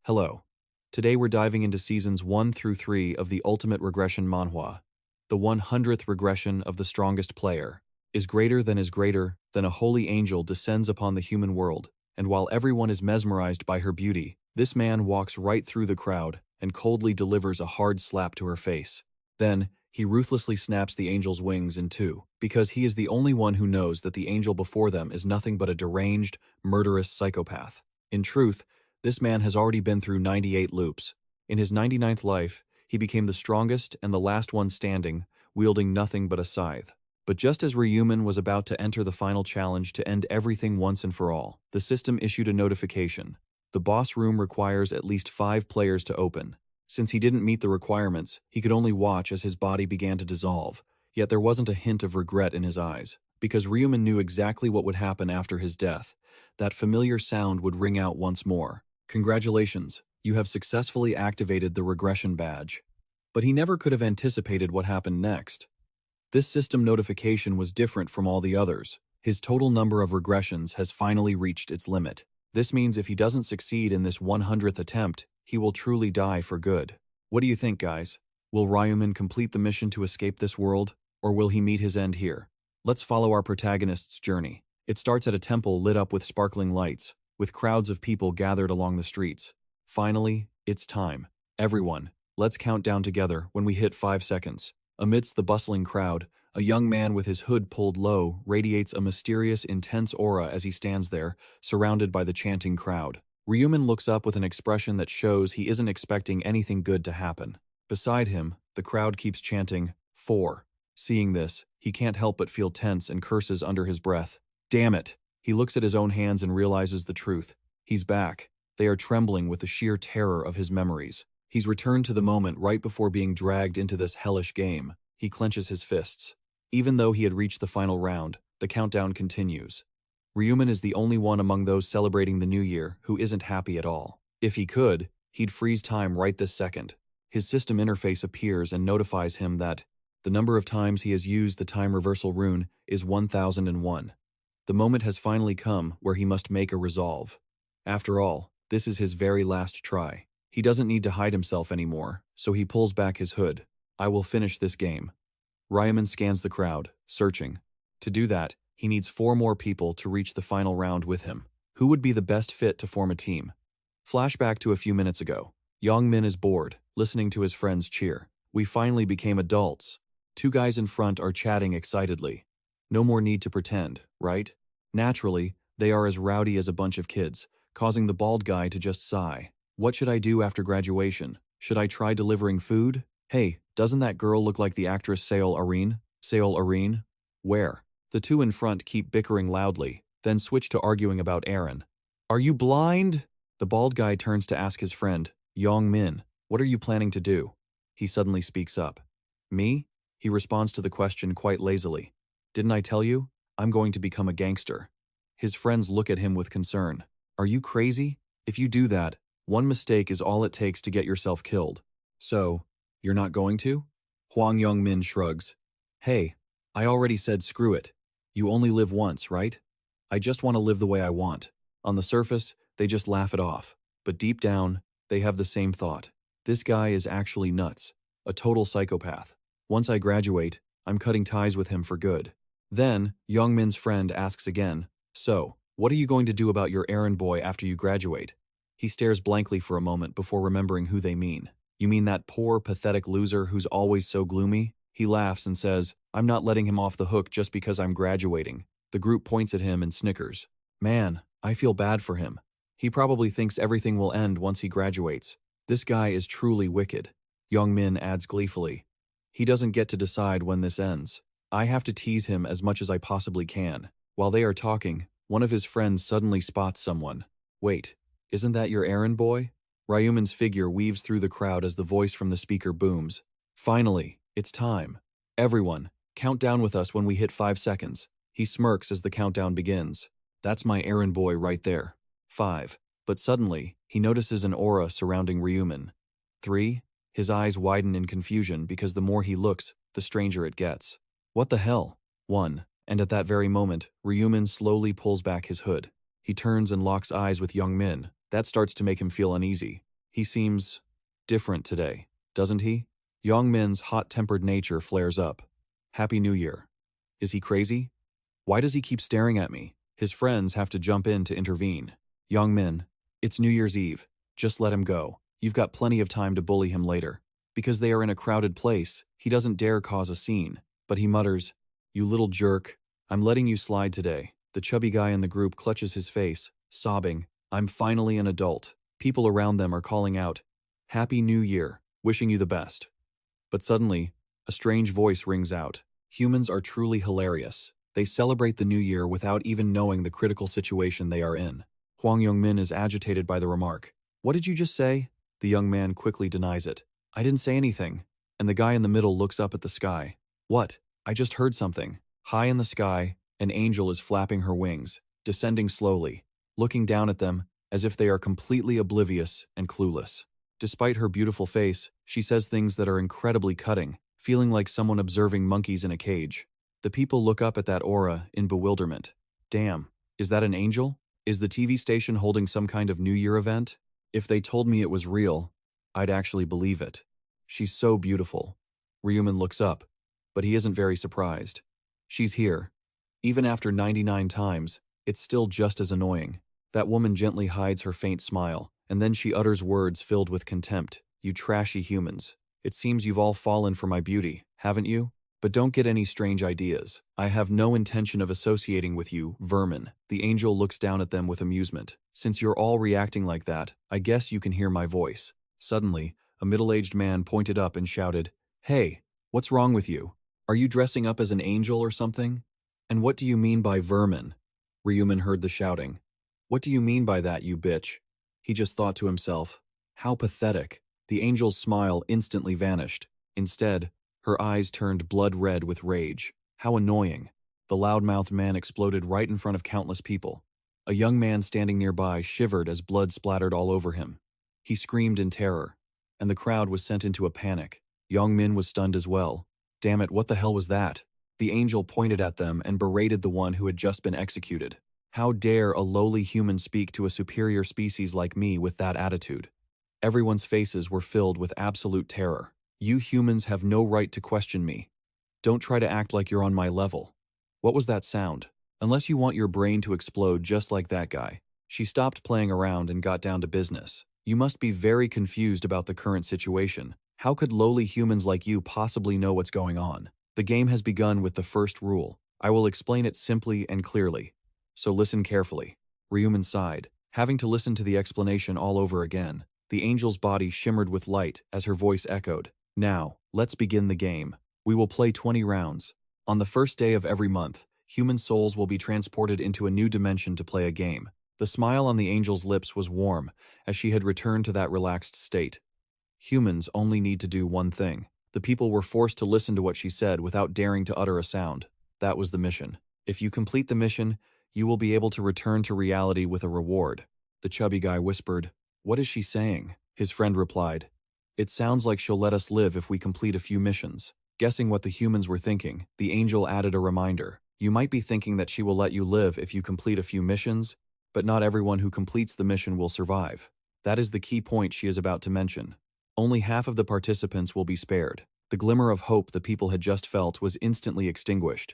Hello. Today we're diving into seasons 1 through 3 of the Ultimate Regression Manhwa. The 100th regression of the strongest player is greater than a holy angel descends upon the human world, and while everyone is mesmerized by her beauty, this man walks right through the crowd and coldly delivers a hard slap to her face. Then, he ruthlessly snaps the angel's wings in two, because he is the only one who knows that the angel before them is nothing but a deranged, murderous psychopath. In truth, this man has already been through 98 loops. In his 99th life, he became the strongest and the last one standing, wielding nothing but a scythe. But just as Ryu Min was about to enter the final challenge to end everything once and for all, the system issued a notification. The boss room requires at least 5 players to open. Since he didn't meet the requirements, he could only watch as his body began to dissolve. Yet there wasn't a hint of regret in his eyes, because Ryu Min knew exactly what would happen after his death. That familiar sound would ring out once more. Congratulations, you have successfully activated the regression badge. But he never could have anticipated what happened next. This system notification was different from all the others. His total number of regressions has finally reached its limit. This means if he doesn't succeed in this 100th attempt, he will truly die for good. What do you think, guys? Will Ryu Min complete the mission to escape this world, or will he meet his end here? Let's follow our protagonist's journey. It starts at a temple lit up with sparkling lights, with crowds of people gathered along the streets. Finally, it's time. Everyone, let's count down together when we hit 5 seconds. Amidst the bustling crowd, a young man with his hood pulled low radiates a mysterious, intense aura as he stands there, surrounded by the chanting crowd. Ryu Min looks up with an expression that shows he isn't expecting anything good to happen. Beside him, the crowd keeps chanting, 4. Seeing this, he can't help but feel tense and curses under his breath. Damn it! He looks at his own hands and realizes the truth. He's back. They are trembling with the sheer terror of his memories. He's returned to the moment right before being dragged into this hellish game. He clenches his fists. Even though he had reached the final round, the countdown continues. Ryu Min is the only one among those celebrating the new year who isn't happy at all. If he could, he'd freeze time right this second. His system interface appears and notifies him that the number of times he has used the time reversal rune is 1001. The moment has finally come where he must make a resolve. After all, this is his very last try. He doesn't need to hide himself anymore, so he pulls back his hood. I will finish this game. Ryu Min scans the crowd, searching. To do that, he needs 4 more people to reach the final round with him. Who would be the best fit to form a team? Flashback to a few minutes ago. Young Min is bored, listening to his friends cheer. We finally became adults. 2 guys in front are chatting excitedly. No more need to pretend, right? Naturally, they are as rowdy as a bunch of kids, causing the bald guy to just sigh. What should I do after graduation? Should I try delivering food? Hey, doesn't that girl look like the actress Seol Areen? Seol Areen? Where? The 2 in front keep bickering loudly, then switch to arguing about Aaron. Are you blind? The bald guy turns to ask his friend, Young Min, what are you planning to do? He suddenly speaks up. Me? He responds to the question quite lazily. Didn't I tell you? I'm going to become a gangster. His friends look at him with concern. Are you crazy? If you do that, one mistake is all it takes to get yourself killed. So, you're not going to? Hwang Young Min shrugs. Hey, I already said screw it. You only live once, right? I just want to live the way I want. On the surface, they just laugh it off. But deep down, they have the same thought. This guy is actually nuts. A total psychopath. Once I graduate, I'm cutting ties with him for good. Then, Young Min's friend asks again, so, what are you going to do about your errand boy after you graduate? He stares blankly for a moment before remembering who they mean. You mean that poor, pathetic loser who's always so gloomy? He laughs and says, I'm not letting him off the hook just because I'm graduating. The group points at him and snickers. Man, I feel bad for him. He probably thinks everything will end once he graduates. This guy is truly wicked. Young Min adds gleefully. He doesn't get to decide when this ends. I have to tease him as much as I possibly can. While they are talking, one of his friends suddenly spots someone. Wait, isn't that your errand boy? Ryu Min's figure weaves through the crowd as the voice from the speaker booms. Finally, it's time. Everyone, count down with us when we hit 5 seconds. He smirks as the countdown begins. That's my errand boy right there. 5. But suddenly, he notices an aura surrounding Ryu Min. 3. His eyes widen in confusion because the more he looks, the stranger it gets. What the hell? 1. And at that very moment, Ryu Min slowly pulls back his hood. He turns and locks eyes with Young Min. That starts to make him feel uneasy. He seems different today, doesn't he? Young Min's hot-tempered nature flares up. Happy New Year. Is he crazy? Why does he keep staring at me? His friends have to jump in to intervene. Young Min, it's New Year's Eve. Just let him go. You've got plenty of time to bully him later. Because they are in a crowded place, he doesn't dare cause a scene. But he mutters, "You little jerk. I'm letting you slide today." The chubby guy in the group clutches his face, sobbing, "I'm finally an adult." People around them are calling out, "Happy New Year, wishing you the best." But suddenly, a strange voice rings out. Humans are truly hilarious. They celebrate the new year without even knowing the critical situation they are in. Hwang Young-min is agitated by the remark. "What did you just say?" The young man quickly denies it. "I didn't say anything." And the guy in the middle looks up at the sky. "What? I just heard something." High in the sky, an angel is flapping her wings, descending slowly, looking down at them as if they are completely oblivious and clueless. Despite her beautiful face, she says things that are incredibly cutting, feeling like someone observing monkeys in a cage. The people look up at that aura in bewilderment. Damn, is that an angel? Is the TV station holding some kind of New Year event? If they told me it was real, I'd actually believe it. She's so beautiful. Ryu Min looks up, but he isn't very surprised. She's here. Even after 99 times, it's still just as annoying. That woman gently hides her faint smile, and then she utters words filled with contempt. "You trashy humans. It seems you've all fallen for my beauty, haven't you? But don't get any strange ideas. I have no intention of associating with you, vermin." The angel looks down at them with amusement. "Since you're all reacting like that, I guess you can hear my voice." Suddenly, a middle-aged man pointed up and shouted, "Hey, what's wrong with you? Are you dressing up as an angel or something? And what do you mean by vermin?" Ryu Min heard the shouting. "What do you mean by that, you bitch?" He just thought to himself, how pathetic. The angel's smile instantly vanished. Instead, her eyes turned blood red with rage. How annoying. The loudmouthed man exploded right in front of countless people. A young man standing nearby shivered as blood splattered all over him. He screamed in terror, and the crowd was sent into a panic. Young Min was stunned as well. Damn it, what the hell was that? The angel pointed at them and berated the one who had just been executed. How dare a lowly human speak to a superior species like me with that attitude? Everyone's faces were filled with absolute terror. "You humans have no right to question me. Don't try to act like you're on my level." What was that sound? Unless you want your brain to explode just like that guy. She stopped playing around and got down to business. "You must be very confused about the current situation. How could lowly humans like you possibly know what's going on? The game has begun with the first rule. I will explain it simply and clearly. So listen carefully." Ryu Min sighed, having to listen to the explanation all over again. The angel's body shimmered with light as her voice echoed. "Now, let's begin the game. We will play 20 rounds. On the first day of every month, human souls will be transported into a new dimension to play a game." The smile on the angel's lips was warm, as she had returned to that relaxed state. Humans only need to do one thing. The people were forced to listen to what she said without daring to utter a sound. That was the mission. If you complete the mission, you will be able to return to reality with a reward. The chubby guy whispered, "What is she saying?" His friend replied, "It sounds like she'll let us live if we complete a few missions." Guessing what the humans were thinking, the angel added a reminder. "You might be thinking that she will let you live if you complete a few missions, but not everyone who completes the mission will survive. That is the key point she is about to mention. Only half of the participants will be spared." The glimmer of hope the people had just felt was instantly extinguished.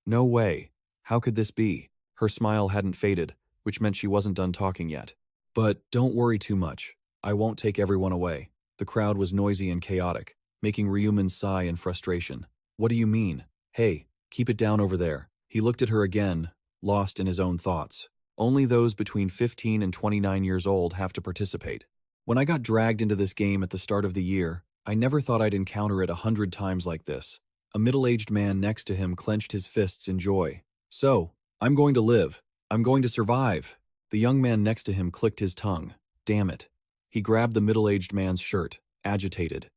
No way. How could this be? Her smile hadn't faded, which meant she wasn't done talking yet. "But don't worry too much. I won't take everyone away." The crowd was noisy and chaotic, making Ryu Min sigh in frustration. "What do you mean? Hey, keep it down over there." He looked at her again, lost in his own thoughts. "Only those between 15 and 29 years old have to participate. When I got dragged into this game at the start of the year, I never thought I'd encounter it 100 times like this." A middle-aged man next to him clenched his fists in joy. "So, I'm going to live. I'm going to survive." The young man next to him clicked his tongue. Damn it. He grabbed the middle-aged man's shirt, agitated.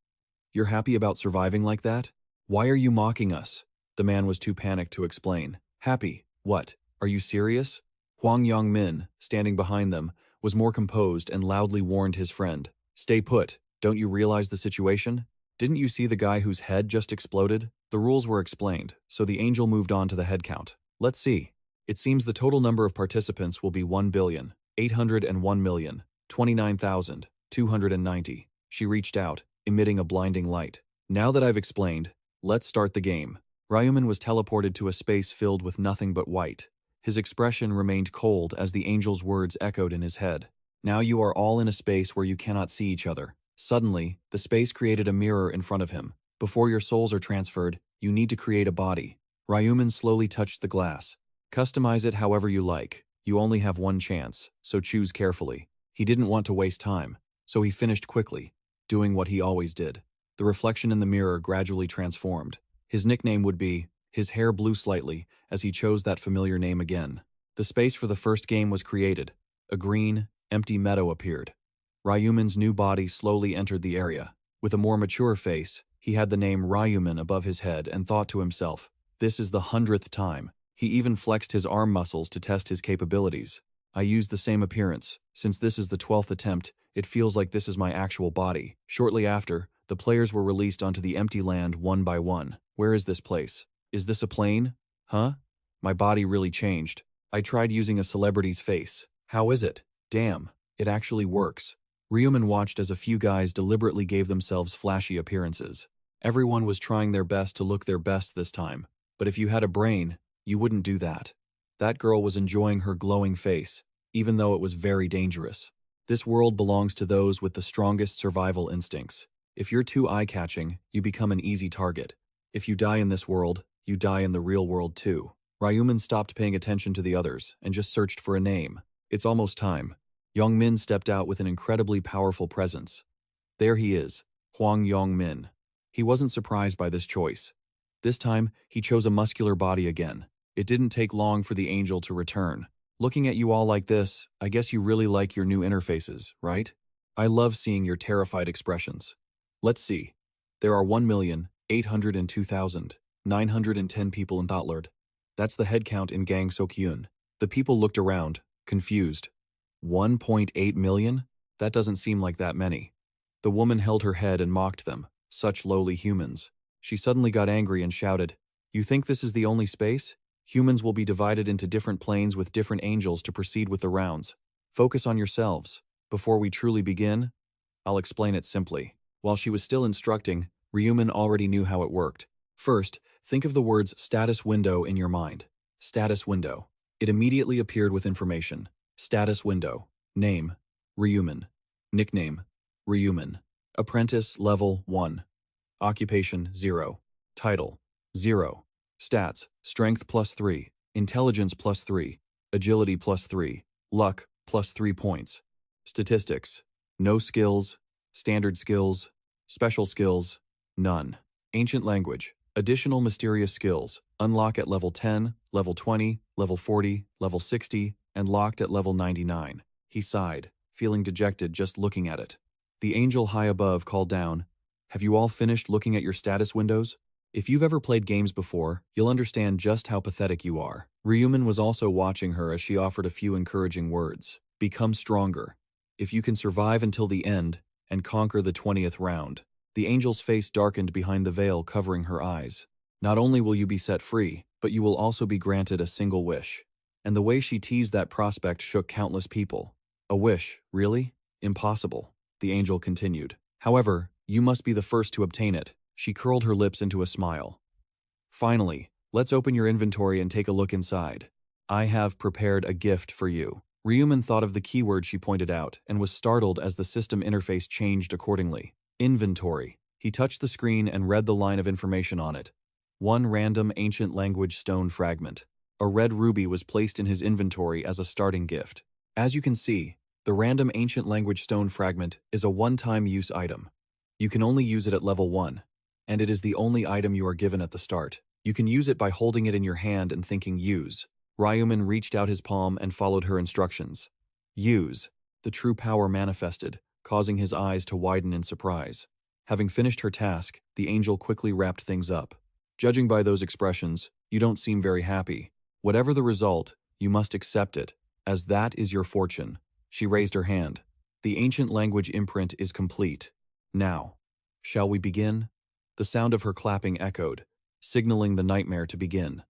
"You're happy about surviving like that? Why are you mocking us?" The man was too panicked to explain. "Happy? What? Are you serious?" Hwang Young-min, standing behind them, was more composed and loudly warned his friend. "Stay put. Don't you realize the situation? Didn't you see the guy whose head just exploded?" The rules were explained, so the angel moved on to the head count. "Let's see. It seems the total number of participants will be 1,801,029,000. 290. She reached out, emitting a blinding light. Now that I've explained, let's start the game. Ryu Min was teleported to a space filled with nothing but white. His expression remained cold as the angel's words echoed in his head. Now you are all in a space where you cannot see each other. Suddenly, the space created a mirror in front of him. Before your souls are transferred, you need to create a body. Ryu Min slowly touched the glass. Customize it however you like. You only have one chance, so choose carefully. He didn't want to waste time, so he finished quickly, doing what he always did. The reflection in the mirror gradually transformed. His nickname would be, his hair blew slightly as he chose that familiar name again. The space for the first game was created. A green, empty meadow appeared. Ryu Min's new body slowly entered the area. With a more mature face, he had the name Ryu Min above his head and thought to himself, this is the 100th time. He even flexed his arm muscles to test his capabilities. I used the same appearance. Since this is the 12th attempt, it feels like this is my actual body. Shortly after, the players were released onto the empty land one by one. Where is this place? Is this a plane? Huh? My body really changed. I tried using a celebrity's face. How is it? Damn, it actually works. Ryu Min watched as a few guys deliberately gave themselves flashy appearances. Everyone was trying their best to look their best this time. But if you had a brain, you wouldn't do that. That girl was enjoying her glowing face, even though it was very dangerous. This world belongs to those with the strongest survival instincts. If you're too eye-catching, you become an easy target. If you die in this world, you die in the real world too. Ryu Min stopped paying attention to the others and just searched for a name. It's almost time. Yong Min stepped out with an incredibly powerful presence. There he is, Hwang Yong Min. He wasn't surprised by this choice. This time, he chose a muscular body again. It didn't take long for the angel to return. Looking at you all like this, I guess you really like your new interfaces, right? I love seeing your terrified expressions. Let's see. There are 1,802,910 people in Thotlord. That's the head count in Gang Sokyun. The people looked around, confused. 1.8 million? That doesn't seem like that many. The woman held her head and mocked them. Such lowly humans. She suddenly got angry and shouted, "You think this is the only space? Humans will be divided into different planes with different angels to proceed with the rounds. Focus on yourselves. Before we truly begin, I'll explain it simply." While she was still instructing, Ryu Min already knew how it worked. First, think of the words status window in your mind. Status window. It immediately appeared with information. Status window. Name, Ryu Min. Nickname, Ryu Min. Apprentice, level 1. Occupation, 0. Title, 0. Stats, strength +3, intelligence +3, agility +3, luck +3 points. Statistics, no skills, standard skills, special skills, none. Ancient language, additional mysterious skills, unlock at level 10, level 20, level 40, level 60, and locked at level 99. He sighed, feeling dejected just looking at it. The angel high above called down, "Have you all finished looking at your status windows? If you've ever played games before, you'll understand just how pathetic you are." Ryu Min was also watching her as she offered a few encouraging words. Become stronger. If you can survive until the end and conquer the 20th round. The angel's face darkened behind the veil covering her eyes. Not only will you be set free, but you will also be granted a single wish. And the way she teased that prospect shook countless people. A wish, really? Impossible. The angel continued. However, you must be the first to obtain it. She curled her lips into a smile. Finally, let's open your inventory and take a look inside. I have prepared a gift for you. Ryu Min thought of the keyword she pointed out and was startled as the system interface changed accordingly. Inventory. He touched the screen and read the line of information on it. One random ancient language stone fragment. A red ruby was placed in his inventory as a starting gift. As you can see, the random ancient language stone fragment is a one-time use item. You can only use it at level 1, and it is the only item you are given at the start. You can use it by holding it in your hand and thinking use. Ryu Min reached out his palm and followed her instructions. Use. The true power manifested, causing his eyes to widen in surprise. Having finished her task, the angel quickly wrapped things up. Judging by those expressions, you don't seem very happy. Whatever the result, you must accept it, as that is your fortune. She raised her hand. The ancient language imprint is complete. Now, shall we begin? The sound of her clapping echoed, signaling the nightmare to begin.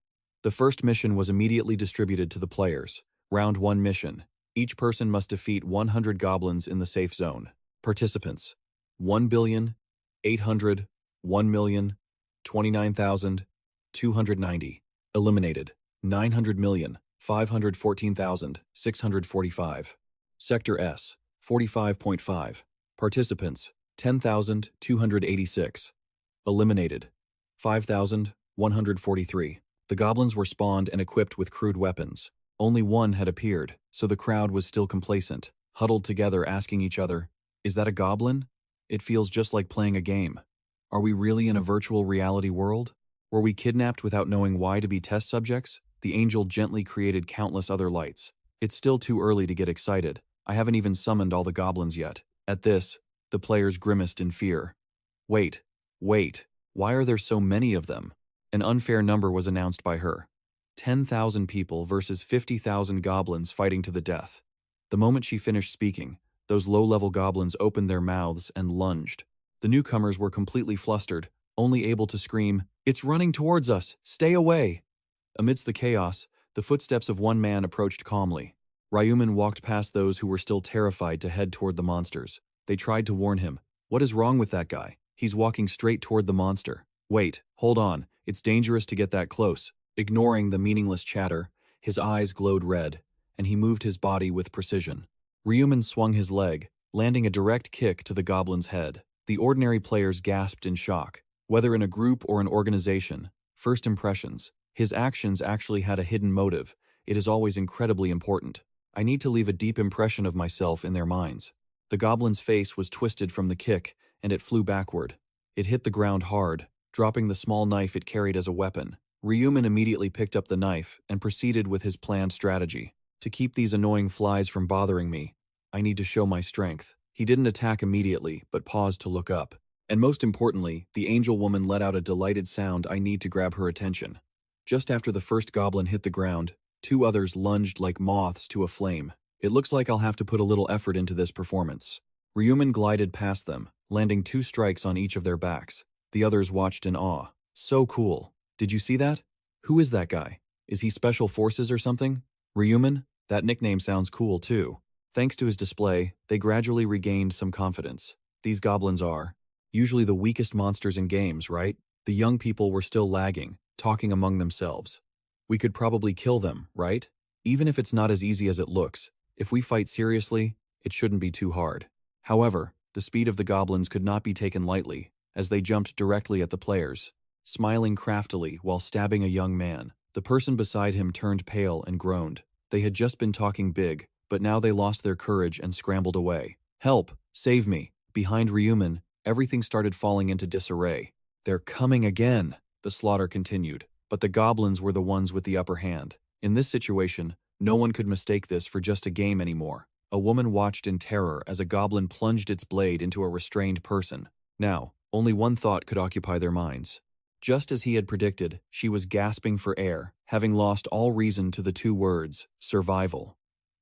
The first mission was immediately distributed to the players. Round 1 mission. Each person must defeat 100 goblins in the safe zone. Participants: 1,800,000, 1,029,290. Eliminated: 900,514,645. Sector S, 45.5. Participants: 10,286. Eliminated: 5,143. The goblins were spawned and equipped with crude weapons. Only one had appeared, so the crowd was still complacent, huddled together asking each other, "Is that a goblin? It feels just like playing a game. Are we really in a virtual reality world? Were we kidnapped without knowing why to be test subjects?" The angel gently created countless other lights. "It's still too early to get excited. I haven't even summoned all the goblins yet." At this, the players grimaced in fear. Wait. Why are there so many of them? An unfair number was announced by her. 10,000 people versus 50,000 goblins fighting to the death. The moment she finished speaking, those low-level goblins opened their mouths and lunged. The newcomers were completely flustered, only able to scream, "It's running towards us! Stay away!" Amidst the chaos, the footsteps of one man approached calmly. Ryu Min walked past those who were still terrified to head toward the monsters. They tried to warn him. "What is wrong with that guy? He's walking straight toward the monster." "Wait, hold on, it's dangerous to get that close." Ignoring the meaningless chatter, his eyes glowed red, and he moved his body with precision. Ryu Min swung his leg, landing a direct kick to the goblin's head. The ordinary players gasped in shock. Whether in a group or an organization, first impressions, his actions actually had a hidden motive. It is always incredibly important. I need to leave a deep impression of myself in their minds. The goblin's face was twisted from the kick, and it flew backward. It hit the ground hard, dropping the small knife it carried as a weapon. Ryu Min immediately picked up the knife and proceeded with his planned strategy. To keep these annoying flies from bothering me, I need to show my strength. He didn't attack immediately, but paused to look up. And most importantly, the angel woman let out a delighted sound. I need to grab her attention. Just after the first goblin hit the ground, two others lunged like moths to a flame. It looks like I'll have to put a little effort into this performance. Ryu Min glided past them, landing 2 strikes on each of their backs. The others watched in awe. So cool. Did you see that? Who is that guy? Is he Special Forces or something? Ryu Min? That nickname sounds cool too. Thanks to his display, they gradually regained some confidence. These goblins are usually the weakest monsters in games, right? The young people were still lagging, talking among themselves. We could probably kill them, right? Even if it's not as easy as it looks, if we fight seriously, it shouldn't be too hard. However, the speed of the goblins could not be taken lightly, as they jumped directly at the players. Smiling craftily while stabbing a young man, the person beside him turned pale and groaned. They had just been talking big, but now they lost their courage and scrambled away. "Help! Save me!" Behind Ryu Min, everything started falling into disarray. "They're coming again!" The slaughter continued, but the goblins were the ones with the upper hand. In this situation, no one could mistake this for just a game anymore. A woman watched in terror as a goblin plunged its blade into a restrained person. Now, only one thought could occupy their minds. Just as he had predicted, she was gasping for air, having lost all reason to the 2 words, survival.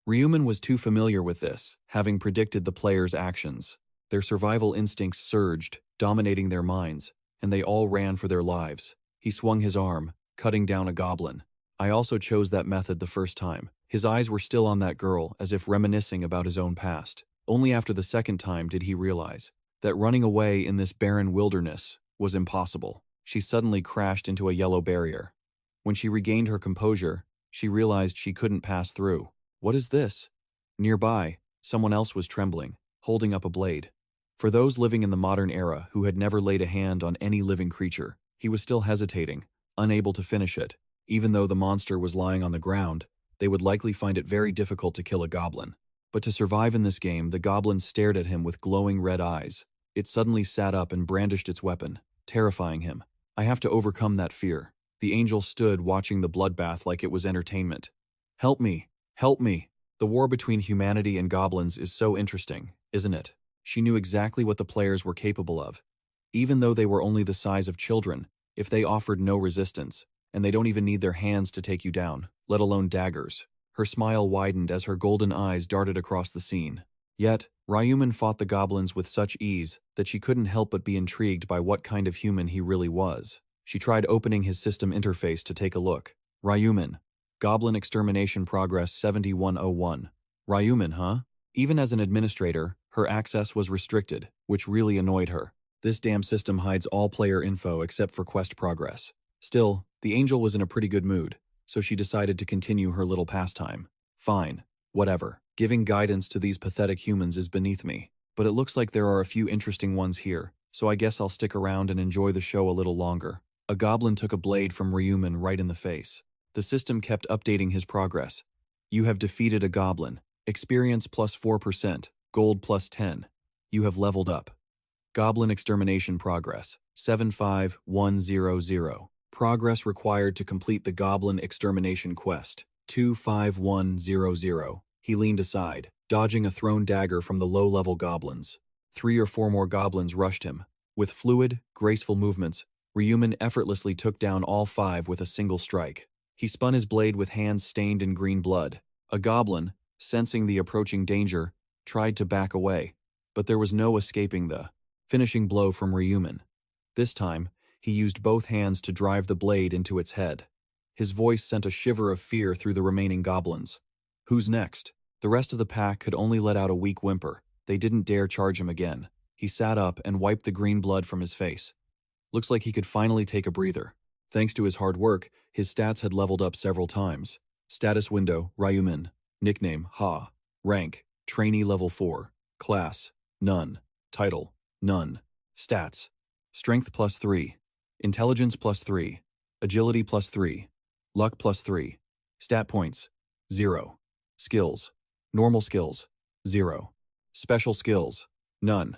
Ryu Min was too familiar with this, having predicted the players' actions. Their survival instincts surged, dominating their minds, and they all ran for their lives. He swung his arm, cutting down a goblin. I also chose that method the first time. His eyes were still on that girl, as if reminiscing about his own past. Only after the second time did he realize that running away in this barren wilderness was impossible. She suddenly crashed into a yellow barrier. When she regained her composure, she realized she couldn't pass through. What is this? Nearby, someone else was trembling, holding up a blade. For those living in the modern era who had never laid a hand on any living creature, he was still hesitating, unable to finish it. Even though the monster was lying on the ground, they would likely find it very difficult to kill a goblin. But to survive in this game, the goblin stared at him with glowing red eyes. It suddenly sat up and brandished its weapon, terrifying him. I have to overcome that fear. The angel stood watching the bloodbath like it was entertainment. Help me! Help me! The war between humanity and goblins is so interesting, isn't it? She knew exactly what the players were capable of. Even though they were only the size of children, if they offered no resistance, and they don't even need their hands to take you down, let alone daggers. Her smile widened as her golden eyes darted across the scene. Yet, Ryu Min fought the goblins with such ease that she couldn't help but be intrigued by what kind of human he really was. She tried opening his system interface to take a look. Ryu Min. Goblin Extermination Progress 7101. Ryu Min, huh? Even as an administrator, Her access was restricted, which really annoyed her. This damn system hides all player info except for quest progress. Still, the angel was in a pretty good mood, so she decided to continue her little pastime. Fine, whatever. Giving guidance to these pathetic humans is beneath me. But it looks like there are a few interesting ones here, so I guess I'll stick around and enjoy the show a little longer. A goblin took a blade from Ryu Min right in the face. The system kept updating his progress. You have defeated a goblin. Experience plus 4%, gold plus 10. You have leveled up. Goblin extermination progress, 75100. Progress required to complete the goblin extermination quest, 25100. He leaned aside, dodging a thrown dagger from the low-level goblins. 3 or 4 more goblins rushed him. With fluid, graceful movements, Ryu Min effortlessly took down all 5 with a single strike. He spun his blade with hands stained in green blood. A goblin, sensing the approaching danger, tried to back away, but there was no escaping the finishing blow from Ryu Min. This time, he used both hands to drive the blade into its head. His voice sent a shiver of fear through the remaining goblins. Who's next? The rest of the pack could only let out a weak whimper. They didn't dare charge him again. He sat up and wiped the green blood from his face. Looks like he could finally take a breather. Thanks to his hard work, his stats had leveled up several times. Status window, Ryu Min. Nickname, Ha. Rank, Trainee Level 4. Class, None. Title, None. Stats, Strength plus 3. Intelligence plus 3. Agility plus 3. Luck plus 3. Stat points, 0. Skills, Normal skills, 0. Special skills, none.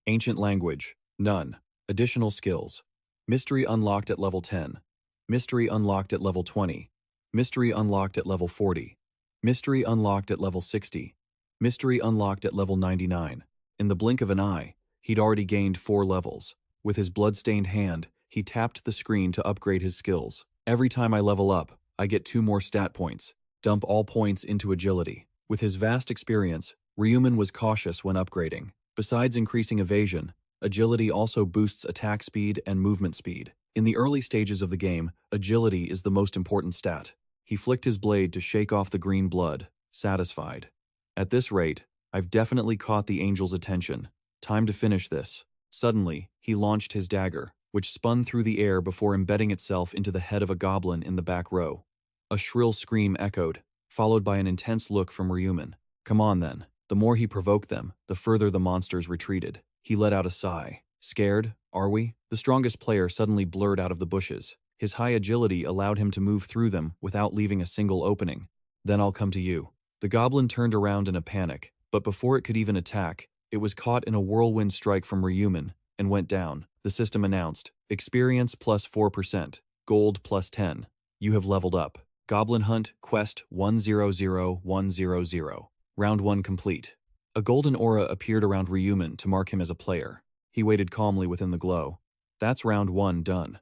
Ancient language, none. Additional skills. Mystery unlocked at level 10. Mystery unlocked at level 20. Mystery unlocked at level 40. Mystery unlocked at level 60. Mystery unlocked at level 99. In the blink of an eye, he'd already gained 4 levels. With his blood-stained hand, he tapped the screen to upgrade his skills. Every time I level up, I get 2 more stat points. Dump all points into agility. With his vast experience, Ryu Min was cautious when upgrading. Besides increasing evasion, agility also boosts attack speed and movement speed. In the early stages of the game, agility is the most important stat. He flicked his blade to shake off the green blood, satisfied. At this rate, I've definitely caught the angel's attention. Time to finish this. Suddenly, he launched his dagger, which spun through the air before embedding itself into the head of a goblin in the back row. A shrill scream echoed, followed by an intense look from Ryu Min. Come on then. The more he provoked them, the further the monsters retreated. He let out a sigh. Scared, are we? The strongest player suddenly blurred out of the bushes. His high agility allowed him to move through them without leaving a single opening. Then I'll come to you. The goblin turned around in a panic, but before it could even attack, it was caught in a whirlwind strike from Ryu Min and went down. The system announced, experience plus 4%, gold plus 10. You have leveled up. Goblin Hunt, Quest 100100. Round 1 complete. A golden aura appeared around Ryu Min to mark him as a player. He waited calmly within the glow. That's round 1 done.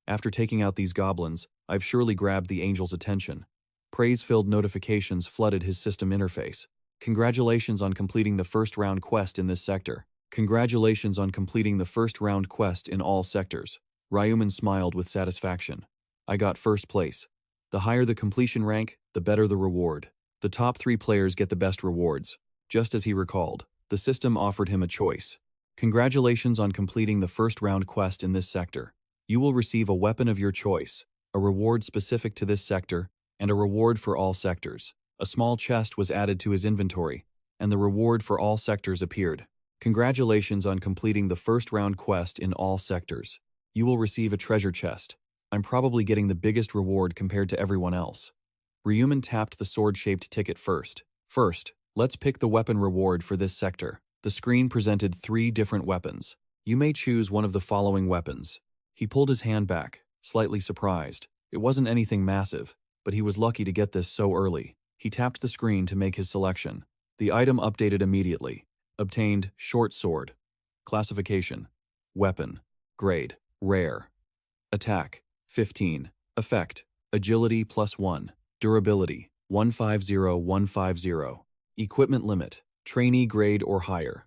After taking out these goblins, I've surely grabbed the angel's attention. Praise-filled notifications flooded his system interface. Congratulations on completing the first round quest in this sector. Congratulations on completing the first round quest in all sectors. Ryu Min smiled with satisfaction. I got first place. The higher the completion rank, the better the reward. The top 3 players get the best rewards. Just as he recalled, the system offered him a choice. Congratulations on completing the first round quest in this sector. You will receive a weapon of your choice, a reward specific to this sector, and a reward for all sectors. A small chest was added to his inventory, and the reward for all sectors appeared. Congratulations on completing the first round quest in all sectors. You will receive a treasure chest. I'm probably getting the biggest reward compared to everyone else. Ryu Min tapped the sword-shaped ticket first. First, let's pick the weapon reward for this sector. The screen presented 3 different weapons. You may choose one of the following weapons. He pulled his hand back, slightly surprised. It wasn't anything massive, but he was lucky to get this so early. He tapped the screen to make his selection. The item updated immediately. Obtained, short sword. Classification, weapon. Grade, rare. Attack, 15. Effect, agility plus 1. Durability, 150150. Equipment limit, trainee grade or higher.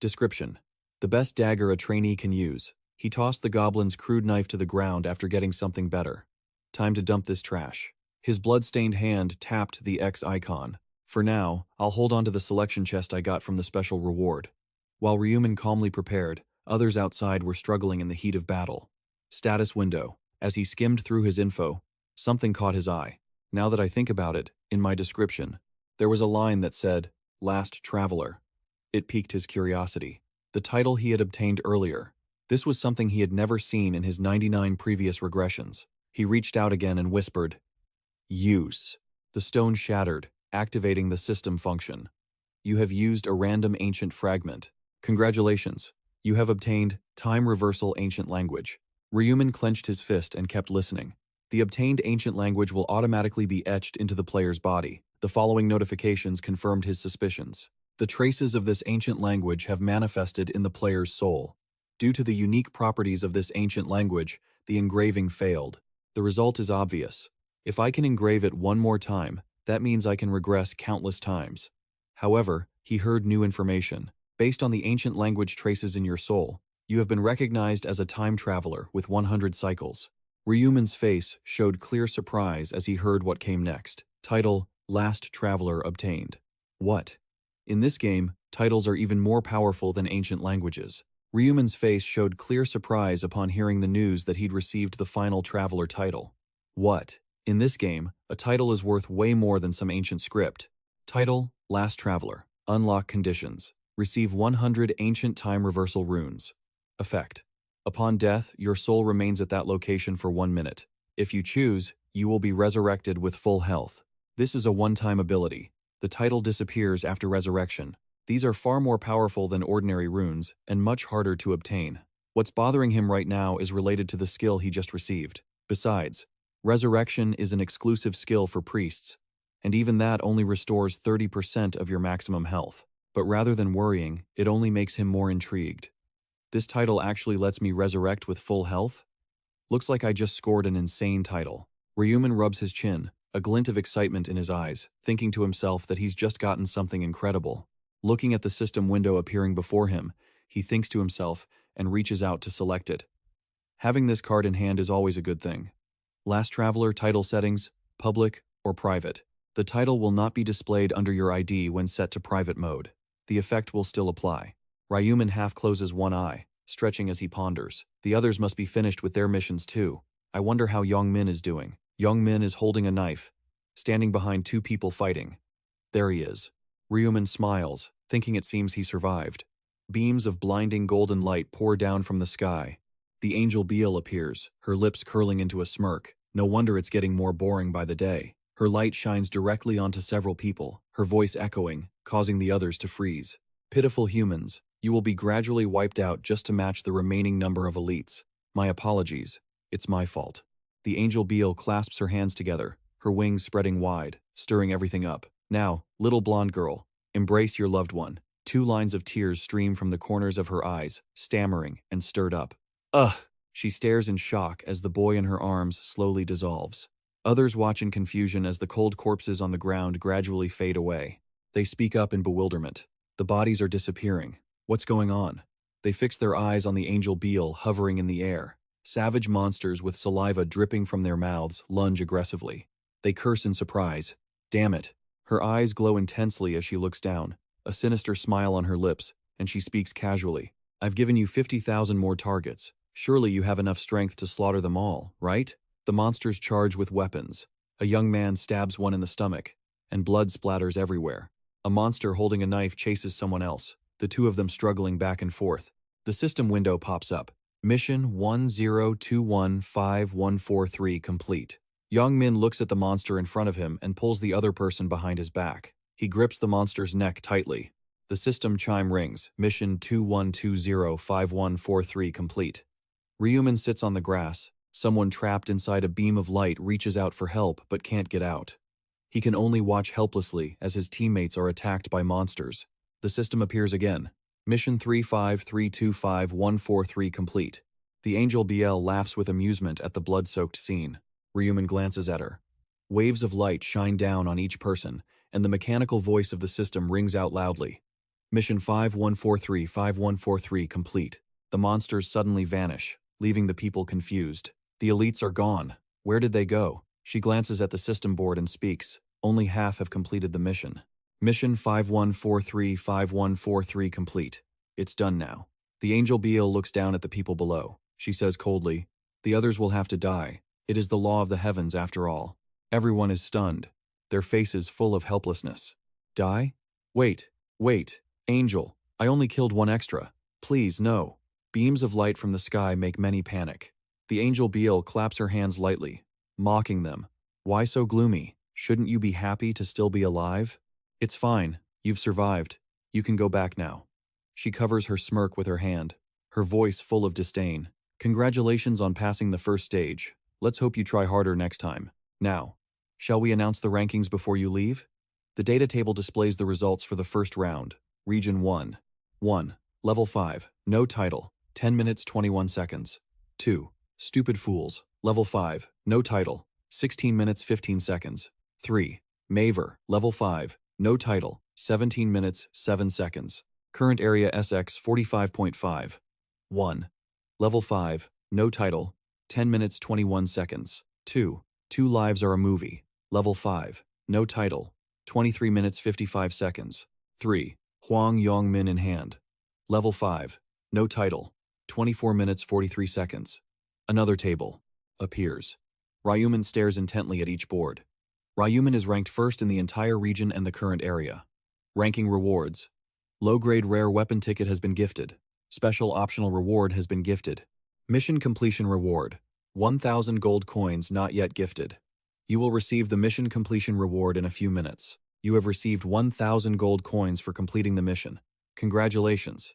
Description, the best dagger a trainee can use. He tossed the goblin's crude knife to the ground after getting something better. Time to dump this trash. His blood-stained hand tapped the X icon. For now, I'll hold on to the selection chest I got from the special reward. While Ryu Min calmly prepared, others outside were struggling in the heat of battle. Status window. As he skimmed through his info, something caught his eye. Now that I think about it, in my description, there was a line that said, Last Traveler. It piqued his curiosity. The title he had obtained earlier. This was something he had never seen in his 99 previous regressions. He reached out again and whispered, Use. The stone shattered, activating the system function. You have used a random ancient fragment. Congratulations. You have obtained Time Reversal Ancient Language. Ryu Min clenched his fist and kept listening. The obtained ancient language will automatically be etched into the player's body. The following notifications confirmed his suspicions. The traces of this ancient language have manifested in the player's soul. Due to the unique properties of this ancient language, the engraving failed. The result is obvious. If I can engrave it one more time, that means I can regress countless times. However, he heard new information. Based on the ancient language traces in your soul, you have been recognized as a time traveler with 100 cycles. Ryu Min's face showed clear surprise as he heard what came next. Title, Last Traveler obtained. What? In this game, titles are even more powerful than ancient languages. Ryu Min's face showed clear surprise upon hearing the news that he'd received the final Traveler title. What? In this game, a title is worth way more than some ancient script. Title, Last Traveler. Unlock conditions. Receive 100 ancient time reversal runes. Effect. Upon death, your soul remains at that location for 1 minute. If you choose, you will be resurrected with full health. This is a one-time ability. The title disappears after resurrection. These are far more powerful than ordinary runes, and much harder to obtain. What's bothering him right now is related to the skill he just received. Besides, resurrection is an exclusive skill for priests, and even that only restores 30% of your maximum health. But rather than worrying, it only makes him more intrigued. This title actually lets me resurrect with full health? Looks like I just scored an insane title. Ryu Min rubs his chin, a glint of excitement in his eyes, thinking to himself that he's just gotten something incredible. Looking at the system window appearing before him, he thinks to himself and reaches out to select it. Having this card in hand is always a good thing. Last Traveler title settings, public or private. The title will not be displayed under your ID when set to private mode. The effect will still apply. Ryu Min half closes one eye, stretching as he ponders. The others must be finished with their missions too. I wonder how Young Min is doing. Young Min is holding a knife, standing behind two people fighting. There he is. Ryu Min smiles, thinking it seems he survived. Beams of blinding golden light pour down from the sky. The Angel Biel appears, her lips curling into a smirk. No wonder it's getting more boring by the day. Her light shines directly onto several people, her voice echoing, causing the others to freeze. Pitiful humans, you will be gradually wiped out just to match the remaining number of elites. My apologies. It's my fault. The Angel Biel clasps her hands together, her wings spreading wide, stirring everything up. Now, little blonde girl, embrace your loved one. 2 lines of tears stream from the corners of her eyes, stammering and stirred up. Ugh! She stares in shock as the boy in her arms slowly dissolves. Others watch in confusion as the cold corpses on the ground gradually fade away. They speak up in bewilderment. The bodies are disappearing. What's going on? They fix their eyes on the Angel Biel hovering in the air. Savage monsters with saliva dripping from their mouths lunge aggressively. They curse in surprise. Damn it. Her eyes glow intensely as she looks down, a sinister smile on her lips, and she speaks casually. I've given you 50,000 more targets. Surely you have enough strength to slaughter them all, right? The monsters charge with weapons. A young man stabs one in the stomach, and blood splatters everywhere. A monster holding a knife chases someone else, the two of them struggling back and forth. The system window pops up. Mission 10215143 complete. Young Min looks at the monster in front of him and pulls the other person behind his back. He grips the monster's neck tightly. The system chime rings. Mission 21205143 complete. Ryu Min sits on the grass. Someone trapped inside a beam of light reaches out for help but can't get out. He can only watch helplessly as his teammates are attacked by monsters. The system appears again. Mission 353254143 complete. The Angel Biel laughs with amusement at the blood-soaked scene. Ryu Min glances at her. Waves of light shine down on each person, and the mechanical voice of the system rings out loudly. Mission 51435143 complete. The monsters suddenly vanish, leaving the people confused. The elites are gone. Where did they go? She glances at the system board and speaks. Only half have completed the mission. Mission 5143-5143 complete. It's done now. The Angel Biel looks down at the people below. She says coldly, "The others will have to die. It is the law of the heavens after all." Everyone is stunned, their faces full of helplessness. Die? Wait, Angel, I only killed one extra. Please, no. Beams of light from the sky make many panic. The Angel Biel claps her hands lightly, mocking them. Why so gloomy? Shouldn't you be happy to still be alive? It's fine, you've survived. You can go back now. She covers her smirk with her hand, her voice full of disdain. Congratulations on passing the first stage. Let's hope you try harder next time. Now, shall we announce the rankings before you leave? The data table displays the results for the first round. Region 1. 1. Level 5. No title. 10 minutes 21 seconds. 2. Stupid Fools. Level 5. No title. 16 minutes 15 seconds. 3. Maver. Level 5. No title. 17 minutes 7 seconds. Current area SX 45.5. 1. Level 5. No title. 10 minutes 21 seconds. 2. Two Lives Are a Movie. Level 5. No title. 23 minutes 55 seconds. 3. Hwang Yong Min in Hand. Level 5. No title. 24 minutes 43 seconds. Another table appears. Ryu Min stares intently at each board. Ryu Min is ranked first in the entire region and the current area. Ranking rewards. Low-grade rare weapon ticket has been gifted. Special optional reward has been gifted. Mission completion reward. 1,000 gold coins not yet gifted. You will receive the mission completion reward in a few minutes. You have received 1,000 gold coins for completing the mission. Congratulations.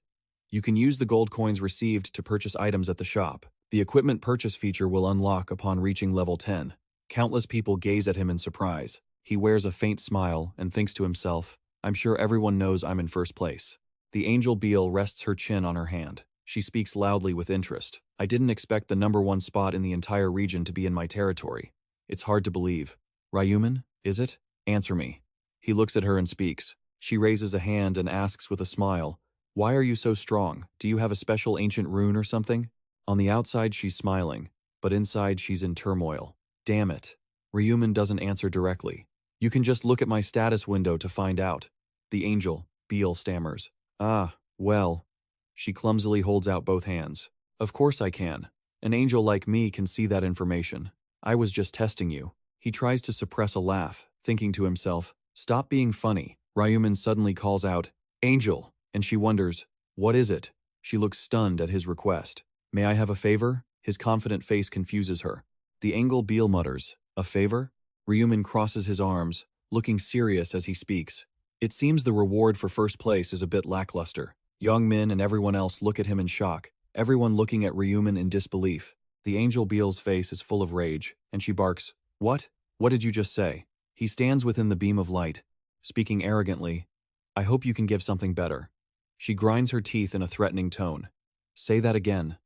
You can use the gold coins received to purchase items at the shop. The equipment purchase feature will unlock upon reaching level 10. Countless people gaze at him in surprise. He wears a faint smile and thinks to himself, I'm sure everyone knows I'm in first place. The Angel Biel rests her chin on her hand. She speaks loudly with interest. I didn't expect the #1 spot in the entire region to be in my territory. It's hard to believe. Ryu Min, is it? Answer me. He looks at her and speaks. She raises a hand and asks with a smile, Why are you so strong? Do you have a special ancient rune or something? On the outside she's smiling, but inside she's in turmoil. Damn it. Ryu Min doesn't answer directly. You can just look at my status window to find out. The Angel Biel stammers. Ah, well. She clumsily holds out both hands. Of course I can. An angel like me can see that information. I was just testing you. He tries to suppress a laugh, thinking to himself, Stop being funny. Ryu Min suddenly calls out, Angel, and she wonders, what is it? She looks stunned at his request. May I have a favor? His confident face confuses her. The Angel Biel mutters, a favor? Ryu Min crosses his arms, looking serious as he speaks. It seems the reward for first place is a bit lackluster. Young Min and everyone else look at him in shock, everyone looking at Ryu Min in disbelief. The Angel Biel's face is full of rage, and she barks, What? What did you just say? He stands within the beam of light, speaking arrogantly, I hope you can give something better. She grinds her teeth in a threatening tone. Say that again.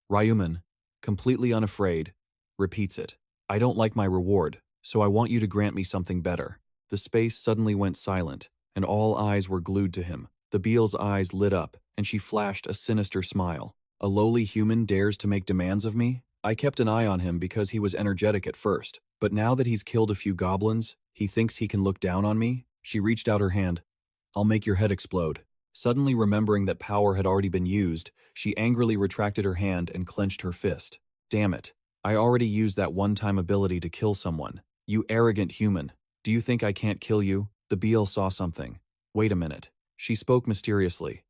Ryu Min, completely unafraid, repeats it. I don't like my reward, so I want you to grant me something better. The space suddenly went silent, and all eyes were glued to him. The Biel's eyes lit up, and she flashed a sinister smile. A lowly human dares to make demands of me? I kept an eye on him because he was energetic at first, but now that he's killed a few goblins, he thinks he can look down on me? She reached out her hand. I'll make your head explode. Suddenly remembering that power had already been used, she angrily retracted her hand and clenched her fist. Damn it. I already used that one-time ability to kill someone. You arrogant human. Do you think I can't kill you? The Biel saw something. Wait a minute. She spoke mysteriously.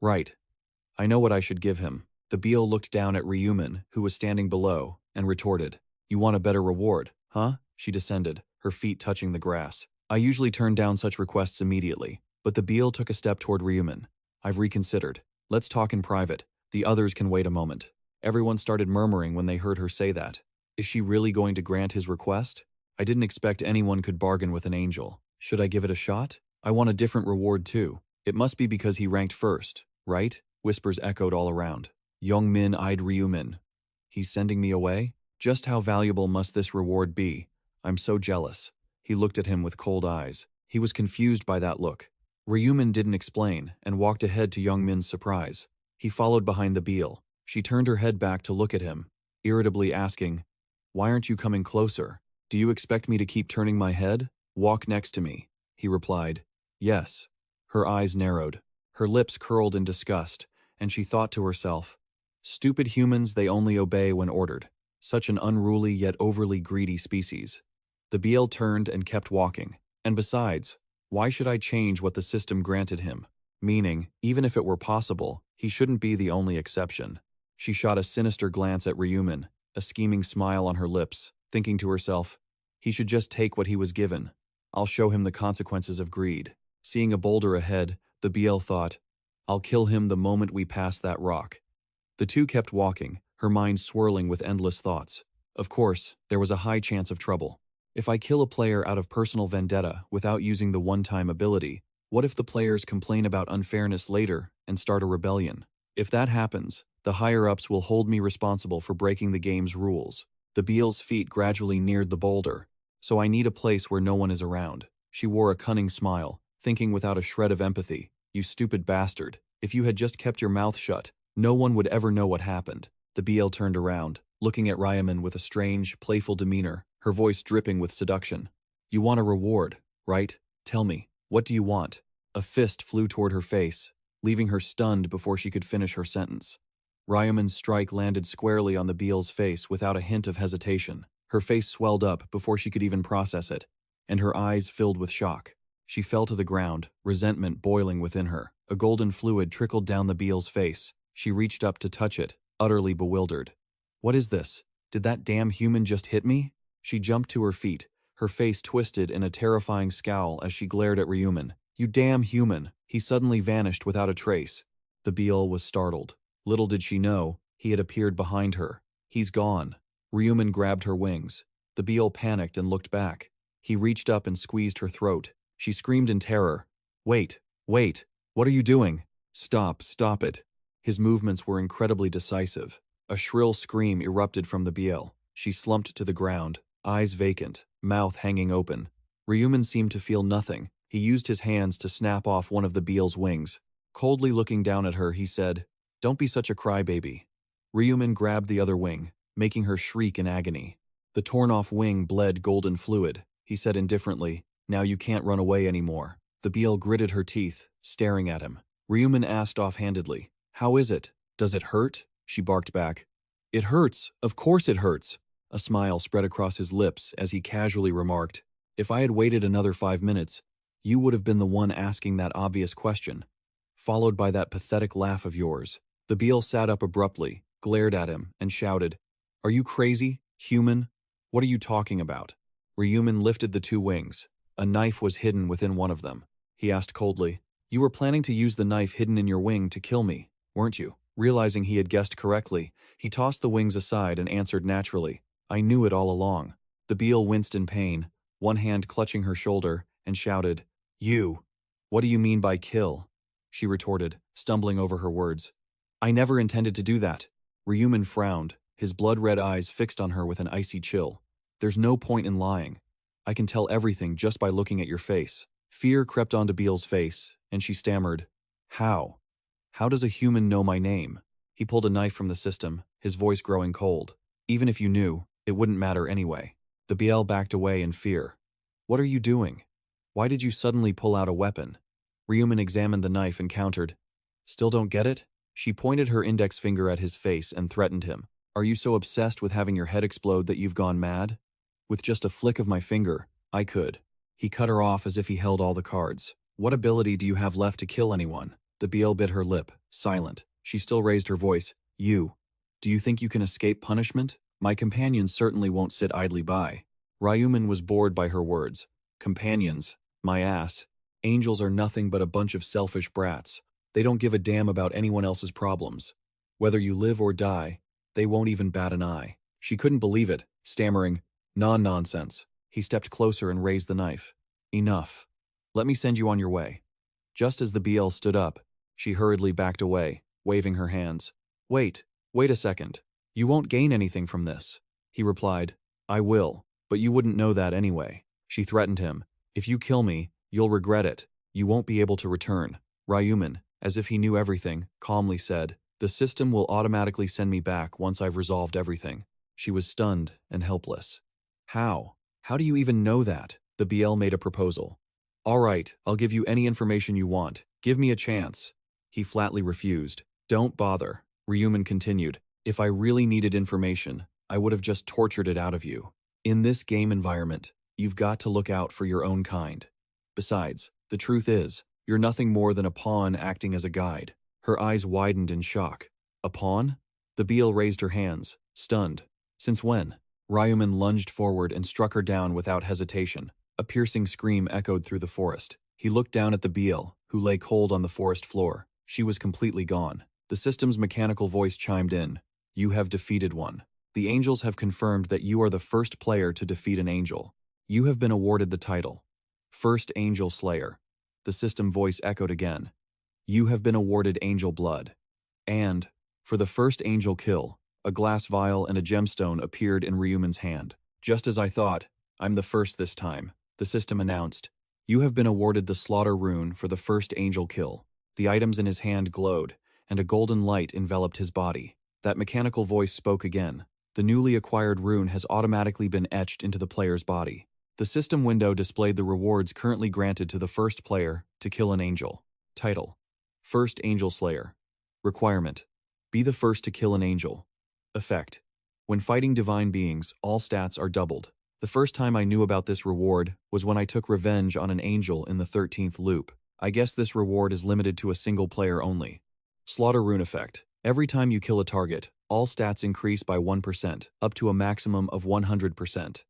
Right. I know what I should give him. The Biel looked down at Ryu Min, who was standing below, and retorted. You want a better reward, huh? She descended, her feet touching the grass. I usually turn down such requests immediately, but the Biel took a step toward Ryu Min. I've reconsidered. Let's talk in private. The others can wait a moment. Everyone started murmuring when they heard her say that. Is she really going to grant his request? I didn't expect anyone could bargain with an angel. Should I give it a shot? I want a different reward too. It must be because he ranked first, right? Whispers echoed all around. Young Min eyed Ryu Min. He's sending me away? Just how valuable must this reward be? I'm so jealous. He looked at him with cold eyes. He was confused by that look. Ryu Min didn't explain and walked ahead to Young Min's surprise. He followed behind the Biel. She turned her head back to look at him, irritably asking, Why aren't you coming closer? Do you expect me to keep turning my head? Walk next to me, he replied. Yes. Her eyes narrowed. Her lips curled in disgust, and she thought to herself, stupid humans, they only obey when ordered. Such an unruly yet overly greedy species. The Biel turned and kept walking. And besides, why should I change what the system granted him? Meaning, even if it were possible, he shouldn't be the only exception. She shot a sinister glance at Ryu Min, a scheming smile on her lips, thinking to herself, he should just take what he was given. I'll show him the consequences of greed. Seeing a boulder ahead, the Biel thought, I'll kill him the moment we pass that rock. The two kept walking, her mind swirling with endless thoughts. Of course, there was a high chance of trouble. If I kill a player out of personal vendetta without using the one-time ability, what if the players complain about unfairness later and start a rebellion? If that happens, the higher-ups will hold me responsible for breaking the game's rules. The Biel's feet gradually neared the boulder, so I need a place where no one is around. She wore a cunning smile, thinking without a shred of empathy, you stupid bastard. If you had just kept your mouth shut, no one would ever know what happened. The Biel turned around, looking at Ryu Min with a strange, playful demeanor, her voice dripping with seduction. You want a reward, right? Tell me, what do you want? A fist flew toward her face, leaving her stunned before she could finish her sentence. Ryu Min's strike landed squarely on the Biel's face without a hint of hesitation. Her face swelled up before she could even process it, and her eyes filled with shock. She fell to the ground, resentment boiling within her. A golden fluid trickled down the Biel's face. She reached up to touch it, utterly bewildered. What is this? Did that damn human just hit me? She jumped to her feet, her face twisted in a terrifying scowl as she glared at Ryu Min. You damn human! He suddenly vanished without a trace. The Biel was startled. Little did she know, he had appeared behind her. He's gone. Ryu Min grabbed her wings. The Biel panicked and looked back. He reached up and squeezed her throat. She screamed in terror. Wait, wait, what are you doing? Stop it. His movements were incredibly decisive. A shrill scream erupted from the Biel. She slumped to the ground, eyes vacant, mouth hanging open. Ryu Min seemed to feel nothing. He used his hands to snap off one of the Biel's wings. Coldly looking down at her, he said, Don't be such a crybaby. Ryu Min grabbed the other wing, making her shriek in agony. The torn-off wing bled golden fluid. He said indifferently, Now you can't run away anymore. The Biel gritted her teeth, staring at him. Ryu Min asked offhandedly, How is it? Does it hurt? She barked back. It hurts. Of course it hurts. A smile spread across his lips as he casually remarked, If I had waited another 5 minutes, you would have been the one asking that obvious question. Followed by that pathetic laugh of yours. The Biel sat up abruptly, glared at him, and shouted, Are you crazy, human? What are you talking about? Ryu Min lifted the two wings. A knife was hidden within one of them. He asked coldly, You were planning to use the knife hidden in your wing to kill me, weren't you? Realizing he had guessed correctly, he tossed the wings aside and answered naturally, I knew it all along. The Biel winced in pain, one hand clutching her shoulder, and shouted, You! What do you mean by kill? She retorted, stumbling over her words. I never intended to do that. Ryu Min frowned, his blood-red eyes fixed on her with an icy chill. There's no point in lying. I can tell everything just by looking at your face. Fear crept onto Biel's face, and she stammered, How? How does a human know my name? He pulled a knife from the system, his voice growing cold. Even if you knew, it wouldn't matter anyway. The Biel backed away in fear. What are you doing? Why did you suddenly pull out a weapon? Ryu Min examined the knife and countered. Still don't get it? She pointed her index finger at his face and threatened him. Are you so obsessed with having your head explode that you've gone mad? With just a flick of my finger, I could. He cut her off as if he held all the cards. What ability do you have left to kill anyone? The Biel bit her lip, silent. She still raised her voice. You. Do you think you can escape punishment? My companions certainly won't sit idly by. Ryu Min was bored by her words. Companions? My ass. Angels are nothing but a bunch of selfish brats. They don't give a damn about anyone else's problems. Whether you live or die, they won't even bat an eye. She couldn't believe it, stammering, nonsense. He stepped closer and raised the knife. Enough. Let me send you on your way. Just as the Biel stood up, she hurriedly backed away, waving her hands. Wait a second. You won't gain anything from this. He replied, I will, but you wouldn't know that anyway. She threatened him. If you kill me, you'll regret it. You won't be able to return. Ryu Min, as if he knew everything, calmly said, The system will automatically send me back once I've resolved everything. She was stunned and helpless. How? How do you even know that? The Biel made a proposal. All right, I'll give you any information you want. Give me a chance. He flatly refused. Don't bother, Ryu Min continued. If I really needed information, I would have just tortured it out of you. In this game environment, you've got to look out for your own kind. Besides, the truth is, you're nothing more than a pawn acting as a guide. Her eyes widened in shock. A pawn? The Biel raised her hands, stunned. Since when? Ryu Min lunged forward and struck her down without hesitation. A piercing scream echoed through the forest. He looked down at the Biel, who lay cold on the forest floor. She was completely gone. The system's mechanical voice chimed in. You have defeated one. The angels have confirmed that you are the first player to defeat an angel. You have been awarded the title. First Angel Slayer. The system voice echoed again. You have been awarded angel blood. And, for the first angel kill, a glass vial and a gemstone appeared in Ryu Min's hand. Just as I thought, I'm the first this time, the system announced. You have been awarded the slaughter rune for the first angel kill. The items in his hand glowed, and a golden light enveloped his body. That mechanical voice spoke again. The newly acquired rune has automatically been etched into the player's body. The system window displayed the rewards currently granted to the first player to kill an angel. Title: First Angel Slayer. Requirement: be the first to kill an angel. Effect: when fighting divine beings, all stats are doubled. The first time I knew about this reward was when I took revenge on an angel in the 13th loop. I guess this reward is limited to a single player only. Slaughter rune effect: every time you kill a target, all stats increase by 1%, up to a maximum of 100%.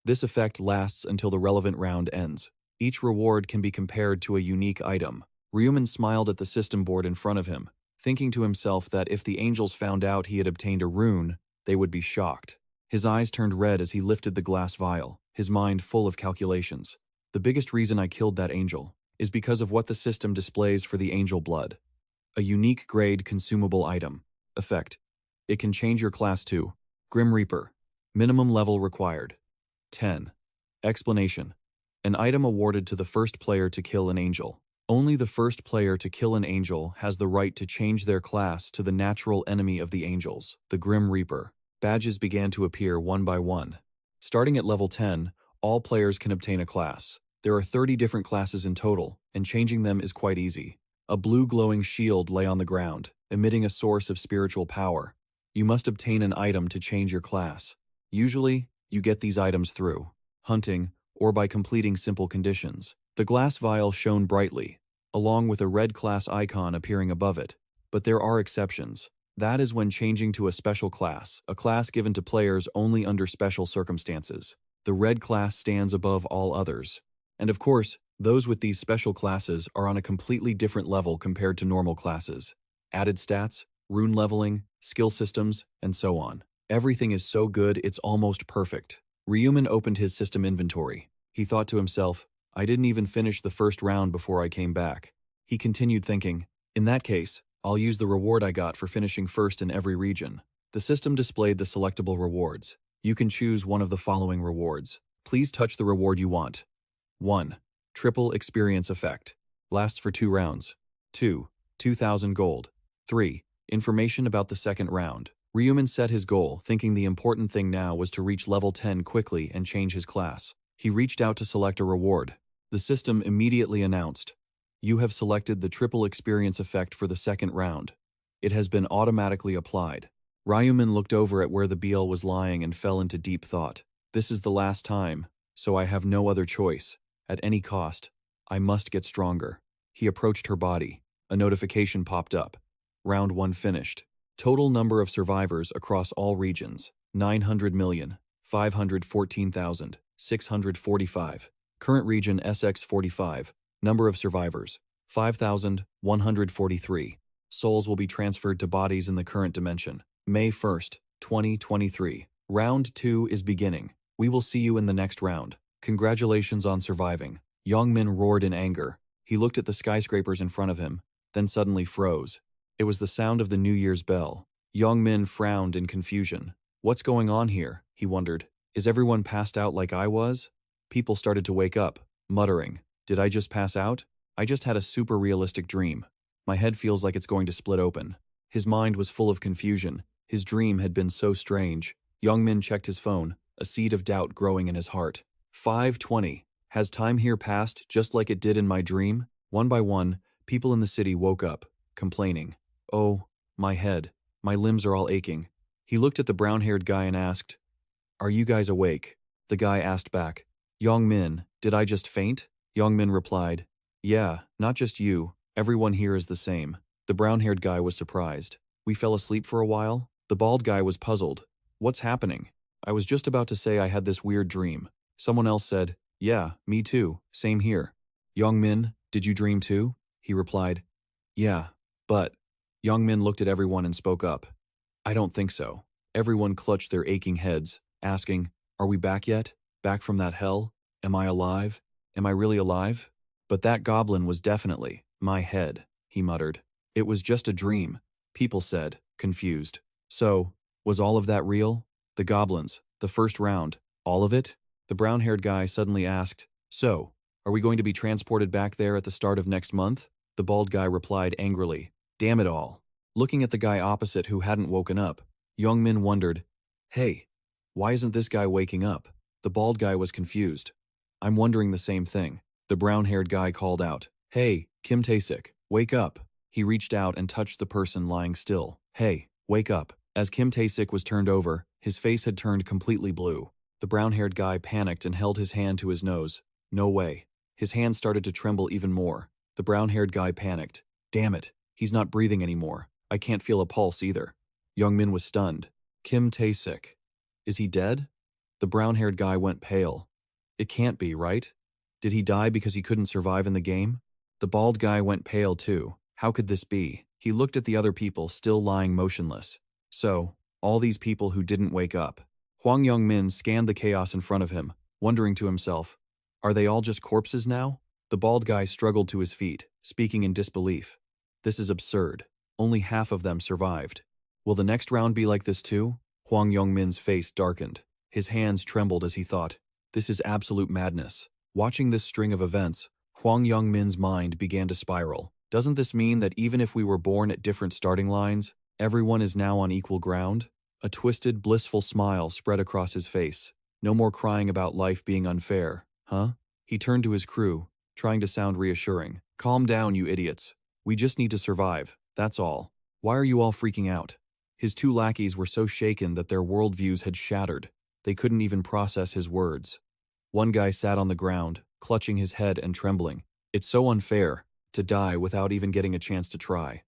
This effect lasts until the relevant round ends. Each reward can be compared to a unique item. Ryu Min smiled at the system board in front of him, thinking to himself that if the angels found out he had obtained a rune, they would be shocked. His eyes turned red as he lifted the glass vial, his mind full of calculations. The biggest reason I killed that angel is because of what the system displays for the angel blood. A unique grade consumable item. Effect: it can change your class to Grim Reaper. Minimum level required 10. Explanation: an item awarded to the first player to kill an angel. Only the first player to kill an angel has the right to change their class to the natural enemy of the angels, the Grim Reaper. Badges began to appear one by one. Starting at level 10, all players can obtain a class. There are 30 different classes in total, and changing them is quite easy. A blue glowing shield lay on the ground, emitting a source of spiritual power. You must obtain an item to change your class. Usually, you get these items through hunting or by completing simple conditions. The glass vial shone brightly, along with a red class icon appearing above it. But there are exceptions. That is when changing to a special class, a class given to players only under special circumstances. The red class stands above all others. And of course, those with these special classes are on a completely different level compared to normal classes. Added stats, rune leveling, skill systems, and so on. Everything is so good it's almost perfect. Ryu Min opened his system inventory. He thought to himself, I didn't even finish the first round before I came back. He continued thinking, in that case, I'll use the reward I got for finishing first in every region. The system displayed the selectable rewards. You can choose one of the following rewards. Please touch the reward you want. 1. Triple experience effect. Lasts for 2 rounds. 2. 2,000 gold. 3. Information about the second round. Ryu Min set his goal, thinking the important thing now was to reach level 10 quickly and change his class. He reached out to select a reward. The system immediately announced, you have selected the triple experience effect for the second round. It has been automatically applied. Ryu Min looked over at where the Biel was lying and fell into deep thought. This is the last time, so I have no other choice. At any cost, I must get stronger. He approached her body. A notification popped up. Round 1 finished. Total number of survivors across all regions, 900,514,645. Current region SX45. Number of survivors, 5,143. Souls will be transferred to bodies in the current dimension. May 1st, 2023. Round 2 is beginning. We will see you in the next round. Congratulations on surviving. Yang Min roared in anger. He looked at the skyscrapers in front of him, then suddenly froze. It was the sound of the New Year's bell. Yang Min frowned in confusion. What's going on here? He wondered. Is everyone passed out like I was? People started to wake up, muttering. Did I just pass out? I just had a super realistic dream. My head feels like it's going to split open. His mind was full of confusion. His dream had been so strange. Yang Min checked his phone, a seed of doubt growing in his heart. 5:20. Has time here passed just like it did in my dream? One by one, people in the city woke up, complaining. Oh, my head. My limbs are all aching. He looked at the brown-haired guy and asked, Are you guys awake? The guy asked back, Young Min, did I just faint? Young Min replied, Yeah, not just you, everyone here is the same. The brown-haired guy was surprised. We fell asleep for a while? The bald guy was puzzled. What's happening? I was just about to say I had this weird dream. Someone else said, Yeah, me too, same here. Young Min, did you dream too? He replied, Yeah, but... Young Min looked at everyone and spoke up. I don't think so. Everyone clutched their aching heads, asking, Are we back yet? Back from that hell? Am I alive? Am I really alive? But that goblin was definitely my head, he muttered. It was just a dream, people said, confused. So, was all of that real? The goblins, the first round, all of it? The brown-haired guy suddenly asked, So, are we going to be transported back there at the start of next month? The bald guy replied angrily, Damn it all. Looking at the guy opposite who hadn't woken up, Young Min wondered, Hey, why isn't this guy waking up? The bald guy was confused. I'm wondering the same thing. The brown-haired guy called out, Hey, Kim Tae-sik, wake up. He reached out and touched the person lying still. Hey, wake up. As Kim Tae-sik was turned over, his face had turned completely blue. The brown-haired guy panicked and held his hand to his nose. No way. His hand started to tremble even more. The brown-haired guy panicked. Damn it. He's not breathing anymore. I can't feel a pulse either. Young Min was stunned. Kim Tae-sik. Is he dead? The brown-haired guy went pale. It can't be, right? Did he die because he couldn't survive in the game? The bald guy went pale too. How could this be? He looked at the other people still lying motionless. So, all these people who didn't wake up. Hwang Young-min scanned the chaos in front of him, wondering to himself, Are they all just corpses now? The bald guy struggled to his feet, speaking in disbelief. This is absurd. Only half of them survived. Will the next round be like this too? Hwang Young-min's face darkened. His hands trembled as he thought, This is absolute madness. Watching this string of events, Hwang Young-min's mind began to spiral. Doesn't this mean that even if we were born at different starting lines, everyone is now on equal ground? A twisted, blissful smile spread across his face. No more crying about life being unfair, huh? He turned to his crew, trying to sound reassuring. Calm down, you idiots. We just need to survive, that's all. Why are you all freaking out? His two lackeys were so shaken that their worldviews had shattered. They couldn't even process his words. One guy sat on the ground, clutching his head and trembling. It's so unfair, to die without even getting a chance to try.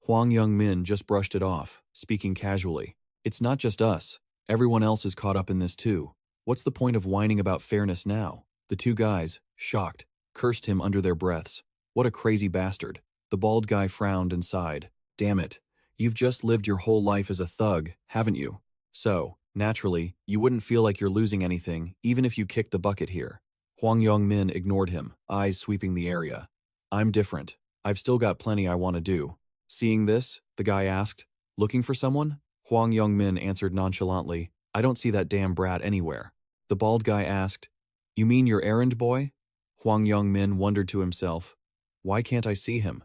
Hwang Young-min just brushed it off, speaking casually. It's not just us. Everyone else is caught up in this too. What's the point of whining about fairness now? The two guys, shocked, cursed him under their breaths. What a crazy bastard. The bald guy frowned and sighed. Damn it. You've just lived your whole life as a thug, haven't you? So, naturally, you wouldn't feel like you're losing anything, even if you kicked the bucket here. Hwang Young-min ignored him, eyes sweeping the area. I'm different. I've still got plenty I want to do. Seeing this, the guy asked, Looking for someone? Hwang Young-min answered nonchalantly, I don't see that damn brat anywhere. The bald guy asked, You mean your errand boy? Hwang Young-min wondered to himself, Why can't I see him?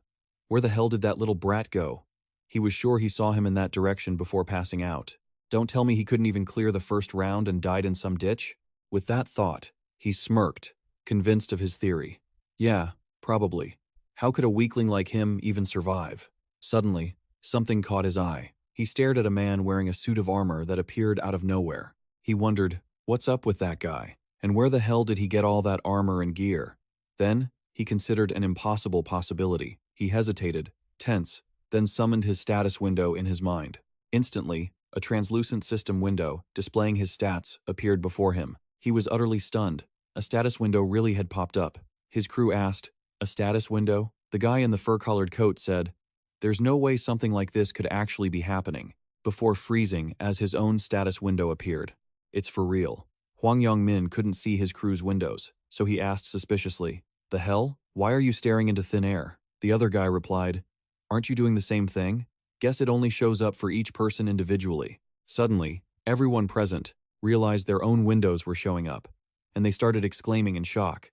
Where the hell did that little brat go? He was sure he saw him in that direction before passing out. Don't tell me he couldn't even clear the first round and died in some ditch? With that thought, he smirked, convinced of his theory. Yeah, probably. How could a weakling like him even survive? Suddenly, something caught his eye. He stared at a man wearing a suit of armor that appeared out of nowhere. He wondered, what's up with that guy? And where the hell did he get all that armor and gear? Then, he considered an impossible possibility. He hesitated, tense, then summoned his status window in his mind. Instantly, a translucent system window, displaying his stats, appeared before him. He was utterly stunned. A status window really had popped up. His crew asked, A status window? The guy in the fur-collared coat said, There's no way something like this could actually be happening, before freezing as his own status window appeared. It's for real. Hwang Young-min couldn't see his crew's windows, so he asked suspiciously, The hell? Why are you staring into thin air? The other guy replied, Aren't you doing the same thing? Guess it only shows up for each person individually. Suddenly, everyone present realized their own windows were showing up, and they started exclaiming in shock.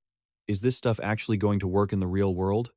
Is this stuff actually going to work in the real world?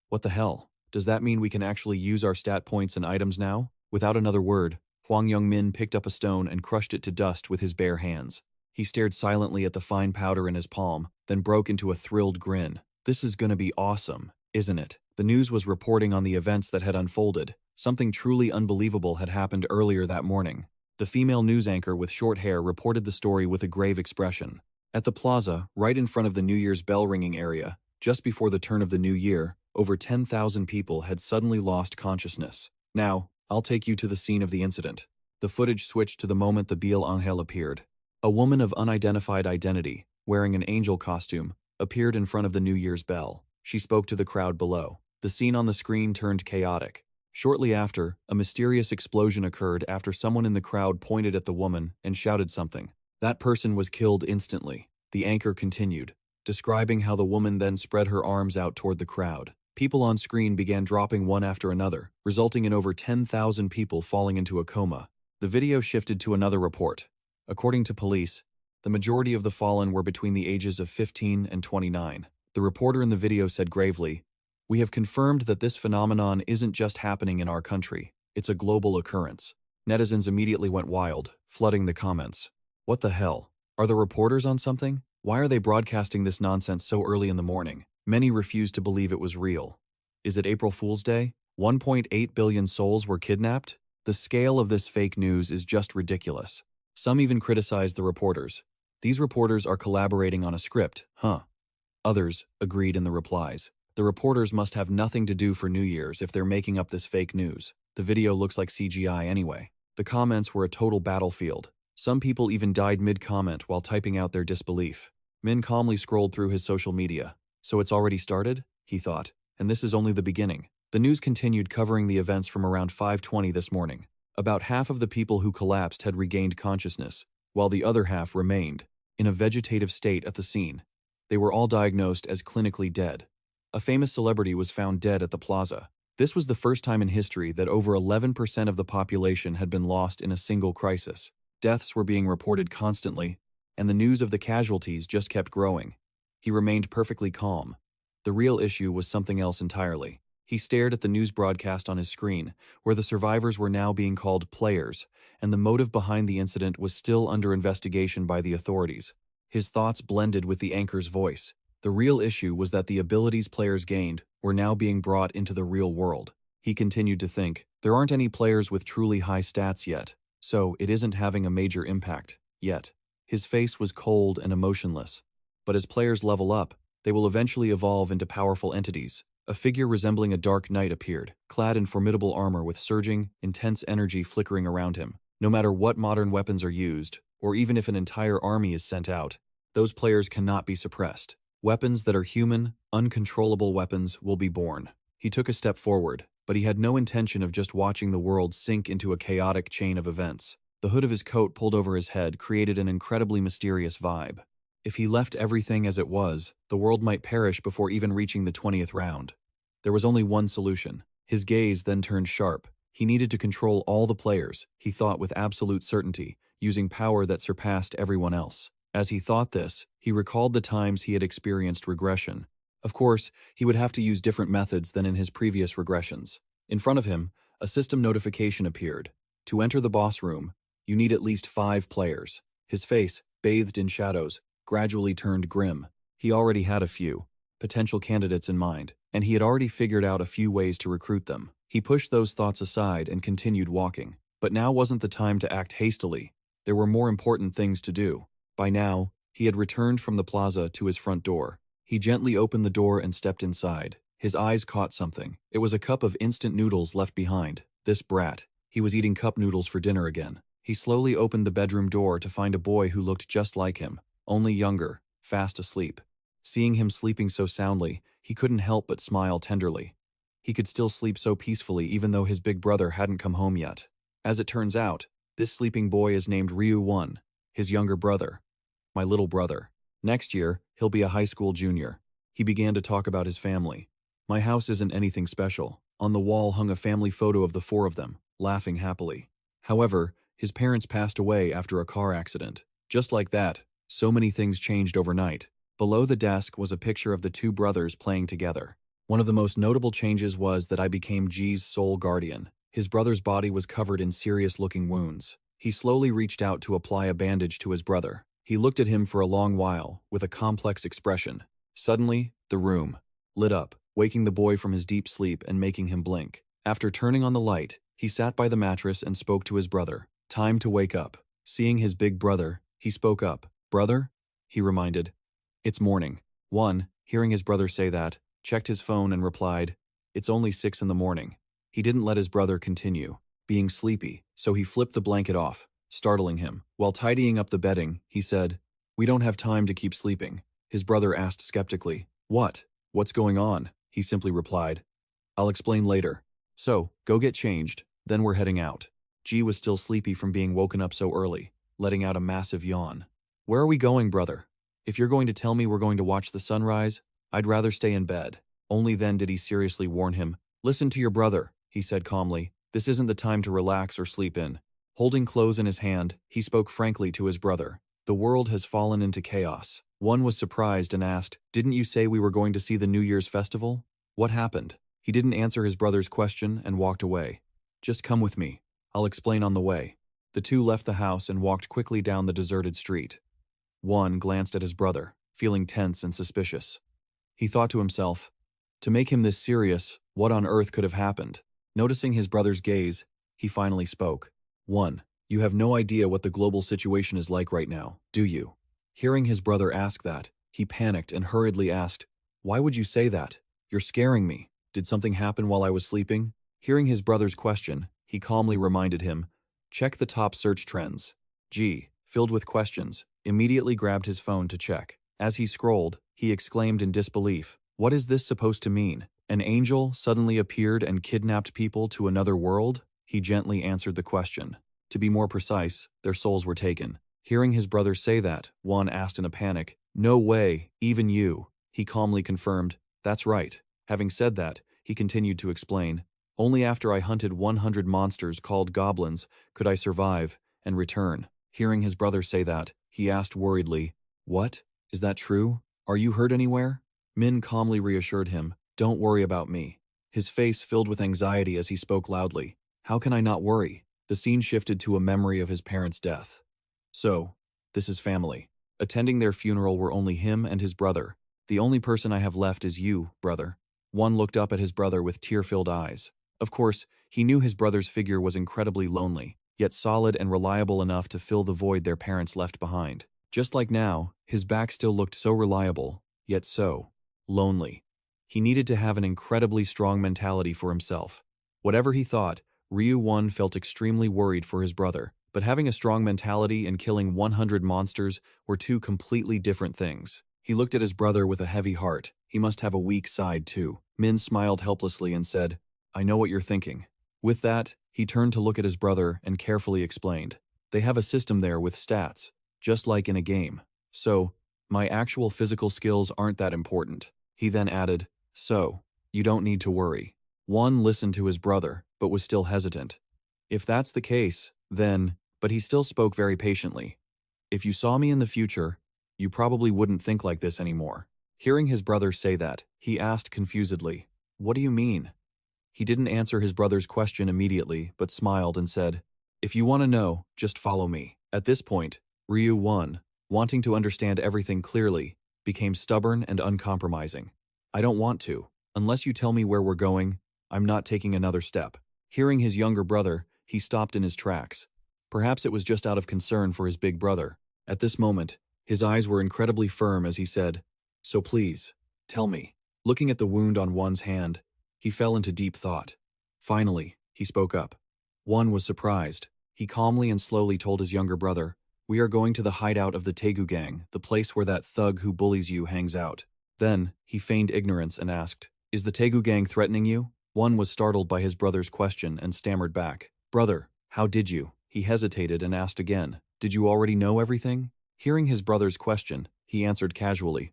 What the hell? Does that mean we can actually use our stat points and items now? Without another word, Hwang Young-min picked up a stone and crushed it to dust with his bare hands. He stared silently at the fine powder in his palm, then broke into a thrilled grin. This is gonna be awesome, isn't it? The news was reporting on the events that had unfolded. Something truly unbelievable had happened earlier that morning. The female news anchor with short hair reported the story with a grave expression. At the plaza, right in front of the New Year's bell ringing area, just before the turn of the new year, over 10,000 people had suddenly lost consciousness. Now, I'll take you to the scene of the incident. The footage switched to the moment the Biel Angel appeared. A woman of unidentified identity, wearing an angel costume, appeared in front of the New Year's bell. She spoke to the crowd below. The scene on the screen turned chaotic. Shortly after, a mysterious explosion occurred after someone in the crowd pointed at the woman and shouted something. That person was killed instantly. The anchor continued, describing how the woman then spread her arms out toward the crowd. People on screen began dropping one after another, resulting in over 10,000 people falling into a coma. The video shifted to another report. According to police, the majority of the fallen were between the ages of 15 and 29. The reporter in the video said gravely, "We have confirmed that this phenomenon isn't just happening in our country. It's a global occurrence." Netizens immediately went wild, flooding the comments. What the hell? Are the reporters on something? Why are they broadcasting this nonsense so early in the morning? Many refused to believe it was real. Is it April Fool's Day? 1.8 billion souls were kidnapped? The scale of this fake news is just ridiculous. Some even criticized the reporters. These reporters are collaborating on a script, huh? Others agreed in the replies. The reporters must have nothing to do for New Year's if they're making up this fake news. The video looks like CGI anyway. The comments were a total battlefield. Some people even died mid-comment while typing out their disbelief. Min calmly scrolled through his social media. So it's already started? He thought. And this is only the beginning. The news continued covering the events from around 5:20 this morning. About half of the people who collapsed had regained consciousness, while the other half remained in a vegetative state at the scene. They were all diagnosed as clinically dead. A famous celebrity was found dead at the plaza. This was the first time in history that over 11% of the population had been lost in a single crisis. Deaths were being reported constantly, and the news of the casualties just kept growing. He remained perfectly calm. The real issue was something else entirely. He stared at the news broadcast on his screen, where the survivors were now being called players, and the motive behind the incident was still under investigation by the authorities. His thoughts blended with the anchor's voice. The real issue was that the abilities players gained were now being brought into the real world. He continued to think, there aren't any players with truly high stats yet, so it isn't having a major impact, yet. His face was cold and emotionless. But as players level up, they will eventually evolve into powerful entities. A figure resembling a dark knight appeared, clad in formidable armor with surging, intense energy flickering around him. No matter what modern weapons are used, or even if an entire army is sent out, those players cannot be suppressed. Weapons that are human, uncontrollable weapons will be born. He took a step forward, but he had no intention of just watching the world sink into a chaotic chain of events. The hood of his coat pulled over his head created an incredibly mysterious vibe. If he left everything as it was, the world might perish before even reaching the 20th round. There was only one solution. His gaze then turned sharp. He needed to control all the players, he thought with absolute certainty, using power that surpassed everyone else. As he thought this, he recalled the times he had experienced regression. Of course, he would have to use different methods than in his previous regressions. In front of him, a system notification appeared. To enter the boss room, you need at least 5 players. His face, bathed in shadows, gradually turned grim. He already had a few potential candidates in mind, and he had already figured out a few ways to recruit them. He pushed those thoughts aside and continued walking. But now wasn't the time to act hastily. There were more important things to do. By now, he had returned from the plaza to his front door. He gently opened the door and stepped inside. His eyes caught something. It was a cup of instant noodles left behind. This brat. He was eating cup noodles for dinner again. He slowly opened the bedroom door to find a boy who looked just like him, only younger, fast asleep. Seeing him sleeping so soundly, he couldn't help but smile tenderly. He could still sleep so peacefully even though his big brother hadn't come home yet. As it turns out, this sleeping boy is named Ryu Min, his younger brother. My little brother. Next year, he'll be a high school junior. He began to talk about his family. My house isn't anything special. On the wall hung a family photo of the 4 of them, laughing happily. However, his parents passed away after a car accident. Just like that, so many things changed overnight. Below the desk was a picture of the 2 brothers playing together. One of the most notable changes was that I became G's sole guardian. His brother's body was covered in serious-looking wounds. He slowly reached out to apply a bandage to his brother. He looked at him for a long while, with a complex expression. Suddenly, the room lit up, waking the boy from his deep sleep and making him blink. After turning on the light, he sat by the mattress and spoke to his brother. Time to wake up. Seeing his big brother, he spoke up. Brother? He reminded. It's morning. One, hearing his brother say that, checked his phone and replied, It's only 6 in the morning. He didn't let his brother continue being sleepy, so he flipped the blanket off, startling him. While tidying up the bedding, he said, We don't have time to keep sleeping. His brother asked skeptically, What? What's going on? He simply replied, I'll explain later. So, go get changed, then we're heading out. G was still sleepy from being woken up so early, letting out a massive yawn. Where are we going, brother? If you're going to tell me we're going to watch the sunrise, I'd rather stay in bed. Only then did he seriously warn him. Listen to your brother, he said calmly. This isn't the time to relax or sleep in. Holding clothes in his hand, he spoke frankly to his brother. The world has fallen into chaos. One was surprised and asked, Didn't you say we were going to see the New Year's festival? What happened? He didn't answer his brother's question and walked away. Just come with me. I'll explain on the way. The two left the house and walked quickly down the deserted street. One glanced at his brother, feeling tense and suspicious. He thought to himself, to make him this serious, what on earth could have happened? Noticing his brother's gaze, he finally spoke. 1. You have no idea what the global situation is like right now, do you? Hearing his brother ask that, he panicked and hurriedly asked, Why would you say that? You're scaring me. Did something happen while I was sleeping? Hearing his brother's question, he calmly reminded him, Check the top search trends. G, filled with questions, immediately grabbed his phone to check. As he scrolled, he exclaimed in disbelief, What is this supposed to mean? An angel suddenly appeared and kidnapped people to another world? He gently answered the question. To be more precise, their souls were taken. Hearing his brother say that, Juan asked in a panic, No way, even you. He calmly confirmed, That's right. Having said that, he continued to explain, Only after I hunted 100 monsters called goblins could I survive and return. Hearing his brother say that, he asked worriedly, What? Is that true? Are you hurt anywhere? Min calmly reassured him, Don't worry about me. His face filled with anxiety as he spoke loudly. How can I not worry? The scene shifted to a memory of his parents' death. So, this is family. Attending their funeral were only him and his brother. The only person I have left is you, brother. One looked up at his brother with tear-filled eyes. Of course, he knew his brother's figure was incredibly lonely, yet solid and reliable enough to fill the void their parents left behind. Just like now, his back still looked so reliable, yet so lonely. He needed to have an incredibly strong mentality for himself. Whatever he thought, Ryu Min felt extremely worried for his brother, but having a strong mentality and killing 100 monsters were two completely different things. He looked at his brother with a heavy heart. He must have a weak side too. Min smiled helplessly and said, I know what you're thinking. With that, he turned to look at his brother and carefully explained. They have a system there with stats, just like in a game. So, my actual physical skills aren't that important. He then added, So, you don't need to worry. One listened to his brother, but was still hesitant. If that's the case, then, but he still spoke very patiently. If you saw me in the future, you probably wouldn't think like this anymore. Hearing his brother say that, he asked confusedly, What do you mean? He didn't answer his brother's question immediately, but smiled and said, If you want to know, just follow me. At this point, Ryu Min, wanting to understand everything clearly, became stubborn and uncompromising. I don't want to. Unless you tell me where we're going, I'm not taking another step. Hearing his younger brother, he stopped in his tracks. Perhaps it was just out of concern for his big brother. At this moment, his eyes were incredibly firm as he said, So please, tell me. Looking at the wound on One's hand, he fell into deep thought. Finally, he spoke up. One was surprised. He calmly and slowly told his younger brother, We are going to the hideout of the Taegu gang, the place where that thug who bullies you hangs out. Then, he feigned ignorance and asked, Is the Taegu gang threatening you? One was startled by his brother's question and stammered back. Brother, how did you? He hesitated and asked again, Did you already know everything? Hearing his brother's question, he answered casually,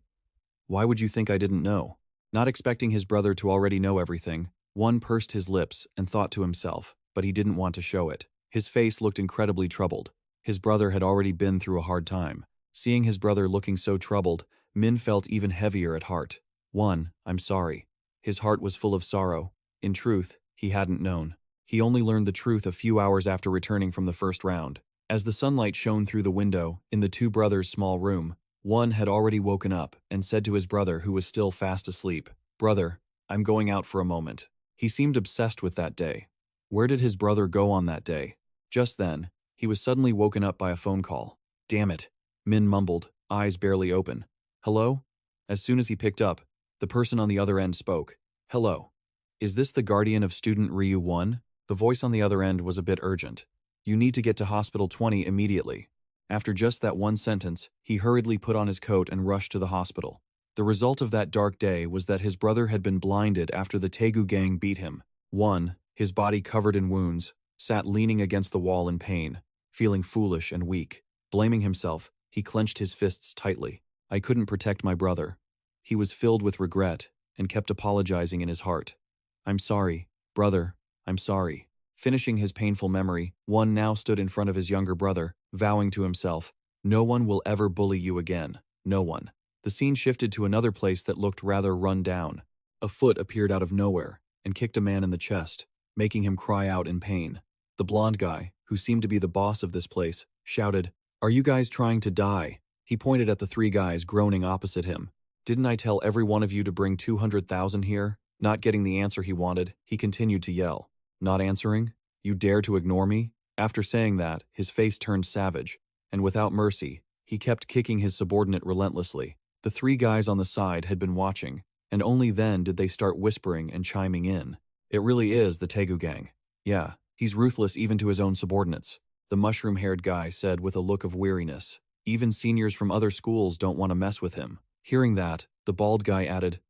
Why would you think I didn't know? Not expecting his brother to already know everything, One pursed his lips and thought to himself, but he didn't want to show it. His face looked incredibly troubled. His brother had already been through a hard time. Seeing his brother looking so troubled, Min felt even heavier at heart. One, I'm sorry. His heart was full of sorrow. In truth, he hadn't known. He only learned the truth a few hours after returning from the first round. As the sunlight shone through the window in the two brothers' small room, one had already woken up and said to his brother, who was still fast asleep, "Brother, I'm going out for a moment." He seemed obsessed with that day. Where did his brother go on that day? Just then, he was suddenly woken up by a phone call. "Damn it," Min mumbled, eyes barely open. "Hello?" As soon as he picked up, the person on the other end spoke. "Hello. Is this the guardian of student Ryu 1? The voice on the other end was a bit urgent. "You need to get to Hospital 20 immediately." After just that one sentence, he hurriedly put on his coat and rushed to the hospital. The result of that dark day was that his brother had been blinded after the Taegu gang beat him. One, his body covered in wounds, sat leaning against the wall in pain, feeling foolish and weak. Blaming himself, he clenched his fists tightly. "I couldn't protect my brother." He was filled with regret and kept apologizing in his heart. "I'm sorry, brother, I'm sorry." Finishing his painful memory, one now stood in front of his younger brother, vowing to himself, "No one will ever bully you again, no one." The scene shifted to another place that looked rather run down. A foot appeared out of nowhere and kicked a man in the chest, making him cry out in pain. The blonde guy, who seemed to be the boss of this place, shouted, "Are you guys trying to die?" He pointed at the three guys groaning opposite him. "Didn't I tell every one of you to bring 200,000 here?" Not getting the answer he wanted, he continued to yell. "Not answering? You dare to ignore me?" After saying that, his face turned savage, and without mercy, he kept kicking his subordinate relentlessly. The three guys on the side had been watching, and only then did they start whispering and chiming in. "It really is the Taegu gang. Yeah, he's ruthless even to his own subordinates," the mushroom-haired guy said with a look of weariness. "Even seniors from other schools don't want to mess with him." Hearing that, the bald guy added,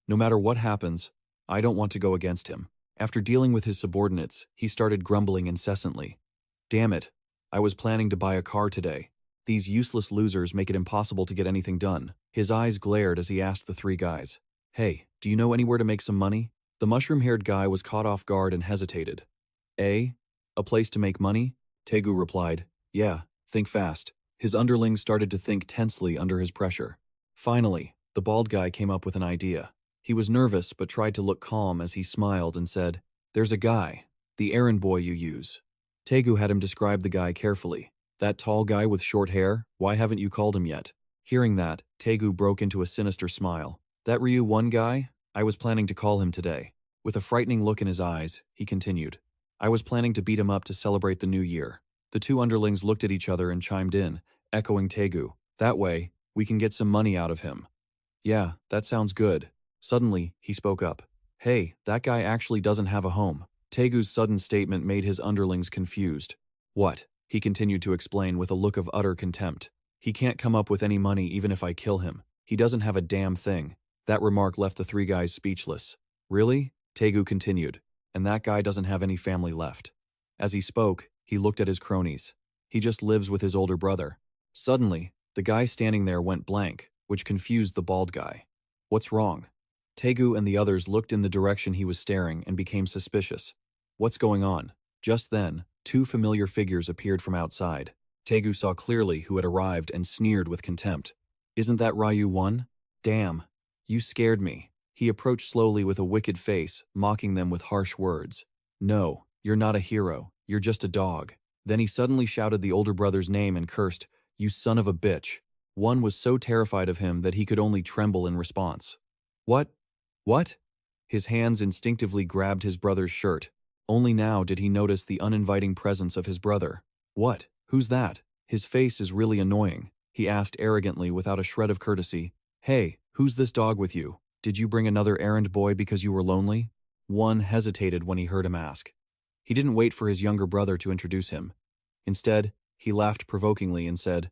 "No matter what happens, I don't want to go against him." After dealing with his subordinates, he started grumbling incessantly. "Damn it, I was planning to buy a car today. These useless losers make it impossible to get anything done." His eyes glared as he asked the three guys, "Hey, do you know anywhere to make some money?" The mushroom-haired guy was caught off guard and hesitated. "A place to make money?" Taegu replied, "Yeah, think fast." His underlings started to think tensely under his pressure. Finally, the bald guy came up with an idea. He was nervous but tried to look calm as he smiled and said, "There's a guy, the errand boy you use." Taegu had him describe the guy carefully. "That tall guy with short hair, why haven't you called him yet?" Hearing that, Taegu broke into a sinister smile. "That Ryu 1 guy? I was planning to call him today." With a frightening look in his eyes, he continued, "I was planning to beat him up to celebrate the new year." The two underlings looked at each other and chimed in, echoing Taegu. "That way, we can get some money out of him." "Yeah, that sounds good." Suddenly, he spoke up. "Hey, that guy actually doesn't have a home." Taegu's sudden statement made his underlings confused. "What?" he continued to explain with a look of utter contempt. "He can't come up with any money even if I kill him. He doesn't have a damn thing." That remark left the three guys speechless. "Really?" Taegu continued. "And that guy doesn't have any family left." As he spoke, he looked at his cronies. "He just lives with his older brother." Suddenly, the guy standing there went blank, which confused the bald guy. "What's wrong?" Taegu and the others looked in the direction he was staring and became suspicious. "What's going on?" Just then, two familiar figures appeared from outside. Taegu saw clearly who had arrived and sneered with contempt. "Isn't that Ryu 1? Damn, you scared me." He approached slowly with a wicked face, mocking them with harsh words. "No, you're not a hero, you're just a dog." Then he suddenly shouted the older brother's name and cursed, "You son of a bitch." One was so terrified of him that he could only tremble in response. "What? What?" His hands instinctively grabbed his brother's shirt. Only now did he notice the uninviting presence of his brother. "What? Who's that? His face is really annoying," he asked arrogantly without a shred of courtesy. "Hey, who's this dog with you? Did you bring another errand boy because you were lonely?" One hesitated when he heard him ask. He didn't wait for his younger brother to introduce him. Instead, he laughed provokingly and said,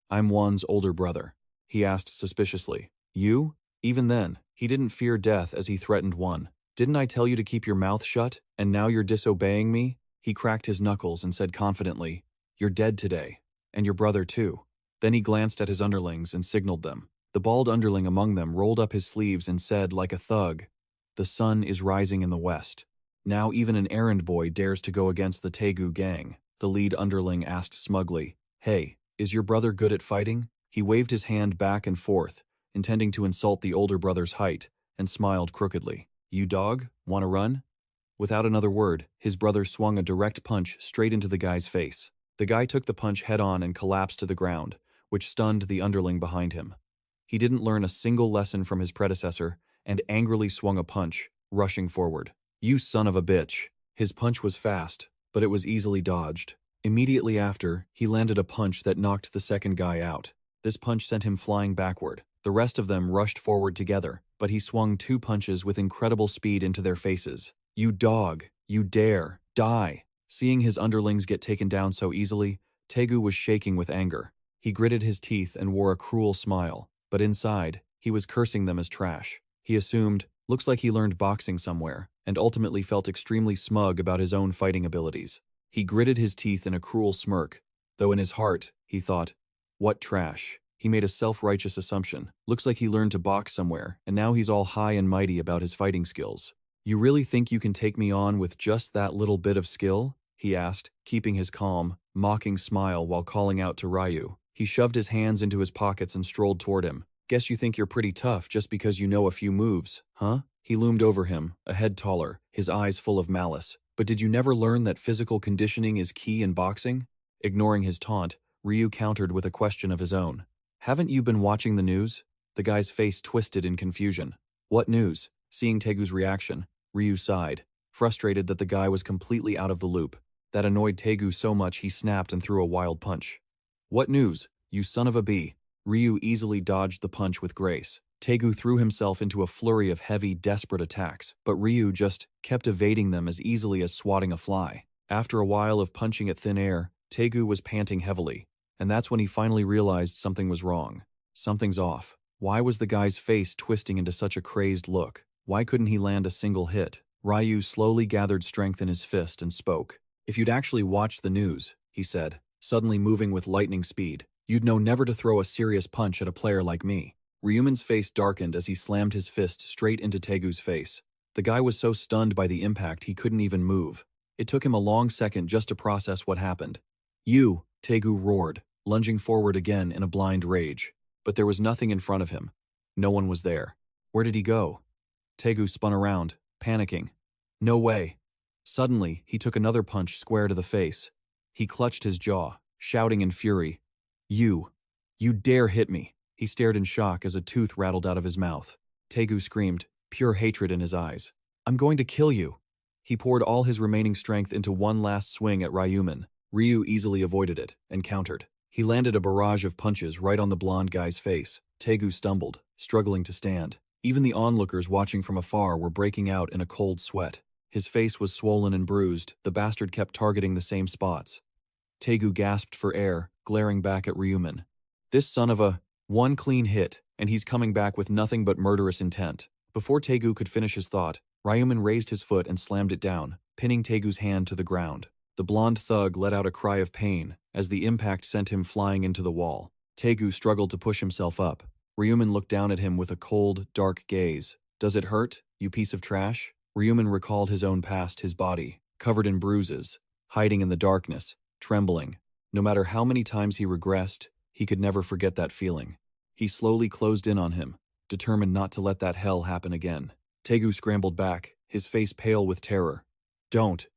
"I'm Juan's older brother." He asked suspiciously, "You?" Even then, he didn't fear death as he threatened Juan. "Didn't I tell you to keep your mouth shut, and now you're disobeying me?" He cracked his knuckles and said confidently, "You're dead today, and your brother too." Then he glanced at his underlings and signaled them. The bald underling among them rolled up his sleeves and said like a thug, "The sun is rising in the west." "Now even an errand boy dares to go against the Taegu gang," the lead underling asked smugly. "Hey, is your brother good at fighting?" He waved his hand back and forth, intending to insult the older brother's height, and smiled crookedly. "You dog, wanna run?" Without another word, his brother swung a direct punch straight into the guy's face. The guy took the punch head-on and collapsed to the ground, which stunned the underling behind him. He didn't learn a single lesson from his predecessor and angrily swung a punch, rushing forward. "You son of a bitch." His punch was fast, but it was easily dodged. Immediately after, he landed a punch that knocked the second guy out. This punch sent him flying backward. The rest of them rushed forward together, but he swung 2 punches with incredible speed into their faces. "You dog! You dare! Die!" Seeing his underlings get taken down so easily, Taegu was shaking with anger. He gritted his teeth and wore a cruel smile, but inside, he was cursing them as trash. He assumed, looks like he learned boxing somewhere, and ultimately felt extremely smug about his own fighting abilities. He gritted his teeth in a cruel smirk, though in his heart, he thought, what trash. He made a self-righteous assumption. Looks like he learned to box somewhere, and now he's all high and mighty about his fighting skills. "You really think you can take me on with just that little bit of skill?" he asked, keeping his calm, mocking smile while calling out to Ryu. He shoved his hands into his pockets and strolled toward him. "Guess you think you're pretty tough just because you know a few moves, huh?" He loomed over him, a head taller, his eyes full of malice. "But did you never learn that physical conditioning is key in boxing?" Ignoring his taunt, Ryu countered with a question of his own. "Haven't you been watching the news?" The guy's face twisted in confusion. "What news?" Seeing Tegu's reaction, Ryu sighed, frustrated that the guy was completely out of the loop. That annoyed Taegu so much he snapped and threw a wild punch. "What news, you son of a bee?" Ryu easily dodged the punch with grace. Taegu threw himself into a flurry of heavy, desperate attacks, but Ryu just kept evading them as easily as swatting a fly. After a while of punching at thin air, Taegu was panting heavily, and that's when he finally realized something was wrong. Something's off. Why was the guy's face twisting into such a crazed look? Why couldn't he land a single hit? Ryu slowly gathered strength in his fist and spoke. "If you'd actually watched the news," he said, suddenly moving with lightning speed, "you'd know never to throw a serious punch at a player like me." Ryu Min's face darkened as he slammed his fist straight into Taegu's face. The guy was so stunned by the impact he couldn't even move. It took him a long second just to process what happened. "You!" Taegu roared, lunging forward again in a blind rage. But there was nothing in front of him. No one was there. Where did he go? Taegu spun around, panicking. No way. Suddenly, he took another punch square to the face. He clutched his jaw, shouting in fury, You dare hit me!" He stared in shock as a tooth rattled out of his mouth. Taegu screamed, pure hatred in his eyes. "I'm going to kill you!" He poured all his remaining strength into one last swing at Ryu Min. Ryu easily avoided it and countered. He landed a barrage of punches right on the blonde guy's face. Taegu stumbled, struggling to stand. Even the onlookers watching from afar were breaking out in a cold sweat. His face was swollen and bruised. The bastard kept targeting the same spots. Taegu gasped for air, glaring back at Ryu Min. This son of a... One clean hit, and he's coming back with nothing but murderous intent. Before Taegu could finish his thought, Ryu Min raised his foot and slammed it down, pinning Taegu's hand to the ground. The blonde thug let out a cry of pain as the impact sent him flying into the wall. Taegu struggled to push himself up. Ryu Min looked down at him with a cold, dark gaze. "Does it hurt, you piece of trash?" Ryu Min recalled his own past, his body, covered in bruises, hiding in the darkness, trembling. No matter how many times he regressed, he could never forget that feeling. He slowly closed in on him, determined not to let that hell happen again. Taegu scrambled back, his face pale with terror. Don't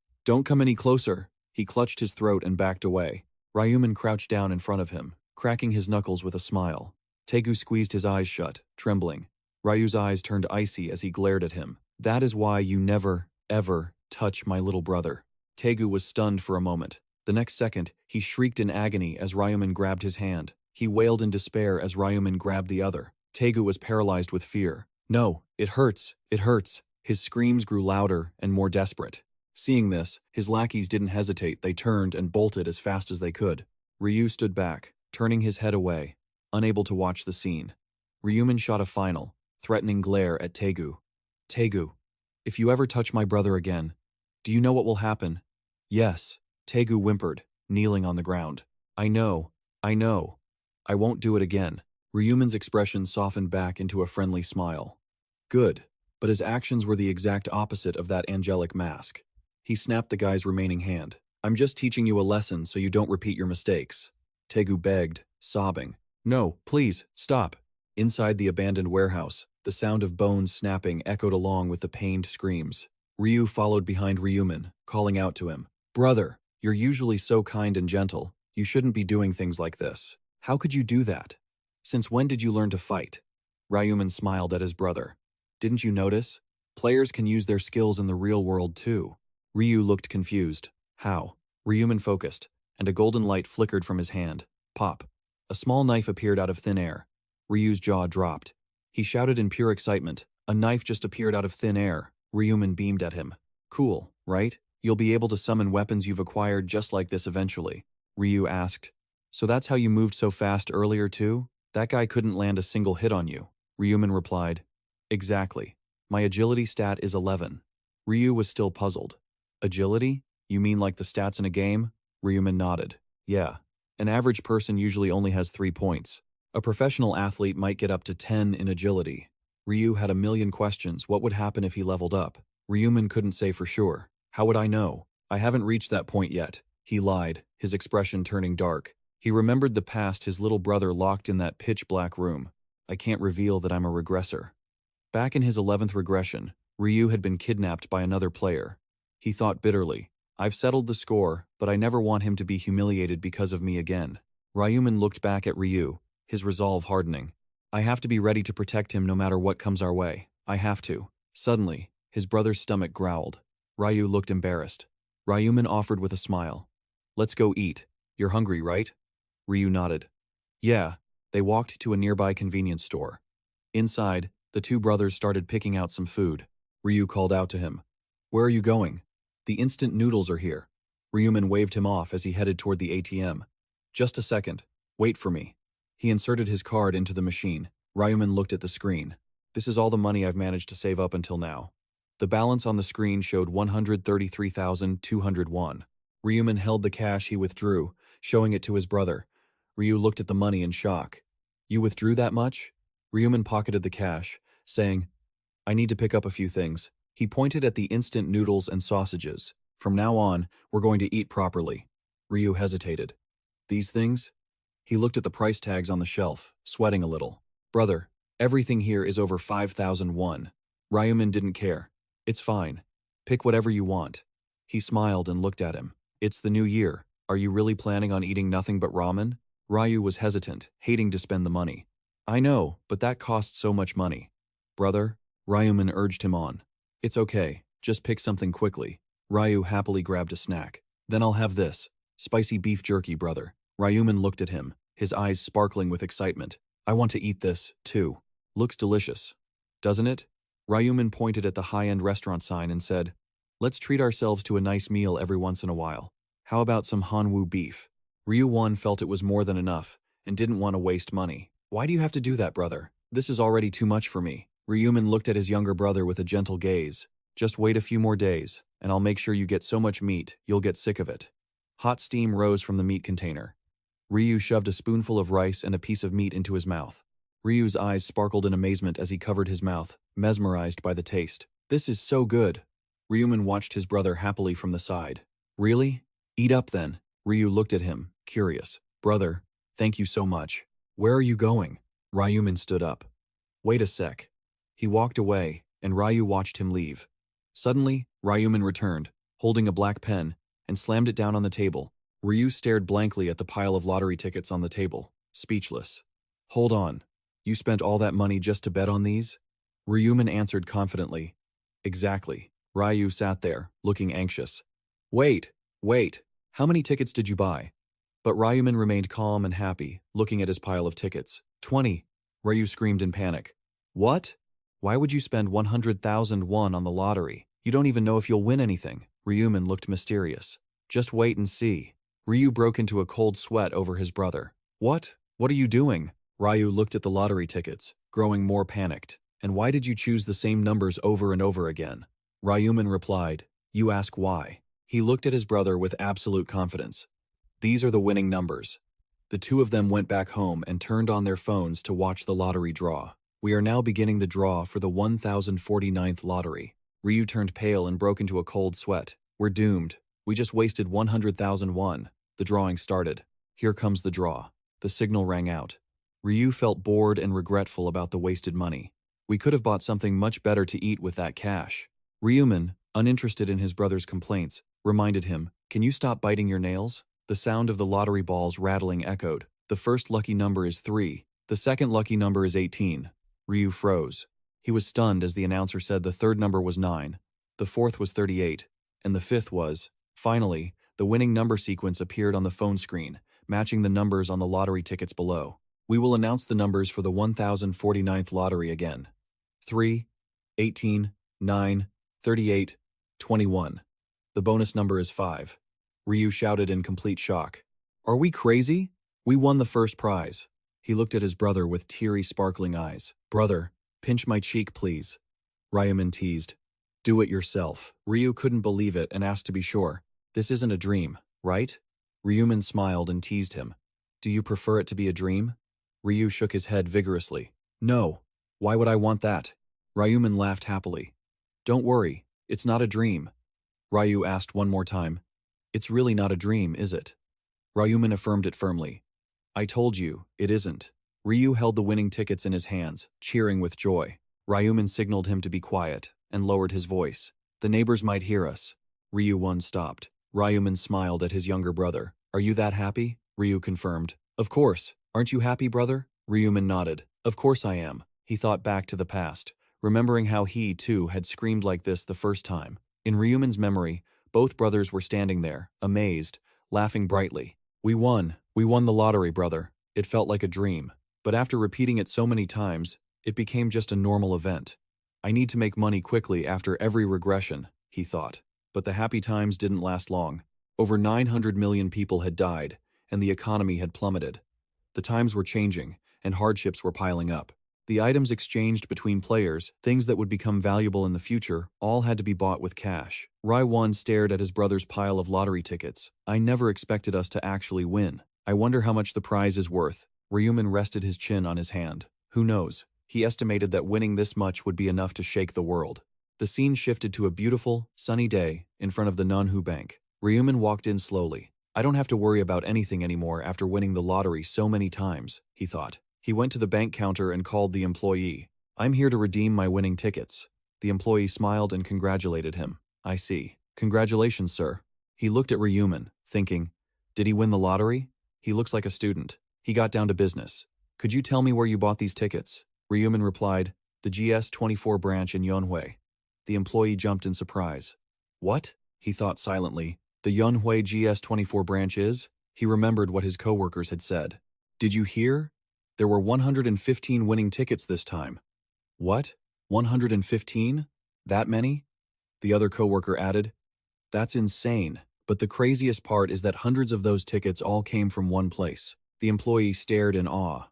come any closer." He clutched his throat and backed away. Ryu Min crouched down in front of him, cracking his knuckles with a smile. Taegu squeezed his eyes shut, trembling. Ryu's eyes turned icy as he glared at him. "That is why you never, ever, touch my little brother." Taegu was stunned for a moment. The next second, he shrieked in agony as Ryu Min grabbed his hand. He wailed in despair as Ryu Min grabbed the other. Taegu was paralyzed with fear. "No, it hurts, it hurts." His screams grew louder and more desperate. Seeing this, his lackeys didn't hesitate. They turned and bolted as fast as they could. Ryu stood back, turning his head away, unable to watch the scene. Ryu Min shot a final, threatening glare at Taegu. "Taegu, if you ever touch my brother again, do you know what will happen?" "Yes," Taegu whimpered, kneeling on the ground. I know. I won't do it again." Ryu Min's expression softened back into a friendly smile. Good, but his actions were the exact opposite of that angelic mask. He snapped the guy's remaining hand. "I'm just teaching you a lesson so you don't repeat your mistakes." Taegu begged, sobbing. "No, please, stop." Inside the abandoned warehouse, the sound of bones snapping echoed along with the pained screams. Ryu followed behind Ryu Min, calling out to him. "Brother, You're usually so kind and gentle. You shouldn't be doing things like this. How could you do that? Since when did you learn to fight? Ryu Min smiled at his brother. Didn't you notice? Players can use their skills in the real world too. Ryu looked confused. How? Ryu Min focused, and a golden light flickered from his hand. Pop. A small knife appeared out of thin air. Ryu's jaw dropped. He shouted in pure excitement. A knife just appeared out of thin air. Ryu Min beamed at him. Cool, right? You'll be able to summon weapons you've acquired just like this eventually. Ryu asked. So that's how you moved so fast earlier too? That guy couldn't land a single hit on you. Ryu Min replied. Exactly. My agility stat is 11. Ryu was still puzzled. Agility? You mean like the stats in a game? Ryu Min nodded. Yeah. An average person usually only has 3 points. A professional athlete might get up to 10 in agility. Ryu had a million questions. What would happen if he leveled up? Ryu Min couldn't say for sure. How would I know? I haven't reached that point yet. He lied, his expression turning dark. He remembered the past his little brother locked in that pitch-black room. I can't reveal that I'm a regressor. Back in his 11th regression, Ryu had been kidnapped by another player. He thought bitterly, I've settled the score, but I never want him to be humiliated because of me again. Ryu Min looked back at Ryu, his resolve hardening. I have to be ready to protect him no matter what comes our way. I have to. Suddenly, his brother's stomach growled. Ryu looked embarrassed. Ryu Min offered with a smile. Let's go eat. You're hungry, right? Ryu nodded. Yeah. They walked to a nearby convenience store. Inside, the two brothers started picking out some food. Ryu called out to him. Where are you going? The instant noodles are here. Ryu Min waved him off as he headed toward the ATM. Just a second. Wait for me. He inserted his card into the machine. Ryu Min looked at the screen. This is all the money I've managed to save up until now. The balance on the screen showed 133,201. Ryu Min held the cash he withdrew, showing it to his brother. Ryu looked at the money in shock. You withdrew that much? Ryu Min pocketed the cash, saying, I need to pick up a few things. He pointed at the instant noodles and sausages. From now on, we're going to eat properly. Ryu hesitated. These things? He looked at the price tags on the shelf, sweating a little. Brother, everything here is over 5,001. Ryu Min didn't care. It's fine. Pick whatever you want. He smiled and looked at him. It's the new year. Are you really planning on eating nothing but ramen? Ryu was hesitant, hating to spend the money. I know, but that costs so much money. Brother, Ryu Min urged him on. It's okay, just pick something quickly. Ryu happily grabbed a snack. Then I'll have this. Spicy beef jerky, brother. Ryu Min looked at him, his eyes sparkling with excitement. I want to eat this, too. Looks delicious. Doesn't it? Ryu Min pointed at the high-end restaurant sign and said, Let's treat ourselves to a nice meal every once in a while. How about some Hanwoo beef? Ryu Won felt it was more than enough and didn't want to waste money. Why do you have to do that, brother? This is already too much for me. Ryu Min looked at his younger brother with a gentle gaze. Just wait a few more days, and I'll make sure you get so much meat, you'll get sick of it. Hot steam rose from the meat container. Ryu shoved a spoonful of rice and a piece of meat into his mouth. Ryu's eyes sparkled in amazement as he covered his mouth, mesmerized by the taste. This is so good. Ryu Min watched his brother happily from the side. Really? Eat up then. Ryu looked at him, curious. Brother, thank you so much. Where are you going? Ryu Min stood up. Wait a sec. He walked away, and Ryu watched him leave. Suddenly, Ryu Min returned, holding a black pen, and slammed it down on the table. Ryu stared blankly at the pile of lottery tickets on the table, speechless. Hold on. You spent all that money just to bet on these? Ryu Min answered confidently. Exactly. Ryu sat there, looking anxious. Wait. How many tickets did you buy? But Ryu Min remained calm and happy, looking at his pile of tickets. 20. Ryu screamed in panic. What? Why would you spend 100,001 on the lottery? You don't even know if you'll win anything. Ryu Min looked mysterious. Just wait and see. Ryu broke into a cold sweat over his brother. What? What are you doing? Ryu looked at the lottery tickets, growing more panicked. And why did you choose the same numbers over and over again? Ryu Min replied, You ask why. He looked at his brother with absolute confidence. These are the winning numbers. The two of them went back home and turned on their phones to watch the lottery draw. We are now beginning the draw for the 1049th lottery. Ryu turned pale and broke into a cold sweat. We're doomed. We just wasted 100,001. The drawing started. Here comes the draw. The signal rang out. Ryu felt bored and regretful about the wasted money. We could have bought something much better to eat with that cash. Ryu Min, uninterested in his brother's complaints, reminded him, "Can you stop biting your nails?" The sound of the lottery balls rattling echoed. "The first lucky number is 3. The second lucky number is 18. Ryu froze. He was stunned as the announcer said the third number was 9, the fourth was 38, and the fifth was… Finally, the winning number sequence appeared on the phone screen, matching the numbers on the lottery tickets below. "We will announce the numbers for the 1049th lottery again. 3, 18, 9, 38, 21. The bonus number is 5. Ryu shouted in complete shock. "Are we crazy? We won the first prize." He looked at his brother with teary, sparkling eyes. "Brother, pinch my cheek, please." Ryu Min teased. "Do it yourself." Ryu couldn't believe it and asked to be sure. "This isn't a dream, right?" Ryu Min smiled and teased him. "Do you prefer it to be a dream?" Ryu shook his head vigorously. "No. Why would I want that?" Ryu Min laughed happily. "Don't worry, it's not a dream." Ryu asked one more time. "It's really not a dream, is it?" Ryu Min affirmed it firmly. "I told you, it isn't." Ryu held the winning tickets in his hands, cheering with joy. Ryu Min signaled him to be quiet and lowered his voice. "The neighbors might hear us." Ryu Min stopped. Ryu Min smiled at his younger brother. "Are you that happy?" Ryu confirmed. "Of course. Aren't you happy, brother?" Ryu Min nodded. "Of course I am." He thought back to the past, remembering how he, too, had screamed like this the first time. In Ryu Min's memory, both brothers were standing there, amazed, laughing brightly. We won the lottery, brother." It felt like a dream. But after repeating it so many times, it became just a normal event. "I need to make money quickly after every regression," he thought. But the happy times didn't last long. Over 900 million people had died, and the economy had plummeted. The times were changing, and hardships were piling up. The items exchanged between players, things that would become valuable in the future, all had to be bought with cash. Ryu stared at his brother's pile of lottery tickets. "I never expected us to actually win. I wonder how much the prize is worth." Ryu Min rested his chin on his hand. Who knows? He estimated that winning this much would be enough to shake the world. The scene shifted to a beautiful, sunny day in front of the Manhwa Bank. Ryu Min walked in slowly. "I don't have to worry about anything anymore after winning the lottery so many times," he thought. He went to the bank counter and called the employee. "I'm here to redeem my winning tickets." The employee smiled and congratulated him. "I see. Congratulations, sir." He looked at Ryu Min, thinking, "Did he win the lottery? He looks like a student." He got down to business. "Could you tell me where you bought these tickets?" Ryu Min replied, "The GS-24 branch in Yonhui." The employee jumped in surprise. "What?" He thought silently. "The Yonhui GS-24 branch is?" He remembered what his coworkers had said. "Did you hear? There were 115 winning tickets this time." "What? 115? That many?" The other coworker added. "That's insane. But the craziest part is that hundreds of those tickets all came from one place." The employee stared in awe.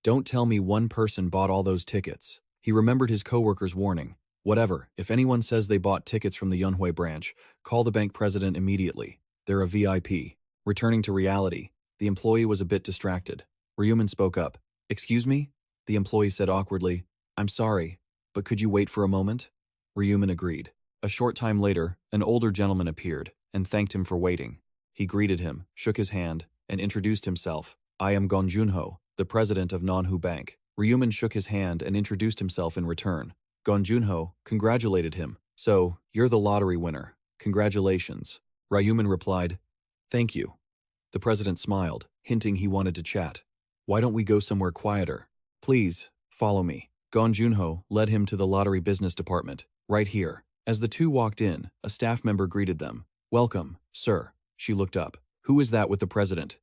"Don't tell me one person bought all those tickets." He remembered his coworker's warning. "Whatever, if anyone says they bought tickets from the Yonhui branch, call the bank president immediately. They're a VIP." Returning to reality, the employee was a bit distracted. Ryu Min spoke up. "Excuse me?" The employee said awkwardly. "I'm sorry, but could you wait for a moment?" Ryu Min agreed. A short time later, an older gentleman appeared and thanked him for waiting. He greeted him, shook his hand, and introduced himself. "I am Gon Junho, the president of Manhwa Bank." Ryu Min shook his hand and introduced himself in return. Gon Junho congratulated him. "So, you're the lottery winner. Congratulations." Ryu Min replied, "Thank you." The president smiled, hinting he wanted to chat. "Why don't we go somewhere quieter? Please, follow me." Gon Junho led him to the lottery business department, right here. As the two walked in, a staff member greeted them. "Welcome, sir." She looked up. "Who is that with the president?"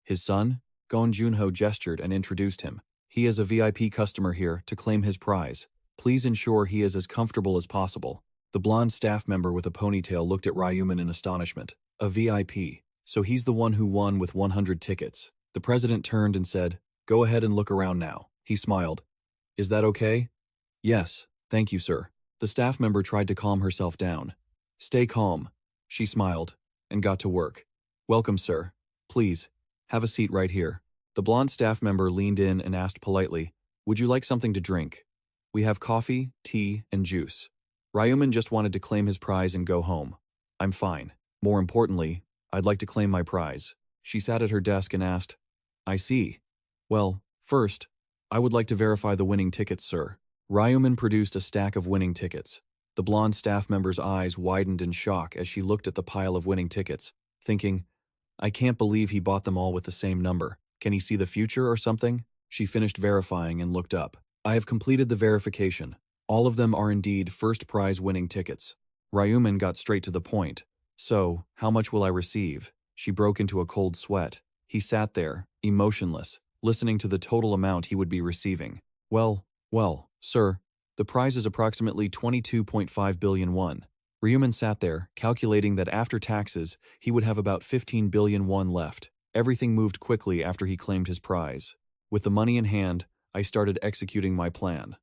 "His son?" Gon Junho gestured and introduced him. "He is a VIP customer here to claim his prize. Please ensure he is as comfortable as possible." The blonde staff member with a ponytail looked at Ryu Min in astonishment. A VIP. So he's the one who won with 100 tickets. The president turned and said, "Go ahead and look around now." He smiled. "Is that okay?" "Yes, thank you, sir." The staff member tried to calm herself down. "Stay calm." She smiled and got to work. "Welcome, sir. Please, have a seat right here." The blonde staff member leaned in and asked politely, "Would you like something to drink?" "We have coffee, tea, and juice." Ryu Min just wanted to claim his prize and go home. "I'm fine. More importantly, I'd like to claim my prize." She sat at her desk and asked, "I see. Well, first, I would like to verify the winning tickets, sir." Ryu Min produced a stack of winning tickets. The blonde staff member's eyes widened in shock as she looked at the pile of winning tickets, thinking, I can't believe he bought them all with the same number. Can he see the future or something? She finished verifying and looked up. I have completed the verification. All of them are indeed first prize winning tickets. Ryu Min got straight to the point. So, how much will I receive? She broke into a cold sweat. He sat there, emotionless, listening to the total amount he would be receiving. Well, sir, the prize is approximately 22.5 billion won. Ryu Min sat there, calculating that after taxes, he would have about 15 billion won left. Everything moved quickly after he claimed his prize. With the money in hand, I started executing my plan.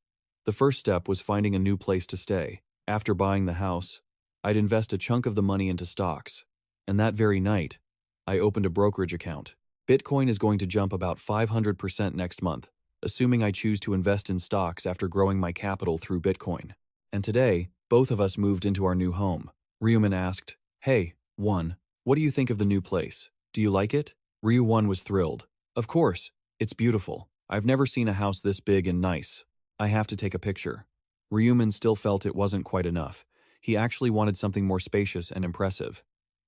The first step was finding a new place to stay. After buying the house, I'd invest a chunk of the money into stocks. And that very night, I opened a brokerage account. Bitcoin is going to jump about 500% next month, assuming I choose to invest in stocks after growing my capital through Bitcoin. And today, both of us moved into our new home. Ryu Min asked, Hey, Won, what do you think of the new place? Do you like it? Ryu Won was thrilled. Of course, it's beautiful. I've never seen a house this big and nice. I have to take a picture. Ryu Min still felt it wasn't quite enough. He actually wanted something more spacious and impressive.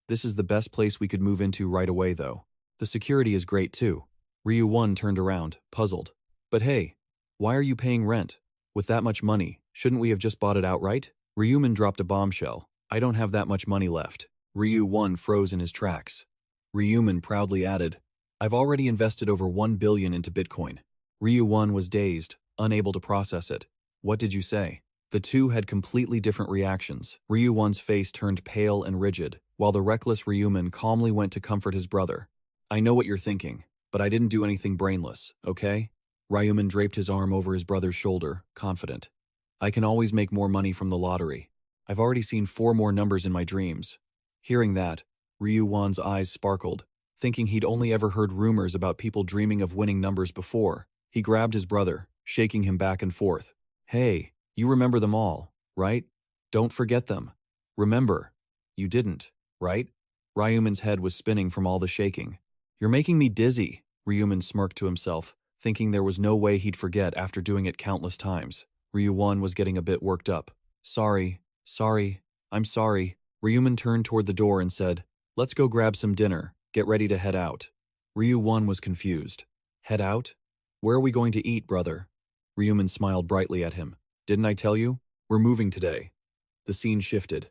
This is the best place we could move into right away, though. The security is great, too. Ryu Won turned around, puzzled. But hey, why are you paying rent? With that much money, shouldn't we have just bought it outright? Ryu Min dropped a bombshell. I don't have that much money left. Ryu Won froze in his tracks. Ryu Min proudly added, I've already invested over 1 billion into Bitcoin. Ryu Won was dazed, unable to process it. What did you say? The two had completely different reactions. Ryu Won's face turned pale and rigid, while the reckless Ryu Min calmly went to comfort his brother. I know what you're thinking, but I didn't do anything brainless, okay? Ryu Min draped his arm over his brother's shoulder, confident. I can always make more money from the lottery. I've already seen 4 more numbers in my dreams. Hearing that, Ryu Won's eyes sparkled, thinking he'd only ever heard rumors about people dreaming of winning numbers before. He grabbed his brother, shaking him back and forth. Hey, you remember them all, right? Don't forget them. Remember, you didn't, right? Ryu Min's head was spinning from all the shaking. You're making me dizzy, Ryu Min smirked to himself, thinking there was no way he'd forget after doing it countless times. Ryu Won was getting a bit worked up. Sorry, I'm sorry. Ryu Min turned toward the door and said, Let's go grab some dinner, get ready to head out. Ryu Won was confused. Head out? Where are we going to eat, brother? Ryu Min smiled brightly at him. Didn't I tell you? We're moving today. The scene shifted.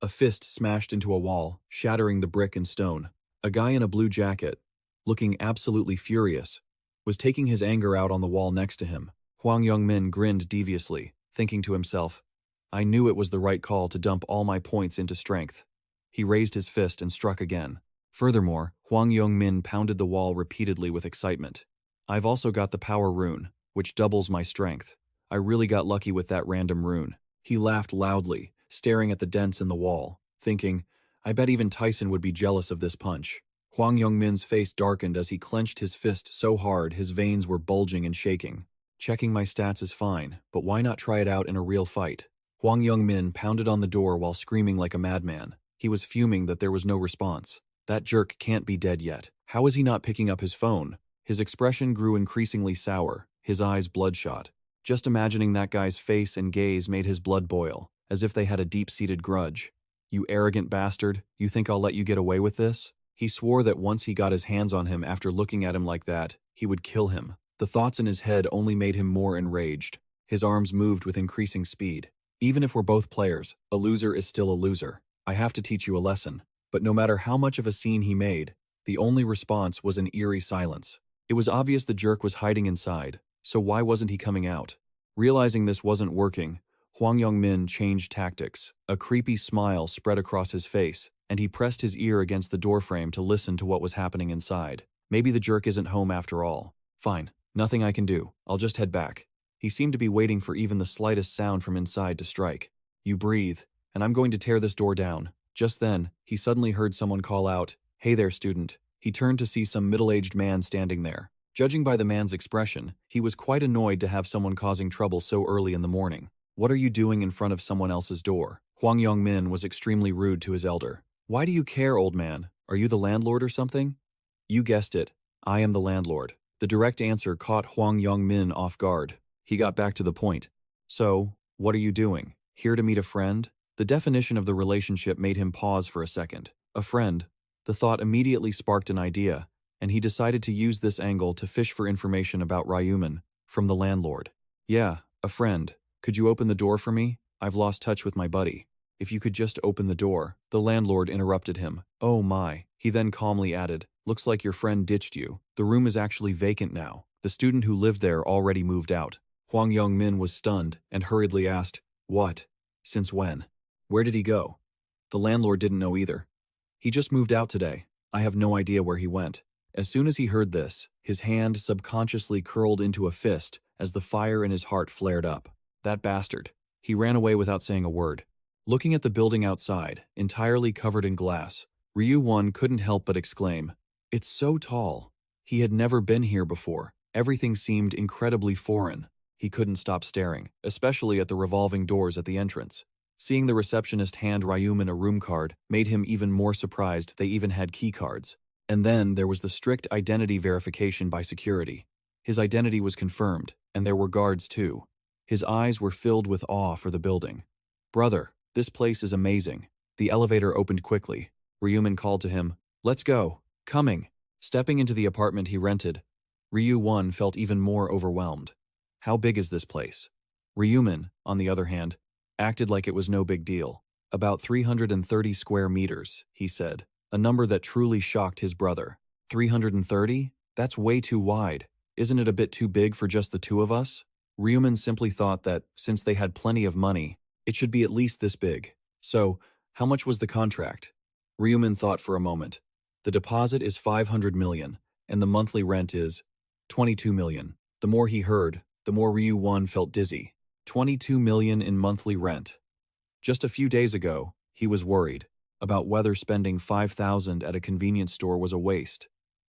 A fist smashed into a wall, shattering the brick and stone. A guy in a blue jacket, looking absolutely furious, was taking his anger out on the wall next to him. Hwang Young-min grinned deviously, thinking to himself, I knew it was the right call to dump all my points into strength. He raised his fist and struck again. Furthermore, Hwang Young-min pounded the wall repeatedly with excitement. I've also got the power rune, which doubles my strength. I really got lucky with that random rune. He laughed loudly, staring at the dents in the wall, thinking, I bet even Tyson would be jealous of this punch. Hwang Young-min's face darkened as he clenched his fist so hard his veins were bulging and shaking. Checking my stats is fine, but why not try it out in a real fight? Hwang Young-min pounded on the door while screaming like a madman. He was fuming that there was no response. That jerk can't be dead yet. How is he not picking up his phone? His expression grew increasingly sour, his eyes bloodshot. Just imagining that guy's face and gaze made his blood boil, as if they had a deep-seated grudge. You arrogant bastard, you think I'll let you get away with this? He swore that once he got his hands on him after looking at him like that, he would kill him. The thoughts in his head only made him more enraged. His arms moved with increasing speed. Even if we're both players, a loser is still a loser. I have to teach you a lesson. But no matter how much of a scene he made, the only response was an eerie silence. It was obvious the jerk was hiding inside, so why wasn't he coming out? Realizing this wasn't working, Hwang Young-min changed tactics. A creepy smile spread across his face, and he pressed his ear against the doorframe to listen to what was happening inside. Maybe the jerk isn't home after all. Fine, nothing I can do. I'll just head back. He seemed to be waiting for even the slightest sound from inside to strike. You breathe, and I'm going to tear this door down. Just then, he suddenly heard someone call out, Hey there, student. He turned to see some middle-aged man standing there. Judging by the man's expression, he was quite annoyed to have someone causing trouble so early in the morning. What are you doing in front of someone else's door? Hwang Young-min was extremely rude to his elder. Why do you care, old man? Are you the landlord or something? You guessed it. I am the landlord. The direct answer caught Hwang Young-min off guard. He got back to the point. So, what are you doing? Here to meet a friend? The definition of the relationship made him pause for a second. A friend. The thought immediately sparked an idea, and he decided to use this angle to fish for information about Ryu Min from the landlord. Yeah, a friend. Could you open the door for me? I've lost touch with my buddy. If you could just open the door. The landlord interrupted him. Oh my. He then calmly added, looks like your friend ditched you. The room is actually vacant now. The student who lived there already moved out. Hwang Young-min was stunned and hurriedly asked, what? Since when? Where did he go? The landlord didn't know either. He just moved out today. I have no idea where he went. As soon as he heard this, his hand subconsciously curled into a fist as the fire in his heart flared up. That bastard. He ran away without saying a word. Looking at the building outside, entirely covered in glass, Ryu Won couldn't help but exclaim, it's so tall. He had never been here before. Everything seemed incredibly foreign. He couldn't stop staring, especially at the revolving doors at the entrance. Seeing the receptionist hand Ryu Min a room card made him even more surprised they even had key cards. And then there was the strict identity verification by security. His identity was confirmed, and there were guards too. His eyes were filled with awe for the building. Brother, this place is amazing. The elevator opened quickly. Ryu Min called to him, let's go. Coming. Stepping into the apartment he rented, Ryu Won felt even more overwhelmed. How big is this place? Ryu Min, on the other hand, acted like it was no big deal. About 330 square meters, he said, a number that truly shocked his brother. 330? That's way too wide. Isn't it a bit too big for just the two of us? Ryu Min simply thought that, since they had plenty of money, it should be at least this big. So, how much was the contract? Ryu Min thought for a moment. The deposit is 500 million, and the monthly rent is 22 million. The more he heard, the more Ryu Won felt dizzy. 22 million in monthly rent. Just a few days ago, he was worried about whether spending 5,000 at a convenience store was a waste.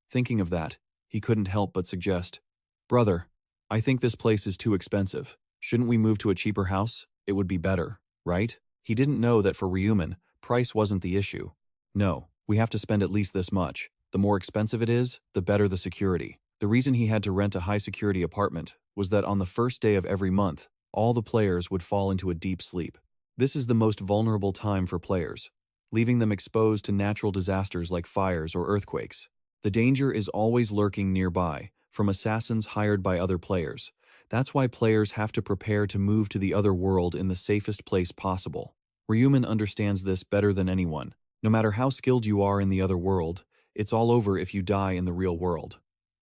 Thinking of that, he couldn't help but suggest, brother, I think this place is too expensive. Shouldn't we move to a cheaper house? It would be better, right? He didn't know that for Ryu Min, price wasn't the issue. No, we have to spend at least this much. The more expensive it is, the better the security. The reason he had to rent a high-security apartment was that on the first day of every month, all the players would fall into a deep sleep. This is the most vulnerable time for players, leaving them exposed to natural disasters like fires or earthquakes. The danger is always lurking nearby, from assassins hired by other players. That's why players have to prepare to move to the other world in the safest place possible. Ryu Min understands this better than anyone. No matter how skilled you are in the other world, it's all over if you die in the real world.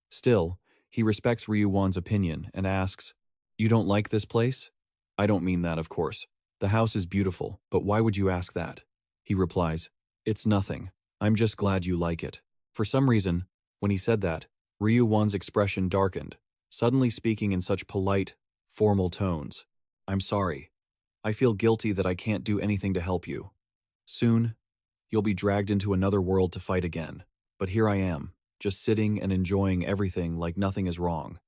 Still, he respects Ryu Won's opinion and asks, you don't like this place? I don't mean that, of course. The house is beautiful, but why would you ask that? He replies, it's nothing. I'm just glad you like it. For some reason, when he said that, Ryu Won's expression darkened, suddenly speaking in such polite, formal tones. I'm sorry. I feel guilty that I can't do anything to help you. Soon, you'll be dragged into another world to fight again. But here I am, just sitting and enjoying everything like nothing is wrong.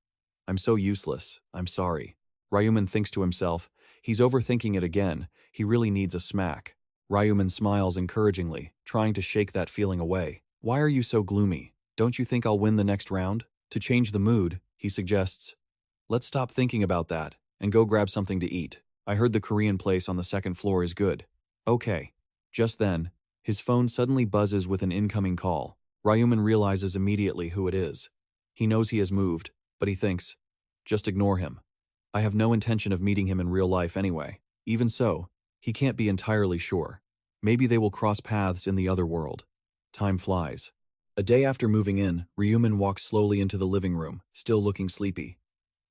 I'm so useless. I'm sorry. Ryu Min thinks to himself, he's overthinking it again. He really needs a smack. Ryu Min smiles encouragingly, trying to shake that feeling away. Why are you so gloomy? Don't you think I'll win the next round? To change the mood, he suggests, let's stop thinking about that and go grab something to eat. I heard the Korean place on the second floor is good. Okay. Just then, his phone suddenly buzzes with an incoming call. Ryu Min realizes immediately who it is. He knows he has moved, but he thinks, just ignore him. I have no intention of meeting him in real life anyway. Even so, he can't be entirely sure. Maybe they will cross paths in the other world. Time flies. A day after moving in, Ryu Min walks slowly into the living room, still looking sleepy.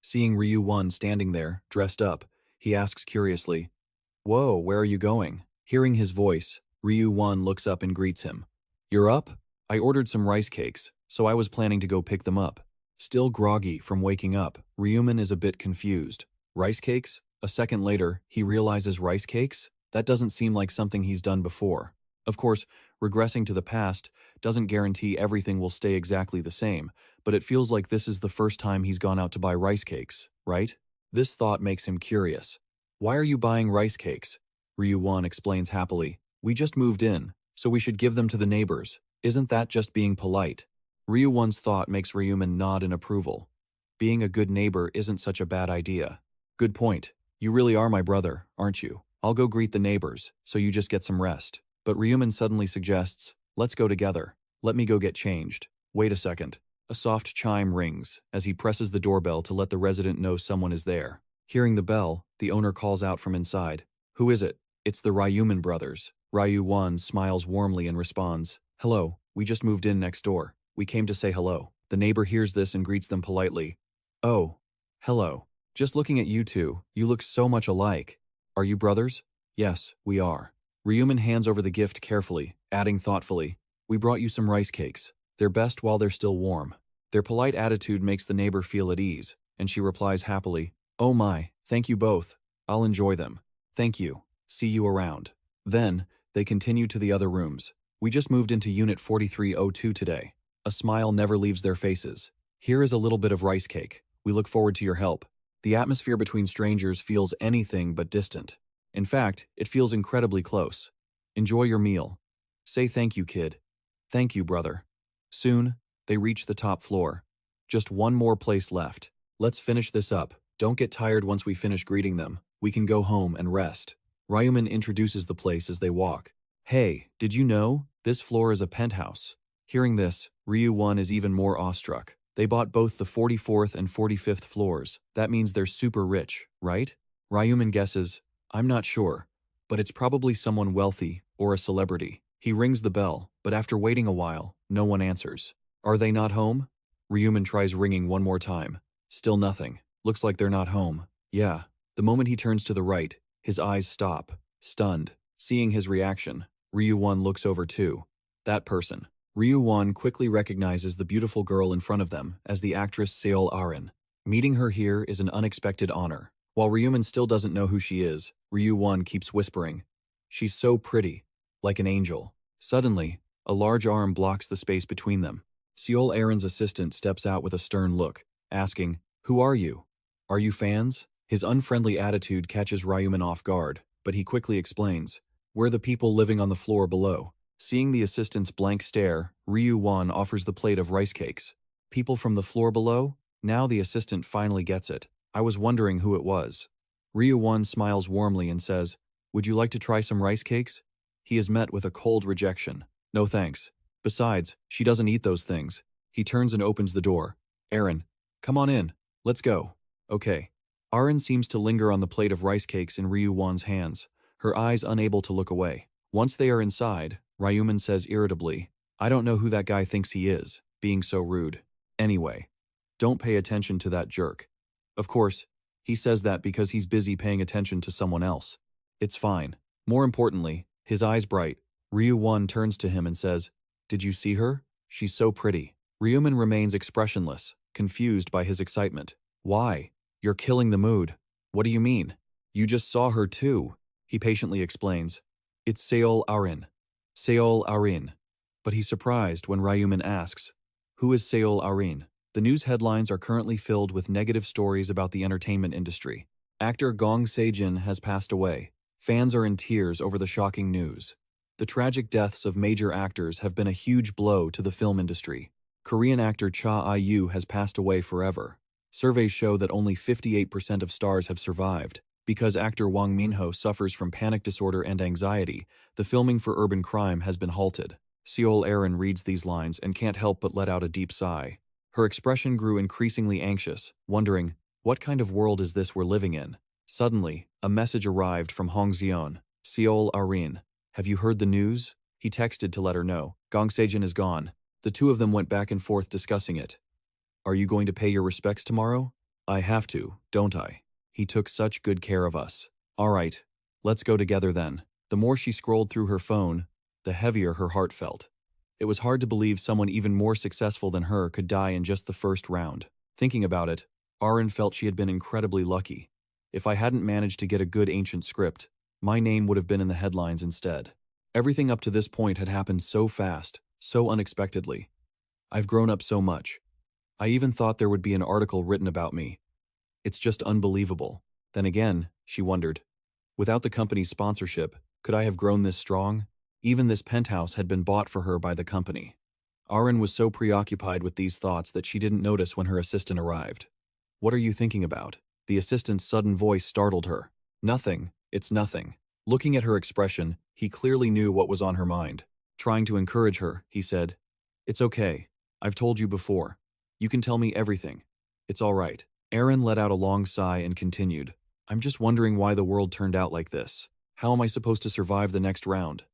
Seeing Ryu Won standing there, dressed up, he asks curiously, whoa, where are you going? Hearing his voice, Ryu Won looks up and greets him. You're up? I ordered some rice cakes, so I was planning to go pick them up. Still groggy from waking up, Ryu Min is a bit confused. Rice cakes? A second later, he realizes rice cakes? That doesn't seem like something he's done before. Of course, regressing to the past doesn't guarantee everything will stay exactly the same, but it feels like this is the first time he's gone out to buy rice cakes, right? This thought makes him curious. Why are you buying rice cakes? Ryu Won explains happily. We just moved in, so we should give them to the neighbors. Isn't that just being polite? Ryu Won's thought makes Ryu Min nod in approval. Being a good neighbor isn't such a bad idea. Good point. You really are my brother, aren't you? I'll go greet the neighbors, so you just get some rest. But Ryu Min suddenly suggests, let's go together. Let me go get changed. Wait a second. A soft chime rings as he presses the doorbell to let the resident know someone is there. Hearing the bell, the owner calls out from inside. Who is it? It's the Ryu Min brothers. Ryu Won smiles warmly and responds, hello, we just moved in next door. We came to say hello. The neighbor hears this and greets them politely. Oh, hello. Just looking at you two, you look so much alike. Are you brothers? Yes, we are. Ryu Min hands over the gift carefully, adding thoughtfully, we brought you some rice cakes. They're best while they're still warm. Their polite attitude makes the neighbor feel at ease, and she replies happily, oh my, thank you both. I'll enjoy them. Thank you. See you around. Then, they continue to the other rooms. We just moved into Unit 4302 today. A smile never leaves their faces. Here is a little bit of rice cake. We look forward to your help. The atmosphere between strangers feels anything but distant. In fact, it feels incredibly close. Enjoy your meal. Say thank you, kid. Thank you, brother. Soon, they reach the top floor. Just one more place left. Let's finish this up. Don't get tired once we finish greeting them. We can go home and rest. Ryu Min introduces the place as they walk. Hey, did you know? This floor is a penthouse. Hearing this, Ryu Won is even more awestruck. They bought both the 44th and 45th floors. That means they're super rich, right? Ryu Min guesses, I'm not sure, but it's probably someone wealthy or a celebrity. He rings the bell, but after waiting a while, no one answers. Are they not home? Ryu Min tries ringing one more time. Still nothing. Looks like they're not home. Yeah. The moment he turns to the right, his eyes stop, stunned. Seeing his reaction, Ryu Won looks over too. That person. Ryu Won quickly recognizes the beautiful girl in front of them as the actress Seol Arin. Meeting her here is an unexpected honor. While Ryu Min still doesn't know who she is, Ryu Won keeps whispering, she's so pretty, like an angel. Suddenly, a large arm blocks the space between them. Seol Arin's assistant steps out with a stern look, asking, who are you? Are you fans? His unfriendly attitude catches Ryu Min off guard, but he quickly explains, we're the people living on the floor below. Seeing the assistant's blank stare, Ryu Won offers the plate of rice cakes. People from the floor below? Now the assistant finally gets it. I was wondering who it was. Ryu Won smiles warmly and says, would you like to try some rice cakes? He is met with a cold rejection. No thanks. Besides, she doesn't eat those things. He turns and opens the door. Arin, come on in. Let's go. Okay. Arin seems to linger on the plate of rice cakes in Ryu Won's hands, her eyes unable to look away. Once they are inside, Ryu Min says irritably, I don't know who that guy thinks he is, being so rude. Anyway, don't pay attention to that jerk. Of course, he says that because he's busy paying attention to someone else. It's fine. More importantly, his eyes bright, Ryu Won turns to him and says, did you see her? She's so pretty. Ryu Min remains expressionless, confused by his excitement. Why? You're killing the mood. What do you mean? You just saw her too. He patiently explains. It's Seol Arin. Seol Arin. But he's surprised when Ryu Min asks, who is Seol Arin? The news headlines are currently filled with negative stories about the entertainment industry. Actor Gong Se-jin has passed away. Fans are in tears over the shocking news. The tragic deaths of major actors have been a huge blow to the film industry. Korean actor Cha I-yu has passed away forever. Surveys show that only 58% of stars have survived. Because actor Wang Minho suffers from panic disorder and anxiety, the filming for Urban Crime has been halted. Seol Arin reads these lines and can't help but let out a deep sigh. Her expression grew increasingly anxious, wondering, what kind of world is this we're living in? Suddenly, a message arrived from Hong Zeon. Seol Arin, have you heard the news? He texted to let her know. Gong Se-jin is gone. The two of them went back and forth discussing it. Are you going to pay your respects tomorrow? I have to, don't I? He took such good care of us. All right, let's go together then. The more she scrolled through her phone, the heavier her heart felt. It was hard to believe someone even more successful than her could die in just the first round. Thinking about it, Arin felt she had been incredibly lucky. If I hadn't managed to get a good ancient script, my name would have been in the headlines instead. Everything up to this point had happened so fast, so unexpectedly. I've grown up so much. I even thought there would be an article written about me. It's just unbelievable. Then again, she wondered, without the company's sponsorship, could I have grown this strong? Even this penthouse had been bought for her by the company. Arin was so preoccupied with these thoughts that she didn't notice when her assistant arrived. What are you thinking about? The assistant's sudden voice startled her. Nothing, it's nothing. Looking at her expression, he clearly knew what was on her mind. Trying to encourage her, he said, "It's okay. I've told you before. You can tell me everything. It's all right." Aaron let out a long sigh and continued, "I'm just wondering why the world turned out like this. How am I supposed to survive the next round?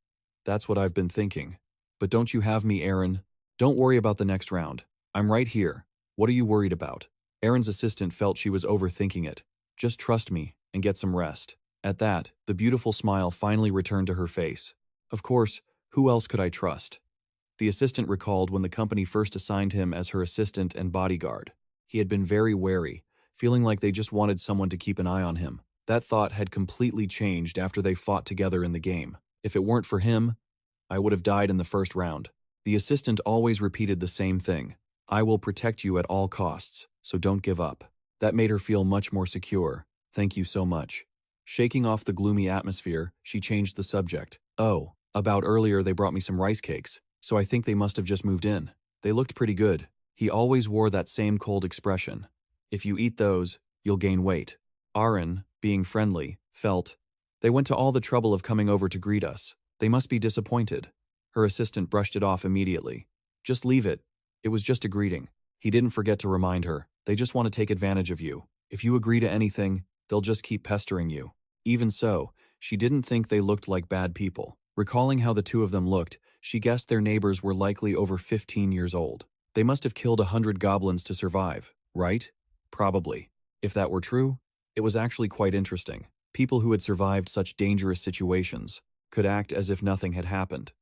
That's what I've been thinking. But don't you have me, Aaron? Don't worry about the next round. I'm right here. What are you worried about?" Aaron's assistant felt she was overthinking it. "Just trust me and get some rest." At that, the beautiful smile finally returned to her face. "Of course, who else could I trust?" The assistant recalled when the company first assigned him as her assistant and bodyguard. He had been very wary, feeling like they just wanted someone to keep an eye on him. That thought had completely changed after they fought together in the game. "If it weren't for him, I would have died in the first round." The assistant always repeated the same thing. "I will protect you at all costs, so don't give up." That made her feel much more secure. "Thank you so much." Shaking off the gloomy atmosphere, she changed the subject. "Oh, about earlier they brought me some rice cakes, so I think they must have just moved in. They looked pretty good." He always wore that same cold expression. "If you eat those, you'll gain weight." Aaron, being friendly, felt, "They went to all the trouble of coming over to greet us. They must be disappointed." Her assistant brushed it off immediately. "Just leave it. It was just a greeting." He didn't forget to remind her, "They just want to take advantage of you. If you agree to anything, they'll just keep pestering you." Even so, she didn't think they looked like bad people. Recalling how the two of them looked, she guessed their neighbors were likely over 15 years old. They must have killed 100 goblins to survive, right? Probably. If that were true, it was actually quite interesting. People who had survived such dangerous situations could act as if nothing had happened.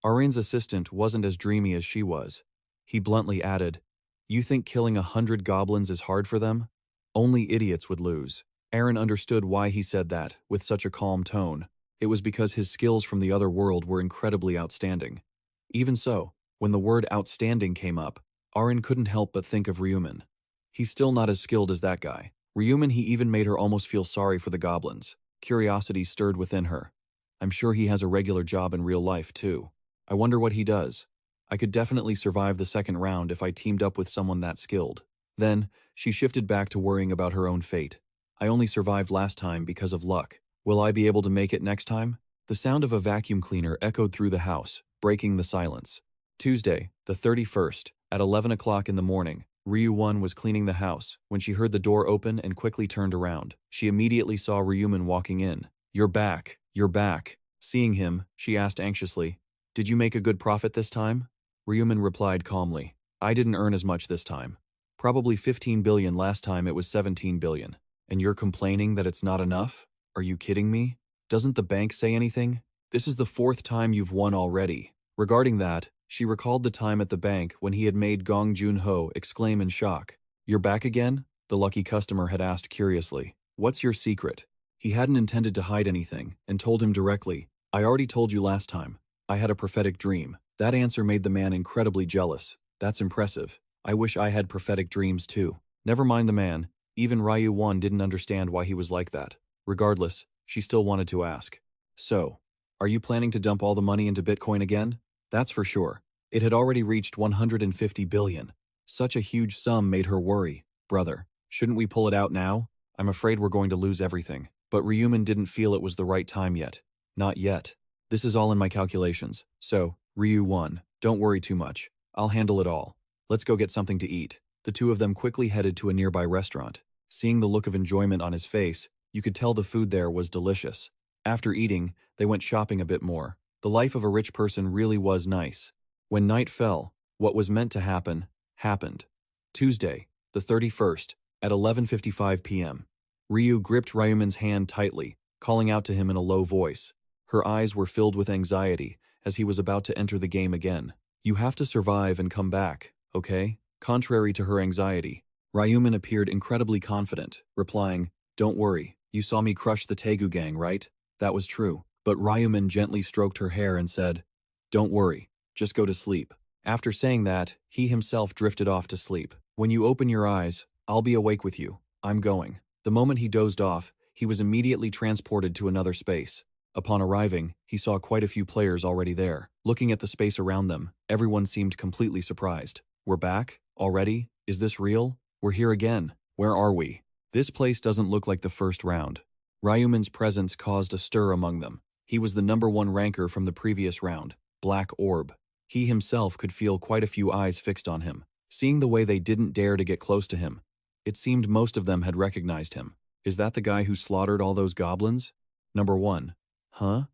Aaron's assistant wasn't as dreamy as she was. He bluntly added, "You think killing 100 goblins is hard for them? Only idiots would lose." Aaron understood why he said that, with such a calm tone. It was because his skills from the other world were incredibly outstanding. Even so, when the word outstanding came up, Aaron couldn't help but think of Ryu Min. He's still not as skilled as that guy. Ryu Min, he even made her almost feel sorry for the goblins. Curiosity stirred within her. "I'm sure he has a regular job in real life, too. I wonder what he does. I could definitely survive the second round if I teamed up with someone that skilled." Then, she shifted back to worrying about her own fate. "I only survived last time because of luck. Will I be able to make it next time?" The sound of a vacuum cleaner echoed through the house, breaking the silence. Tuesday, the 31st, at 11 o'clock in the morning, Ryu Min was cleaning the house when she heard the door open and quickly turned around. She immediately saw Ryu Min walking in. "You're back. You're back." Seeing him, she asked anxiously, "Did you make a good profit this time?" Ryu Min replied calmly, "I didn't earn as much this time. Probably 15 billion last time, it was 17 billion. And you're complaining that it's not enough? Are you kidding me? Doesn't the bank say anything? This is the 4th time you've won already." Regarding that, she recalled the time at the bank when he had made Gong Joon-ho exclaim in shock. "You're back again?" the lucky customer had asked curiously. "What's your secret?" He hadn't intended to hide anything, and told him directly, "I already told you last time. I had a prophetic dream." That answer made the man incredibly jealous. "That's impressive. I wish I had prophetic dreams too." Never mind the man. Even Ryu Min didn't understand why he was like that. Regardless, she still wanted to ask. "So, are you planning to dump all the money into Bitcoin again?" That's for sure. It had already reached 150 billion. Such a huge sum made her worry. "Brother, shouldn't we pull it out now? I'm afraid we're going to lose everything." But Ryu Min didn't feel it was the right time yet. "Not yet. This is all in my calculations. So, Ryu Min, don't worry too much. I'll handle it all. Let's go get something to eat." The two of them quickly headed to a nearby restaurant. Seeing the look of enjoyment on his face, you could tell the food there was delicious. After eating, they went shopping a bit more. The life of a rich person really was nice. When night fell, what was meant to happen, happened. Tuesday, the 31st, at 11:55 p.m. Ryu gripped Ryu Min's hand tightly, calling out to him in a low voice. Her eyes were filled with anxiety as he was about to enter the game again. "You have to survive and come back, okay?" Contrary to her anxiety, Ryu Min appeared incredibly confident, replying, "Don't worry, you saw me crush the Taegu gang, right?" That was true, but Ryu Min gently stroked her hair and said, "Don't worry, just go to sleep." After saying that, he himself drifted off to sleep. "When you open your eyes, I'll be awake with you. I'm going." The moment he dozed off, he was immediately transported to another space. Upon arriving, he saw quite a few players already there. Looking at the space around them, everyone seemed completely surprised. "We're back? Already? Is this real? We're here again. Where are we? This place doesn't look like the first round." Ryu Min's presence caused a stir among them. He was the #1 ranker from the previous round, Black Orb. He himself could feel quite a few eyes fixed on him. Seeing the way they didn't dare to get close to him, it seemed most of them had recognized him. Is that the guy who slaughtered all those goblins? #1. Huh?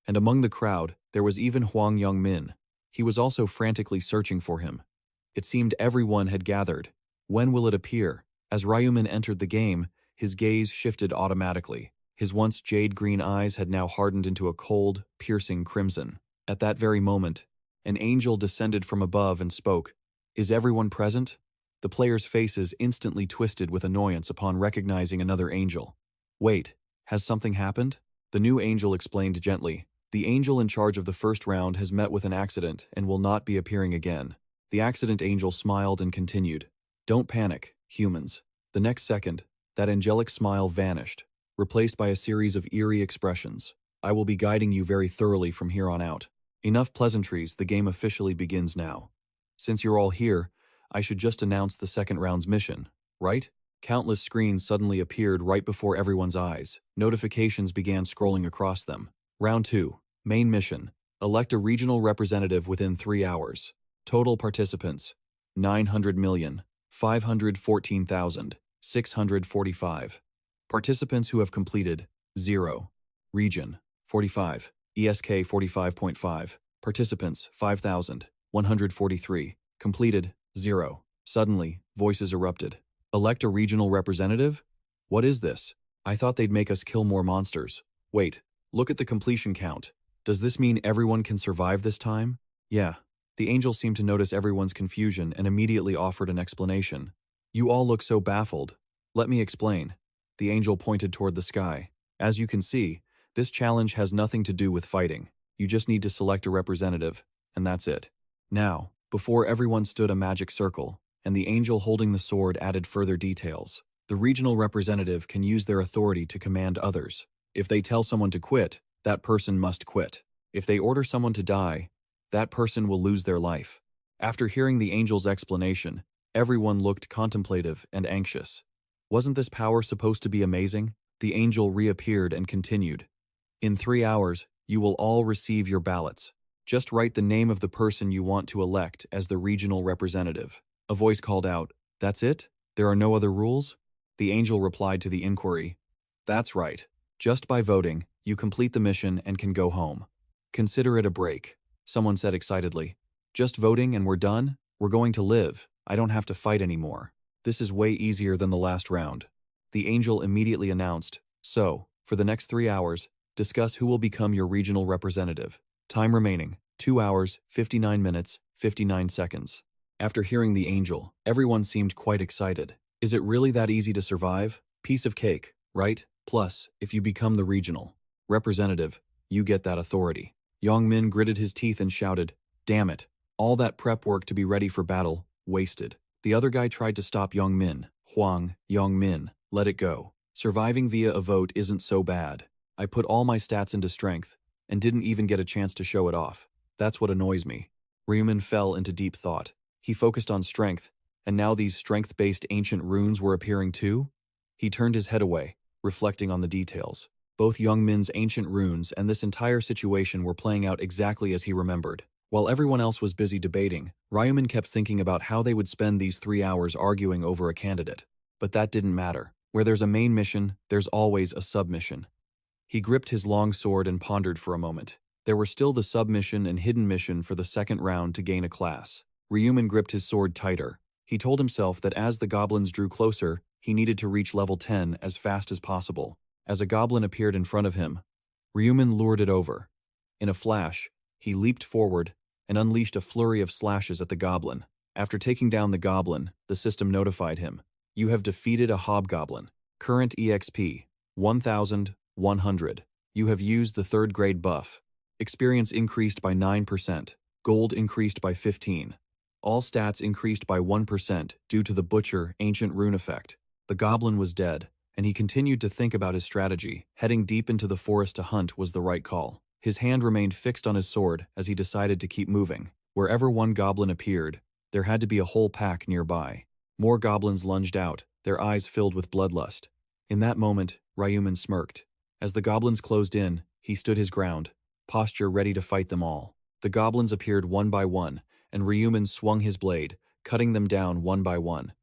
And among the crowd, there was even Ryu Min. He was also frantically searching for him. It seemed everyone had gathered. When will it appear? As Ryu Min entered the game, his gaze shifted automatically. His once jade-green eyes had now hardened into a cold, piercing crimson. At that very moment, an angel descended from above and spoke. Is everyone present? The players' faces instantly twisted with annoyance upon recognizing another angel. Wait, has something happened? The new angel explained gently. The angel in charge of the first round has met with an accident and will not be appearing again. The accident angel smiled and continued. Don't panic, humans. The next second, that angelic smile vanished, replaced by a series of eerie expressions. I will be guiding you very thoroughly from here on out. Enough pleasantries, the game officially begins now. Since you're all here, I should just announce the second round's mission, right? Countless screens suddenly appeared right before everyone's eyes. Notifications began scrolling across them. Round 2. Main mission. Elect a regional representative within 3 hours. Total participants. 900,514,645. Participants who have completed. 0. Region. 45. ESK 45.5. Participants. 5,143. Completed. 0. Suddenly, voices erupted. Elect a regional representative? What is this? I thought they'd make us kill more monsters. Wait, look at the completion count. Does this mean everyone can survive this time? Yeah. The angel seemed to notice everyone's confusion and immediately offered an explanation. You all look so baffled. Let me explain. The angel pointed toward the sky. As you can see, this challenge has nothing to do with fighting. You just need to select a representative, and that's it. Now, before everyone stood a magic circle, and the angel holding the sword added further details. The regional representative can use their authority to command others. If they tell someone to quit, that person must quit. If they order someone to die, that person will lose their life. After hearing the angel's explanation, everyone looked contemplative and anxious. Wasn't this power supposed to be amazing? The angel reappeared and continued. In 3 hours, you will all receive your ballots. Just write the name of the person you want to elect as the regional representative. A voice called out, That's it? There are no other rules? The angel replied to the inquiry, That's right. Just by voting, you complete the mission and can go home. Consider it a break, someone said excitedly. Just voting and we're done? We're going to live. I don't have to fight anymore. This is way easier than the last round. The angel immediately announced, So, for the next 3 hours, discuss who will become your regional representative. Time remaining, 2 hours, 59 minutes, 59 seconds. After hearing the angel, everyone seemed quite excited. Is it really that easy to survive? Piece of cake, right? Plus, if you become the regional representative, you get that authority. Ryu Min gritted his teeth and shouted, Damn it, all that prep work to be ready for battle, wasted. The other guy tried to stop Ryu Min. Ryu Min, let it go. Surviving via a vote isn't so bad. I put all my stats into strength, and didn't even get a chance to show it off. That's what annoys me. Ryu Min fell into deep thought. He focused on strength, and now these strength-based ancient runes were appearing too? He turned his head away, reflecting on the details. Both Ryu Min's ancient runes and this entire situation were playing out exactly as he remembered. While everyone else was busy debating, Ryu Min kept thinking about how they would spend these 3 hours arguing over a candidate. But that didn't matter. Where there's a main mission, there's always a submission. He gripped his long sword and pondered for a moment. There were still the submission and hidden mission for the second round to gain a class. Ryu Min gripped his sword tighter. He told himself that as the goblins drew closer, he needed to reach level 10 as fast as possible. As a goblin appeared in front of him, Ryu Min lured it over. In a flash, he leaped forward and unleashed a flurry of slashes at the goblin. After taking down the goblin, the system notified him. You have defeated a hobgoblin. Current EXP, 1,100. You have used the 3rd grade buff. Experience increased by 9%. Gold increased by 15. All stats increased by 1% due to the Butcher Ancient Rune effect. The goblin was dead, and he continued to think about his strategy. Heading deep into the forest to hunt was the right call. His hand remained fixed on his sword as he decided to keep moving. Wherever one goblin appeared, there had to be a whole pack nearby. More goblins lunged out, their eyes filled with bloodlust. In that moment, Ryu Min smirked. As the goblins closed in, he stood his ground, posture ready to fight them all. The goblins appeared one by one, and Ryu Min swung his blade, cutting them down one by one.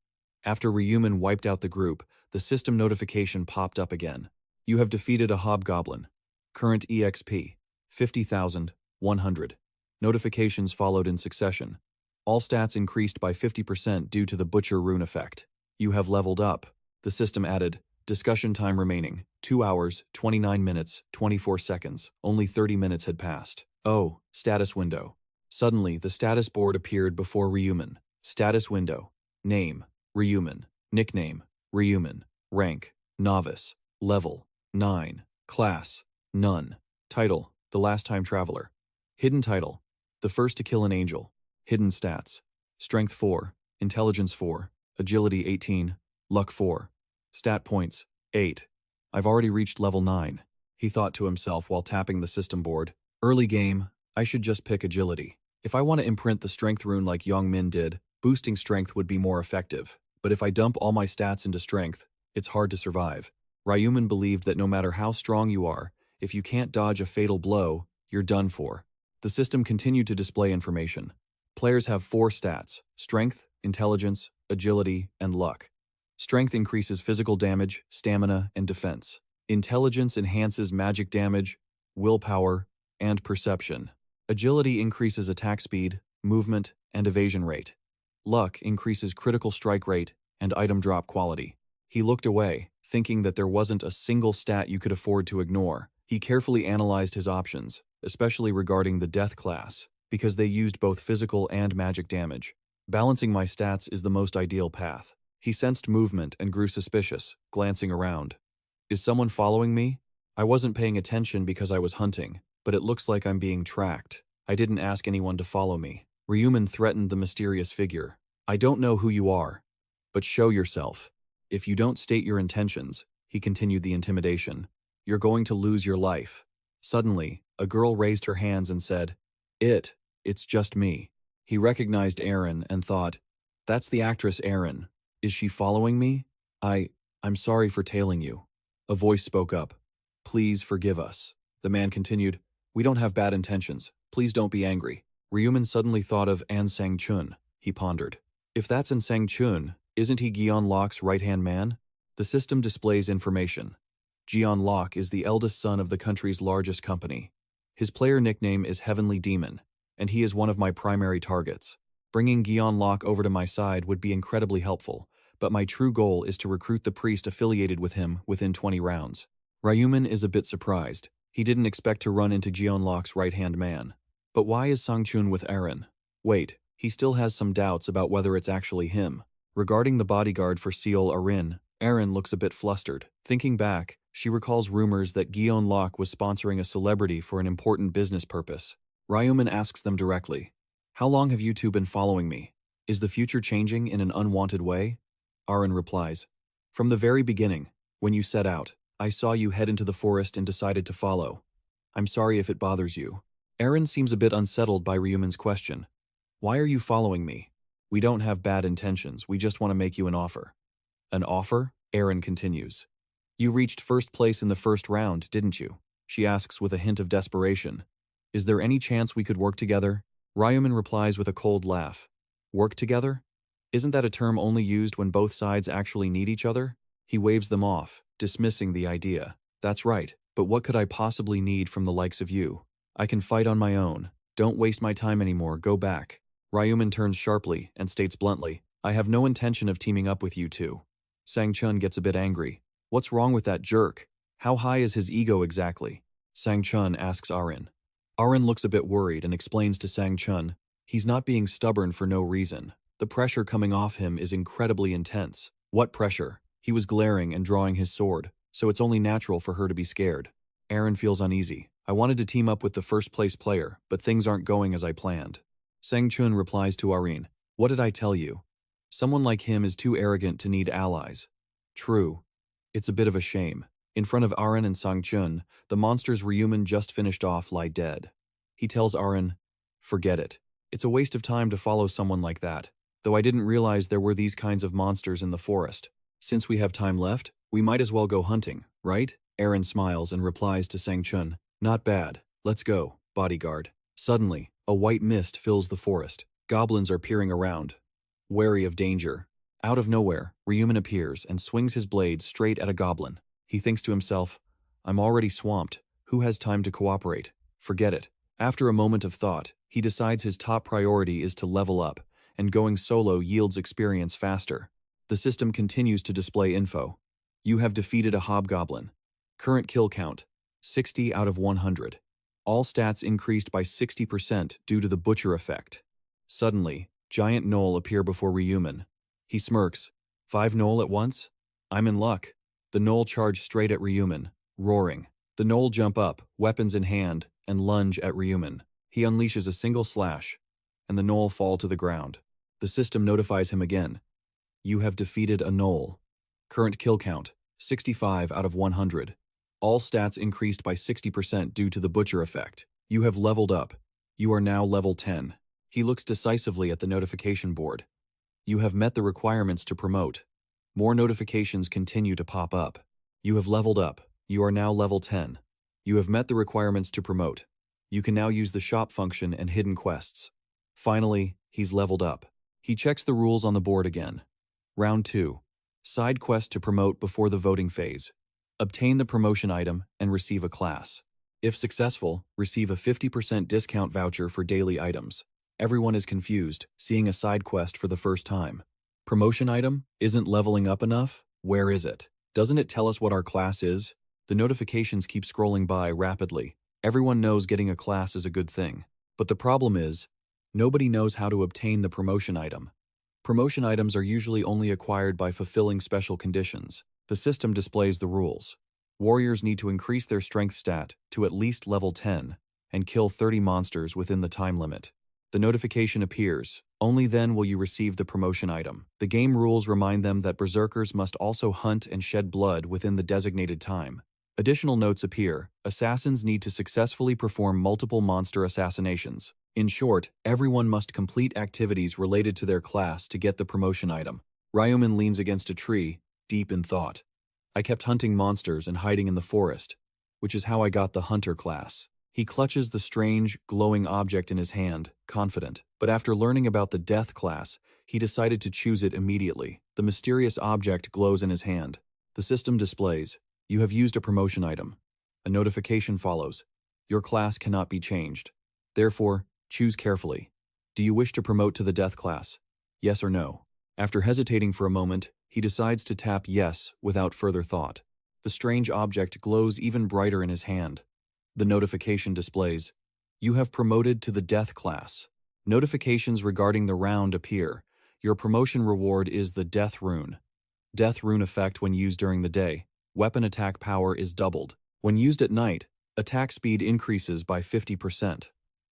After Ryu Min wiped out the group, the system notification popped up again. You have defeated a hobgoblin. Current EXP, 50,100. Notifications followed in succession. All stats increased by 50% due to the Butcher rune effect. You have leveled up. The system added, discussion time remaining, 2 hours, 29 minutes, 24 seconds. Only 30 minutes had passed. Oh, status window. Suddenly, the status board appeared before Ryu Min. Status window. Name, Ryu Min. Nickname, Ryu Min. Rank, Novice. Level, 9. Class, None. Title, The Last Time Traveler. Hidden title, The First to Kill an Angel. Hidden stats, Strength 4, Intelligence 4, Agility 18, Luck 4. Stat points, 8. I've already reached level 9, he thought to himself while tapping the system board. Early game, I should just pick Agility. If I want to imprint the Strength rune like Young Min did, boosting Strength would be more effective. But if I dump all my stats into Strength, it's hard to survive. Ryu Min believed that no matter how strong you are, if you can't dodge a fatal blow, you're done for. The system continued to display information. Players have 4 stats: Strength, Intelligence, Agility, and Luck. Strength increases physical damage, stamina, and defense. Intelligence enhances magic damage, willpower, and perception. Agility increases attack speed, movement, and evasion rate. Luck increases critical strike rate and item drop quality. He looked away, thinking that there wasn't a single stat you could afford to ignore. He carefully analyzed his options, especially regarding the Death class, because they used both physical and magic damage. Balancing my stats is the most ideal path. He sensed movement and grew suspicious, glancing around. Is someone following me? I wasn't paying attention because I was hunting, but it looks like I'm being tracked. I didn't ask anyone to follow me. Ryu Min threatened the mysterious figure. I don't know who you are, but show yourself. If you don't state your intentions, he continued the intimidation, you're going to lose your life. Suddenly, a girl raised her hands and said, It's just me. He recognized Erin and thought, that's the actress Erin. Is she following me? I'm sorry for tailing you. A voice spoke up. Please forgive us. The man continued, we don't have bad intentions. Please don't be angry. Ryu Min suddenly thought of An Sang-chun. He pondered. If that's An Sang-chun, isn't he Gion Lok's right-hand man? The system displays information. Gion Lok is the eldest son of the country's largest company. His player nickname is Heavenly Demon, and he is one of my primary targets. Bringing Gion Lok over to my side would be incredibly helpful, but my true goal is to recruit the priest affiliated with him within 20 rounds. Ryu Min is a bit surprised. He didn't expect to run into Gion Lok's right-hand man. But why is Sang-chun with Erin? Wait, he still has some doubts about whether it's actually him. Regarding the bodyguard for Seol Arin, Erin looks a bit flustered. Thinking back, she recalls rumors that Gion Lok was sponsoring a celebrity for an important business purpose. Ryu Min asks them directly, how long have you two been following me? Is the future changing in an unwanted way? Arin replies, from the very beginning, when you set out, I saw you head into the forest and decided to follow. I'm sorry if it bothers you. Erin seems a bit unsettled by Ryu Min's question. Why are you following me? We don't have bad intentions, we just want to make you an offer. An offer? Erin continues. You reached first place in the first round, didn't you? She asks with a hint of desperation. Is there any chance we could work together? Ryu Min replies with a cold laugh. Work together? Isn't that a term only used when both sides actually need each other? He waves them off, dismissing the idea. That's right, but what could I possibly need from the likes of you? I can fight on my own. Don't waste my time anymore, go back. Ryu Min turns sharply and states bluntly, I have no intention of teaming up with you two. Sang-chun gets a bit angry. What's wrong with that jerk? How high is his ego exactly? Sang-chun asks Arin. Arin looks a bit worried and explains to Sang-chun, he's not being stubborn for no reason. The pressure coming off him is incredibly intense. What pressure? He was glaring and drawing his sword, so it's only natural for her to be scared. Arin feels uneasy. I wanted to team up with the first place player, but things aren't going as I planned. Sang-chun replies to Arin, what did I tell you? Someone like him is too arrogant to need allies. True. It's a bit of a shame. In front of Arin and Sang-chun, the monsters Ryu Min just finished off lie dead. He tells Arin, forget it. It's a waste of time to follow someone like that, though I didn't realize there were these kinds of monsters in the forest. Since we have time left, we might as well go hunting, right? Aaron smiles and replies to Sang-chun, "Not bad, let's go, bodyguard." Suddenly, a white mist fills the forest. Goblins are peering around, wary of danger. Out of nowhere, Ryu Min appears and swings his blade straight at a goblin. He thinks to himself, "I'm already swamped. Who has time to cooperate? Forget it." After a moment of thought, he decides his top priority is to level up, and going solo yields experience faster. The system continues to display info. You have defeated a hobgoblin. Current kill count, 60 out of 100. All stats increased by 60% due to the butcher effect. Suddenly, giant gnoll appear before Ryu Min. He smirks. 5 gnoll at once? I'm in luck. The gnoll charge straight at Ryu Min, roaring. The gnoll jump up, weapons in hand, and lunge at Ryu Min. He unleashes a single slash, and the gnoll fall to the ground. The system notifies him again. You have defeated a gnoll. Current kill count, 65 out of 100. All stats increased by 60% due to the butcher effect. You have leveled up. You are now level 10. He looks decisively at the notification board. You have met the requirements to promote. More notifications continue to pop up. You have leveled up. You are now level 10. You have met the requirements to promote. You can now use the shop function and hidden quests. Finally, he's leveled up. He checks the rules on the board again. Round 2. Side quest to promote before the voting phase. Obtain the promotion item and receive a class. If successful, receive a 50% discount voucher for daily items. Everyone is confused, seeing a side quest for the first time. Promotion item? Isn't leveling up enough? Where is it? Doesn't it tell us what our class is? The notifications keep scrolling by rapidly. Everyone knows getting a class is a good thing. But the problem is, nobody knows how to obtain the promotion item. Promotion items are usually only acquired by fulfilling special conditions. The system displays the rules. Warriors need to increase their strength stat to at least level 10 and kill 30 monsters within the time limit. The notification appears. Only then will you receive the promotion item. The game rules remind them that berserkers must also hunt and shed blood within the designated time. Additional notes appear. Assassins need to successfully perform multiple monster assassinations. In short, everyone must complete activities related to their class to get the promotion item. Ryu Min leans against a tree, deep in thought. I kept hunting monsters and hiding in the forest, which is how I got the hunter class. He clutches the strange, glowing object in his hand, confident. But after learning about the death class, he decided to choose it immediately. The mysterious object glows in his hand. The system displays, you have used a promotion item. A notification follows. Your class cannot be changed. Therefore, choose carefully. Do you wish to promote to the death class? Yes or no? After hesitating for a moment, he decides to tap yes without further thought. The strange object glows even brighter in his hand. The notification displays, you have promoted to the death class. Notifications regarding the round appear. Your promotion reward is the death rune. Death rune effect when used during the day. Weapon attack power is doubled. When used at night, attack speed increases by 50%.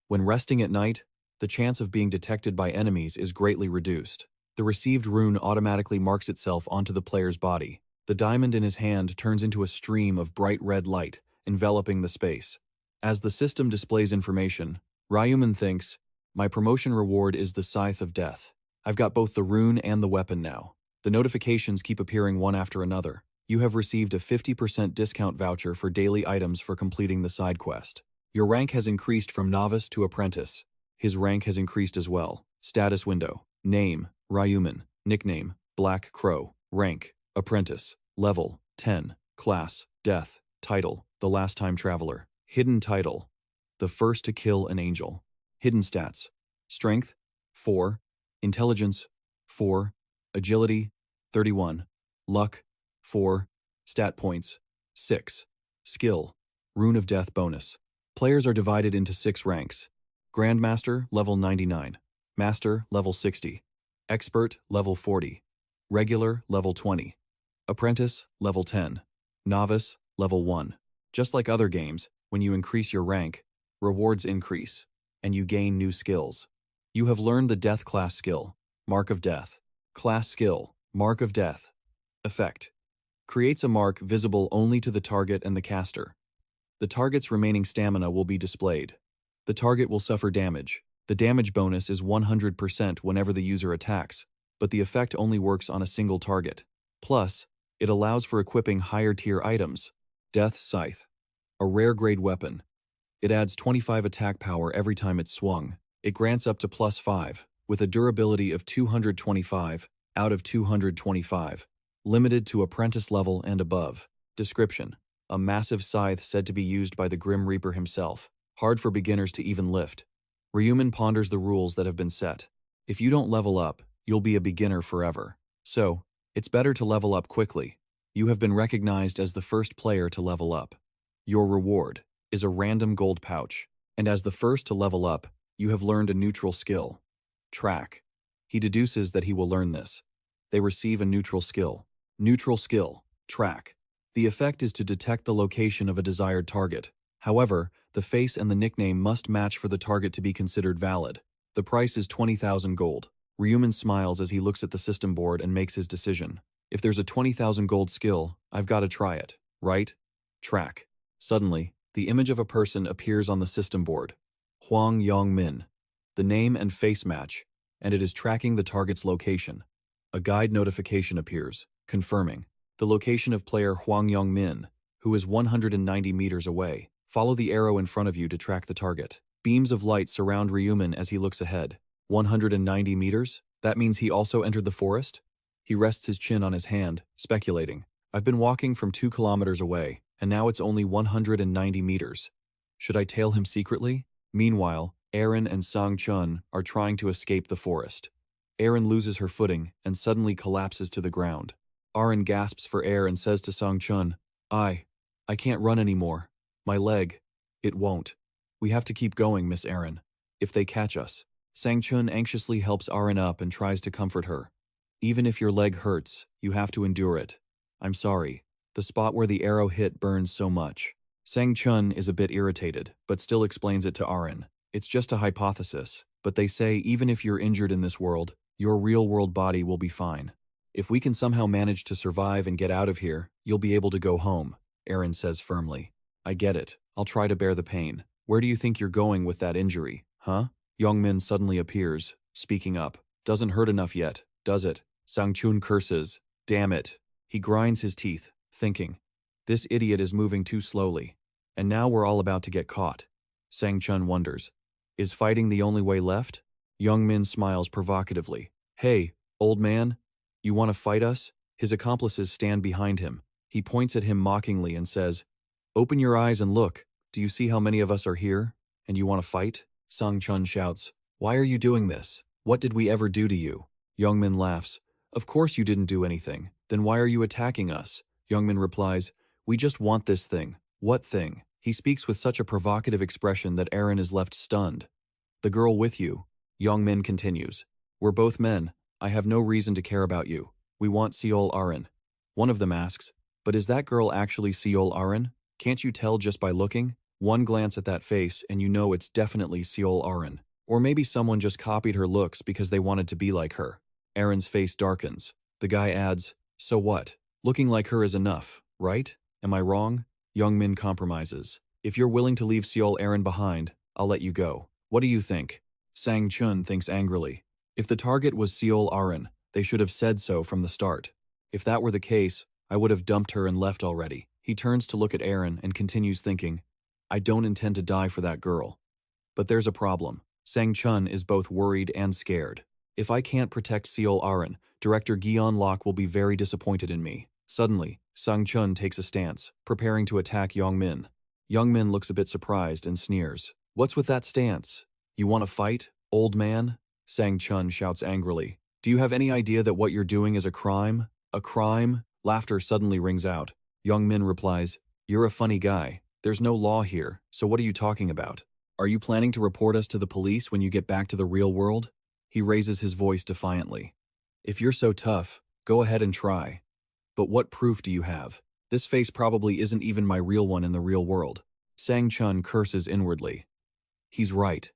When resting at night, the chance of being detected by enemies is greatly reduced. The received rune automatically marks itself onto the player's body. The diamond in his hand turns into a stream of bright red light, enveloping the space. As the system displays information, Ryu Min thinks, my promotion reward is the Scythe of Death. I've got both the rune and the weapon now. The notifications keep appearing one after another. You have received a 50% discount voucher for daily items for completing the side quest. Your rank has increased from novice to apprentice. His rank has increased as well. Status window. Name, Ryu Min. Nickname, Black Crow. Rank, apprentice. Level, 10. Class, death. Title, The Last Time Traveler. Hidden title, The First to Kill an Angel. Hidden stats, Strength, 4. Intelligence, 4. Agility, 31. Luck, 4. Stat points, 6. Skill, Rune of Death bonus. Players are divided into 6 ranks. Grandmaster, level 99. Master, level 60. Expert, level 40. Regular, level 20. Apprentice, level 10. Novice, level 1. Just like other games, when you increase your rank, rewards increase, and you gain new skills. You have learned the Death class skill, Mark of Death. Class skill, Mark of Death. Effect. Creates a mark visible only to the target and the caster. The target's remaining stamina will be displayed. The target will suffer damage. The damage bonus is 100% whenever the user attacks, but the effect only works on a single target. Plus, it allows for equipping higher tier items. Death Scythe. A rare grade weapon. It adds 25 attack power every time it's swung. It grants up to +5, with a durability of 225 out of 225. Limited to apprentice level and above. Description. A massive scythe said to be used by the Grim Reaper himself. Hard for beginners to even lift. Ryu Min ponders the rules that have been set. If you don't level up, you'll be a beginner forever. So, it's better to level up quickly. You have been recognized as the first player to level up. Your reward is a random gold pouch, and as the first to level up, you have learned a neutral skill. Track. He deduces that he will learn this. They receive a neutral skill. Neutral skill. Track. The effect is to detect the location of a desired target. However, the face and the nickname must match for the target to be considered valid. The price is 20,000 gold. Ryu Min smiles as he looks at the system board and makes his decision. If there's a 20,000 gold skill, I've got to try it, right? Track. Suddenly, the image of a person appears on the system board. Hwang Yong-min. The name and face match, and it is tracking the target's location. A guide notification appears, confirming the location of player Hwang Yong-min, who is 190 meters away. Follow the arrow in front of you to track the target. Beams of light surround Ryu Min as he looks ahead. 190 meters? That means he also entered the forest? He rests his chin on his hand, speculating. I've been walking from 2 kilometers away, and now it's only 190 meters. Should I tail him secretly? Meanwhile, Aaron and Sang Chun are trying to escape the forest. Aaron loses her footing and suddenly collapses to the ground. Aaron gasps for air and says to Sang Chun, I can't run anymore. My leg. It won't. We have to keep going, Miss Aaron. If they catch us. Sang Chun anxiously helps Aaron up and tries to comfort her. Even if your leg hurts, you have to endure it. I'm sorry. The spot where the arrow hit burns so much. Sang Chun is a bit irritated, but still explains it to Aaron. It's just a hypothesis, but they say even if you're injured in this world, your real-world body will be fine. If we can somehow manage to survive and get out of here, you'll be able to go home, Aaron says firmly. I get it. I'll try to bear the pain. Where do you think you're going with that injury, huh? Yong-min suddenly appears, speaking up. Doesn't hurt enough yet, does it? Sang Chun curses. Damn it. He grinds his teeth, thinking. This idiot is moving too slowly. And now we're all about to get caught. Sang Chun wonders. Is fighting the only way left? Yong-min smiles provocatively. Hey, old man, you want to fight us? His accomplices stand behind him. He points at him mockingly and says, Open your eyes and look. Do you see how many of us are here? And you want to fight? Sang Chun shouts. Why are you doing this? What did we ever do to you? Yong-min laughs. Of course you didn't do anything. Then why are you attacking us? Yong-min replies, We just want this thing. What thing? He speaks with such a provocative expression that Aaron is left stunned. The girl with you. Yong-min continues. We're both men. I have no reason to care about you. We want Seol Aaron. One of them asks, But is that girl actually Seol Aaron? Can't you tell just by looking? One glance at that face and you know it's definitely Seol Aaron. Or maybe someone just copied her looks because they wanted to be like her. Aaron's face darkens. The guy adds, So what? Looking like her is enough, right? Am I wrong? Yong-min compromises. If you're willing to leave Seol Aaron behind, I'll let you go. What do you think? Sang Chun thinks angrily. If the target was Seol Aaron, they should have said so from the start. If that were the case, I would have dumped her and left already. He turns to look at Aaron and continues thinking, I don't intend to die for that girl. But there's a problem. Sang Chun is both worried and scared. If I can't protect Seol Aaron, Director Gion Lok will be very disappointed in me. Suddenly, Sang Chun takes a stance, preparing to attack Yong-min. Yong-min looks a bit surprised and sneers. What's with that stance? You want to fight, old man? Sang Chun shouts angrily. Do you have any idea that what you're doing is a crime? A crime? Laughter suddenly rings out. Yong-min replies, You're a funny guy. There's no law here, so what are you talking about? Are you planning to report us to the police when you get back to the real world? He raises his voice defiantly. If you're so tough, go ahead and try. But what proof do you have? This face probably isn't even my real one in the real world. Sang Chun curses inwardly. He's right.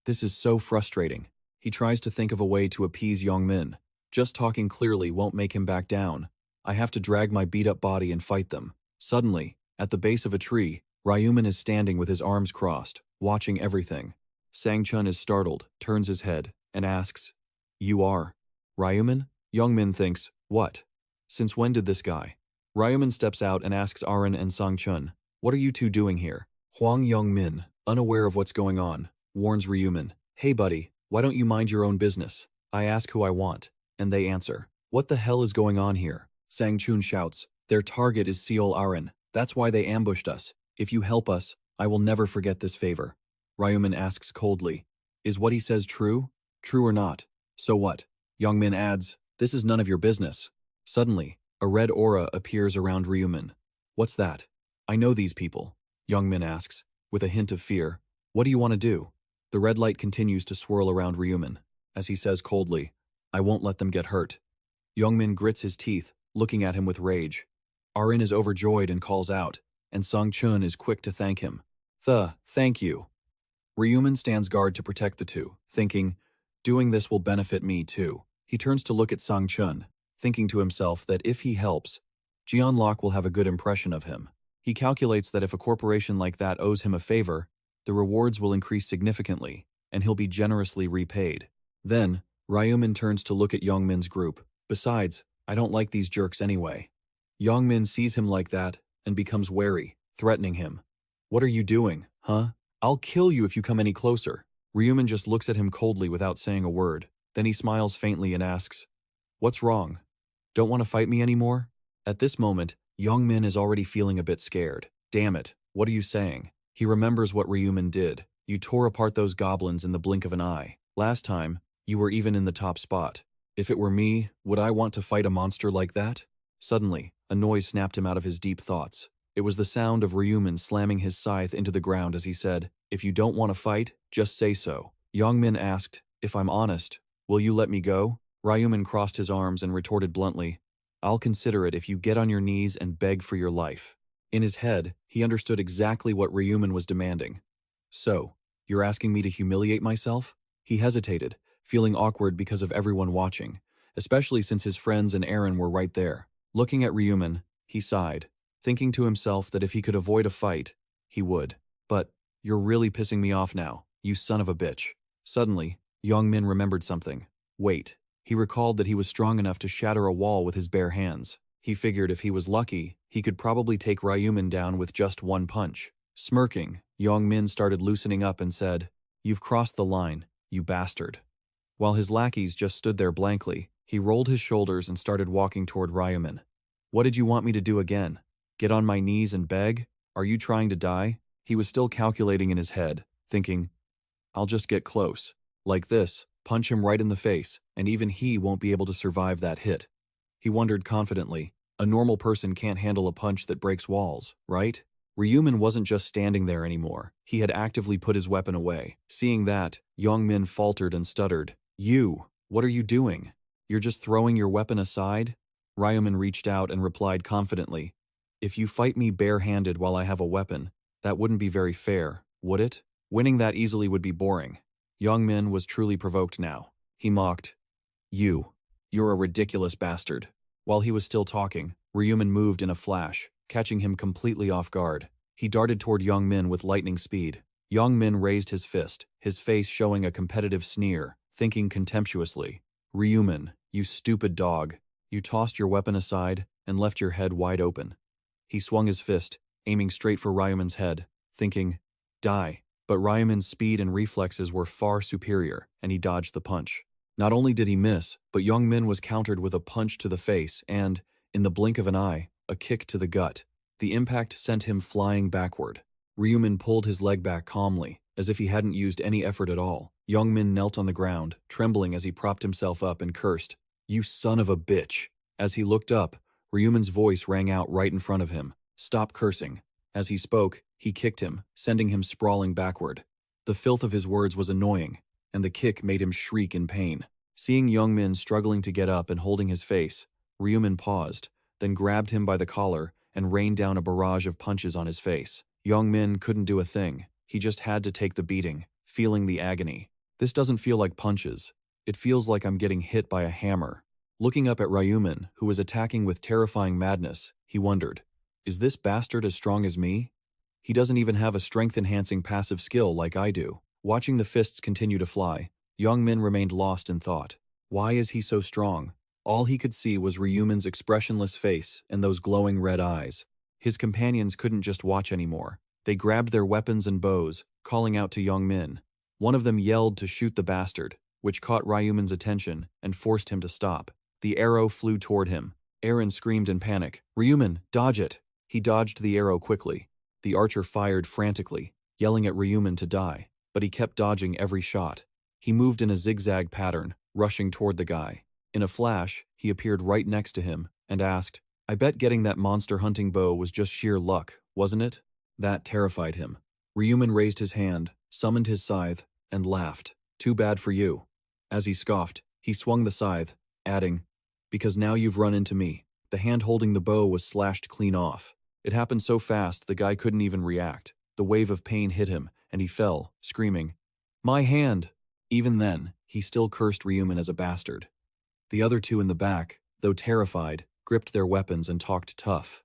This is so frustrating. He tries to think of a way to appease Yong-min. Just talking clearly won't make him back down. I have to drag my beat-up body and fight them. Suddenly, at the base of a tree, Ryu Min is standing with his arms crossed, watching everything. Sang Chun is startled, turns his head, and asks, You are Ryu Min? Yong-min thinks, What? Since when did this guy? Ryu Min steps out and asks Arin and Sang Chun, "What are you two doing here?" Hwang Young-min, unaware of what's going on, warns Ryu Min, "Hey buddy, why don't you mind your own business? I ask who I want, and they answer. What the hell is going on here?" Sang Chun shouts, "Their target is Seol Arin. That's why they ambushed us. If you help us, I will never forget this favor." Ryu Min asks coldly, "Is what he says true? True or not? So what?" Young Min adds, "This is none of your business." Suddenly, a red aura appears around Ryu Min. "What's that?" "I know these people," Young Min asks, with a hint of fear. "What do you want to do?" The red light continues to swirl around Ryu Min, as he says coldly, "I won't let them get hurt." Young Min grits his teeth, looking at him with rage. Arin is overjoyed and calls out, and Sang Chun is quick to thank him. Thank you." Ryu Min stands guard to protect the two, thinking, "Doing this will benefit me too." He turns to look at Sang Chun, thinking to himself that if he helps, Jian Lok will have a good impression of him. He calculates that if a corporation like that owes him a favor, the rewards will increase significantly, and he'll be generously repaid. Then, Ryu Min turns to look at Young Min's group. "Besides, I don't like these jerks anyway." Young Min sees him like that and becomes wary, threatening him. "What are you doing, huh? I'll kill you if you come any closer." Ryu Min just looks at him coldly without saying a word. Then he smiles faintly and asks, "What's wrong? Don't want to fight me anymore?" At this moment, Young Min is already feeling a bit scared. "Damn it, what are you saying?" He remembers what Ryu Min did. "You tore apart those goblins in the blink of an eye. Last time, you were even in the top spot. If it were me, would I want to fight a monster like that?" Suddenly, a noise snapped him out of his deep thoughts. It was the sound of Ryu Min slamming his scythe into the ground as he said, "If you don't want to fight, just say so." Young Min asked, "If I'm honest, will you let me go?" Ryu Min crossed his arms and retorted bluntly, "I'll consider it if you get on your knees and beg for your life." In his head, he understood exactly what Ryu Min was demanding. "So, you're asking me to humiliate myself?" He hesitated, feeling awkward because of everyone watching, especially since his friends and Aaron were right there. Looking at Ryu Min, he sighed, thinking to himself that if he could avoid a fight, he would. "But, you're really pissing me off now, you son of a bitch." Suddenly, Young Min remembered something. Wait. He recalled that he was strong enough to shatter a wall with his bare hands. He figured if he was lucky, he could probably take Ryu Min down with just one punch. Smirking, Young Min started loosening up and said, "You've crossed the line, you bastard." While his lackeys just stood there blankly, he rolled his shoulders and started walking toward Ryu Min. "What did you want me to do again? Get on my knees and beg? Are you trying to die?" He was still calculating in his head, thinking, "I'll just get close. Like this, punch him right in the face, and even he won't be able to survive that hit." He wondered confidently, a normal person can't handle a punch that breaks walls, right? Ryu Min wasn't just standing there anymore. He had actively put his weapon away. Seeing that, Young Min faltered and stuttered. What are you doing? You're just throwing your weapon aside?" Ryu Min reached out and replied confidently, "If you fight me bare-handed while I have a weapon, that wouldn't be very fair, would it? Winning that easily would be boring." Young Min was truly provoked now. He mocked, You're a ridiculous bastard." While he was still talking, Ryu Min moved in a flash, catching him completely off guard. He darted toward Young Min with lightning speed. Young Min raised his fist, his face showing a competitive sneer, thinking contemptuously, "Ryu Min, you stupid dog. You tossed your weapon aside and left your head wide open." He swung his fist, aiming straight for Ryu Min's head, thinking, "Die." But Ryu Min's speed and reflexes were far superior, and he dodged the punch. Not only did he miss, but Young Min was countered with a punch to the face and, in the blink of an eye, a kick to the gut. The impact sent him flying backward. Ryu Min pulled his leg back calmly, as if he hadn't used any effort at all. Young Min knelt on the ground, trembling as he propped himself up and cursed, "You son of a bitch." As he looked up, Ryu Min's voice rang out right in front of him, "Stop cursing." As he spoke, he kicked him, sending him sprawling backward. The filth of his words was annoying, and the kick made him shriek in pain. Seeing Young Min struggling to get up and holding his face, Ryu Min paused, then grabbed him by the collar and rained down a barrage of punches on his face. Young Min couldn't do a thing. He just had to take the beating, feeling the agony. "This doesn't feel like punches. It feels like I'm getting hit by a hammer." Looking up at Ryu Min, who was attacking with terrifying madness, he wondered, "Is this bastard as strong as me? He doesn't even have a strength-enhancing passive skill like I do." Watching the fists continue to fly, Young Min remained lost in thought. Why is he so strong? All he could see was Ryu Min's expressionless face and those glowing red eyes. His companions couldn't just watch anymore. They grabbed their weapons and bows, calling out to Ryu Min. One of them yelled to shoot the bastard, which caught Ryu Min's attention and forced him to stop. The arrow flew toward him. Eren screamed in panic, "Ryu Min, dodge it!" He dodged the arrow quickly. The archer fired frantically, yelling at Ryu Min to die, but he kept dodging every shot. He moved in a zigzag pattern, rushing toward the guy. In a flash, he appeared right next to him and asked, "I bet getting that monster hunting bow was just sheer luck, wasn't it?" That terrified him. Ryu Min raised his hand, summoned his scythe, and laughed. "Too bad for you." As he scoffed, he swung the scythe, adding, "Because now you've run into me." The hand holding the bow was slashed clean off. It happened so fast the guy couldn't even react. The wave of pain hit him, and he fell, screaming, "My hand!" Even then, he still cursed Ryu Min as a bastard. The other two in the back, though terrified, gripped their weapons and talked tough.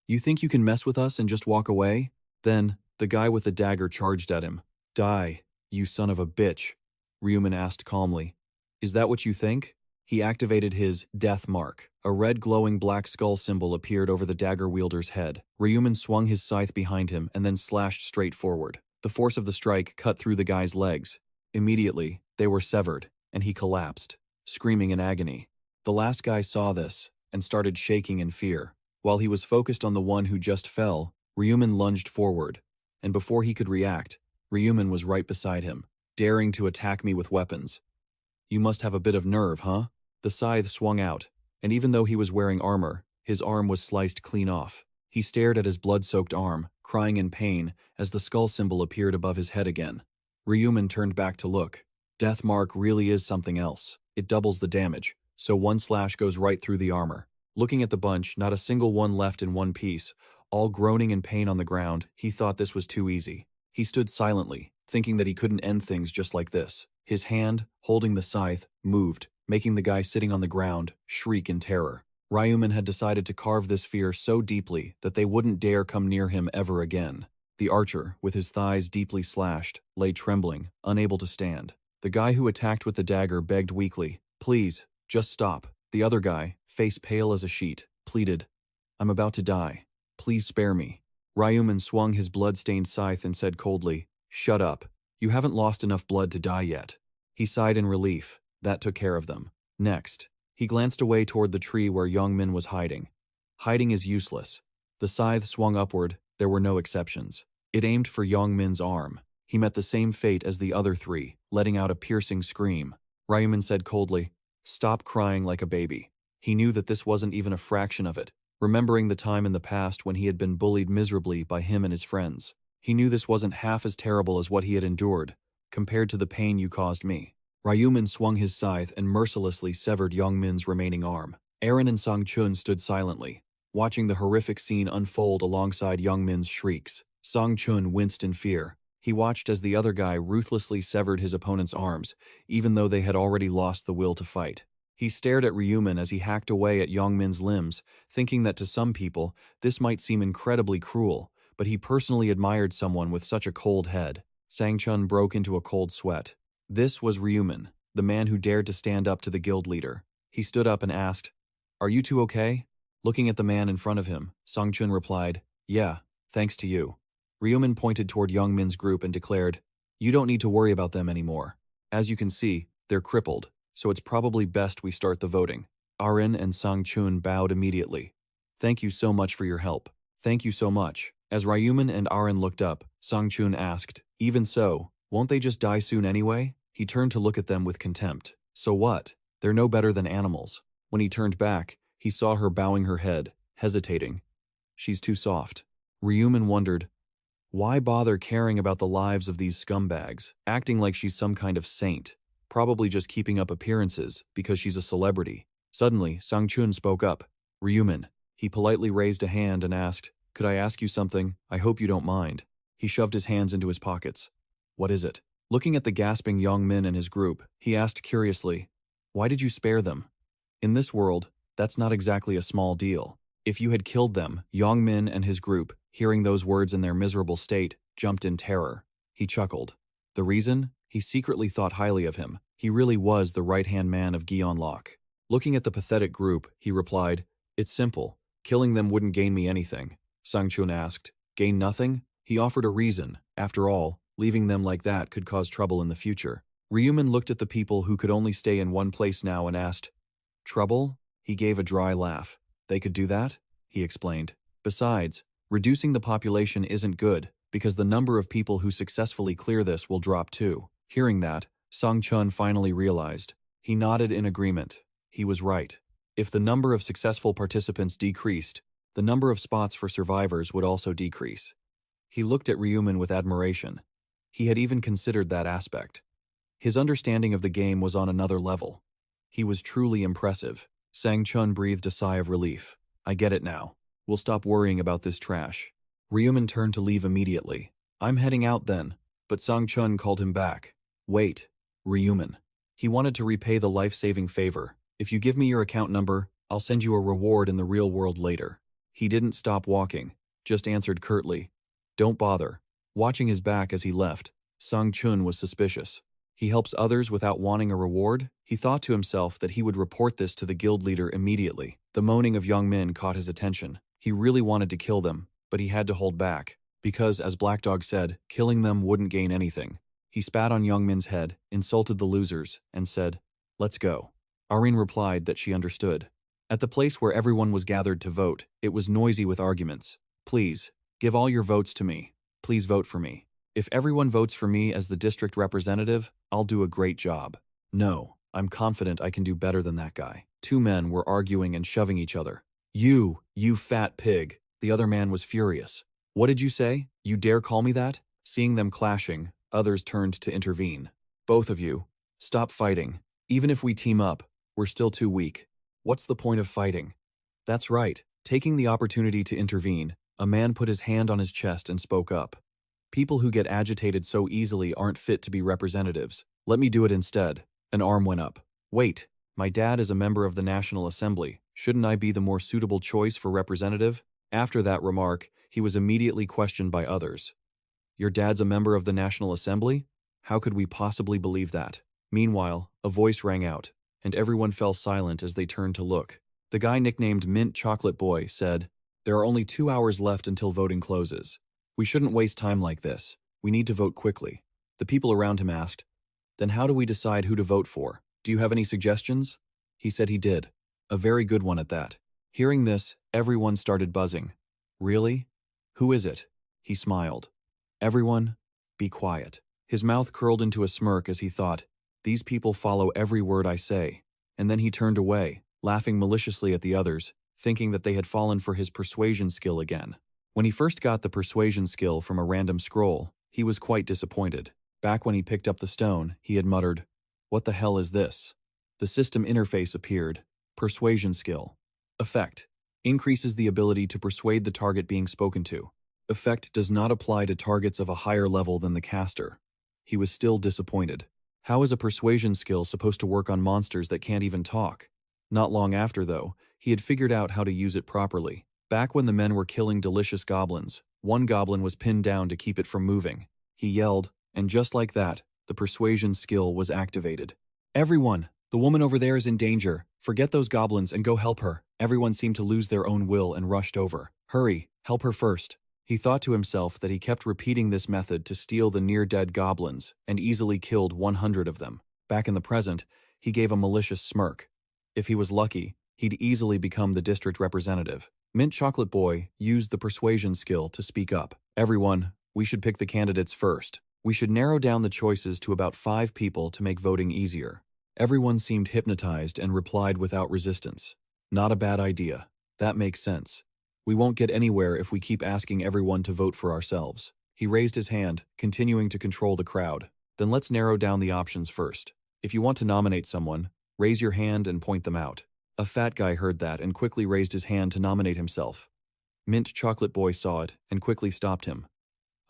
"You think you can mess with us and just walk away?" Then, the guy with the dagger charged at him. "Die, you son of a bitch," Ryu Min asked calmly. "Is that what you think?" He activated his death mark. A red glowing black skull symbol appeared over the dagger wielder's head. Ryu Min swung his scythe behind him and then slashed straight forward. The force of the strike cut through the guy's legs. Immediately, they were severed, and he collapsed, screaming in agony. The last guy saw this and started shaking in fear. While he was focused on the one who just fell, Ryu Min lunged forward, and before he could react, Ryu Min was right beside him, daring to attack me with weapons. "You must have a bit of nerve, huh?" The scythe swung out, and even though he was wearing armor, his arm was sliced clean off. He stared at his blood-soaked arm, crying in pain as the skull symbol appeared above his head again. Ryu Min turned back to look. Death mark really is something else. It doubles the damage, so one slash goes right through the armor. Looking at the bunch, not a single one left in one piece, all groaning in pain on the ground, he thought this was too easy. He stood silently, thinking that he couldn't end things just like this. His hand, holding the scythe, moved, making the guy sitting on the ground shriek in terror. Ryu Min had decided to carve this fear so deeply that they wouldn't dare come near him ever again. The archer, with his thighs deeply slashed, lay trembling, unable to stand. The guy who attacked with the dagger begged weakly, "Please, just stop." The other guy, face pale as a sheet, pleaded, "I'm about to die. Please spare me." Ryu Min swung his blood-stained scythe and said coldly, "Shut up. You haven't lost enough blood to die yet." He sighed in relief. That took care of them. Next, he glanced away toward the tree where Ryu Min was hiding. Hiding is useless. The scythe swung upward. There were no exceptions. It aimed for Ryu Min's arm. He met the same fate as the other three, letting out a piercing scream. Ryu Min said coldly, "Stop crying like a baby." He knew that this wasn't even a fraction of it, remembering the time in the past when he had been bullied miserably by him and his friends. He knew this wasn't half as terrible as what he had endured, compared to the pain you caused me. Ryu Min swung his scythe and mercilessly severed Ryu Min's remaining arm. Eren and Sang Chun stood silently, watching the horrific scene unfold alongside Ryu Min's shrieks. Sang Chun winced in fear. He watched as the other guy ruthlessly severed his opponent's arms, even though they had already lost the will to fight. He stared at Ryu Min as he hacked away at Ryu Min's limbs, thinking that to some people, this might seem incredibly cruel, but he personally admired someone with such a cold head. Sang Chun broke into a cold sweat. This was Ryu Min, the man who dared to stand up to the guild leader. He stood up and asked, "Are you two okay?" Looking at the man in front of him, Sang Chun replied, "Yeah, thanks to you." Ryu Min pointed toward Ryu Min's group and declared, "You don't need to worry about them anymore. As you can see, they're crippled, so it's probably best we start the voting." Eren and Sang Chun bowed immediately. "Thank you so much for your help." "Thank you so much." As Ryu Min and Eren looked up, Sang Chun asked, "Even so, won't they just die soon anyway?" He turned to look at them with contempt. "So what? They're no better than animals." When he turned back, he saw her bowing her head, hesitating. "She's too soft." Ryu Min wondered, why bother caring about the lives of these scumbags, acting like she's some kind of saint, probably just keeping up appearances because she's a celebrity. Suddenly, Sang Chun spoke up. "Ryu Min." He politely raised a hand and asked, "Could I ask you something? I hope you don't mind." He shoved his hands into his pockets. "What is it?" Looking at the gasping Ryu Min and his group, he asked curiously, "Why did you spare them?" In this world, that's not exactly a small deal. If you had killed them, Ryu Min and his group, hearing those words in their miserable state, jumped in terror. He chuckled. The reason? He secretly thought highly of him. He really was the right-hand man of Gion Locke. Looking at the pathetic group, he replied, "It's simple. Killing them wouldn't gain me anything." Sang-chun asked, "Gain nothing?" He offered a reason. After all, leaving them like that could cause trouble in the future. Ryu Min looked at the people who could only stay in one place now and asked, "Trouble?" He gave a dry laugh. "They could do that?" he explained. "Besides, reducing the population isn't good, because the number of people who successfully clear this will drop too." Hearing that, Sang-chun finally realized. He nodded in agreement. He was right. If the number of successful participants decreased, the number of spots for survivors would also decrease. He looked at Ryu Min with admiration. He had even considered that aspect. His understanding of the game was on another level. He was truly impressive. Sang-chun breathed a sigh of relief. "I get it now. We'll stop worrying about this trash." Ryu Min turned to leave immediately. "I'm heading out then." But Sang-chun called him back. "Wait, Ryu Min." He wanted to repay the life-saving favor. "If you give me your account number, I'll send you a reward in the real world later." He didn't stop walking, just answered curtly, "Don't bother." Watching his back as he left, Sang-chun was suspicious. He helps others without wanting a reward? He thought to himself that he would report this to the guild leader immediately. The moaning of young men caught his attention. He really wanted to kill them, but he had to hold back, because, as Black Dog said, killing them wouldn't gain anything. He spat on Young Min's head, insulted the losers, and said, "Let's go." Areen replied that she understood. At the place where everyone was gathered to vote, it was noisy with arguments. "Please, give all your votes to me. Please vote for me. If everyone votes for me as the district representative, I'll do a great job. No, I'm confident I can do better than that guy." Two men were arguing and shoving each other. You fat pig." The other man was furious. "What did you say? You dare call me that?" Seeing them clashing, others turned to intervene. "Both of you, stop fighting. Even if we team up, we're still too weak. What's the point of fighting?" "That's right." Taking the opportunity to intervene, a man put his hand on his chest and spoke up. "People who get agitated so easily aren't fit to be representatives. Let me do it instead." An arm went up. "Wait, my dad is a member of the National Assembly. Shouldn't I be the more suitable choice for representative?" After that remark, he was immediately questioned by others. "Your dad's a member of the National Assembly? How could we possibly believe that?" Meanwhile, a voice rang out, and everyone fell silent as they turned to look. The guy nicknamed Mint Chocolate Boy said, "There are only 2 hours left until voting closes. We shouldn't waste time like this. We need to vote quickly." The people around him asked, "Then how do we decide who to vote for? Do you have any suggestions?" He said he did. A very good one at that. Hearing this, everyone started buzzing. "Really? Who is it?" He smiled. "Everyone, be quiet." His mouth curled into a smirk as he thought, "These people follow every word I say." And then he turned away, laughing maliciously at the others, thinking that they had fallen for his persuasion skill again. When he first got the persuasion skill from a random scroll, he was quite disappointed. Back when he picked up the stone, he had muttered, "What the hell is this?" The system interface appeared. Persuasion skill. Effect. Increases the ability to persuade the target being spoken to. Effect does not apply to targets of a higher level than the caster. He was still disappointed. How is a persuasion skill supposed to work on monsters that can't even talk? Not long after, though, he had figured out how to use it properly. Back when the men were killing delicious goblins, one goblin was pinned down to keep it from moving. He yelled, and just like that, the persuasion skill was activated. "Everyone, the woman over there is in danger. Forget those goblins and go help her." Everyone seemed to lose their own will and rushed over. "Hurry, help her first." He thought to himself that he kept repeating this method to steal the near-dead goblins and easily killed 100 of them. Back in the present, he gave a malicious smirk. If he was lucky, he'd easily become the district representative. Mint Chocolate Boy used the persuasion skill to speak up. "Everyone, we should pick the candidates first. We should narrow down the choices to about 5 people to make voting easier." Everyone seemed hypnotized and replied without resistance. "Not a bad idea. That makes sense. We won't get anywhere if we keep asking everyone to vote for ourselves." He raised his hand, continuing to control the crowd. "Then let's narrow down the options first. If you want to nominate someone, raise your hand and point them out." A fat guy heard that and quickly raised his hand to nominate himself. Mint Chocolate Boy saw it and quickly stopped him.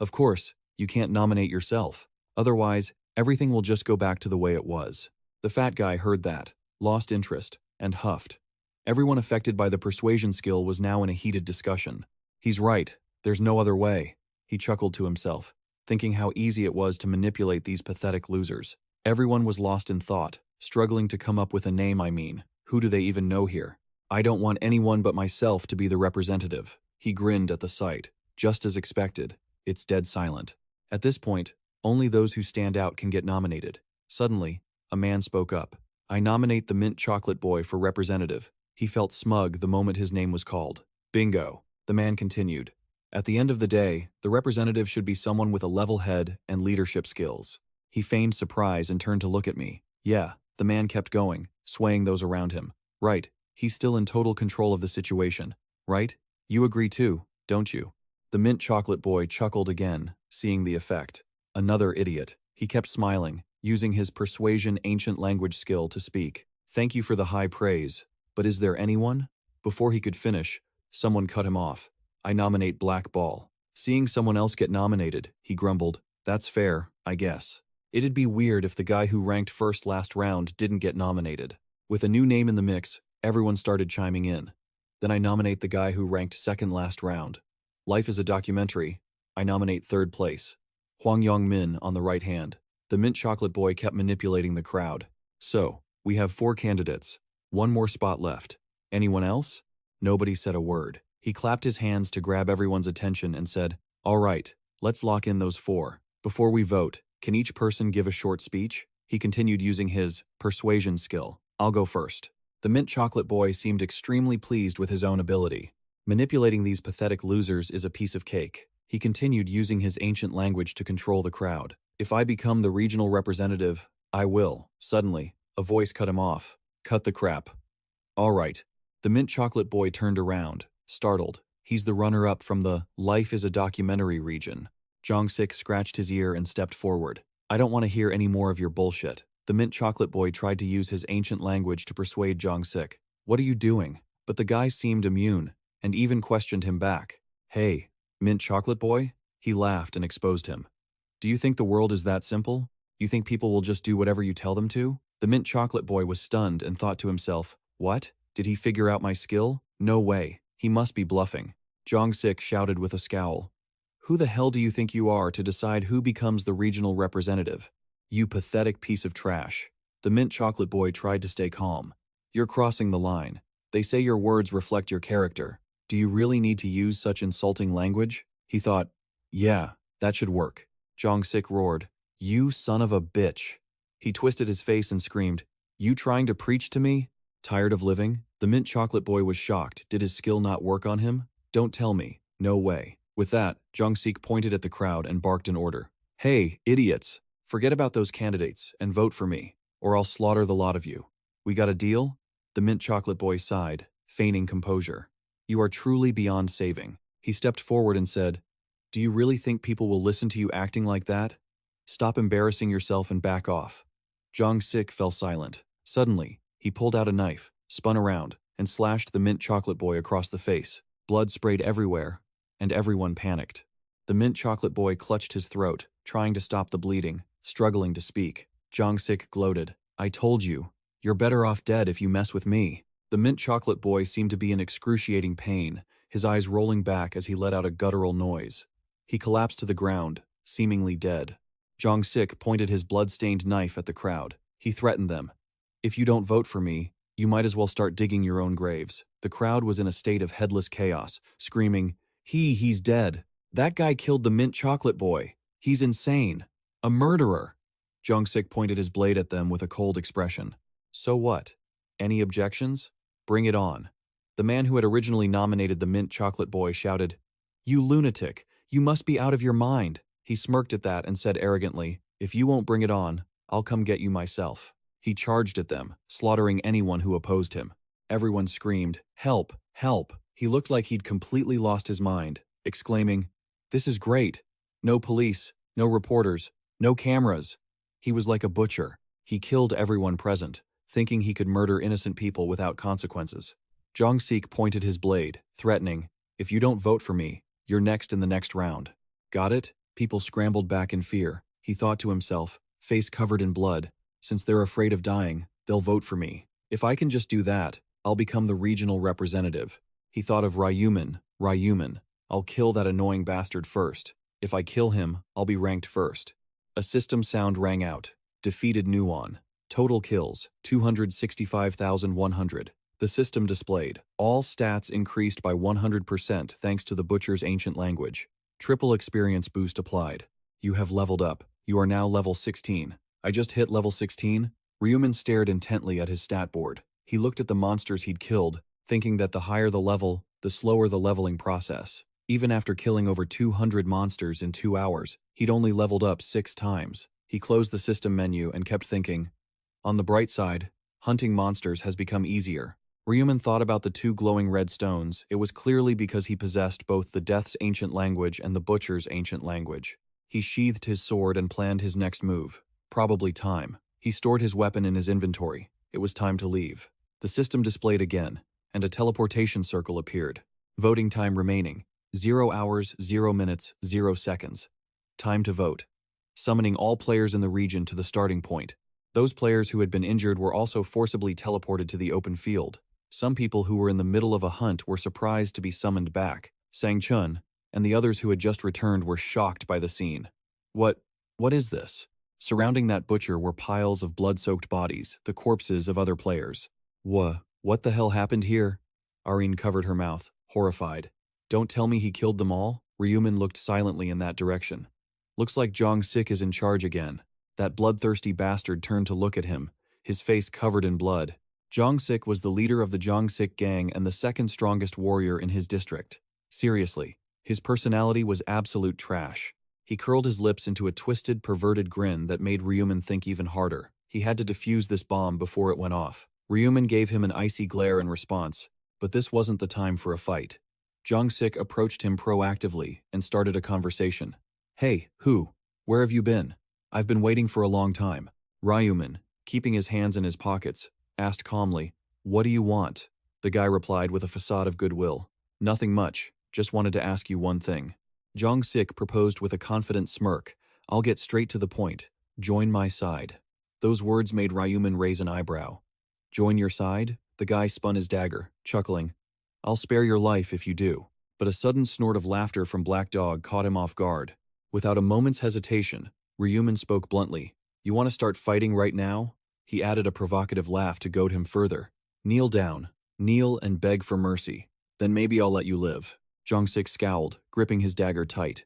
"Of course, you can't nominate yourself. Otherwise, everything will just go back to the way it was." The fat guy heard that, lost interest, and huffed. Everyone affected by the persuasion skill was now in a heated discussion. "He's right, there's no other way," he chuckled to himself, thinking how easy it was to manipulate these pathetic losers. Everyone was lost in thought, struggling to come up with a name. Who do they even know here? I don't want anyone but myself to be the representative. He grinned at the sight. Just as expected, it's dead silent. At this point, only those who stand out can get nominated. Suddenly, a man spoke up. I nominate the mint chocolate boy for representative. He felt smug the moment his name was called. Bingo, the man continued. At the end of the day, the representative should be someone with a level head and leadership skills. He feigned surprise and turned to look at me. Yeah, the man kept going, swaying those around him. Right, he's still in total control of the situation. Right? You agree too, don't you? The mint chocolate boy chuckled again, seeing the effect. Another idiot. He kept smiling, using his persuasion ancient language skill to speak. Thank you for the high praise, but is there anyone? Before he could finish, someone cut him off. I nominate Black Ball. Seeing someone else get nominated, he grumbled. That's fair, I guess. It'd be weird if the guy who ranked first last round didn't get nominated. With a new name in the mix, everyone started chiming in. Then I nominate the guy who ranked second last round. Life is a documentary. I nominate third place. Ryu Min on the right hand. The mint chocolate boy kept manipulating the crowd. So, we have 4 candidates. 1 more spot left. Anyone else? Nobody said a word. He clapped his hands to grab everyone's attention and said, All right, let's lock in those 4. Before we vote, can each person give a short speech? He continued using his persuasion skill. I'll go first. The mint chocolate boy seemed extremely pleased with his own ability. Manipulating these pathetic losers is a piece of cake. He continued using his ancient language to control the crowd. If I become the regional representative, I will. Suddenly, a voice cut him off. Cut the crap. All right. The mint chocolate boy turned around, startled. He's the runner-up from the Life is a Documentary region. Jong-sik scratched his ear and stepped forward. I don't want to hear any more of your bullshit. The mint chocolate boy tried to use his ancient language to persuade Jong-sik. What are you doing? But the guy seemed immune, and even questioned him back. Hey, mint chocolate boy? He laughed and exposed him. Do you think the world is that simple? You think people will just do whatever you tell them to? The mint chocolate boy was stunned and thought to himself, what? Did he figure out my skill? No way. He must be bluffing. Jong-sik shouted with a scowl. Who the hell do you think you are to decide who becomes the regional representative? You pathetic piece of trash. The mint chocolate boy tried to stay calm. You're crossing the line. They say your words reflect your character. Do you really need to use such insulting language? He thought, yeah, that should work. Jong-sik roared, you son of a bitch. He twisted his face and screamed, you trying to preach to me? Tired of living? The mint chocolate boy was shocked. Did his skill not work on him? Don't tell me. No way. With that, Jong-sik pointed at the crowd and barked an order. Hey, idiots! Forget about those candidates and vote for me, or I'll slaughter the lot of you. We got a deal? The mint chocolate boy sighed, feigning composure. You are truly beyond saving. He stepped forward and said, do you really think people will listen to you acting like that? Stop embarrassing yourself and back off. Jong-sik fell silent. Suddenly, he pulled out a knife, spun around, and slashed the mint chocolate boy across the face. Blood sprayed everywhere, and everyone panicked. The mint chocolate boy clutched his throat, trying to stop the bleeding, struggling to speak. Jong-sik gloated. I told you, you're better off dead if you mess with me. The mint chocolate boy seemed to be in excruciating pain, his eyes rolling back as he let out a guttural noise. He collapsed to the ground, seemingly dead. Jong-sik pointed his blood-stained knife at the crowd. He threatened them. If you don't vote for me, you might as well start digging your own graves. The crowd was in a state of headless chaos, screaming, he's dead. That guy killed the mint chocolate boy. He's insane. A murderer. Jong-sik pointed his blade at them with a cold expression. So what? Any objections? Bring it on. The man who had originally nominated the mint chocolate boy shouted, you lunatic, you must be out of your mind. He smirked at that and said arrogantly, if you won't bring it on, I'll come get you myself. He charged at them, slaughtering anyone who opposed him. Everyone screamed, help, help. He looked like he'd completely lost his mind, exclaiming, this is great. No police, no reporters, no cameras. He was like a butcher. He killed everyone present, thinking he could murder innocent people without consequences. Jong-sik pointed his blade, threatening, if you don't vote for me, you're next in the next round. Got it? People scrambled back in fear. He thought to himself, face covered in blood, since they're afraid of dying, they'll vote for me. If I can just do that, I'll become the regional representative. He thought of Ryu Min. I'll kill that annoying bastard first. If I kill him, I'll be ranked first. A system sound rang out. Defeated Nuon. Total kills, 265,100. The system displayed. All stats increased by 100% thanks to the Butcher's ancient language. Triple experience boost applied. You have leveled up. You are now level 16. I just hit level 16? Ryu Min stared intently at his stat board. He looked at the monsters he'd killed, thinking that the higher the level, the slower the leveling process. Even after killing over 200 monsters in 2 hours, he'd only leveled up 6 times. He closed the system menu and kept thinking. On the bright side, hunting monsters has become easier. Ryu Min thought about the 2 glowing red stones. It was clearly because he possessed both the Death's ancient language and the Butcher's ancient language. He sheathed his sword and planned his next move. Probably time. He stored his weapon in his inventory. It was time to leave. The system displayed again, and a teleportation circle appeared. Voting time remaining. 0 hours, 0 minutes, 0 seconds. Time to vote. Summoning all players in the region to the starting point. Those players who had been injured were also forcibly teleported to the open field. Some people who were in the middle of a hunt were surprised to be summoned back. Sang Chun and the others who had just returned were shocked by the scene. What is this? Surrounding that butcher were piles of blood-soaked bodies, the corpses of other players. What the hell happened here? Arine covered her mouth, horrified. Don't tell me he killed them all? Ryu Min looked silently in that direction. Looks like Jong Sik is in charge again. That bloodthirsty bastard turned to look at him, his face covered in blood. Jong Sik was the leader of the Jong Sik gang and the second strongest warrior in his district. Seriously, his personality was absolute trash. He curled his lips into a twisted, perverted grin that made Ryu Min think even harder. He had to defuse this bomb before it went off. Ryu Min gave him an icy glare in response, but this wasn't the time for a fight. Jong Sik approached him proactively and started a conversation. Hey, where have you been? I've been waiting for a long time. Ryu Min, keeping his hands in his pockets, asked calmly, What do you want? The guy replied with a facade of goodwill. Nothing much, just wanted to ask you one thing. Jong Sik proposed with a confident smirk. I'll get straight to the point. Join my side. Those words made Ryu Min raise an eyebrow. Join your side? The guy spun his dagger, chuckling. I'll spare your life if you do. But a sudden snort of laughter from Black Dog caught him off guard. Without a moment's hesitation, Ryu Min spoke bluntly. You want to start fighting right now? He added a provocative laugh to goad him further. Kneel down. Kneel and beg for mercy. Then maybe I'll let you live. Jong Sik scowled, gripping his dagger tight.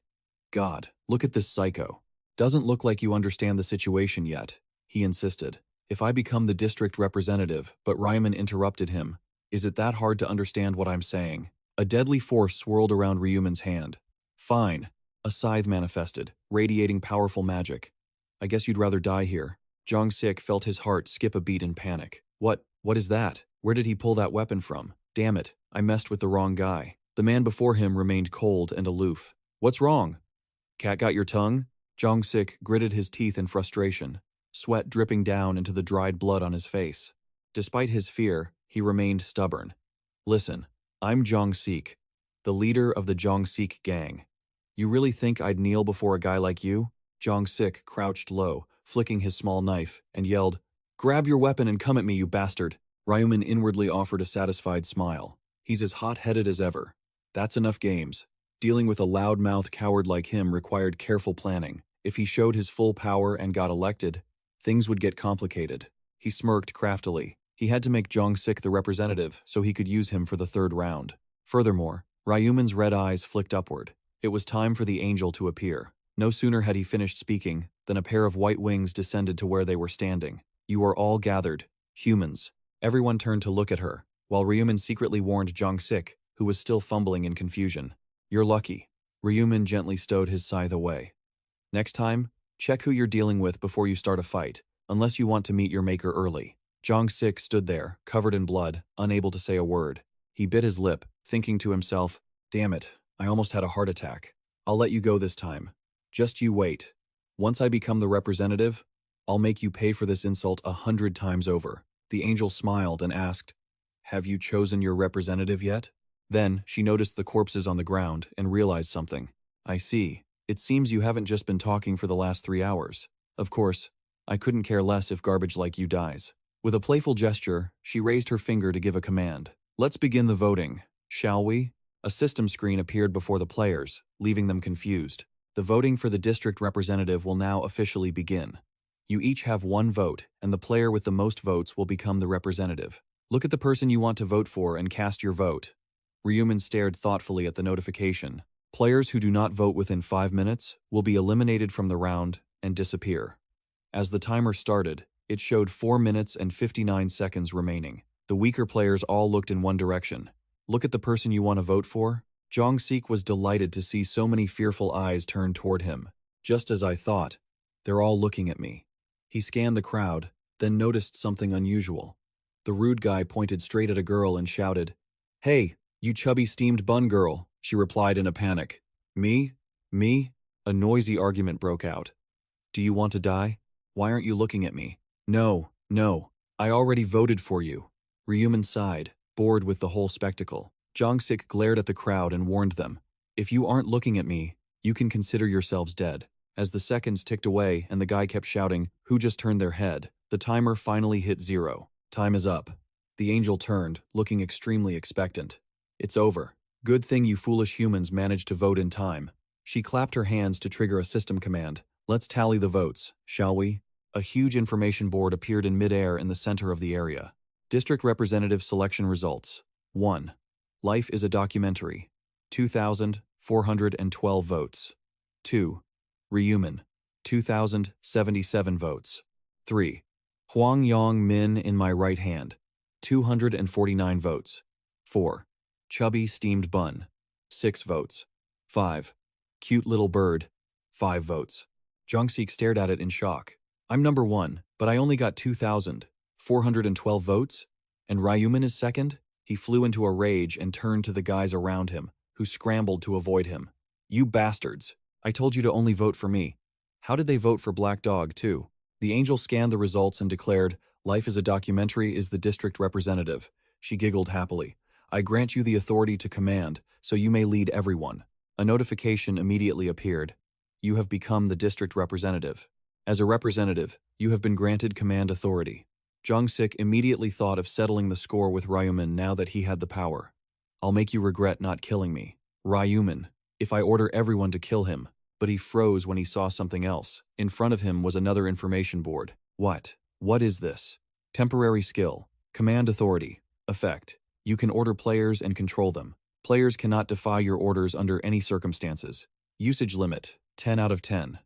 God, look at this psycho. Doesn't look like you understand the situation yet, he insisted. If I become the district representative, but Ryu Min interrupted him. Is it that hard to understand what I'm saying? A deadly force swirled around Ryu Min's hand. Fine. A scythe manifested, radiating powerful magic. I guess you'd rather die here. Jong Sik felt his heart skip a beat in panic. What is that? Where did he pull that weapon from? Damn it, I messed with the wrong guy. The man before him remained cold and aloof. What's wrong? Cat got your tongue? Jong Sik gritted his teeth in frustration, sweat dripping down into the dried blood on his face. Despite his fear, he remained stubborn. Listen, I'm Jong Sik, the leader of the Jong Sik gang. You really think I'd kneel before a guy like you? Jong Sik crouched low, flicking his small knife, and yelled, Grab your weapon and come at me, you bastard. Ryu Min inwardly offered a satisfied smile. He's as hot-headed as ever. That's enough games. Dealing with a loud-mouthed coward like him required careful planning. If he showed his full power and got elected, things would get complicated. He smirked craftily. He had to make Jong Sik the representative so he could use him for the third round. Furthermore, Ryu Min's red eyes flicked upward. It was time for the angel to appear. No sooner had he finished speaking than a pair of white wings descended to where they were standing. You are all gathered, humans. Everyone turned to look at her, while Ryu Min secretly warned Jong Sik, who was still fumbling in confusion. You're lucky. Ryu Min gently stowed his scythe away. Next time, check who you're dealing with before you start a fight, unless you want to meet your maker early. Jong Sik stood there, covered in blood, unable to say a word. He bit his lip, thinking to himself, Damn it, I almost had a heart attack. I'll let you go this time. Just you wait. Once I become the representative, I'll make you pay for this insult 100 times over. The angel smiled and asked, Have you chosen your representative yet? Then, she noticed the corpses on the ground and realized something. I see. It seems you haven't just been talking for the last 3 hours. Of course, I couldn't care less if garbage like you dies. With a playful gesture, she raised her finger to give a command. Let's begin the voting, shall we? A system screen appeared before the players, leaving them confused. The voting for the district representative will now officially begin. You each have 1 vote, and the player with the most votes will become the representative. Look at the person you want to vote for and cast your vote. Ryu Min stared thoughtfully at the notification. Players who do not vote within 5 minutes will be eliminated from the round and disappear. As the timer started, it showed 4 minutes and 59 seconds remaining. The weaker players all looked in one direction. Look at the person you want to vote for? Jong-sik was delighted to see so many fearful eyes turned toward him. Just as I thought. They're all looking at me. He scanned the crowd, then noticed something unusual. The rude guy pointed straight at a girl and shouted, "Hey, you chubby steamed bun girl," she replied in a panic. Me? Me? A noisy argument broke out. Do you want to die? Why aren't you looking at me? No, no, I already voted for you. Ryu Min sighed, bored with the whole spectacle. Jong-sik glared at the crowd and warned them, if you aren't looking at me, you can consider yourselves dead. As the seconds ticked away and the guy kept shouting, who just turned their head, the timer finally hit 0. Time is up. The angel turned, looking extremely expectant. It's over. Good thing you foolish humans managed to vote in time. She clapped her hands to trigger a system command. Let's tally the votes, shall we? A huge information board appeared in midair in the center of the area. District Representative Selection Results. 1. Life is a Documentary. 2,412 votes. 2. Ryu Min. 2,077 votes. 3. Hwang Yong Min in my right hand. 249 votes. 4. Chubby Steamed Bun. 6 votes. 5. Cute Little Bird. 5 votes. Jong-sik stared at it in shock. I'm number 1, but I only got 2,412 votes? And Ryu Min is second? He flew into a rage and turned to the guys around him, who scrambled to avoid him. You bastards! I told you to only vote for me. How did they vote for Black Dog, too? The angel scanned the results and declared, Life is a Documentary is the district representative. She giggled happily. I grant you the authority to command, so you may lead everyone. A notification immediately appeared. You have become the district representative. As a representative, you have been granted command authority. Jong-sik immediately thought of settling the score with Ryu Min now that he had the power. I'll make you regret not killing me. Ryu Min, if I order everyone to kill him. But he froze when he saw something else. In front of him was another information board. What? What is this? Temporary skill. Command authority. Effect. You can order players and control them. Players cannot defy your orders under any circumstances. Usage limit. 10 out of 10.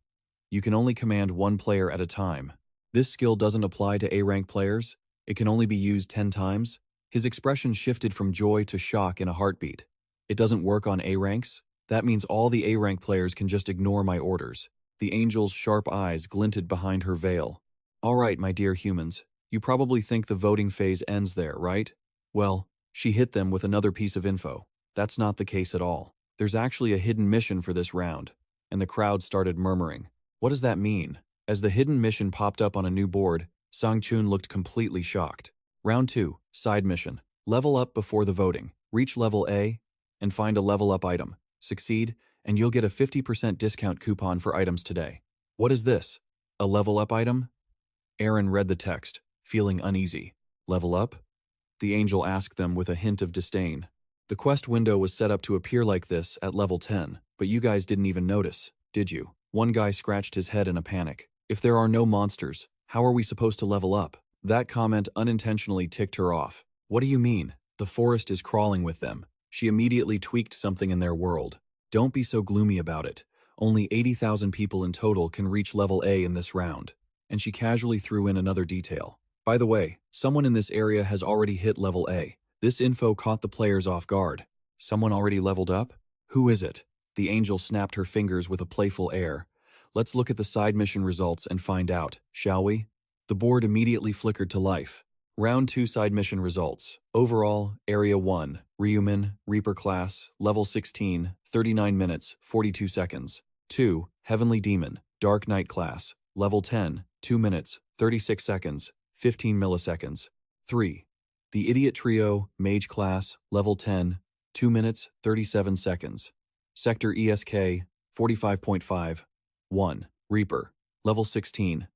You can only command 1 player at a time. This skill doesn't apply to A-rank players. It can only be used 10 times. His expression shifted from joy to shock in a heartbeat. It doesn't work on A-ranks? That means all the A-rank players can just ignore my orders. The angel's sharp eyes glinted behind her veil. All right, my dear humans, you probably think the voting phase ends there, right? Well, she hit them with another piece of info. That's not the case at all. There's actually a hidden mission for this round. And the crowd started murmuring. What does that mean? As the hidden mission popped up on a new board, Sang-chun looked completely shocked. Round 2, side mission. Level up before the voting. Reach level A and find a level up item. Succeed, and you'll get a 50% discount coupon for items today. What is this? A level up item? Aaron read the text, feeling uneasy. Level up? The angel asked them with a hint of disdain. The quest window was set up to appear like this at level 10, but you guys didn't even notice, did you? One guy scratched his head in a panic. If there are no monsters, how are we supposed to level up? That comment unintentionally ticked her off. What do you mean? The forest is crawling with them. She immediately tweaked something in their world. Don't be so gloomy about it. Only 80,000 people in total can reach level A in this round. And she casually threw in another detail. By the way, someone in this area has already hit level A. This info caught the players off guard. Someone already leveled up? Who is it? The angel snapped her fingers with a playful air. Let's look at the side mission results and find out, shall we? The board immediately flickered to life. Round 2 side mission results. Overall, Area 1, Ryu Min, Reaper class, level 16, 39 minutes, 42 seconds. 2, Heavenly Demon, Dark Knight class, level 10, 2 minutes, 36 seconds, 15 milliseconds. 3, The Idiot Trio, Mage class, level 10, 2 minutes, 37 seconds. Sector ESK, 45.5. 1, Reaper, level 16,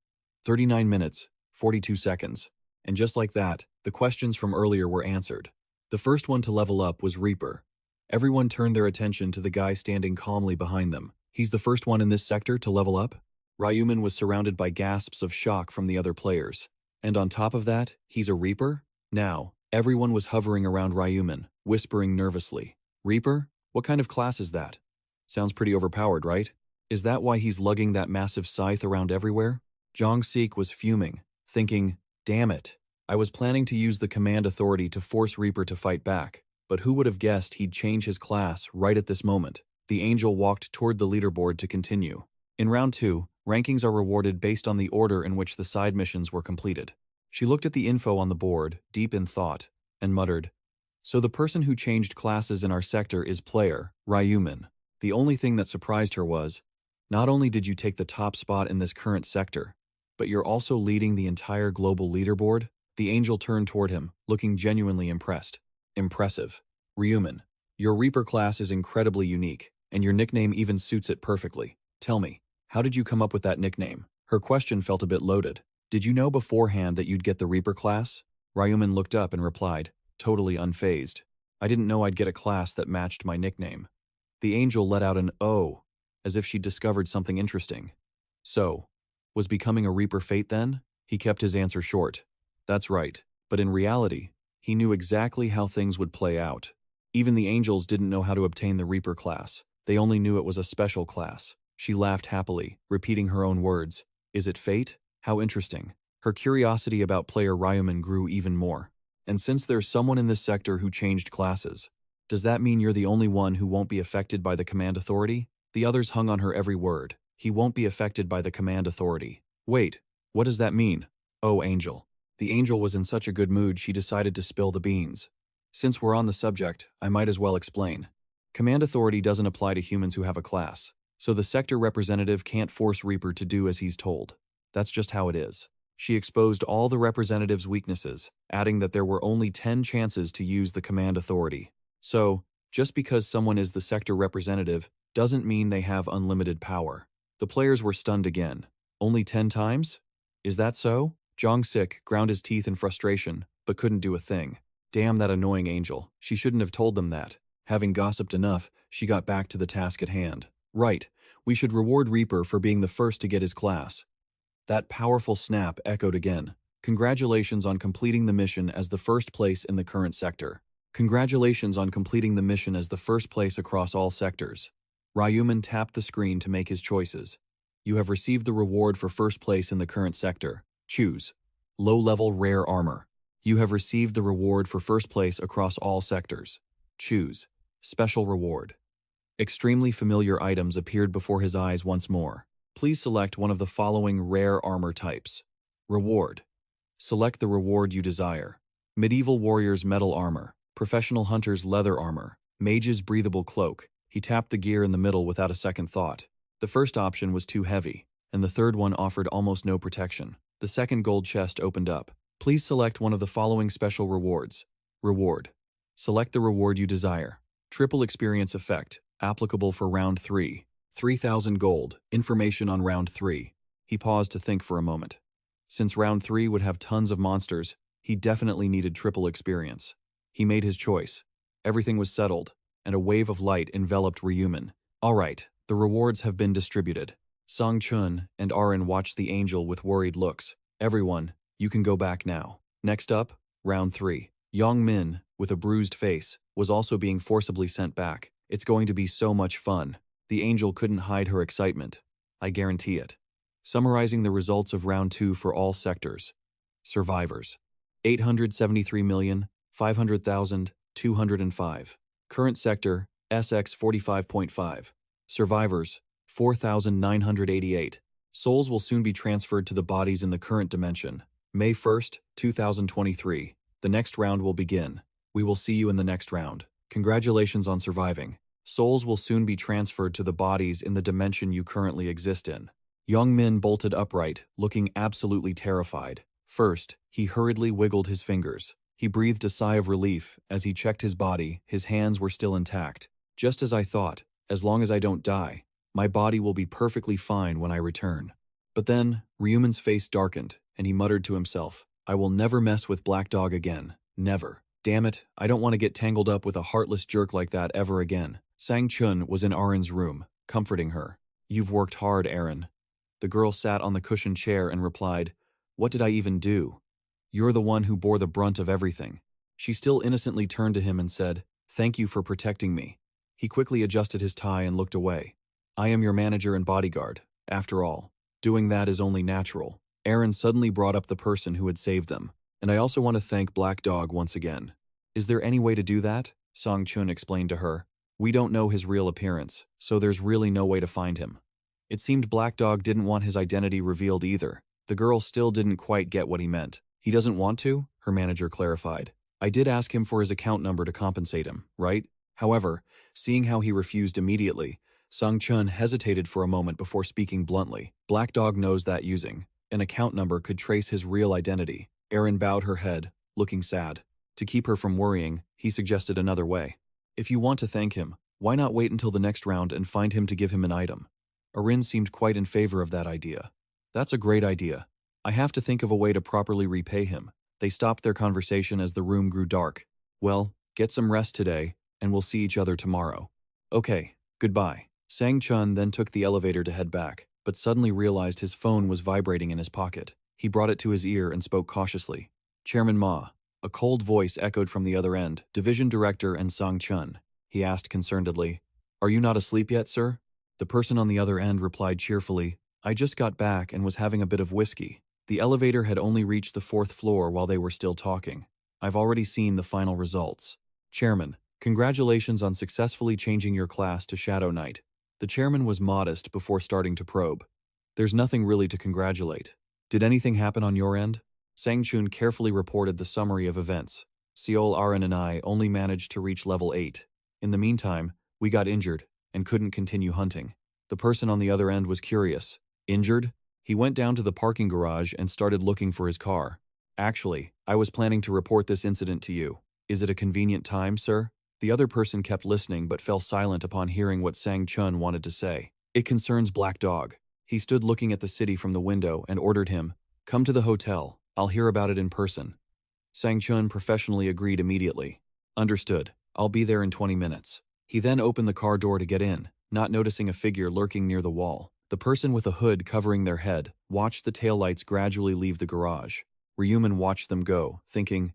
39 minutes, 42 seconds. And just like that, the questions from earlier were answered. The first one to level up was Reaper. Everyone turned their attention to the guy standing calmly behind them. He's the first one in this sector to level up? Ryu Min was surrounded by gasps of shock from the other players. And on top of that, he's a Reaper? Now, everyone was hovering around Ryu Min, whispering nervously. Reaper? What kind of class is that? Sounds pretty overpowered, right? Is that why he's lugging that massive scythe around everywhere? Jong Sik was fuming, thinking, damn it. I was planning to use the command authority to force Reaper to fight back, but who would have guessed he'd change his class right at this moment? The Angel walked toward the leaderboard to continue. In round 2, rankings are rewarded based on the order in which the side missions were completed. She looked at the info on the board, deep in thought, and muttered, so the person who changed classes in our sector is player, Ryu Min. The only thing that surprised her was, not only did you take the top spot in this current sector, but you're also leading the entire global leaderboard? The Angel turned toward him, looking genuinely impressed. Impressive. Ryu Min, your Reaper class is incredibly unique, and your nickname even suits it perfectly. Tell me, how did you come up with that nickname? Her question felt a bit loaded. Did you know beforehand that you'd get the Reaper class? Ryu Min looked up and replied, totally unfazed. I didn't know I'd get a class that matched my nickname. The Angel let out an "oh," as if she'd discovered something interesting. So, was becoming a Reaper fate then? He kept his answer short. That's right, but in reality, he knew exactly how things would play out. Even the Angels didn't know how to obtain the Reaper class. They only knew it was a special class. She laughed happily, repeating her own words. Is it fate? How interesting. Her curiosity about player Ryu Min grew even more. And since there's someone in this sector who changed classes, does that mean you're the only one who won't be affected by the command authority? The others hung on her every word. He won't be affected by the command authority. Wait, what does that mean? Oh, Angel. The Angel was in such a good mood she decided to spill the beans. Since we're on the subject, I might as well explain. Command authority doesn't apply to humans who have a class, so the sector representative can't force Reaper to do as he's told. That's just how it is. She exposed all the representative's weaknesses, adding that there were only 10 chances to use the command authority. So, just because someone is the sector representative doesn't mean they have unlimited power. The players were stunned again. Only 10 times? Is that so? Jong Sik ground his teeth in frustration, but couldn't do a thing. Damn that annoying Angel. She shouldn't have told them that. Having gossiped enough, she got back to the task at hand. Right, we should reward Reaper for being the first to get his class. That powerful snap echoed again. Congratulations on completing the mission as the first place in the current sector. Congratulations on completing the mission as the first place across all sectors. Ryu Min tapped the screen to make his choices. You have received the reward for first place in the current sector. Choose. Low-level rare armor. You have received the reward for first place across all sectors. Choose. Special reward. Extremely familiar items appeared before his eyes once more. Please select one of the following rare armor types. Reward. Select the reward you desire. Medieval Warrior's Metal Armor. Professional Hunter's Leather Armor. Mage's Breathable Cloak. He tapped the gear in the middle without a second thought. The first option was too heavy, and the third one offered almost no protection. The second gold chest opened up. Please select one of the following special rewards. Reward. Select the reward you desire. Triple experience effect, applicable for round 3. 3,000 gold, information on round 3. He paused to think for a moment. Since round 3 would have tons of monsters, he definitely needed triple experience. He made his choice. Everything was settled, and a wave of light enveloped Ryu Min. All right, the rewards have been distributed. Song Chun and Arin watched the Angel with worried looks. Everyone, you can go back now. Next up, round 3. Yong Min, with a bruised face, was also being forcibly sent back. It's going to be so much fun. The Angel couldn't hide her excitement. I guarantee it. Summarizing the results of round 2 for all sectors. Survivors. 873,500,205. Current sector, SX 45.5. Survivors, 4,988. Souls will soon be transferred to the bodies in the current dimension. May 1st, 2023. The next round will begin. We will see you in the next round. Congratulations on surviving. Souls will soon be transferred to the bodies in the dimension you currently exist in. Yong Min bolted upright, looking absolutely terrified. First, he hurriedly wiggled his fingers. He breathed a sigh of relief as he checked his body. His hands were still intact. Just as I thought, as long as I don't die, my body will be perfectly fine when I return. But then, Ryu Min's face darkened, and he muttered to himself, I will never mess with Black Dog again. Never. Damn it, I don't want to get tangled up with a heartless jerk like that ever again. Sang Chun was in Arin's room, comforting her. You've worked hard, Arin. The girl sat on the cushioned chair and replied, "What did I even do? You're the one who bore the brunt of everything." She still innocently turned to him and said, "Thank you for protecting me." He quickly adjusted his tie and looked away. "I am your manager and bodyguard. After all, doing that is only natural." Aaron suddenly brought up the person who had saved them. "And I also want to thank Black Dog once again." "Is there any way to do that?" Song Chun explained to her. "We don't know his real appearance, so there's really no way to find him." It seemed Black Dog didn't want his identity revealed either. The girl still didn't quite get what he meant. "He doesn't want to?" her manager clarified. "I did ask him for his account number to compensate him, right?" However, seeing how he refused immediately, Sung Chun hesitated for a moment before speaking bluntly. "Black Dog knows that using an account number could trace his real identity." Erin bowed her head, looking sad. To keep her from worrying, he suggested another way. "If you want to thank him, why not wait until the next round and find him to give him an item?" Erin seemed quite in favor of that idea. "That's a great idea. I have to think of a way to properly repay him." They stopped their conversation as the room grew dark. "Well, get some rest today, and we'll see each other tomorrow." "Okay, goodbye." Sang Chun then took the elevator to head back, but suddenly realized his phone was vibrating in his pocket. He brought it to his ear and spoke cautiously. "Chairman Ma." A cold voice echoed from the other end, Division Director and Sang Chun. He asked concernedly, "Are you not asleep yet, sir?" The person on the other end replied cheerfully, "I just got back and was having a bit of whiskey." The elevator had only reached the 4th floor while they were still talking. "I've already seen the final results." "Chairman, congratulations on successfully changing your class to Shadow Knight." The chairman was modest before starting to probe. "There's nothing really to congratulate. Did anything happen on your end?" Sang Chun carefully reported the summary of events. "Seol Aran and I only managed to reach level 8. In the meantime, we got injured and couldn't continue hunting." The person on the other end was curious. "Injured?" He went down to the parking garage and started looking for his car. "Actually, I was planning to report this incident to you. Is it a convenient time, sir?" The other person kept listening but fell silent upon hearing what Sang Chun wanted to say. "It concerns Black Dog." He stood looking at the city from the window and ordered him, "Come to the hotel. I'll hear about it in person." Sang Chun professionally agreed immediately. "Understood. I'll be there in 20 minutes. He then opened the car door to get in, not noticing a figure lurking near the wall. The person with a hood covering their head watched the taillights gradually leave the garage. Ryu Min watched them go, thinking,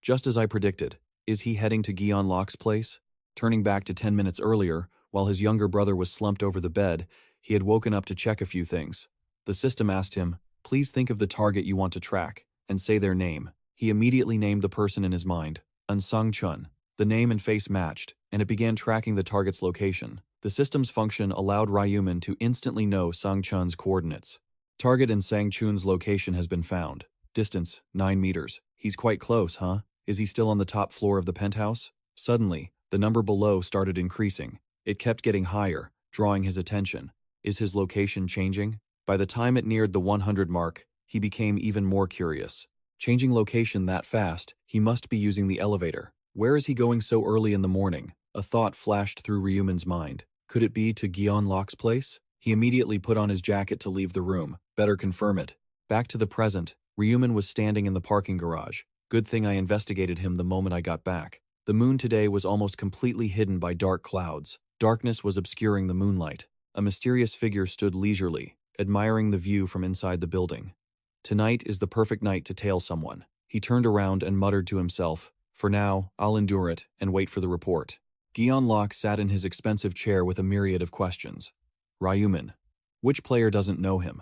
"Just as I predicted, is he heading to Gion Locke's place?" Turning back to 10 minutes earlier, while his younger brother was slumped over the bed, he had woken up to check a few things. The system asked him, "Please think of the target you want to track, and say their name." He immediately named the person in his mind, Unsung Chun. The name and face matched, and it began tracking the target's location. The system's function allowed Ryu Min to instantly know Sang Chun's coordinates. "Target and Sang Chun's location has been found. Distance, 9 meters. He's quite close, huh? Is he still on the top floor of the penthouse?" Suddenly, the number below started increasing. It kept getting higher, drawing his attention. Is his location changing? By the time it neared the 100 mark, he became even more curious. Changing location that fast, he must be using the elevator. Where is he going so early in the morning? A thought flashed through Ryu Min's mind. Could it be to Gion Locke's place? He immediately put on his jacket to leave the room. Better confirm it. Back to the present, Ryu Min was standing in the parking garage. Good thing I investigated him the moment I got back. The moon today was almost completely hidden by dark clouds. Darkness was obscuring the moonlight. A mysterious figure stood leisurely, admiring the view from inside the building. Tonight is the perfect night to tail someone. He turned around and muttered to himself, "For now, I'll endure it and wait for the report." Gion Locke sat in his expensive chair with a myriad of questions. "Ryu Min. Which player doesn't know him?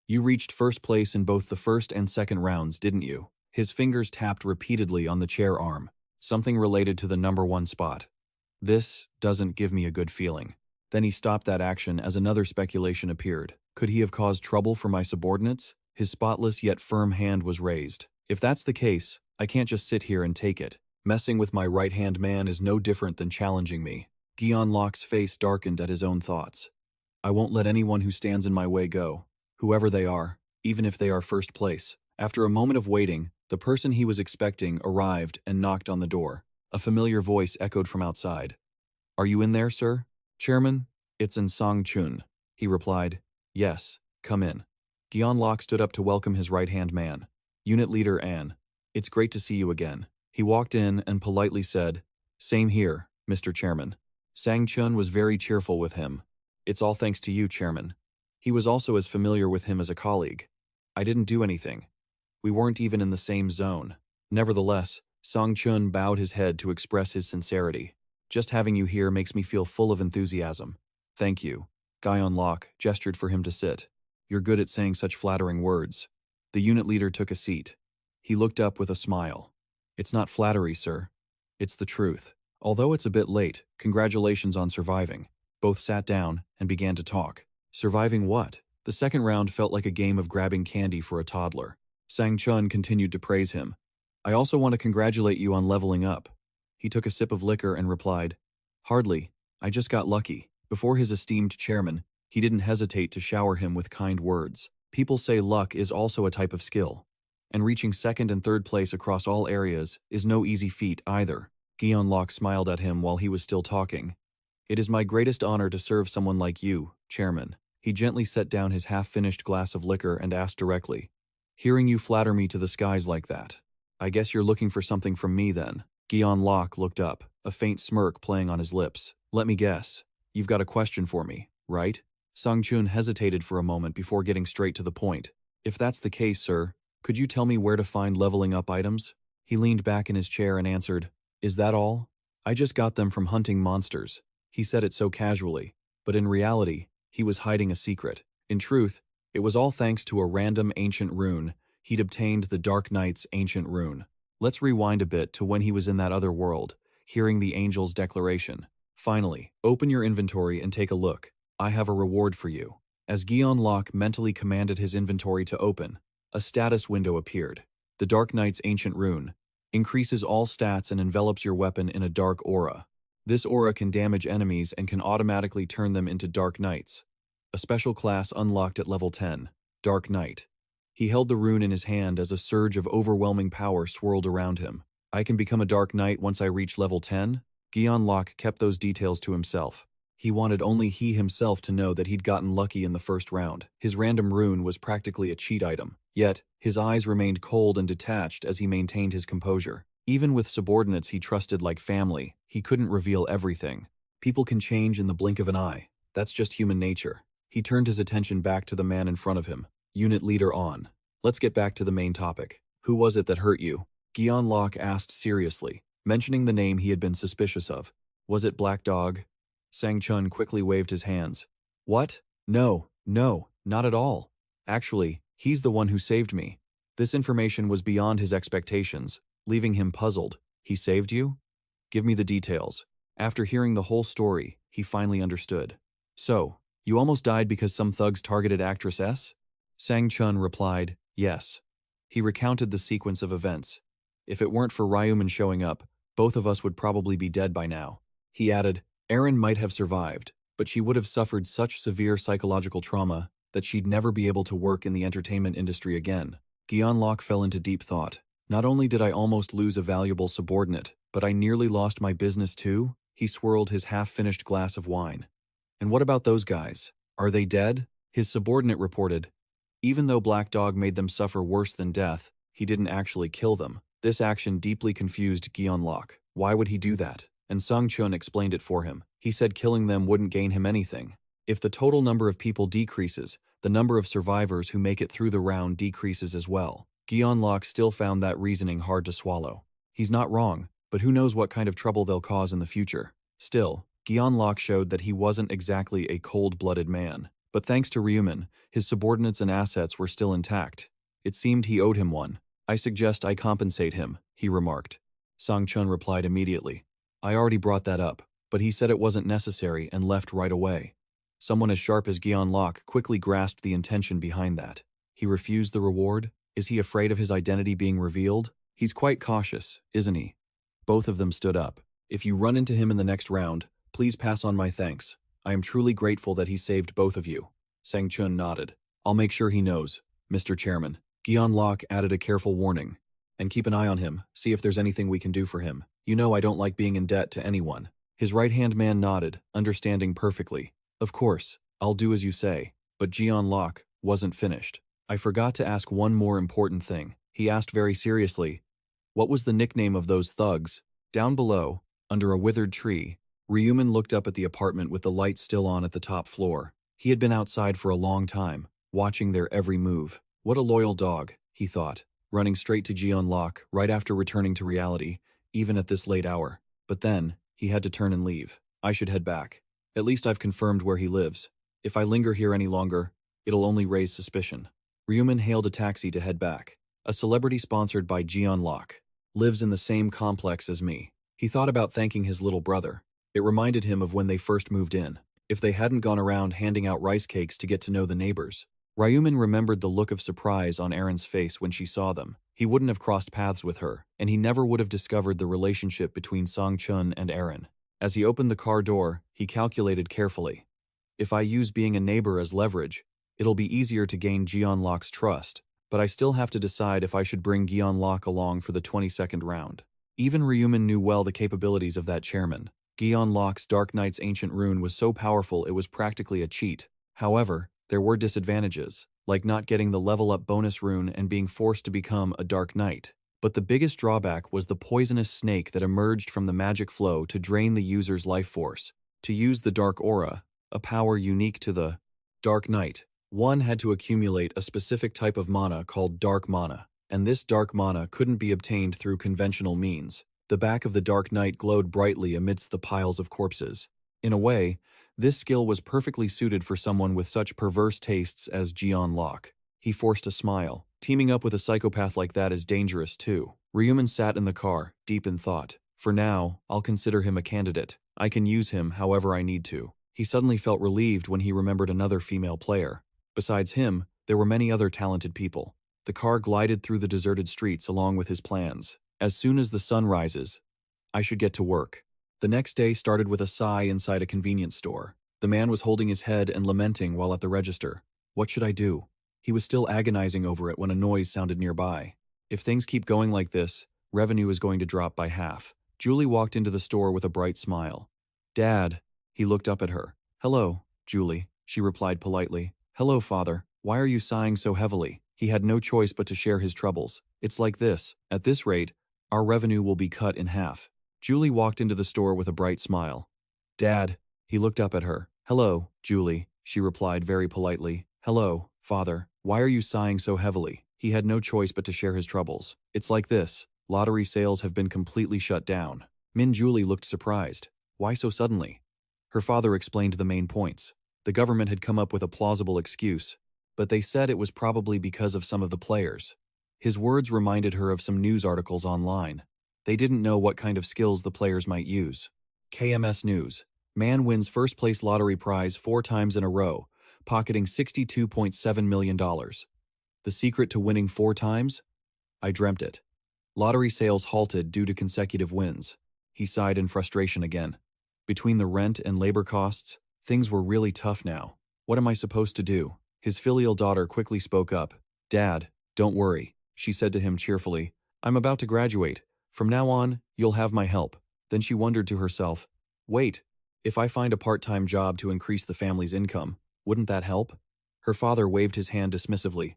You reached first place in both the first and second rounds, didn't you?" His fingers tapped repeatedly on the chair arm. Something related to the number 1 spot. "This doesn't give me a good feeling." Then he stopped that action as another speculation appeared. Could he have caused trouble for my subordinates? His spotless yet firm hand was raised. "If that's the case, I can't just sit here and take it. Messing with my right-hand man is no different than challenging me." Gion Locke's face darkened at his own thoughts. "I won't let anyone who stands in my way go, whoever they are, even if they are first place." After a moment of waiting, the person he was expecting arrived and knocked on the door. A familiar voice echoed from outside. "Are you in there, sir?" "Chairman, it's Sang Chun," he replied. "Yes, come in." Gion Locke stood up to welcome his right-hand man. "Unit Leader An, it's great to see you again." He walked in and politely said, "Same here, Mr. Chairman." Sang Chun was very cheerful with him. "It's all thanks to you, Chairman." He was also as familiar with him as a colleague. I didn't do anything. We weren't even in the same zone. Nevertheless, Song Chun bowed his head to express his sincerity. Just having you here makes me feel full of enthusiasm. Thank you. Guyon Locke gestured for him to sit. You're good at saying such flattering words. The unit leader took a seat. He looked up with a smile. It's not flattery, sir. It's the truth. Although it's a bit late, congratulations on surviving. Both sat down and began to talk. Surviving what? The second round felt like a game of grabbing candy for a toddler. Sang Chun continued to praise him. I also want to congratulate you on leveling up. He took a sip of liquor and replied, Hardly. I just got lucky. Before his esteemed chairman, he didn't hesitate to shower him with kind words. People say luck is also a type of skill. And reaching second and third place across all areas is no easy feat either. Guyon Locke smiled at him while he was still talking. It is my greatest honor to serve someone like you, Chairman. He gently set down his half-finished glass of liquor and asked directly, Hearing you flatter me to the skies like that. I guess you're looking for something from me then. Guyon Locke looked up, a faint smirk playing on his lips. Let me guess. You've got a question for me, right? Sung Chun hesitated for a moment before getting straight to the point. If that's the case, sir, could you tell me where to find leveling up items? He leaned back in his chair and answered, Is that all? I just got them from hunting monsters. He said it so casually, but in reality, he was hiding a secret. In truth, it was all thanks to a random ancient rune. He'd obtained the Dark Knight's ancient rune. Let's rewind a bit to when he was in that other world, hearing the angel's declaration. Finally, open your inventory and take a look. I have a reward for you. As Guyon Locke mentally commanded his inventory to open, a status window appeared. The Dark Knight's ancient rune increases all stats and envelops your weapon in a dark aura. This aura can damage enemies and can automatically turn them into Dark Knights. A special class unlocked at level 10, Dark Knight. He held the rune in his hand as a surge of overwhelming power swirled around him. I can become a Dark Knight once I reach level 10? Guyon Locke kept those details to himself. He wanted only he himself to know that he'd gotten lucky in the first round. His random rune was practically a cheat item. Yet, his eyes remained cold and detached as he maintained his composure. Even with subordinates he trusted like family, he couldn't reveal everything. People can change in the blink of an eye. That's just human nature. He turned his attention back to the man in front of him. Unit leader on. Let's get back to the main topic. Who was it that hurt you? Guyon Locke asked seriously, mentioning the name he had been suspicious of. Was it Black Dog? Sang Chun quickly waved his hands. What? No, not at all. Actually, he's the one who saved me. This information was beyond his expectations, leaving him puzzled. He saved you? Give me the details. After hearing the whole story, he finally understood. So, you almost died because some thugs targeted Actress S? Sang Chun replied, yes. He recounted the sequence of events. If it weren't for Ryu Min showing up, both of us would probably be dead by now. He added, Erin might have survived, but she would have suffered such severe psychological trauma that she'd never be able to work in the entertainment industry again. Guyon Locke fell into deep thought. Not only did I almost lose a valuable subordinate, but I nearly lost my business too? He swirled his half-finished glass of wine. And what about those guys? Are they dead? His subordinate reported. Even though Black Dog made them suffer worse than death, he didn't actually kill them. This action deeply confused Guyon Locke. Why would he do that? And Sung Chun explained it for him. He said killing them wouldn't gain him anything. If the total number of people decreases, the number of survivors who make it through the round decreases as well. Guyon Locke still found that reasoning hard to swallow. He's not wrong, but who knows what kind of trouble they'll cause in the future. Still, Guyon Locke showed that he wasn't exactly a cold-blooded man. But thanks to Ryu Min, his subordinates and assets were still intact. It seemed he owed him one. I suggest I compensate him, he remarked. Song Chun replied immediately. I already brought that up, but he said it wasn't necessary and left right away. Someone as sharp as Guyon Locke quickly grasped the intention behind that. He refused the reward? Is he afraid of his identity being revealed? He's quite cautious, isn't he? Both of them stood up. If you run into him in the next round, please pass on my thanks. I am truly grateful that he saved both of you. Sang Chun nodded. I'll make sure he knows, Mr. Chairman. Guyon Locke added a careful warning. And keep an eye on him, see if there's anything we can do for him. You know I don't like being in debt to anyone. His right-hand man nodded, understanding perfectly. Of course, I'll do as you say. But Guyon Locke wasn't finished. I forgot to ask one more important thing. He asked very seriously. What was the nickname of those thugs? Down below, under a withered tree, Ryu Min looked up at the apartment with the light still on at the top floor. He had been outside for a long time, watching their every move. What a loyal dog, he thought, running straight to Jeon Lok right after returning to reality, even at this late hour. But then, he had to turn and leave. I should head back. At least I've confirmed where he lives. If I linger here any longer, it'll only raise suspicion. Ryu Min hailed a taxi to head back. A celebrity sponsored by Jeon Lok. Lives in the same complex as me. He thought about thanking his little brother. It reminded him of when they first moved in. If they hadn't gone around handing out rice cakes to get to know the neighbors. Ryu Min remembered the look of surprise on Erin's face when she saw them. He wouldn't have crossed paths with her, and he never would have discovered the relationship between Song Chun and Erin. As he opened the car door, he calculated carefully. If I use being a neighbor as leverage, it'll be easier to gain Jeon Lok's trust, but I still have to decide if I should bring Jeon Lok along for the 22nd round. Even Ryu Min knew well the capabilities of that chairman. Jeon Lok's Dark Knight's ancient rune was so powerful it was practically a cheat. However, there were disadvantages, like not getting the level-up bonus rune and being forced to become a Dark Knight. But the biggest drawback was the poisonous snake that emerged from the magic flow to drain the user's life force. To use the Dark Aura, a power unique to the Dark Knight, one had to accumulate a specific type of mana called Dark Mana, and this Dark Mana couldn't be obtained through conventional means. The back of the Dark Knight glowed brightly amidst the piles of corpses. In a way, this skill was perfectly suited for someone with such perverse tastes as Jeon Lok. He forced a smile. Teaming up with a psychopath like that is dangerous too. Ryu Min sat in the car, deep in thought. For now, I'll consider him a candidate. I can use him however I need to. He suddenly felt relieved when he remembered another female player. Besides him, there were many other talented people. The car glided through the deserted streets along with his plans. As soon as the sun rises, I should get to work. The next day started with a sigh inside a convenience store. The man was holding his head and lamenting while at the register. What should I do? He was still agonizing over it when a noise sounded nearby. If things keep going like this, revenue is going to drop by half. Julie walked into the store with a bright smile. Dad. He looked up at her. Hello, Julie, she replied politely. Hello, father. Why are you sighing so heavily? He had no choice but to share his troubles. It's like this. At this rate, our revenue will be cut in half. Julie walked into the store with a bright smile. Dad. He looked up at her. Hello, Julie, she replied very politely. Hello, father. Why are you sighing so heavily? He had no choice but to share his troubles. It's like this. Lottery sales have been completely shut down. Julie looked surprised. Why so suddenly? Her father explained the main points. The government had come up with a plausible excuse, but they said it was probably because of some of the players. His words reminded her of some news articles online. They didn't know what kind of skills the players might use. KMS News. Man wins first place lottery prize 4 times in a row, pocketing $62.7 million. The secret to winning 4 times? I dreamt it. Lottery sales halted due to consecutive wins. He sighed in frustration again. Between the rent and labor costs, things were really tough now. What am I supposed to do? His filial daughter quickly spoke up. Dad, don't worry, she said to him cheerfully. I'm about to graduate. From now on, you'll have my help. Then she wondered to herself, wait, if I find a part-time job to increase the family's income, wouldn't that help? Her father waved his hand dismissively.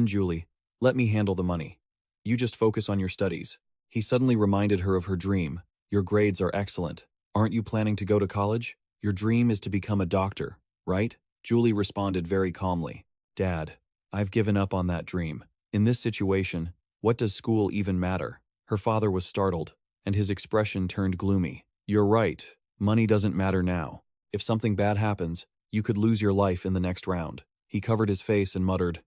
Julie, let me handle the money. You just focus on your studies. He suddenly reminded her of her dream. Your grades are excellent. Aren't you planning to go to college? Your dream is to become a doctor, right? Julie responded very calmly. Dad, I've given up on that dream. In this situation, what does school even matter? Her father was startled, and his expression turned gloomy. You're right. Money doesn't matter now. If something bad happens, you could lose your life in the next round. He covered his face and muttered,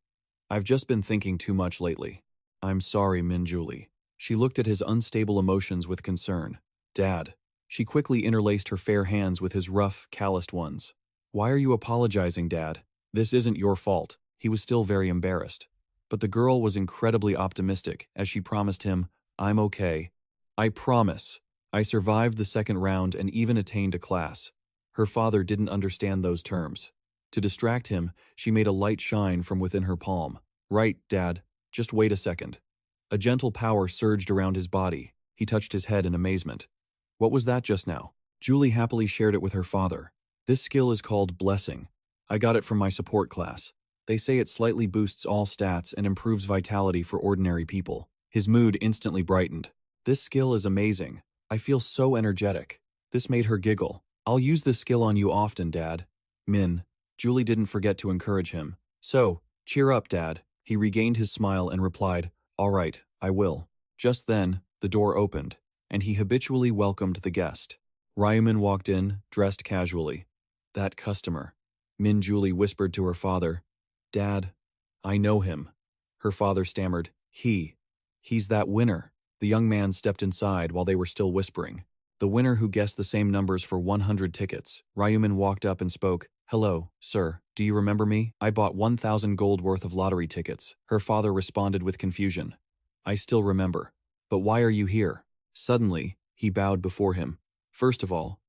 I've just been thinking too much lately. I'm sorry, Julie. She looked at his unstable emotions with concern. Dad. She quickly interlaced her fair hands with his rough, calloused ones. Why are you apologizing, Dad? This isn't your fault. He was still very embarrassed. But the girl was incredibly optimistic as she promised him, I'm okay. I promise. I survived the second round and even attained a class. Her father didn't understand those terms. To distract him, she made a light shine from within her palm. Right, Dad. Just wait a second. A gentle power surged around his body. He touched his head in amazement. What was that just now? Julie happily shared it with her father. This skill is called Blessing. I got it from my support class. They say it slightly boosts all stats and improves vitality for ordinary people. His mood instantly brightened. This skill is amazing. I feel so energetic. This made her giggle. I'll use this skill on you often, Dad. Min, Julie didn't forget to encourage him. So, cheer up, Dad. He regained his smile and replied, all right, I will. Just then, the door opened, and he habitually welcomed the guest. Ryu Min walked in, dressed casually. That customer. Min Julie whispered to her father, Dad, I know him. Her father stammered, He's that winner. The young man stepped inside while they were still whispering. The winner who guessed the same numbers for 100 tickets. Ryu Min walked up and spoke, hello, sir, do you remember me? I bought 1,000 gold worth of lottery tickets. Her father responded with confusion. I still remember. But why are you here? Suddenly, he bowed before him. First of all,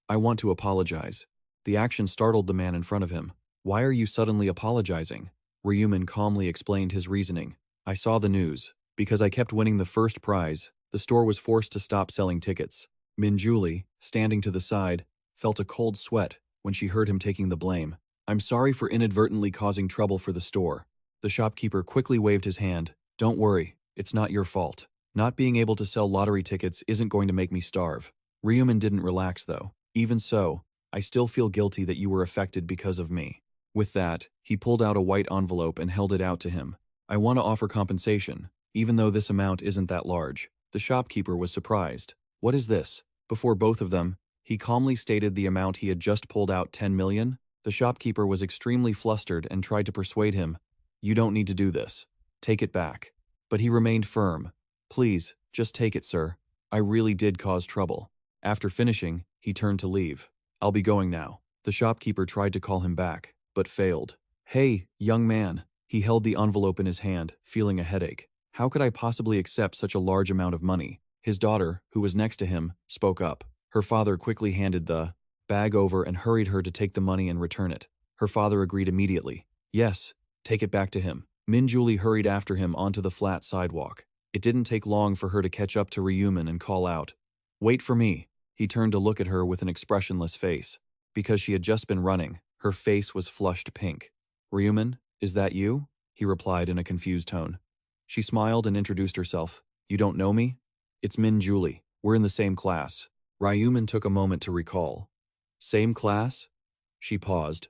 I want to apologize. The action startled the man in front of him. Why are you suddenly apologizing? Ryu Min calmly explained his reasoning. I saw the news. Because I kept winning the first prize, the store was forced to stop selling tickets. Min Julie, standing to the side, felt a cold sweat when she heard him taking the blame. I'm sorry for inadvertently causing trouble for the store. The shopkeeper quickly waved his hand. Don't worry, it's not your fault. Not being able to sell lottery tickets isn't going to make me starve. Ryu Min didn't relax though. Even so, I still feel guilty that you were affected because of me. With that, he pulled out a white envelope and held it out to him. I want to offer compensation, even though this amount isn't that large. The shopkeeper was surprised. What is this? Before both of them, he calmly stated the amount he had just pulled out, 10 million. The shopkeeper was extremely flustered and tried to persuade him. You don't need to do this. Take it back. But he remained firm. Please, just take it, sir. I really did cause trouble. After finishing, he turned to leave. I'll be going now. The shopkeeper tried to call him back, but failed. Hey, young man. He held the envelope in his hand, feeling a headache. How could I possibly accept such a large amount of money? His daughter, who was next to him, spoke up. Her father quickly handed the bag over and hurried her to take the money and return it. Her father agreed immediately. Yes, take it back to him. Min Julie hurried after him onto the flat sidewalk. It didn't take long for her to catch up to Ryu Min and call out, Wait for me. He turned to look at her with an expressionless face. Because she had just been running, her face was flushed pink. Ryu Min, is that you? He replied in a confused tone. She smiled and introduced herself. You don't know me? It's Min Julie. We're in the same class. Ryu Min took a moment to recall. Same class? She paused.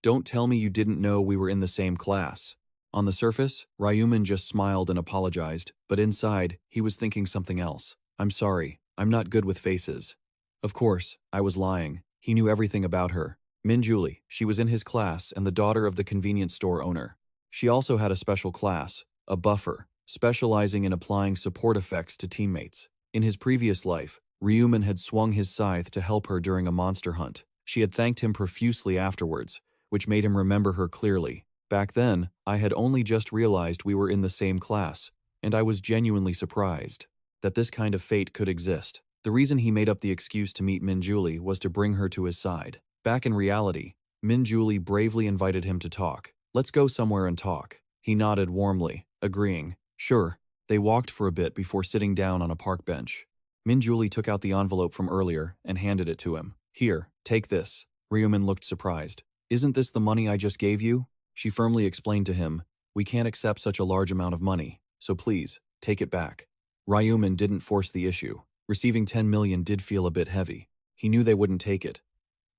Don't tell me you didn't know we were in the same class. On the surface, Ryu Min just smiled and apologized, but inside, he was thinking something else. I'm sorry, I'm not good with faces. Of course, I was lying. He knew everything about her. Min Julie, she was in his class and the daughter of the convenience store owner. She also had a special class, a buffer, specializing in applying support effects to teammates. In his previous life, Ryu Min had swung his scythe to help her during a monster hunt. She had thanked him profusely afterwards, which made him remember her clearly. Back then, I had only just realized we were in the same class, and I was genuinely surprised that this kind of fate could exist. The reason he made up the excuse to meet Min Julie was to bring her to his side. Back in reality, Min Julie bravely invited him to talk. Let's go somewhere and talk. He nodded warmly, agreeing. Sure. They walked for a bit before sitting down on a park bench. Min Julie took out the envelope from earlier and handed it to him. Here, take this. Ryu Min looked surprised. Isn't this the money I just gave you? She firmly explained to him, we can't accept such a large amount of money, so please, take it back. Ryu Min didn't force the issue. Receiving 10 million did feel a bit heavy. He knew they wouldn't take it.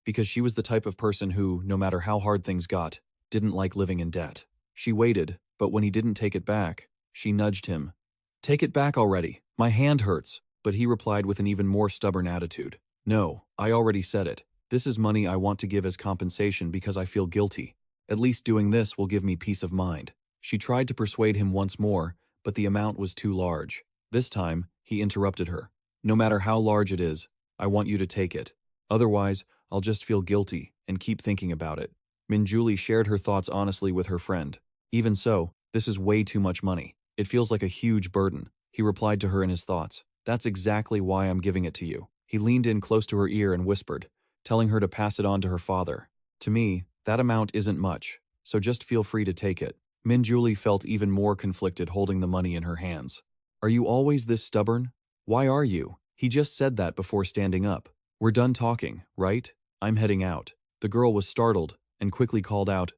Because she was the type of person who, no matter how hard things got, didn't like living in debt. She waited, but when he didn't take it back, she nudged him. Take it back already. My hand hurts. But he replied with an even more stubborn attitude. No, I already said it. This is money I want to give as compensation because I feel guilty. At least doing this will give me peace of mind. She tried to persuade him once more, but the amount was too large. This time, he interrupted her. No matter how large it is, I want you to take it. Otherwise, I'll just feel guilty and keep thinking about it. Min Julie shared her thoughts honestly with her friend. Even so, this is way too much money. It feels like a huge burden. He replied to her in his thoughts. That's exactly why I'm giving it to you. He leaned in close to her ear and whispered, telling her to pass it on to her father. To me, that amount isn't much, so just feel free to take it. Min Julie felt even more conflicted holding the money in her hands. Are you always this stubborn? Why are you? He just said that before standing up. We're done talking, right? I'm heading out. The girl was startled and quickly called out,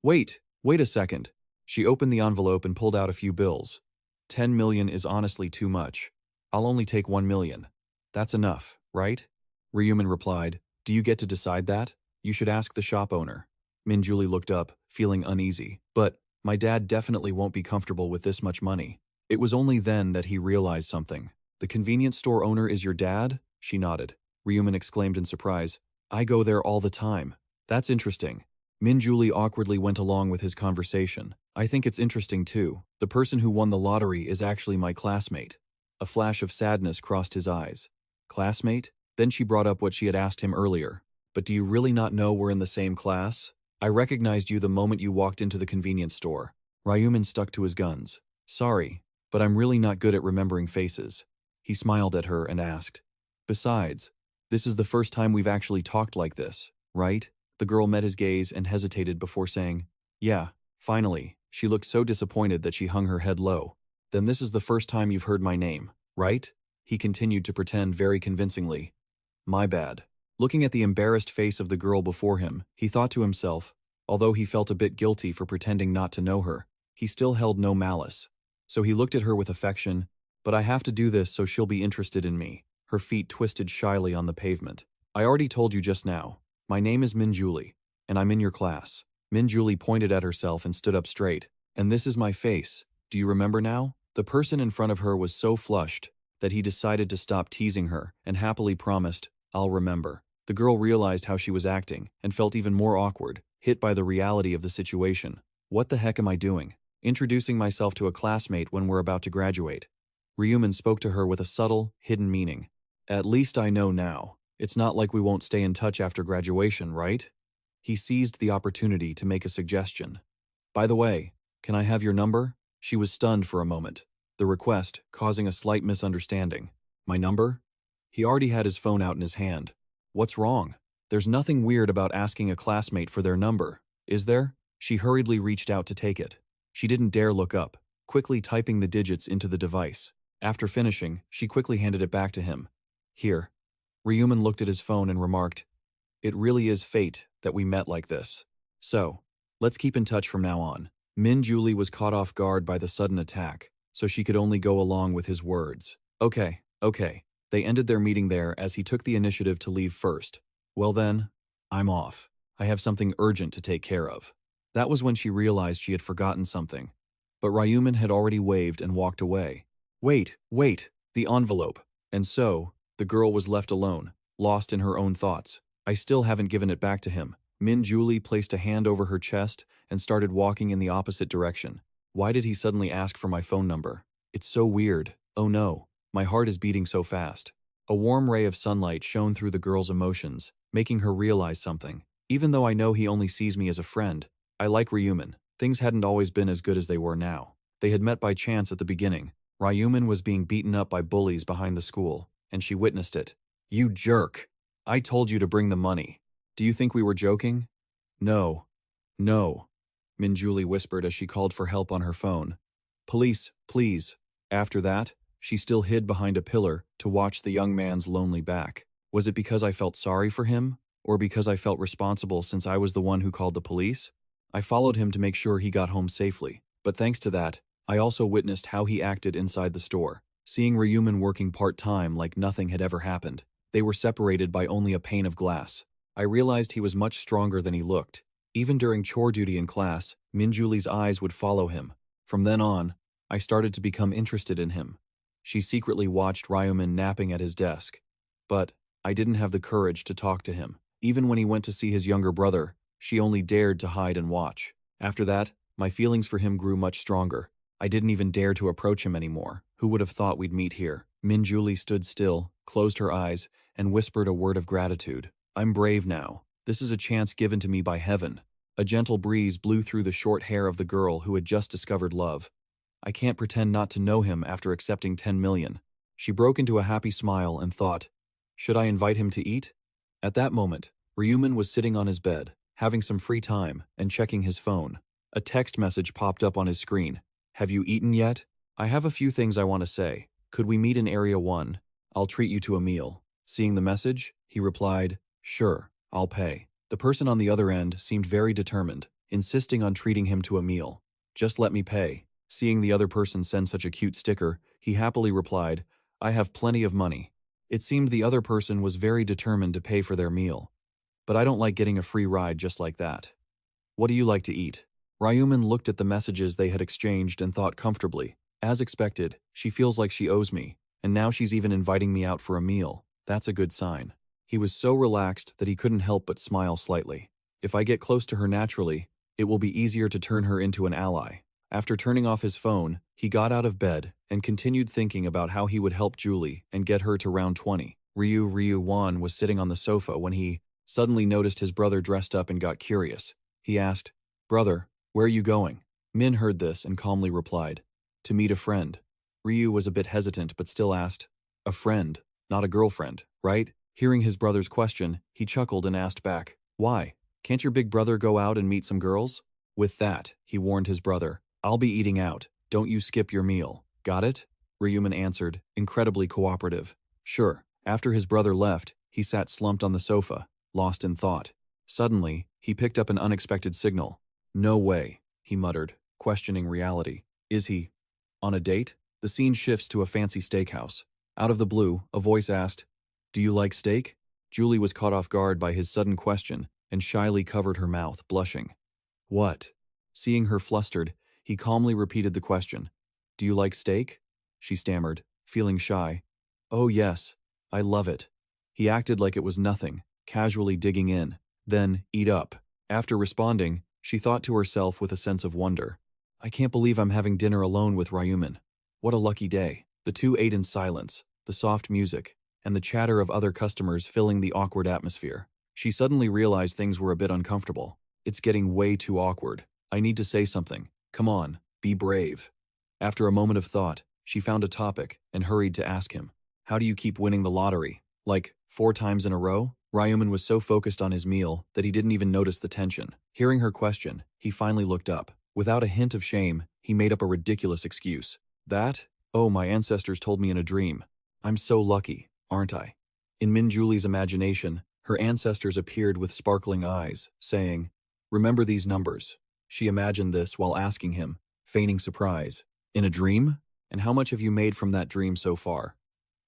wait a second. She opened the envelope and pulled out a few bills. 10 million is honestly too much. I'll only take 1 million. That's enough, right? Ryu Min replied, do you get to decide that? You should ask the shop owner. Min-Julie looked up, feeling uneasy. But, my dad definitely won't be comfortable with this much money. It was only then that he realized something. The convenience store owner is your dad? She nodded. Ryu Min exclaimed in surprise. I go there all the time. That's interesting. Min-Julie awkwardly went along with his conversation. I think it's interesting too. The person who won the lottery is actually my classmate. A flash of sadness crossed his eyes. Classmate? Then she brought up what she had asked him earlier. But do you really not know we're in the same class? I recognized you the moment you walked into the convenience store. Ryu Min stuck to his guns. Sorry, but I'm really not good at remembering faces. He smiled at her and asked. Besides, this is the first time we've actually talked like this, right? The girl met his gaze and hesitated before saying, yeah, finally. She looked so disappointed that she hung her head low. Then this is the first time you've heard my name, right? He continued to pretend very convincingly. My bad. Looking at the embarrassed face of the girl before him, he thought to himself, although he felt a bit guilty for pretending not to know her, he still held no malice. So he looked at her with affection, but I have to do this so she'll be interested in me. Her feet twisted shyly on the pavement. I already told you just now. My name is Min-Julie, and I'm in your class. Min-Julie pointed at herself and stood up straight. And this is my face. Do you remember now? The person in front of her was so flushed that he decided to stop teasing her and happily promised, I'll remember. The girl realized how she was acting and felt even more awkward, hit by the reality of the situation. What the heck am I doing? Introducing myself to a classmate when we're about to graduate. Ryu Min spoke to her with a subtle, hidden meaning. At least I know now. It's not like we won't stay in touch after graduation, right? He seized the opportunity to make a suggestion. By the way, can I have your number? She was stunned for a moment, the request causing a slight misunderstanding. My number? He already had his phone out in his hand. What's wrong? There's nothing weird about asking a classmate for their number, is there? She hurriedly reached out to take it. She didn't dare look up, quickly typing the digits into the device. After finishing, she quickly handed it back to him. Here. Ryu Min looked at his phone and remarked, It really is fate that we met like this. So, let's keep in touch from now on. Min-Julie was caught off guard by the sudden attack, so she could only go along with his words. Okay. They ended their meeting there as he took the initiative to leave first. Well then, I'm off. I have something urgent to take care of. That was when she realized she had forgotten something. But Ryu Min had already waved and walked away. Wait, the envelope. And so, the girl was left alone, lost in her own thoughts. I still haven't given it back to him. Min-Julie placed a hand over her chest and started walking in the opposite direction. Why did he suddenly ask for my phone number? It's so weird. Oh no, my heart is beating so fast. A warm ray of sunlight shone through the girl's emotions, making her realize something. Even though I know he only sees me as a friend, I like Ryu Min. Things hadn't always been as good as they were now. They had met by chance at the beginning. Ryu Min was being beaten up by bullies behind the school, and she witnessed it. You jerk! I told you to bring the money. Do you think we were joking? No. Min-Julie whispered as she called for help on her phone. Police, please. After that, she still hid behind a pillar to watch the young man's lonely back. Was it because I felt sorry for him, or because I felt responsible since I was the one who called the police? I followed him to make sure he got home safely, but thanks to that, I also witnessed how he acted inside the store, seeing Ryu Min working part-time like nothing had ever happened. They were separated by only a pane of glass. I realized he was much stronger than he looked. Even during chore duty in class, Min-Julie's eyes would follow him. From then on, I started to become interested in him. She secretly watched Ryu Min napping at his desk. But I didn't have the courage to talk to him. Even when he went to see his younger brother, she only dared to hide and watch. After that, my feelings for him grew much stronger. I didn't even dare to approach him anymore. Who would have thought we'd meet here? Min-Julie stood still, closed her eyes, and whispered a word of gratitude. I'm brave now. This is a chance given to me by heaven. A gentle breeze blew through the short hair of the girl who had just discovered love. I can't pretend not to know him after accepting 10 million. She broke into a happy smile and thought, should I invite him to eat? At that moment, Ryu Min was sitting on his bed, having some free time and checking his phone. A text message popped up on his screen. Have you eaten yet? I have a few things I want to say. Could we meet in Area 1? I'll treat you to a meal. Seeing the message, he replied, sure, I'll pay. The person on the other end seemed very determined, insisting on treating him to a meal. Just let me pay. Seeing the other person send such a cute sticker, he happily replied, I have plenty of money. It seemed the other person was very determined to pay for their meal. But I don't like getting a free ride just like that. What do you like to eat? Ryu Min looked at the messages they had exchanged and thought comfortably. As expected, she feels like she owes me, and now she's even inviting me out for a meal. That's a good sign. He was so relaxed that he couldn't help but smile slightly. If I get close to her naturally, it will be easier to turn her into an ally. After turning off his phone, he got out of bed and continued thinking about how he would help Julie and get her to round 20. Ryu Wan was sitting on the sofa when he suddenly noticed his brother dressed up and got curious. He asked, "Brother, where are you going?" Min heard this and calmly replied, "To meet a friend." Ryu was a bit hesitant but still asked, "A friend, not a girlfriend, right?" Hearing his brother's question, he chuckled and asked back, "Why? Can't your big brother go out and meet some girls?" With that, he warned his brother, "I'll be eating out. Don't you skip your meal. Got it?" Ryu Min answered, incredibly cooperative. Sure. After his brother left, he sat slumped on the sofa, lost in thought. Suddenly, he picked up an unexpected signal. "No way," he muttered, questioning reality. "Is he on a date?" The scene shifts to a fancy steakhouse. Out of the blue, a voice asked, "Do you like steak?" Julie was caught off guard by his sudden question and shyly covered her mouth, blushing. "What?" Seeing her flustered, he calmly repeated the question. "Do you like steak?" She stammered, feeling shy. "Oh yes, I love it." He acted like it was nothing, casually digging in. Then, "Eat up." After responding, she thought to herself with a sense of wonder, "I can't believe I'm having dinner alone with Ryu Min. What a lucky day." The two ate in silence, the soft music, and the chatter of other customers filling the awkward atmosphere. She suddenly realized things were a bit uncomfortable. "It's getting way too awkward. I need to say something. Come on, be brave." After a moment of thought, she found a topic and hurried to ask him, "How do you keep winning the lottery? Like, 4 times in a row?" Ryu Min was so focused on his meal that he didn't even notice the tension. Hearing her question, he finally looked up. Without a hint of shame, he made up a ridiculous excuse. "That? Oh, my ancestors told me in a dream. I'm so lucky, aren't I?" In Min Julie's imagination, her ancestors appeared with sparkling eyes, saying, "Remember these numbers." She imagined this while asking him, feigning surprise, "In a dream? And how much have you made from that dream so far?"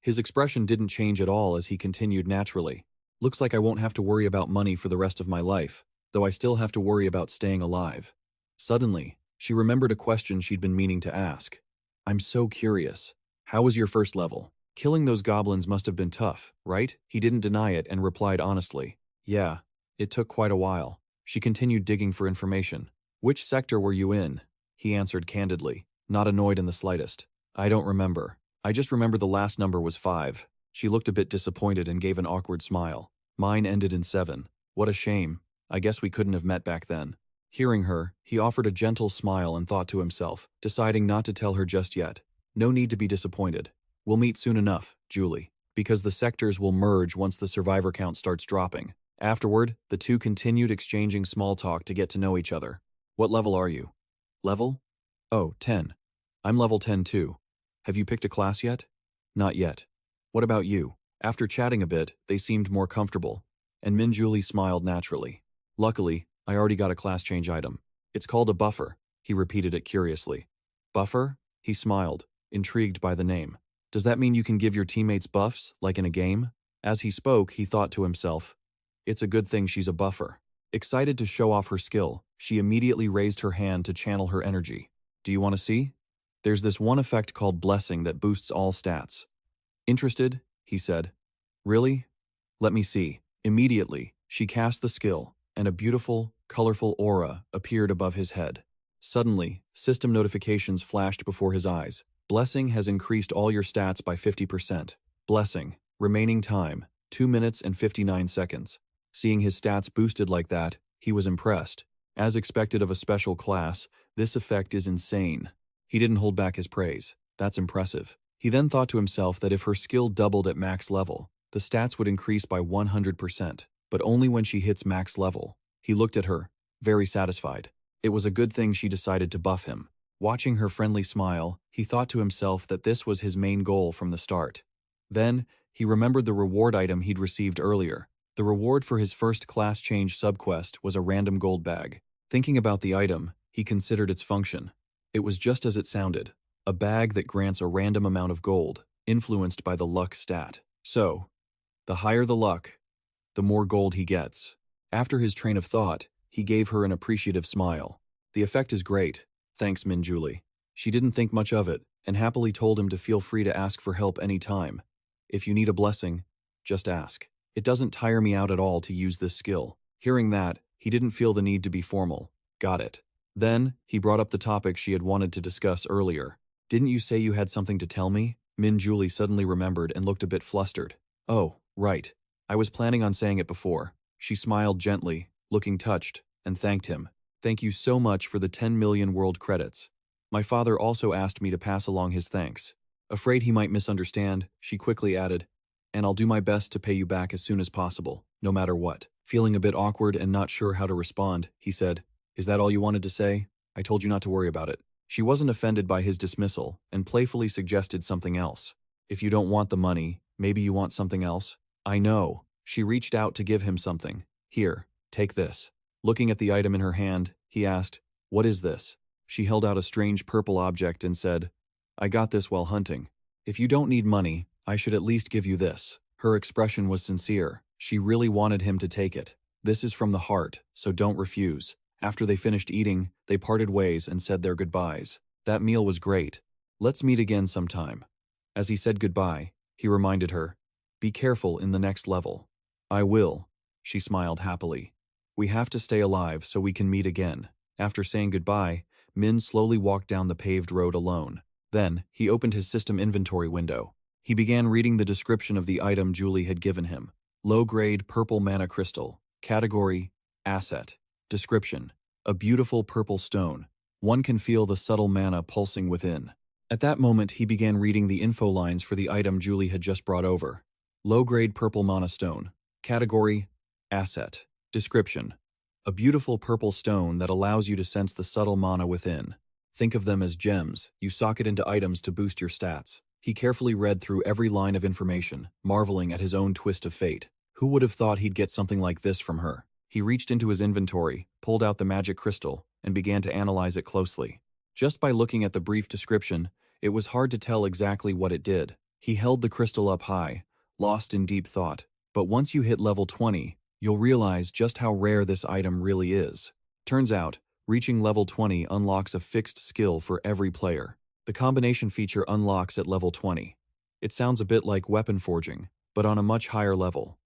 His expression didn't change at all as he continued naturally. "Looks like I won't have to worry about money for the rest of my life, though I still have to worry about staying alive." Suddenly, she remembered a question she'd been meaning to ask. "I'm so curious. How was your first level? Killing those goblins must have been tough, right?" He didn't deny it and replied honestly, "Yeah, it took quite a while." She continued digging for information. "Which sector were you in?" He answered candidly, not annoyed in the slightest. "I don't remember. I just remember the last number was 5. She looked a bit disappointed and gave an awkward smile. "Mine ended in 7. What a shame. I guess we couldn't have met back then." Hearing her, he offered a gentle smile and thought to himself, deciding not to tell her just yet. "No need to be disappointed. We'll meet soon enough, Julie, because the sectors will merge once the survivor count starts dropping." Afterward, the two continued exchanging small talk to get to know each other. "What level are you?" "Level? Oh, 10. I'm level 10 too. Have you picked a class yet?" "Not yet." "What about you?" After chatting a bit, they seemed more comfortable, and Min Julie smiled naturally. "Luckily, I already got a class change item. It's called a buffer." He repeated it curiously. "Buffer?" He smiled, intrigued by the name. "Does that mean you can give your teammates buffs, like in a game?" As he spoke, he thought to himself, "It's a good thing she's a buffer." Excited to show off her skill, she immediately raised her hand to channel her energy. "Do you want to see? There's this one effect called Blessing that boosts all stats." "Interested?" he said. "Really? Let me see." Immediately, she cast the skill, and a beautiful, colorful aura appeared above his head. Suddenly, system notifications flashed before his eyes. "Blessing has increased all your stats by 50%. Blessing. Remaining time, 2 minutes and 59 seconds. Seeing his stats boosted like that, he was impressed. As expected of a special class, this effect is insane. He didn't hold back his praise. That's impressive. He then thought to himself that if her skill doubled at max level, the stats would increase by 100%, but only when she hits max level. He looked at her, very satisfied. It was a good thing she decided to buff him. Watching her friendly smile, he thought to himself that this was his main goal from the start. Then, he remembered the reward item he'd received earlier. The reward for his first class change subquest was a random gold bag. Thinking about the item, he considered its function. It was just as it sounded, a bag that grants a random amount of gold, influenced by the luck stat. So, the higher the luck, the more gold he gets. After his train of thought, He gave her an appreciative smile. The effect is great, thanks Min Julie. She didn't think much of it, and happily told him to feel free to ask for help any time. If you need a blessing, just ask. It doesn't tire me out at all to use this skill. Hearing that, he didn't feel the need to be formal. Got it. Then, he brought up the topic she had wanted to discuss earlier. Didn't you say you had something to tell me? Min Julie suddenly remembered and looked a bit flustered. Oh, right. I was planning on saying it before. She smiled gently, looking touched, and thanked him. Thank you so much for the 10 million world credits. My father also asked me to pass along his thanks. Afraid he might misunderstand, she quickly added, and I'll do my best to pay you back as soon as possible, no matter what. Feeling a bit awkward and not sure how to respond, he said, Is that all you wanted to say? I told you not to worry about it. She wasn't offended by his dismissal and playfully suggested something else. If you don't want the money, maybe you want something else? I know. She reached out to give him something. Here, take this. Looking at the item in her hand, he asked, What is this? She held out a strange purple object and said, I got this while hunting. If you don't need money, I should at least give you this. Her expression was sincere. She really wanted him to take it. This is from the heart, so don't refuse. After they finished eating, they parted ways and said their goodbyes. That meal was great. Let's meet again sometime. As he said goodbye, he reminded her, Be careful in the next level. I will. She smiled happily. We have to stay alive so we can meet again. After saying goodbye, Min slowly walked down the paved road alone. Then, he opened his system inventory window. He began reading the description of the item Julie had given him. Low-grade purple mana crystal. Category, asset. Description, a beautiful purple stone. One can feel the subtle mana pulsing within. At that moment, he began reading the info lines for the item Julie had just brought over. Low-grade purple mana stone. Category, asset. Description, a beautiful purple stone that allows you to sense the subtle mana within. Think of them as gems you socket into items to boost your stats. He carefully read through every line of information, marveling at his own twist of fate. Who would have thought he'd get something like this from her? He reached into his inventory, pulled out the magic crystal, and began to analyze it closely. Just by looking at the brief description, it was hard to tell exactly what it did. He held the crystal up high, lost in deep thought. But once you hit level 20, you'll realize just how rare this item really is. Turns out, reaching level 20 unlocks a fixed skill for every player. The combination feature unlocks at level 20. It sounds a bit like weapon forging, but on a much higher level.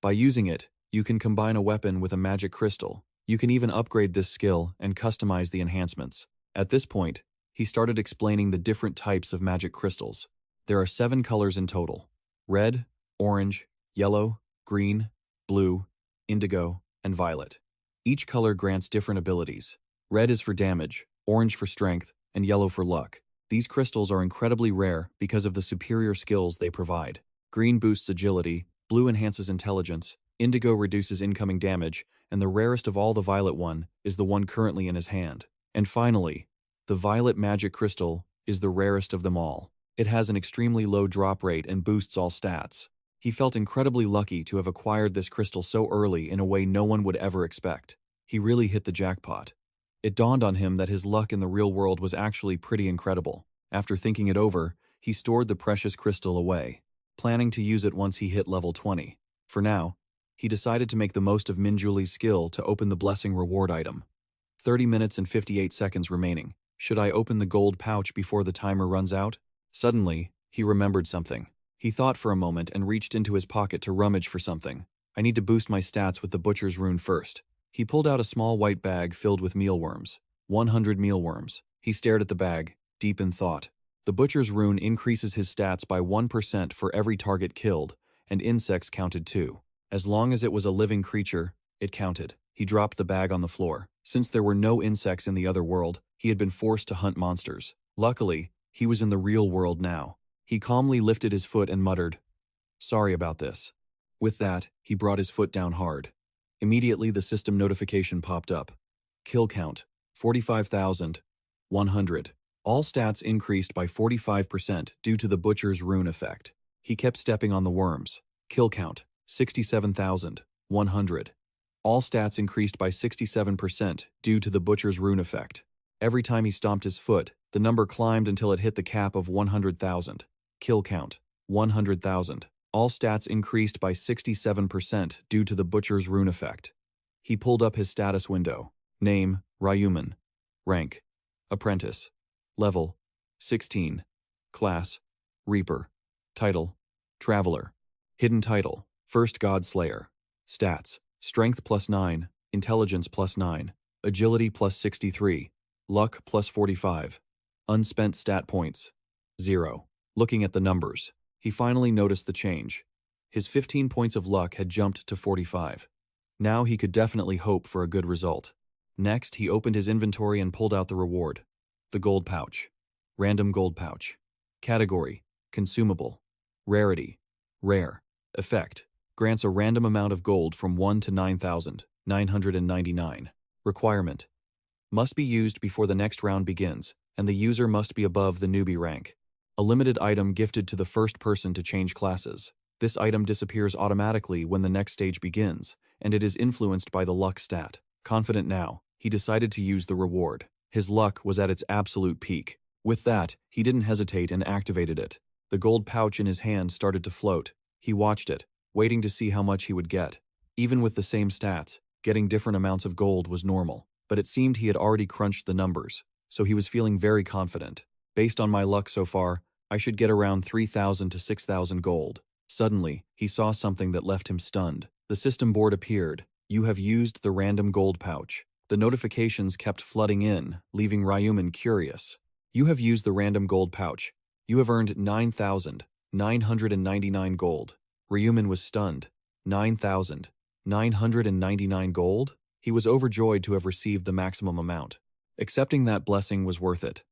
By using it, you can combine a weapon with a magic crystal. You can even upgrade this skill and customize the enhancements. At this point, he started explaining the different types of magic crystals. There are 7 colors in total: red, orange, yellow, green, blue, indigo, and violet. Each color grants different abilities. Red is for damage, orange for strength, and yellow for luck. These crystals are incredibly rare because of the superior skills they provide. Green boosts agility, blue enhances intelligence, indigo reduces incoming damage, and the rarest of all, the violet one, is the one currently in his hand. And finally, the violet magic crystal is the rarest of them all. It has an extremely low drop rate and boosts all stats. He felt incredibly lucky to have acquired this crystal so early in a way no one would ever expect. He really hit the jackpot. It dawned on him that his luck in the real world was actually pretty incredible. After thinking it over, he stored the precious crystal away, planning to use it once he hit level 20. For now, he decided to make the most of Min Julie's skill to open the blessing reward item. 30 minutes and 58 seconds remaining. Should I open the gold pouch before the timer runs out? Suddenly, he remembered something. He thought for a moment and reached into his pocket to rummage for something. I need to boost my stats with the butcher's rune first. He pulled out a small white bag filled with mealworms. 100 mealworms. He stared at the bag, deep in thought. The butcher's rune increases his stats by 1% for every target killed, and insects counted too. As long as it was a living creature, it counted. He dropped the bag on the floor. Since there were no insects in the other world, he had been forced to hunt monsters. Luckily, he was in the real world now. He calmly lifted his foot and muttered, "Sorry about this." With that, he brought his foot down hard. Immediately, the system notification popped up. Kill count, 45,100. All stats increased by 45% due to the butcher's rune effect. He kept stepping on the worms. Kill count, 67,100. All stats increased by 67% due to the butcher's rune effect. Every time he stomped his foot, the number climbed until it hit the cap of 100,000. Kill count, 100,000. All stats increased by 67% due to the butcher's rune effect. He pulled up his status window. Name, Ryu Min. Rank, Apprentice. Level, 16. Class, Reaper. Title, Traveler. Hidden title, First God Slayer. Stats, Strength +9, Intelligence +9, Agility +63, Luck +45. Unspent stat points, 0. Looking at the numbers, he finally noticed the change. His 15 points of luck had jumped to 45. Now he could definitely hope for a good result. Next, he opened his inventory and pulled out the reward. The gold pouch. Random gold pouch. Category, Consumable. Rarity, Rare. Effect, grants a random amount of gold from 1 to 9,999. Requirement, must be used before the next round begins, and the user must be above the newbie rank. A limited item gifted to the first person to change classes. This item disappears automatically when the next stage begins, and it is influenced by the luck stat. Confident now, he decided to use the reward. His luck was at its absolute peak. With that, he didn't hesitate and activated it. The gold pouch in his hand started to float. He watched it, waiting to see how much he would get. Even with the same stats, getting different amounts of gold was normal, but it seemed he had already crunched the numbers, so he was feeling very confident. Based on my luck so far, I should get around 3,000 to 6,000 gold. Suddenly, he saw something that left him stunned. The system board appeared. You have used the random gold pouch. The notifications kept flooding in, leaving Ryu Min curious. You have used the random gold pouch. You have earned 9,999 gold. Ryu Min was stunned. 9,999 gold? He was overjoyed to have received the maximum amount. Accepting that blessing was worth it.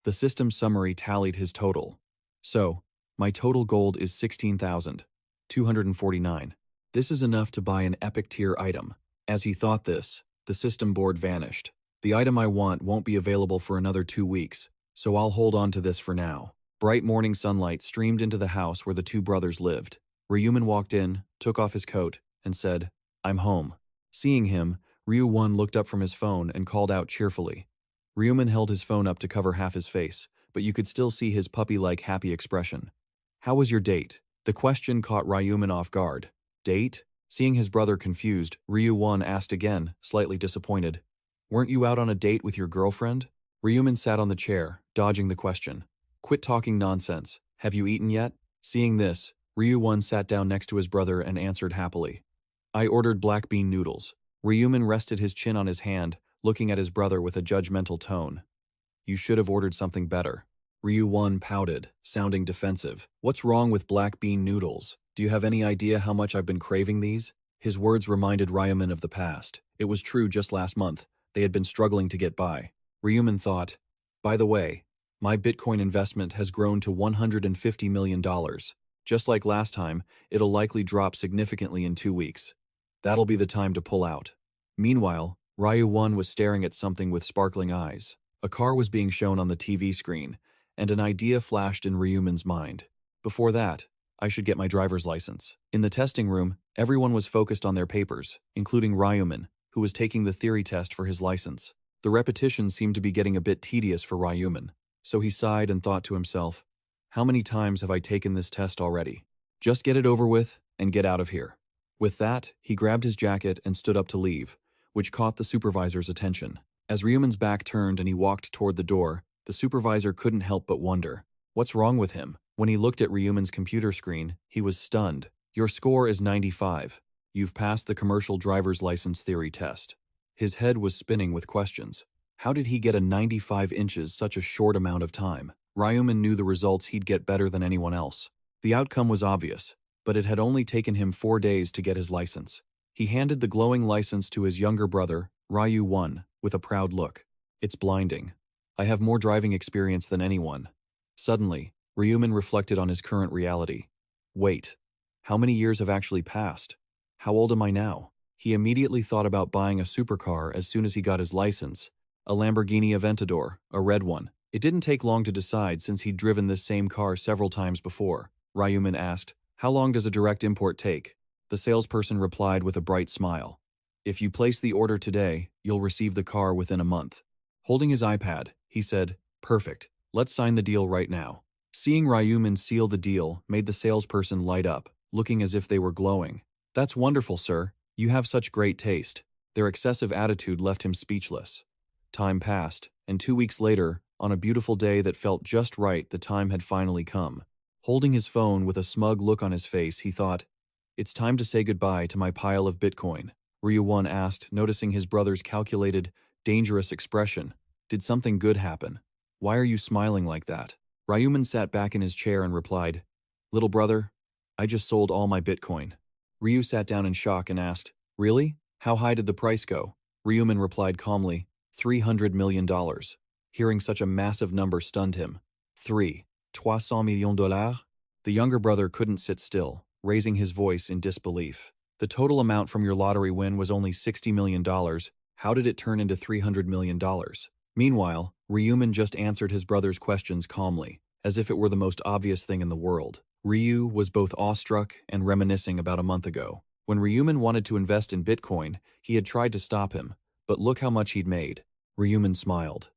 The system summary tallied his total. So, my total gold is 16,249. This is enough to buy an epic tier item. As he thought this, the system board vanished. The item I want won't be available for another 2 weeks, so I'll hold on to this for now. Bright morning sunlight streamed into the house where the two brothers lived. Ryu Min walked in, took off his coat, and said, "I'm home." Seeing him, Ryu Min looked up from his phone and called out cheerfully. Ryu Min held his phone up to cover half his face, but you could still see his puppy-like happy expression. "How was your date?" The question caught Ryu Min off guard. Date? Seeing his brother confused, Ryu Min asked again, slightly disappointed. "Weren't you out on a date with your girlfriend?" Ryu Min sat on the chair, dodging the question. "Quit talking nonsense. Have you eaten yet?" Seeing this, Ryu Min sat down next to his brother and answered happily. "I ordered black bean noodles." Ryu Min rested his chin on his hand, looking at his brother with a judgmental tone. "You should have ordered something better." Ryu Min pouted, sounding defensive. "What's wrong with black bean noodles? Do you have any idea how much I've been craving these?" His words reminded Ryu Min of the past. It was true just last month. They had been struggling to get by. Ryu Min thought, "By the way, my Bitcoin investment has grown to $150 million. Just like last time, it'll likely drop significantly in 2 weeks. That'll be the time to pull out." Meanwhile, Ryu Min was staring at something with sparkling eyes. A car was being shown on the TV screen, and an idea flashed in Ryu Min's mind. Before that, I should get my driver's license. In the testing room, everyone was focused on their papers, including Ryu Min, who was taking the theory test for his license. The repetition seemed to be getting a bit tedious for Ryu Min, so he sighed and thought to himself, "How many times have I taken this test already? Just get it over with and get out of here." With that, he grabbed his jacket and stood up to leave, which caught the supervisor's attention. As Ryu Min's back turned and he walked toward the door, the supervisor couldn't help but wonder, what's wrong with him? When he looked at Ryu Min's computer screen, he was stunned. "Your score is 95. You've passed the commercial driver's license theory test." His head was spinning with questions. How did he get a 95 inches such a short amount of time? Ryu Min knew the results he'd get better than anyone else. The outcome was obvious, but it had only taken him 4 days to get his license. He handed the glowing license to his younger brother, Ryu Min, with a proud look. "It's blinding. I have more driving experience than anyone." Suddenly, Ryu Min reflected on his current reality. Wait, how many years have actually passed? How old am I now? He immediately thought about buying a supercar as soon as he got his license, a Lamborghini Aventador, a red one. It didn't take long to decide since he'd driven this same car several times before. Ryu Min asked, "How long does a direct import take?" The salesperson replied with a bright smile. "If you place the order today, you'll receive the car within a month." Holding his iPad, he said, "Perfect, let's sign the deal right now." Seeing Ryu Min seal the deal made the salesperson light up, looking as if they were glowing. "That's wonderful, sir. You have such great taste." Their excessive attitude left him speechless. Time passed, and 2 weeks later, on a beautiful day that felt just right, the time had finally come. Holding his phone with a smug look on his face, he thought, "It's time to say goodbye to my pile of Bitcoin." Ryu Min asked, noticing his brother's calculated, dangerous expression. "Did something good happen? Why are you smiling like that?" Ryu Min sat back in his chair and replied, "Little brother, I just sold all my Bitcoin." Ryu sat down in shock and asked, "Really? How high did the price go?" Ryu Min replied calmly, $300 million. Hearing such a massive number stunned him. 300 million dollars? The younger brother couldn't sit still, raising his voice in disbelief. "The total amount from your lottery win was only $60 million. How did it turn into $300 million? Meanwhile, Ryu Min just answered his brother's questions calmly, as if it were the most obvious thing in the world. Ryu was both awestruck and reminiscing about a month ago. When Ryu Min wanted to invest in Bitcoin, he had tried to stop him, but look how much he'd made. Ryu Min smiled.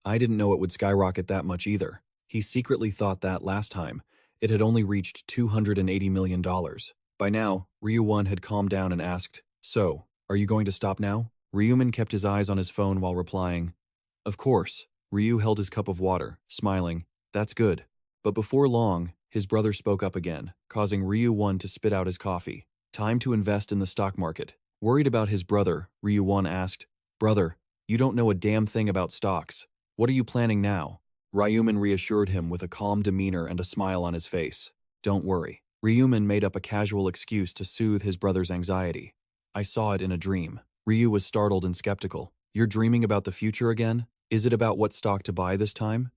"I didn't know it would skyrocket that much either." He secretly thought that last time, it had only reached $280 million. By now, Ryu Min had calmed down and asked, "So, are you going to stop now?" Ryu Min kept his eyes on his phone while replying, "Of course." Ryu held his cup of water, smiling. "That's good." But before long, his brother spoke up again, causing Ryu Min to spit out his coffee. "Time to invest in the stock market." Worried about his brother, Ryu Min asked, "Brother, you don't know a damn thing about stocks. What are you planning now?" Ryu Min reassured him with a calm demeanor and a smile on his face. "Don't worry." Ryu Min made up a casual excuse to soothe his brother's anxiety. "I saw it in a dream." Ryu was startled and skeptical. "You're dreaming about the future again? Is it about what stock to buy this time?"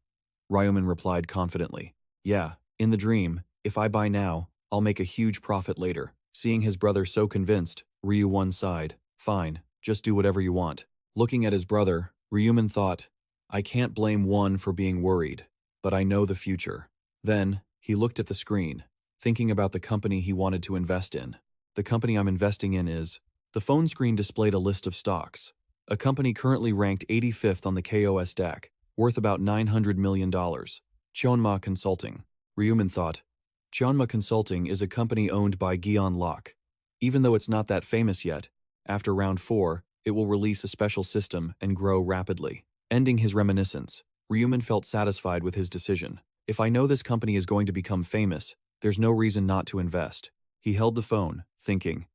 Ryu Min replied confidently. "Yeah, in the dream, if I buy now, I'll make a huge profit later." Seeing his brother so convinced, Ryu Min sighed. "Fine, just do whatever you want." Looking at his brother, Ryu Min thought, "I can't blame one for being worried, but I know the future." Then, he looked at the screen, thinking about the company he wanted to invest in. "The company I'm investing in is..." The phone screen displayed a list of stocks. A company currently ranked 85th on the KOS stack, worth about $900 million. Chonma Consulting. Ryu Min thought, Chonma Consulting is a company owned by Gion Lok. Even though it's not that famous yet, after round 4, it will release a special system and grow rapidly. Ending his reminiscence, Ryu Min felt satisfied with his decision. If I know this company is going to become famous, there's no reason not to invest. He held the phone, thinking,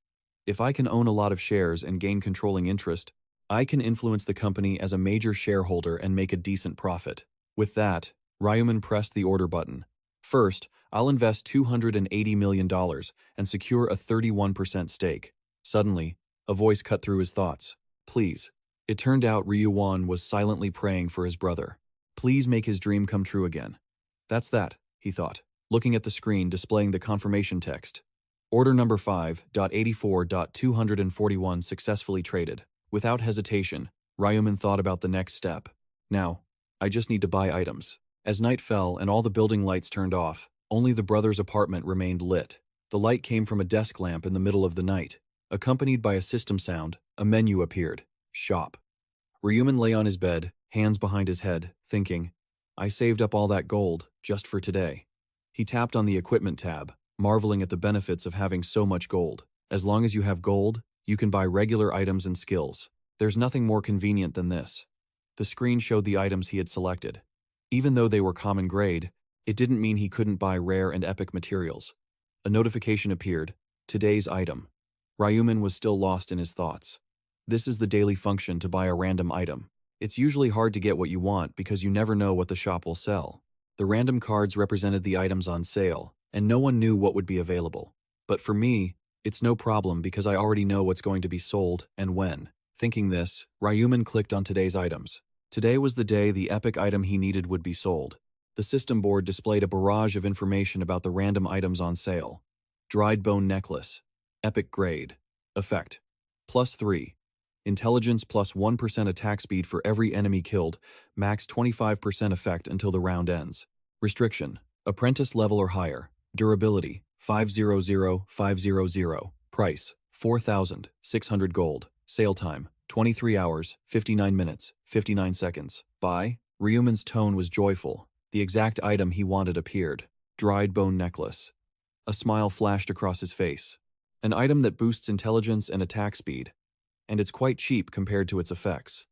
if I can own a lot of shares and gain controlling interest, I can influence the company as a major shareholder and make a decent profit. With that, Ryu Min pressed the order button. First, I'll invest $280 million and secure a 31% stake. Suddenly, a voice cut through his thoughts. Please. It turned out Ryu Min was silently praying for his brother. Please make his dream come true again. That's that, he thought, looking at the screen displaying the confirmation text. Order number 5.84.241 successfully traded. Without hesitation, Ryu Min thought about the next step. Now, I just need to buy items. As night fell and all the building lights turned off, only the brothers' apartment remained lit. The light came from a desk lamp in the middle of the night. Accompanied by a system sound, a menu appeared. Shop. Ryu Min lay on his bed, hands behind his head, thinking, I saved up all that gold, just for today. He tapped on the equipment tab, marveling at the benefits of having so much gold. As long as you have gold, you can buy regular items and skills. There's nothing more convenient than this. The screen showed the items he had selected. Even though they were common grade, it didn't mean he couldn't buy rare and epic materials. A notification appeared. Today's item. Ryu Min was still lost in his thoughts. This is the daily function to buy a random item. It's usually hard to get what you want because you never know what the shop will sell. The random cards represented the items on sale, and no one knew what would be available. But for me, it's no problem because I already know what's going to be sold and when. Thinking this, Ryu Min clicked on today's items. Today was the day the epic item he needed would be sold. The system board displayed a barrage of information about the random items on sale. Dried bone necklace. Epic grade. Effect. +3. Intelligence plus 1% attack speed for every enemy killed. Max 25% effect until the round ends. Restriction. Apprentice level or higher. Durability. 500500. Price. 4,600 gold. Sale time. 23 hours, 59 minutes, 59 seconds. Buy. Ryu Min's tone was joyful. The exact item he wanted appeared. Dried bone necklace. A smile flashed across his face. An item that boosts intelligence and attack speed. and it's quite cheap compared to its effects.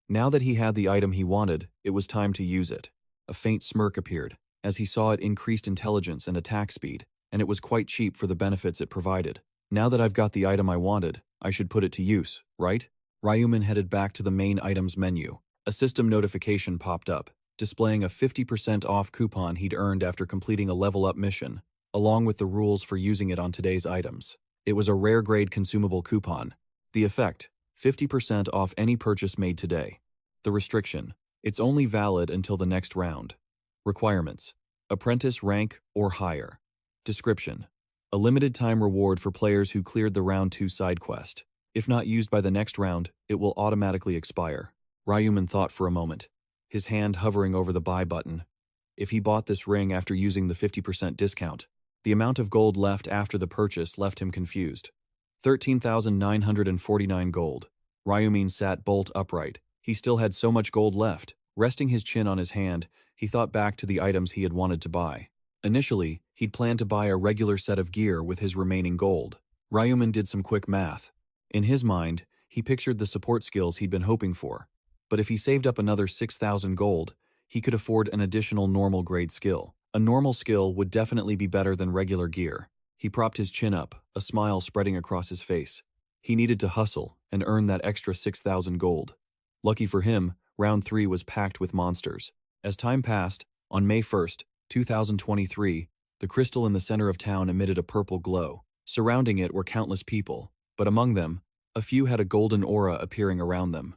Now that he had the item he wanted, it was time to use it. A faint smirk appeared, as he saw it increased intelligence and attack speed, and it was quite cheap for the benefits it provided. Now that I've got the item I wanted, I should put it to use, right? Ryu Min headed back to the main items menu. A system notification popped up, displaying a 50% off coupon he'd earned after completing a level-up mission, along with the rules for using it on today's items. It was a rare-grade consumable coupon. The effect: 50% off any purchase made today. The restriction: it's only valid until the next round. Requirements: apprentice rank or higher. Description: a limited-time reward for players who cleared the Round 2 side quest. If not used by the next round, it will automatically expire. Ryu Min thought for a moment, his hand hovering over the buy button. If he bought this ring after using the 50% discount, the amount of gold left after the purchase left him confused. 13,949 gold. Ryu Min sat bolt upright. He still had so much gold left. Resting his chin on his hand, he thought back to the items he had wanted to buy. Initially, he'd planned to buy a regular set of gear with his remaining gold. Ryu Min did some quick math. In his mind, he pictured the support skills he'd been hoping for. But if he saved up another 6,000 gold, he could afford an additional normal grade skill. A normal skill would definitely be better than regular gear. He propped his chin up, a smile spreading across his face. He needed to hustle and earn that extra 6,000 gold. Lucky for him, Round 3 was packed with monsters. As time passed, on May 1st, 2023, the crystal in the center of town emitted a purple glow. Surrounding it were countless people, but among them, a few had a golden aura appearing around them.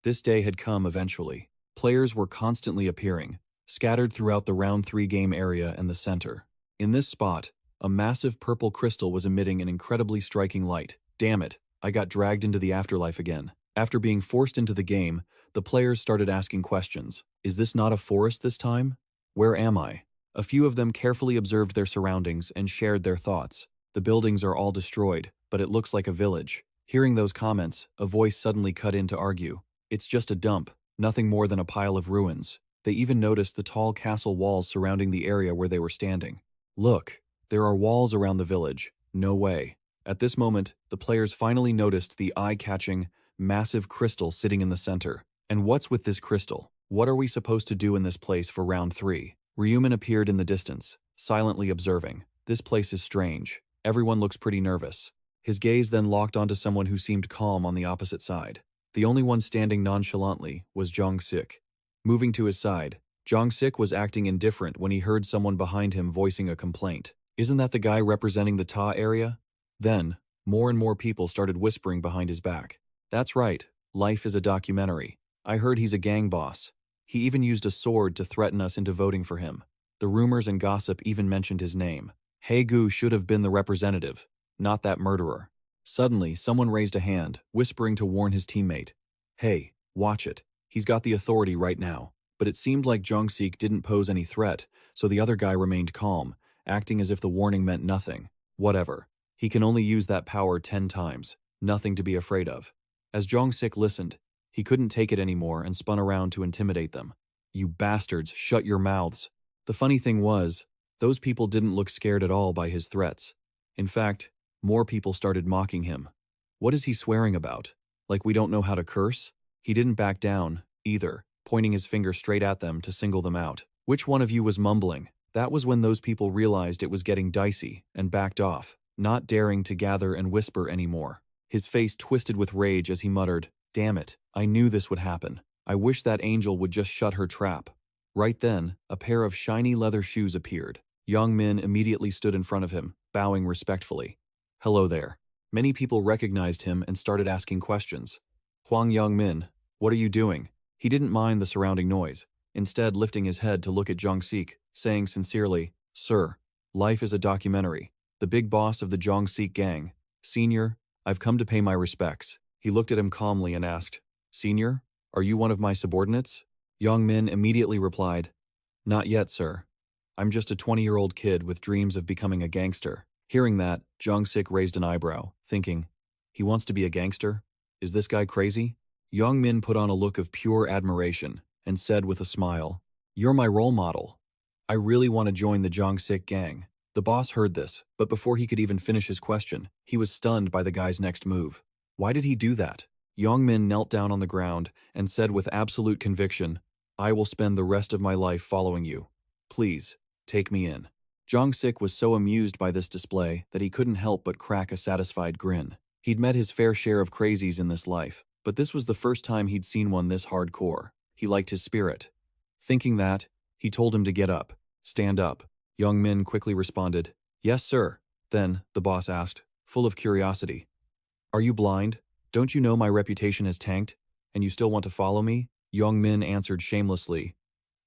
This day had come eventually. Players were constantly appearing, scattered throughout the Round 3 game area and the center. In this spot, a massive purple crystal was emitting an incredibly striking light. Damn it, I got dragged into the afterlife again. After being forced into the game, the players started asking questions. Is this not a forest this time? Where am I? A few of them carefully observed their surroundings and shared their thoughts. The buildings are all destroyed, but it looks like a village. Hearing those comments, a voice suddenly cut in to argue. It's just a dump, nothing more than a pile of ruins. They even noticed the tall castle walls surrounding the area where they were standing. Look, there are walls around the village. No way. At this moment, the players finally noticed the eye-catching, massive crystal sitting in the center. And what's with this crystal? What are we supposed to do in this place for Round 3? Ryu Min appeared in the distance, silently observing. This place is strange. Everyone looks pretty nervous. His gaze then locked onto someone who seemed calm on the opposite side. The only one standing nonchalantly was Scythe. Moving to his side, Scythe was acting indifferent when he heard someone behind him voicing a complaint. Isn't that the guy representing the Ta area? Then, more and more people started whispering behind his back. That's right, life is a documentary. I heard he's a gang boss. He even used a sword to threaten us into voting for him. The rumors and gossip even mentioned his name. Haegu should have been the representative, not that murderer. Suddenly, someone raised a hand, whispering to warn his teammate. Hey, watch it. He's got the authority right now. But it seemed like Scythe didn't pose any threat, so the other guy remained calm, acting as if the warning meant nothing. Whatever. He can only use that power 10 times. Nothing to be afraid of. As Scythe listened, he couldn't take it anymore and spun around to intimidate them. You bastards, shut your mouths. The funny thing was, those people didn't look scared at all by his threats. In fact, more people started mocking him. What is he swearing about? Like we don't know how to curse? He didn't back down, either, pointing his finger straight at them to single them out. Which one of you was mumbling? That was when those people realized it was getting dicey and backed off, not daring to gather and whisper anymore. His face twisted with rage as he muttered, Damn it, I knew this would happen. I wish that angel would just shut her trap. Right then, a pair of shiny leather shoes appeared. Ryu Min immediately stood in front of him, bowing respectfully. Hello there. Many people recognized him and started asking questions. Ryu Min, what are you doing? He didn't mind the surrounding noise, instead lifting his head to look at Scythe, saying sincerely, Sir, life is a documentary. The big boss of the Scythe gang. Senior, I've come to pay my respects. He looked at him calmly and asked, Senior, are you one of my subordinates? Ryu Min immediately replied, Not yet, sir. I'm just a 20-year-old kid with dreams of becoming a gangster. Hearing that, Scythe raised an eyebrow, thinking, he wants to be a gangster? Is this guy crazy? Ryu Min put on a look of pure admiration and said with a smile, You're my role model. I really want to join the Scythe gang. The boss heard this, but before he could even finish his question, he was stunned by the guy's next move. Why did he do that? Ryu Min knelt down on the ground and said with absolute conviction, "I will spend the rest of my life following you. Please, take me in." Scythe was so amused by this display that he couldn't help but crack a satisfied grin. He'd met his fair share of crazies in this life, but this was the first time he'd seen one this hardcore. He liked his spirit. Thinking that, he told him to get up. "Stand up." Ryu Min quickly responded, "Yes, sir." Then, the boss asked, full of curiosity, "Are you blind? Don't you know my reputation has tanked, and you still want to follow me?" Ryu Min answered shamelessly,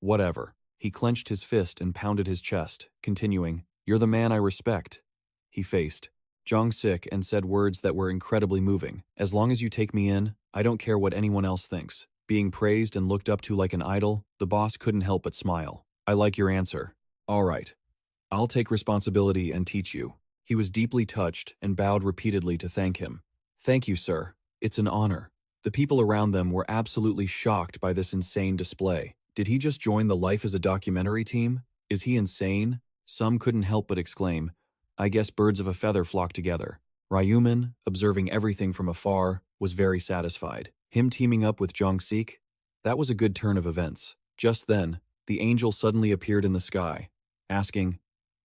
"Whatever." He clenched his fist and pounded his chest, continuing, "You're the man I respect." He faced Scythe and said words that were incredibly moving. "As long as you take me in, I don't care what anyone else thinks." Being praised and looked up to like an idol, the boss couldn't help but smile. "I like your answer. All right. I'll take responsibility and teach you." He was deeply touched and bowed repeatedly to thank him. "Thank you, sir. It's an honor." The people around them were absolutely shocked by this insane display. Did he just join the Life as a Documentary team? Is he insane? Some couldn't help but exclaim, "I guess birds of a feather flock together." Ryu Min, observing everything from afar, was very satisfied. Him teaming up with Scythe? That was a good turn of events. Just then, the angel suddenly appeared in the sky, asking,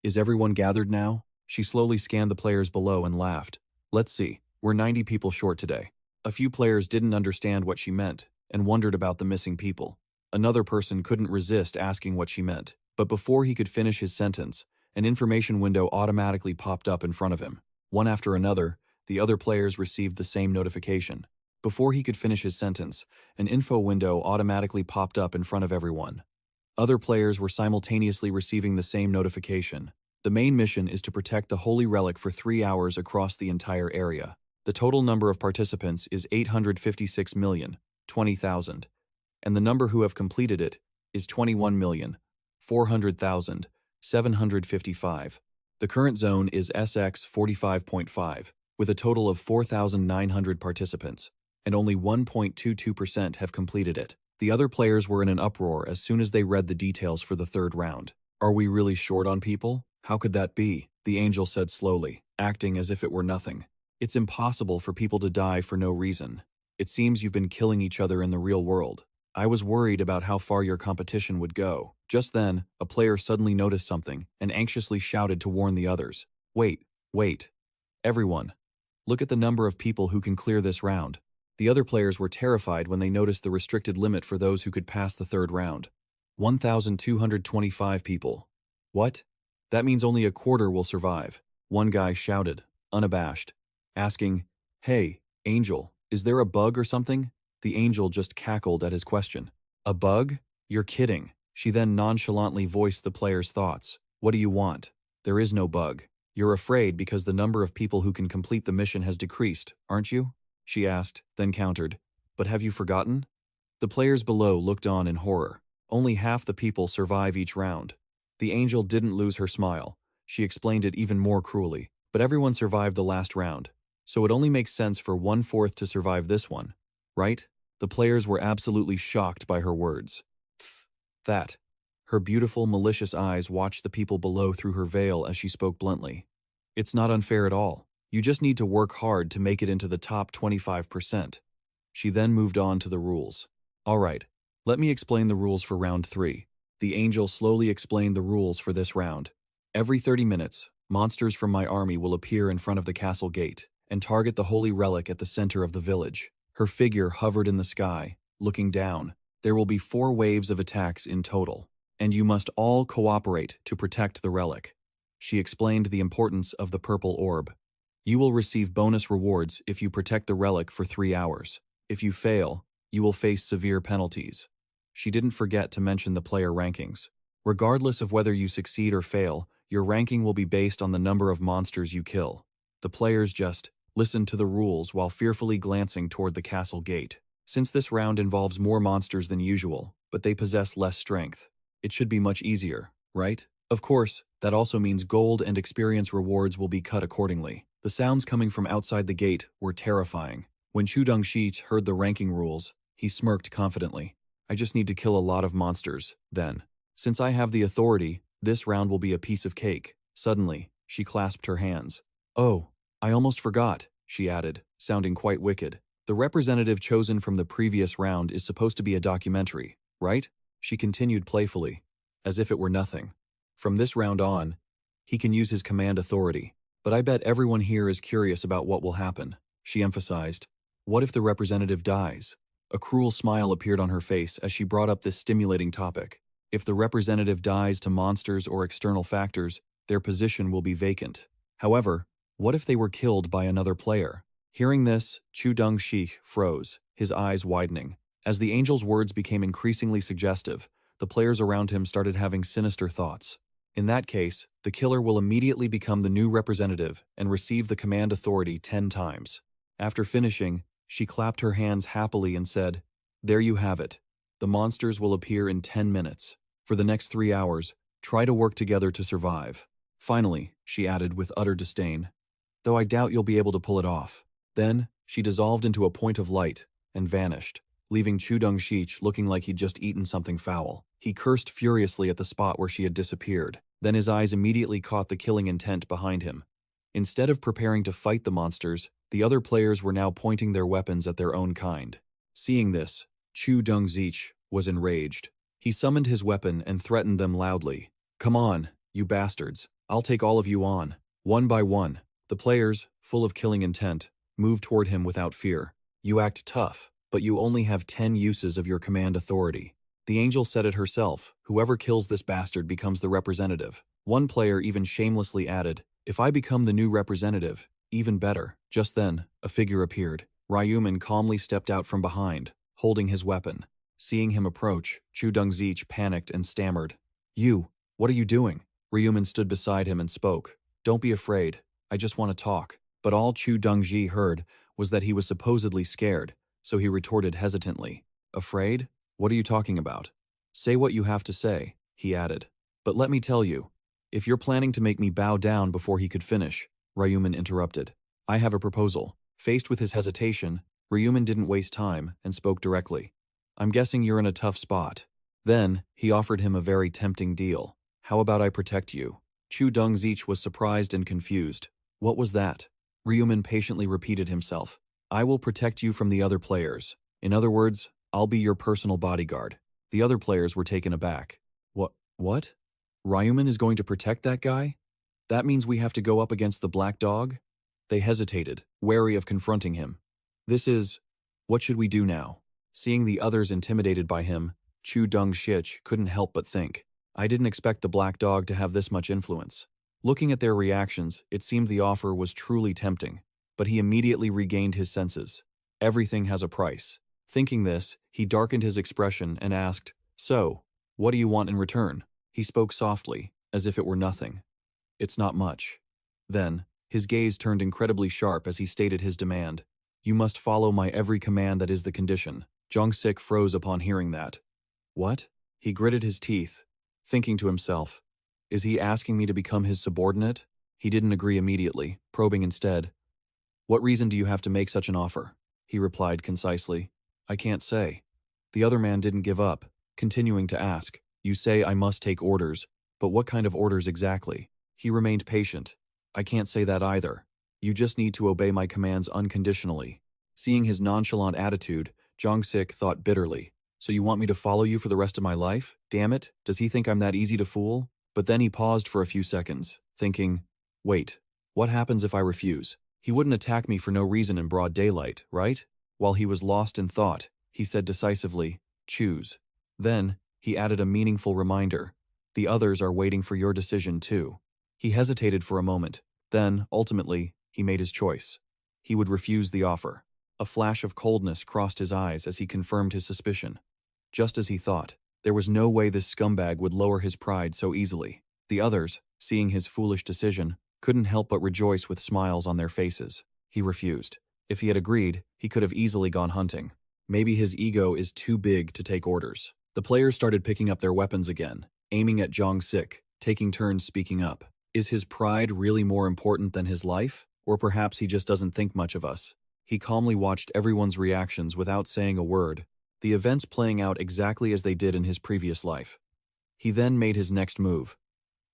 "Is everyone gathered now?" She slowly scanned the players below and laughed. "Let's see, we're 90 people short today." A few players didn't understand what she meant and wondered about the missing people. Another person couldn't resist asking what she meant, but before he could finish his sentence, an information window automatically popped up in front of him. One after another, the other players received the same notification. Before he could finish his sentence, an info window automatically popped up in front of everyone. Other players were simultaneously receiving the same notification. The main mission is to protect the Holy Relic for 3 hours across the entire area. The total number of participants is 856,020,000, and the number who have completed it is 21,400,755. The current zone is SX 45.5, with a total of 4,900 participants, and only 1.22% have completed it. The other players were in an uproar as soon as they read the details for the third round. "Are we really short on people? How could that be?" the angel said slowly, acting as if it were nothing. "It's impossible for people to die for no reason. It seems you've been killing each other in the real world. I was worried about how far your competition would go." Just then, a player suddenly noticed something and anxiously shouted to warn the others. Wait. Everyone. Look at the number of people who can clear this round." The other players were terrified when they noticed the restricted limit for those who could pass the third round. 1,225 people. "What? That means only a quarter will survive," one guy shouted, unabashed, asking, "Hey, Angel, is there a bug or something?" The angel just cackled at his question. "A bug? You're kidding." She then nonchalantly voiced the player's thoughts. "What do you want? There is no bug. You're afraid because the number of people who can complete the mission has decreased, aren't you?" she asked, then countered, "But have you forgotten?" The players below looked on in horror. Only half the people survive each round. The angel didn't lose her smile. She explained it even more cruelly. "But everyone survived the last round, so it only makes sense for 1/4 to survive this one, right?" The players were absolutely shocked by her words. That. Her beautiful, malicious eyes watched the people below through her veil as she spoke bluntly. "It's not unfair at all. You just need to work hard to make it into the top 25%. She then moved on to the rules. "All right, let me explain the rules for round 3. The angel slowly explained the rules for this round. "Every 30 minutes, monsters from my army will appear in front of the castle gate and target the holy relic at the center of the village." Her figure hovered in the sky, looking down. "There will be 4 waves of attacks in total, and you must all cooperate to protect the relic." She explained the importance of the purple orb. "You will receive bonus rewards if you protect the relic for 3 hours. If you fail, you will face severe penalties." She didn't forget to mention the player rankings. Regardless of whether you succeed or fail, your ranking will be based on the number of monsters you kill. The players just listened to the rules while fearfully glancing toward the castle gate. Since this round involves more monsters than usual, but they possess less strength, it should be much easier, right? Of course, that also means gold and experience rewards will be cut accordingly. The sounds coming from outside the gate were terrifying. When Chu Dongshi heard the ranking rules, he smirked confidently. "I just need to kill a lot of monsters, then. Since I have the authority, this round will be a piece of cake." Suddenly, she clasped her hands. "Oh, I almost forgot," she added, sounding quite wicked. "The The representative chosen from the previous round is supposed to be a documentary, right? She continued playfully, as if it were nothing. From this round on, he can use his command authority. But I bet everyone here is curious about what will happen, she emphasized. What if the representative dies? A cruel smile appeared on her face as she brought up this stimulating topic. If the representative dies to monsters or external factors, their position will be vacant. However, what if they were killed by another player? Hearing this, Chu Dong-shik froze, his eyes widening. As the angel's words became increasingly suggestive, the players around him started having sinister thoughts. In that case, the killer will immediately become the new representative and receive the command authority 10 times. After finishing, she clapped her hands happily and said, "There you have it. The monsters will appear in 10 minutes. For the next 3 hours, try to work together to survive." Finally, she added with utter disdain, "Though I doubt you'll be able to pull it off." Then, she dissolved into a point of light and vanished, leaving Chu Dong-shik looking like he'd just eaten something foul. He cursed furiously at the spot where she had disappeared. Then his eyes immediately caught the killing intent behind him. Instead of preparing to fight the monsters, the other players were now pointing their weapons at their own kind. Seeing this, Chu Dong-shik was enraged. He summoned his weapon and threatened them loudly. "Come on, you bastards. I'll take all of you on." One by one, the players, full of killing intent, moved toward him without fear. "You act tough, but you only have 10 uses of your command authority. The angel said it herself, whoever kills this bastard becomes the representative." One player even shamelessly added, "If I become the new representative, even better." Just then, a figure appeared. Ryu Min calmly stepped out from behind, holding his weapon. Seeing him approach, Chu Dong-shik panicked and stammered. What are you doing?" Ryu Min stood beside him and spoke. "Don't be afraid, I just want to talk." But all Chu Dong-shik heard was that he was supposedly scared, so he retorted hesitantly. "Afraid? What are you talking about?" "Say what you have to say," he added. "But let me tell you, if you're planning to make me bow down before he could finish," Ryu Min interrupted, "I have a proposal." Faced with his hesitation, Ryu Min didn't waste time and spoke directly. "I'm guessing you're in a tough spot." Then, he offered him a very tempting deal. "How about I protect you?" Chu Dong-shik was surprised and confused. What was that? Ryu Min patiently repeated himself. "I will protect you from the other players. In other words, I'll be your personal bodyguard." The other players were taken aback. What? Ryu Min is going to protect that guy? That means we have to go up against the black dog? They hesitated, wary of confronting him. What should we do now? Seeing the others intimidated by him, Chu Dong-shik couldn't help but think, I didn't expect the black dog to have this much influence. Looking at their reactions, it seemed the offer was truly tempting, but he immediately regained his senses. Everything has a price. Thinking this, he darkened his expression and asked, "So, what do you want in return?" He spoke softly, as if it were nothing. "It's not much." Then, his gaze turned incredibly sharp as he stated his demand. "You must follow my every command, that is the condition." Jong-sik froze upon hearing that. What? He gritted his teeth, thinking to himself, is he asking me to become his subordinate? He didn't agree immediately, probing instead. "What reason do you have to make such an offer?" He replied concisely. "I can't say." The other man didn't give up, continuing to ask, "You say I must take orders, but what kind of orders exactly?" He remained patient. "I can't say that either. You just need to obey my commands unconditionally." Seeing his nonchalant attitude, Jong-sik thought bitterly. "So you want me to follow you for the rest of my life? Damn it, does he think I'm that easy to fool?" But then he paused for a few seconds, thinking, wait, what happens if I refuse? He wouldn't attack me for no reason in broad daylight, right? While he was lost in thought, he said decisively, "Choose." Then, he added a meaningful reminder. "The others are waiting for your decision too." He hesitated for a moment. Then, ultimately, he made his choice. He would refuse the offer. A flash of coldness crossed his eyes as he confirmed his suspicion. Just as he thought, there was no way this scumbag would lower his pride so easily. The others, seeing his foolish decision, couldn't help but rejoice with smiles on their faces. He refused. If he had agreed, he could have easily gone hunting. Maybe his ego is too big to take orders. The players started picking up their weapons again, aiming at Jong-sik, taking turns speaking up. Is his pride really more important than his life? Or perhaps he just doesn't think much of us? He calmly watched everyone's reactions without saying a word, the events playing out exactly as they did in his previous life. He then made his next move.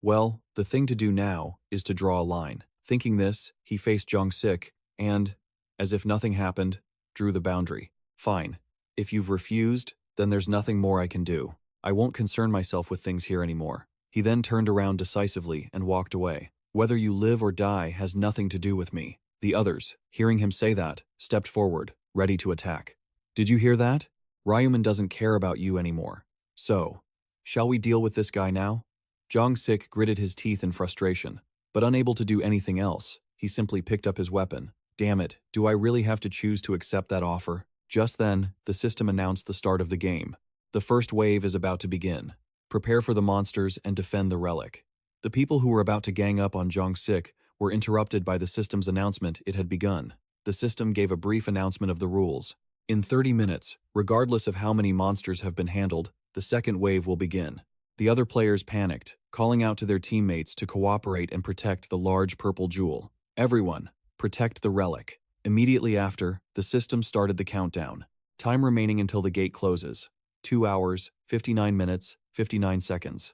Well, the thing to do now is to draw a line. Thinking this, he faced Jong-sik and, as if nothing happened, drew the boundary. Fine. If you've refused, then there's nothing more I can do. I won't concern myself with things here anymore. He then turned around decisively and walked away. Whether you live or die has nothing to do with me. The others, hearing him say that, stepped forward, ready to attack. Did you hear that? Ryu Min doesn't care about you anymore. So, shall we deal with this guy now? Jong-sik gritted his teeth in frustration, but unable to do anything else, he simply picked up his weapon. Damn it, do I really have to choose to accept that offer? Just then, the system announced the start of the game. The first wave is about to begin. Prepare for the monsters and defend the relic. The people who were about to gang up on Jong-sik were interrupted by the system's announcement it had begun. The system gave a brief announcement of the rules. In 30 minutes, regardless of how many monsters have been handled, the second wave will begin. The other players panicked, calling out to their teammates to cooperate and protect the large purple jewel. Everyone, protect the relic. Immediately after, the system started the countdown. Time remaining until the gate closes. 2 hours, 59 minutes, 59 seconds.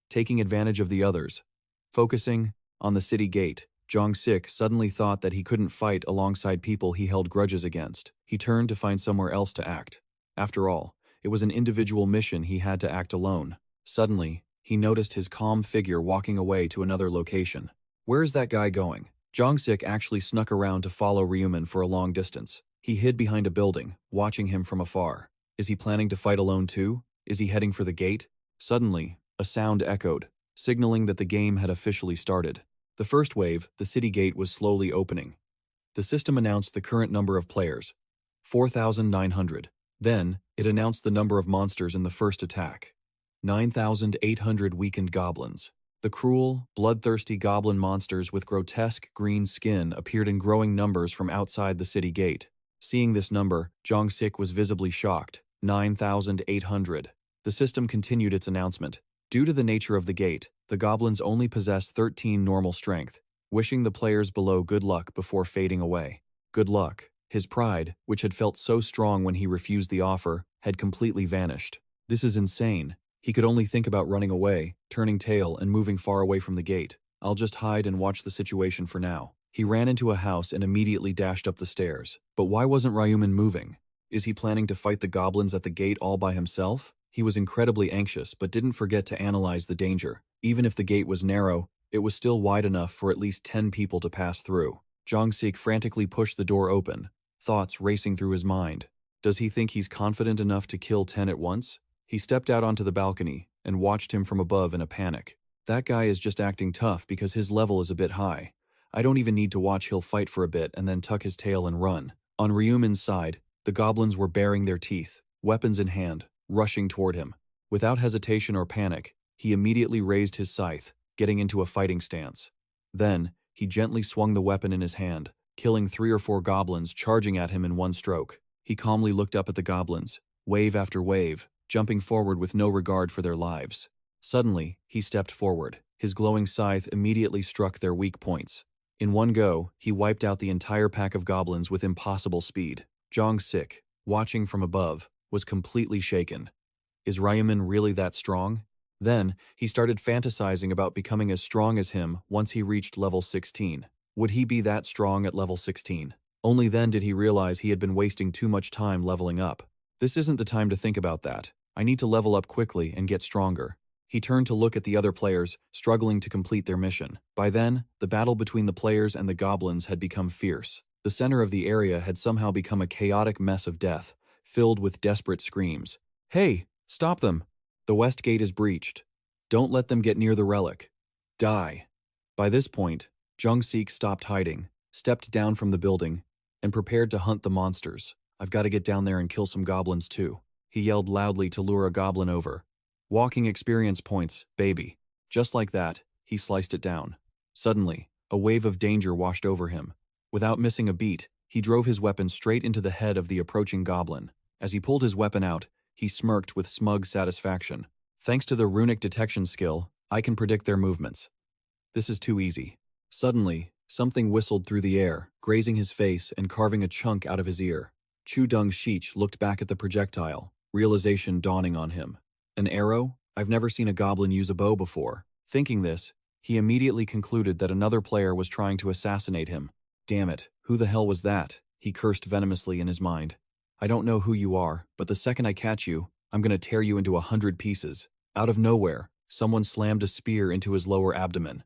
Taking advantage of the others. Focusing on the city gate, Jong-sik suddenly thought that he couldn't fight alongside people he held grudges against. He turned to find somewhere else to act. After all, it was an individual mission he had to act alone. Suddenly, he noticed his calm figure walking away to another location. Where is that guy going? Jong-sik actually snuck around to follow Ryu Min for a long distance. He hid behind a building, watching him from afar. Is he planning to fight alone too? Is he heading for the gate? Suddenly, a sound echoed, signaling that the game had officially started. The first wave, the city gate, was slowly opening. The system announced the current number of players, 4,900. Then, it announced the number of monsters in the first attack, 9,800 weakened goblins. The cruel, bloodthirsty goblin monsters with grotesque green skin appeared in growing numbers from outside the city gate. Seeing this number, Jong-sik was visibly shocked. 9,800. The system continued its announcement. Due to the nature of the gate, the goblins only possess 13 normal strength, wishing the players below good luck before fading away. Good luck. His pride, which had felt so strong when he refused the offer, had completely vanished. This is insane. He could only think about running away, turning tail, and moving far away from the gate. I'll just hide and watch the situation for now. He ran into a house and immediately dashed up the stairs. But why wasn't Ryu Min moving? Is he planning to fight the goblins at the gate all by himself? He was incredibly anxious, but didn't forget to analyze the danger. Even if the gate was narrow, it was still wide enough for at least 10 people to pass through. Jong-sik frantically pushed the door open, thoughts racing through his mind. Does he think he's confident enough to kill 10 at once? He stepped out onto the balcony and watched him from above in a panic. That guy is just acting tough because his level is a bit high. I don't even need to watch. He'll fight for a bit and then tuck his tail and run. On Ryu Min's side, the goblins were baring their teeth, weapons in hand, rushing toward him. Without hesitation or panic, he immediately raised his scythe, getting into a fighting stance. Then, he gently swung the weapon in his hand, killing 3 or 4 goblins charging at him in one stroke. He calmly looked up at the goblins, wave after wave, jumping forward with no regard for their lives. Suddenly, he stepped forward. His glowing scythe immediately struck their weak points. In one go, he wiped out the entire pack of goblins with impossible speed. Jong-sik, watching from above, was completely shaken. Is Ryu Min really that strong? Then, he started fantasizing about becoming as strong as him once he reached level 16. Would he be that strong at level 16? Only then did he realize he had been wasting too much time leveling up. This isn't the time to think about that. I need to level up quickly and get stronger. He turned to look at the other players, struggling to complete their mission. By then, the battle between the players and the goblins had become fierce. The center of the area had somehow become a chaotic mess of death, filled with desperate screams. Hey, stop them! The west gate is breached. Don't let them get near the relic. Die. By this point, Jong-sik stopped hiding, stepped down from the building, and prepared to hunt the monsters. I've got to get down there and kill some goblins too. He yelled loudly to lure a goblin over. Walking experience points, baby. Just like that, he sliced it down. Suddenly, a wave of danger washed over him. Without missing a beat, he drove his weapon straight into the head of the approaching goblin. As he pulled his weapon out, he smirked with smug satisfaction. Thanks to the runic detection skill, I can predict their movements. This is too easy. Suddenly, something whistled through the air, grazing his face and carving a chunk out of his ear. Chu Dong-shich looked back at the projectile, realization dawning on him. An arrow? I've never seen a goblin use a bow before. Thinking this, he immediately concluded that another player was trying to assassinate him. Damn it, who the hell was that? He cursed venomously in his mind. I don't know who you are, but the second I catch you, I'm gonna tear you into 100 pieces. Out of nowhere, someone slammed a spear into his lower abdomen.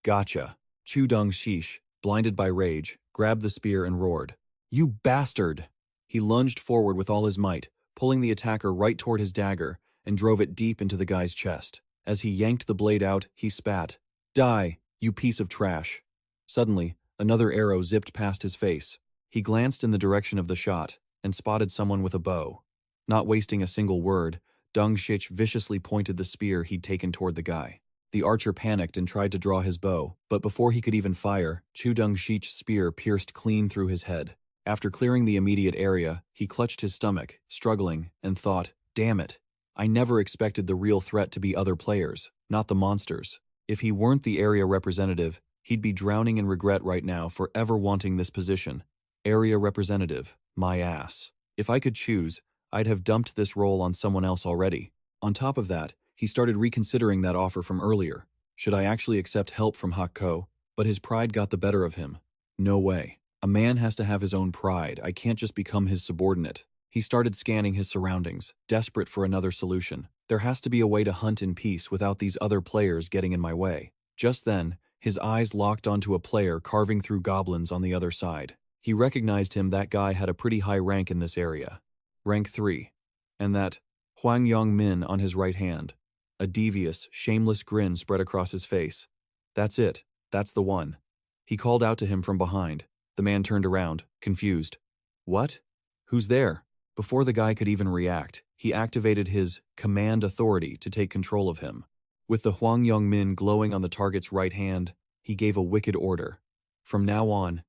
Gotcha. Chu Dong-shish, blinded by rage, grabbed the spear and roared. You bastard! He lunged forward with all his might, pulling the attacker right toward his dagger, and drove it deep into the guy's chest. As he yanked the blade out, he spat. Die, you piece of trash. Suddenly, another arrow zipped past his face. He glanced in the direction of the shot, and spotted someone with a bow. Not wasting a single word, Dong-shich viciously pointed the spear he'd taken toward the guy. The archer panicked and tried to draw his bow, but before he could even fire, Chu Dong-shich's spear pierced clean through his head. After clearing the immediate area, he clutched his stomach, struggling, and thought, damn it. I never expected the real threat to be other players, not the monsters. If he weren't the area representative, he'd be drowning in regret right now for ever wanting this position. Area representative, my ass. If I could choose, I'd have dumped this role on someone else already. On top of that, he started reconsidering that offer from earlier. Should I actually accept help from Hakko? But his pride got the better of him. No way. A man has to have his own pride. I can't just become his subordinate. He started scanning his surroundings, desperate for another solution. There has to be a way to hunt in peace without these other players getting in my way. Just then, his eyes locked onto a player carving through goblins on the other side. He recognized him. That guy had a pretty high rank in this area. Rank 3. And that Ryu Min on his right hand. A devious, shameless grin spread across his face. That's it. That's the one. He called out to him from behind. The man turned around, confused. What? Who's there? Before the guy could even react, he activated his command authority to take control of him. With the Ryu Min glowing on the target's right hand, he gave a wicked order. From now on,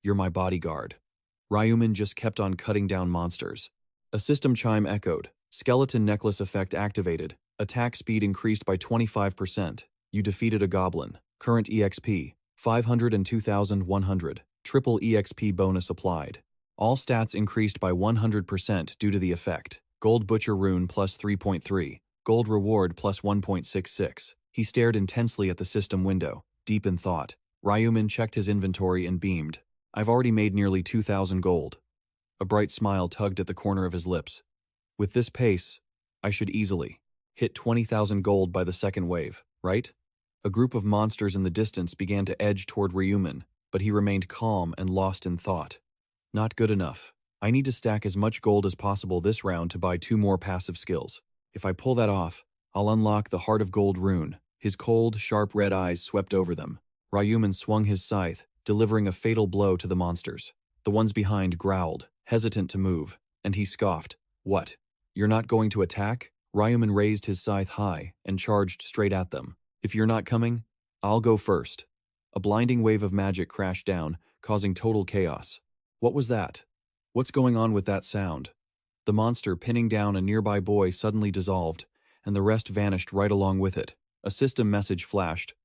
you're my bodyguard. Ryu Min just kept on cutting down monsters. A system chime echoed. Skeleton necklace effect activated. Attack speed increased by 25%. You defeated a goblin. Current EXP, 502,100. Triple EXP bonus applied. All stats increased by 100% due to the effect. Gold Butcher Rune plus 3.3. Gold Reward plus 1.66. He stared intensely at the system window, deep in thought. Ryu Min checked his inventory and beamed. I've already made nearly 2,000 gold. A bright smile tugged at the corner of his lips. With this pace, I should easily hit 20,000 gold by the second wave, right? A group of monsters in the distance began to edge toward Ryu Min, but he remained calm and lost in thought. Not good enough. I need to stack as much gold as possible this round to buy 2 more passive skills. If I pull that off, I'll unlock the Heart of Gold rune. His cold, sharp red eyes swept over them. Ryu Min swung his scythe, delivering a fatal blow to the monsters. The ones behind growled, hesitant to move, and he scoffed. What? You're not going to attack? Ryu Min raised his scythe high and charged straight at them. If you're not coming, I'll go first. A blinding wave of magic crashed down, causing total chaos. What was that? What's going on with that sound? The monster pinning down a nearby boy suddenly dissolved, and the rest vanished right along with it. A system message flashed.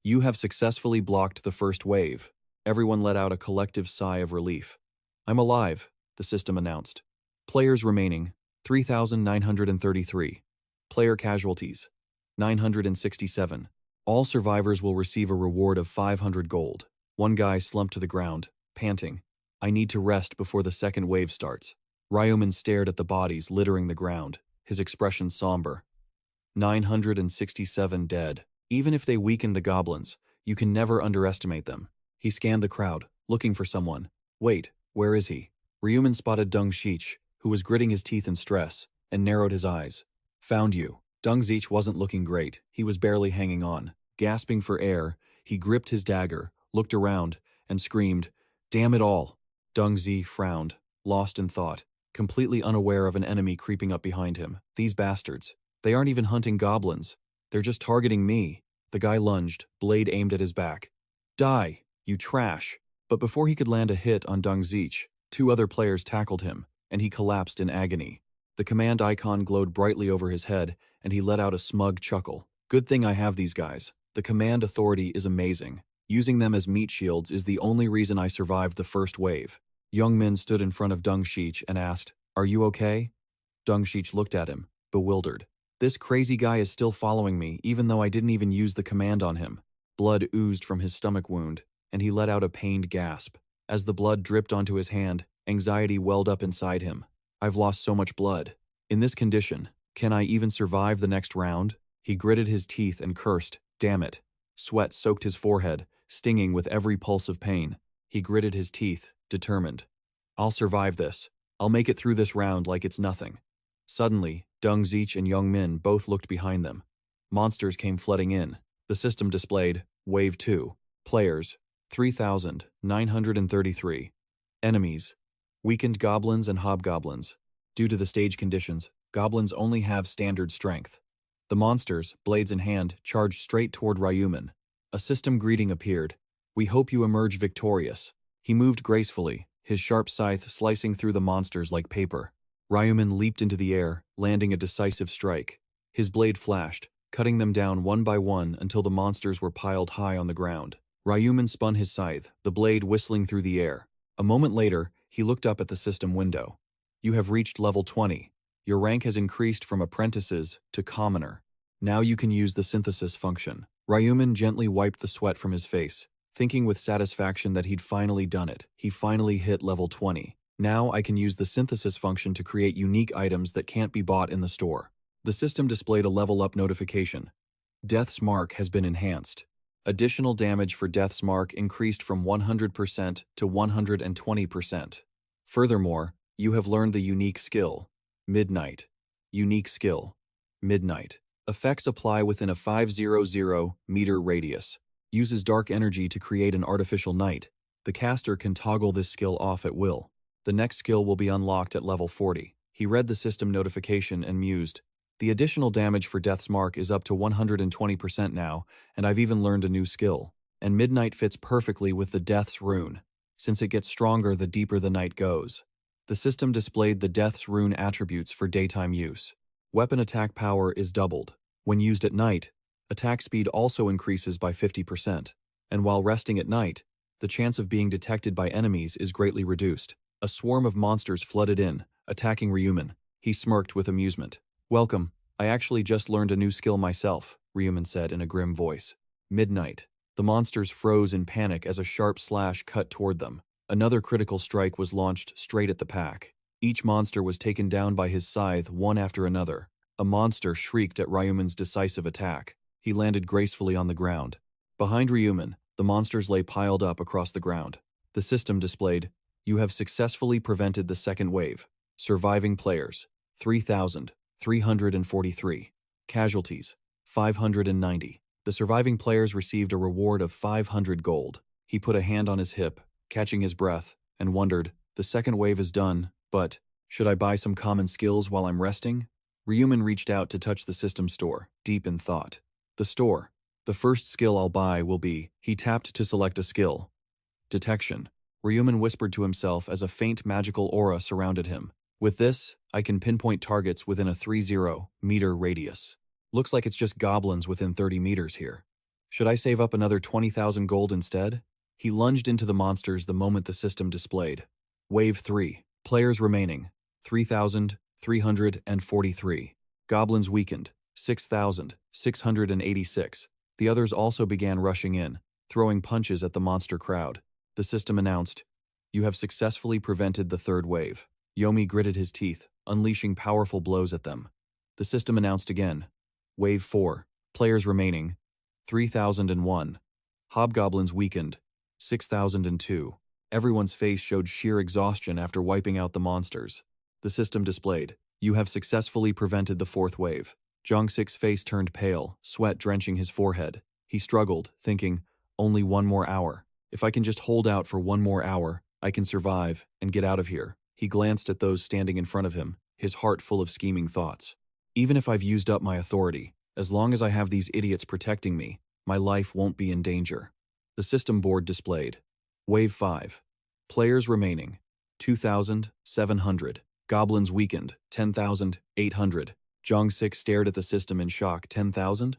You have successfully blocked the first wave. Everyone let out a collective sigh of relief. I'm alive, the system announced. Players remaining, 3,933. Player casualties, 967. All survivors will receive a reward of 500 gold. One guy slumped to the ground, panting. I need to rest before the second wave starts. Ryu Min stared at the bodies littering the ground, his expression somber. 967 dead. Even if they weakened the goblins, you can never underestimate them. He scanned the crowd, looking for someone. Wait, where is he? Ryu Min spotted Dong-shich, who was gritting his teeth in stress, and narrowed his eyes. Found you. Dong-shich wasn't looking great. He was barely hanging on. Gasping for air, he gripped his dagger, looked around, and screamed, Damn it all! Dong-shich frowned, lost in thought, completely unaware of an enemy creeping up behind him. These bastards. They aren't even hunting goblins. They're just targeting me. The guy lunged, blade aimed at his back. Die, you trash! But before he could land a hit on Dong-shich, 2 other players tackled him, and he collapsed in agony. The command icon glowed brightly over his head, and he let out a smug chuckle. Good thing I have these guys. The command authority is amazing. Using them as meat shields is the only reason I survived the first wave. Young Min stood in front of Dong-shich and asked, Are you okay? Dong-shich looked at him, bewildered. This crazy guy is still following me, even though I didn't even use the command on him. Blood oozed from his stomach wound, and he let out a pained gasp. As the blood dripped onto his hand, Anxiety welled up inside him. I've lost so much blood. In this condition, can I even survive the next round? He gritted his teeth and cursed, damn it. Sweat soaked his forehead, stinging with every pulse of pain. He gritted his teeth, determined. I'll survive this. I'll make it through this round like it's nothing. Suddenly, Deng Ziche and Ryu Min both looked behind them. Monsters came flooding in. The system displayed, Wave 2. Players, 3,933. Enemies, weakened goblins and hobgoblins. Due to the stage conditions, goblins only have standard strength. The monsters, blades in hand, charged straight toward Ryu Min. A system greeting appeared. We hope you emerge victorious. He moved gracefully, his sharp scythe slicing through the monsters like paper. Ryu Min leaped into the air, landing a decisive strike. His blade flashed, cutting them down one by one until the monsters were piled high on the ground. Ryu Min spun his scythe, the blade whistling through the air. A moment later, he looked up at the system window. You have reached level 20. Your rank has increased from apprentices to commoner. Now you can use the synthesis function. Ryu Min gently wiped the sweat from his face, thinking with satisfaction that he'd finally done it. He finally hit level 20. Now I can use the synthesis function to create unique items that can't be bought in the store. The system displayed a level up notification. Death's Mark has been enhanced. Additional damage for Death's Mark increased from 100% to 120%. Furthermore, you have learned the unique skill, Midnight. Unique skill, Midnight. Effects apply within a 500-meter radius. Uses dark energy to create an artificial night. The caster can toggle this skill off at will. The next skill will be unlocked at level 40. He read the system notification and mused. The additional damage for Death's Mark is up to 120% now, and I've even learned a new skill. And Midnight fits perfectly with the Death's Rune. Since it gets stronger the deeper the night goes. The system displayed the Death's Rune attributes for daytime use. Weapon attack power is doubled. When used at night, attack speed also increases by 50%. And while resting at night, the chance of being detected by enemies is greatly reduced. A swarm of monsters flooded in, attacking Ryu Min. He smirked with amusement. Welcome. I actually just learned a new skill myself, Ryu Min said in a grim voice. Midnight. The monsters froze in panic as a sharp slash cut toward them. Another critical strike was launched straight at the pack. Each monster was taken down by his scythe one after another. A monster shrieked at Ryu Min's decisive attack. He landed gracefully on the ground. Behind Ryu Min, the monsters lay piled up across the ground. The system displayed, you have successfully prevented the second wave. Surviving players, 3,343. Casualties, 590. The surviving players received a reward of 500 gold. He put a hand on his hip, catching his breath, and wondered, the second wave is done, but should I buy some common skills while I'm resting? Ryu Min reached out to touch the system store, deep in thought. The store. The first skill I'll buy will be, he tapped to select a skill. Detection. Ryu Min whispered to himself as a faint magical aura surrounded him. With this, I can pinpoint targets within a 30-meter radius. Looks like it's just goblins within 30 meters here. Should I save up another 20,000 gold instead? He lunged into the monsters the moment the system displayed. Wave 3. Players remaining, 3,343. Goblins weakened, 6,686. The others also began rushing in, throwing punches at the monster crowd. The system announced, you have successfully prevented the third wave. Yomi gritted his teeth, unleashing powerful blows at them. The system announced again, Wave 4. Players remaining, 3,001. Hobgoblins weakened, 6,002. Everyone's face showed sheer exhaustion after wiping out the monsters. The system displayed, you have successfully prevented the fourth wave. Zhongxik's face turned pale, sweat drenching his forehead. He struggled, thinking, only one more hour. If I can just hold out for one more hour, I can survive and get out of here. He glanced at those standing in front of him, his heart full of scheming thoughts. Even if I've used up my authority, as long as I have these idiots protecting me, my life won't be in danger. The system board displayed. Wave 5. Players remaining, 2,700. Goblins weakened, 10,800. Zhongxik stared at the system in shock. 10,000?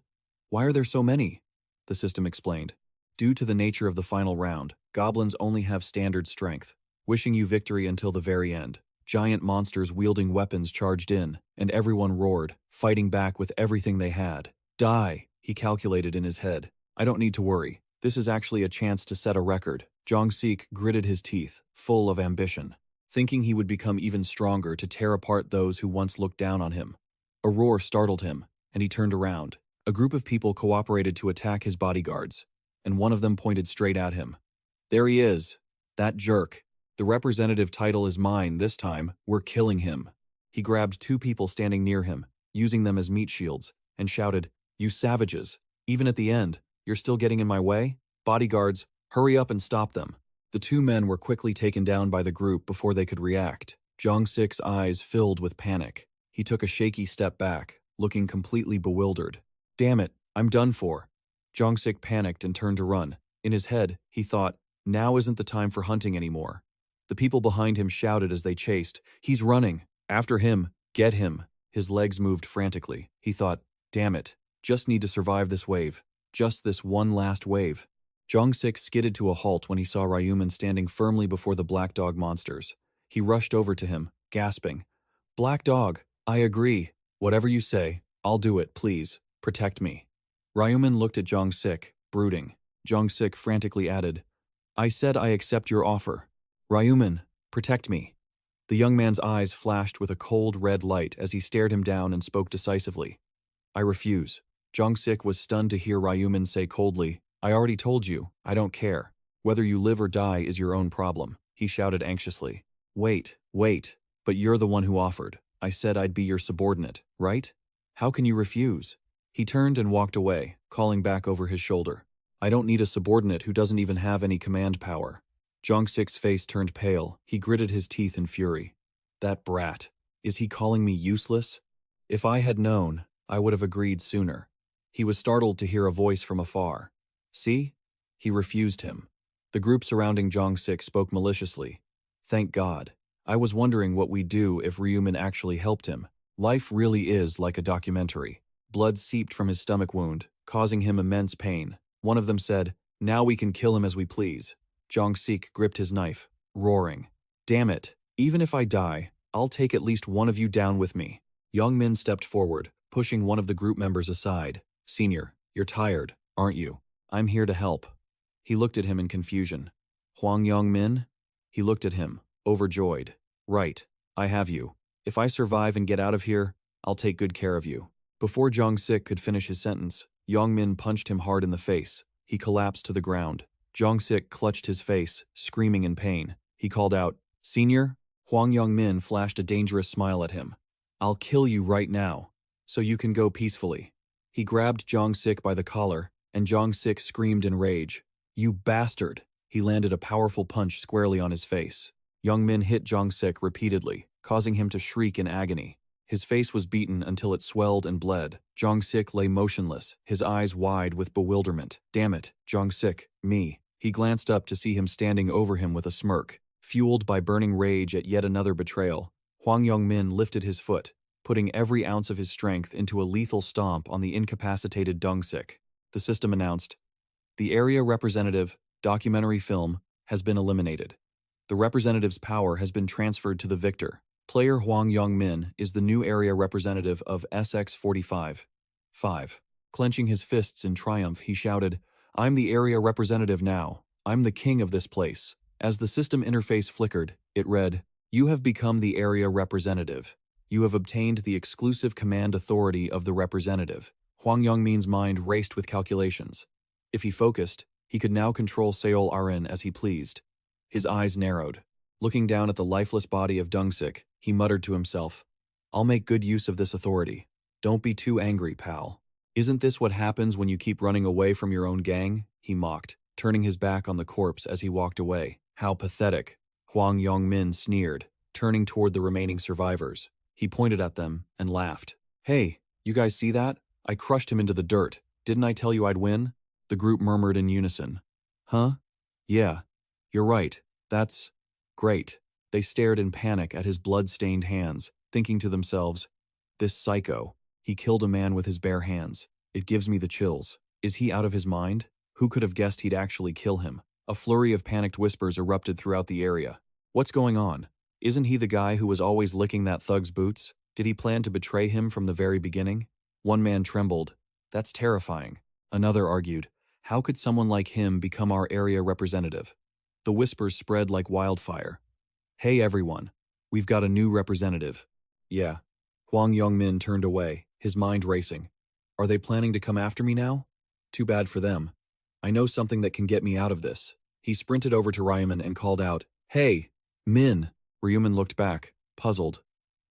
Why are there so many? The system explained. Due to the nature of the final round, goblins only have standard strength. Wishing you victory until the very end. Giant monsters wielding weapons charged in, and everyone roared, fighting back with everything they had. Die, he calculated in his head. I don't need to worry. This is actually a chance to set a record. Zhongxik gritted his teeth, full of ambition. thinking he would become even stronger to tear apart those who once looked down on him. A roar startled him, and he turned around. A group of people cooperated to attack his bodyguards, and one of them pointed straight at him. "There he is. That jerk. The representative title is mine this time. We're killing him." He grabbed two people standing near him, using them as meat shields, and shouted, "You savages! Even at the end, you're still getting in my way? Bodyguards, hurry up and stop them." The two men were quickly taken down by the group before they could react. Jong-sik's eyes filled with panic. He took a shaky step back, looking completely bewildered. "Damn it, I'm done for." Jong-sik panicked and turned to run. In his head, he thought, now isn't the time for hunting anymore. The people behind him shouted as they chased, "He's running! After him! Get him!" His legs moved frantically. He thought, damn it, just need to survive this wave. Just this one last wave. Jong-sik skidded to a halt when he saw Ryu Min standing firmly before the black dog monsters. He rushed over to him, gasping, "Black dog, I agree. Whatever you say, I'll do it, please. Protect me." Ryu Min looked at Jong-sik, brooding. Jong-sik frantically added, "I said I accept your offer. Ryu Min, protect me." The young man's eyes flashed with a cold red light as he stared him down and spoke decisively. "I refuse." Jong-sik was stunned to hear Ryu Min say coldly, "I already told you, I don't care. Whether you live or die is your own problem," he shouted anxiously. Wait, but you're the one who offered. I said I'd be your subordinate, right? How can you refuse?" He turned and walked away, calling back over his shoulder, "I don't need a subordinate who doesn't even have any command power." Jong-sik's face turned pale. He gritted his teeth in fury. That brat. Is he calling me useless? If I had known, I would have agreed sooner. He was startled to hear a voice from afar. "See?" He refused him. The group surrounding Jong-sik spoke maliciously. "Thank God. I was wondering what we'd do if Ryu Min actually helped him. Life really is like a documentary." Blood seeped from his stomach wound, causing him immense pain. One of them said, "Now we can kill him as we please." Jong-sik gripped his knife, roaring, "Damn it, even if I die, I'll take at least one of you down with me." Young Min stepped forward, pushing one of the group members aside. "Senior, you're tired, aren't you? I'm here to help." He looked at him in confusion. "Hwang Young Min?" He looked at him, overjoyed. "Right, I have you. If I survive and get out of here, I'll take good care of you." Before Jong-sik could finish his sentence, Young Min punched him hard in the face. He collapsed to the ground. Jong-sik clutched his face, screaming in pain. He called out, "Senior?" Hwang Young Min flashed a dangerous smile at him. "I'll kill you right now, so you can go peacefully." He grabbed Jong-sik by the collar, and Jong-sik screamed in rage. "You bastard!" He landed a powerful punch squarely on his face. Young Min hit Jong-sik repeatedly, causing him to shriek in agony. His face was beaten until it swelled and bled. Jong-sik lay motionless, his eyes wide with bewilderment. "Damn it, Jong-sik, me." He glanced up to see him standing over him with a smirk. Fueled by burning rage at yet another betrayal, Hwang Young Min lifted his foot, putting every ounce of his strength into a lethal stomp on the incapacitated Jong-sik. The system announced, "The area representative, documentary film, has been eliminated. The representative's power has been transferred to the victor. Player Hwang Young Min is the new area representative of SX-45. 5. Clenching his fists in triumph, he shouted, "I'm the area representative now. I'm the king of this place." As the system interface flickered, it read, "You have become the area representative. You have obtained the exclusive command authority of the representative." Hwang Young Min's mind raced with calculations. If he focused, he could now control Seol Arin as he pleased. His eyes narrowed. Looking down at the lifeless body of Jong-sik, he muttered to himself, "I'll make good use of this authority. Don't be too angry, pal." "Isn't this what happens when you keep running away from your own gang?" he mocked, turning his back on the corpse as he walked away. "How pathetic." Hwang Young Min sneered, turning toward the remaining survivors. He pointed at them and laughed. "Hey, you guys see that? I crushed him into the dirt. Didn't I tell you I'd win?" The group murmured in unison. "Huh? Yeah, you're right. That's great." They stared in panic at his blood-stained hands, thinking to themselves, "This psycho. He killed a man with his bare hands. It gives me the chills. Is he out of his mind? Who could have guessed he'd actually kill him?" A flurry of panicked whispers erupted throughout the area. "What's going on? Isn't he the guy who was always licking that thug's boots? Did he plan to betray him from the very beginning?" One man trembled. "That's terrifying." Another argued, "How could someone like him become our area representative?" The whispers spread like wildfire. Hey everyone. We've got a new representative. Yeah. Hwang Yong-min turned away, his mind racing. Are they planning to come after me now? Too bad for them. I know something that can get me out of this. He sprinted over to Ryu Min and called out, Hey, Min! Ryu Min looked back, puzzled.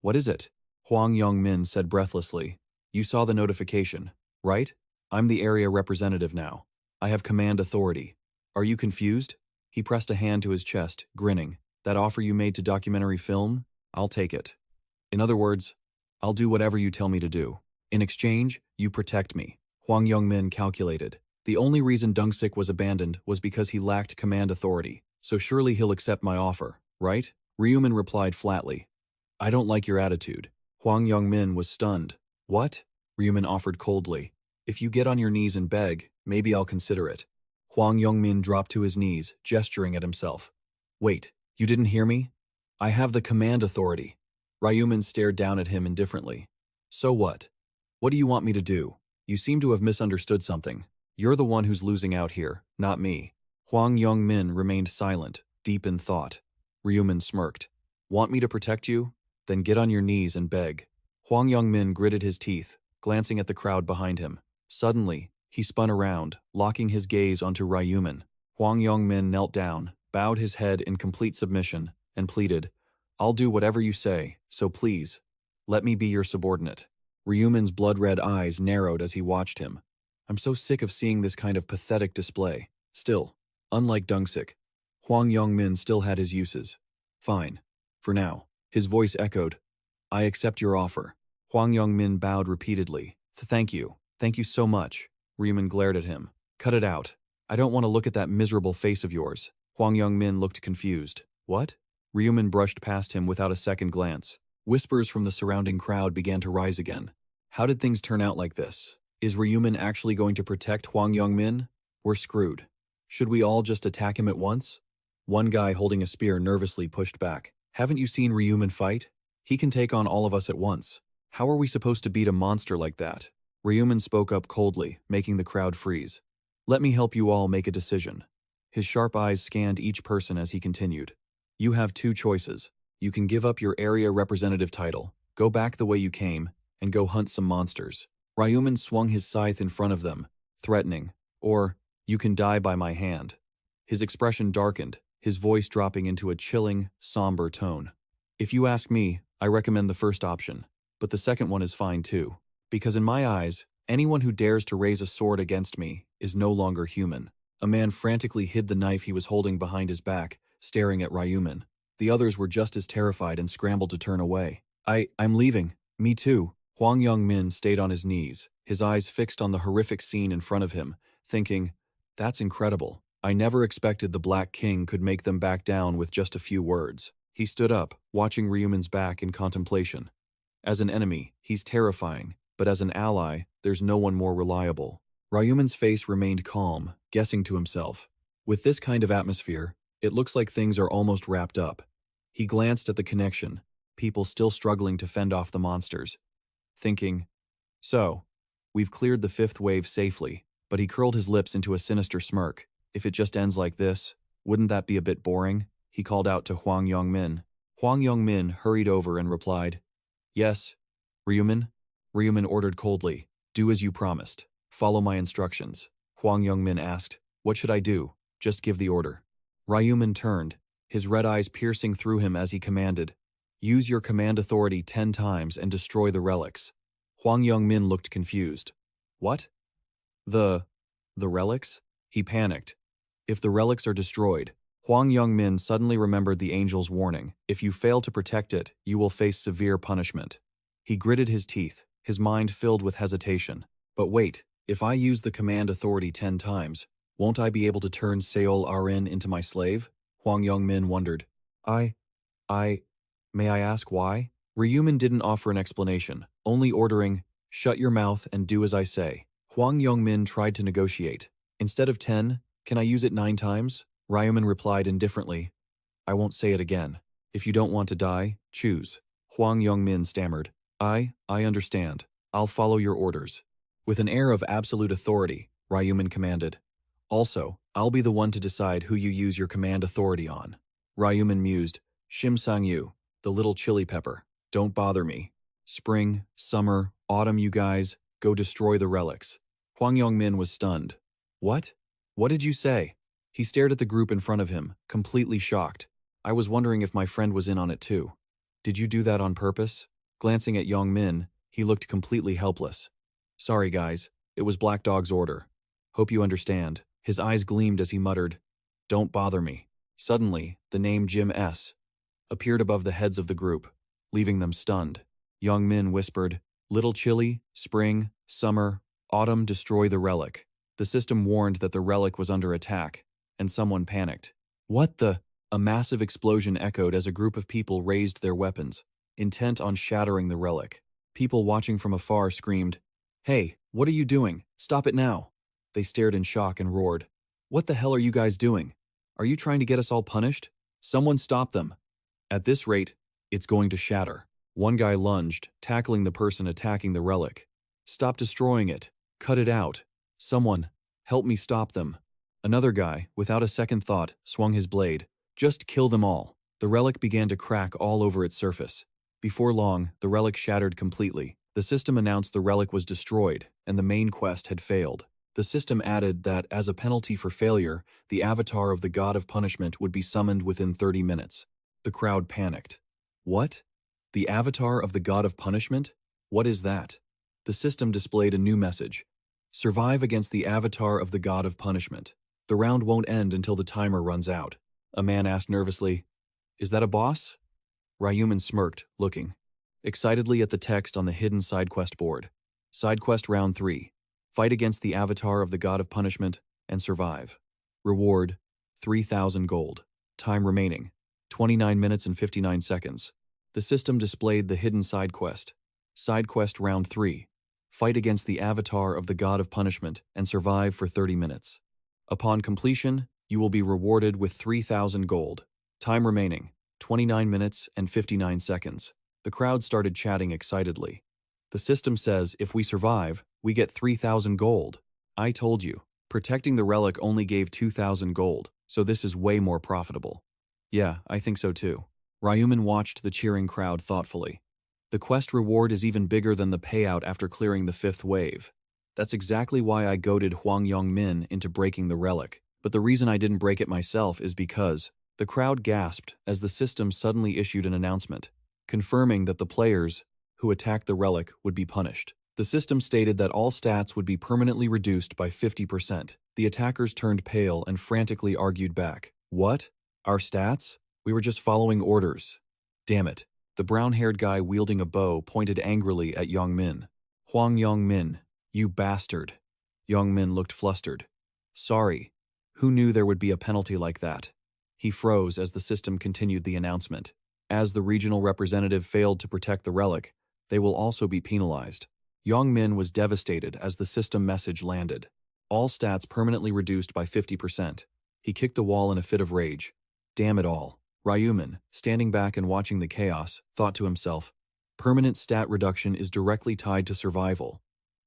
What is it? Hwang Yong-min said breathlessly. You saw the notification, right? I'm the area representative now. I have command authority. Are you confused? He pressed a hand to his chest, grinning. That offer you made to documentary film? I'll take it. In other words, I'll do whatever you tell me to do. In exchange, you protect me. Hwang Yong-min calculated. The only reason Dungsik was abandoned was because he lacked command authority, so surely he'll accept my offer, right? Ryu Min replied flatly. I don't like your attitude. Hwang Yong-min was stunned. What? Ryu Min offered coldly. If you get on your knees and beg, maybe I'll consider it. Hwang Yong-min dropped to his knees, gesturing at himself. Wait, you didn't hear me? I have the command authority. Ryu Min stared down at him indifferently. So what? What do you want me to do? You seem to have misunderstood something. You're the one who's losing out here, not me. Hwang Yong-min remained silent, deep in thought. Ryu Min smirked. Want me to protect you? Then get on your knees and beg. Hwang Yong-min gritted his teeth, glancing at the crowd behind him. Suddenly, he spun around, locking his gaze onto Ryu Min. Hwang Yong-min knelt down, bowed his head in complete submission, and pleaded, I'll do whatever you say, so please, let me be your subordinate. Ryu Min's blood-red eyes narrowed as he watched him. I'm so sick of seeing this kind of pathetic display. Still, unlike Dungsik, Hwang Yong-min still had his uses. Fine. For now. His voice echoed. I accept your offer. Hwang Yong-min bowed repeatedly. Thank you. Thank you so much. Ryu Min glared at him. Cut it out. I don't want to look at that miserable face of yours. Hwang Yong-min looked confused. What? Ryu Min brushed past him without a second glance. Whispers from the surrounding crowd began to rise again. How did things turn out like this? Is Ryu Min actually going to protect Hwang Yong-min? We're screwed. Should we all just attack him at once? One guy holding a spear nervously pushed back. Haven't you seen Ryu Min fight? He can take on all of us at once. How are we supposed to beat a monster like that? Ryu Min spoke up coldly, making the crowd freeze. Let me help you all make a decision. His sharp eyes scanned each person as he continued. You have two choices. You can give up your area representative title, go back the way you came, and go hunt some monsters. Ryu Min swung his scythe in front of them, threatening. Or, you can die by my hand. His expression darkened, his voice dropping into a chilling, somber tone. If you ask me, I recommend the first option, but the second one is fine too. Because in my eyes, anyone who dares to raise a sword against me is no longer human. A man frantically hid the knife he was holding behind his back, staring at Ryu Min. The others were just as terrified and scrambled to turn away. I'm leaving. Me too. Hwang Yong-min stayed on his knees, his eyes fixed on the horrific scene in front of him, thinking, that's incredible. I never expected the Black King could make them back down with just a few words. He stood up, watching Ryu Min's back in contemplation. As an enemy, he's terrifying, but as an ally, there's no one more reliable. Ryu Min's face remained calm, guessing to himself. With this kind of atmosphere, it looks like things are almost wrapped up. He glanced at the connection, people still struggling to fend off the monsters, thinking, so, we've cleared the fifth wave safely, but he curled his lips into a sinister smirk. If it just ends like this, wouldn't that be a bit boring? He called out to Hwang Yong-min. Hwang Yong-min hurried over and replied, Yes, Ryu Min? Ryu Min ordered coldly, do as you promised. Follow my instructions. Hwang Yong-min asked, What should I do? Just give the order. Ryu Min turned, his red eyes piercing through him as he commanded, Use your command authority 10 times and destroy the relics. Hwang Yong-min looked confused. What? The relics? He panicked. If the relics are destroyed, Hwang Yong-min suddenly remembered the angel's warning. If you fail to protect it, you will face severe punishment. He gritted his teeth, his mind filled with hesitation. But wait, if I use the command authority 10 times, won't I be able to turn Seol Arin into my slave? Hwang Yong-min wondered. May I ask why? Ryu Min didn't offer an explanation, only ordering, shut your mouth and do as I say. Hwang Yong-min tried to negotiate. Instead of 10, can I use it 9 times? Ryu Min replied indifferently. I won't say it again. If you don't want to die, choose. Hwang Yong-min stammered. I understand. I'll follow your orders. With an air of absolute authority, Ryu Min commanded. Also, I'll be the one to decide who you use your command authority on. Ryu Min mused. Shim Sang-yu, the little chili pepper. Don't bother me. Spring, summer, autumn, you guys, go destroy the relics. Hwang Yong-min was stunned. What? What did you say? He stared at the group in front of him, completely shocked. I was wondering if my friend was in on it too. Did you do that on purpose? Glancing at Yong-min, he looked completely helpless. Sorry guys, it was Black Dog's order. Hope you understand. His eyes gleamed as he muttered, Don't bother me. Suddenly, the name Jim S. appeared above the heads of the group, leaving them stunned. Yong-min whispered, Little chilly, spring, summer, autumn, destroy the relic. The system warned that the relic was under attack, and someone panicked. What the? A massive explosion echoed as a group of people raised their weapons, intent on shattering the relic. People watching from afar screamed, Hey, what are you doing? Stop it now. They stared in shock and roared. What the hell are you guys doing? Are you trying to get us all punished? Someone stop them. At this rate, it's going to shatter. One guy lunged, tackling the person attacking the relic. Stop destroying it. Cut it out. Someone, help me stop them. Another guy, without a second thought, swung his blade. Just kill them all. The relic began to crack all over its surface. Before long, the relic shattered completely. The system announced the relic was destroyed, and the main quest had failed. The system added that, as a penalty for failure, the avatar of the God of Punishment would be summoned within 30 minutes. The crowd panicked. What? The avatar of the God of Punishment? What is that? The system displayed a new message. Survive against the avatar of the God of Punishment. The round won't end until the timer runs out. A man asked nervously, Is that a boss? Ryu Min smirked, looking excitedly at the text on the hidden side quest board. Side quest round 3. Fight against the avatar of the God of Punishment and survive. Reward, 3,000 gold. Time remaining, 29 minutes and 59 seconds. The system displayed the hidden side quest. Side quest round 3. Fight against the avatar of the God of Punishment and survive for 30 minutes. Upon completion, you will be rewarded with 3,000 gold. Time remaining, 29 minutes and 59 seconds. The crowd started chatting excitedly. The system says if we survive, we get 3,000 gold. I told you, protecting the relic only gave 2,000 gold, so this is way more profitable. Yeah, I think so too. Ryu Min watched the cheering crowd thoughtfully. The quest reward is even bigger than the payout after clearing the 5th wave. That's exactly why I goaded Hwang Yong-min into breaking the relic, but the reason I didn't break it myself is because the crowd gasped as the system suddenly issued an announcement, confirming that the players who attacked the relic would be punished. The system stated that all stats would be permanently reduced by 50%. The attackers turned pale and frantically argued back. What? Our stats? We were just following orders. Damn it. The brown-haired guy wielding a bow pointed angrily at Yong-min. Hwang Yong-min, you bastard. Yong-min looked flustered. Sorry. Who knew there would be a penalty like that? He froze as the system continued the announcement. As the regional representative failed to protect the relic, they will also be penalized. Yong-min was devastated as the system message landed. All stats permanently reduced by 50%. He kicked the wall in a fit of rage. Damn it all. Ryu Min, standing back and watching the chaos, thought to himself, permanent stat reduction is directly tied to survival.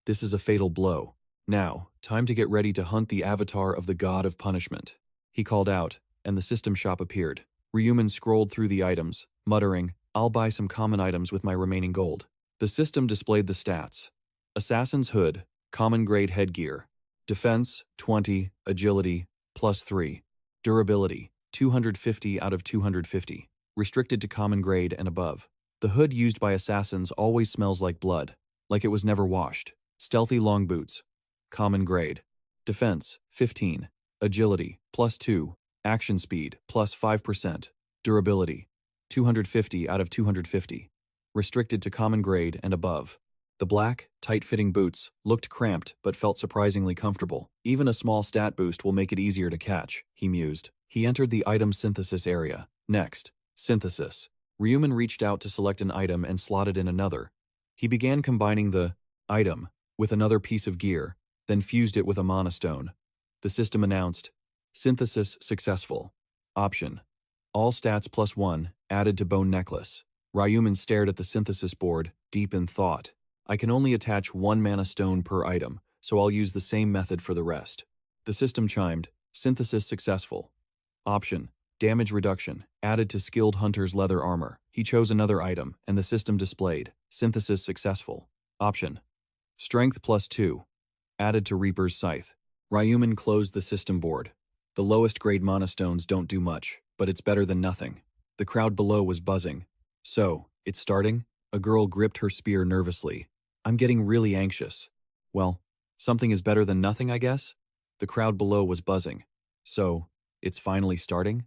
This is a fatal blow. Now, time to get ready to hunt the avatar of the God of Punishment. He called out, and the system shop appeared. Ryu Min scrolled through the items, muttering, I'll buy some common items with my remaining gold. The system displayed the stats. Assassin's Hood, common grade headgear. Defense, 20, agility, +3. Durability, 250 out of 250. Restricted to common grade and above. The hood used by assassins always smells like blood, like it was never washed. Stealthy long boots. Common grade. Defense, 15. Agility, +2. Action speed, +5%. Durability, 250 out of 250. Restricted to common grade and above. The black, tight-fitting boots looked cramped but felt surprisingly comfortable. Even a small stat boost will make it easier to catch, he mused. He entered the item synthesis area. Next, synthesis. Ryu Min reached out to select an item and slotted in another. He began combining the item with another piece of gear, then fused it with a monostone. The system announced, synthesis successful. Option. All stats +1, added to bone necklace. Ryu Min stared at the synthesis board, deep in thought. I can only attach 1 mana stone per item, so I'll use the same method for the rest. The system chimed, synthesis successful. Option. Damage reduction, Added to skilled hunter's leather armor. He chose another item, and the system displayed. Synthesis successful. Option. Strength +2. Added to Reaper's Scythe. Ryu Min closed the system board. The lowest grade monostones don't do much, but it's better than nothing. The crowd below was buzzing. So, it's starting? A girl gripped her spear nervously. I'm getting really anxious. Well, something is better than nothing, I guess? The crowd below was buzzing. So, it's finally starting?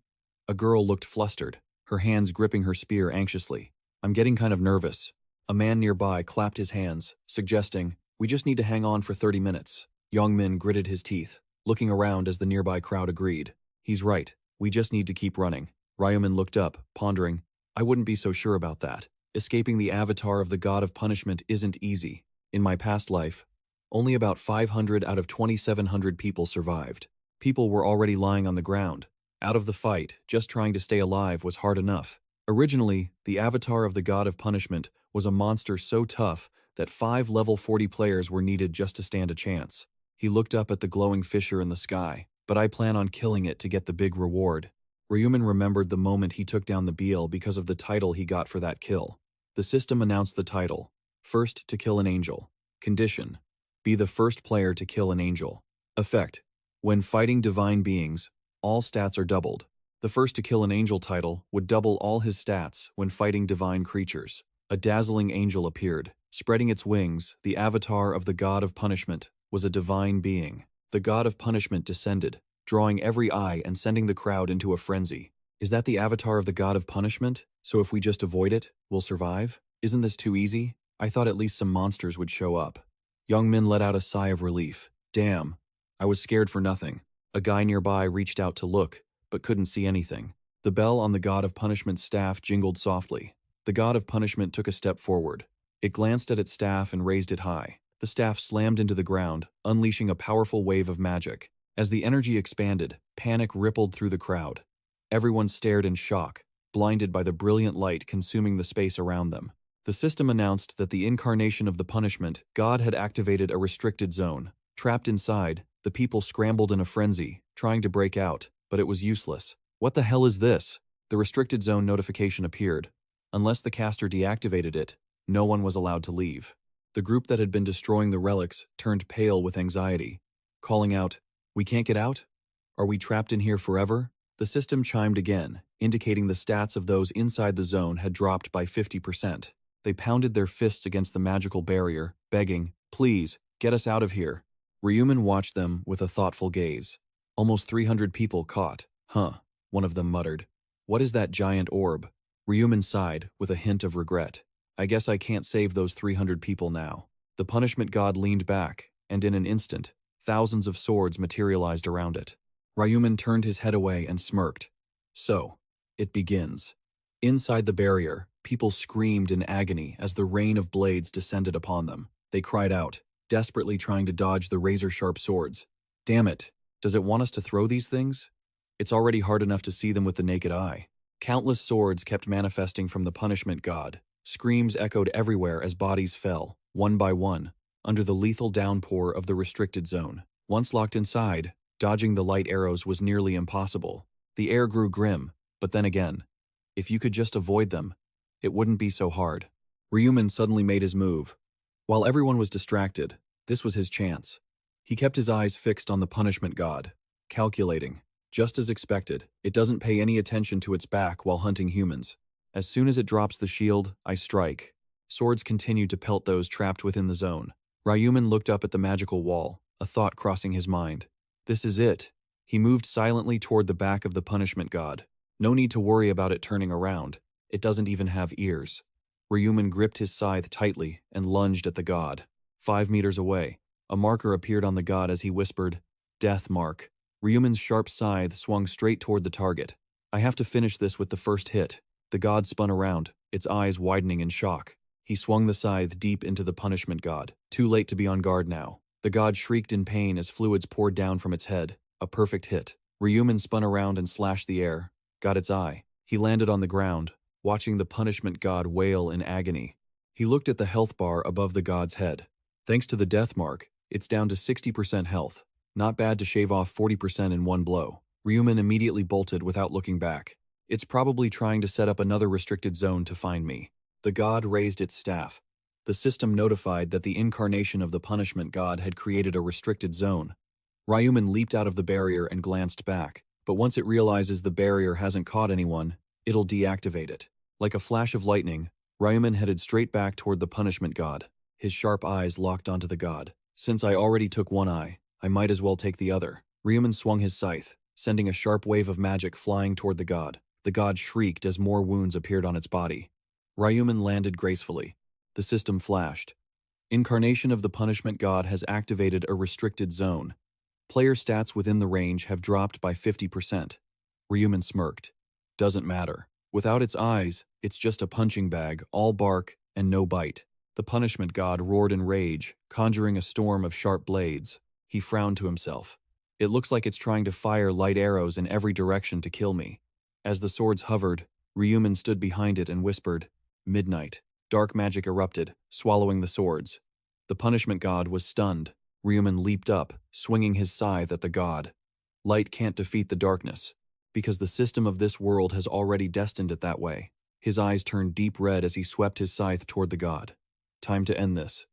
A girl looked flustered, her hands gripping her spear anxiously. I'm getting kind of nervous. A man nearby clapped his hands, suggesting, we just need to hang on for 30 minutes. Ryu Min gritted his teeth, looking around as the nearby crowd agreed. He's right, we just need to keep running. Ryu Min looked up, pondering, I wouldn't be so sure about that. Escaping the avatar of the god of punishment isn't easy. In my past life, only about 500 out of 2,700 people survived. People were already lying on the ground. Out of the fight, just trying to stay alive was hard enough. Originally, the avatar of the god of punishment was a monster so tough that 5 level 40 players were needed just to stand a chance. He looked up at the glowing fissure in the sky, but I plan on killing it to get the big reward. Ryu Min remembered the moment he took down the Biel because of the title he got for that kill. The system announced the title, First to Kill an Angel. Condition: be the first player to kill an angel. Effect: when fighting divine beings, all stats are doubled. The First to Kill an Angel title would double all his stats when fighting divine creatures. A dazzling angel appeared. Spreading its wings, the avatar of the god of punishment was a divine being. The god of punishment descended, drawing every eye and sending the crowd into a frenzy. Is that the avatar of the god of punishment? So if we just avoid it, we'll survive? Isn't this too easy? I thought at least some monsters would show up. Ryu Min let out a sigh of relief. Damn, I was scared for nothing. A guy nearby reached out to look, but couldn't see anything. The bell on the god of punishment's staff jingled softly. The god of punishment took a step forward. It glanced at its staff and raised it high. The staff slammed into the ground, unleashing a powerful wave of magic. As the energy expanded, panic rippled through the crowd. Everyone stared in shock, blinded by the brilliant light consuming the space around them. The system announced that the incarnation of the punishment god had activated a restricted zone. Trapped inside, the people scrambled in a frenzy, trying to break out, but it was useless. What the hell is this? The restricted zone notification appeared. Unless the caster deactivated it, no one was allowed to leave. The group that had been destroying the relics turned pale with anxiety, calling out, "We can't get out? Are we trapped in here forever?" The system chimed again, indicating the stats of those inside the zone had dropped by 50%. They pounded their fists against the magical barrier, begging, "Please, get us out of here." Ryu Min watched them with a thoughtful gaze. Almost 300 people caught. Huh, one of them muttered. What is that giant orb? Ryu Min sighed, with a hint of regret. I guess I can't save those 300 people now. The punishment god leaned back, and in an instant, thousands of swords materialized around it. Ryu Min turned his head away and smirked. So, it begins. Inside the barrier, people screamed in agony as the rain of blades descended upon them. They cried out, desperately trying to dodge the razor-sharp swords. Damn it, does it want us to throw these things? It's already hard enough to see them with the naked eye. Countless swords kept manifesting from the punishment god. Screams echoed everywhere as bodies fell, one by one, under the lethal downpour of the restricted zone. Once locked inside, dodging the light arrows was nearly impossible. The air grew grim, but then again, if you could just avoid them, it wouldn't be so hard. Ryu Min suddenly made his move. While everyone was distracted, this was his chance. He kept his eyes fixed on the punishment god, calculating. Just as expected, it doesn't pay any attention to its back while hunting humans. As soon as it drops the shield, I strike. Swords continued to pelt those trapped within the zone. Ryu Min looked up at the magical wall, a thought crossing his mind. This is it. He moved silently toward the back of the punishment god. No need to worry about it turning around. It doesn't even have ears. Ryu Min gripped his scythe tightly and lunged at the god. 5 meters away, a marker appeared on the god as he whispered, "Death mark." Ryu Min's sharp scythe swung straight toward the target. I have to finish this with the first hit. The god spun around, its eyes widening in shock. He swung the scythe deep into the punishment god. Too late to be on guard now. The god shrieked in pain as fluids poured down from its head. A perfect hit. Ryu Min spun around and slashed the air. Got its eye. He landed on the ground, watching the punishment god wail in agony. He looked at the health bar above the god's head. Thanks to the death mark, it's down to 60% health. Not bad to shave off 40% in one blow. Ryu Min immediately bolted without looking back. It's probably trying to set up another restricted zone to find me. The god raised its staff. The system notified that the incarnation of the punishment god had created a restricted zone. Ryu Min leaped out of the barrier and glanced back, but once it realizes the barrier hasn't caught anyone, it'll deactivate it. Like a flash of lightning, Ryu Min headed straight back toward the punishment god. His sharp eyes locked onto the god. Since I already took one eye, I might as well take the other. Ryu Min swung his scythe, sending a sharp wave of magic flying toward the god. The god shrieked as more wounds appeared on its body. Ryu Min landed gracefully. The system flashed. Incarnation of the punishment god has activated a restricted zone. Player stats within the range have dropped by 50%. Ryu Min smirked. Doesn't matter. Without its eyes, it's just a punching bag, all bark and no bite. The punishment god roared in rage, conjuring a storm of sharp blades. He frowned to himself. It looks like it's trying to fire light arrows in every direction to kill me. As the swords hovered, Ryu Min stood behind it and whispered, "Midnight." Dark magic erupted, swallowing the swords. The punishment god was stunned. Ryu Min leaped up, swinging his scythe at the god. Light can't defeat the darkness, because the system of this world has already destined it that way. His eyes turned deep red as he swept his scythe toward the god. Time to end this.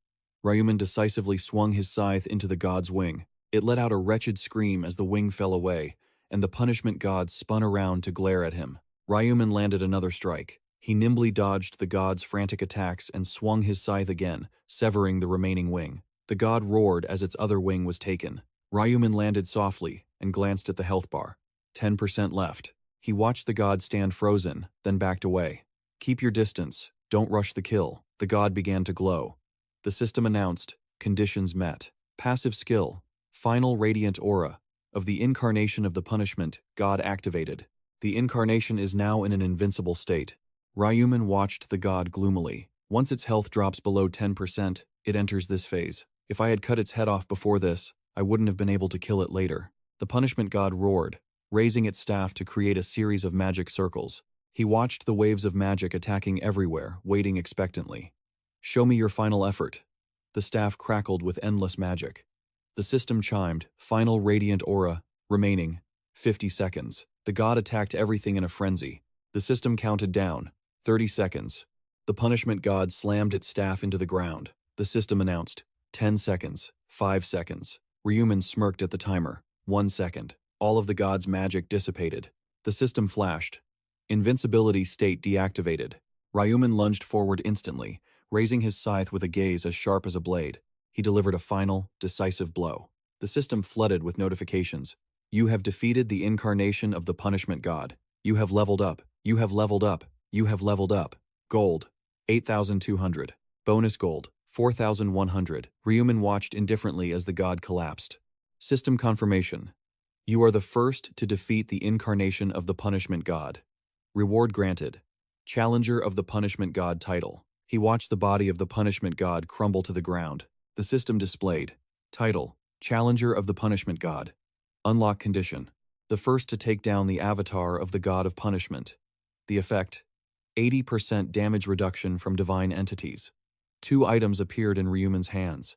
Ryu Min decisively swung his scythe into the god's wing. It let out a wretched scream as the wing fell away, and the punishment god spun around to glare at him. Ryu Min landed another strike. He nimbly dodged the god's frantic attacks and swung his scythe again, severing the remaining wing. The god roared as its other wing was taken. Ryu Min landed softly and glanced at the health bar. 10% left. He watched the god stand frozen, then backed away. "Keep your distance. Don't rush the kill." The god began to glow. The system announced, "Conditions met. Passive skill, final radiant aura, of the incarnation of the punishment, god activated. The incarnation is now in an invincible state." Ryu Min watched the god gloomily. Once its health drops below 10%, it enters this phase. If I had cut its head off before this, I wouldn't have been able to kill it later. The punishment god roared, raising its staff to create a series of magic circles. He watched the waves of magic attacking everywhere, waiting expectantly. "Show me your final effort." The staff crackled with endless magic. The system chimed, "Final radiant aura, remaining 50 seconds." The god attacked everything in a frenzy. The system counted down, 30 seconds. The punishment god slammed its staff into the ground. The system announced, 10 seconds, 5 seconds. Ryu Min smirked at the timer, 1 second. All of the god's magic dissipated. The system flashed. Invincibility state deactivated. Ryu Min lunged forward instantly, raising his scythe with a gaze as sharp as a blade. He delivered a final, decisive blow. The system flooded with notifications. "You have defeated the incarnation of the punishment god. You have leveled up. You have leveled up. You have leveled up. Gold, 8,200. Bonus gold, 4,100. Ryu Min watched indifferently as the god collapsed. System confirmation. You are the first to defeat the incarnation of the punishment god. Reward granted. Challenger of the punishment god title. He watched the body of the punishment god crumble to the ground. The system displayed. Title, Challenger of the punishment god. Unlock condition. The first to take down the avatar of the god of punishment. The effect, 80% damage reduction from divine entities. 2 items appeared in Ryu Min's hands.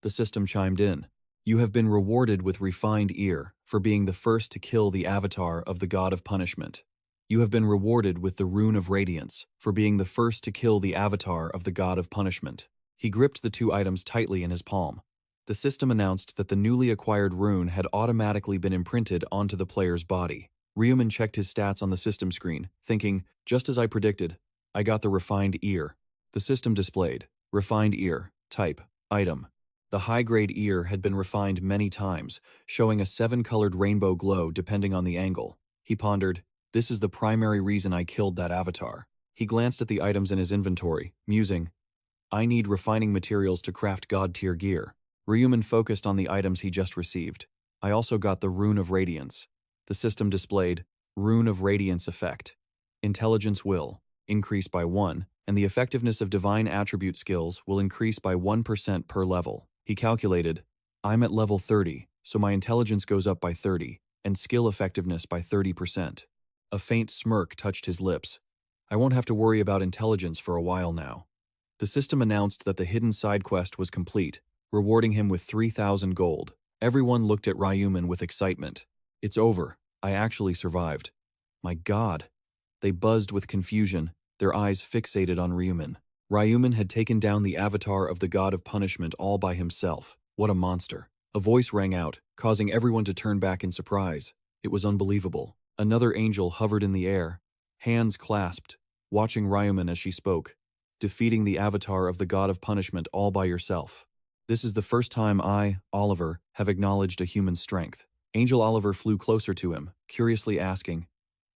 The system chimed in. You have been rewarded with refined ear for being the first to kill the avatar of the god of punishment. You have been rewarded with the rune of radiance for being the first to kill the avatar of the god of punishment. He gripped the 2 items tightly in his palm. The system announced that the newly acquired rune had automatically been imprinted onto the player's body. Ryu Min checked his stats on the system screen, thinking, just as I predicted, I got the refined ear. The system displayed, refined ear, type, item. The high-grade ear had been refined many times, showing a 7-colored rainbow glow depending on the angle. He pondered, this is the primary reason I killed that avatar. He glanced at the items in his inventory, musing, I need refining materials to craft god-tier gear. Ryu Min focused on the items he just received. I also got the Rune of Radiance. The system displayed, Rune of Radiance effect. Intelligence will increase by 1, and the effectiveness of divine attribute skills will increase by 1% per level. He calculated, I'm at level 30, so my intelligence goes up by 30, and skill effectiveness by 30%. A faint smirk touched his lips. I won't have to worry about intelligence for a while now. The system announced that the hidden side quest was complete, rewarding him with 3,000 gold. Everyone looked at Ryu Min with excitement. It's over. I actually survived. My God. They buzzed with confusion, their eyes fixated on Ryu Min. Ryu Min had taken down the avatar of the god of punishment all by himself. What a monster. A voice rang out, causing everyone to turn back in surprise. It was unbelievable. Another angel hovered in the air, hands clasped, watching Ryu Min as she spoke. Defeating the avatar of the god of punishment all by yourself. This is the first time I, Oliver, have acknowledged a human's strength. Angel Oliver flew closer to him, curiously asking,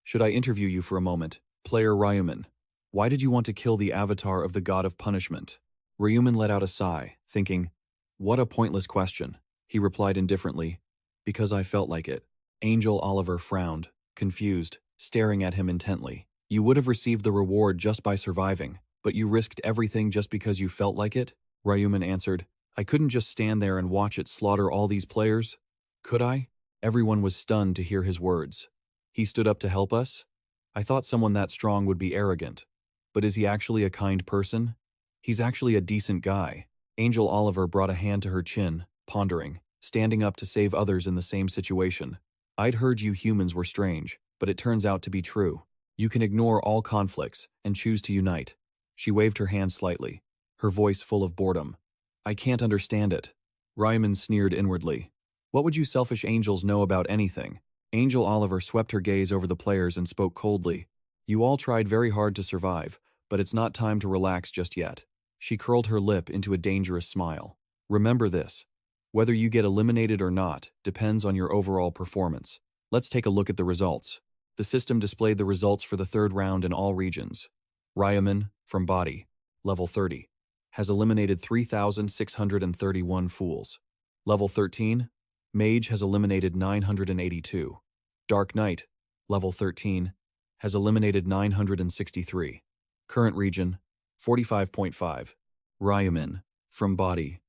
"Should I interview you for a moment, player Ryu Min? Why did you want to kill the avatar of the god of punishment?" Ryu Min let out a sigh, thinking, "What a pointless question." He replied indifferently, "Because I felt like it." Angel Oliver frowned, confused, staring at him intently. "You would have received the reward just by surviving, but you risked everything just because you felt like it?" Ryu Min answered, "I couldn't just stand there and watch it slaughter all these players. Could I?" Everyone was stunned to hear his words. He stood up to help us? I thought someone that strong would be arrogant. But is he actually a kind person? He's actually a decent guy. Angel Oliver brought a hand to her chin, pondering, standing up to save others in the same situation. "I'd heard you humans were strange, but it turns out to be true. You can ignore all conflicts and choose to unite." She waved her hand slightly, her voice full of boredom. "I can't understand it." Ryu Min sneered inwardly. "What would you selfish angels know about anything?" Angel Oliver swept her gaze over the players and spoke coldly. "You all tried very hard to survive, but it's not time to relax just yet." She curled her lip into a dangerous smile. "Remember this. Whether you get eliminated or not depends on your overall performance. Let's take a look at the results." The system displayed the results for the third round in all regions. Ryu Min, from Body, level 30, has eliminated 3,631 fools. Level 13, Mage has eliminated 982. Dark Knight, level 13, has eliminated 963. Current region, 45.5. Ryu Min, from Body,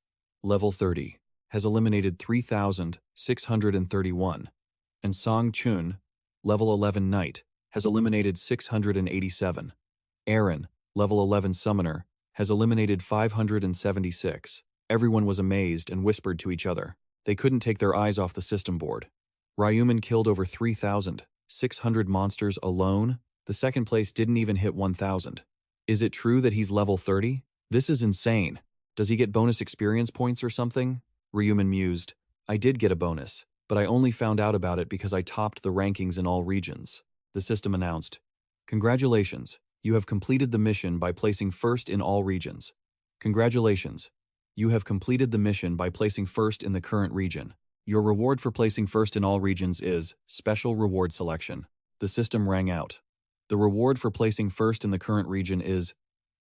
level 30, has eliminated 3,631. And Song Chun, level 11 Knight, has eliminated 687. Aaron, level 11 Summoner, has eliminated 576. Everyone was amazed and whispered to each other. They couldn't take their eyes off the system board. Ryu Min killed over 3,600 monsters alone. The second place didn't even hit 1,000. Is it true that he's level 30? This is insane. Does he get bonus experience points or something? Ryu Min mused. "I did get a bonus, but I only found out about it because I topped the rankings in all regions." The system announced, "Congratulations, you have completed the mission by placing first in all regions. Congratulations, you have completed the mission by placing first in the current region. Your reward for placing first in all regions is Special Reward Selection." The system rang out. The reward for placing first in the current region is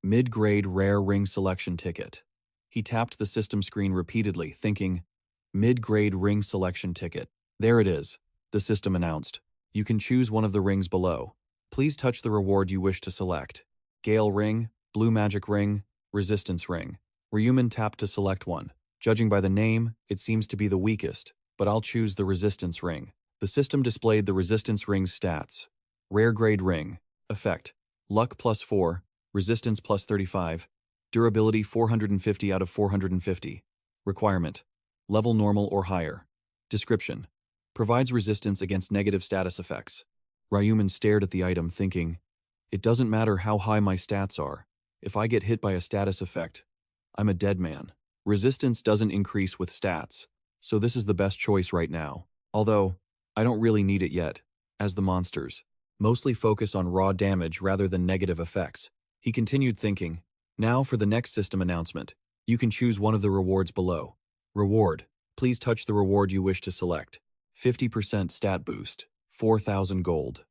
Mid-Grade Rare Ring Selection Ticket. He tapped the system screen repeatedly, thinking, Mid-Grade Ring Selection Ticket. There it is, the system announced. You can choose one of the rings below. Please touch the reward you wish to select. Gale Ring, Blue Magic Ring, Resistance Ring. Ryu Min tapped to select one. Judging by the name, it seems to be the weakest, but I'll choose the Resistance Ring. The system displayed the Resistance Ring's stats. Rare Grade Ring. Effect: Luck +4, Resistance +35, Durability 450 out of 450. Requirement: Level Normal or higher. Description: Provides resistance against negative status effects. Ryu Min stared at the item, thinking, "It doesn't matter how high my stats are. If I get hit by a status effect, I'm a dead man. Resistance doesn't increase with stats, so this is the best choice right now. Although, I don't really need it yet, as the monsters mostly focus on raw damage rather than negative effects." He continued thinking, "Now for the next system announcement. You can choose one of the rewards below. Reward: Please touch the reward you wish to select. 50% stat boost, 4,000 gold.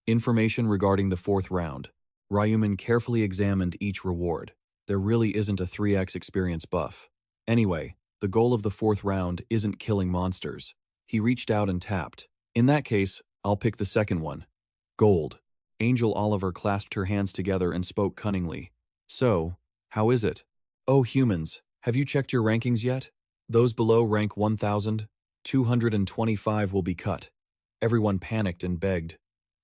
Information regarding the fourth round. Ryu Min carefully examined each reward. There really isn't a 3x experience buff. Anyway, the goal of the fourth round isn't killing monsters. He reached out and tapped. In that case, I'll pick the second one. Gold. Angel Oliver clasped her hands together and spoke cunningly. "So, how is it? Oh humans, have you checked your rankings yet? Those below rank 1,225 will be cut." Everyone panicked and begged.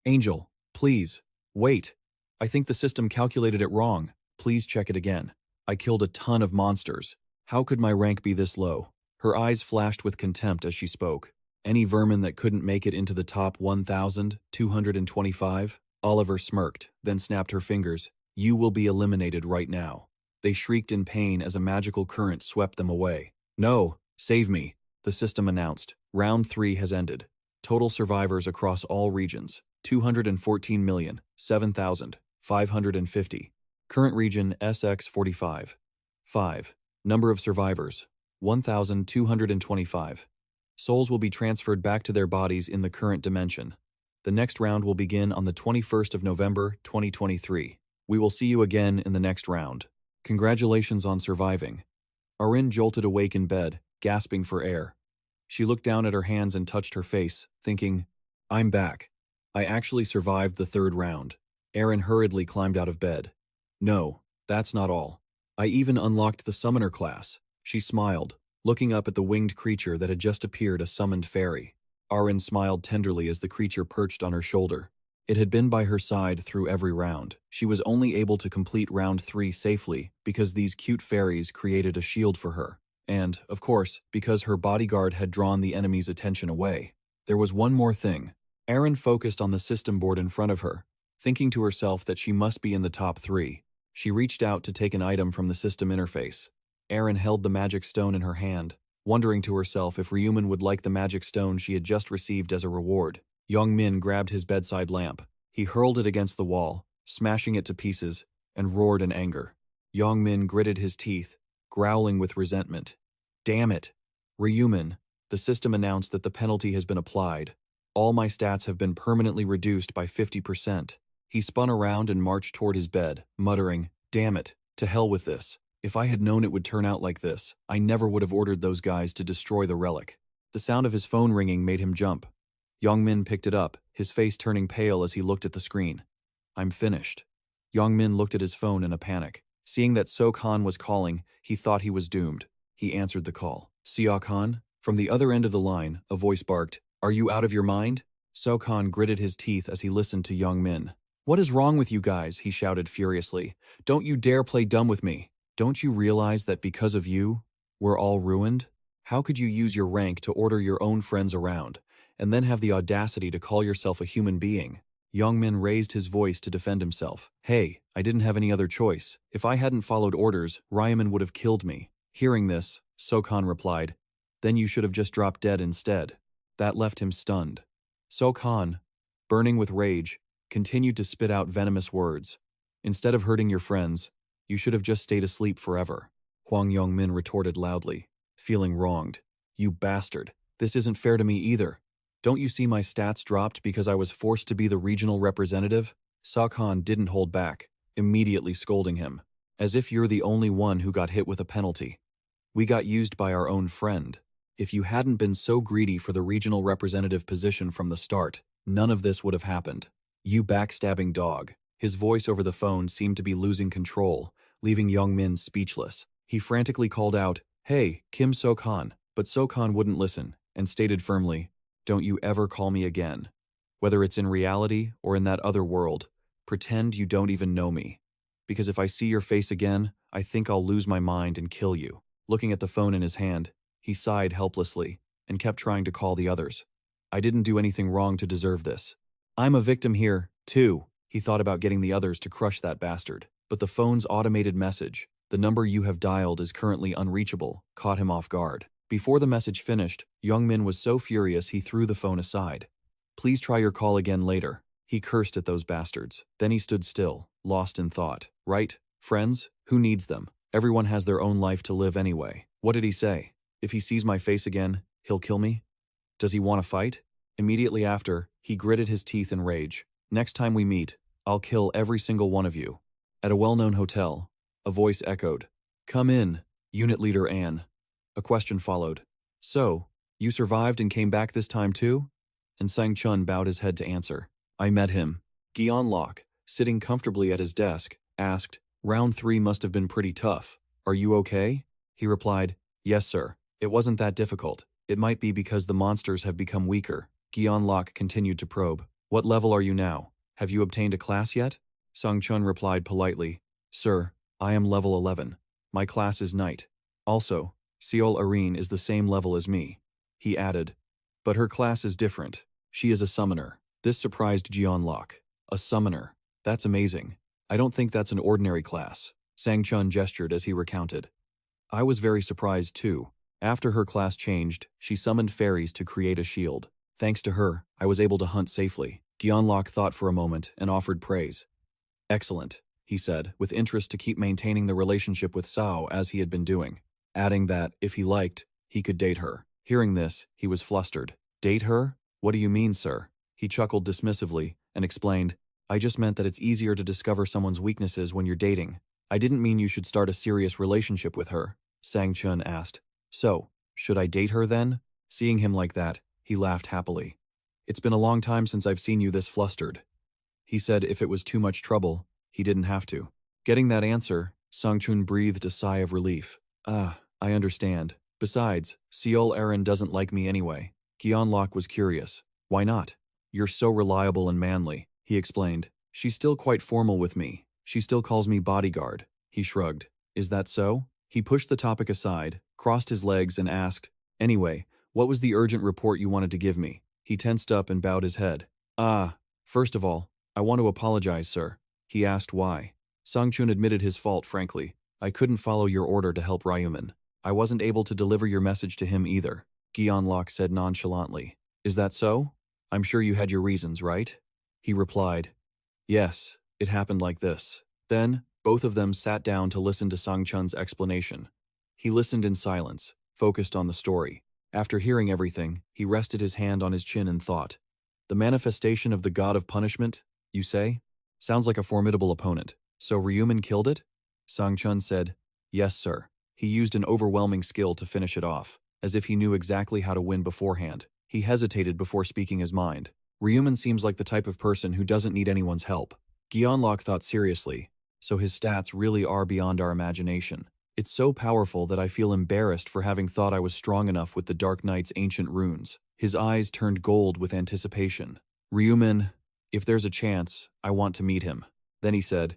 "Angel, please, wait. I think the system calculated it wrong. Please check it again. I killed a ton of monsters. How could my rank be this low?" Her eyes flashed with contempt as she spoke. Any vermin that couldn't make it into the top 1,225? Oliver smirked, then snapped her fingers. You will be eliminated right now. They shrieked in pain as a magical current swept them away. No, save me, the system announced. Round 3 has ended. Total survivors across all regions, 214,007,550. Current region SX-45. 5. Number of survivors, 1,225. Souls will be transferred back to their bodies in the current dimension. The next round will begin on the 21st of November, 2023. We will see you again in the next round. Congratulations on surviving. Arin jolted awake in bed, gasping for air. She looked down at her hands and touched her face, thinking, I'm back. I actually survived the 3rd round. Arin hurriedly climbed out of bed. No, that's not all. I even unlocked the summoner class. She smiled, looking up at the winged creature that had just appeared, a summoned fairy. Arin smiled tenderly as the creature perched on her shoulder. It had been by her side through every round. She was only able to complete round 3 safely because these cute fairies created a shield for her. And, of course, because her bodyguard had drawn the enemy's attention away. There was one more thing. Arin focused on the system board in front of her, thinking to herself that she must be in the top 3. She reached out to take an item from the system interface. Arin held the magic stone in her hand, wondering to herself if Ryu Min would like the magic stone she had just received as a reward. Ryu Min grabbed his bedside lamp. He hurled it against the wall, smashing it to pieces, and roared in anger. Ryu Min gritted his teeth, growling with resentment. Damn it! Ryu Min, the system announced that the penalty has been applied. All my stats have been permanently reduced by 50%. He spun around and marched toward his bed, muttering, Damn it, to hell with this. If I had known it would turn out like this, I never would have ordered those guys to destroy the relic. The sound of his phone ringing made him jump. Ryu Min picked it up, his face turning pale as he looked at the screen. I'm finished. Ryu Min looked at his phone in a panic. Seeing that So-Khan was calling, he thought he was doomed. He answered the call. So-Khan? From the other end of the line, a voice barked, Are you out of your mind? So-Khan gritted his teeth as he listened to Ryu Min. What is wrong with you guys? He shouted furiously. Don't you dare play dumb with me. Don't you realize that because of you, we're all ruined? How could you use your rank to order your own friends around, and then have the audacity to call yourself a human being? Ryu Min raised his voice to defend himself. Hey, I didn't have any other choice. If I hadn't followed orders, Ryu Min would have killed me. Hearing this, So-Khan replied, Then you should have just dropped dead instead. That left him stunned. So-Khan, burning with rage, continued to spit out venomous words. Instead of hurting your friends, you should have just stayed asleep forever. Ryu Min retorted loudly, feeling wronged. You bastard. This isn't fair to me either. Don't you see my stats dropped because I was forced to be the regional representative? So-Khan didn't hold back, immediately scolding him. As if you're the only one who got hit with a penalty. We got used by our own friend. If you hadn't been so greedy for the regional representative position from the start, none of this would have happened. You backstabbing dog. His voice over the phone seemed to be losing control, leaving Ryu Min speechless. He frantically called out, Hey, Kim So-Khan, but So-Khan wouldn't listen, and stated firmly, Don't you ever call me again. Whether it's in reality or in that other world, pretend you don't even know me. Because if I see your face again, I think I'll lose my mind and kill you. Looking at the phone in his hand, he sighed helplessly and kept trying to call the others. I didn't do anything wrong to deserve this. I'm a victim here, too. He thought about getting the others to crush that bastard. But the phone's automated message, the number you have dialed is currently unreachable, caught him off guard. Before the message finished, Ryu Min was so furious he threw the phone aside. Please try your call again later. He cursed at those bastards. Then he stood still, lost in thought. Right, friends? Who needs them? Everyone has their own life to live anyway. What did he say? If he sees my face again, he'll kill me? Does he want to fight? Immediately after, he gritted his teeth in rage. Next time we meet, I'll kill every single one of you. At a well-known hotel, a voice echoed. Come in, Unit Leader Anne. A question followed. So, you survived and came back this time too? And Sang Chun bowed his head to answer. I met him. Gion Lok, sitting comfortably at his desk, asked, Round 3 must have been pretty tough. Are you okay? He replied, Yes, sir. It wasn't that difficult. It might be because the monsters have become weaker. Gion Lok continued to probe. What level are you now? Have you obtained a class yet? Sang Chun replied politely, Sir, I am level 11. My class is Knight. Also, Seol Arin is the same level as me. He added, But her class is different. She is a summoner. This surprised Gion Lok. A summoner. That's amazing. I don't think that's an ordinary class. Sang-chun gestured as he recounted. I was very surprised too. After her class changed, she summoned fairies to create a shield. Thanks to her, I was able to hunt safely. Gyeonlok thought for a moment and offered praise. Excellent, he said, with interest to keep maintaining the relationship with Sao as he had been doing, adding that, if he liked, he could date her. Hearing this, he was flustered. Date her? What do you mean, sir? He chuckled dismissively and explained, I just meant that it's easier to discover someone's weaknesses when you're dating. I didn't mean you should start a serious relationship with her, Sang-chun asked. So, should I date her then? Seeing him like that, he laughed happily. It's been a long time since I've seen you this flustered. He said if it was too much trouble, he didn't have to. Getting that answer, Sang-chun breathed a sigh of relief. I understand. Besides, Seol Aaron doesn't like me anyway. Gyeonlok was curious. Why not? You're so reliable and manly, he explained. She's still quite formal with me. She still calls me bodyguard. He shrugged. Is that so? He pushed the topic aside, crossed his legs and asked, Anyway, what was the urgent report you wanted to give me? He tensed up and bowed his head. First of all, I want to apologize, sir. He asked why. Sang-chun admitted his fault frankly. I couldn't follow your order to help Ryu Min. I wasn't able to deliver your message to him either, Gyeonlok said nonchalantly. Is that so? I'm sure you had your reasons, right? He replied. Yes, it happened like this. Then, both of them sat down to listen to Sang-chun's explanation. He listened in silence, focused on the story. After hearing everything, he rested his hand on his chin and thought. The manifestation of the god of punishment, you say? Sounds like a formidable opponent. So Ryu Min killed it? Sang-chun said, Yes, sir. He used an overwhelming skill to finish it off, as if he knew exactly how to win beforehand. He hesitated before speaking his mind. Ryu Min seems like the type of person who doesn't need anyone's help. Gyeonlok thought seriously, so his stats really are beyond our imagination. It's so powerful that I feel embarrassed for having thought I was strong enough with the Dark Knight's ancient runes. His eyes turned gold with anticipation. Ryu Min, if there's a chance, I want to meet him. Then he said,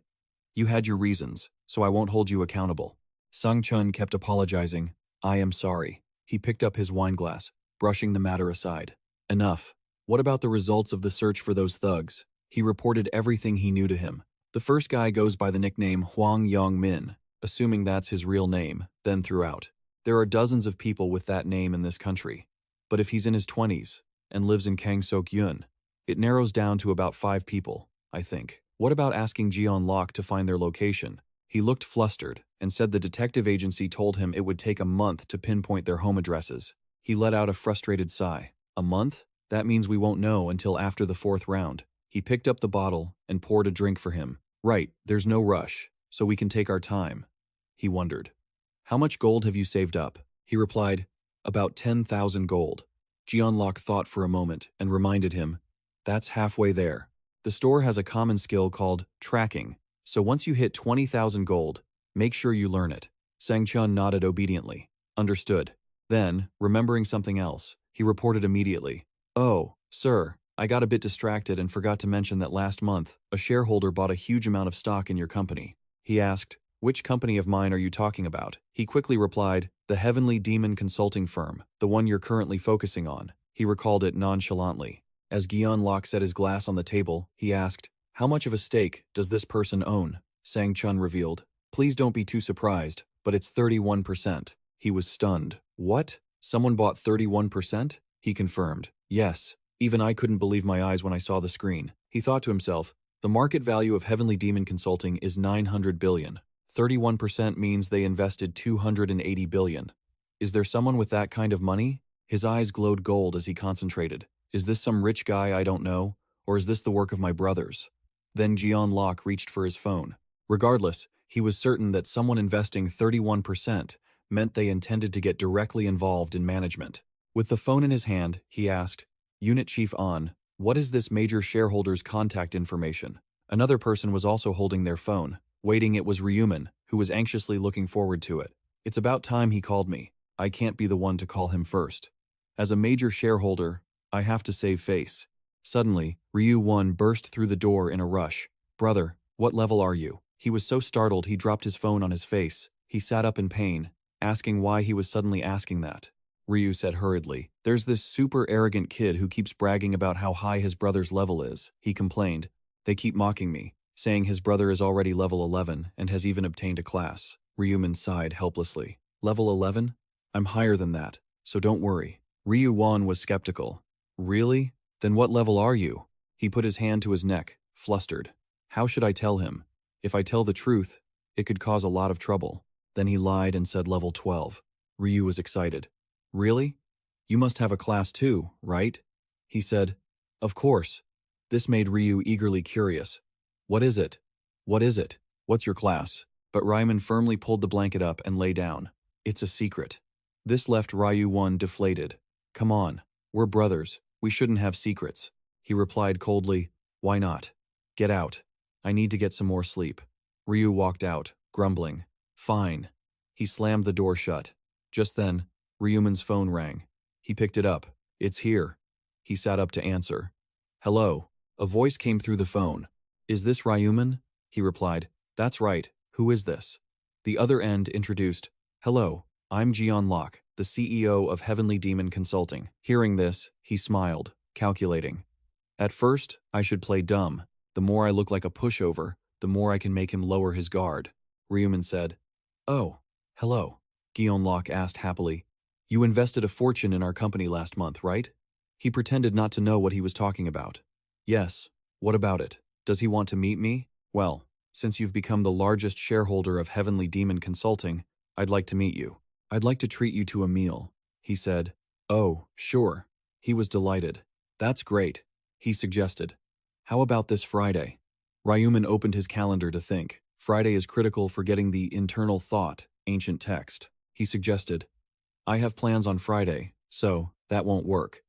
You had your reasons, so I won't hold you accountable. Sang-chun kept apologizing. I am sorry. He picked up his wineglass, brushing the matter aside. Enough. What about the results of the search for those thugs? He reported everything he knew to him. The first guy goes by the nickname Hwang Yong-min, assuming that's his real name, then throughout. There are dozens of people with that name in this country. But if he's in his 20s and lives in Kangsok-yun, it narrows down to about 5 people, I think. What about asking Gyeonlok to find their location? He looked flustered and said the detective agency told him it would take a month to pinpoint their home addresses. He let out a frustrated sigh. A month? That means we won't know until after the 4th round. He picked up the bottle and poured a drink for him. Right, there's no rush, so we can take our time. He wondered. How much gold have you saved up? He replied, About 10,000 gold. Gyeonlok thought for a moment and reminded him, That's halfway there. The store has a common skill called tracking, so once you hit 20,000 gold, make sure you learn it. Sang-chun nodded obediently. Understood. Then, remembering something else, he reported immediately. Oh, sir, I got a bit distracted and forgot to mention that last month, a shareholder bought a huge amount of stock in your company. He asked, Which company of mine are you talking about? He quickly replied, The Heavenly Demon Consulting Firm, the one you're currently focusing on. He recalled it nonchalantly. As Gyeonlok set his glass on the table, he asked, How much of a stake does this person own? Sang-chun revealed. Please don't be too surprised, but it's 31%. He was stunned. What? Someone bought 31%? He confirmed. Yes. Even I couldn't believe my eyes when I saw the screen. He thought to himself, the market value of Heavenly Demon Consulting is 900 billion. 31% means they invested 280 billion. Is there someone with that kind of money? His eyes glowed gold as he concentrated. Is this some rich guy I don't know? Or is this the work of my brothers? Then Gyeonlok reached for his phone. Regardless, he was certain that someone investing 31% meant they intended to get directly involved in management. With the phone in his hand, he asked, Unit Chief On, what is this major shareholder's contact information? Another person was also holding their phone. Waiting, it was Ryu Min, who was anxiously looking forward to it. It's about time he called me. I can't be the one to call him first. As a major shareholder, I have to save face. Suddenly, Ryu Won burst through the door in a rush. Brother, what level are you? He was so startled he dropped his phone on his face. He sat up in pain, asking why he was suddenly asking that. Ryu said hurriedly, There's this super arrogant kid who keeps bragging about how high his brother's level is, he complained. They keep mocking me, saying his brother is already level 11 and has even obtained a class. Ryu Min sighed helplessly. Level 11? I'm higher than that, so don't worry. Ryu Wan was skeptical. Really? Then what level are you? He put his hand to his neck, flustered. How should I tell him? If I tell the truth, it could cause a lot of trouble. Then he lied and said level 12. Ryu was excited. Really? You must have a class too, right? He said. Of course. This made Ryu eagerly curious. What is it? What is it? What's your class? But Ryu Min firmly pulled the blanket up and lay down. It's a secret. This left Ryu Wan deflated. Come on, we're brothers. We shouldn't have secrets. He replied coldly, why not? Get out. I need to get some more sleep. Ryu walked out, grumbling. Fine. He slammed the door shut. Just then, Ryu Min's phone rang. He picked it up. It's here. He sat up to answer. Hello. A voice came through the phone. Is this Ryu Min? He replied. That's right. Who is this? The other end introduced. Hello. I'm Jian Locke, the CEO of Heavenly Demon Consulting. Hearing this, he smiled, calculating. At first, I should play dumb. The more I look like a pushover, the more I can make him lower his guard. Ryu Min said. Oh, hello. Jian Locke asked happily. You invested a fortune in our company last month, right? He pretended not to know what he was talking about. Yes. What about it? Does he want to meet me? Well, since you've become the largest shareholder of Heavenly Demon Consulting, I'd like to meet you. I'd like to treat you to a meal, he said. Oh, sure. He was delighted. That's great, he suggested. How about this Friday? Ryu Min opened his calendar to think. Friday is critical for getting the internal thought, ancient text. He suggested. I have plans on Friday, so that won't work.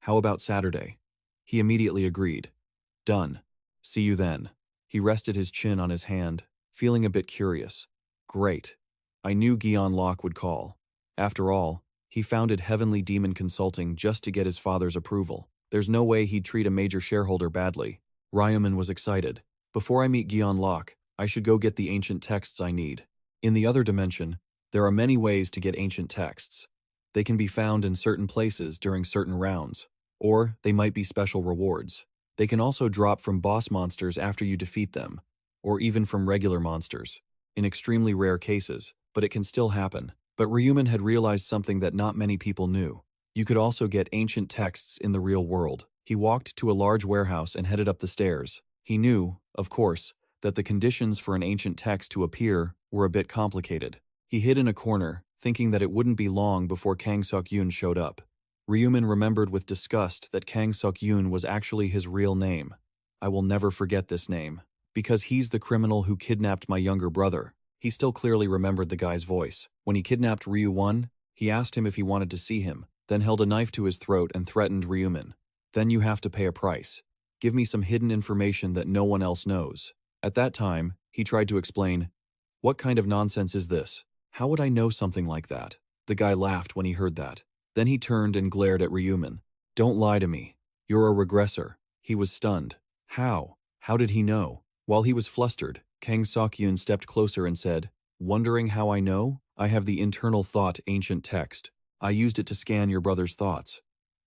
How about Saturday? He immediately agreed. Done. See you then. He rested his chin on his hand, feeling a bit curious. Great. I knew Jian Locke would call. After all, he founded Heavenly Demon Consulting just to get his father's approval. There's no way he'd treat a major shareholder badly. Ryu Min was excited. Before I meet Jian Locke, I should go get the ancient texts I need. In the other dimension, there are many ways to get ancient texts. They can be found in certain places during certain rounds, or they might be special rewards. They can also drop from boss monsters after you defeat them, or even from regular monsters, in extremely rare cases, but it can still happen. But Ryu Min had realized something that not many people knew. You could also get ancient texts in the real world. He walked to a large warehouse and headed up the stairs. He knew, of course, that the conditions for an ancient text to appear were a bit complicated. He hid in a corner, thinking that it wouldn't be long before Kang Seok-yoon showed up. Ryu Min remembered with disgust that Kang Seok-yoon was actually his real name. I will never forget this name. Because he's the criminal who kidnapped my younger brother. He still clearly remembered the guy's voice. When he kidnapped Ryu Won, he asked him if he wanted to see him, then held a knife to his throat and threatened Ryu Min. Then you have to pay a price. Give me some hidden information that no one else knows. At that time, he tried to explain, what kind of nonsense is this? How would I know something like that? The guy laughed when he heard that. Then he turned and glared at Ryu Min. Don't lie to me. You're a regressor. He was stunned. How? How did he know? While he was flustered, Kang Seok-yoon stepped closer and said, wondering how I know? I have the internal thought ancient text. I used it to scan your brother's thoughts.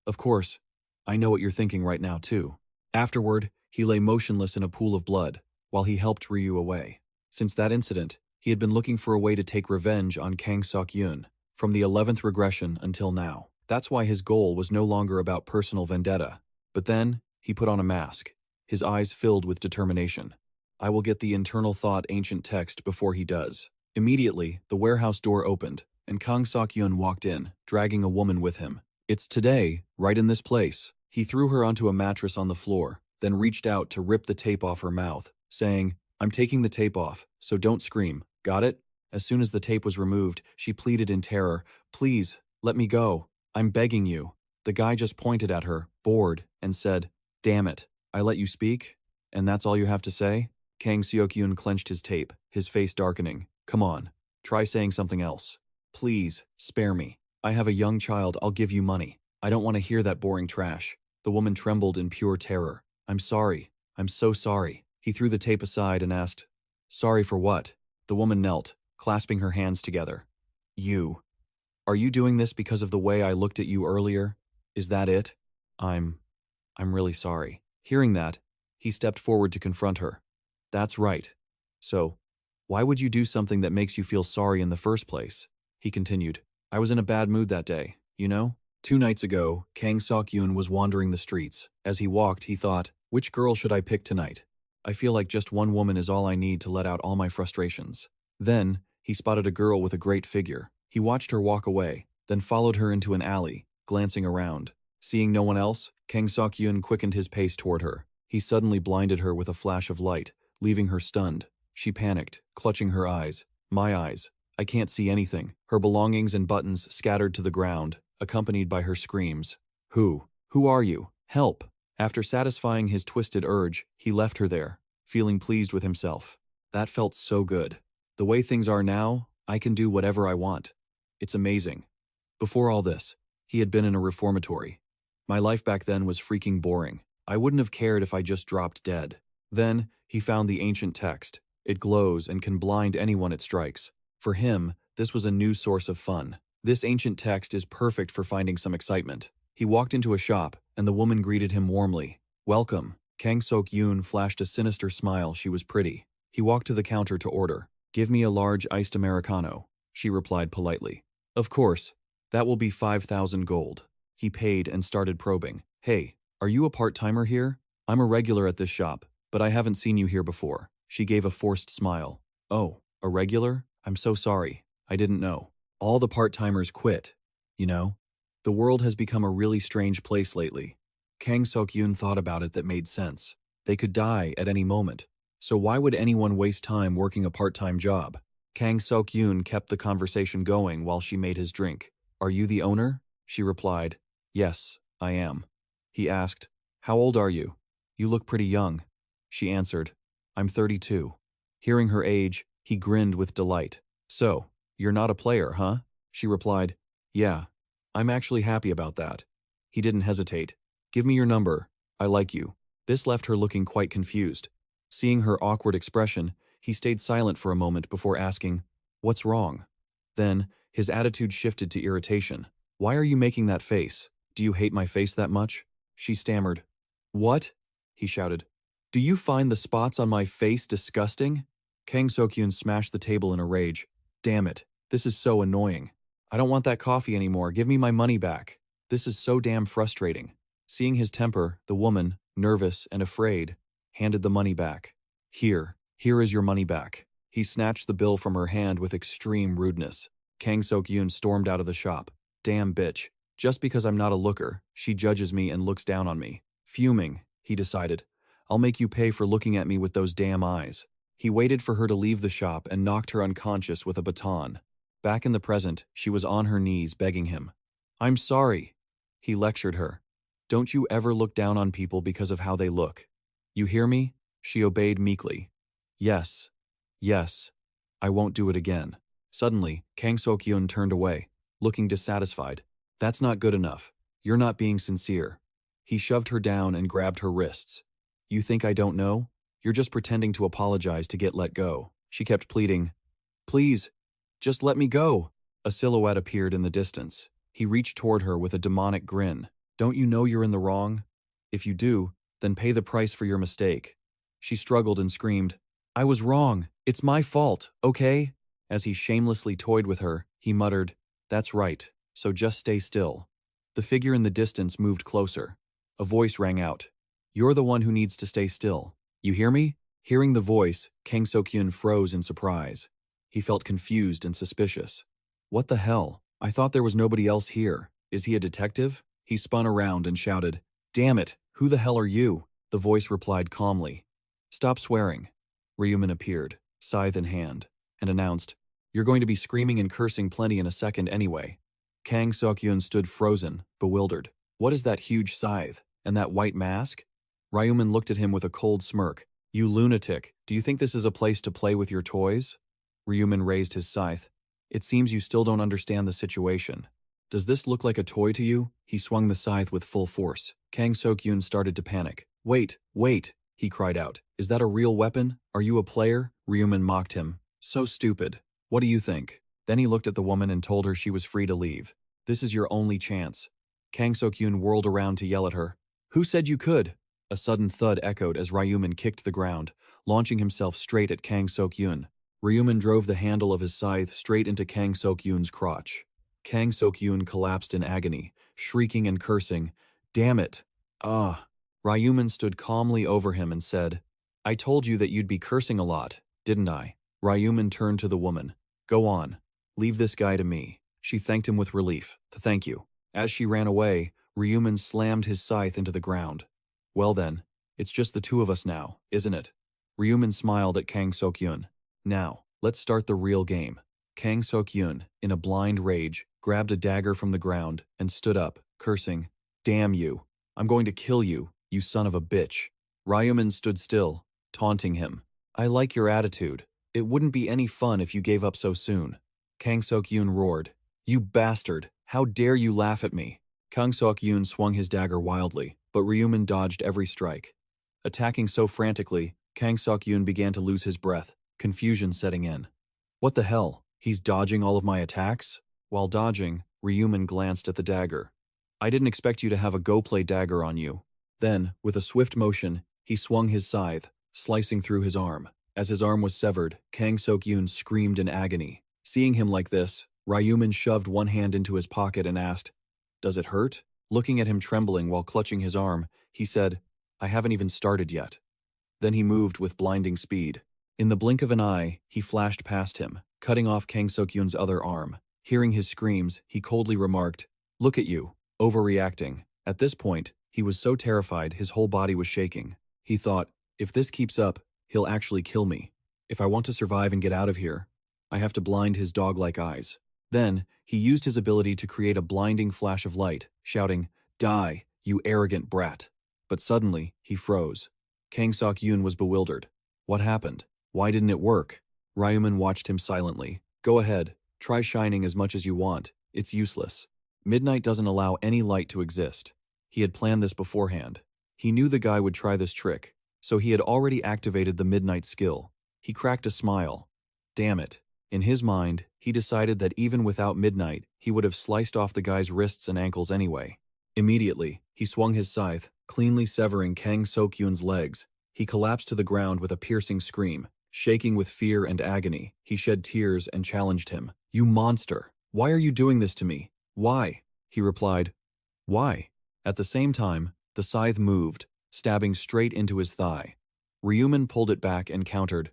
Of course, I know what you're thinking right now too. Afterward, he lay motionless in a pool of blood, while he helped Ryu away. Since that incident, he had been looking for a way to take revenge on Kang Seok-yoon, from the 11th regression until now. That's why his goal was no longer about personal vendetta. But then, he put on a mask, his eyes filled with determination. I will get the internal thought ancient text before he does. Immediately, the warehouse door opened, and Kang Seok-yoon walked in, dragging a woman with him. It's today, right in this place. He threw her onto a mattress on the floor, then reached out to rip the tape off her mouth, saying, I'm taking the tape off, so don't scream, got it? As soon as the tape was removed, she pleaded in terror, please, let me go. I'm begging you. The guy just pointed at her, bored, and said, damn it, I let you speak? And that's all you have to say? Kang Seok-yoon clenched his tape, his face darkening. Come on, try saying something else. Please, spare me. I have a young child, I'll give you money. I don't want to hear that boring trash. The woman trembled in pure terror. I'm sorry. I'm so sorry. He threw the tape aside and asked, sorry for what? The woman knelt, clasping her hands together. You. Are you doing this because of the way I looked at you earlier? Is that it? I'm really sorry. Hearing that, He stepped forward to confront her. That's right. So, why would you do something that makes you feel sorry in the first place? He continued. I was in a bad mood that day, you know? 2 nights ago, Kang Sok-yoon was wandering the streets. As he walked, he thought, which girl should I pick tonight? I feel like just one woman is all I need to let out all my frustrations. Then, he spotted a girl with a great figure. He watched her walk away, then followed her into an alley, glancing around. Seeing no one else, Kang Sok-yoon quickened his pace toward her. He suddenly blinded her with a flash of light, leaving her stunned. She panicked, clutching her eyes. My eyes. I can't see anything. Her belongings and buttons scattered to the ground, accompanied by her screams. Who are you? Help! After satisfying his twisted urge, he left her there, feeling pleased with himself. That felt so good. The way things are now, I can do whatever I want. It's amazing. Before all this, he had been in a reformatory. My life back then was freaking boring. I wouldn't have cared if I just dropped dead. Then, he found the ancient text. It glows and can blind anyone it strikes. For him, this was a new source of fun. This ancient text is perfect for finding some excitement. He walked into a shop, and the woman greeted him warmly. Welcome. Kang Sok-yoon flashed a sinister smile. She was pretty. He walked to the counter to order. Give me a large iced Americano, she replied politely. Of course. That will be 5,000 gold. He paid and started probing. Hey, are you a part-timer here? I'm a regular at this shop, but I haven't seen you here before. She gave a forced smile. Oh, a regular? I'm so sorry. I didn't know. All the part-timers quit. You know? The world has become a really strange place lately. Kang Sok-yoon thought about it. That made sense. They could die at any moment. So why would anyone waste time working a part-time job? Kang Sok-yoon kept the conversation going while she made his drink. Are you the owner? She replied. Yes, I am. He asked, how old are you? You look pretty young. She answered, I'm 32. Hearing her age, he grinned with delight. So, you're not a player, huh? She replied, yeah. I'm actually happy about that. He didn't hesitate. Give me your number. I like you. This left her looking quite confused. Seeing her awkward expression, he stayed silent for a moment before asking, what's wrong? Then, his attitude shifted to irritation. Why are you making that face? Do you hate my face that much? She stammered. What? He shouted. Do you find the spots on my face disgusting? Kang Sok-yoon smashed the table in a rage. Damn it. This is so annoying. I don't want that coffee anymore. Give me my money back. This is so damn frustrating. Seeing his temper, the woman, nervous and afraid, handed the money back. Here is your money back. He snatched the bill from her hand with extreme rudeness. Kang Sok-yoon stormed out of the shop. Damn bitch. Just because I'm not a looker, she judges me and looks down on me. Fuming, he decided. I'll make you pay for looking at me with those damn eyes. He waited for her to leave the shop and knocked her unconscious with a baton. Back in the present, she was on her knees begging him. I'm sorry. He lectured her. Don't you ever look down on people because of how they look. You hear me? She obeyed meekly. Yes. Yes. I won't do it again. Suddenly, Kang Sok-yoon turned away, looking dissatisfied. That's not good enough. You're not being sincere. He shoved her down and grabbed her wrists. You think I don't know? You're just pretending to apologize to get let go. She kept pleading. Please, just let me go. A silhouette appeared in the distance. He reached toward her with a demonic grin. Don't you know you're in the wrong? If you do, then pay the price for your mistake. She struggled and screamed, I was wrong. It's my fault, okay? As he shamelessly toyed with her, he muttered, That's right, so just stay still. The figure in the distance moved closer. A voice rang out. You're the one who needs to stay still. You hear me? Hearing the voice, Kang Sok-yoon froze in surprise. He felt confused and suspicious. What the hell? I thought there was nobody else here. Is he a detective? He spun around and shouted, Damn it, who the hell are you? The voice replied calmly. Stop swearing. Ryu Min appeared, scythe in hand, and announced, You're going to be screaming and cursing plenty in a second anyway. Kang Sok-yoon stood frozen, bewildered. What is that huge scythe? And that white mask? Ryu Min looked at him with a cold smirk. You lunatic, do you think this is a place to play with your toys? Ryu Min raised his scythe. It seems you still don't understand the situation. Does this look like a toy to you? He swung the scythe with full force. Kang Sok-yoon started to panic. Wait, he cried out. Is that a real weapon? Are you a player? Ryu Min mocked him. So stupid. What do you think? Then he looked at the woman and told her she was free to leave. This is your only chance. Kang Sok-yoon whirled around to yell at her. Who said you could? A sudden thud echoed as Ryu Min kicked the ground, launching himself straight at Kang Sok-yoon. Ryu Min drove the handle of his scythe straight into Kang Sok-yoon's crotch. Kang Sok-yoon collapsed in agony, shrieking and cursing, "Damn it! Ah!" Ryu Min stood calmly over him and said, "I told you that you'd be cursing a lot, didn't I?" Ryu Min turned to the woman. "Go on. Leave this guy to me." She thanked him with relief. "Thank you." As she ran away, Ryu Min slammed his scythe into the ground. "Well then, it's just the two of us now, isn't it?" Ryu Min smiled at Kang Sok-yoon. "Now, let's start the real game." Kang Sok-yoon, in a blind rage, grabbed a dagger from the ground and stood up, cursing, "Damn you. I'm going to kill you, you son of a bitch." Ryu Min stood still, taunting him. "I like your attitude. It wouldn't be any fun if you gave up so soon." Kang Sok-yoon roared, "You bastard! How dare you laugh at me?" Kang Sok-yoon swung his dagger wildly, but Ryu Min dodged every strike. Attacking so frantically, Kang Sok-yoon began to lose his breath, confusion setting in. "What the hell? He's dodging all of my attacks?" While dodging, Ryu Min glanced at the dagger. "I didn't expect you to have a go-play dagger on you." Then, with a swift motion, he swung his scythe, slicing through his arm. As his arm was severed, Kang Sok-yoon screamed in agony. Seeing him like this, Ryu Min shoved one hand into his pocket and asked, "Does it hurt?" Looking at him trembling while clutching his arm, he said, "I haven't even started yet." Then he moved with blinding speed. In the blink of an eye, he flashed past him, cutting off Kang Sok-yoon's other arm. Hearing his screams, he coldly remarked, "Look at you, overreacting." At this point, he was so terrified his whole body was shaking. He thought, if this keeps up, he'll actually kill me. If I want to survive and get out of here, I have to blind his dog-like eyes. Then, he used his ability to create a blinding flash of light, shouting, "Die, you arrogant brat." But suddenly, he froze. Kang Sok-yoon was bewildered. What happened? Why didn't it work? Ryu Min watched him silently. "Go ahead, try shining as much as you want. It's useless. Midnight doesn't allow any light to exist." He had planned this beforehand. He knew the guy would try this trick, so he had already activated the midnight skill. He cracked a smile. Damn it. In his mind, he decided that even without midnight, he would have sliced off the guy's wrists and ankles anyway. Immediately, he swung his scythe, cleanly severing Kang Sok-yoon's legs. He collapsed to the ground with a piercing scream. Shaking with fear and agony, he shed tears and challenged him. "You monster! Why are you doing this to me? Why?" He replied, "Why?" At the same time, the scythe moved, stabbing straight into his thigh. Ryu Min pulled it back and countered,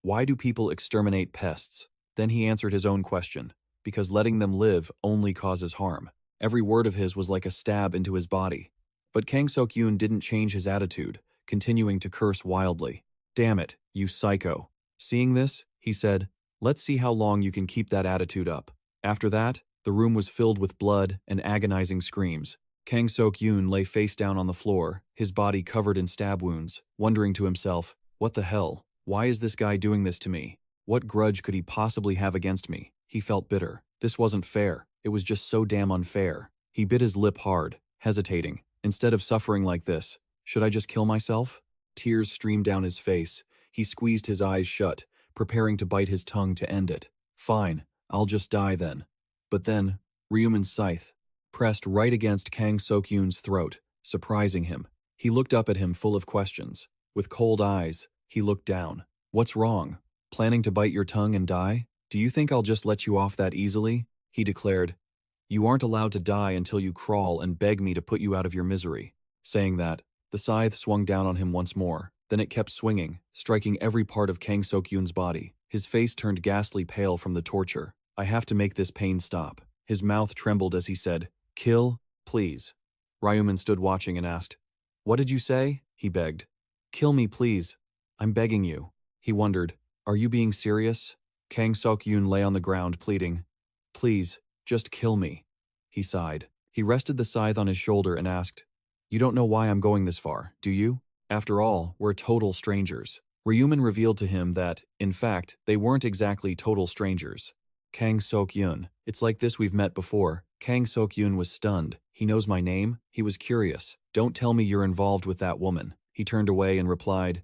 "Why do people exterminate pests?" Then he answered his own question, "Because letting them live only causes harm." Every word of his was like a stab into his body. But Kang Sok-yoon didn't change his attitude, continuing to curse wildly. "Damn it, you psycho." Seeing this, he said, "Let's see how long you can keep that attitude up." After that, the room was filled with blood and agonizing screams. Kang Sok-yoon lay face down on the floor, his body covered in stab wounds, wondering to himself, "What the hell? Why is this guy doing this to me? What grudge could he possibly have against me?" He felt bitter. This wasn't fair. It was just so damn unfair. He bit his lip hard, hesitating. Instead of suffering like this, should I just kill myself? Tears streamed down his face. He squeezed his eyes shut, preparing to bite his tongue to end it. Fine, I'll just die then. But then, Ryu Min's scythe pressed right against Kang Sok-yoon's throat, surprising him. He looked up at him full of questions. With cold eyes, he looked down. "What's wrong? Planning to bite your tongue and die? Do you think I'll just let you off that easily?" He declared, "You aren't allowed to die until you crawl and beg me to put you out of your misery." Saying that, the scythe swung down on him once more. Then it kept swinging, striking every part of Kang Sok-yoon's body. His face turned ghastly pale from the torture. "I have to make this pain stop." His mouth trembled as he said, "Kill, please." Ryu Min stood watching and asked, "What did you say?" He begged. "Kill me, please. I'm begging you." He wondered, "Are you being serious?" Kang Sok-yoon lay on the ground pleading, "Please, just kill me." He sighed. He rested the scythe on his shoulder and asked, "You don't know why I'm going this far, do you? After all, we're total strangers." Ryu Min revealed to him that, in fact, they weren't exactly total strangers. "Kang Sok-yoon, it's like this we've met before." Kang Sok-yoon was stunned. "He knows my name?" He was curious. "Don't tell me you're involved with that woman." He turned away and replied,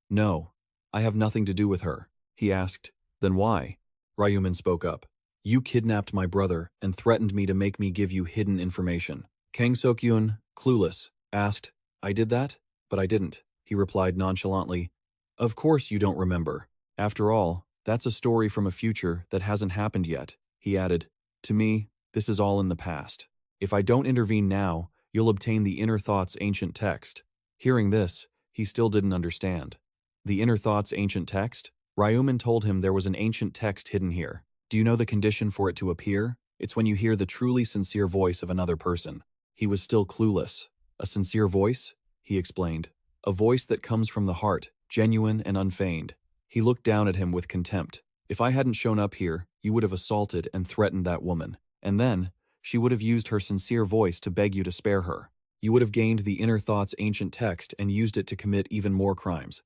"No, I have nothing to do with her." He asked, "Then why?" Ryu Min spoke up. "You kidnapped my brother and threatened me to make me give you hidden information." Kang Sok-yoon, clueless, asked, "I did that?" But I didn't, he replied nonchalantly. Of course you don't remember. After all, that's a story from a future that hasn't happened yet, he added. To me, this is all in the past. If I don't intervene now, you'll obtain the Inner Thoughts ancient text. Hearing this, he still didn't understand. The Inner Thoughts ancient text? Ryu Min told him there was an ancient text hidden here. Do you know the condition for it to appear? It's when you hear the truly sincere voice of another person. He was still clueless. A sincere voice? He explained. A voice that comes from the heart, genuine and unfeigned. He looked down at him with contempt. If I hadn't shown up here, you would have assaulted and threatened that woman. And then, she would have used her sincere voice to beg you to spare her. You would have gained the Inner Thoughts ancient text and used it to commit even more crimes.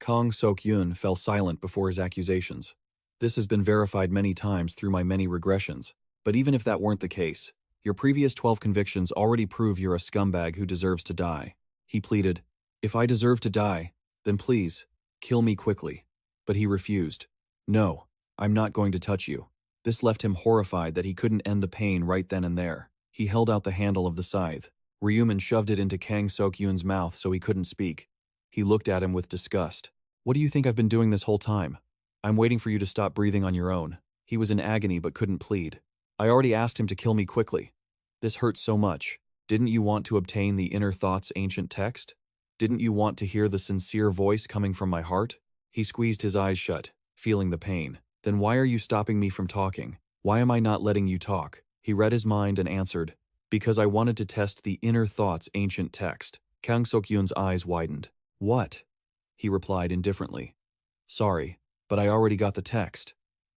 Kang Sok-yun fell silent before his accusations. This has been verified many times through my many regressions. But even if that weren't the case, your previous 12 convictions already prove you're a scumbag who deserves to die. He pleaded. If I deserve to die, then please, kill me quickly. But he refused. No, I'm not going to touch you. This left him horrified that he couldn't end the pain right then and there. He held out the handle of the scythe. Ryu Min shoved it into Kang Sok-yun's mouth so he couldn't speak. He looked at him with disgust. What do you think I've been doing this whole time? I'm waiting for you to stop breathing on your own. He was in agony but couldn't plead. I already asked him to kill me quickly. This hurts so much. Didn't you want to obtain the Inner Thoughts ancient text? Didn't you want to hear the sincere voice coming from my heart? He squeezed his eyes shut, feeling the pain. Then why are you stopping me from talking? Why am I not letting you talk? He read his mind and answered, because I wanted to test the Inner Thoughts ancient text. Kang Sok-yun's eyes widened. What? He replied indifferently. Sorry, but I already got the text.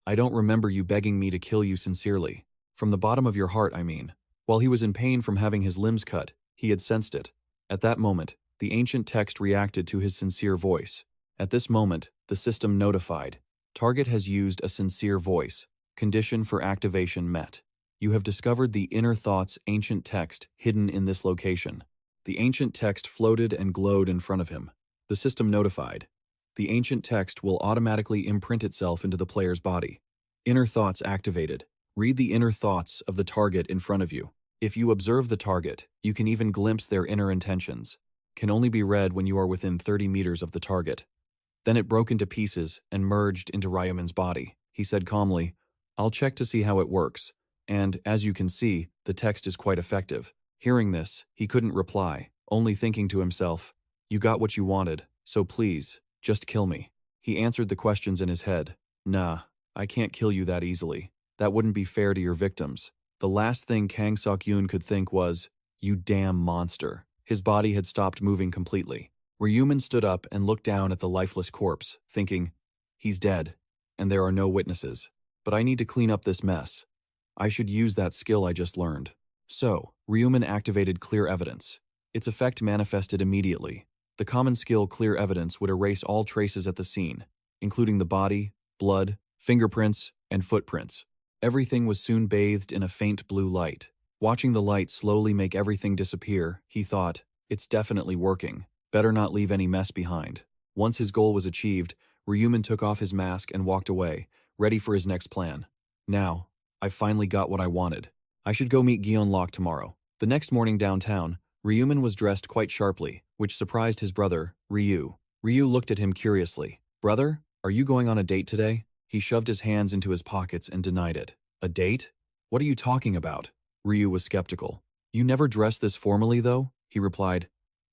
I don't remember you begging me to kill you sincerely. From the bottom of your heart, I mean. While he was in pain from having his limbs cut, he had sensed it. At that moment, the ancient text reacted to his sincere voice. At this moment, the system notified. Target has used a sincere voice. Condition for activation met. You have discovered the Inner Thoughts ancient text hidden in this location. The ancient text floated and glowed in front of him. The system notified. The ancient text will automatically imprint itself into the player's body. Inner Thoughts activated. Read the inner thoughts of the target in front of you. If you observe the target, you can even glimpse their inner intentions. Can only be read when you are within 30 meters of the target. Then it broke into pieces and merged into Ryu Min's body. He said calmly, I'll check to see how it works. And, as you can see, the text is quite effective. Hearing this, he couldn't reply, only thinking to himself, you got what you wanted, so please, just kill me. He answered the questions in his head. Nah, I can't kill you that easily. That wouldn't be fair to your victims. The last thing Kang Sok-yun could think was, you damn monster. His body had stopped moving completely. Ryu Min stood up and looked down at the lifeless corpse, thinking, he's dead, and there are no witnesses. But I need to clean up this mess. I should use that skill I just learned. So, Ryu Min activated Clear Evidence. Its effect manifested immediately. The common skill Clear Evidence would erase all traces at the scene, including the body, blood, fingerprints, and footprints. Everything was soon bathed in a faint blue light. Watching the light slowly make everything disappear, he thought, it's definitely working. Better not leave any mess behind. Once his goal was achieved, Ryu Min took off his mask and walked away, ready for his next plan. Now, I've finally got what I wanted. I should go meet Gion Locke tomorrow. The next morning downtown, Ryu Min was dressed quite sharply, which surprised his brother, Ryu. Ryu looked at him curiously. Brother, are you going on a date today? He shoved his hands into his pockets and denied it. A date? What are you talking about? Ryu was skeptical. You never dress this formally, though? He replied.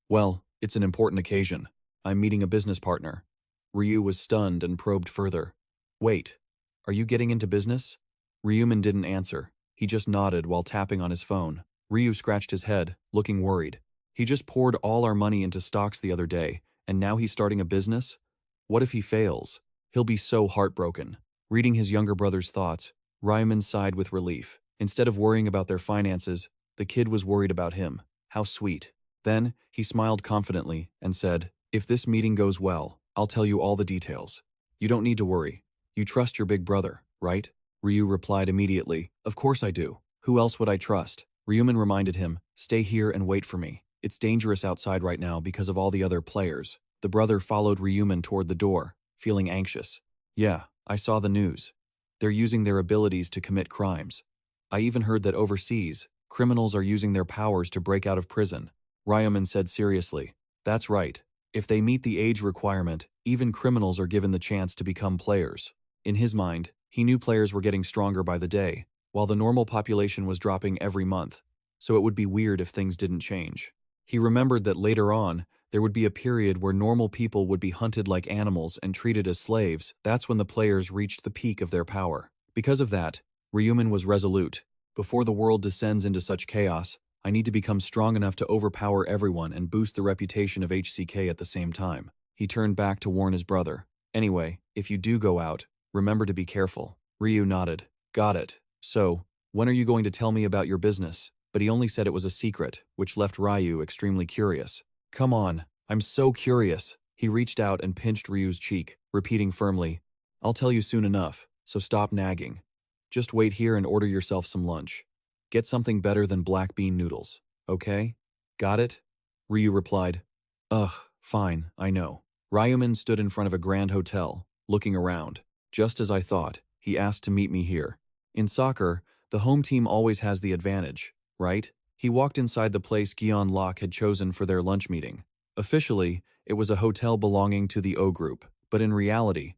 Well, it's an important occasion. I'm meeting a business partner. Ryu was stunned and probed further. Wait, are you getting into business? Ryu Min didn't answer. He just nodded while tapping on his phone. Ryu scratched his head, looking worried. He just poured all our money into stocks the other day, and now he's starting a business? What if he fails? He'll be so heartbroken. Reading his younger brother's thoughts, Ryu Min sighed with relief. Instead of worrying about their finances, the kid was worried about him. How sweet. Then, he smiled confidently and said, if this meeting goes well, I'll tell you all the details. You don't need to worry. You trust your big brother, right? Ryu replied immediately, of course I do. Who else would I trust? Ryu Min reminded him, stay here and wait for me. It's dangerous outside right now because of all the other players. The brother followed Ryu Min toward the door, feeling anxious. Yeah, I saw the news. They're using their abilities to commit crimes. I even heard that overseas, criminals are using their powers to break out of prison. Ryu Min said seriously. That's right. If they meet the age requirement, even criminals are given the chance to become players. In his mind, he knew players were getting stronger by the day, while the normal population was dropping every month, so it would be weird if things didn't change. He remembered that later on, there would be a period where normal people would be hunted like animals and treated as slaves. That's when the players reached the peak of their power. Because of that, Ryu Min was resolute. Before the world descends into such chaos, I need to become strong enough to overpower everyone and boost the reputation of HCK at the same time. He turned back to warn his brother. Anyway, if you do go out, remember to be careful. Ryu nodded. Got it. So, when are you going to tell me about your business? But he only said it was a secret, which left Ryu extremely curious. Come on, I'm so curious. He reached out and pinched Ryu's cheek, repeating firmly, I'll tell you soon enough, so stop nagging. Just wait here and order yourself some lunch. Get something better than black bean noodles, okay? Got it? Ryu replied. Ugh, fine, I know. Ryu Min stood in front of a grand hotel, looking around. Just as I thought, he asked to meet me here. In soccer, the home team always has the advantage, right? He walked inside the place Gion Locke had chosen for their lunch meeting. Officially, it was a hotel belonging to the O Group, but in reality,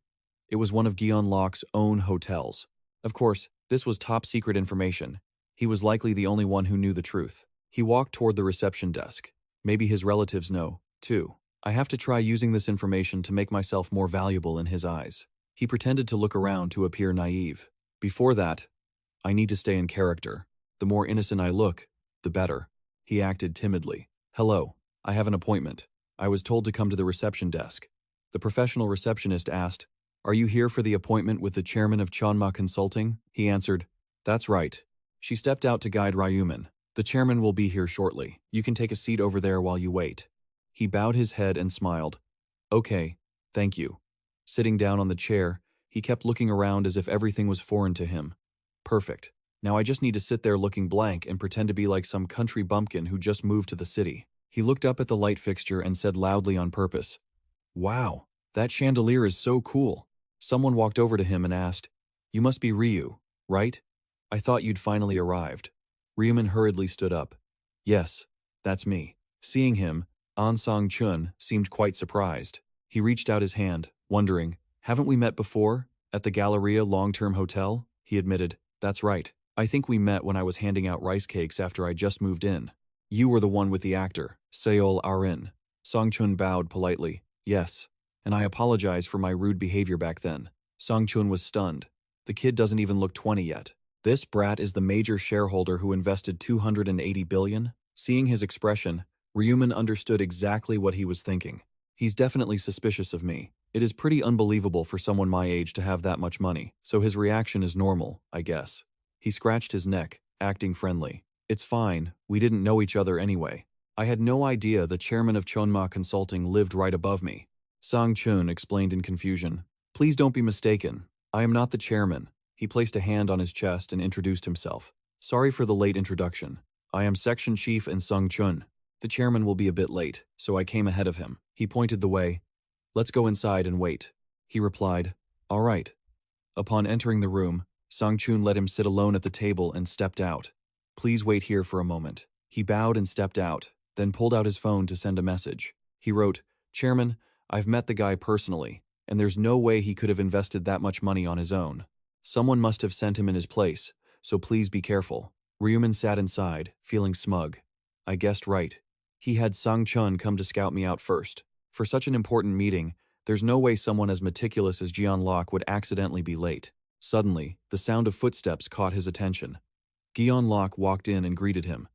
it was one of Gion Locke's own hotels. Of course, this was top secret information. He was likely the only one who knew the truth. He walked toward the reception desk. Maybe his relatives know, too. I have to try using this information to make myself more valuable in his eyes. He pretended to look around to appear naive. Before that, I need to stay in character. The more innocent I look, the better. He acted timidly. Hello, I have an appointment. I was told to come to the reception desk. The professional receptionist asked, Are you here for the appointment with the chairman of Chonma Consulting? He answered, That's right. She stepped out to guide Ryu Min. The chairman will be here shortly. You can take a seat over there while you wait. He bowed his head and smiled. Okay, thank you. Sitting down on the chair, he kept looking around as if everything was foreign to him. Perfect. Now I just need to sit there looking blank and pretend to be like some country bumpkin who just moved to the city. He looked up at the light fixture and said loudly on purpose, Wow, that chandelier is so cool. Someone walked over to him and asked, You must be Ryu, right? I thought you'd finally arrived. Ryu Min hurriedly stood up. Yes, that's me. Seeing him, An Sang-chun seemed quite surprised. He reached out his hand, wondering, Haven't we met before? At the Galleria Long-Term Hotel? He admitted, That's right. I think we met when I was handing out rice cakes after I just moved in. You were the one with the actor, Seol Arin. Sang-chun bowed politely. Yes, and I apologize for my rude behavior back then. Sang-chun was stunned. The kid doesn't even look 20 yet. This brat is the major shareholder who invested 280 billion? Seeing his expression, Ryu Min understood exactly what he was thinking. He's definitely suspicious of me. It is pretty unbelievable for someone my age to have that much money, so his reaction is normal, I guess. He scratched his neck, acting friendly. It's fine, we didn't know each other anyway. I had no idea the chairman of Chonma Consulting lived right above me. Sang-chun explained in confusion. Please don't be mistaken. I am not the chairman. He placed a hand on his chest and introduced himself. Sorry for the late introduction. I am Section Chief and Sang-chun. The chairman will be a bit late, so I came ahead of him. He pointed the way. Let's go inside and wait. He replied, All right. Upon entering the room, Sang-chun let him sit alone at the table and stepped out. Please wait here for a moment. He bowed and stepped out, then pulled out his phone to send a message. He wrote, Chairman, I've met the guy personally, and there's no way he could have invested that much money on his own. Someone must have sent him in his place, so please be careful. Ryu Min sat inside, feeling smug. I guessed right. He had Sang-chun come to scout me out first. For such an important meeting, there's no way someone as meticulous as Gion Locke would accidentally be late. Suddenly, the sound of footsteps caught his attention. Gion Locke walked in and greeted him.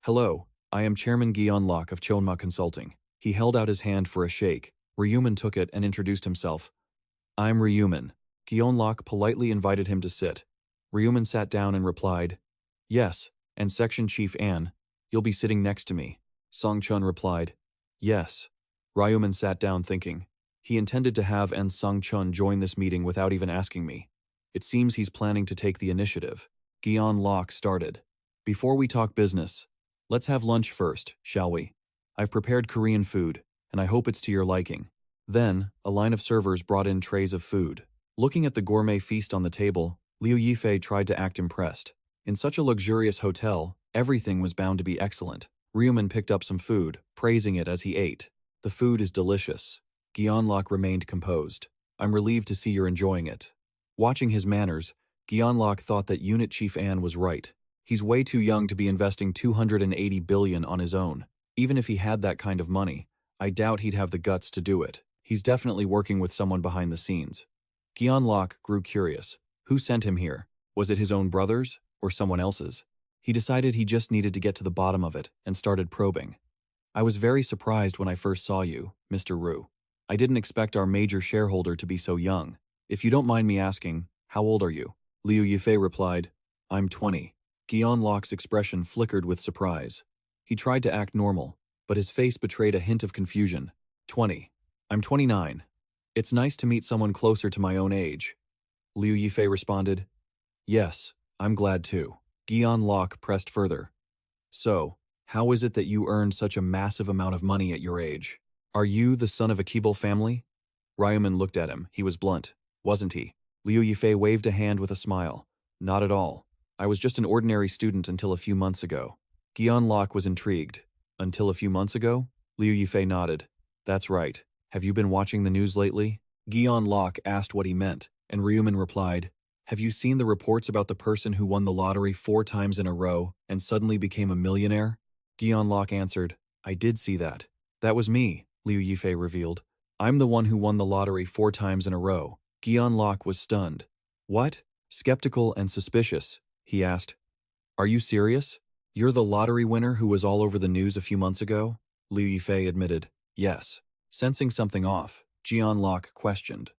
Hello, I am Chairman Gion Locke of Chonma Consulting. He held out his hand for a shake. Ryu Min took it and introduced himself. I'm Ryu Min. Gion Locke politely invited him to sit. Ryu Min sat down and replied, Yes, and Section Chief An, you'll be sitting next to me. Sang-chun replied, Yes. Ryu Min sat down thinking. He intended to have An Sang-chun join this meeting without even asking me. It seems he's planning to take the initiative. Gion Locke started. Before we talk business, let's have lunch first, shall we? I've prepared Korean food, and I hope it's to your liking. Then, a line of servers brought in trays of food. Looking at the gourmet feast on the table, Liu Yifei tried to act impressed. In such a luxurious hotel, everything was bound to be excellent. Ryu Min picked up some food, praising it as he ate. The food is delicious. Gyeonlok remained composed. I'm relieved to see you're enjoying it. Watching his manners, Gyeonlok thought that Unit Chief An was right. He's way too young to be investing 280 billion on his own. Even if he had that kind of money, I doubt he'd have the guts to do it. He's definitely working with someone behind the scenes. Gyeonlok grew curious. Who sent him here? Was it his own brothers or someone else's? He decided he just needed to get to the bottom of it and started probing. I was very surprised when I first saw you, Mr. Ryu. I didn't expect our major shareholder to be so young. If you don't mind me asking, how old are you? Liu Yifei replied, I'm 20. Gyeonlok's expression flickered with surprise. He tried to act normal, but his face betrayed a hint of confusion. 20. I'm 29. It's nice to meet someone closer to my own age. Liu Yifei responded, Yes, I'm glad too. Gyeonlok pressed further. So, how is it that you earned such a massive amount of money at your age? Are you the son of a Keeble family? Ryu Min looked at him. He was blunt, wasn't he? Liu Yifei waved a hand with a smile. Not at all. I was just an ordinary student until a few months ago. Gyeonlok was intrigued. Until a few months ago? Liu Yifei nodded. That's right. Have you been watching the news lately? Gyeonlok asked what he meant, and Ryu Min replied, Have you seen the reports about the person who won the lottery 4 times in a row and suddenly became a millionaire? Gyeonlok answered, I did see that. That was me, Liu Yifei revealed. I'm the one who won the lottery 4 times in a row. Gyeonlok was stunned. What? Skeptical and suspicious, he asked. Are you serious? You're the lottery winner who was all over the news a few months ago? Liu Yifei admitted. Yes. Sensing something off, Gyeonlok questioned.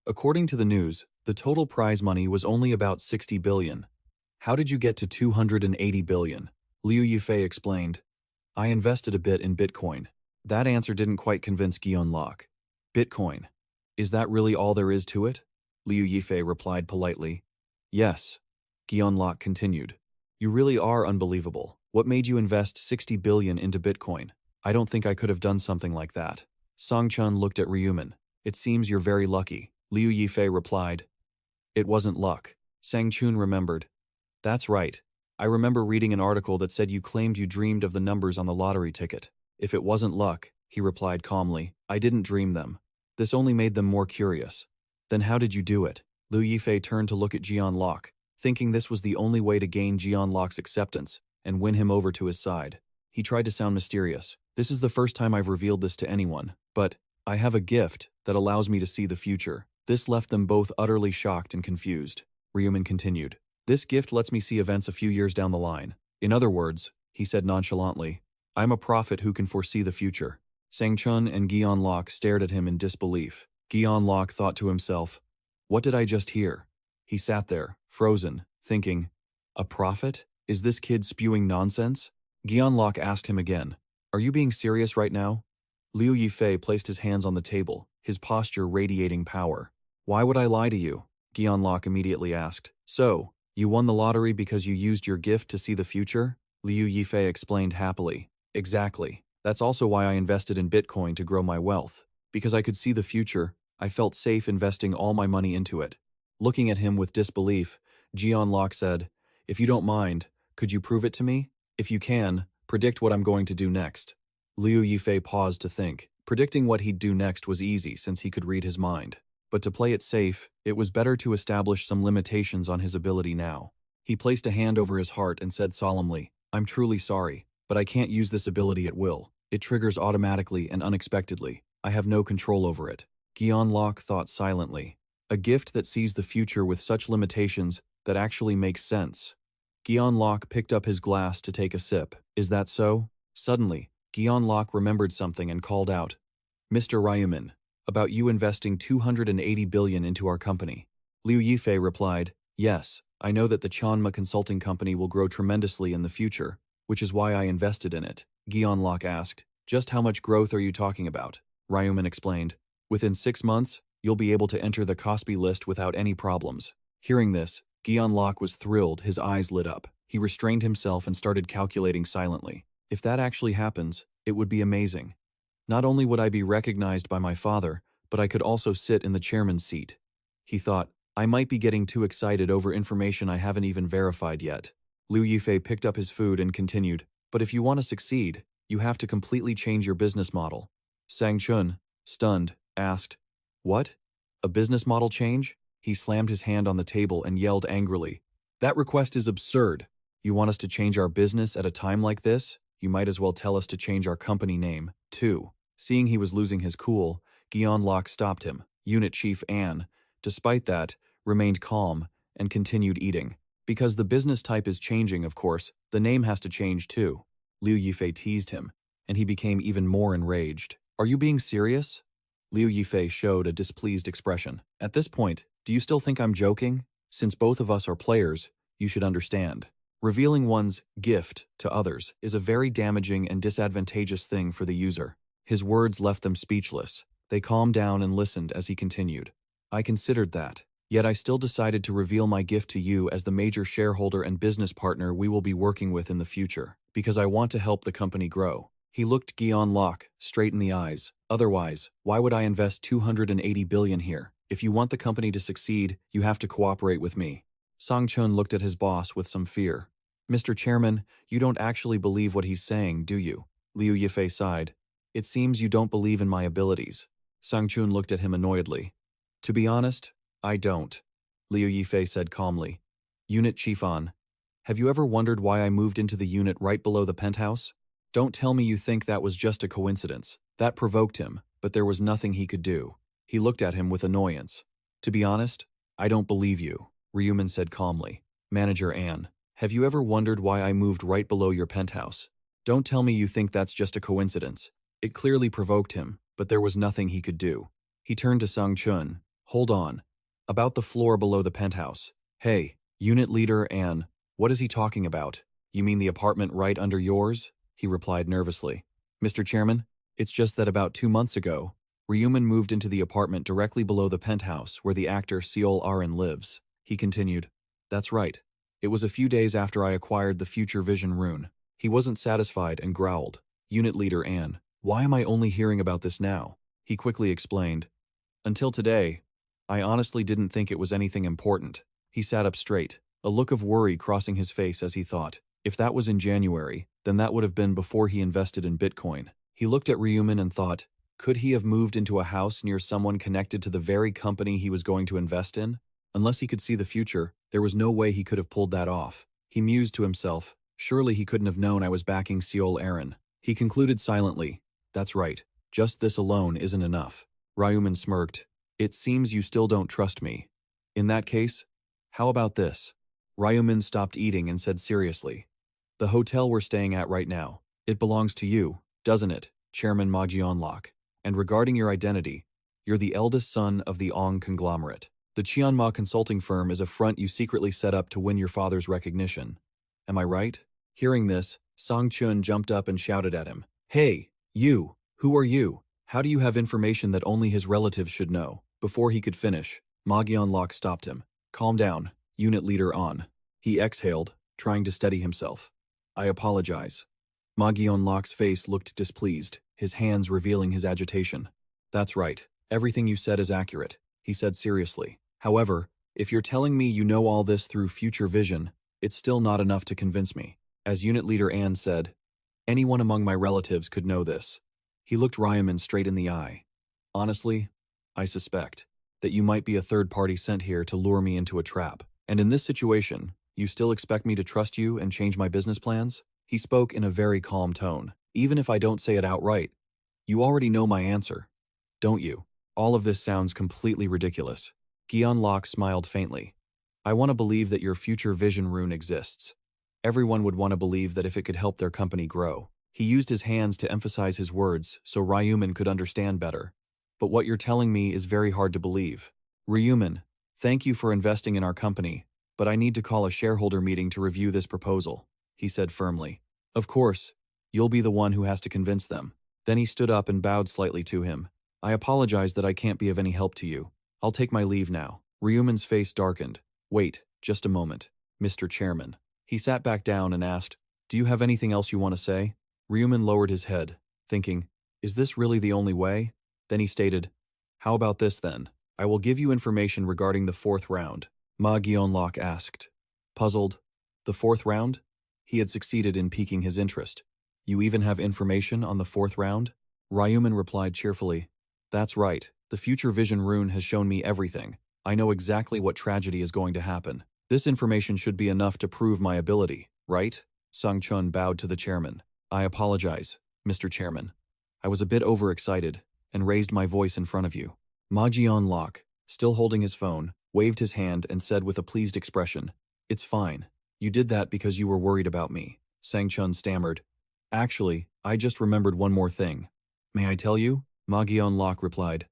According to the news, the total prize money was only about 60 billion. How did you get to 280 billion? Liu Yifei explained. I invested a bit in Bitcoin. That answer didn't quite convince Gyeonlok. Bitcoin. Is that really all there is to it? Liu Yifei replied politely. Yes. Gyeonlok continued. You really are unbelievable. What made you invest 60 billion into Bitcoin? I don't think I could have done something like that. Songchun looked at Ryu Min. It seems you're very lucky. Liu Yifei replied. It wasn't luck. Sangchun remembered. That's right. I remember reading an article that said you claimed you dreamed of the numbers on the lottery ticket. If it wasn't luck, he replied calmly, I didn't dream them. This only made them more curious. Then how did you do it? Liu Yifei turned to look at Gyeonlok, thinking this was the only way to gain Gyeonlok's acceptance and win him over to his side. He tried to sound mysterious. This is the first time I've revealed this to anyone, but I have a gift that allows me to see the future. This left them both utterly shocked and confused. Ryu Min continued. This gift lets me see events a few years down the line. In other words, he said nonchalantly, I'm a prophet who can foresee the future. Sangchun and Gyeonlok stared at him in disbelief. Gyeonlok thought to himself, what did I just hear? He sat there, frozen, thinking, a prophet? Is this kid spewing nonsense? Gyeonlok asked him again, are you being serious right now? Liu Yifei placed his hands on the table, his posture radiating power. Why would I lie to you? Gyeonlok immediately asked. So, you won the lottery because you used your gift to see the future? Liu Yifei explained happily. Exactly. That's also why I invested in Bitcoin to grow my wealth. Because I could see the future, I felt safe investing all my money into it. Looking at him with disbelief, Gyeonlok said, if you don't mind, could you prove it to me? If you can, predict what I'm going to do next. Liu Yifei paused to think. Predicting what he'd do next was easy since he could read his mind. But to play it safe, it was better to establish some limitations on his ability now. He placed a hand over his heart and said solemnly, I'm truly sorry, but I can't use this ability at will. It triggers automatically and unexpectedly. I have no control over it. Gyeonlok thought silently. A gift that sees the future with such limitations that actually makes sense. Gyeonlok picked up his glass to take a sip. Is that so? Suddenly, Gyeonlok remembered something and called out, Mr. Ryu Min, about you investing 280 billion into our company. Liu Yifei replied, yes, I know that the Chanma Consulting Company will grow tremendously in the future, which is why I invested in it. Gyeonlok asked, just how much growth are you talking about? Ryu Min explained, within 6 months, you'll be able to enter the Kospi list without any problems. Hearing this, Gyeonlok was thrilled, his eyes lit up. He restrained himself and started calculating silently. If that actually happens, it would be amazing. Not only would I be recognized by my father, but I could also sit in the chairman's seat. He thought, I might be getting too excited over information I haven't even verified yet. Liu Yifei picked up his food and continued, but if you want to succeed, you have to completely change your business model. Sang Chun, stunned, asked, "What? A business model change?" He slammed his hand on the table and yelled angrily, "That request is absurd. You want us to change our business at a time like this? You might as well tell us to change our company name, too." Seeing he was losing his cool, Guion Locke stopped him. Unit Chief An, despite that, remained calm and continued eating. "Because the business type is changing, of course, the name has to change too." Liu Yifei teased him, and he became even more enraged. "Are you being serious?" Liu Yifei showed a displeased expression. "At this point, do you still think I'm joking? Since both of us are players, you should understand. Revealing one's gift to others is a very damaging and disadvantageous thing for the user." His words left them speechless. They calmed down and listened as he continued. "I considered that. Yet I still decided to reveal my gift to you as the major shareholder and business partner we will be working with in the future, because I want to help the company grow." He looked Guion Locke straight in the eyes. "Otherwise, why would I invest 280 billion here? If you want the company to succeed, you have to cooperate with me." Sang Chun looked at his boss with some fear. "Mr. Chairman, you don't actually believe what he's saying, do you?" Liu Yifei sighed. "It seems you don't believe in my abilities." Sang Chun looked at him annoyedly. "To be honest, I don't," Liu Yifei said calmly. "Unit Chief An, have you ever wondered why I moved into the unit right below the penthouse? Don't tell me you think that was just a coincidence." That provoked him, but there was nothing he could do. He looked at him with annoyance. "To be honest, I don't believe you," Ryu Min said calmly. "Manager An, have you ever wondered why I moved right below your penthouse? Don't tell me you think that's just a coincidence." It clearly provoked him, but there was nothing he could do. He turned to Sang Chun. "Hold on. About the floor below the penthouse. Hey, Unit Leader An, what is he talking about? You mean the apartment right under yours?" He replied nervously. "Mr. Chairman, it's just that about 2 months ago, Ryu Min moved into the apartment directly below the penthouse where the actor Seol Arin lives." He continued. "That's right. It was a few days after I acquired the Future Vision rune." He wasn't satisfied and growled. "Unit Leader An, why am I only hearing about this now?" He quickly explained. "Until today, I honestly didn't think it was anything important." He sat up straight, a look of worry crossing his face as he thought, if that was in January, then that would have been before he invested in Bitcoin. He looked at Ryu Min and thought, could he have moved into a house near someone connected to the very company he was going to invest in? Unless he could see the future, there was no way he could have pulled that off. He mused to himself, surely he couldn't have known I was backing Seol Arin. He concluded silently, "That's right, just this alone isn't enough." Ryu Min smirked. "It seems you still don't trust me. In that case, how about this?" Ryu Min stopped eating and said seriously, "The hotel we're staying at right now, it belongs to you, doesn't it, Chairman Ma Jianlok? And regarding your identity, you're the eldest son of the Ong conglomerate. The Qianma consulting firm is a front you secretly set up to win your father's recognition. Am I right?" Hearing this, Sang Chun jumped up and shouted at him, "Hey, you! Who are you? How do you have information that only his relatives should know?" Before he could finish, Ma Jianlok stopped him. "Calm down, Unit Leader An." He exhaled, trying to steady himself. "I apologize." Ma Jianlok's face looked displeased, his hands revealing his agitation. "That's right. Everything you said is accurate," he said seriously. "However, if you're telling me you know all this through future vision, it's still not enough to convince me. As Unit Leader An said, anyone among my relatives could know this." He looked Ryu Min straight in the eye. "Honestly, I suspect that you might be a third party sent here to lure me into a trap. And in this situation, you still expect me to trust you and change my business plans?" He spoke in a very calm tone. "Even if I don't say it outright, you already know my answer, don't you?" All of this sounds completely ridiculous. Guion Locke smiled faintly. "I want to believe that your future vision rune exists. Everyone would want to believe that if it could help their company grow." He used his hands to emphasize his words so Ryu Min could understand better. "But what you're telling me is very hard to believe. Ryu Min, thank you for investing in our company, but I need to call a shareholder meeting to review this proposal," he said firmly. "Of course, you'll be the one who has to convince them." Then he stood up and bowed slightly to him. "I apologize that I can't be of any help to you. I'll take my leave now." Ryu Min's face darkened. "Wait, just a moment, Mr. Chairman." He sat back down and asked, "Do you have anything else you want to say?" Ryu Min lowered his head, thinking, "Is this really the only way?" Then he stated, "How about this then? I will give you information regarding the 4th round." Ma Jianlok asked. Puzzled, "The 4th round?" He had succeeded in piquing his interest. "You even have information on the 4th round?" Ryu Min replied cheerfully. That's right, the future vision rune has shown me everything. I know exactly what tragedy is going to happen. This information should be enough to prove my ability, right? Sung Chun bowed to the chairman. I apologize, Mr. Chairman. I was a bit overexcited and raised my voice in front of you. Ma Jian-lok, still holding his phone, waved his hand and said with a pleased expression, It's fine. You did that because you were worried about me. Sang Chun stammered. Actually, I just remembered one more thing. May I tell you? Ma Jian-lok replied.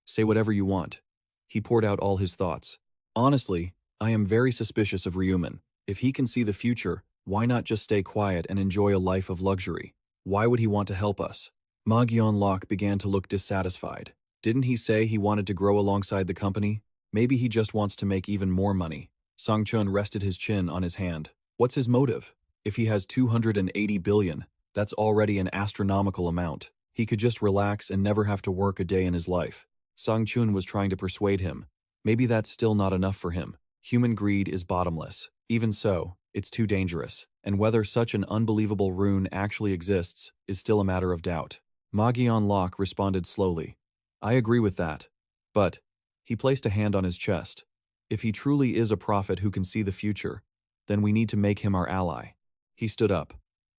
Say whatever you want. He poured out all his thoughts. Honestly, I am very suspicious of Ryu Min. If he can see the future, why not just stay quiet and enjoy a life of luxury? Why would he want to help us? Ma Jian-lok began to look dissatisfied. Didn't he say he wanted to grow alongside the company? Maybe he just wants to make even more money. Sang Chun rested his chin on his hand. What's his motive? If he has 280 billion, that's already an astronomical amount. He could just relax and never have to work a day in his life. Sang Chun was trying to persuade him. Maybe that's still not enough for him. Human greed is bottomless. Even so, it's too dangerous. And whether such an unbelievable rune actually exists is still a matter of doubt. Ma Jian-lok responded slowly. I agree with that. But, he placed a hand on his chest. If he truly is a prophet who can see the future, then we need to make him our ally. He stood up.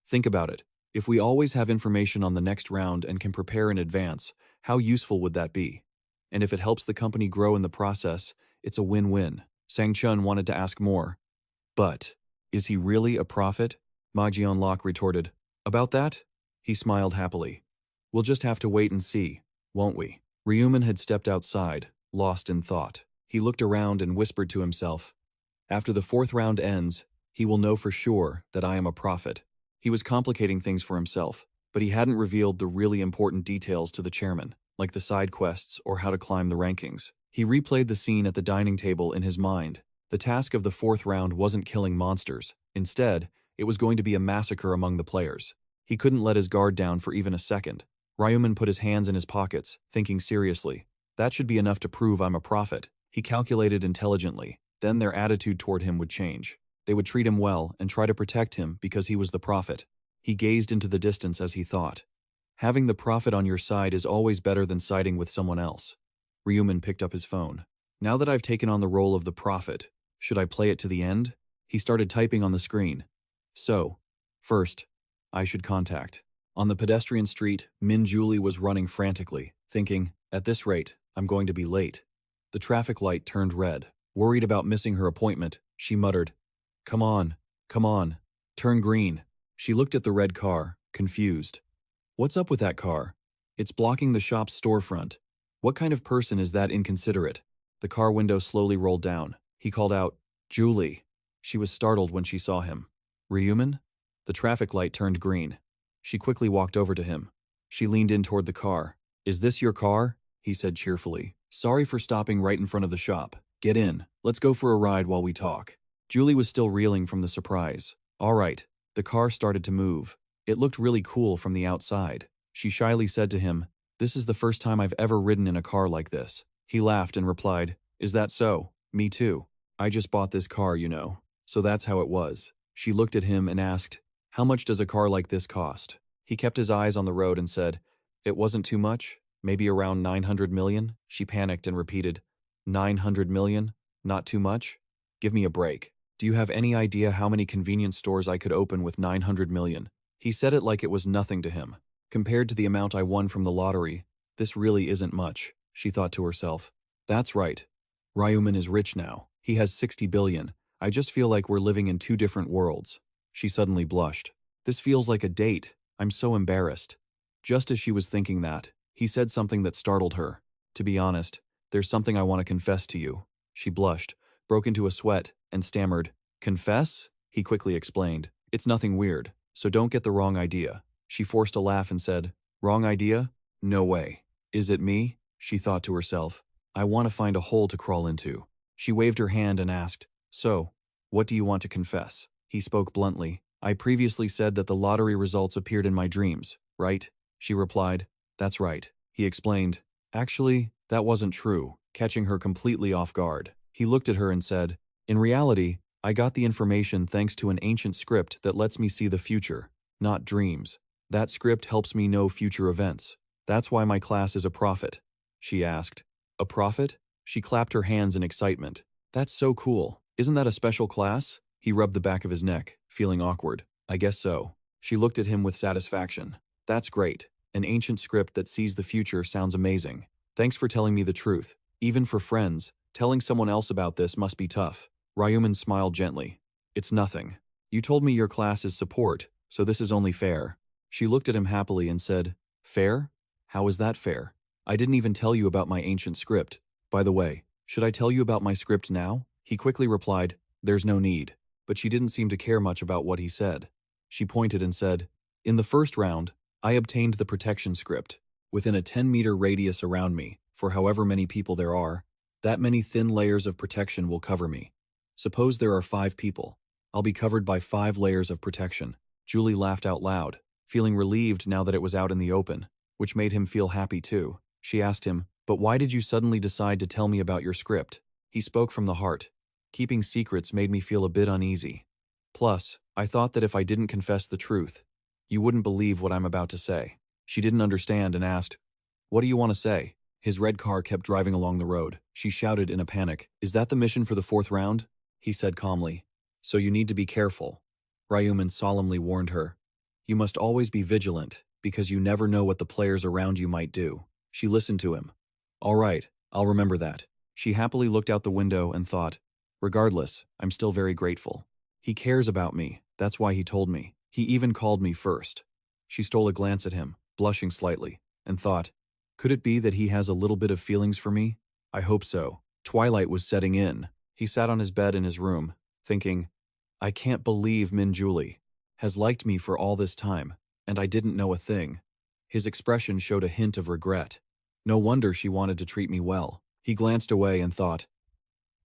Think about it. If we always have information on the next round and can prepare in advance, how useful would that be? And if it helps the company grow in the process, it's a win-win. Sang Chun wanted to ask more. But, is he really a prophet? Ma Jian-lok retorted. About that? He smiled happily. We'll just have to wait and see, won't we? Ryu Min had stepped outside, lost in thought. He looked around and whispered to himself. After the 4th round ends, he will know for sure that I am a prophet. He was complicating things for himself, but he hadn't revealed the really important details to the chairman, like the side quests or how to climb the rankings. He replayed the scene at the dining table in his mind. The task of the 4th round wasn't killing monsters. Instead, it was going to be a massacre among the players. He couldn't let his guard down for even a second. Ryu Min put his hands in his pockets, thinking seriously. That should be enough to prove I'm a prophet. He calculated intelligently. Then their attitude toward him would change. They would treat him well and try to protect him because he was the prophet. He gazed into the distance as he thought. Having the prophet on your side is always better than siding with someone else. Ryu Min picked up his phone. Now that I've taken on the role of the prophet, should I play it to the end? He started typing on the screen. So, first, I should contact. On the pedestrian street, Min Julie was running frantically, thinking, at this rate, I'm going to be late. The traffic light turned red. Worried about missing her appointment, she muttered, come on, turn green. She looked at the red car, confused. What's up with that car? It's blocking the shop's storefront. What kind of person is that inconsiderate? The car window slowly rolled down. He called out, Julie. She was startled when she saw him. Ryu Min? The traffic light turned green. She quickly walked over to him. She leaned in toward the car. Is this your car? He said cheerfully. Sorry for stopping right in front of the shop. Get in. Let's go for a ride while we talk. Julie was still reeling from the surprise. All right. The car started to move. It looked really cool from the outside. She shyly said to him, This is the first time I've ever ridden in a car like this. He laughed and replied, Is that so? Me too. I just bought this car, you know. So that's how it was. She looked at him and asked, How much does a car like this cost? He kept his eyes on the road and said, It wasn't too much? Maybe around 900 million? She panicked and repeated, 900 million? Not too much? Give me a break. Do you have any idea how many convenience stores I could open with 900 million? He said it like it was nothing to him. Compared to the amount I won from the lottery, this really isn't much, she thought to herself. That's right. Ryu Min is rich now. He has 60 billion. I just feel like we're living in 2 different worlds. She suddenly blushed. This feels like a date. I'm so embarrassed. Just as she was thinking that, he said something that startled her. To be honest, there's something I want to confess to you. She blushed, broke into a sweat, and stammered. Confess? He quickly explained. It's nothing weird, so don't get the wrong idea. She forced a laugh and said, Wrong idea? No way. Is it me? She thought to herself. I want to find a hole to crawl into. She waved her hand and asked, So, what do you want to confess? He spoke bluntly. I previously said that the lottery results appeared in my dreams, right? She replied. That's right. He explained. Actually, that wasn't true, catching her completely off guard. He looked at her and said, In reality, I got the information thanks to an ancient script that lets me see the future, not dreams. That script helps me know future events. That's why my class is a prophet, she asked. A prophet? She clapped her hands in excitement. That's so cool. Isn't that a special class? He rubbed the back of his neck, feeling awkward. I guess so. She looked at him with satisfaction. That's great. An ancient script that sees the future sounds amazing. Thanks for telling me the truth. Even for friends, telling someone else about this must be tough. Ryu Min smiled gently. It's nothing. You told me your class is support, so this is only fair. She looked at him happily and said, Fair? How is that fair? I didn't even tell you about my ancient script. By the way, should I tell you about my script now? He quickly replied, There's no need. But she didn't seem to care much about what he said. She pointed and said, In the first round, I obtained the protection script. Within a 10-meter radius around me, for however many people there are, that many thin layers of protection will cover me. Suppose there are 5 people. I'll be covered by 5 layers of protection. Julie laughed out loud, feeling relieved now that it was out in the open, which made him feel happy too. She asked him, But why did you suddenly decide to tell me about your script? He spoke from the heart. Keeping secrets made me feel a bit uneasy. Plus, I thought that if I didn't confess the truth, you wouldn't believe what I'm about to say. She didn't understand and asked, What do you want to say? His red car kept driving along the road. She shouted in a panic, Is that the mission for the 4th round? He said calmly, So you need to be careful. Ryu Min solemnly warned her, You must always be vigilant, because you never know what the players around you might do. She listened to him. All right, I'll remember that. She happily looked out the window and thought, Regardless, I'm still very grateful. He cares about me, that's why he told me. He even called me first. She stole a glance at him, blushing slightly, and thought, Could it be that he has a little bit of feelings for me? I hope so. Twilight was setting in. He sat on his bed in his room, thinking, I can't believe Min Julie has liked me for all this time, and I didn't know a thing. His expression showed a hint of regret. No wonder she wanted to treat me well. He glanced away and thought,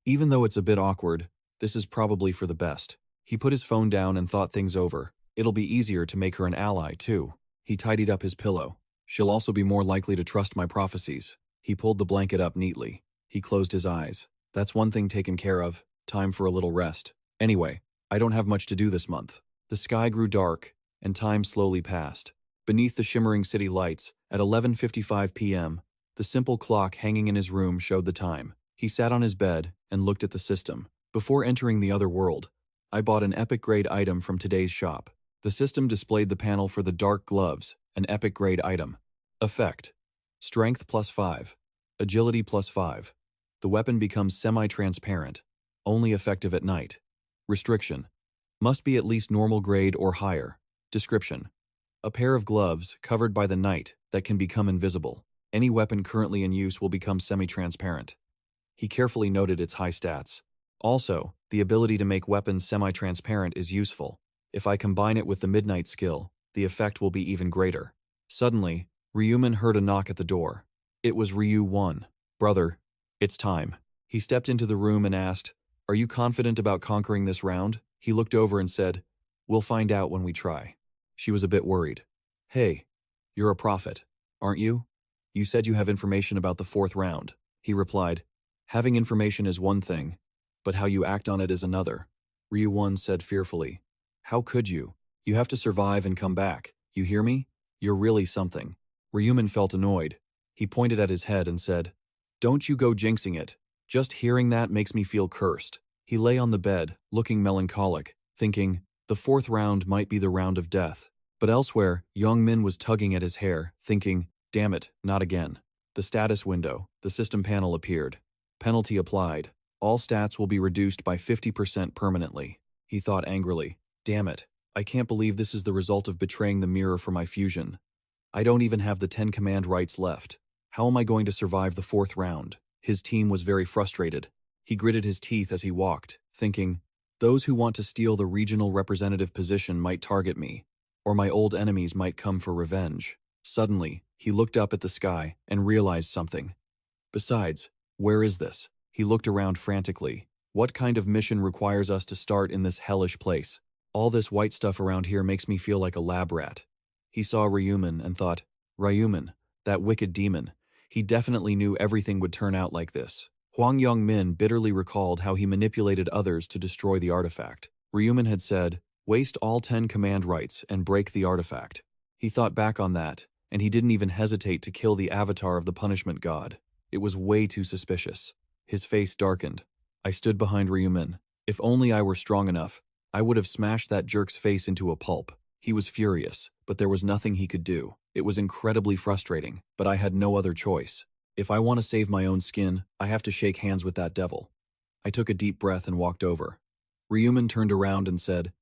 Even though it's a bit awkward, this is probably for the best. He put his phone down and thought things over. It'll be easier to make her an ally, too. He tidied up his pillow. She'll also be more likely to trust my prophecies. He pulled the blanket up neatly. He closed his eyes. That's one thing taken care of. Time for a little rest. Anyway, I don't have much to do this month. The sky grew dark, and time slowly passed. Beneath the shimmering city lights, at 11:55 p.m., the simple clock hanging in his room showed the time. He sat on his bed and looked at the system. Before entering the other world, I bought an epic-grade item from today's shop. The system displayed the panel for the dark gloves, an epic-grade item. Effect: Strength +5. Agility +5. The weapon becomes semi-transparent, only effective at night. Restriction: Must be at least normal grade or higher. Description: A pair of gloves covered by the night that can become invisible. Any weapon currently in use will become semi-transparent. He carefully noted its high stats. Also, the ability to make weapons semi-transparent is useful. If I combine it with the midnight skill, the effect will be even greater. Suddenly, Ryu Min heard a knock at the door. It was Ryu 1. Brother, it's time. He stepped into the room and asked, Are you confident about conquering this round? He looked over and said, We'll find out when we try. She was a bit worried. Hey, you're a prophet, aren't you? You said you have information about the 4th round. He replied, Having information is one thing, but how you act on it is another. Ryu 1 said fearfully, How could you? You have to survive and come back. You hear me? You're really something. Ryu Min felt annoyed. He pointed at his head and said, Don't you go jinxing it. Just hearing that makes me feel cursed. He lay on the bed, looking melancholic, thinking, the 4th round might be the round of death. But elsewhere, Young Min was tugging at his hair, thinking, Damn it, not again. The status window, the system panel appeared. Penalty applied. All stats will be reduced by 50% permanently. He thought angrily, Damn it, I can't believe this is the result of betraying the mirror for my fusion. I don't even have the 10 command rights left. How am I going to survive the 4th round? His team was very frustrated. He gritted his teeth as he walked, thinking, Those who want to steal the regional representative position might target me, or my old enemies might come for revenge. Suddenly, he looked up at the sky and realized something. Besides, where is this? He looked around frantically. What kind of mission requires us to start in this hellish place? All this white stuff around here makes me feel like a lab rat. He saw Ryu Min and thought, Ryu Min, that wicked demon. He definitely knew everything would turn out like this. Huang Yongmin bitterly recalled how he manipulated others to destroy the artifact. Ryu Min had said, Waste all 10 command rights and break the artifact. He thought back on that and he didn't even hesitate to kill the avatar of the punishment god. It was way too suspicious. His face darkened. I stood behind Ryu Min. If only I were strong enough, I would have smashed that jerk's face into a pulp. He was furious, but there was nothing he could do. It was incredibly frustrating, but I had no other choice. If I want to save my own skin, I have to shake hands with that devil. I took a deep breath and walked over. Ryu Min turned around and said,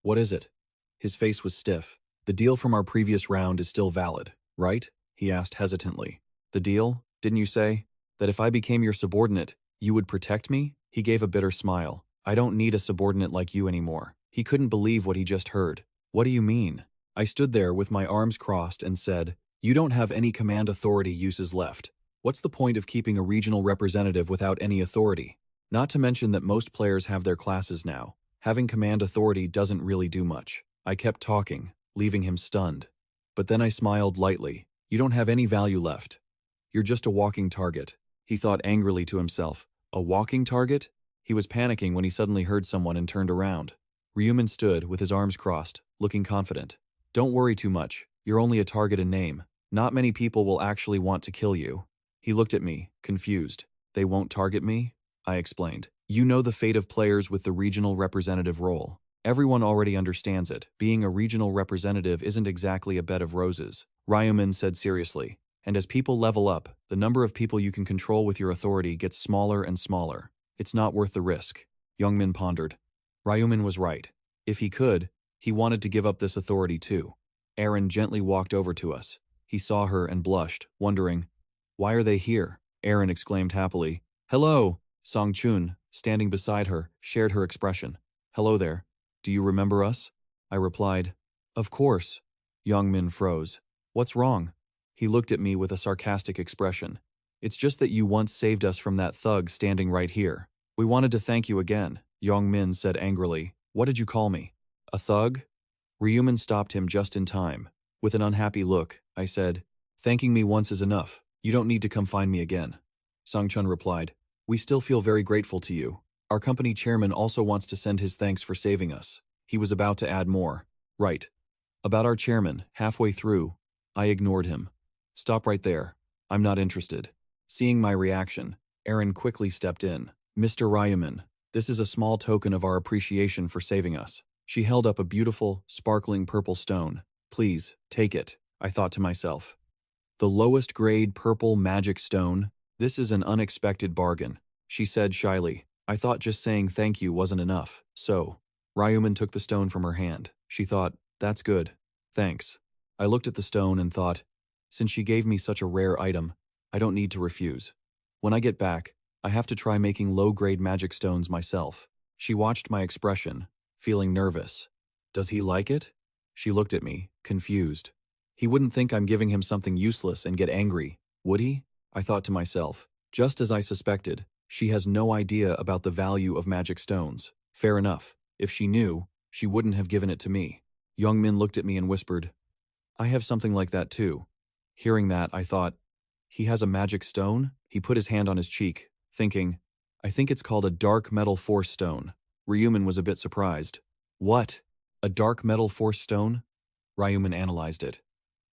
"What is it?" His face was stiff. "The deal from our previous round is still valid, right?" he asked hesitantly. "The deal? Didn't you say that if I became your subordinate, you would protect me?" He gave a bitter smile. "I don't need a subordinate like you anymore." He couldn't believe what he just heard. "What do you mean?" I stood there with my arms crossed and said, "You don't have any command authority uses left. What's the point of keeping a regional representative without any authority? Not to mention that most players have their classes now. Having command authority doesn't really do much." I kept talking, leaving him stunned. But then I smiled lightly. "You don't have any value left. You're just a walking target." He thought angrily to himself. A walking target? He was panicking when he suddenly heard someone and turned around. Ryu Min stood with his arms crossed, looking confident. "Don't worry too much. You're only a target in name. Not many people will actually want to kill you." He looked at me, confused. "They won't target me?" I explained. "You know the fate of players with the regional representative role. Everyone already understands it. Being a regional representative isn't exactly a bed of roses," Ryu Min said seriously. "And as people level up, the number of people you can control with your authority gets smaller and smaller. It's not worth the risk." Young Min pondered. Ryu Min was right. If he could, he wanted to give up this authority too. Aaron gently walked over to us. He saw her and blushed, wondering, "Why are they here?" Aaron exclaimed happily. "Hello!" Song Chun, standing beside her, shared her expression. "Hello there. Do you remember us?" I replied, "Of course." Young Min froze. "What's wrong?" He looked at me with a sarcastic expression. "It's just that you once saved us from that thug standing right here." "We wanted to thank you again," Young Min said angrily. "What did you call me? A thug?" Ryu Min stopped him just in time. With an unhappy look, I said, "Thanking me once is enough. You don't need to come find me again." Song Chun replied, "We still feel very grateful to you. Our company chairman also wants to send his thanks for saving us." He was about to add more. "Right. About our chairman, halfway through, I ignored him. Stop right there. I'm not interested." Seeing my reaction, Aaron quickly stepped in. "Mr. Ryu Min, this is a small token of our appreciation for saving us." She held up a beautiful, sparkling purple stone. "Please, take it," I thought to myself. "The lowest grade purple magic stone? This is an unexpected bargain," she said shyly. I thought just saying thank you wasn't enough, so Ryu Min took the stone from her hand. She thought, "That's good. Thanks." I looked at the stone and thought, since she gave me such a rare item, I don't need to refuse. When I get back, I have to try making low-grade magic stones myself. She watched my expression, feeling nervous. "Does he like it?" She looked at me, confused. He wouldn't think I'm giving him something useless and get angry, would he? I thought to myself. Just as I suspected, she has no idea about the value of magic stones. Fair enough. If she knew, she wouldn't have given it to me. Young Min looked at me and whispered, "I have something like that too." Hearing that, I thought, he has a magic stone? He put his hand on his cheek, thinking, I think it's called a dark metal force stone. Ryu Min was a bit surprised. "What? A dark metal force stone?" Ryu Min analyzed it.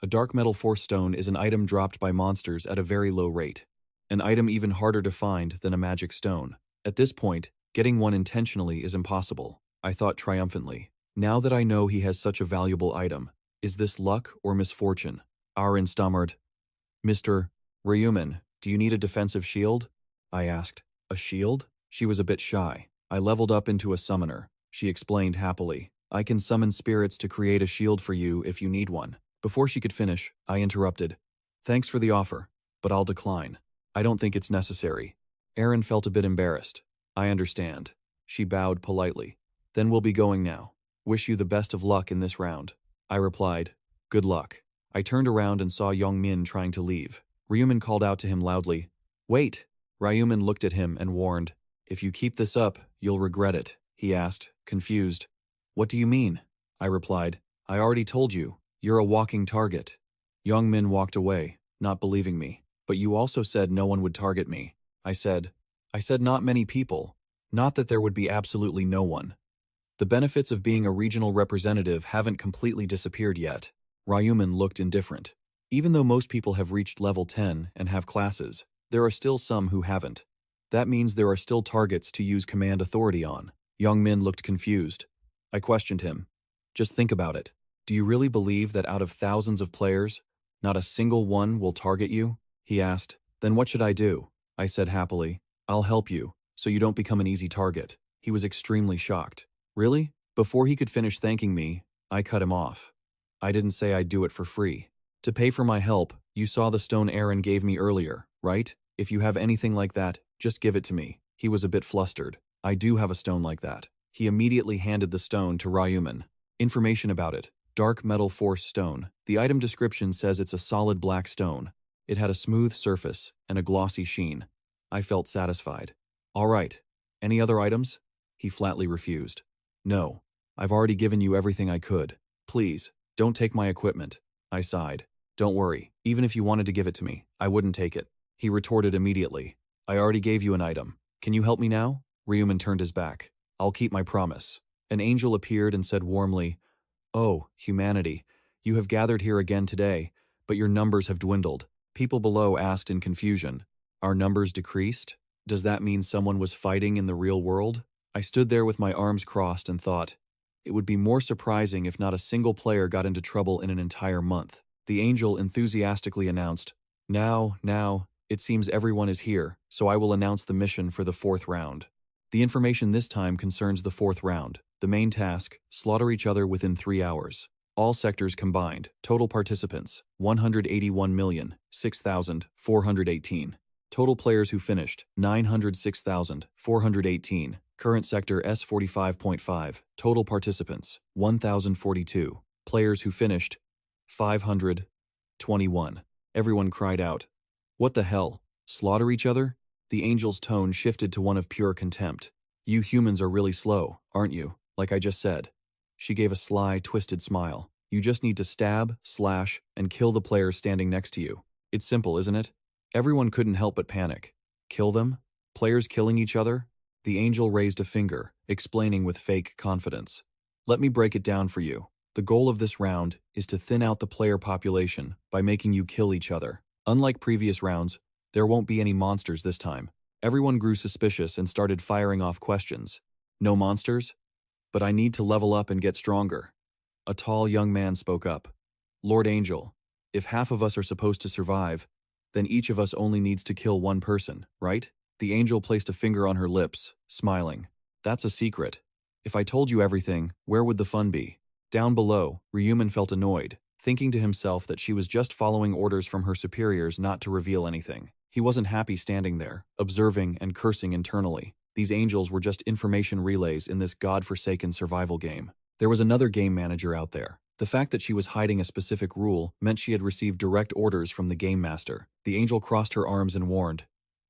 A dark metal force stone is an item dropped by monsters at a very low rate. An item even harder to find than a magic stone. At this point, getting one intentionally is impossible, I thought triumphantly. Now that I know he has such a valuable item, is this luck or misfortune? Aaron stammered. "Mr. Ryu Min, do you need a defensive shield?" I asked. "A shield?" She was a bit shy. "I leveled up into a summoner," she explained happily. "I can summon spirits to create a shield for you if you need one." Before she could finish, I interrupted. "Thanks for the offer, but I'll decline. I don't think it's necessary." Aaron felt a bit embarrassed. "I understand." She bowed politely. "Then we'll be going now. Wish you the best of luck in this round." I replied, "Good luck." I turned around and saw Young Min trying to leave. Ryu Min called out to him loudly, "Wait!" Ryu Min looked at him and warned, "If you keep this up, you'll regret it." He asked, confused. "What do you mean?" I replied, "I already told you, you're a walking target." Young Min walked away, not believing me. "But you also said no one would target me." I said not many people. Not that there would be absolutely no one. The benefits of being a regional representative haven't completely disappeared yet. Ryu Min looked indifferent. Even though most people have reached level 10 and have classes, there are still some who haven't. That means there are still targets to use command authority on. Young Min looked confused. I questioned him. Just think about it. Do you really believe that out of thousands of players, not a single one will target you? He asked. Then what should I do? I said happily. I'll help you, so you don't become an easy target. He was extremely shocked. Really? Before he could finish thanking me, I cut him off. I didn't say I'd do it for free. To pay for my help, you saw the stone Aaron gave me earlier, right? If you have anything like that, just give it to me. He was a bit flustered. I do have a stone like that. He immediately handed the stone to Ryu Min. Information about it. Dark metal force stone. The item description says it's a solid black stone. It had a smooth surface and a glossy sheen. I felt satisfied. All right. Any other items? He flatly refused. No. I've already given you everything I could. Please, don't take my equipment. I sighed. Don't worry. Even if you wanted to give it to me, I wouldn't take it. He retorted immediately. I already gave you an item. Can you help me now? Ryu Min turned his back. I'll keep my promise. An angel appeared and said warmly, Oh, humanity, you have gathered here again today, but your numbers have dwindled. People below asked in confusion, Our numbers decreased? Does that mean someone was fighting in the real world? I stood there with my arms crossed and thought, it would be more surprising if not a single player got into trouble in an entire month. The angel enthusiastically announced, Now, it seems everyone is here, so I will announce the mission for the 4th round. The information this time concerns the 4th round. The main task, slaughter each other within 3 hours. All sectors combined. Total participants, 181,006,418. Total players who finished, 906,418. Current sector S45.5. Total participants, 1,042. Players who finished, 521. Everyone cried out, What the hell? Slaughter each other? The angel's tone shifted to one of pure contempt. You humans are really slow, aren't you? Like I just said. She gave a sly, twisted smile. You just need to stab, slash, and kill the players standing next to you. It's simple, isn't it? Everyone couldn't help but panic. Kill them? Players killing each other? The angel raised a finger, explaining with fake confidence. Let me break it down for you. The goal of this round is to thin out the player population by making you kill each other. Unlike previous rounds, there won't be any monsters this time. Everyone grew suspicious and started firing off questions. No monsters? But I need to level up and get stronger. A tall young man spoke up. Lord Angel, if half of us are supposed to survive, then each of us only needs to kill one person, right? The angel placed a finger on her lips, smiling. That's a secret. If I told you everything, where would the fun be? Down below, Ryu Min felt annoyed, thinking to himself that she was just following orders from her superiors not to reveal anything. He wasn't happy standing there, observing and cursing internally. These angels were just information relays in this god-forsaken survival game. There was another game manager out there. The fact that she was hiding a specific rule meant she had received direct orders from the game master. The angel crossed her arms and warned,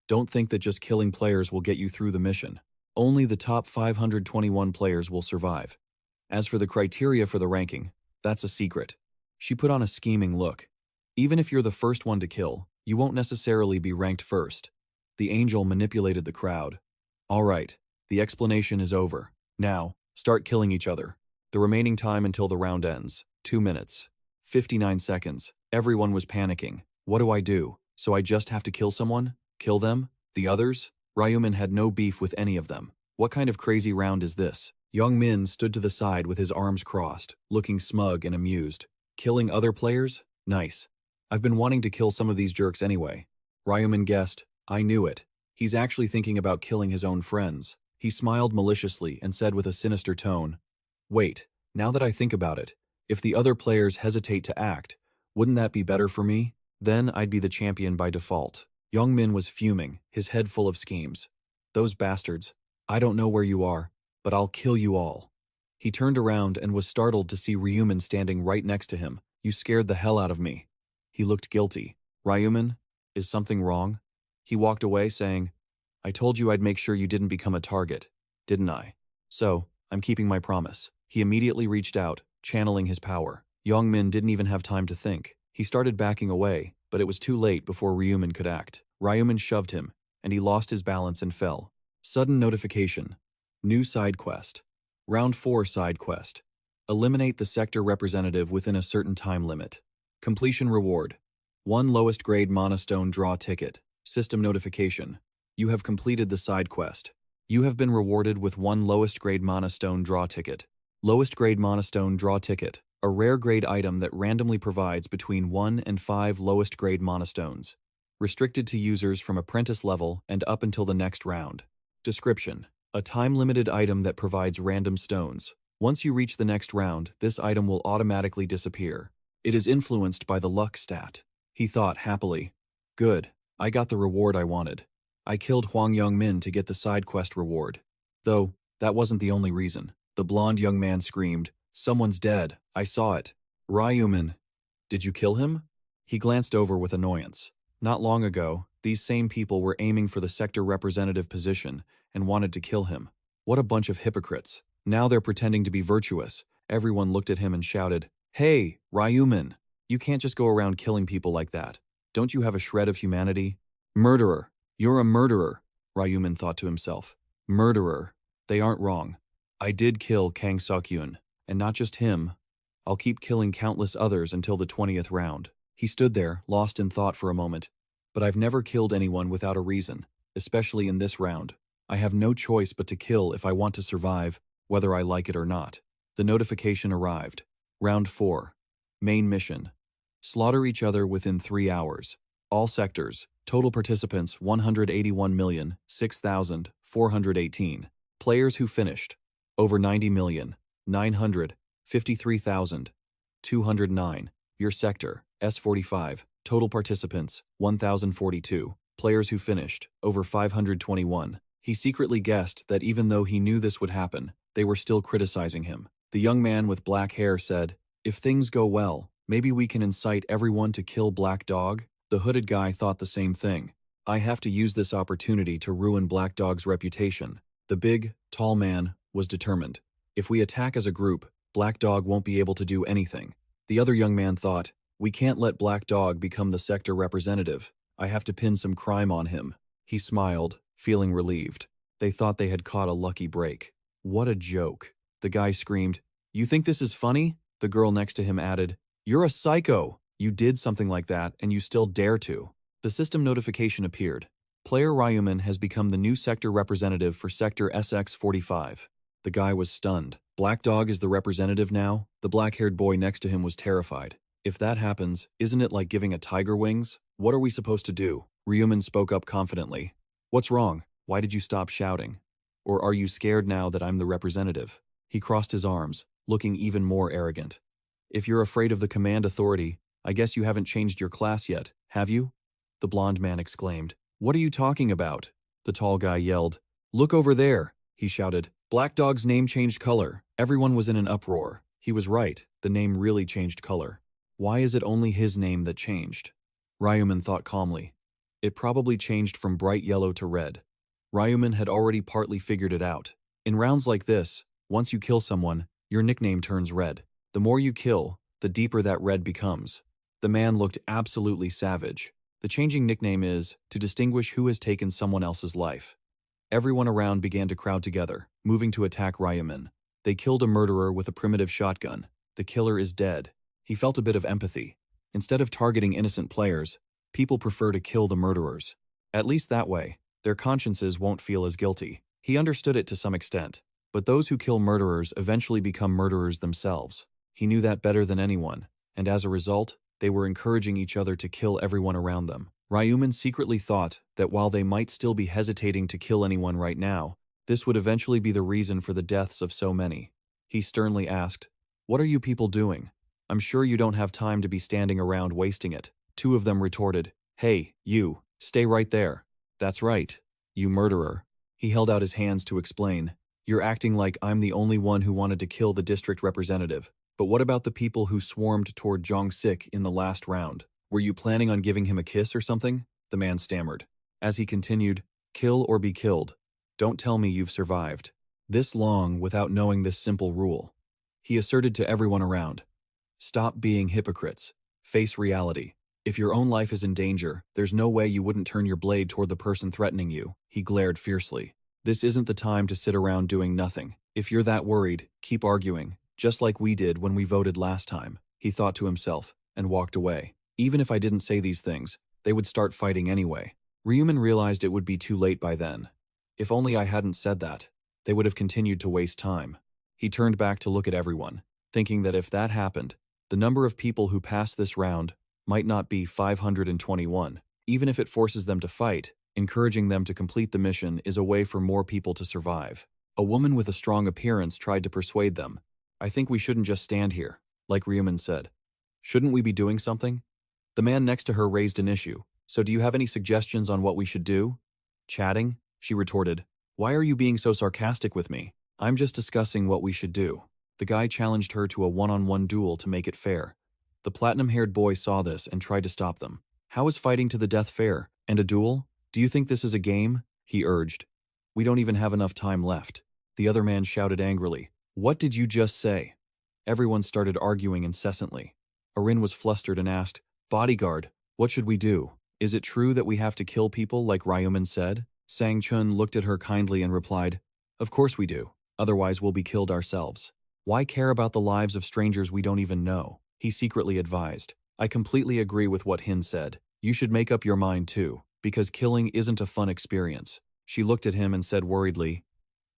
Don't think that just killing players will get you through the mission. Only the top 521 players will survive. As for the criteria for the ranking, that's a secret. She put on a scheming look. Even if you're the first one to kill, you won't necessarily be ranked first. The angel manipulated the crowd. All right, the explanation is over. Now, start killing each other. The remaining time until the round ends, 2 minutes. 59 seconds. Everyone was panicking. What do I do? So I just have to kill someone? Kill them? The others? Ryu Min had no beef with any of them. What kind of crazy round is this? Young Min stood to the side with his arms crossed, looking smug and amused. Killing other players? Nice. I've been wanting to kill some of these jerks anyway. Ryu Min guessed, I knew it. He's actually thinking about killing his own friends. He smiled maliciously and said with a sinister tone, Wait, now that I think about it, if the other players hesitate to act, wouldn't that be better for me? Then I'd be the champion by default. Young Min was fuming, his head full of schemes. Those bastards. I don't know where you are, but I'll kill you all. He turned around and was startled to see Ryu Min standing right next to him. You scared the hell out of me. He looked guilty. Ryu Min, is something wrong? He walked away saying, I told you I'd make sure you didn't become a target, didn't I? So, I'm keeping my promise. He immediately reached out, channeling his power. Young Min didn't even have time to think. He started backing away, but it was too late before Ryu Min could act. Ryu Min shoved him, and he lost his balance and fell. Sudden notification. New side quest. Round 4 side quest. Eliminate the sector representative within a certain time limit. Completion reward, 1 lowest grade monostone draw ticket. System notification. You have completed the side quest. You have been rewarded with 1 lowest grade monostone draw ticket. Lowest grade monostone draw ticket. A rare grade item that randomly provides between 1 and 5 lowest grade monostones. Restricted to users from apprentice level and up until the next round. Description. A time-limited item that provides random stones. Once you reach the next round, this item will automatically disappear. It is influenced by the luck stat. He thought happily. Good, I got the reward I wanted. I killed Ryu Min to get the side quest reward. Though, that wasn't the only reason. The blonde young man screamed, "Someone's dead, I saw it." Ryu Min. Did you kill him? He glanced over with annoyance. Not long ago, these same people were aiming for the sector representative position and wanted to kill him. What a bunch of hypocrites. Now they're pretending to be virtuous. Everyone looked at him and shouted, "Hey, Ryu Min, you can't just go around killing people like that. Don't you have a shred of humanity?" Murderer. You're a murderer, Ryu Min thought to himself. Murderer. They aren't wrong. I did kill Kang Seok-yoon, and not just him. I'll keep killing countless others until the 20th round. He stood there, lost in thought for a moment. But I've never killed anyone without a reason, especially in this round. I have no choice but to kill if I want to survive, whether I like it or not. The notification arrived. Round 4. Main mission. Slaughter each other within 3 hours. All sectors. Total participants 181,006,418. Players who finished. Over 90,953,209. Your sector. S45. Total participants 1,042. Players who finished. Over 521. He secretly guessed that even though he knew this would happen, they were still criticizing him. The young man with black hair said, "If things go well, maybe we can incite everyone to kill Black Dog." The hooded guy thought the same thing. I have to use this opportunity to ruin Black Dog's reputation. The big, tall man was determined. If we attack as a group, Black Dog won't be able to do anything. The other young man thought, we can't let Black Dog become the sector representative. I have to pin some crime on him. He smiled, feeling relieved. They thought they had caught a lucky break. What a joke. The guy screamed, "You think this is funny?" The girl next to him added, "You're a psycho. You did something like that, and you still dare to." The system notification appeared. Player Ryu Min has become the new sector representative for Sector SX45. The guy was stunned. Black Dog is the representative now? The black-haired boy next to him was terrified. If that happens, isn't it like giving a tiger wings? What are we supposed to do? Ryu Min spoke up confidently. What's wrong? Why did you stop shouting? Or are you scared now that I'm the representative? He crossed his arms, looking even more arrogant. If you're afraid of the command authority, I guess you haven't changed your class yet, have you? The blonde man exclaimed. What are you talking about? The tall guy yelled. Look over there, he shouted. Black Dog's name changed color. Everyone was in an uproar. He was right, the name really changed color. Why is it only his name that changed? Ryu Min thought calmly. It probably changed from bright yellow to red. Ryu Min had already partly figured it out. In rounds like this, once you kill someone, your nickname turns red. The more you kill, the deeper that red becomes. The man looked absolutely savage. The changing nickname is to distinguish who has taken someone else's life. Everyone around began to crowd together, moving to attack Ryu Min. They killed a murderer with a primitive shotgun. The killer is dead. He felt a bit of empathy. Instead of targeting innocent players, people prefer to kill the murderers. At least that way, their consciences won't feel as guilty. He understood it to some extent. But those who kill murderers eventually become murderers themselves. He knew that better than anyone, and as a result, they were encouraging each other to kill everyone around them. Ryu Min secretly thought that while they might still be hesitating to kill anyone right now, this would eventually be the reason for the deaths of so many. He sternly asked, "What are you people doing? I'm sure you don't have time to be standing around wasting it." Two of them retorted, "Hey, you, stay right there." "That's right, you murderer." He held out his hands to explain. "You're acting like I'm the only one who wanted to kill the district representative. But what about the people who swarmed toward Jong-sik in the last round? Were you planning on giving him a kiss or something?" The man stammered. As he continued, "Kill or be killed. Don't tell me you've survived this long without knowing this simple rule." He asserted to everyone around, "Stop being hypocrites. Face reality. If your own life is in danger, there's no way you wouldn't turn your blade toward the person threatening you." He glared fiercely. "This isn't the time to sit around doing nothing. If you're that worried, keep arguing, just like we did when we voted last time," he thought to himself, and walked away. Even if I didn't say these things, they would start fighting anyway. Ryu Min realized it would be too late by then. If only I hadn't said that, they would have continued to waste time. He turned back to look at everyone, thinking that if that happened, the number of people who passed this round might not be 521. Even if it forces them to fight, encouraging them to complete the mission is a way for more people to survive. A woman with a strong appearance tried to persuade them. I think we shouldn't just stand here, like Ryu Min said. Shouldn't we be doing something? The man next to her raised an issue. So do you have any suggestions on what we should do? Chatting? She retorted. Why are you being so sarcastic with me? I'm just discussing what we should do. The guy challenged her to a one-on-one duel to make it fair. The platinum-haired boy saw this and tried to stop them. How is fighting to the death fair? And a duel? Do you think this is a game? He urged. We don't even have enough time left. The other man shouted angrily. What did you just say? Everyone started arguing incessantly. Arin was flustered and asked, Bodyguard, what should we do? Is it true that we have to kill people like Ryu Min said? Sang Chun looked at her kindly and replied, Of course we do. Otherwise we'll be killed ourselves. Why care about the lives of strangers we don't even know? He secretly advised. I completely agree with what Hin said. You should make up your mind too, because killing isn't a fun experience. She looked at him and said worriedly,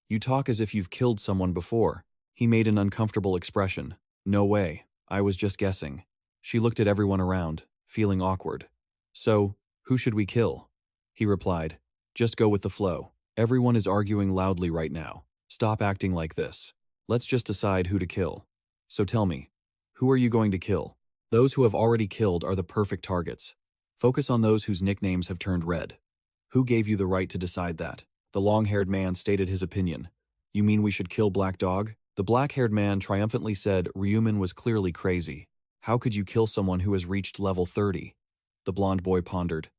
You talk as if you've killed someone before. He made an uncomfortable expression. No way. I was just guessing. She looked at everyone around, feeling awkward. So, who should we kill? He replied, Just go with the flow. Everyone is arguing loudly right now. Stop acting like this. Let's just decide who to kill. So tell me, who are you going to kill? Those who have already killed are the perfect targets. Focus on those whose nicknames have turned red. Who gave you the right to decide that? The long-haired man stated his opinion. You mean we should kill Black Dog? The black-haired man triumphantly said Ryu Min was clearly crazy. How could you kill someone who has reached level 30? The blonde boy pondered.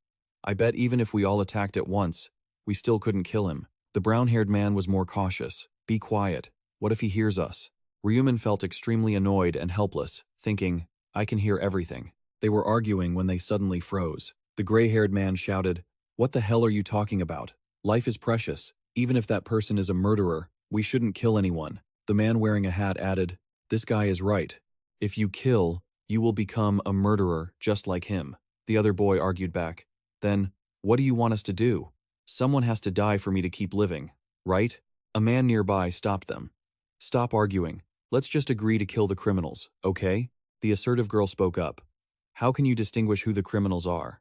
I bet even if we all attacked at once, we still couldn't kill him. The brown-haired man was more cautious. Be quiet. What if he hears us? Ryu Min felt extremely annoyed and helpless, thinking, I can hear everything. They were arguing when they suddenly froze. The gray-haired man shouted, What the hell are you talking about? Life is precious. Even if that person is a murderer, we shouldn't kill anyone. The man wearing a hat added, This guy is right. If you kill, you will become a murderer just like him. The other boy argued back. Then, what do you want us to do? Someone has to die for me to keep living, right? A man nearby stopped them. Stop arguing. Let's just agree to kill the criminals, okay? The assertive girl spoke up. How can you distinguish who the criminals are?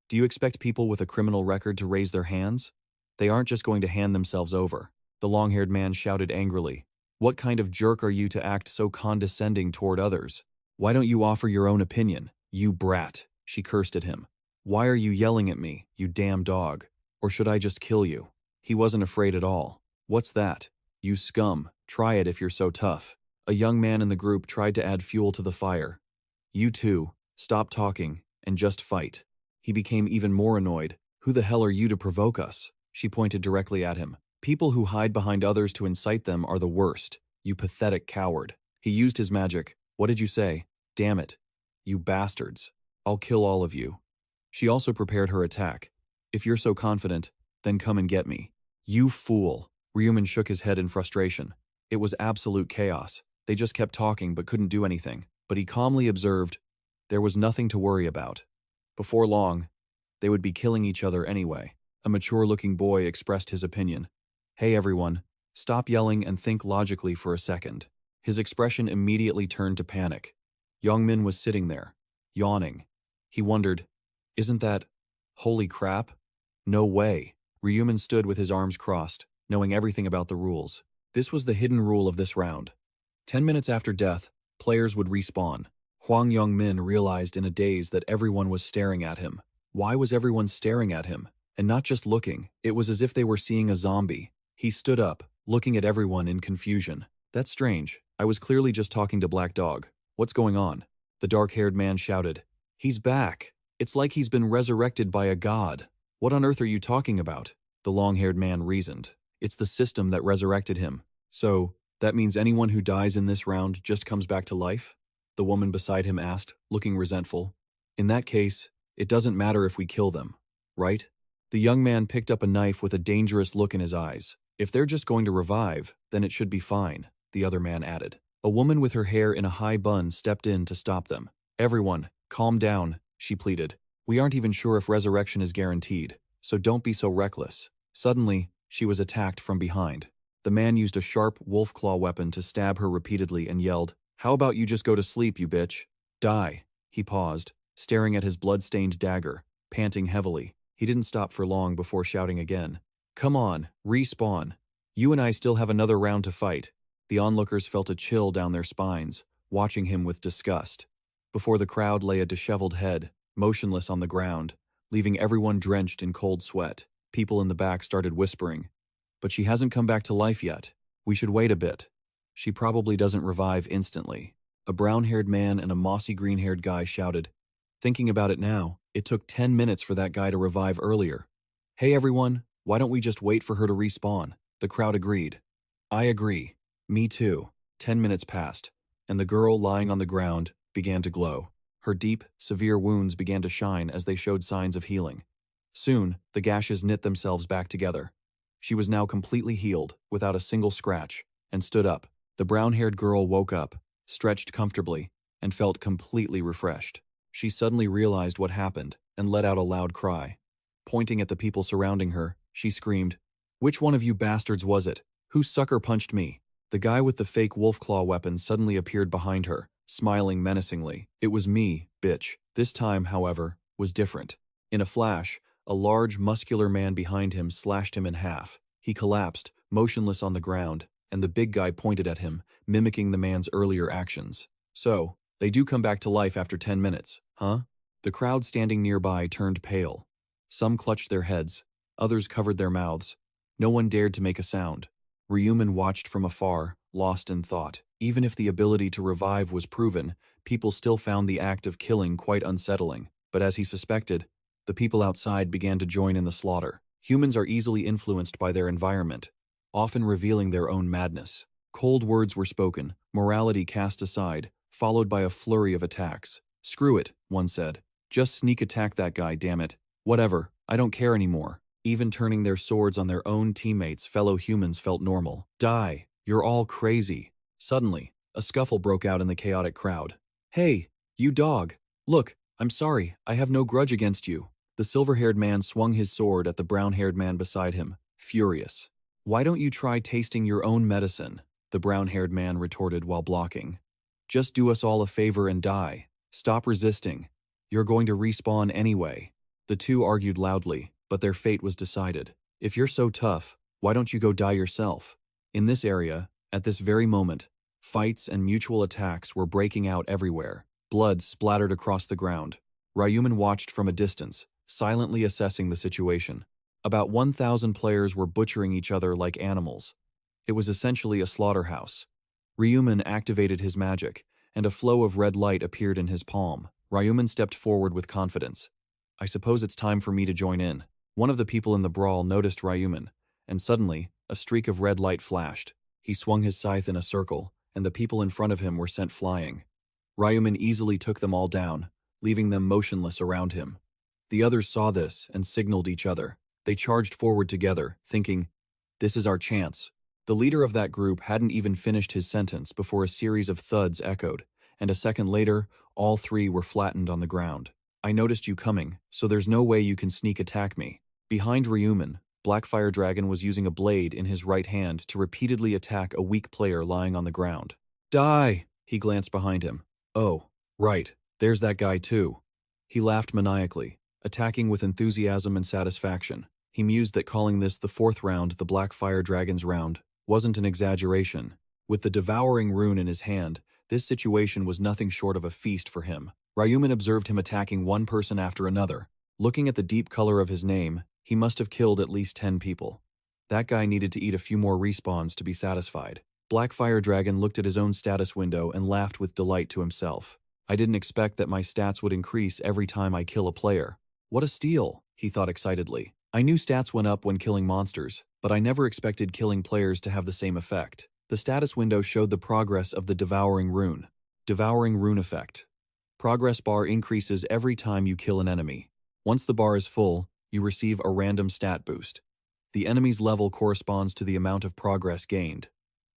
Do you expect people with a criminal record to raise their hands? They aren't just going to hand themselves over. The long-haired man shouted angrily. What kind of jerk are you to act so condescending toward others? Why don't you offer your own opinion, you brat? She cursed at him. Why are you yelling at me, you damn dog? Or should I just kill you? He wasn't afraid at all. What's that? You scum. Try it if you're so tough. A young man in the group tried to add fuel to the fire. You two, stop talking and just fight. He became even more annoyed. Who the hell are you to provoke us? She pointed directly at him. People who hide behind others to incite them are the worst. You pathetic coward. He used his magic. What did you say? Damn it. You bastards. I'll kill all of you. She also prepared her attack. If you're so confident, then come and get me. You fool. Ryu Min shook his head in frustration. It was absolute chaos. They just kept talking but couldn't do anything. But he calmly observed, there was nothing to worry about. Before long, they would be killing each other anyway. A mature-looking boy expressed his opinion. Hey everyone, stop yelling and think logically for a second. His expression immediately turned to panic. Young Min was sitting there, yawning. He wondered, isn't that... holy crap? No way. Ryu Min stood with his arms crossed, knowing everything about the rules. This was the hidden rule of this round. 10 minutes after death, players would respawn. Hwang Young-min realized in a daze that everyone was staring at him. Why was everyone staring at him? And not just looking, it was as if they were seeing a zombie. He stood up, looking at everyone in confusion. That's strange. I was clearly just talking to Black Dog. What's going on? The dark-haired man shouted. He's back. It's like he's been resurrected by a god. What on earth are you talking about? The long-haired man reasoned. It's the system that resurrected him. So, that means anyone who dies in this round just comes back to life? The woman beside him asked, looking resentful. In that case, it doesn't matter if we kill them, right? The young man picked up a knife with a dangerous look in his eyes. If they're just going to revive, then it should be fine, the other man added. A woman with her hair in a high bun stepped in to stop them. Everyone, calm down. she pleaded. We aren't even sure if resurrection is guaranteed, so don't be so reckless. Suddenly, she was attacked from behind. The man used a sharp wolf claw weapon to stab her repeatedly and yelled, "How about you just go to sleep, you bitch? Die." He paused, staring at his blood-stained dagger, panting heavily. He didn't stop for long before shouting again, "Come on, respawn. You and I still have another round to fight." The onlookers felt a chill down their spines, watching him with disgust. Before the crowd lay a disheveled head, motionless on the ground, leaving everyone drenched in cold sweat. People in the back started whispering, "But she hasn't come back to life yet. We should wait a bit. She probably doesn't revive instantly." A brown-haired man and a mossy green-haired guy shouted. Thinking about it now, it took 10 minutes for that guy to revive earlier. "Hey everyone, why don't we just wait for her to respawn?" The crowd agreed. "I agree. Me too." 10 minutes passed, and the girl lying on the ground began to glow. Her deep, severe wounds began to shine as they showed signs of healing. Soon, the gashes knit themselves back together. She was now completely healed, without a single scratch, and stood up. The brown-haired girl woke up, stretched comfortably, and felt completely refreshed. She suddenly realized what happened and let out a loud cry. Pointing at the people surrounding her, she screamed, "Which one of you bastards was it? Who sucker punched me?" The guy with the fake wolf claw weapon suddenly appeared behind her, smiling menacingly. "It was me, bitch." This time, however, was different. In a flash, a large, muscular man behind him slashed him in half. He collapsed, motionless on the ground, and the big guy pointed at him, mimicking the man's earlier actions. "So, they do come back to life after 10 minutes, huh?" The crowd standing nearby turned pale. Some clutched their heads, others covered their mouths. No one dared to make a sound. Ryu Min watched from afar, lost in thought. Even if the ability to revive was proven, people still found the act of killing quite unsettling. But as he suspected, the people outside began to join in the slaughter. Humans are easily influenced by their environment, often revealing their own madness. Cold words were spoken, morality cast aside, followed by a flurry of attacks. "Screw it," one said. "Just sneak attack that guy, damn it. Whatever, I don't care anymore." Even turning their swords on their own teammates, fellow humans felt normal. "Die, you're all crazy." Suddenly, a scuffle broke out in the chaotic crowd. "Hey, you dog! Look, I'm sorry, I have no grudge against you." The silver-haired man swung his sword at the brown-haired man beside him, furious. "Why don't you try tasting your own medicine?" the brown-haired man retorted while blocking. "Just do us all a favor and die. Stop resisting. You're going to respawn anyway." The two argued loudly, but their fate was decided. "If you're so tough, why don't you go die yourself?" In this area, at this very moment, fights and mutual attacks were breaking out everywhere. Blood splattered across the ground. Ryu Min watched from a distance, silently assessing the situation. About 1,000 players were butchering each other like animals. It was essentially a slaughterhouse. Ryu Min activated his magic, and a flow of red light appeared in his palm. Ryu Min stepped forward with confidence. "I suppose it's time for me to join in." One of the people in the brawl noticed Ryu Min, and suddenly, a streak of red light flashed. He swung his scythe in a circle, and the people in front of him were sent flying. Ryu Min easily took them all down, leaving them motionless around him. The others saw this and signaled each other. They charged forward together, thinking, "This is our chance." The leader of that group hadn't even finished his sentence before a series of thuds echoed, and a second later, all three were flattened on the ground. "I noticed you coming, so there's no way you can sneak attack me." Behind Ryu Min, Blackfire Dragon was using a blade in his right hand to repeatedly attack a weak player lying on the ground. "Die!" He glanced behind him. "Oh, right, there's that guy too." He laughed maniacally, attacking with enthusiasm and satisfaction. He mused that calling this the fourth round, the Blackfire Dragon's round, wasn't an exaggeration. With the devouring rune in his hand, this situation was nothing short of a feast for him. Ryu Min observed him attacking one person after another. Looking at the deep color of his name, he must have killed at least 10 people. That guy needed to eat a few more respawns to be satisfied. Blackfire Dragon looked at his own status window and laughed with delight to himself. "I didn't expect that my stats would increase every time I kill a player. What a steal," he thought excitedly. "I knew stats went up when killing monsters, but I never expected killing players to have the same effect." The status window showed the progress of the Devouring Rune. Devouring Rune effect. Progress bar increases every time you kill an enemy. Once the bar is full, you receive a random stat boost. The enemy's level corresponds to the amount of progress gained.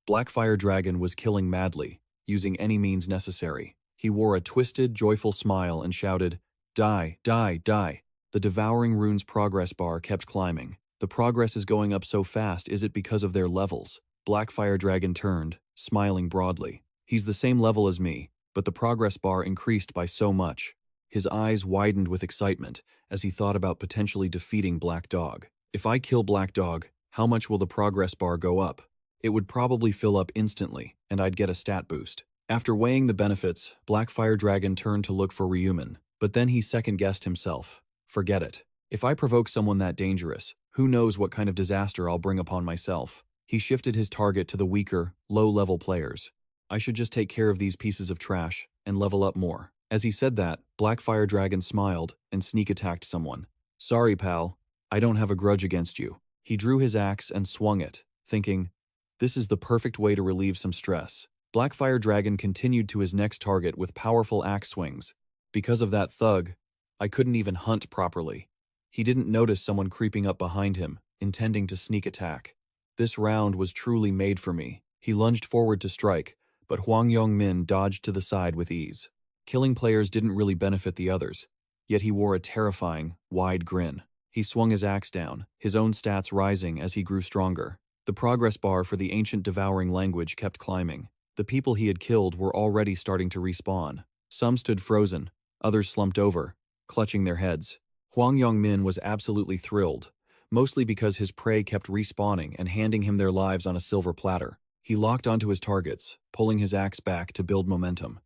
Blackfire Dragon was killing madly, using any means necessary. He wore a twisted, joyful smile and shouted, Die, die, die. The Devouring Runes progress bar kept climbing. The progress is going up so fast, is it because of their levels? Blackfire Dragon turned, smiling broadly. He's the same level as me, but the progress bar increased by so much. His eyes widened with excitement as he thought about potentially defeating Black Dog. If I kill Black Dog, how much will the progress bar go up? It would probably fill up instantly, and I'd get a stat boost. After weighing the benefits, Blackfire Dragon turned to look for Ryu Min, but then he second-guessed himself. Forget it. If I provoke someone that dangerous, who knows what kind of disaster I'll bring upon myself. He shifted his target to the weaker, low-level players. I should just take care of these pieces of trash and level up more. As he said that, Blackfire Dragon smiled and sneak-attacked someone. Sorry, pal. I don't have a grudge against you. He drew his axe and swung it, thinking, this is the perfect way to relieve some stress. Blackfire Dragon continued to his next target with powerful axe swings. Because of that thug, I couldn't even hunt properly. He didn't notice someone creeping up behind him, intending to sneak attack. This round was truly made for me. He lunged forward to strike, but Hwang Yong-min dodged to the side with ease. Killing players didn't really benefit the others, yet he wore a terrifying, wide grin. He swung his axe down, his own stats rising as he grew stronger. The progress bar for the ancient devouring language kept climbing. The people he had killed were already starting to respawn. Some stood frozen, others slumped over, clutching their heads. Hwang Yong-min was absolutely thrilled, mostly because his prey kept respawning and handing him their lives on a silver platter. He locked onto his targets, pulling his axe back to build momentum.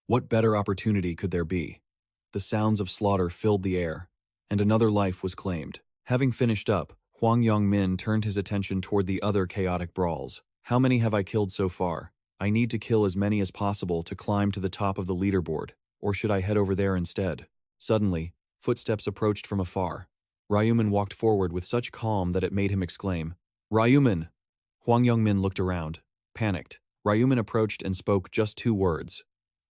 What better opportunity could there be? The sounds of slaughter filled the air, and another life was claimed. Having finished up, Hwang Yong-min turned his attention toward the other chaotic brawls. How many have I killed so far? I need to kill as many as possible to climb to the top of the leaderboard, or should I head over there instead? Suddenly, footsteps approached from afar. Ryu Min walked forward with such calm that it made him exclaim, Ryu Min! Hwang Yong-min looked around, panicked. Ryu Min approached and spoke just 2 words.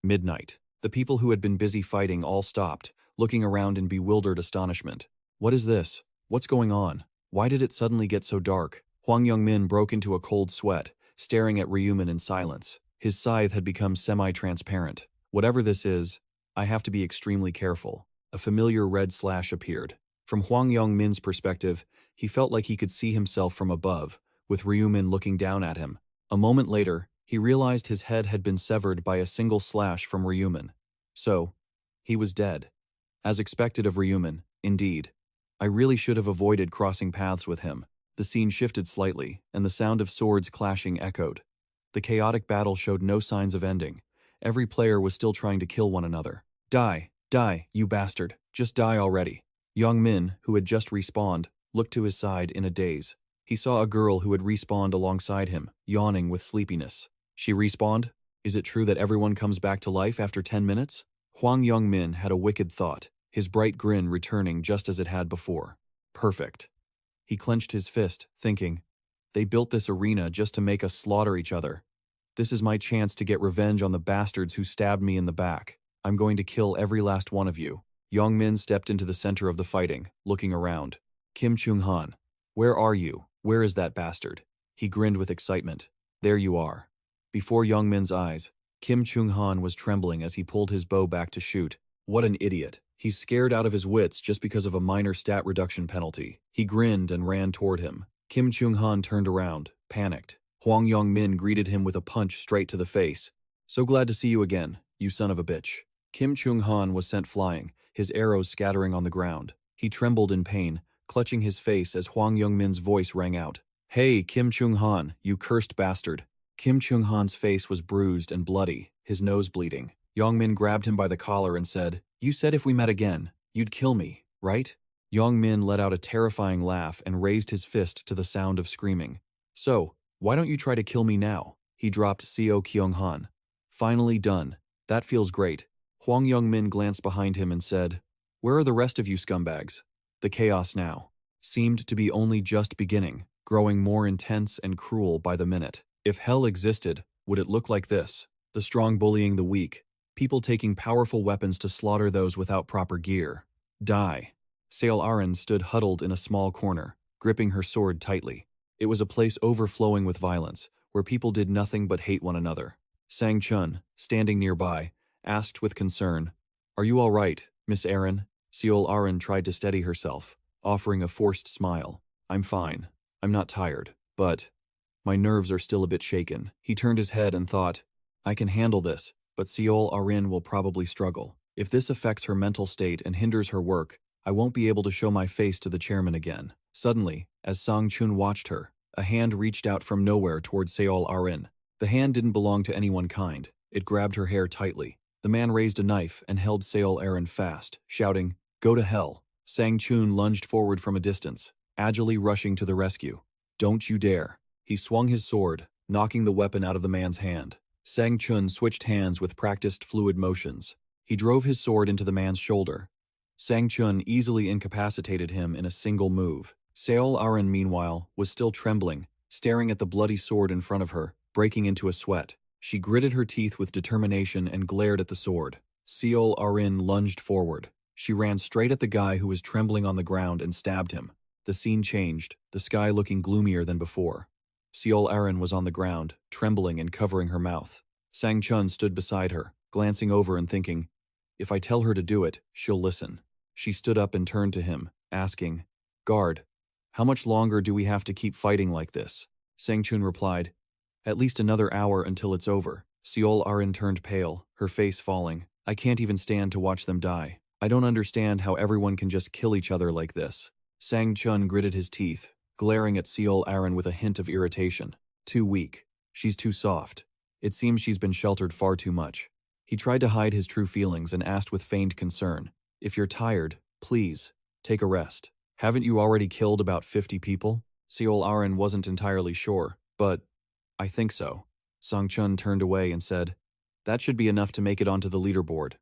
Midnight. The people who had been busy fighting all stopped, looking around in bewildered astonishment. What is this? What's going on? Why did it suddenly get so dark? Hwang Yong-min broke into a cold sweat, staring at Ryu Min in silence. His scythe had become semi-transparent. Whatever this is, I have to be extremely careful. A familiar red slash appeared. From Hwang Yong-min's perspective, he felt like he could see himself from above, with Ryu Min looking down at him. A moment later, he realized his head had been severed by a single slash from Ryu Min. So, he was dead. As expected of Ryu Min, indeed. I really should have avoided crossing paths with him. The scene shifted slightly, and the sound of swords clashing echoed. The chaotic battle showed no signs of ending. Every player was still trying to kill one another. Die, die, you bastard, just die already. Yong Min, who had just respawned, looked to his side in a daze. He saw a girl who had respawned alongside him, yawning with sleepiness. She respawned? Is it true that everyone comes back to life after 10 minutes? Hwang Yong-min had a wicked thought, his bright grin returning just as it had before. Perfect. He clenched his fist, thinking, they built this arena just to make us slaughter each other. This is my chance to get revenge on the bastards who stabbed me in the back. I'm going to kill every last one of you. Yong Min stepped into the center of the fighting, looking around. Kim Chung-han. Where are you? Where is that bastard? He grinned with excitement. There you are. Before Yong Min's eyes, Kim Chung-han was trembling as he pulled his bow back to shoot. What an idiot. He's scared out of his wits just because of a minor stat reduction penalty. He grinned and ran toward him. Kim Chung-han turned around, panicked. Hwang Yong-min greeted him with a punch straight to the face. So glad to see you again, you son of a bitch. Kim Chung-han was sent flying, his arrows scattering on the ground. He trembled in pain, clutching his face as Hwang Yong-min's voice rang out. Hey, Kim Chung-han, you cursed bastard. Kim Chung-han's face was bruised and bloody, his nose bleeding. Yong Min grabbed him by the collar and said, You said if we met again, you'd kill me, right? Yong Min let out a terrifying laugh and raised his fist to the sound of screaming. So, why don't you try to kill me now? He dropped Seo Kyung-han. Finally done. That feels great. Hwang Yong-min glanced behind him and said, Where are the rest of you scumbags? The chaos now seemed to be only just beginning, growing more intense and cruel by the minute. If hell existed, would it look like this? The strong bullying the weak, people taking powerful weapons to slaughter those without proper gear. Die. Sail Aran stood huddled in a small corner, gripping her sword tightly. It was a place overflowing with violence, where people did nothing but hate one another. Sang Chun, standing nearby, asked with concern, Are you all right, Miss Aran? Seol Arin tried to steady herself, offering a forced smile. I'm fine. I'm not tired, but my nerves are still a bit shaken. He turned his head and thought, I can handle this, but Seol Arin will probably struggle. If this affects her mental state and hinders her work, I won't be able to show my face to the chairman again. Suddenly, as Sang Chun watched her, a hand reached out from nowhere towards Seol Arin. The hand didn't belong to anyone kind. It grabbed her hair tightly. The man raised a knife and held Seol Arin fast, shouting, Go to hell. Sang Chun lunged forward from a distance, agilely rushing to the rescue. Don't you dare. He swung his sword, knocking the weapon out of the man's hand. Sang Chun switched hands with practiced fluid motions. He drove his sword into the man's shoulder. Sang Chun easily incapacitated him in a single move. Seol Arin, meanwhile, was still trembling, staring at the bloody sword in front of her, breaking into a sweat. She gritted her teeth with determination and glared at the sword. Seol Arin lunged forward. She ran straight at the guy who was trembling on the ground and stabbed him. The scene changed, the sky looking gloomier than before. Seol Arin was on the ground, trembling and covering her mouth. Sang Chun stood beside her, glancing over and thinking, if I tell her to do it, she'll listen. She stood up and turned to him, asking, Guard, how much longer do we have to keep fighting like this? Sang Chun replied, At least another hour until it's over. Seol Arin turned pale, her face falling. I can't even stand to watch them die. I don't understand how everyone can just kill each other like this. Sang Chun gritted his teeth, glaring at Seol Arin with a hint of irritation. Too weak. She's too soft. It seems she's been sheltered far too much. He tried to hide his true feelings and asked with feigned concern, If you're tired, please, take a rest. Haven't you already killed about 50 people? Seol Arin wasn't entirely sure, but I think so. Sang Chun turned away and said, That should be enough to make it onto the leaderboard.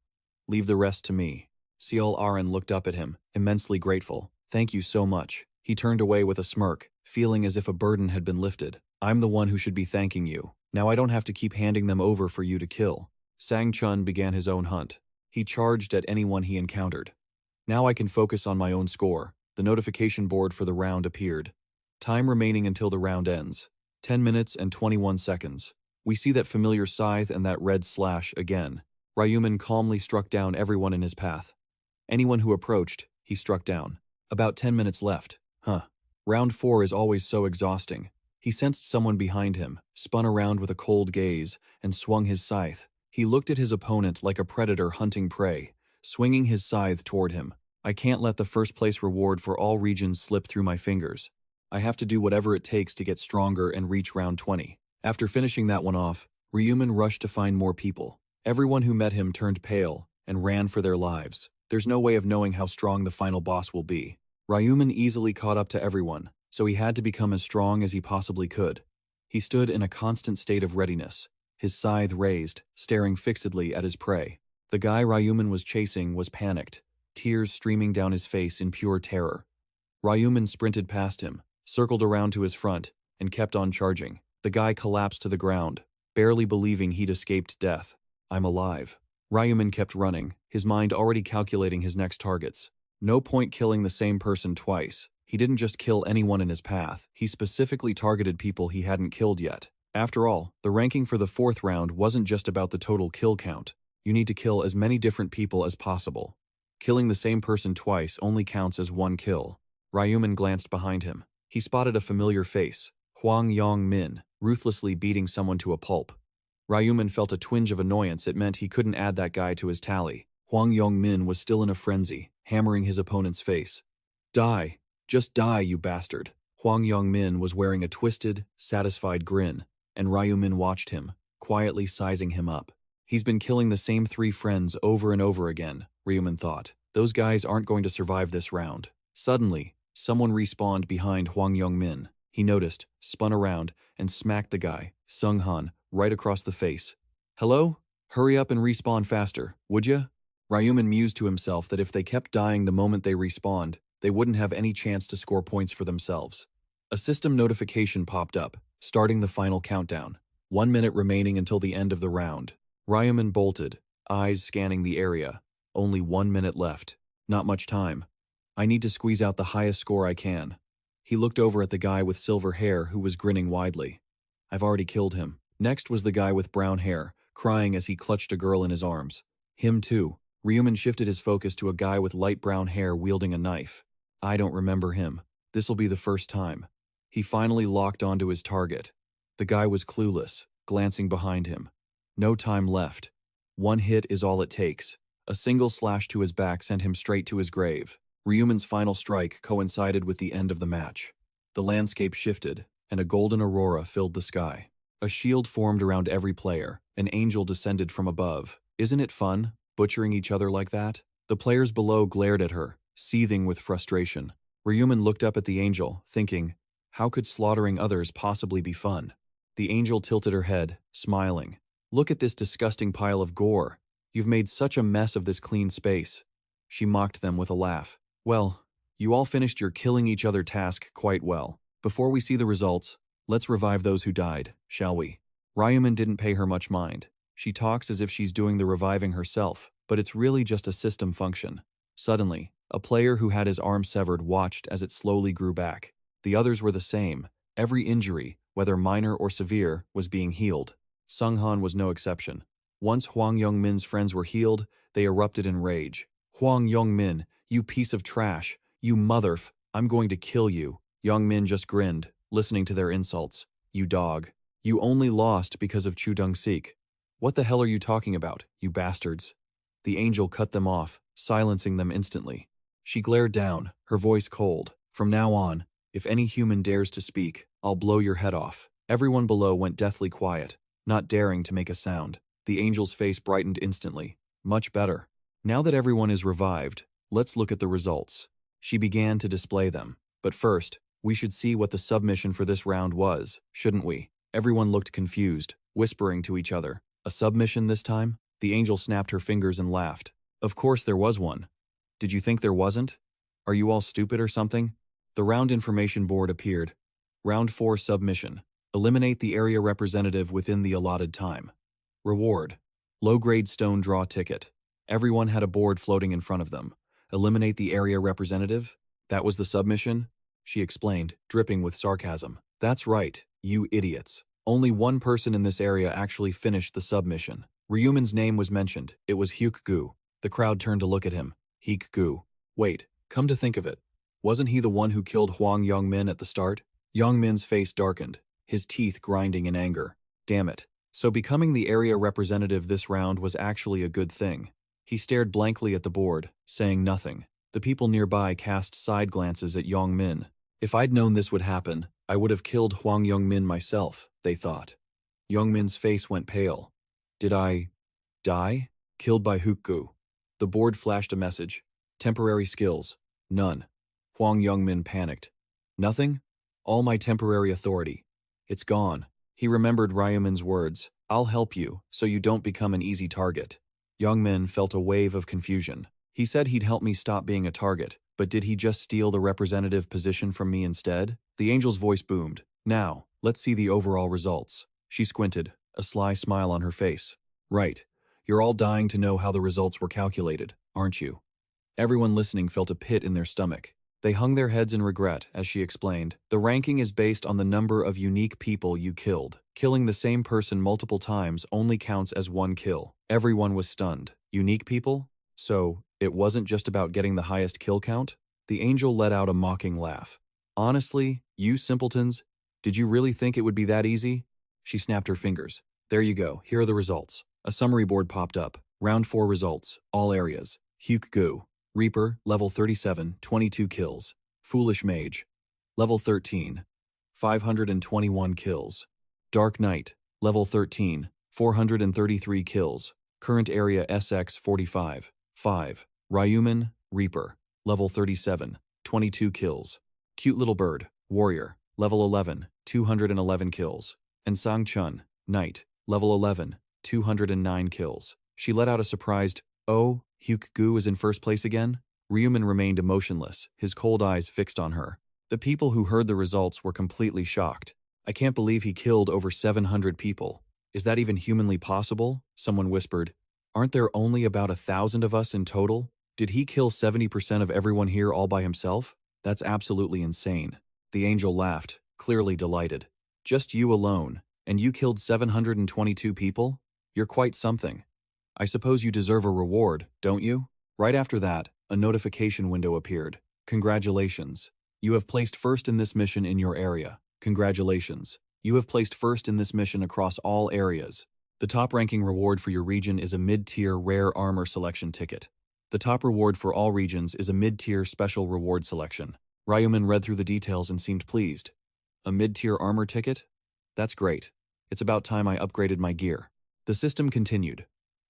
Leave the rest to me. Seol Arin looked up at him, immensely grateful. Thank you so much. He turned away with a smirk, feeling as if a burden had been lifted. I'm the one who should be thanking you. Now I don't have to keep handing them over for you to kill. Sang Chun began his own hunt. He charged at anyone he encountered. Now I can focus on my own score. The notification board for the round appeared. Time remaining until the round ends. 10 minutes and 21 seconds. We see that familiar scythe and that red slash again. Ryu Min calmly struck down everyone in his path. Anyone who approached, he struck down. About 10 minutes left. Round 4 is always so exhausting. He sensed someone behind him, spun around with a cold gaze, and swung his scythe. He looked at his opponent like a predator hunting prey, swinging his scythe toward him. I can't let the first place reward for all regions slip through my fingers. I have to do whatever it takes to get stronger and reach round 20. After finishing that one off, Ryu Min rushed to find more people. Everyone who met him turned pale and ran for their lives. There's no way of knowing how strong the final boss will be. Ryu Min easily caught up to everyone, so he had to become as strong as he possibly could. He stood in a constant state of readiness, his scythe raised, staring fixedly at his prey. The guy Ryu Min was chasing was panicked, tears streaming down his face in pure terror. Ryu Min sprinted past him, circled around to his front, and kept on charging. The guy collapsed to the ground, barely believing he'd escaped death. I'm alive. Ryu Min kept running, his mind already calculating his next targets. No point killing the same person twice. He didn't just kill anyone in his path, he specifically targeted people he hadn't killed yet. After all, the ranking for the 4th round wasn't just about the total kill count. You need to kill as many different people as possible. Killing the same person twice only counts as one kill. Ryu Min glanced behind him. He spotted a familiar face, Hwang Yong-min, ruthlessly beating someone to a pulp. Ryu Min felt a twinge of annoyance. It meant he couldn't add that guy to his tally. Hwang Yong-min was still in a frenzy, hammering his opponent's face. Die! Just die, you bastard! Hwang Yong-min was wearing a twisted, satisfied grin, and Ryu Min watched him, quietly sizing him up. He's been killing the same 3 friends over and over again, Ryu Min thought. Those guys aren't going to survive this round. Suddenly, someone respawned behind Hwang Yong-min. He noticed, spun around, and smacked the guy, Sung Han, right across the face. Hello? Hurry up and respawn faster, would ya? Ryu Min mused to himself that if they kept dying the moment they respawned, they wouldn't have any chance to score points for themselves. A system notification popped up, starting the final countdown. 1 minute remaining until the end of the round. Ryu Min bolted, eyes scanning the area. Only 1 minute left. Not much time. I need to squeeze out the highest score I can. He looked over at the guy with silver hair who was grinning widely. I've already killed him. Next was the guy with brown hair, crying as he clutched a girl in his arms. Him too. Ryu Min shifted his focus to a guy with light brown hair wielding a knife. I don't remember him. This'll be the first time. He finally locked onto his target. The guy was clueless, glancing behind him. No time left. One hit is all it takes. A single slash to his back sent him straight to his grave. Ryu Min's final strike coincided with the end of the match. The landscape shifted, and a golden aurora filled the sky. A shield formed around every player. An angel descended from above. Isn't it fun, butchering each other like that? The players below glared at her, seething with frustration. Ryu Min looked up at the angel, thinking, how could slaughtering others possibly be fun? The angel tilted her head, smiling. Look at this disgusting pile of gore. You've made such a mess of this clean space. She mocked them with a laugh. Well, you all finished your killing each other task quite well. Before we see the results, let's revive those who died, shall we? Ryu Min didn't pay her much mind. She talks as if she's doing the reviving herself, but it's really just a system function. Suddenly, a player who had his arm severed watched as it slowly grew back. The others were the same. Every injury, whether minor or severe, was being healed. Sunghan was no exception. Once Hwang Yong-min's friends were healed, they erupted in rage. Hwang Yong-min, you piece of trash, you motherf, I'm going to kill you. Yong-min just grinned, listening to their insults. You dog. You only lost because of Chu Dong-sik. What the hell are you talking about, you bastards? The angel cut them off, silencing them instantly. She glared down, her voice cold. From now on, if any human dares to speak, I'll blow your head off. Everyone below went deathly quiet, not daring to make a sound. The angel's face brightened instantly. Much better. Now that everyone is revived, let's look at the results. She began to display them. But first, we should see what the submission for this round was, shouldn't we? Everyone looked confused, whispering to each other. A submission this time? The angel snapped her fingers and laughed. Of course there was one. Did you think there wasn't? Are you all stupid or something? The round information board appeared. Round 4 submission. Eliminate the area representative within the allotted time. Reward. Low-grade stone draw ticket. Everyone had a board floating in front of them. Eliminate the area representative? That was the submission? She explained, dripping with sarcasm. That's right, you idiots. Only one person in this area actually finished the submission. Ryu Min's name was mentioned. It was Hyuk-gu. The crowd turned to look at him. Hyuk-gu. Wait, come to think of it. Wasn't he the one who killed Hwang Yong-min at the start? Yong-min's face darkened, his teeth grinding in anger. Damn it. So becoming the area representative this round was actually a good thing. He stared blankly at the board, saying nothing. The people nearby cast side glances at Yong-min. If I'd known this would happen, I would have killed Hwang Yong-min myself, they thought. Yong-min's face went pale. Did I die? Killed by Hyuk-gu. The board flashed a message. Temporary skills. None. Hwang Yong-min panicked. Nothing? All my temporary authority. It's gone. He remembered Ryu Min's words. I'll help you, so you don't become an easy target. Yong-min felt a wave of confusion. He said he'd help me stop being a target, but did he just steal the representative position from me instead? The angel's voice boomed. Now, let's see the overall results. She squinted, a sly smile on her face. Right. You're all dying to know how the results were calculated, aren't you? Everyone listening felt a pit in their stomach. They hung their heads in regret as she explained. The ranking is based on the number of unique people you killed. Killing the same person multiple times only counts as one kill. Everyone was stunned. Unique people? So, it wasn't just about getting the highest kill count? The angel let out a mocking laugh. Honestly, you simpletons, did you really think it would be that easy? She snapped her fingers. There you go, here are the results. A summary board popped up. Round 4 results, all areas. Hyuk-gu. Reaper, level 37, 22 kills. Foolish Mage, level 13, 521 kills. Dark Knight, level 13, 433 kills. Current area SX-45, 5. Ryu Min, Reaper, level 37, 22 kills. Cute Little Bird, Warrior, level 11, 211 kills. And Sang-chun, Knight, level 11, 209 kills. She let out a surprised, "Oh, Hyuk-gu is in first place again?" Ryu Min remained emotionless, his cold eyes fixed on her. The people who heard the results were completely shocked. I can't believe he killed over 700 people. Is that even humanly possible? Someone whispered. Aren't there only about 1,000 of us in total? Did he kill 70% of everyone here all by himself? That's absolutely insane. The angel laughed, clearly delighted. Just you alone, and you killed 722 people? You're quite something. I suppose you deserve a reward, don't you? Right after that, a notification window appeared. Congratulations. You have placed first in this mission in your area. Congratulations. You have placed first in this mission across all areas. The top-ranking reward for your region is a mid-tier rare armor selection ticket. The top reward for all regions is a mid-tier special reward selection. Ryu Min read through the details and seemed pleased. A mid-tier armor ticket? That's great. It's about time I upgraded my gear. The system continued.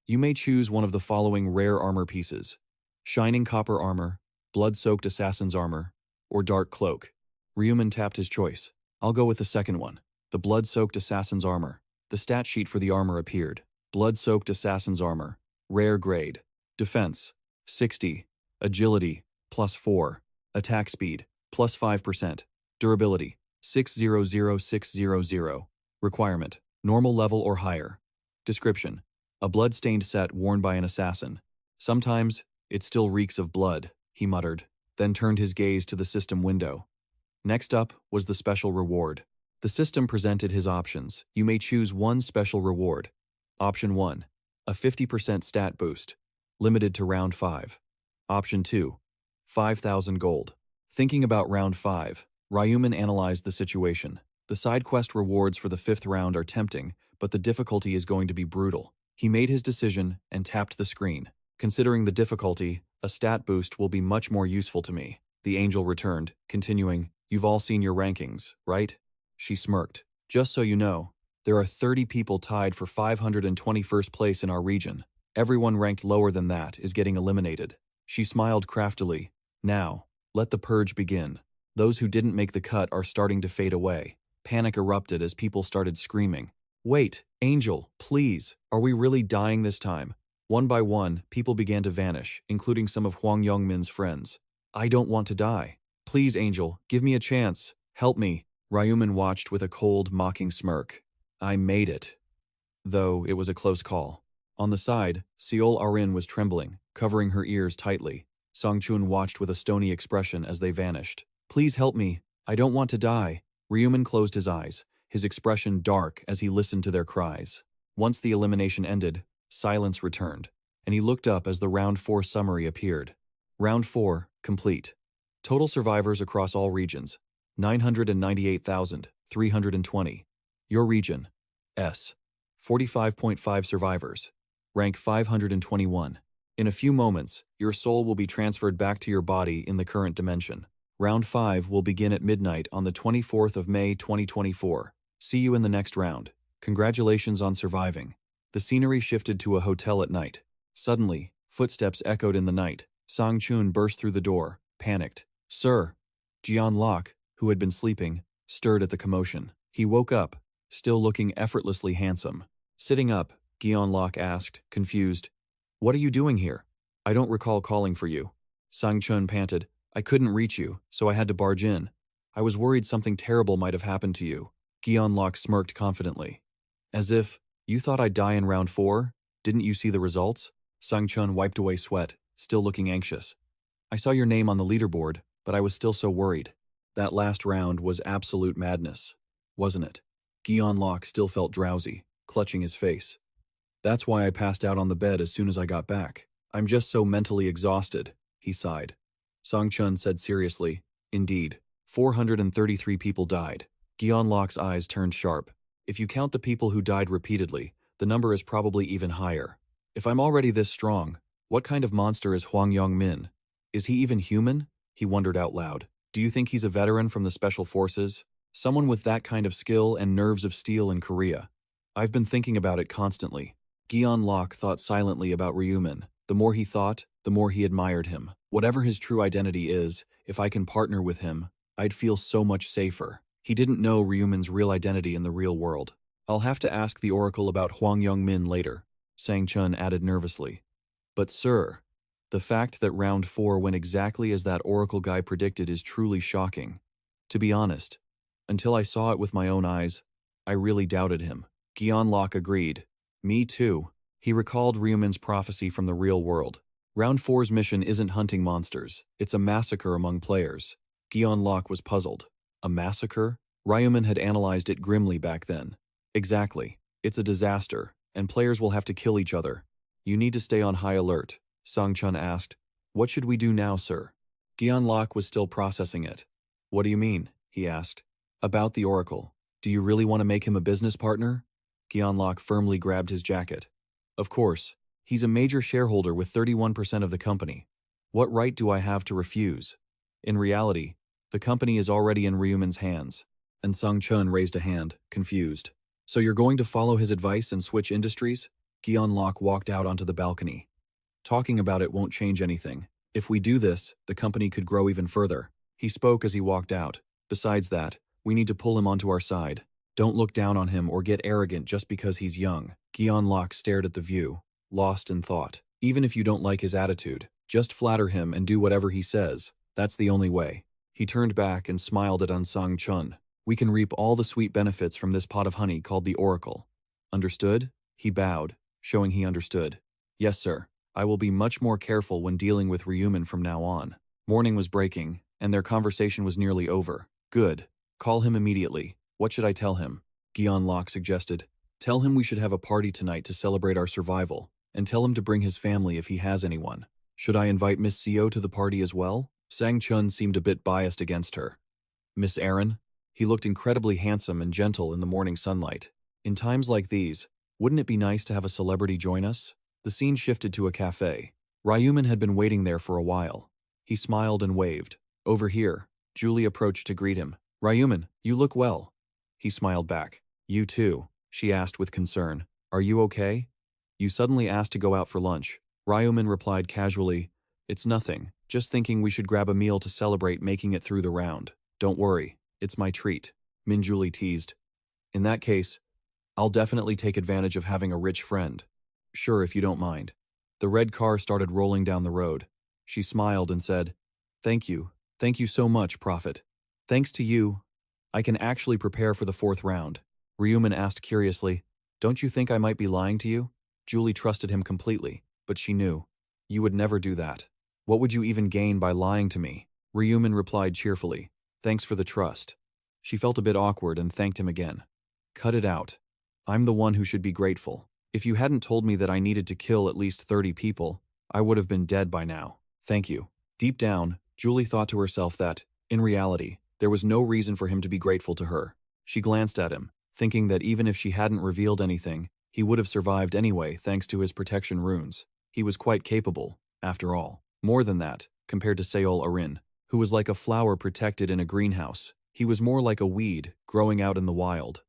You may choose one of the following rare armor pieces: shining copper armor, blood-soaked assassin's armor, or dark cloak. Ryu Min tapped his choice. I'll go with the second one, the blood-soaked assassin's armor. The stat sheet for the armor appeared. Blood-soaked assassin's armor. Rare grade. Defense, 60. Agility, +4. Attack speed, +5%. Durability, 600600. Requirement, normal level or higher. Description, a blood-stained set worn by an assassin. Sometimes, it still reeks of blood, he muttered, then turned his gaze to the system window. Next up was the special reward. The system presented his options. You may choose one special reward. Option 1, a 50% stat boost, limited to round 5. Option 2, 5,000 gold. Thinking about round 5, Ryu Min analyzed the situation. The side quest rewards for the 5th round are tempting, but the difficulty is going to be brutal. He made his decision and tapped the screen. Considering the difficulty, a stat boost will be much more useful to me. The angel returned, continuing, You've all seen your rankings, right? She smirked. Just so you know, there are 30 people tied for 521st place in our region. Everyone ranked lower than that is getting eliminated. She smiled craftily. Now, let the purge begin. Those who didn't make the cut are starting to fade away. Panic erupted as people started screaming. Wait, Angel, please, are we really dying this time? One by one, people began to vanish, including some of Hwang Yongmin's friends. I don't want to die. Please, Angel, give me a chance. Help me. Ryu Min watched with a cold, mocking smirk. I made it. Though it was a close call. On the side, Seol Arin was trembling, covering her ears tightly. Song Chun watched with a stony expression as they vanished. Please help me. I don't want to die. Ryu Min closed his eyes, his expression dark as he listened to their cries. Once the elimination ended, silence returned, and he looked up as the Round 4 summary appeared. Round 4, complete. Total survivors across all regions, 998,320. Your region, S. 45.5 survivors. Rank 521. In a few moments, your soul will be transferred back to your body in the current dimension. Round 5 will begin at midnight on the 24th of May 2024. See you in the next round. Congratulations on surviving. The scenery shifted to a hotel at night. Suddenly, footsteps echoed in the night. Sang Chun burst through the door, panicked. Sir! Jian Lok, who had been sleeping, stirred at the commotion. He woke up, still looking effortlessly handsome. Sitting up, Jian Lok asked, confused, What are you doing here? I don't recall calling for you. Sang Chun panted, I couldn't reach you, so I had to barge in. I was worried something terrible might have happened to you. Jian Lok smirked confidently. As if, you thought I'd die in round 4? Didn't you see the results? Sang Chun wiped away sweat, still looking anxious. I saw your name on the leaderboard, but I was still so worried. That last round was absolute madness, wasn't it? Jian Lok still felt drowsy, clutching his face. That's why I passed out on the bed as soon as I got back. I'm just so mentally exhausted, he sighed. Sang Chun said seriously, Indeed, 433 people died. Jian Lok's eyes turned sharp. If you count the people who died repeatedly, the number is probably even higher. If I'm already this strong, what kind of monster is Hwang Yongmin? Is he even human? He wondered out loud. Do you think he's a veteran from the Special Forces? Someone with that kind of skill and nerves of steel in Korea? I've been thinking about it constantly. Jian Lok thought silently about Ryu Min. The more he thought, the more he admired him. Whatever his true identity is, if I can partner with him, I'd feel so much safer. He didn't know Ryu Min's real identity in the real world. I'll have to ask the Oracle about Hwang Yongmin later, Sang Chun added nervously. But sir, the fact that round 4 went exactly as that Oracle guy predicted is truly shocking. To be honest, until I saw it with my own eyes, I really doubted him. Jian Lok agreed. Me too. He recalled Ryu Min's prophecy from the real world. Round 4's mission isn't hunting monsters, it's a massacre among players. Jian Lok was puzzled. A massacre? Ryu Min had analyzed it grimly back then. Exactly. It's a disaster, and players will have to kill each other. You need to stay on high alert, Song-chun asked. What should we do now, sir? Gyeon-lak was still processing it. What do you mean? He asked. About the oracle. Do you really want to make him a business partner? Gyeon-lak firmly grabbed his jacket. Of course. He's a major shareholder with 31% of the company. What right do I have to refuse? In reality, the company is already in Ryu Min's hands. And Song-chun raised a hand, confused. So you're going to follow his advice and switch industries? Gyeon-lak walked out onto the balcony. Talking about it won't change anything. If we do this, the company could grow even further. He spoke as he walked out. Besides that, we need to pull him onto our side. Don't look down on him or get arrogant just because he's young. Gyeon-lak stared at the view, lost in thought. Even if you don't like his attitude, just flatter him and do whatever he says. That's the only way. He turned back and smiled at Song-chun. We can reap all the sweet benefits from this pot of honey called the oracle. Understood? He bowed, showing he understood. Yes, sir. I will be much more careful when dealing with Ryu Min from now on. Morning was breaking, and their conversation was nearly over. Good. Call him immediately. What should I tell him? Gyeon-lak suggested. Tell him we should have a party tonight to celebrate our survival, and tell him to bring his family if he has anyone. Should I invite Miss Seo to the party as well? Sang-chun seemed a bit biased against her. Miss Aaron? He looked incredibly handsome and gentle in the morning sunlight. In times like these, wouldn't it be nice to have a celebrity join us? The scene shifted to a cafe. Ryu Min had been waiting there for a while. He smiled and waved. Over here. Julie approached to greet him. Ryu Min, you look well. He smiled back. You too, she asked with concern. Are you okay? You suddenly asked to go out for lunch. Ryu Min replied casually. It's nothing, just thinking we should grab a meal to celebrate making it through the round. Don't worry, it's my treat. Min Julie teased. In that case, I'll definitely take advantage of having a rich friend. Sure, if you don't mind. The red car started rolling down the road. She smiled and said, Thank you so much, Prophet. Thanks to you, I can actually prepare for the 4th round. Ryu Min asked curiously, Don't you think I might be lying to you? Julie trusted him completely, but she knew. You would never do that. What would you even gain by lying to me? Ryu Min replied cheerfully, Thanks for the trust. She felt a bit awkward and thanked him again. Cut it out. I'm the one who should be grateful. If you hadn't told me that I needed to kill at least 30 people, I would have been dead by now. Thank you. Deep down, Julie thought to herself that, in reality, there was no reason for him to be grateful to her. She glanced at him, thinking that even if she hadn't revealed anything, he would have survived anyway thanks to his protection runes. He was quite capable, after all. More than that, compared to Seol Arin, who was like a flower protected in a greenhouse. He was more like a weed growing out in the wild.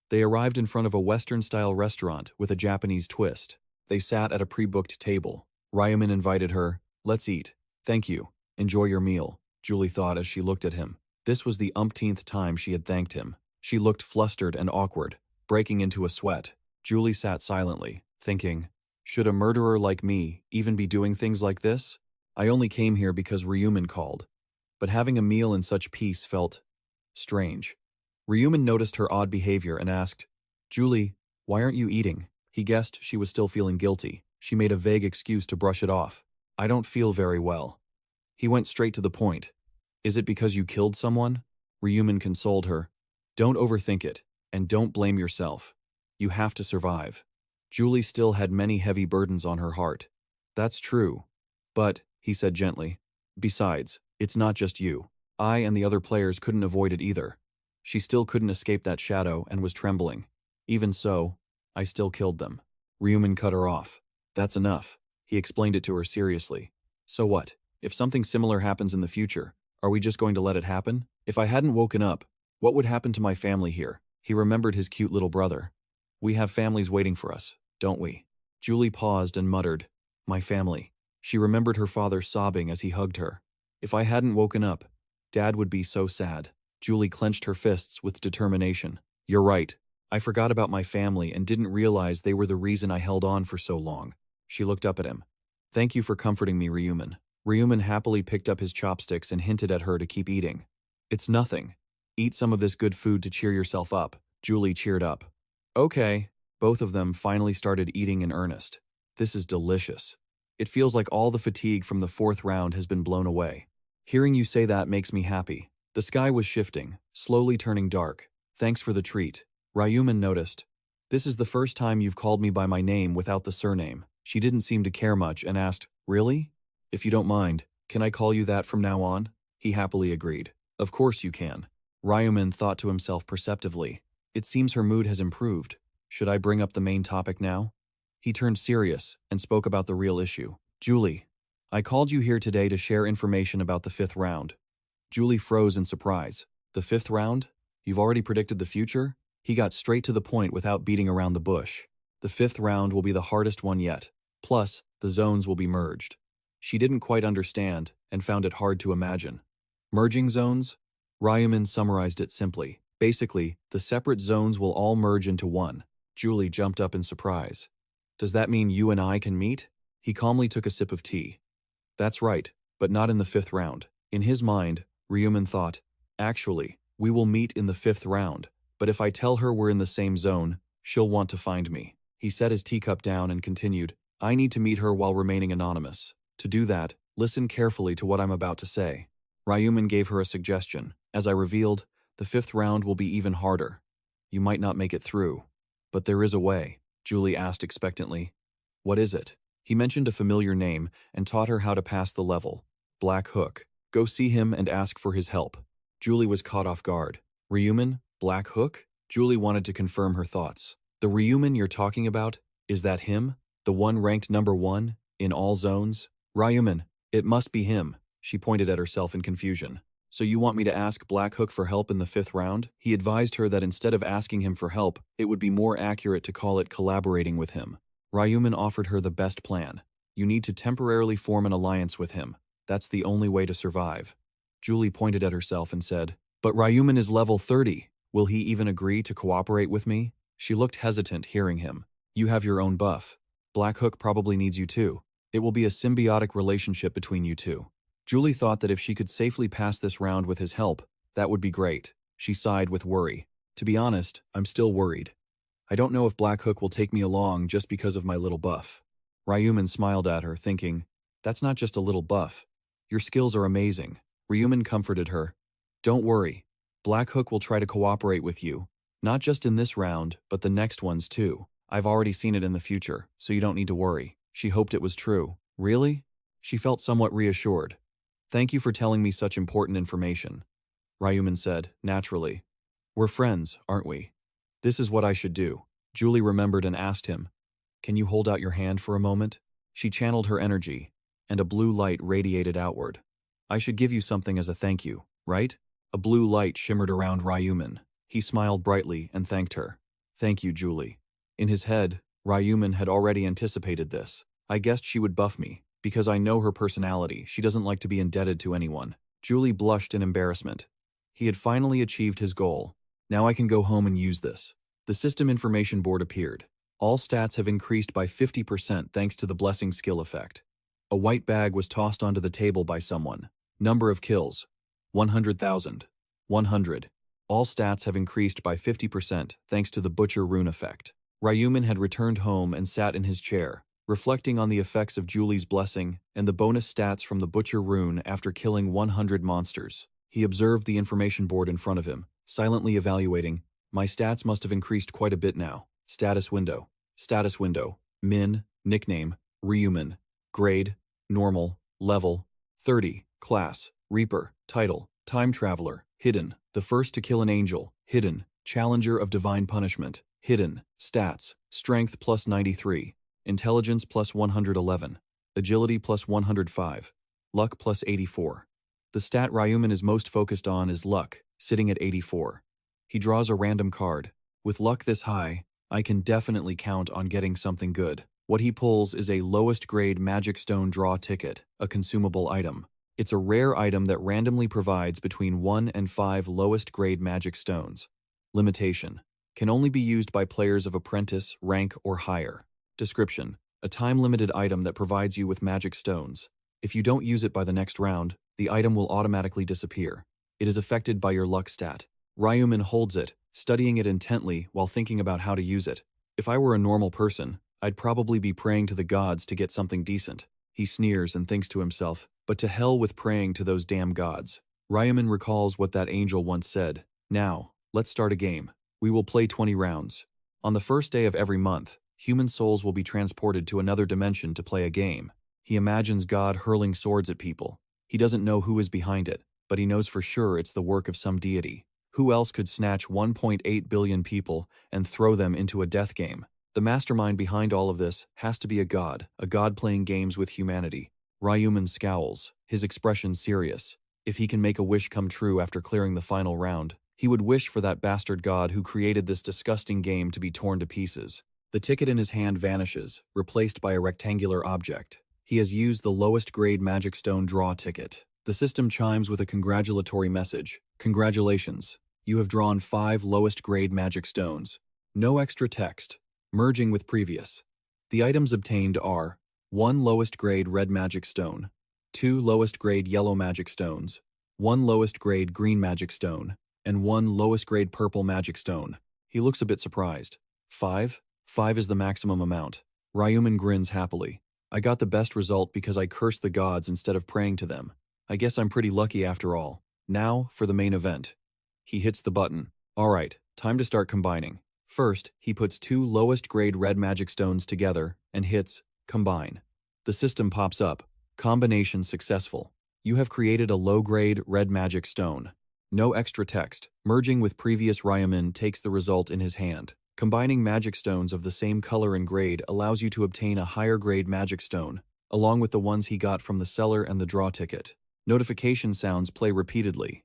They arrived in front of a Western-style restaurant with a Japanese twist. They sat at a pre-booked table. Ryu Min invited her. Let's eat. Thank you. Enjoy your meal, Julie thought as she looked at him. This was the umpteenth time she had thanked him. She looked flustered and awkward, breaking into a sweat. Julie sat silently, thinking, should a murderer like me even be doing things like this? I only came here because Ryu Min called. But having a meal in such peace felt strange. Ryu Min noticed her odd behavior and asked, Julie, why aren't you eating? He guessed she was still feeling guilty. She made a vague excuse to brush it off. I don't feel very well. He went straight to the point. Is it because you killed someone? Ryu Min consoled her. Don't overthink it, and don't blame yourself. You have to survive. Julie still had many heavy burdens on her heart. That's true. But, he said gently, besides, it's not just you. I and the other players couldn't avoid it either. She still couldn't escape that shadow and was trembling. Even so, I still killed them. Ryu Min cut her off. That's enough. He explained it to her seriously. So what? If something similar happens in the future, are we just going to let it happen? If I hadn't woken up, what would happen to my family here? He remembered his cute little brother. We have families waiting for us, don't we? Julie paused and muttered, my family. She remembered her father sobbing as he hugged her. If I hadn't woken up, Dad would be so sad. Julie clenched her fists with determination. You're right. I forgot about my family and didn't realize they were the reason I held on for so long. She looked up at him. Thank you for comforting me, Ryu Min. Ryu Min happily picked up his chopsticks and hinted at her to keep eating. It's nothing. Eat some of this good food to cheer yourself up. Julie cheered up. Okay. Both of them finally started eating in earnest. This is delicious. It feels like all the fatigue from the 4th round has been blown away. Hearing you say that makes me happy. The sky was shifting, slowly turning dark. Thanks for the treat. Ryu Min noticed. This is the first time you've called me by my name without the surname. She didn't seem to care much and asked, "Really? If you don't mind, can I call you that from now on?" He happily agreed. "Of course you can." Ryu Min thought to himself perceptively. It seems her mood has improved. Should I bring up the main topic now? He turned serious and spoke about the real issue. "Julie, I called you here today to share information about the 5th round." Julie froze in surprise. "The 5th round? You've already predicted the future?" He got straight to the point without beating around the bush. "The 5th round will be the hardest one yet. Plus, the zones will be merged." She didn't quite understand and found it hard to imagine. Merging zones? Ryu Min summarized it simply. Basically, the separate zones will all merge into one. Julie jumped up in surprise. "Does that mean you and I can meet?" He calmly took a sip of tea. "That's right, but not in the 5th round." In his mind, Ryu Min thought, "Actually, we will meet in the 5th round, but if I tell her we're in the same zone, she'll want to find me." He set his teacup down and continued, "I need to meet her while remaining anonymous. To do that, listen carefully to what I'm about to say." Ryu Min gave her a suggestion. "As I revealed, the 5th round will be even harder. You might not make it through. But there is a way," Julie asked expectantly. "What is it?" He mentioned a familiar name and taught her how to pass the level. Black Hook. "Go see him and ask for his help." Julie was caught off guard. "Ryu Min? Black Hook?" Julie wanted to confirm her thoughts. "The Ryu Min you're talking about? Is that him? The one ranked number 1? In all zones?" "Ryu Min, it must be him." She pointed at herself in confusion. "So you want me to ask Black Hook for help in the 5th round?" He advised her that instead of asking him for help, it would be more accurate to call it collaborating with him. Ryu Min offered her the best plan. "You need to temporarily form an alliance with him. That's the only way to survive." Julie pointed at herself and said, "But Ryu Min is level 30. Will he even agree to cooperate with me?" She looked hesitant hearing him. "You have your own buff. Black Hook probably needs you too. It will be a symbiotic relationship between you two." Julie thought that if she could safely pass this round with his help, that would be great. She sighed with worry. "To be honest, I'm still worried. I don't know if Black Hook will take me along just because of my little buff." Ryu Min smiled at her, thinking, "That's not just a little buff. Your skills are amazing." Ryu Min comforted her. "Don't worry. Black Hook will try to cooperate with you. Not just in this round, but the next ones too. I've already seen it in the future, so you don't need to worry." She hoped it was true. "Really?" She felt somewhat reassured. "Thank you for telling me such important information," Ryu Min said, naturally. "We're friends, aren't we? This is what I should do." Julie remembered and asked him, "Can you hold out your hand for a moment?" She channeled her energy, and a blue light radiated outward. "I should give you something as a thank you, right?" A blue light shimmered around Ryu Min. He smiled brightly and thanked her. "Thank you, Julie." In his head, Ryu Min had already anticipated this. "I guessed she would buff me. Because I know her personality, she doesn't like to be indebted to anyone." Julie blushed in embarrassment. He had finally achieved his goal. "Now I can go home and use this." The system information board appeared. All stats have increased by 50% thanks to the blessing skill effect. A white bag was tossed onto the table by someone. Number of kills: 100,000. 100. All stats have increased by 50% thanks to the Butcher rune effect. Ryu Min had returned home and sat in his chair, reflecting on the effects of Julie's blessing and the bonus stats from the Butcher rune after killing 100 monsters. He observed the information board in front of him, silently evaluating. "My stats must have increased quite a bit now." Status window. Status window. Min, nickname, Ryu Min. Grade, normal, level, 30. Class, Reaper. Title, Time Traveler, hidden. The first to kill an angel, hidden. Challenger of Divine Punishment, hidden. Stats, Strength plus 93. Intelligence plus 111. Agility plus 105. Luck plus 84. The stat Ryu Min is most focused on is luck, sitting at 84. He draws a random card. With luck this high, I can definitely count on getting something good. What he pulls is a lowest grade magic stone draw ticket, a consumable item. It's a rare item that randomly provides between 1 and 5 lowest grade magic stones. Limitation: can only be used by players of apprentice, rank, or higher. Description: a time-limited item that provides you with magic stones. If you don't use it by the next round, the item will automatically disappear. It is affected by your luck stat. Ryu Min holds it, studying it intently while thinking about how to use it. "If I were a normal person, I'd probably be praying to the gods to get something decent." He sneers and thinks to himself, "But to hell with praying to those damn gods." Ryu Min recalls what that angel once said. "Now, let's start a game. We will play 20 rounds. On the first day of every month, Human souls will be transported to another dimension to play a game. He imagines God hurling swords at people. He doesn't know who is behind it, but he knows for sure it's the work of some deity. Who else could snatch 1.8 billion people and throw them into a death game? The mastermind behind all of this has to be a god playing games with humanity. Ryu Min scowls, his expression serious. If he can make a wish come true after clearing the final round, he would wish for that bastard god who created this disgusting game to be torn to pieces. The ticket in his hand vanishes, replaced by a rectangular object. He has used the lowest grade magic stone draw ticket. The system chimes with a congratulatory message. Congratulations. You have drawn 5 lowest grade magic stones. No extra text. Merging with previous. The items obtained are 1 lowest grade red magic stone, 2 lowest grade yellow magic stones, 1 lowest grade green magic stone, and 1 lowest grade purple magic stone. He looks a bit surprised. 5? 5 is the maximum amount. Ryu Min grins happily. I got the best result because I cursed the gods instead of praying to them. I guess I'm pretty lucky after all. Now, for the main event. He hits the button. Alright, time to start combining. First, he puts 2 lowest grade red magic stones together and hits Combine. The system pops up. Combination successful. You have created a low-grade red magic stone. No extra text. Merging with previous, Ryu Min takes the result in his hand. Combining magic stones of the same color and grade allows you to obtain a higher-grade magic stone, along with the ones he got from the seller and the draw ticket. Notification sounds play repeatedly.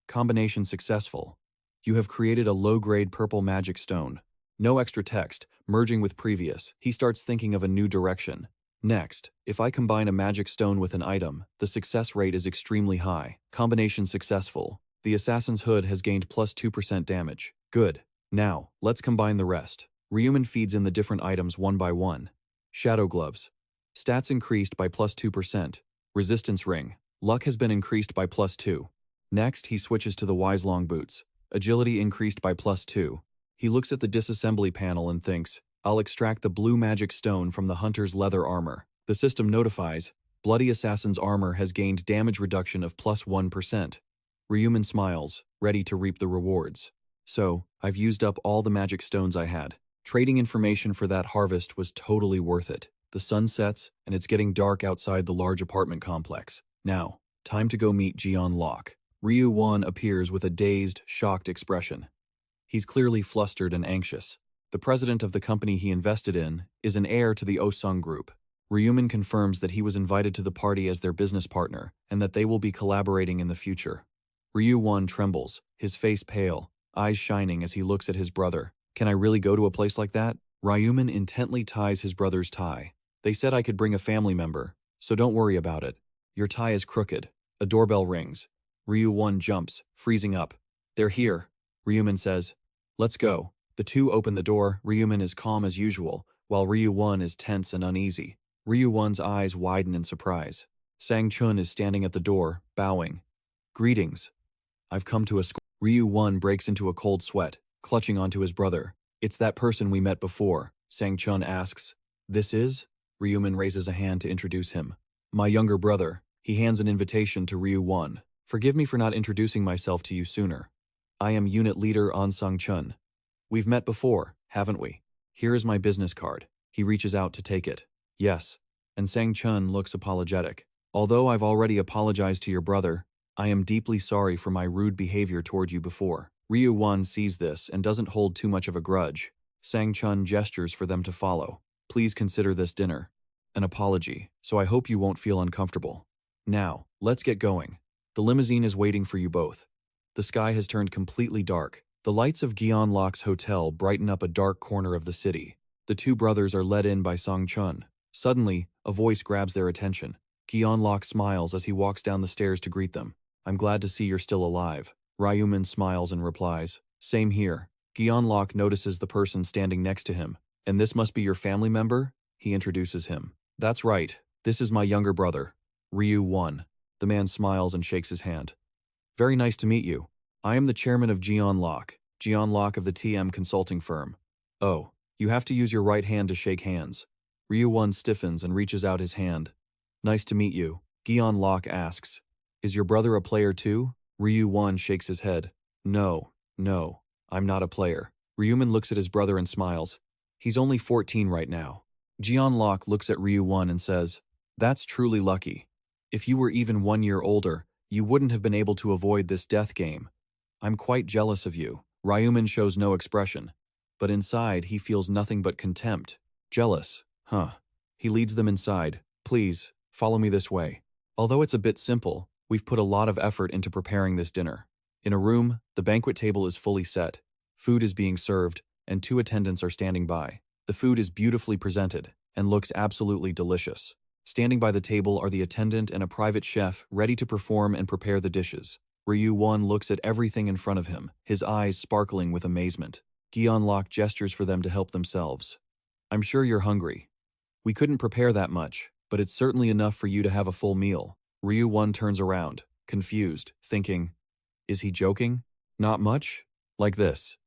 Combination successful. You have created a low-grade purple magic stone. No extra text. Merging with previous, he starts thinking of a new direction. Next, if I combine a magic stone with an item, the success rate is extremely high. Combination successful. The assassin's hood has gained plus 2% damage. Good. Now, let's combine the rest. Ryu Min feeds in the different items one by one. Shadow gloves. Stats increased by plus 2%. Resistance ring. Luck has been increased by plus 2. Next, he switches to the wise long boots. Agility increased by plus 2. He looks at the disassembly panel and thinks, I'll extract the blue magic stone from the hunter's leather armor. The system notifies, Bloody Assassin's armor has gained damage reduction of plus 1%. Ryu Min smiles, ready to reap the rewards. So, I've used up all the magic stones I had. Trading information for that harvest was totally worth it. The sun sets, and it's getting dark outside the large apartment complex. Now, time to go meet Jeon Locke. Ryu Won appears with a dazed, shocked expression. He's clearly flustered and anxious. The president of the company he invested in is an heir to the Osung Group. Ryu Min confirms that he was invited to the party as their business partner and that they will be collaborating in the future. Ryu Won trembles, his face pale, eyes shining as he looks at his brother. Can I really go to a place like that? Ryu Min intently ties his brother's tie. They said I could bring a family member, so don't worry about it. Your tie is crooked. A doorbell rings. Ryu Won jumps, freezing up. They're here, Ryu Min says. Let's go. The two open the door. Ryu Min is calm as usual, while Ryu Won is tense and uneasy. Ryu Won's eyes widen in surprise. Sang Chun is standing at the door, bowing. Greetings. I've come to escort. Ryu Won breaks into a cold sweat, clutching onto his brother. It's that person we met before, Sang Chun asks. This is? Ryu Min raises a hand to introduce him. My younger brother. He hands an invitation to Ryu Won. Forgive me for not introducing myself to you sooner. I am Unit Leader An Sang Chun. We've met before, haven't we? Here is my business card. He reaches out to take it. Yes. And Sang Chun looks apologetic. Although I've already apologized to your brother, I am deeply sorry for my rude behavior toward you before. Ryu Won sees this and doesn't hold too much of a grudge. Sang Chun gestures for them to follow. Please consider this dinner an apology, so I hope you won't feel uncomfortable. Now, let's get going. The limousine is waiting for you both. The sky has turned completely dark. The lights of Jeon Locke's hotel brighten up a dark corner of the city. The two brothers are led in by Sang Chun. Suddenly, a voice grabs their attention. Jeon Locke smiles as he walks down the stairs to greet them. I'm glad to see you're still alive. Ryu Min smiles and replies, Same here. Jeon Locke notices the person standing next to him. And this must be your family member? He introduces him. That's right. This is my younger brother, Ryu Won. The man smiles and shakes his hand. Very nice to meet you. I am the chairman of Jeon Locke of the TM consulting firm. Oh, you have to use your right hand to shake hands. Ryu Won stiffens and reaches out his hand. Nice to meet you. Jeon Locke asks, Is your brother a player too? Ryu Won shakes his head. No, I'm not a player. Ryu Min looks at his brother and smiles. He's only 14 right now. Jian-lok looks at Ryu Min and says, "That's truly lucky. If you were even 1 year older, you wouldn't have been able to avoid this death game. I'm quite jealous of you." Ryu Min shows no expression, but inside he feels nothing but contempt. Jealous, huh? He leads them inside. "Please, follow me this way." Although it's a bit simple, we've put a lot of effort into preparing this dinner. In a room, the banquet table is fully set. Food is being served, and 2 attendants are standing by. The food is beautifully presented and looks absolutely delicious. Standing by the table are the attendant and a private chef ready to perform and prepare the dishes. Ryu Min looks at everything in front of him, his eyes sparkling with amazement. Jian-lok gestures for them to help themselves. "I'm sure you're hungry. We couldn't prepare that much, but it's certainly enough for you to have a full meal." Ryu Min turns around, confused, thinking, is he joking? Not much? Like this.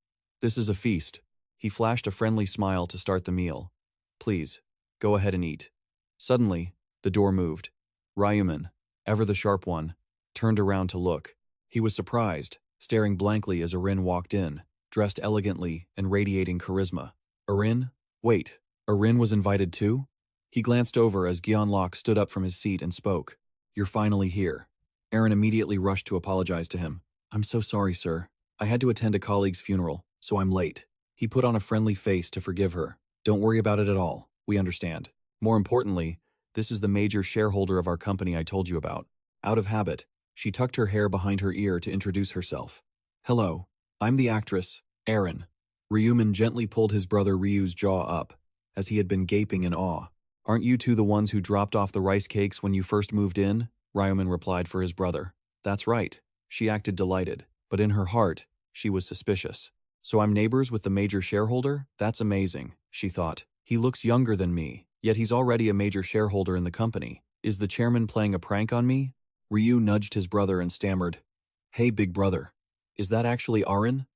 This is a feast. He flashed a friendly smile to start the meal. "Please, go ahead and eat." Suddenly, the door moved. Ryu Min, ever the sharp one, turned around to look. He was surprised, staring blankly as Erin walked in, dressed elegantly and radiating charisma. "Erin? Wait, Erin was invited too?" He glanced over as Jian-lok stood up from his seat and spoke. "You're finally here." Erin immediately rushed to apologize to him. "I'm so sorry, sir. I had to attend a colleague's funeral, so I'm late." He put on a friendly face to forgive her. "Don't worry about it at all. We understand. More importantly, this is the major shareholder of our company I told you about." Out of habit, she tucked her hair behind her ear to introduce herself. "Hello, I'm the actress, Erin." Ryu Min gently pulled his brother Ryu's jaw up, as he had been gaping in awe. "Aren't you two the ones who dropped off the rice cakes when you first moved in?" Ryu Min replied for his brother. "That's right." She acted delighted, but in her heart, she was suspicious. "So I'm neighbors with the major shareholder? That's amazing," she thought. "He looks younger than me, yet he's already a major shareholder in the company. Is the chairman playing a prank on me?" Ryu nudged his brother and stammered, "Hey, big brother. Is that actually Erin?"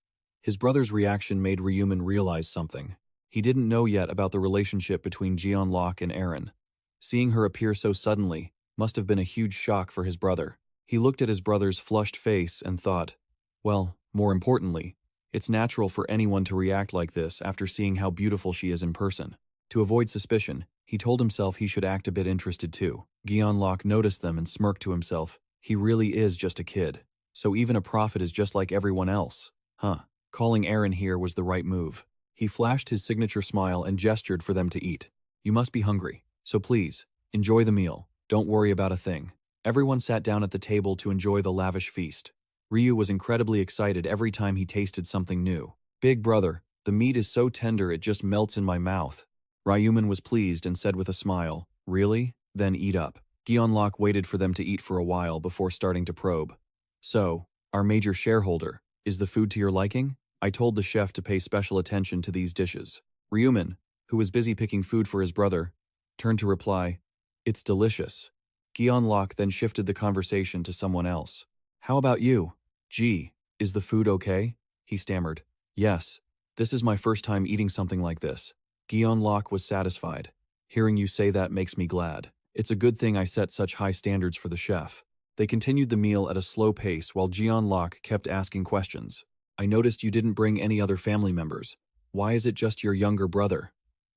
His brother's reaction made Ryu Min realize something. He didn't know yet about the relationship between Jian-lok and Erin. Seeing her appear so suddenly must have been a huge shock for his brother. He looked at his brother's flushed face and thought, well, more importantly, it's natural for anyone to react like this after seeing how beautiful she is in person. To avoid suspicion, he told himself he should act a bit interested too. Jian-lok noticed them and smirked to himself. He really is just a kid. So even a prophet is just like everyone else. Huh. Calling Erin here was the right move. He flashed his signature smile and gestured for them to eat. "You must be hungry, so please, enjoy the meal. Don't worry about a thing." Everyone sat down at the table to enjoy the lavish feast. Ryu was incredibly excited every time he tasted something new. "Big brother, the meat is so tender it just melts in my mouth." Ryu Min was pleased and said with a smile, "Really? Then eat up." Jian-lok waited for them to eat for a while before starting to probe. "So, our major shareholder, is the food to your liking? I told the chef to pay special attention to these dishes." Ryu Min, who was busy picking food for his brother, turned to reply, "It's delicious." Jian-lok then shifted the conversation to someone else. "How about you? Gee, is the food okay?" he stammered. "Yes, this is my first time eating something like this." Jian-lok was satisfied. "Hearing you say that makes me glad. It's a good thing I set such high standards for the chef." They continued the meal at a slow pace while Jian-lok kept asking questions. "I noticed you didn't bring any other family members. Why is it just your younger brother?"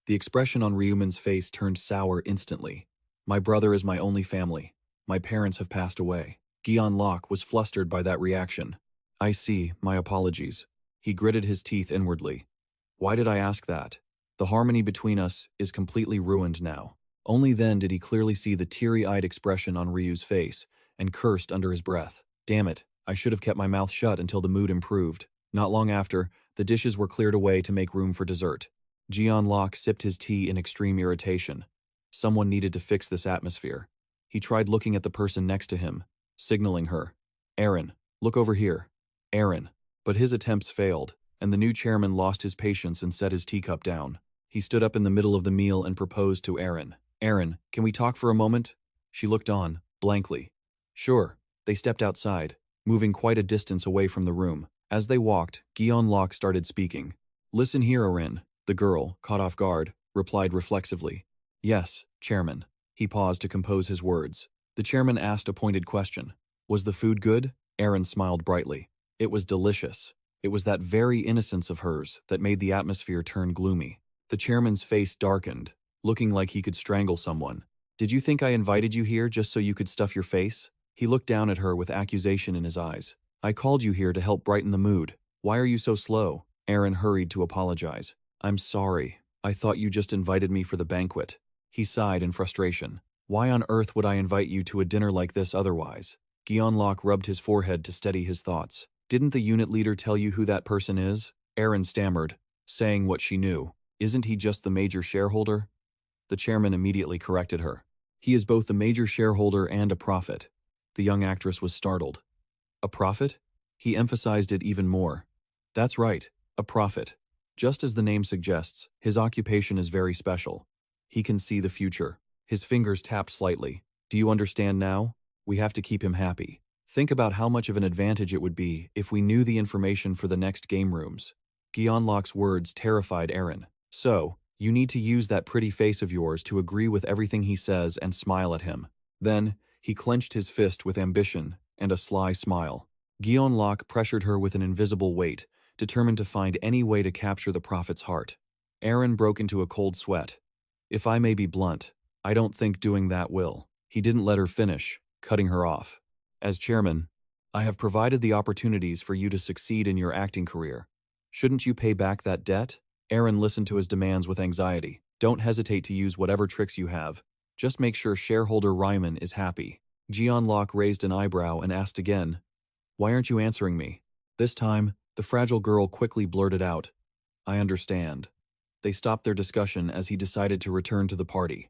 The expression on Ryu Min's face turned sour instantly. "My brother is my only family. My parents have passed away." Jian-lok was flustered by that reaction. "I see, my apologies." He gritted his teeth inwardly. "Why did I ask that? The harmony between us is completely ruined now." Only then did he clearly see the teary-eyed expression on Ryu's face, and cursed under his breath. "Damn it, I should have kept my mouth shut until the mood improved." Not long after, the dishes were cleared away to make room for dessert. Jian-lok sipped his tea in extreme irritation. Someone needed to fix this atmosphere. He tried looking at the person next to him, signaling her. "Erin, look over here. Erin." But his attempts failed, and the new chairman lost his patience and set his teacup down. He stood up in the middle of the meal and proposed to Erin. "Erin, can we talk for a moment?" She looked on, blankly. "Sure." They stepped outside, moving quite a distance away from the room. As they walked, Jian-lok started speaking. "Listen here, Erin," the girl, caught off guard, replied reflexively. "Yes, chairman." He paused to compose his words. The chairman asked a pointed question. "Was the food good?" Erin smiled brightly. "It was delicious." It was that very innocence of hers that made the atmosphere turn gloomy. The chairman's face darkened, looking like he could strangle someone. Did you think I invited you here just so you could stuff your face? He looked down at her with accusation in his eyes. I called you here to help brighten the mood. Why are you so slow? Aaron hurried to apologize. I'm sorry. I thought you just invited me for the banquet. He sighed in frustration. Why on earth would I invite you to a dinner like this otherwise? Gyeonlok rubbed his forehead to steady his thoughts. Didn't the unit leader tell you who that person is? Aaron stammered, saying what she knew. Isn't he just the major shareholder? The chairman immediately corrected her. He is both the major shareholder and a prophet. The young actress was startled. A prophet? He emphasized it even more. That's right, a prophet. Just as the name suggests, his occupation is very special. He can see the future. His fingers tapped slightly. Do you understand now? We have to keep him happy. Think about how much of an advantage it would be if we knew the information for the next game rooms. Gyeonlok's words terrified Aaron. So, you need to use that pretty face of yours to agree with everything he says and smile at him. Then, he clenched his fist with ambition and a sly smile. Gyeonlok pressured her with an invisible weight, determined to find any way to capture the prophet's heart. Aaron broke into a cold sweat. If I may be blunt, I don't think doing that will. He didn't let her finish, cutting her off. As chairman, I have provided the opportunities for you to succeed in your acting career. Shouldn't you pay back that debt? Aaron listened to his demands with anxiety. Don't hesitate to use whatever tricks you have. Just make sure shareholder Ryu Min is happy. Gyeonlok raised an eyebrow and asked again, Why aren't you answering me? This time, the fragile girl quickly blurted out, I understand. They stopped their discussion as he decided to return to the party.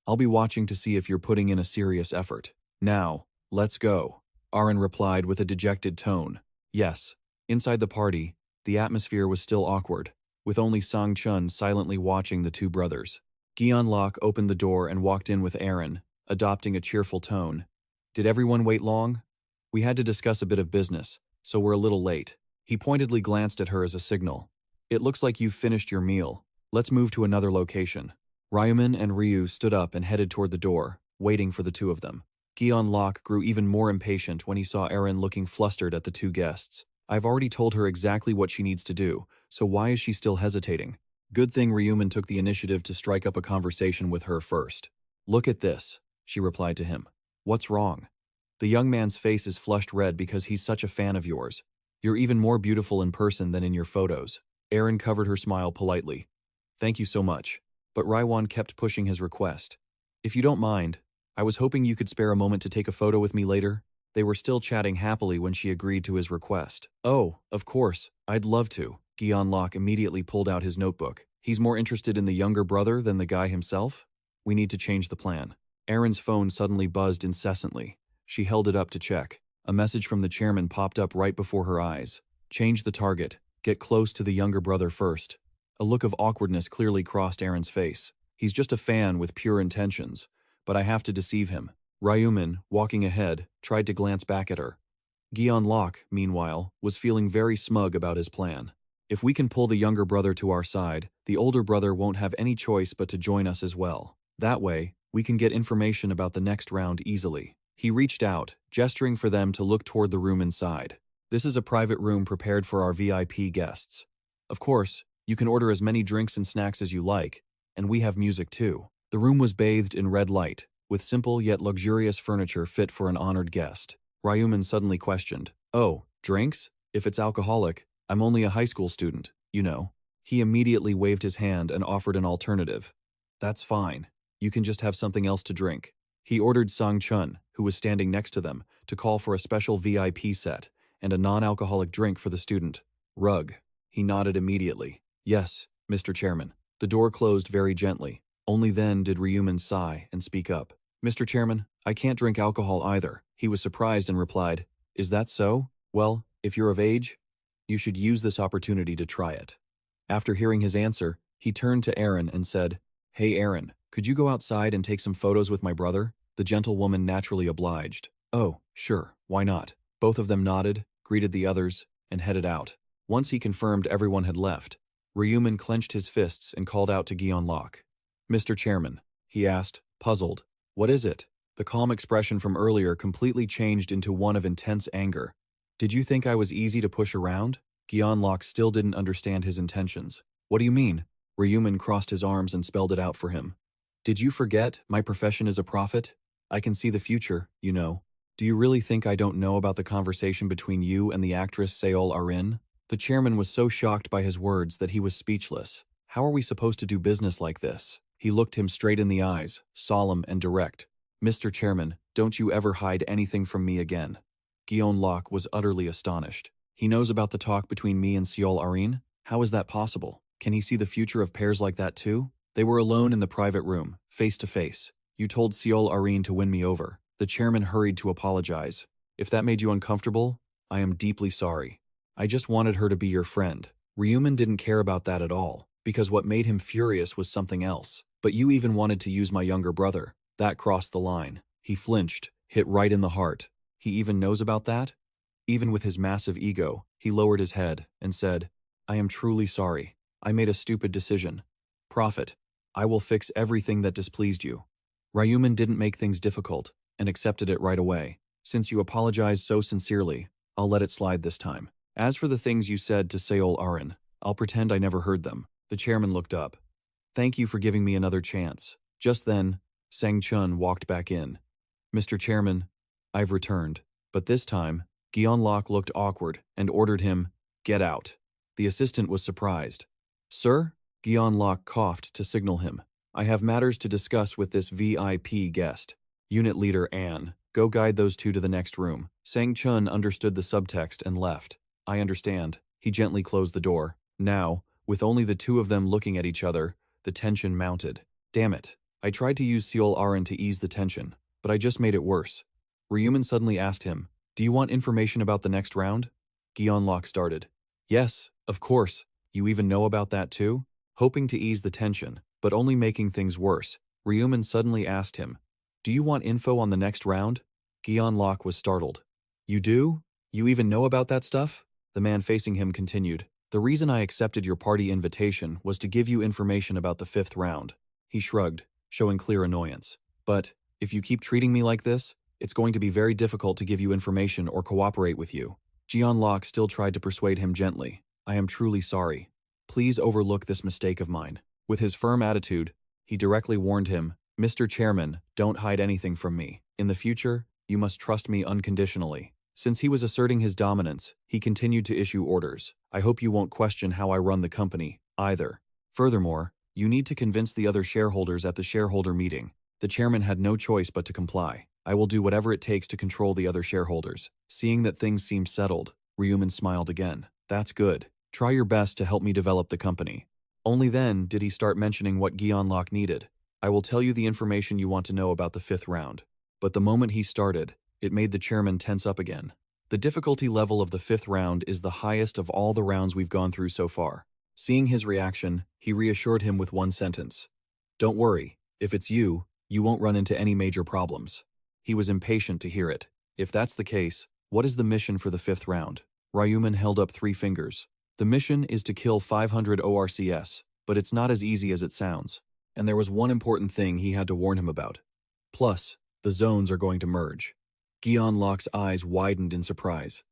I'll be watching to see if you're putting in a serious effort. Now, let's go. Aaron replied with a dejected tone. Yes. Inside the party, the atmosphere was still awkward, with only Sang-chun silently watching the two brothers. Gyeonlok opened the door and walked in with Aaron, adopting a cheerful tone. Did everyone wait long? We had to discuss a bit of business, so we're a little late. He pointedly glanced at her as a signal. It looks like you've finished your meal. Let's move to another location. Ryu Min and Ryu stood up and headed toward the door, waiting for the two of them. Gyeonlok grew even more impatient when he saw Aaron looking flustered at the two guests. I've already told her exactly what she needs to do, so why is she still hesitating? Good thing Ryu Min took the initiative to strike up a conversation with her first. Look at this, she replied to him. What's wrong? The young man's face is flushed red because he's such a fan of yours. You're even more beautiful in person than in your photos. Aaron covered her smile politely. Thank you so much. But Raiwan kept pushing his request. If you don't mind, I was hoping you could spare a moment to take a photo with me later. They were still chatting happily when she agreed to his request. Oh, of course, I'd love to. Gyeonlok immediately pulled out his notebook. He's more interested in the younger brother than the guy himself? We need to change the plan. Aaron's phone suddenly buzzed incessantly. She held it up to check. A message from the chairman popped up right before her eyes. Change the target. Get close to the younger brother first. A look of awkwardness clearly crossed Aaron's face. He's just a fan with pure intentions, but I have to deceive him. Ryu Min, walking ahead, tried to glance back at her. Gyeonlok, meanwhile, was feeling very smug about his plan. If we can pull the younger brother to our side, the older brother won't have any choice but to join us as well. That way, we can get information about the next round easily. He reached out, gesturing for them to look toward the room inside. This is a private room prepared for our VIP guests. Of course, you can order as many drinks and snacks as you like, and we have music too. The room was bathed in red light, with simple yet luxurious furniture fit for an honored guest. Ryu Min suddenly questioned, Oh, drinks? If it's alcoholic, I'm only a high school student, you know. He immediately waved his hand and offered an alternative. That's fine. You can just have something else to drink. He ordered Sang-chun, who was standing next to them, to call for a special VIP set and a non-alcoholic drink for the student. Rug. He nodded immediately. Yes, Mr. Chairman. The door closed very gently. Only then did Ryu Min sigh and speak up. Mr. Chairman, I can't drink alcohol either. He was surprised and replied, Is that so? Well, if you're of age, you should use this opportunity to try it. After hearing his answer, he turned to Aaron and said, Hey Aaron, could you go outside and take some photos with my brother? The gentlewoman naturally obliged. Oh, sure, why not? Both of them nodded, greeted the others, and headed out. Once he confirmed everyone had left, Ryu Min clenched his fists and called out to Gyeonlok. Mr. Chairman, he asked, puzzled. What is it? The calm expression from earlier completely changed into one of intense anger. Did you think I was easy to push around? Gyeonlok still didn't understand his intentions. What do you mean? Ryu Min crossed his arms and spelled it out for him. Did you forget my profession is a prophet? I can see the future, you know. Do you really think I don't know about the conversation between you and the actress Seol Arin? The chairman was so shocked by his words that he was speechless. How are we supposed to do business like this? He looked him straight in the eyes, solemn and direct. Mr. Chairman, don't you ever hide anything from me again. Gyeon Lok was utterly astonished. He knows about the talk between me and Seol Arin? How is that possible? Can he see the future of pairs like that too? They were alone in the private room, face to face. You told Seol Arin to win me over. The chairman hurried to apologize. If that made you uncomfortable, I am deeply sorry. I just wanted her to be your friend. Ryu Min didn't care about that at all, because what made him furious was something else. But you even wanted to use my younger brother. That crossed the line. He flinched, hit right in the heart. He even knows about that? Even with his massive ego, he lowered his head and said, I am truly sorry. I made a stupid decision. Prophet, I will fix everything that displeased you. Ryu Min didn't make things difficult and accepted it right away. Since you apologized so sincerely, I'll let it slide this time. As for the things you said to Seol Arin, I'll pretend I never heard them. The chairman looked up. Thank you for giving me another chance. Just then, Sang Chun walked back in. Mr. Chairman, I've returned. But this time, Gyeon Lok looked awkward and ordered him, get out. The assistant was surprised. Sir? Gyeon Lok coughed to signal him. I have matters to discuss with this VIP guest. Unit leader Anne, go guide those two to the next room. Sang Chun understood the subtext and left. I understand. He gently closed the door. Now, with only the two of them looking at each other, the tension mounted. Damn it. I tried to use Seol Arin to ease the tension, but I just made it worse. Ryu Min suddenly asked him, do you want information about the next round? Gyeon Lok started. Yes, of course. You even know about that too? Hoping to ease the tension, but only making things worse, Ryu Min suddenly asked him, do you want info on the next round? Gyeon Lok was startled. You do? You even know about that stuff? The man facing him continued. The reason I accepted your party invitation was to give you information about the 5th round. He shrugged, showing clear annoyance. But, if you keep treating me like this, it's going to be very difficult to give you information or cooperate with you. Gyeon Lok still tried to persuade him gently. I am truly sorry. Please overlook this mistake of mine. With his firm attitude, he directly warned him, Mr. Chairman, don't hide anything from me. In the future, you must trust me unconditionally. Since he was asserting his dominance, he continued to issue orders. I hope you won't question how I run the company, either. Furthermore, you need to convince the other shareholders at the shareholder meeting. The chairman had no choice but to comply. I will do whatever it takes to control the other shareholders. Seeing that things seemed settled, Ryu Min smiled again. That's good. Try your best to help me develop the company. Only then did he start mentioning what Gyeon Lok needed. I will tell you the information you want to know about the 5th round. But the moment he started, it made the chairman tense up again. The difficulty level of the 5th round is the highest of all the rounds we've gone through so far. Seeing his reaction, he reassured him with one sentence. Don't worry, if it's you, you won't run into any major problems. He was impatient to hear it. If that's the case, what is the mission for the 5th round? Ryu Min held up 3 fingers. The mission is to kill 500 ORCS, but it's not as easy as it sounds. And there was one important thing he had to warn him about. Plus, the zones are going to merge. Gyeon Lok's eyes widened in surprise.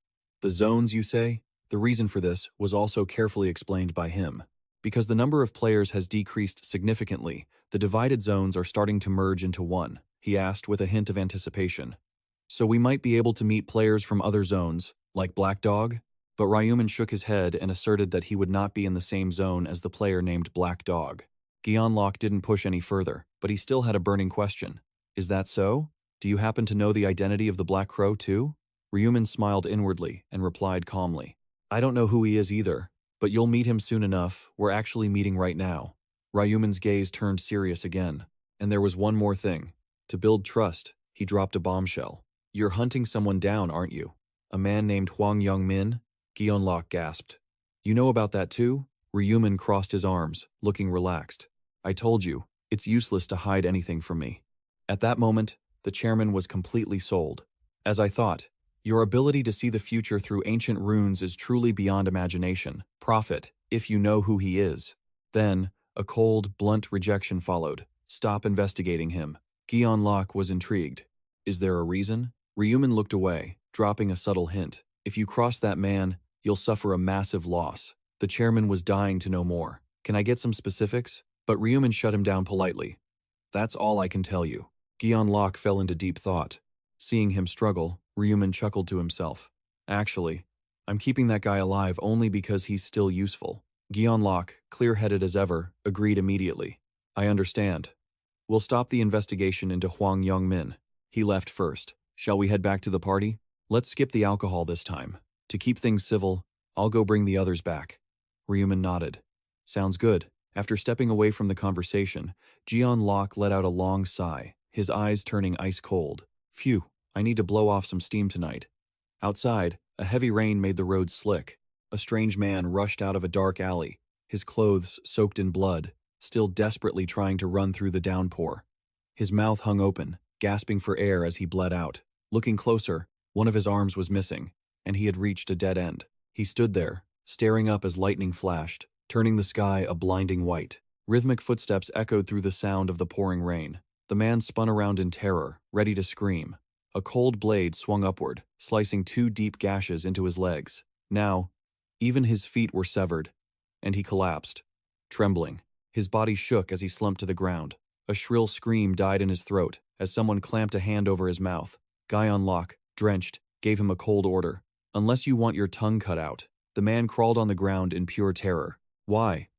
The zones, you say? The reason for this was also carefully explained by him. Because the number of players has decreased significantly, the divided zones are starting to merge into one, he asked with a hint of anticipation. So we might be able to meet players from other zones, like Black Dog? But Ryu Min shook his head and asserted that he would not be in the same zone as the player named Black Dog. Gyeon Lok didn't push any further, but he still had a burning question. Is that so? Do you happen to know the identity of the Black Crow too? Ryu Min smiled inwardly and replied calmly. I don't know who he is either, but you'll meet him soon enough. We're actually meeting right now. Ryu Min's gaze turned serious again. And there was one more thing. To build trust, he dropped a bombshell. You're hunting someone down, aren't you? A man named Hwang Young-min? Gyeon Lok gasped. You know about that too? Ryu Min crossed his arms, looking relaxed. I told you, it's useless to hide anything from me. At that moment, the chairman was completely sold. As I thought, your ability to see the future through ancient runes is truly beyond imagination. Prophet, if you know who he is. Then, a cold, blunt rejection followed. Stop investigating him. Gyeon Lok was intrigued. Is there a reason? Ryu Min looked away, dropping a subtle hint. If you cross that man, you'll suffer a massive loss. The chairman was dying to know more. Can I get some specifics? But Ryu Min shut him down politely. That's all I can tell you. Gion Locke fell into deep thought. Seeing him struggle, Ryu Min chuckled to himself. Actually, I'm keeping that guy alive only because he's still useful. Gion Locke, clear-headed as ever, agreed immediately. I understand. We'll stop the investigation into Hwang Young-min. He left first. Shall we head back to the party? Let's skip the alcohol this time. To keep things civil, I'll go bring the others back. Ryu Min nodded. Sounds good. After stepping away from the conversation, Gion Locke let out a long sigh, his eyes turning ice cold. Phew, I need to blow off some steam tonight. Outside, a heavy rain made the road slick. A strange man rushed out of a dark alley, his clothes soaked in blood, still desperately trying to run through the downpour. His mouth hung open, gasping for air as he bled out. Looking closer, one of his arms was missing, and he had reached a dead end. He stood there, staring up as lightning flashed, turning the sky a blinding white. Rhythmic footsteps echoed through the sound of the pouring rain. The man spun around in terror, ready to scream. A cold blade swung upward, slicing 2 deep gashes into his legs. Now, even his feet were severed, and he collapsed, trembling. His body shook as he slumped to the ground. A shrill scream died in his throat as someone clamped a hand over his mouth. Gion Locke, drenched, gave him a cold order. Unless you want your tongue cut out. The man crawled on the ground in pure terror. Why?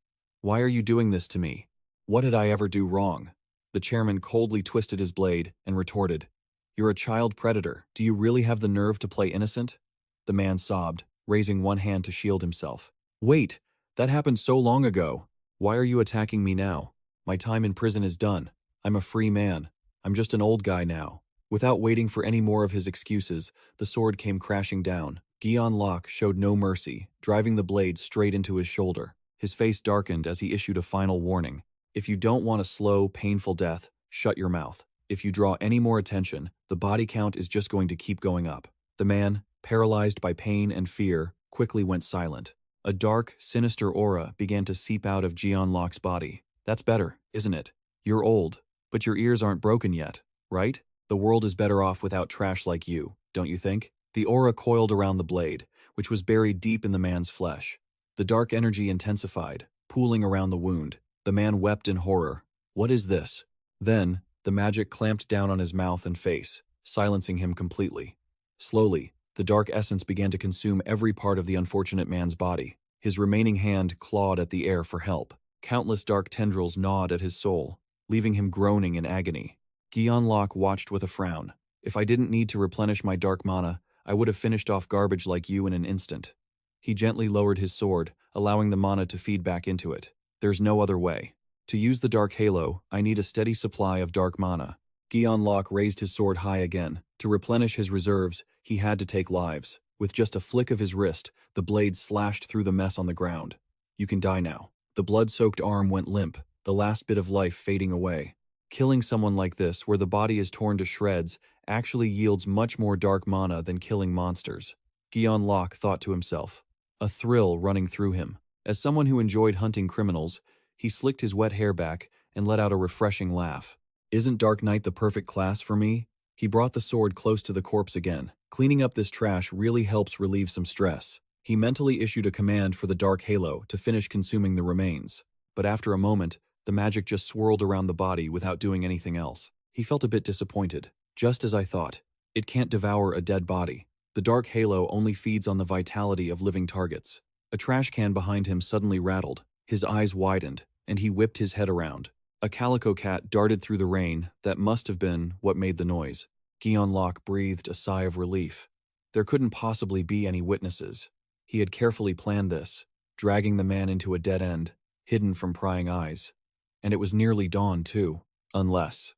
Why are you doing this to me? What did I ever do wrong? The chairman coldly twisted his blade and retorted. You're a child predator. Do you really have the nerve to play innocent? The man sobbed, raising one hand to shield himself. Wait, that happened so long ago. Why are you attacking me now? My time in prison is done. I'm a free man. I'm just an old guy now. Without waiting for any more of his excuses, the sword came crashing down. Gion Locke showed no mercy, driving the blade straight into his shoulder. His face darkened as he issued a final warning. If you don't want a slow, painful death, shut your mouth. If you draw any more attention, the body count is just going to keep going up. The man, paralyzed by pain and fear, quickly went silent. A dark, sinister aura began to seep out of Gion Locke's body. That's better, isn't it? You're old, but your ears aren't broken yet, right? The world is better off without trash like you, don't you think? The aura coiled around the blade, which was buried deep in the man's flesh. The dark energy intensified, pooling around the wound. The man wept in horror. What is this? Then, the magic clamped down on his mouth and face, silencing him completely. Slowly, the dark essence began to consume every part of the unfortunate man's body. His remaining hand clawed at the air for help. Countless dark tendrils gnawed at his soul, leaving him groaning in agony. Gion Locke watched with a frown. If I didn't need to replenish my dark mana, I would have finished off garbage like you in an instant. He gently lowered his sword, allowing the mana to feed back into it. There's no other way. To use the Dark Halo, I need a steady supply of dark mana. Gion Locke raised his sword high again. To replenish his reserves, he had to take lives. With just a flick of his wrist, the blade slashed through the mess on the ground. You can die now. The blood-soaked arm went limp, the last bit of life fading away. Killing someone like this, where the body is torn to shreds, actually yields much more dark mana than killing monsters. Gion Locke thought to himself, a thrill running through him. As someone who enjoyed hunting criminals, he slicked his wet hair back and let out a refreshing laugh. Isn't Dark Knight the perfect class for me? He brought the sword close to the corpse again. Cleaning up this trash really helps relieve some stress. He mentally issued a command for the Dark Halo to finish consuming the remains. But after a moment, the magic just swirled around the body without doing anything else. He felt a bit disappointed. Just as I thought. It can't devour a dead body. The Dark Halo only feeds on the vitality of living targets. A trash can behind him suddenly rattled. His eyes widened, and he whipped his head around. A calico cat darted through the rain. That must have been what made the noise. Gion Locke breathed a sigh of relief. There couldn't possibly be any witnesses. He had carefully planned this, dragging the man into a dead end, hidden from prying eyes. And it was nearly dawn, too. Unless.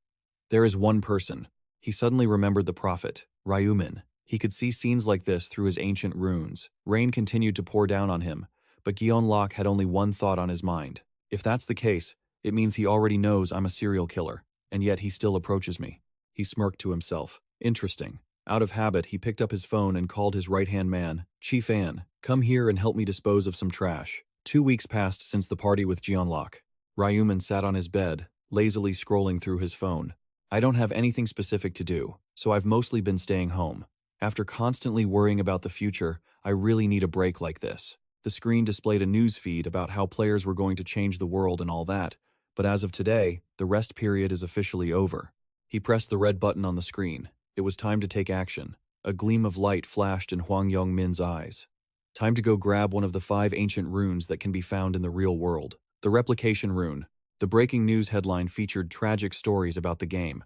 There is one person. He suddenly remembered the prophet, Ryu Min. He could see scenes like this through his ancient runes. Rain continued to pour down on him, but Gion Locke had only one thought on his mind. If that's the case, it means he already knows I'm a serial killer, and yet he still approaches me. He smirked to himself. Interesting. Out of habit, he picked up his phone and called his right-hand man, Chief Ann. Come here and help me dispose of some trash. 2 weeks passed since the party with Gion Locke. Ryu Min sat on his bed, lazily scrolling through his phone. I don't have anything specific to do, so I've mostly been staying home. After constantly worrying about the future, I really need a break like this. The screen displayed a news feed about how players were going to change the world and all that, but as of today, the rest period is officially over. He pressed the red button on the screen. It was time to take action. A gleam of light flashed in Hwang Yong-min's eyes. Time to go grab one of the 5 ancient runes that can be found in the real world. The replication rune. The breaking news headline featured tragic stories about the game.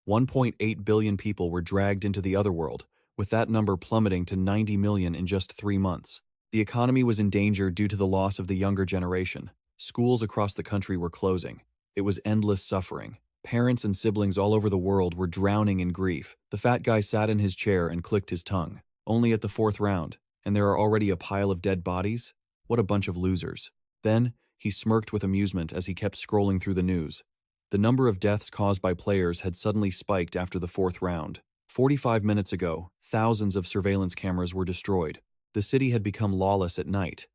1.8 billion people were dragged into the other world, with that number plummeting to 90 million in just 3 months. The economy was in danger due to the loss of the younger generation. Schools across the country were closing. It was endless suffering. Parents and siblings all over the world were drowning in grief. The fat guy sat in his chair and clicked his tongue. Only at the 4th round, and there are already a pile of dead bodies? What a bunch of losers. Then, he smirked with amusement as he kept scrolling through the news. The number of deaths caused by players had suddenly spiked after the 4th round. 45 minutes ago, thousands of surveillance cameras were destroyed. The city had become lawless at night.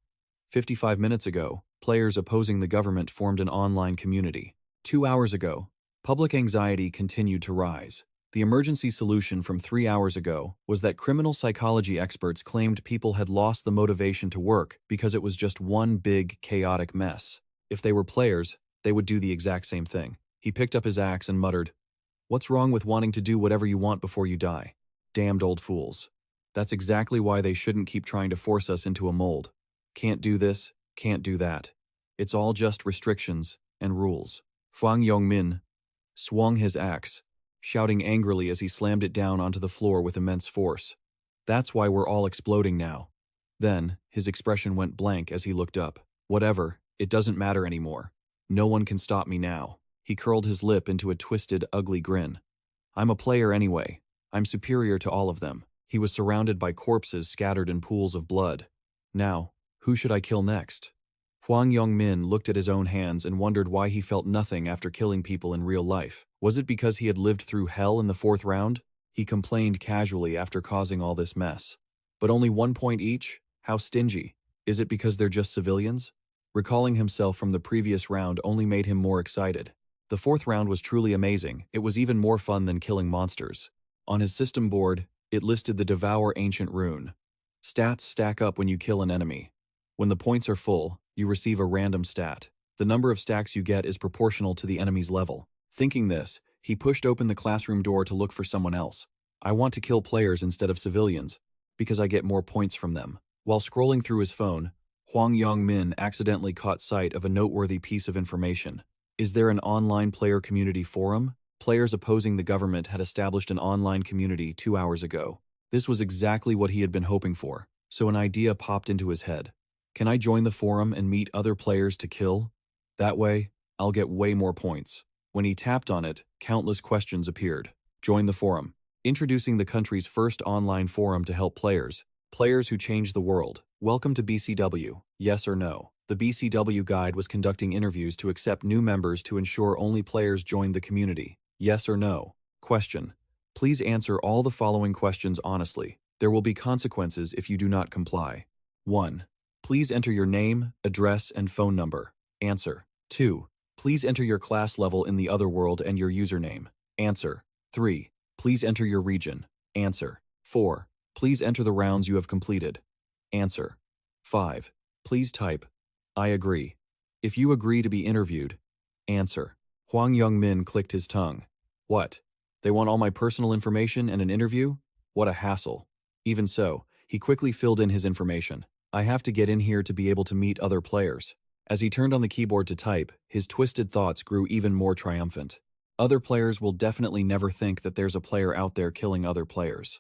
55 minutes ago, players opposing the government formed an online community. 2 hours ago, public anxiety continued to rise. The emergency solution from 3 hours ago was that criminal psychology experts claimed people had lost the motivation to work because it was just one big, chaotic mess. If they were players, they would do the exact same thing. He picked up his axe and muttered, "What's wrong with wanting to do whatever you want before you die? Damned old fools. That's exactly why they shouldn't keep trying to force us into a mold. Can't do this, can't do that. It's all just restrictions and rules." Hwang Yong-min swung his axe, shouting angrily as he slammed it down onto the floor with immense force. "That's why we're all exploding now." Then, his expression went blank as he looked up. "Whatever, it doesn't matter anymore. No one can stop me now." He curled his lip into a twisted, ugly grin. "I'm a player anyway. I'm superior to all of them." He was surrounded by corpses scattered in pools of blood. Now, who should I kill next? Hwang Yong-min looked at his own hands and wondered why he felt nothing after killing people in real life. Was it because he had lived through hell in the 4th round? He complained casually after causing all this mess. But only 1 point each? How stingy. Is it because they're just civilians? Recalling himself from the previous round only made him more excited. The 4th round was truly amazing. It was even more fun than killing monsters. On his system board, it listed the Devour Ancient Rune. Stats stack up when you kill an enemy. When the points are full, you receive a random stat. The number of stacks you get is proportional to the enemy's level. Thinking this, he pushed open the classroom door to look for someone else. "I want to kill players instead of civilians, because I get more points from them." While scrolling through his phone, Hwang Yong-min accidentally caught sight of a noteworthy piece of information. Is there an online player community forum? Players opposing the government had established an online community 2 hours ago. This was exactly what he had been hoping for, so an idea popped into his head. Can I join the forum and meet other players to kill? That way, I'll get way more points. When he tapped on it, countless questions appeared. Join the forum. Introducing the country's first online forum to help players. Players who change the world. Welcome to BCW. Yes or no? The BCW guide was conducting interviews to accept new members to ensure only players joined the community. Yes or no? Question. Please answer all the following questions honestly. There will be consequences if you do not comply. 1. Please enter your name, address, and phone number. Answer. 2. Please enter your class level in the other world and your username. Answer. 3. Please enter your region. Answer. 4. Please enter the rounds you have completed. Answer. 5. Please type, "I agree." If you agree to be interviewed, answer. Hwang Yong-min clicked his tongue. What? They want all my personal information and an interview? What a hassle. Even so, he quickly filled in his information. I have to get in here to be able to meet other players. As he turned on the keyboard to type, his twisted thoughts grew even more triumphant. Other players will definitely never think that there's a player out there killing other players.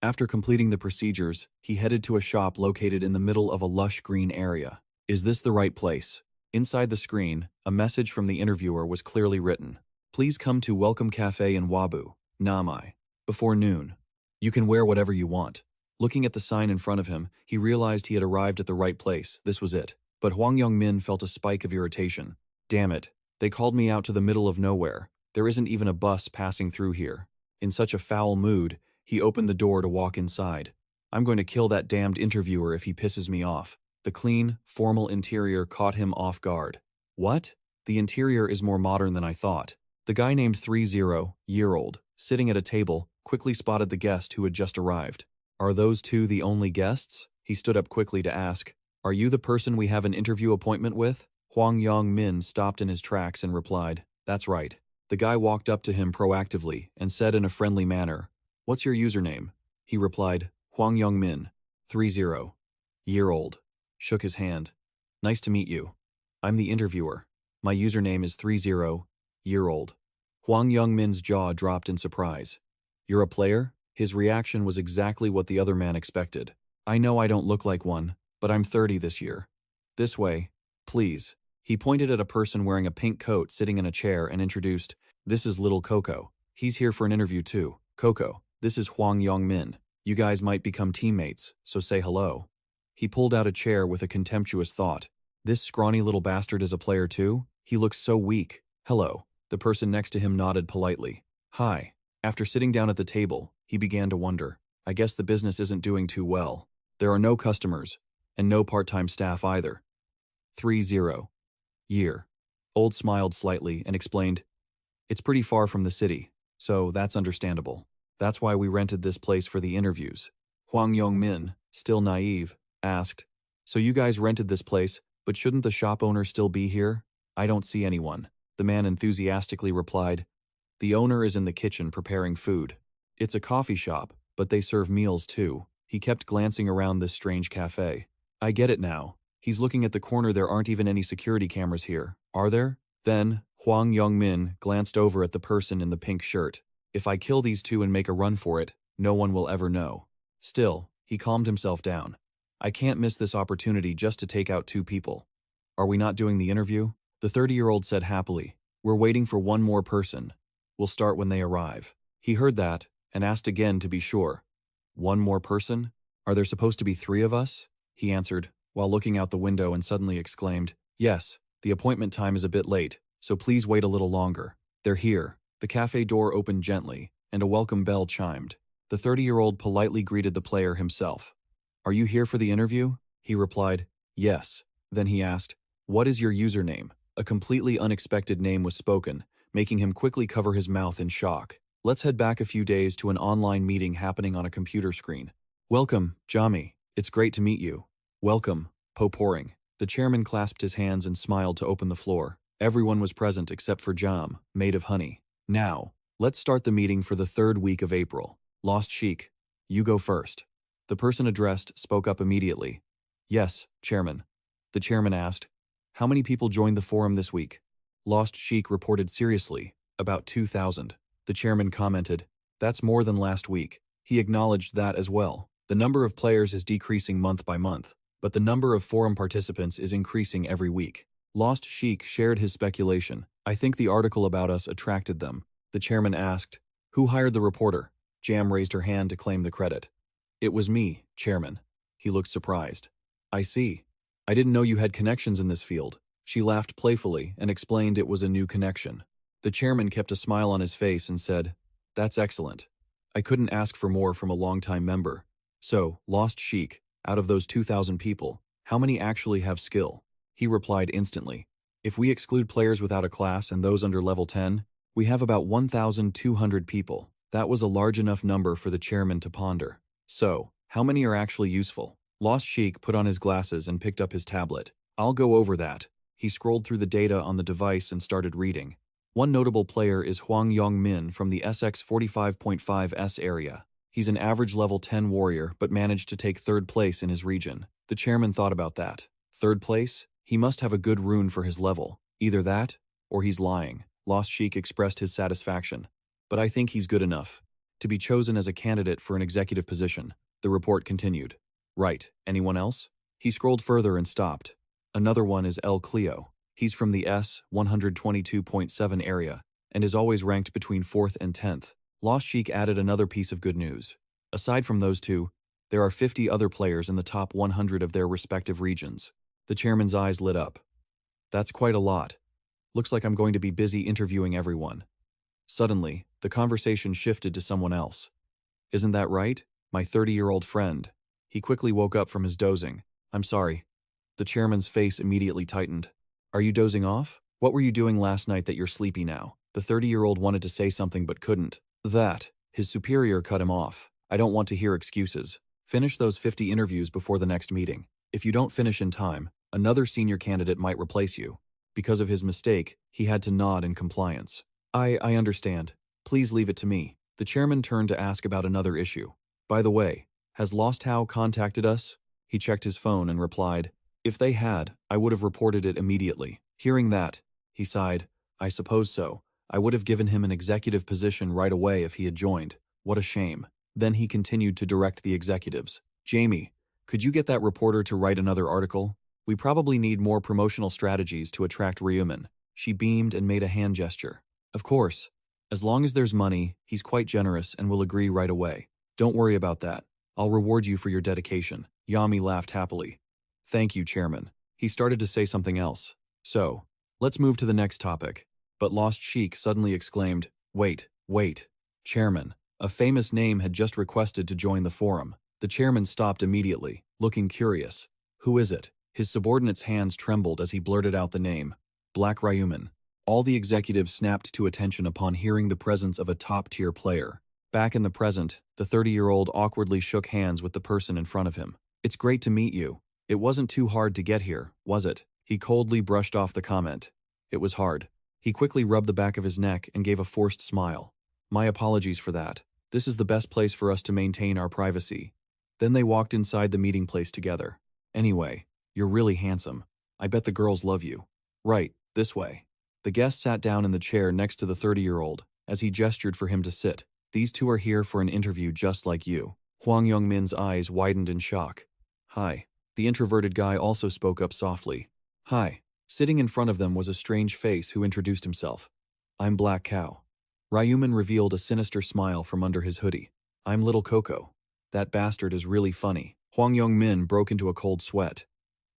After completing the procedures, he headed to a shop located in the middle of a lush green area. Is this the right place? Inside the screen, a message from the interviewer was clearly written. Please come to Welcome Cafe in Wabu, Namai, before noon. You can wear whatever you want. Looking at the sign in front of him, he realized he had arrived at the right place. This was it. But Hwang Yong-min felt a spike of irritation. Damn it. They called me out to the middle of nowhere. There isn't even a bus passing through here. In such a foul mood, he opened the door to walk inside. I'm going to kill that damned interviewer if he pisses me off. The clean, formal interior caught him off guard. What? The interior is more modern than I thought. The guy named 30-year-old, sitting at a table, quickly spotted the guest who had just arrived. Are those two the only guests? He stood up quickly to ask. "Are you the person we have an interview appointment with?" Ryu Min stopped in his tracks and replied, "That's right." The guy walked up to him proactively and said in a friendly manner, "What's your username?" He replied, "Ryu Min, 30-year-old." Shook his hand. "Nice to meet you. I'm the interviewer. My username is 30-year-old." Ryu Min's jaw dropped in surprise. "You're a player?" His reaction was exactly what the other man expected. "I know I don't look like one, but I'm 30 this year. This way, please." He pointed at a person wearing a pink coat sitting in a chair and introduced, "This is little Coco. He's here for an interview too. Coco, this is Ryu Min. You guys might become teammates, so say hello." He pulled out a chair with a contemptuous thought. "This scrawny little bastard is a player too? He looks so weak. Hello." The person next to him nodded politely. "Hi." After sitting down at the table, he began to wonder, I guess the business isn't doing too well. There are no customers, and no part-time staff either. 30-year-old smiled slightly and explained, "It's pretty far from the city, so that's understandable. That's why we rented this place for the interviews." Ryu Min, still naive, asked, "So you guys rented this place, but shouldn't the shop owner still be here?" "I don't see anyone." The man enthusiastically replied, "The owner is in the kitchen preparing food. It's a coffee shop, but they serve meals too." He kept glancing around this strange cafe. "I get it now. He's looking at the corner. There aren't even any security cameras here, are there?" Then, Ryu Min glanced over at the person in the pink shirt. "If I kill these two and make a run for it, no one will ever know." Still, he calmed himself down. "I can't miss this opportunity just to take out two people. Are we not doing the interview?" The 30-year-old said happily, "We're waiting for one more person. We'll start when they arrive." He heard that, and asked again to be sure. "One more person? Are there supposed to be 3 of us?" He answered, while looking out the window and suddenly exclaimed, "Yes, the appointment time is a bit late, so please wait a little longer. They're here." The cafe door opened gently, and a welcome bell chimed. The 30-year-old politely greeted the player himself. "Are you here for the interview?" He replied, "Yes." Then he asked, "What is your username?" A completely unexpected name was spoken, making him quickly cover his mouth in shock. "Let's head back a few days to an online meeting happening on a computer screen." "Welcome, Jami. It's great to meet you." "Welcome, Po-Poring." The chairman clasped his hands and smiled to open the floor. Everyone was present except for Jam, maid of honey. "Now, let's start the meeting for the 3rd week of April. Lost Sheik, you go first." The person addressed spoke up immediately. "Yes, Chairman." The chairman asked, "How many people joined the forum this week?" Lost Sheik reported seriously, "About 2,000. The chairman commented, "That's more than last week." He acknowledged that as well. The number of players is decreasing month by month, but the number of forum participants is increasing every week. Lost Sheik shared his speculation. "I think the article about us attracted them." The chairman asked, "Who hired the reporter?" Jam raised her hand to claim the credit. "It was me, Chairman." He looked surprised. "I see. I didn't know you had connections in this field." She laughed playfully and explained it was a new connection. The chairman kept a smile on his face and said, "That's excellent. I couldn't ask for more from a longtime member. So, Lost Sheik, out of those 2,000 people, how many actually have skill?" He replied instantly, "If we exclude players without a class and those under level 10, we have about 1,200 people." That was a large enough number for the chairman to ponder. "So, how many are actually useful?" Lost Sheik put on his glasses and picked up his tablet. "I'll go over that." He scrolled through the data on the device and started reading. One notable player is Ryu Min from the SX45.5S area. He's an average level 10 warrior but managed to take 3rd place in his region. The chairman thought about that. 3rd place? He must have a good rune for his level. Either that, or he's lying. Lost Sheik expressed his satisfaction. "But I think he's good enough to be chosen as a candidate for an executive position." The report continued. "Right, anyone else?" He scrolled further and stopped. "Another one is El Cleo. He's from the S122.7 area, and is always ranked between 4th and 10th. Lost Sheik added another piece of good news. Aside from those two, there are 50 other players in the top 100 of their respective regions. The chairman's eyes lit up. "That's quite a lot. Looks like I'm going to be busy interviewing everyone." Suddenly, the conversation shifted to someone else. "Isn't that right? My 30-year-old friend." He quickly woke up from his dozing. "I'm sorry." The chairman's face immediately tightened. "Are you dozing off? What were you doing last night that you're sleepy now?" The 30-year-old wanted to say something but couldn't. His superior cut him off. "I don't want to hear excuses. Finish those 50 interviews before the next meeting." If you don't finish in time, another senior candidate might replace you. Because of his mistake, he had to nod in compliance. I understand. Please leave it to me. The chairman turned to ask about another issue. By the way, has Lost How contacted us? He checked his phone and replied, if they had, I would have reported it immediately. Hearing that, he sighed, I suppose so. I would have given him an executive position right away if he had joined. What a shame. Then he continued to direct the executives. Jamie, could you get that reporter to write another article? We probably need more promotional strategies to attract Ryu Min. She beamed and made a hand gesture. Of course. As long as there's money, he's quite generous and will agree right away. Don't worry about that. I'll reward you for your dedication. Yami laughed happily. Thank you, Chairman. He started to say something else. So, let's move to the next topic. But Lost Sheik suddenly exclaimed, wait. Chairman. A famous name had just requested to join the forum. The chairman stopped immediately, looking curious. Who is it? His subordinate's hands trembled as he blurted out the name. Black Ryu Min. All the executives snapped to attention upon hearing the presence of a top-tier player. Back in the present, the 30-year-old awkwardly shook hands with the person in front of him. It's great to meet you. It wasn't too hard to get here, was it? He coldly brushed off the comment. It was hard. He quickly rubbed the back of his neck and gave a forced smile. My apologies for that. This is the best place for us to maintain our privacy. Then they walked inside the meeting place together. Anyway, you're really handsome. I bet the girls love you. Right, this way. The guest sat down in the chair next to the 30-year-old, as he gestured for him to sit. These two are here for an interview just like you. Hwang Young-min's eyes widened in shock. Hi. The introverted guy also spoke up softly. Hi. Sitting in front of them was a strange face who introduced himself. I'm Black Cow. Ryu Min revealed a sinister smile from under his hoodie. I'm Little Coco. That bastard is really funny. Hwang Young-min broke into a cold sweat.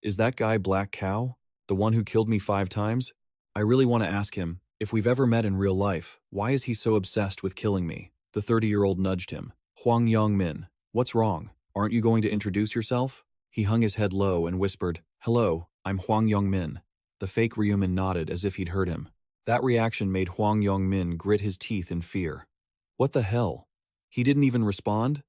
Is that guy Black Cow? The one who killed me 5 times? I really want to ask him, if we've ever met in real life, why is he so obsessed with killing me? The 30-year-old nudged him. Hwang Young-min, what's wrong? Aren't you going to introduce yourself? He hung his head low and whispered, Hello, I'm Hwang Young-min. The fake Ryu Min nodded as if he'd heard him. That reaction made Hwang Young-min grit his teeth in fear. What the hell? He didn't even respond?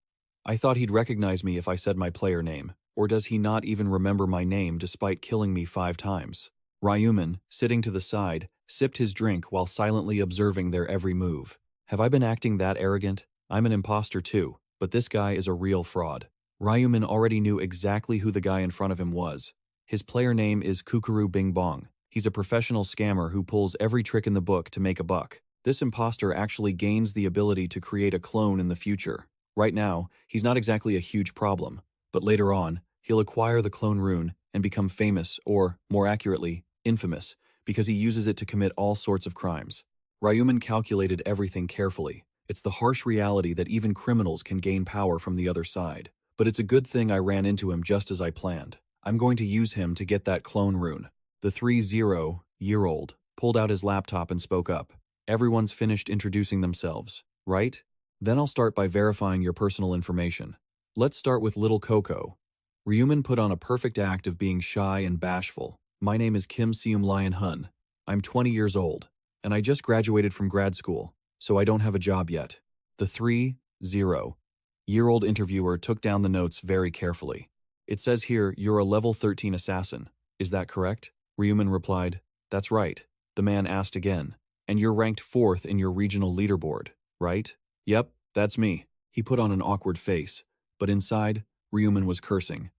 I thought he'd recognize me if I said my player name. Or does he not even remember my name despite killing me 5 times? Ryu Min, sitting to the side, sipped his drink while silently observing their every move. Have I been acting that arrogant? I'm an imposter too, but this guy is a real fraud. Ryu Min already knew exactly who the guy in front of him was. His player name is Kukuru Bing Bong. He's a professional scammer who pulls every trick in the book to make a buck. This imposter actually gains the ability to create a clone in the future. Right now, he's not exactly a huge problem, but later on, he'll acquire the clone rune and become famous or, more accurately, infamous, because he uses it to commit all sorts of crimes. Ryu Min calculated everything carefully. It's the harsh reality that even criminals can gain power from the other side. But it's a good thing I ran into him just as I planned. I'm going to use him to get that clone rune. The 30-year-old pulled out his laptop and spoke up. Everyone's finished introducing themselves, right? Then I'll start by verifying your personal information. Let's start with Little Coco. Ryu Min put on a perfect act of being shy and bashful. My name is Kim Seum Lion Hun. I'm 20 years old, and I just graduated from grad school, so I don't have a job yet. The 30-year-old interviewer took down the notes very carefully. It says here you're a level 13 assassin. Is that correct? Ryu Min replied, That's right. The man asked again. And you're ranked 4th in your regional leaderboard, right? Yep, that's me. He put on an awkward face, but inside, Ryu Min was cursing.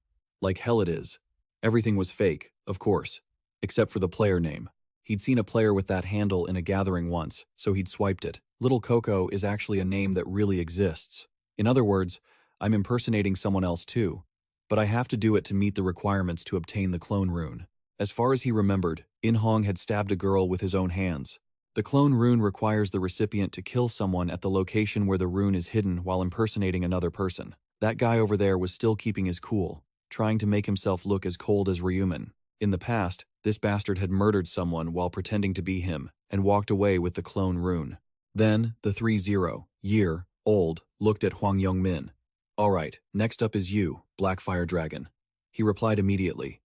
Like hell it is. Everything was fake, of course, except for the player name. He'd seen a player with that handle in a gathering once, so he'd swiped it. Little Coco is actually a name that really exists. In other words, I'm impersonating someone else too, but I have to do it to meet the requirements to obtain the clone rune. As far as he remembered, In Hong had stabbed a girl with his own hands. The clone rune requires the recipient to kill someone at the location where the rune is hidden while impersonating another person. That guy over there was still keeping his cool, trying to make himself look as cold as Ryu Min. In the past, this bastard had murdered someone while pretending to be him and walked away with the clone rune. Then, the 30-year-old looked at Hwang Young-min. Alright, next up is you, Black Fire Dragon. He replied immediately.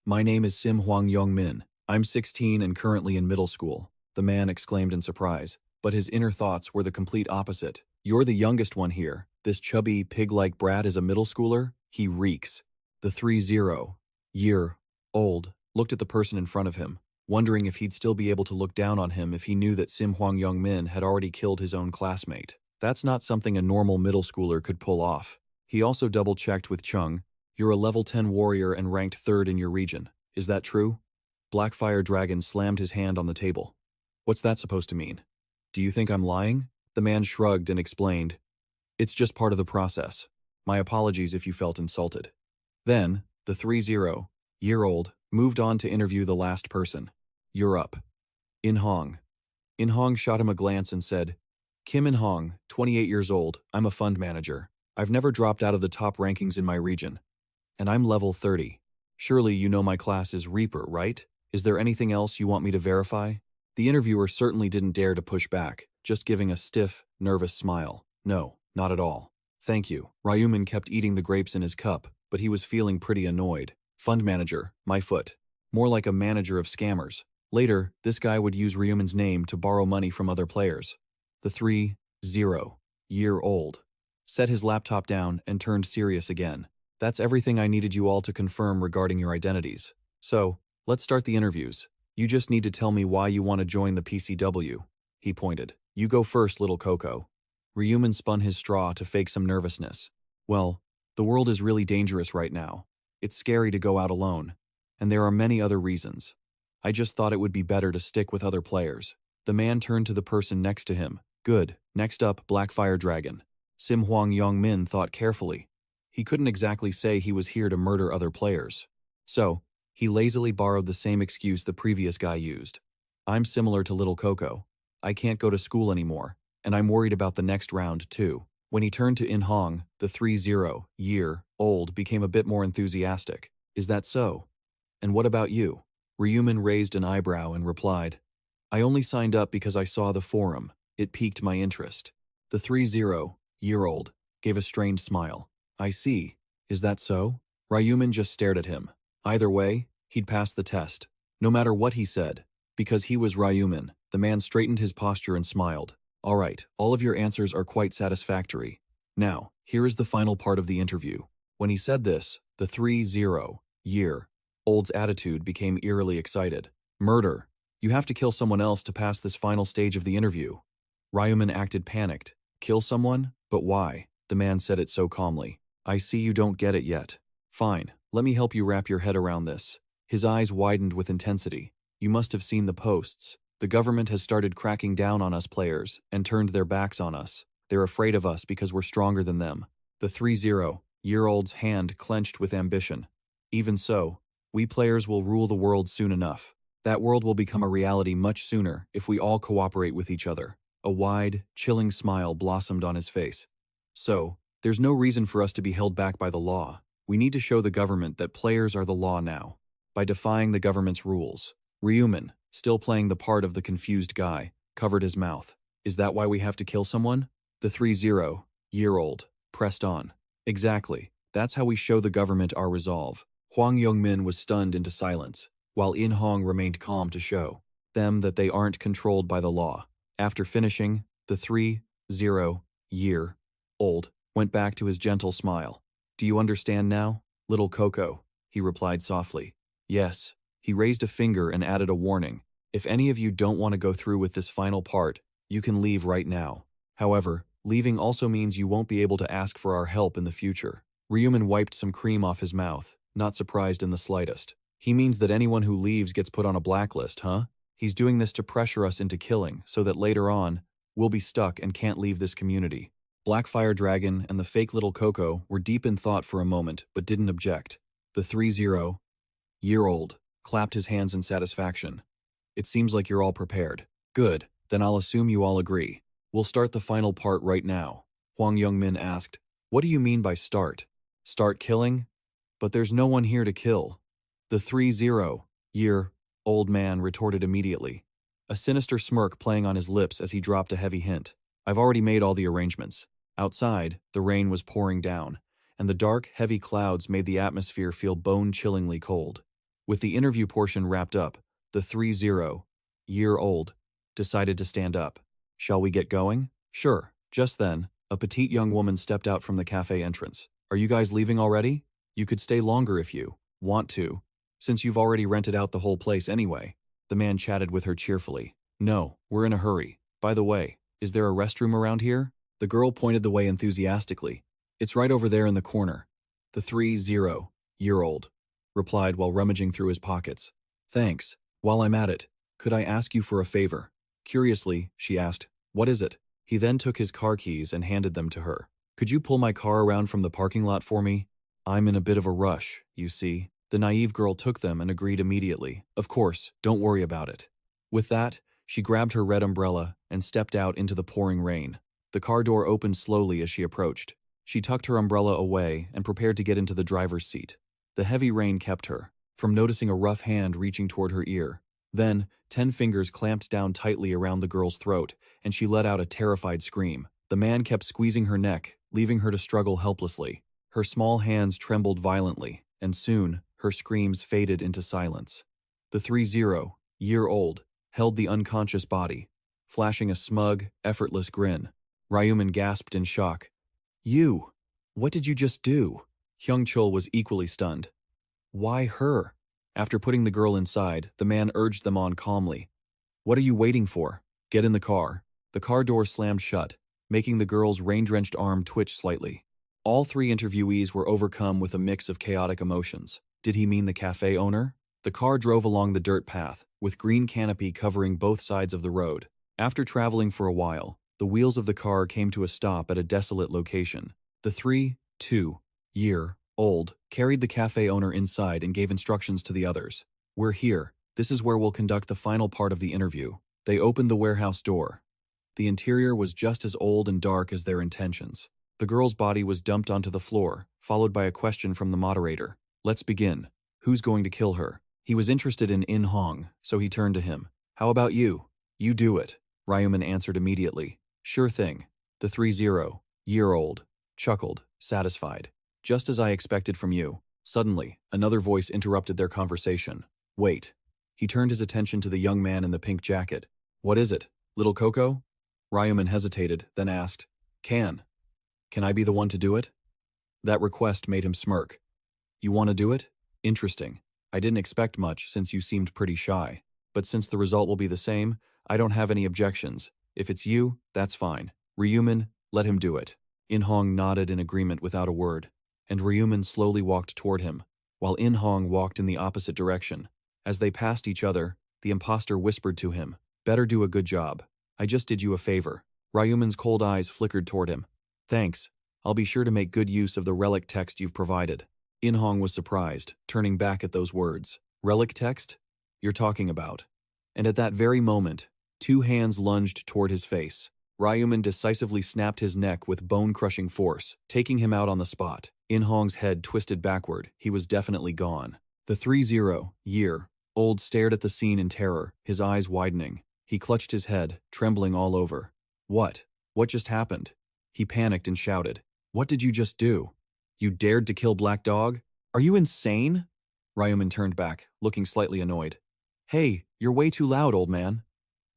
My name is Sim Hwang Young-min. I'm 16 and currently in middle school. The man exclaimed in surprise, but his inner thoughts were the complete opposite. You're the youngest one here. This chubby, pig-like brat is a middle schooler? He reeks. The year old, looked at the person in front of him, wondering if he'd still be able to look down on him if he knew that Ryu Min had already killed his own classmate. That's not something a normal middle schooler could pull off. He also double-checked with Chung. You're a level 10 warrior and ranked 3rd in your region. Is that true? Blackfire Dragon slammed his hand on the table. What's that supposed to mean? Do you think I'm lying? The man shrugged and explained. It's just part of the process. My apologies if you felt insulted. Then, the 30-year-old moved on to interview the last person. You're up. In Hong. In Hong shot him a glance and said, Kim In Hong, 28 years old, I'm a fund manager. I've never dropped out of the top rankings in my region. And I'm level 30. Surely you know my class is Reaper, right? Is there anything else you want me to verify? The interviewer certainly didn't dare to push back, just giving a stiff, nervous smile. No, not at all. Thank you. Ryu Min kept eating the grapes in his cup, but he was feeling pretty annoyed. Fund manager, my foot. More like a manager of scammers. Later, this guy would use Ryu Min's name to borrow money from other players. The 30-year-old set his laptop down and turned serious again. That's everything I needed you all to confirm regarding your identities. So, let's start the interviews. You just need to tell me why you want to join the PCW. He pointed. You go first, little Coco. Ryu Min spun his straw to fake some nervousness. Well, the world is really dangerous right now. It's scary to go out alone. And there are many other reasons. I just thought it would be better to stick with other players. The man turned to the person next to him. Good. Next up, Blackfire Dragon. Ryu Min thought carefully. He couldn't exactly say he was here to murder other players. So, he lazily borrowed the same excuse the previous guy used. I'm similar to little Coco. I can't go to school anymore, and I'm worried about the next round too. When he turned to In Hong, the 30-year-old became a bit more enthusiastic. Is that so? And what about you? Ryu Min raised an eyebrow and replied, I only signed up because I saw the forum. It piqued my interest. The 30-year-old gave a strained smile. I see. Is that so? Ryu Min just stared at him. Either way, he'd pass the test. No matter what he said. Because he was Ryu Min, the man straightened his posture and smiled. All right, all of your answers are quite satisfactory. Now, here is the final part of the interview. When he said this, the 30-year-old's attitude became eerily excited. Murder. You have to kill someone else to pass this final stage of the interview. Ryu Min acted panicked. Kill someone? But why? The man said it so calmly. I see you don't get it yet. Fine, let me help you wrap your head around this. His eyes widened with intensity. You must have seen the posts. The government has started cracking down on us players and turned their backs on us. They're afraid of us because we're stronger than them. The 30-year-old's hand clenched with ambition. Even so, we players will rule the world soon enough. That world will become a reality much sooner if we all cooperate with each other. A wide, chilling smile blossomed on his face. So, there's no reason for us to be held back by the law. We need to show the government that players are the law now. By defying the government's rules. Ryu Min, still playing the part of the confused guy, covered his mouth. Is that why we have to kill someone? The 30-year-old pressed on. Exactly. That's how we show the government our resolve. Ryu Min was stunned into silence, while In Hong remained calm to show them that they aren't controlled by the law. After finishing, the 30-year-old went back to his gentle smile. Do you understand now, little Coco? He replied softly. Yes. He raised a finger and added a warning. If any of you don't want to go through with this final part, you can leave right now. However, leaving also means you won't be able to ask for our help in the future. Ryu Min wiped some cream off his mouth, not surprised in the slightest. He means that anyone who leaves gets put on a blacklist, huh? He's doing this to pressure us into killing so that later on, we'll be stuck and can't leave this community. Blackfire Dragon and the fake little Coco were deep in thought for a moment but didn't object. The 30-year-old clapped his hands in satisfaction. It seems like you're all prepared. Good, then I'll assume you all agree. We'll start the final part right now. Ryu Min asked, What do you mean by start? Start killing? But there's no one here to kill. The 30-year-old man retorted immediately, a sinister smirk playing on his lips as he dropped a heavy hint. I've already made all the arrangements. Outside, the rain was pouring down, and the dark, heavy clouds made the atmosphere feel bone-chillingly cold. With the interview portion wrapped up, the 30-year-old decided to stand up. Shall we get going? Sure. Just then, a petite young woman stepped out from the cafe entrance. Are you guys leaving already? You could stay longer if you. Want to? Since you've already rented out the whole place anyway. The man chatted with her cheerfully. No, we're in a hurry. By the way, is there a restroom around here? The girl pointed the way enthusiastically. It's right over there in the corner. The 30-year-old replied while rummaging through his pockets. Thanks. While I'm at it, could I ask you for a favor? Curiously, she asked, what is it? He then took his car keys and handed them to her. Could you pull my car around from the parking lot for me? I'm in a bit of a rush, you see. The naive girl took them and agreed immediately. Of course, don't worry about it. With that, she grabbed her red umbrella and stepped out into the pouring rain. The car door opened slowly as she approached. She tucked her umbrella away and prepared to get into the driver's seat. The heavy rain kept her from noticing a rough hand reaching toward her ear. Then, 10 fingers clamped down tightly around the girl's throat, and she let out a terrified scream. The man kept squeezing her neck, leaving her to struggle helplessly. Her small hands trembled violently, and soon, her screams faded into silence. The 30-year-old held the unconscious body, flashing a smug, effortless grin. Ryu Min gasped in shock. You! What did you just do? Hyung Chul was equally stunned. Why her? After putting the girl inside, the man urged them on calmly. What are you waiting for? Get in the car. The car door slammed shut, making the girl's rain-drenched arm twitch slightly. All 3 interviewees were overcome with a mix of chaotic emotions. Did he mean the cafe owner? The car drove along the dirt path, with green canopy covering both sides of the road. After traveling for a while, the wheels of the car came to a stop at a desolate location. The 32-year-old carried the cafe owner inside and gave instructions to the others. We're here. This is where we'll conduct the final part of the interview. They opened the warehouse door. The interior was just as old and dark as their intentions. The girl's body was dumped onto the floor, followed by a question from the moderator. Let's begin. Who's going to kill her? He was interested in In Hong, so he turned to him. How about you? You do it. Ryu Min answered immediately. Sure thing. The 30-year-old chuckled, satisfied. Just as I expected from you. Suddenly, another voice interrupted their conversation. Wait. He turned his attention to the young man in the pink jacket. What is it? Little Coco? Ryu Min hesitated, then asked, Can I be the one to do it? That request made him smirk. You want to do it? Interesting. I didn't expect much since you seemed pretty shy. But since the result will be the same, I don't have any objections. If it's you, that's fine. Ryu Min, let him do it. In Hong nodded in agreement without a word, and Ryu Min slowly walked toward him, while In Hong walked in the opposite direction. As they passed each other, the imposter whispered to him, Better do a good job. I just did you a favor. Ryu Min's cold eyes flickered toward him. Thanks. I'll be sure to make good use of the relic text you've provided. In Hong was surprised, turning back at those words. Relic text? You're talking about. And at that very moment, 2 hands lunged toward his face. Ryu Min decisively snapped his neck with bone-crushing force, taking him out on the spot. In Hong's head twisted backward. He was definitely gone. The 30-year-old stared at the scene in terror, his eyes widening. He clutched his head, trembling all over. What? What just happened? He panicked and shouted. What did you just do? You dared to kill Black Dog? Are you insane? Ryu Min turned back, looking slightly annoyed. Hey, you're way too loud, old man.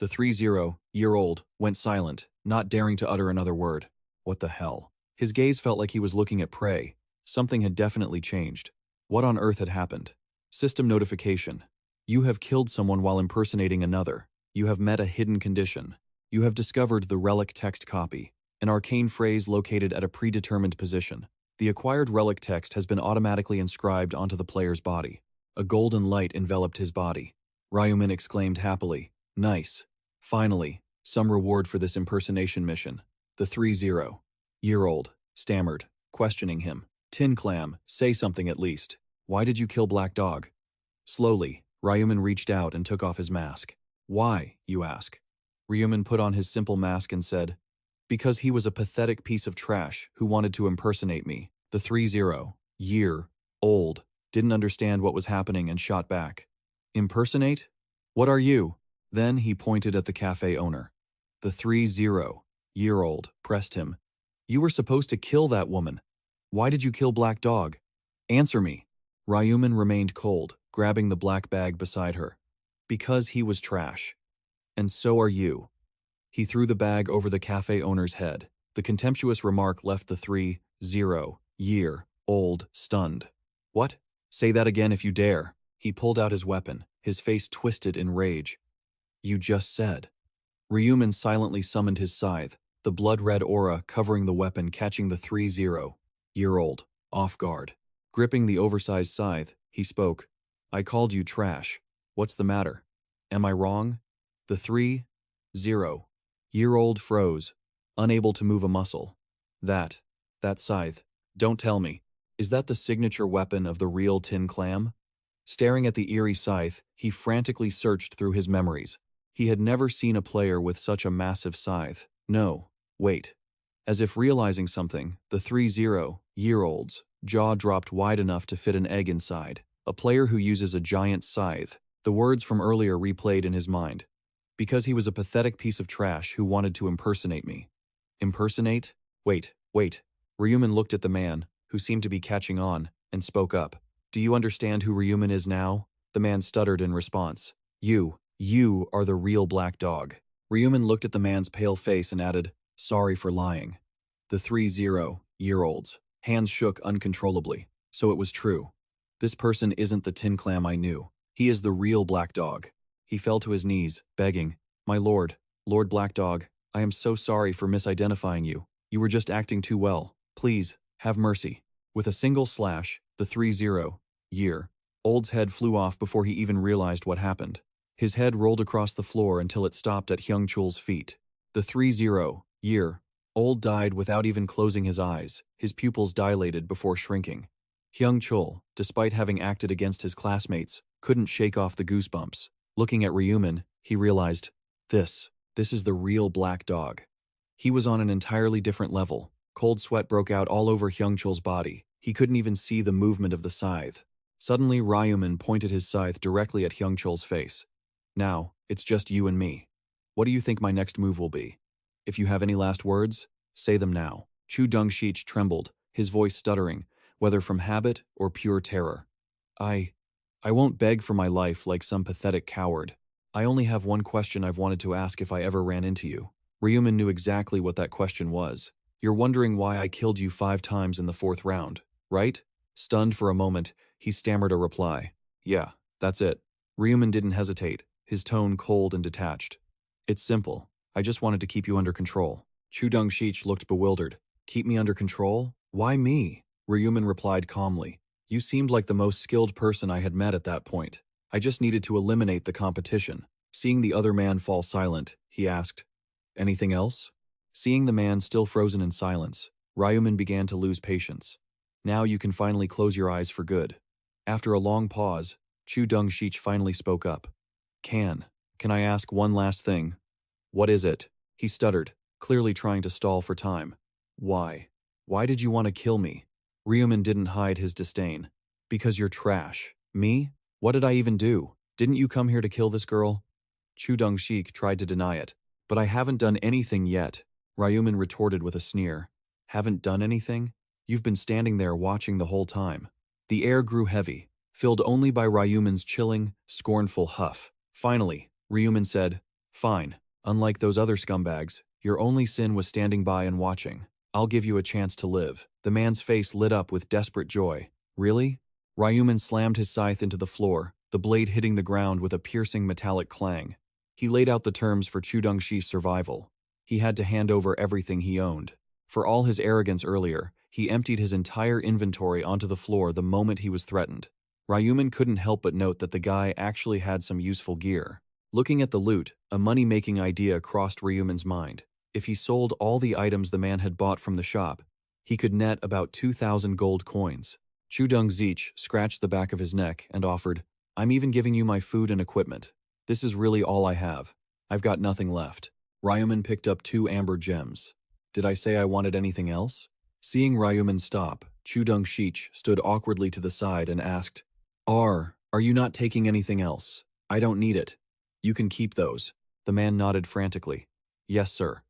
The 30-year-old went silent, not daring to utter another word. What the hell? His gaze felt like he was looking at prey. Something had definitely changed. What on earth had happened? System notification. You have killed someone while impersonating another. You have met a hidden condition. You have discovered the relic text copy, an arcane phrase located at a predetermined position. The acquired relic text has been automatically inscribed onto the player's body. A golden light enveloped his body. Ryu Min exclaimed happily, Nice. Finally, some reward for this impersonation mission. The 30-year-old stammered, questioning him. Tin Clam, say something at least. Why did you kill Black Dog? Slowly, Ryu Min reached out and took off his mask. Why, you ask? Ryu Min put on his simple mask and said, Because he was a pathetic piece of trash who wanted to impersonate me. The 30-year-old didn't understand what was happening and shot back. Impersonate? What are you? Then he pointed at the cafe owner. The 30-year-old pressed him. You were supposed to kill that woman. Why did you kill Black Dog? Answer me. Ryu Min remained cold, grabbing the black bag beside her. Because he was trash. And so are you. He threw the bag over the cafe owner's head. The contemptuous remark left the 30-year-old stunned. What? Say that again if you dare. He pulled out his weapon, his face twisted in rage. You just said. Ryu Min silently summoned his scythe, the blood-red aura covering the weapon catching the 30-year-old off guard. Gripping the oversized scythe, he spoke. I called you trash. What's the matter? Am I wrong? The 30-year-old froze, unable to move a muscle. That scythe. Don't tell me. Is that the signature weapon of the real Tin Clam? Staring at the eerie scythe, he frantically searched through his memories. He had never seen a player with such a massive scythe. No, wait. As if realizing something, the 30-year-old's jaw dropped wide enough to fit an egg inside. A player who uses a giant scythe. The words from earlier replayed in his mind. Because he was a pathetic piece of trash who wanted to impersonate me. Impersonate? Wait. Ryu Min looked at the man, who seemed to be catching on, and spoke up. Do you understand who Ryu Min is now? The man stuttered in response. You are the real black dog. Ryu Min looked at the man's pale face and added, sorry for lying. The 30-year-old's hands shook uncontrollably. So it was true. This person isn't the Tin Clam I knew. He is the real black dog. He fell to his knees, begging, my lord, Lord Black Dog, I am so sorry for misidentifying you. You were just acting too well. Please, have mercy. With a single slash, the 30-year-old's head flew off before he even realized what happened. His head rolled across the floor until it stopped at Hyung Chul's feet. The 30-year-old died without even closing his eyes, his pupils dilated before shrinking. Hyung Chul, despite having acted against his classmates, couldn't shake off the goosebumps. Looking at Ryu Min, he realized, this is the real black dog. He was on an entirely different level. Cold sweat broke out all over Hyung Chul's body. He couldn't even see the movement of the scythe. Suddenly, Ryu Min pointed his scythe directly at Hyung Chul's face. Now, it's just you and me. What do you think my next move will be? If you have any last words, say them now. Chu Dong-shich trembled, his voice stuttering, whether from habit or pure terror. I won't beg for my life like some pathetic coward. I only have one question I've wanted to ask if I ever ran into you. Ryu Min knew exactly what that question was. You're wondering why I killed you 5 times in the 4th round, right? Stunned for a moment, he stammered a reply. Yeah, that's it. Ryu Min didn't hesitate, his tone cold and detached. It's simple. I just wanted to keep you under control. Chu Dong-shich looked bewildered. Keep me under control? Why me? Ryu Min replied calmly. You seemed like the most skilled person I had met at that point. I just needed to eliminate the competition. Seeing the other man fall silent, he asked, anything else? Seeing the man still frozen in silence, Ryu Min began to lose patience. Now you can finally close your eyes for good. After a long pause, Chu Dong-shich finally spoke up. Can I ask one last thing? What is it? He stuttered, clearly trying to stall for time. Why? Why did you want to kill me? Ryu Min didn't hide his disdain. Because you're trash. Me? What did I even do? Didn't you come here to kill this girl? Chu Dong-shich tried to deny it. But I haven't done anything yet, Ryu Min retorted with a sneer. Haven't done anything? You've been standing there watching the whole time. The air grew heavy, filled only by Ryu Min's chilling, scornful huff. Finally, Ryu Min said, fine, unlike those other scumbags, your only sin was standing by and watching. I'll give you a chance to live. The man's face lit up with desperate joy. Really? Ryu Min slammed his scythe into the floor, the blade hitting the ground with a piercing metallic clang. He laid out the terms for Chu Dong-shi's survival. He had to hand over everything he owned. For all his arrogance earlier, he emptied his entire inventory onto the floor the moment he was threatened. Ryu Min couldn't help but note that the guy actually had some useful gear. Looking at the loot, a money-making idea crossed Ryu Min's mind. If he sold all the items the man had bought from the shop, he could net about 2,000 gold coins. Chu Dong-shich scratched the back of his neck and offered, I'm even giving you my food and equipment. This is really all I have. I've got nothing left. Ryu Min picked up 2 amber gems. Did I say I wanted anything else? Seeing Ryu Min stop, Chu Dong-shich stood awkwardly to the side and asked, Are you not taking anything else? I don't need it. You can keep those. The man nodded frantically. Yes, sir.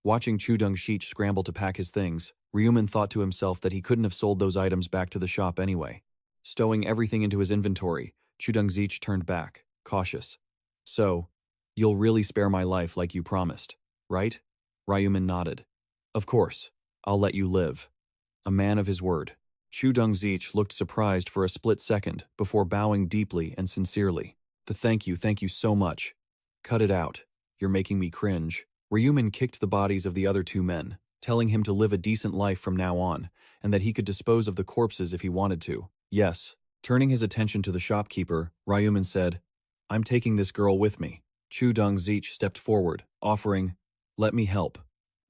Watching Chu Dong-shich scramble to pack his things, Ryu Min thought to himself that he couldn't have sold those items back to the shop anyway. Stowing everything into his inventory, Chu Dong-shich turned back, cautious. So, you'll really spare my life like you promised, right? Ryu Min nodded. Of course, I'll let you live. A man of his word. Chu Dong-zich looked surprised for a split second before bowing deeply and sincerely. Thank you so much. Cut it out. You're making me cringe. Ryu Min kicked the bodies of the other two men, telling him to live a decent life from now on, and that he could dispose of the corpses if he wanted to. Yes. Turning his attention to the shopkeeper, Ryu Min said, I'm taking this girl with me. Chu Dong-zich stepped forward, offering, let me help.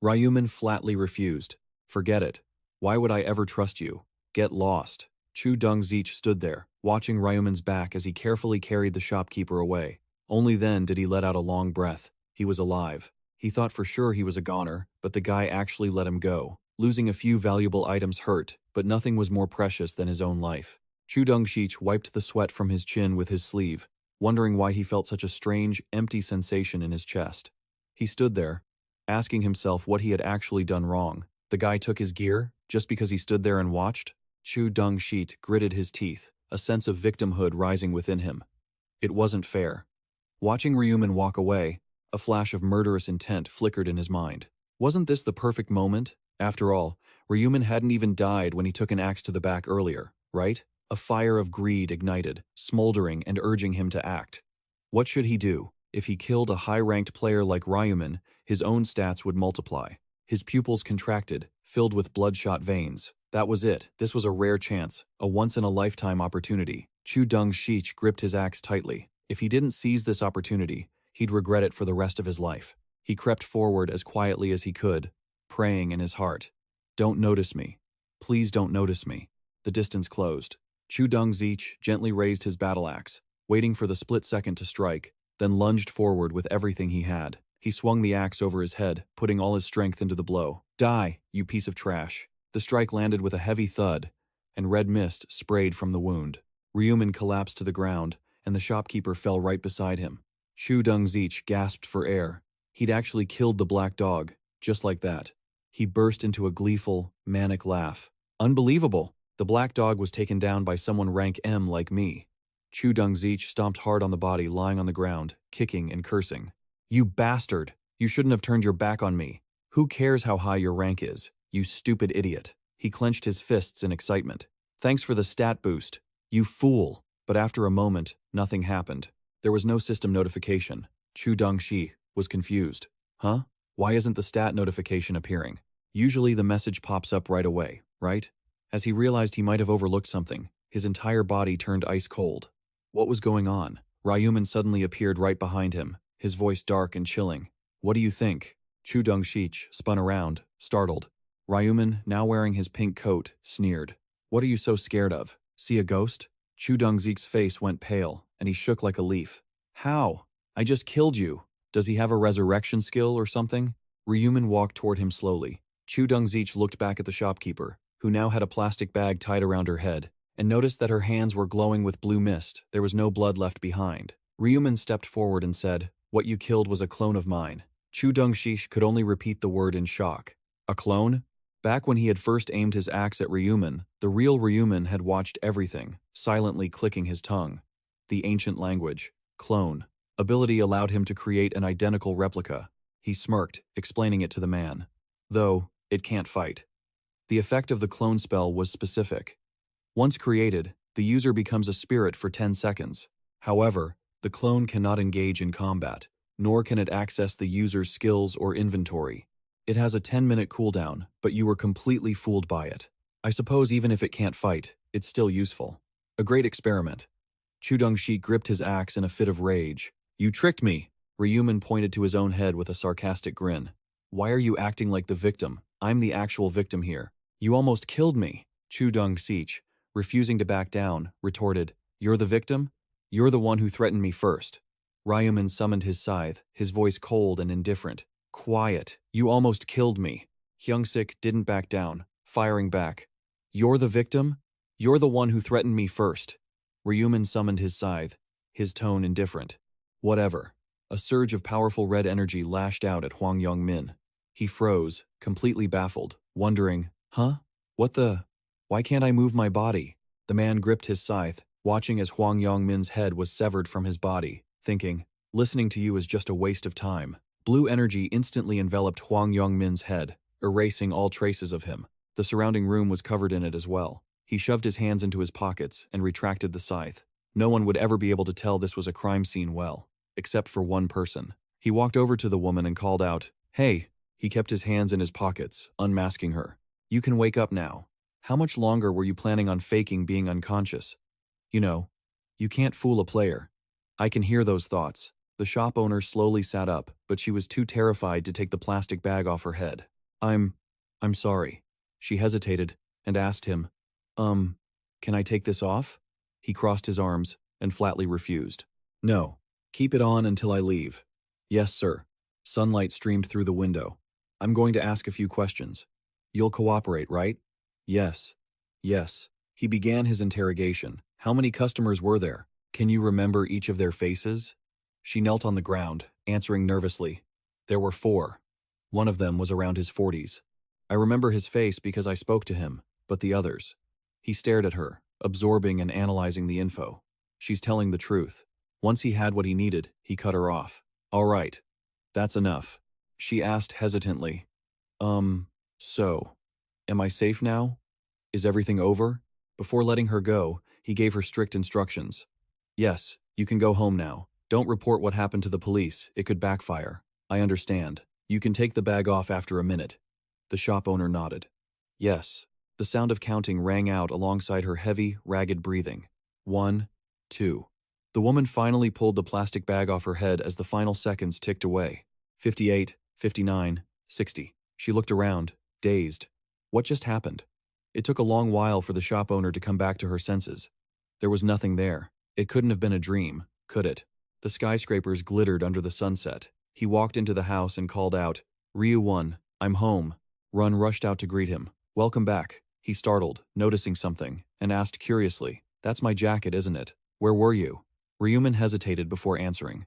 Ryu Min flatly refused. Forget it. Why would I ever trust you? Get lost. Chu Dong-zich stood there, watching Ryu Min's back as he carefully carried the shopkeeper away. Only then did he let out a long breath. He was alive. He thought for sure he was a goner, but the guy actually let him go. Losing a few valuable items hurt, but nothing was more precious than his own life. Chu Dong-zich wiped the sweat from his chin with his sleeve, wondering why he felt such a strange, empty sensation in his chest. He stood there, asking himself what he had actually done wrong. The guy took his gear, just because he stood there and watched? Chu Dong-zich gritted his teeth, a sense of victimhood rising within him. It wasn't fair. Watching Ryu Min walk away, a flash of murderous intent flickered in his mind. Wasn't this the perfect moment? After all, Ryu Min hadn't even died when he took an axe to the back earlier, right? A fire of greed ignited, smoldering and urging him to act. What should he do? If he killed a high-ranked player like Ryu Min, his own stats would multiply. His pupils contracted, filled with bloodshot veins. That was it. This was a rare chance, a once-in-a-lifetime opportunity. Chu Dong-zich gripped his axe tightly. If he didn't seize this opportunity, he'd regret it for the rest of his life. He crept forward as quietly as he could, praying in his heart. Don't notice me. Please don't notice me. The distance closed. Chu Dong-zich gently raised his battle axe, waiting for the split second to strike, then lunged forward with everything he had. He swung the axe over his head, putting all his strength into the blow. Die, you piece of trash. The strike landed with a heavy thud, and red mist sprayed from the wound. Ryu Min collapsed to the ground, and the shopkeeper fell right beside him. Chu Dong-zich gasped for air. He'd actually killed the black dog, just like that. He burst into a gleeful, manic laugh. Unbelievable! The black dog was taken down by someone rank M like me. Chu Dong-zich stomped hard on the body lying on the ground, kicking and cursing. You bastard! You shouldn't have turned your back on me. Who cares how high your rank is? You stupid idiot. He clenched his fists in excitement. Thanks for the stat boost. You fool. But after a moment, nothing happened. There was no system notification. Chu Dong-zich was confused. Huh? Why isn't the stat notification appearing? Usually the message pops up right away, right? As he realized he might have overlooked something, his entire body turned ice cold. What was going on? Ryu Min suddenly appeared right behind him, his voice dark and chilling. What do you think? Chu Dong-zich spun around, startled. Ryu Min, now wearing his pink coat, sneered. What are you so scared of? See a ghost? Chu Dong-zich's face went pale, and he shook like a leaf. How? I just killed you. Does he have a resurrection skill or something? Ryu Min walked toward him slowly. Chu Dong-zich looked back at the shopkeeper, who now had a plastic bag tied around her head, and noticed that her hands were glowing with blue mist. There was no blood left behind. Ryu Min stepped forward and said, What you killed was a clone of mine. Chu Dong-zich could only repeat the word in shock. A clone? Back when he had first aimed his axe at Ryu Min, the real Ryu Min had watched everything, silently clicking his tongue. The ancient language, clone, ability allowed him to create an identical replica. He smirked, explaining it to the man. Though, it can't fight. The effect of the clone spell was specific. Once created, the user becomes a spirit for 10 seconds. However, the clone cannot engage in combat, nor can it access the user's skills or inventory. It has a 10-minute cooldown, but you were completely fooled by it. I suppose even if it can't fight, it's still useful. A great experiment. Chu Dong-zich gripped his axe in a fit of rage. You tricked me! Ryu Min pointed to his own head with a sarcastic grin. Why are you acting like the victim? I'm the actual victim here. You almost killed me. Chu Dong-zich, refusing to back down, retorted, You're the victim? You're the one who threatened me first. Ryu Min summoned his scythe, his voice cold and indifferent. Quiet. You almost killed me. Hyung-sik didn't back down, firing back. You're the victim? You're the one who threatened me first. Ryu Min summoned his scythe, his tone indifferent. Whatever. A surge of powerful red energy lashed out at Hwang Yong-min. He froze, completely baffled, wondering, Huh? What the? Why can't I move my body? The man gripped his scythe, watching as Hwang Yong-min's head was severed from his body, thinking, listening to you is just a waste of time. Blue energy instantly enveloped Hwang Yong-min's head, erasing all traces of him. The surrounding room was covered in it as well. He shoved his hands into his pockets and retracted the scythe. No one would ever be able to tell this was a crime scene well, except for one person. He walked over to the woman and called out, "Hey!" He kept his hands in his pockets, unmasking her. "You can wake up now. How much longer were you planning on faking being unconscious? You know, you can't fool a player." I can hear those thoughts. The shop owner slowly sat up, but she was too terrified to take the plastic bag off her head. I'm sorry." She hesitated and asked him, can I take this off?" He crossed his arms and flatly refused. "No, keep it on until I leave." "Yes, sir." Sunlight streamed through the window. "I'm going to ask a few questions. You'll cooperate, right?" "Yes. Yes." He began his interrogation. "How many customers were there? Can you remember each of their faces?" She knelt on the ground, answering nervously. "There were 4. One of them was around his 40s. I remember his face because I spoke to him, but the others." He stared at her, absorbing and analyzing the info. She's telling the truth. Once he had what he needed, he cut her off. "All right. That's enough." She asked hesitantly, So, am I safe now? Is everything over?" Before letting her go, he gave her strict instructions. "Yes, you can go home now. Don't report what happened to the police, it could backfire. I understand. You can take the bag off after a minute." The shop owner nodded. "Yes." The sound of counting rang out alongside her heavy, ragged breathing. 1, 2. The woman finally pulled the plastic bag off her head as the final seconds ticked away. 58, 59, 60. She looked around, dazed. What just happened? It took a long while for the shop owner to come back to her senses. There was nothing there. It couldn't have been a dream, could it? The skyscrapers glittered under the sunset. He walked into the house and called out, "Ryu Min, I'm home." Run rushed out to greet him. "Welcome back." He startled, noticing something, and asked curiously, "That's my jacket, isn't it? Where were you?" Ryu Min hesitated before answering.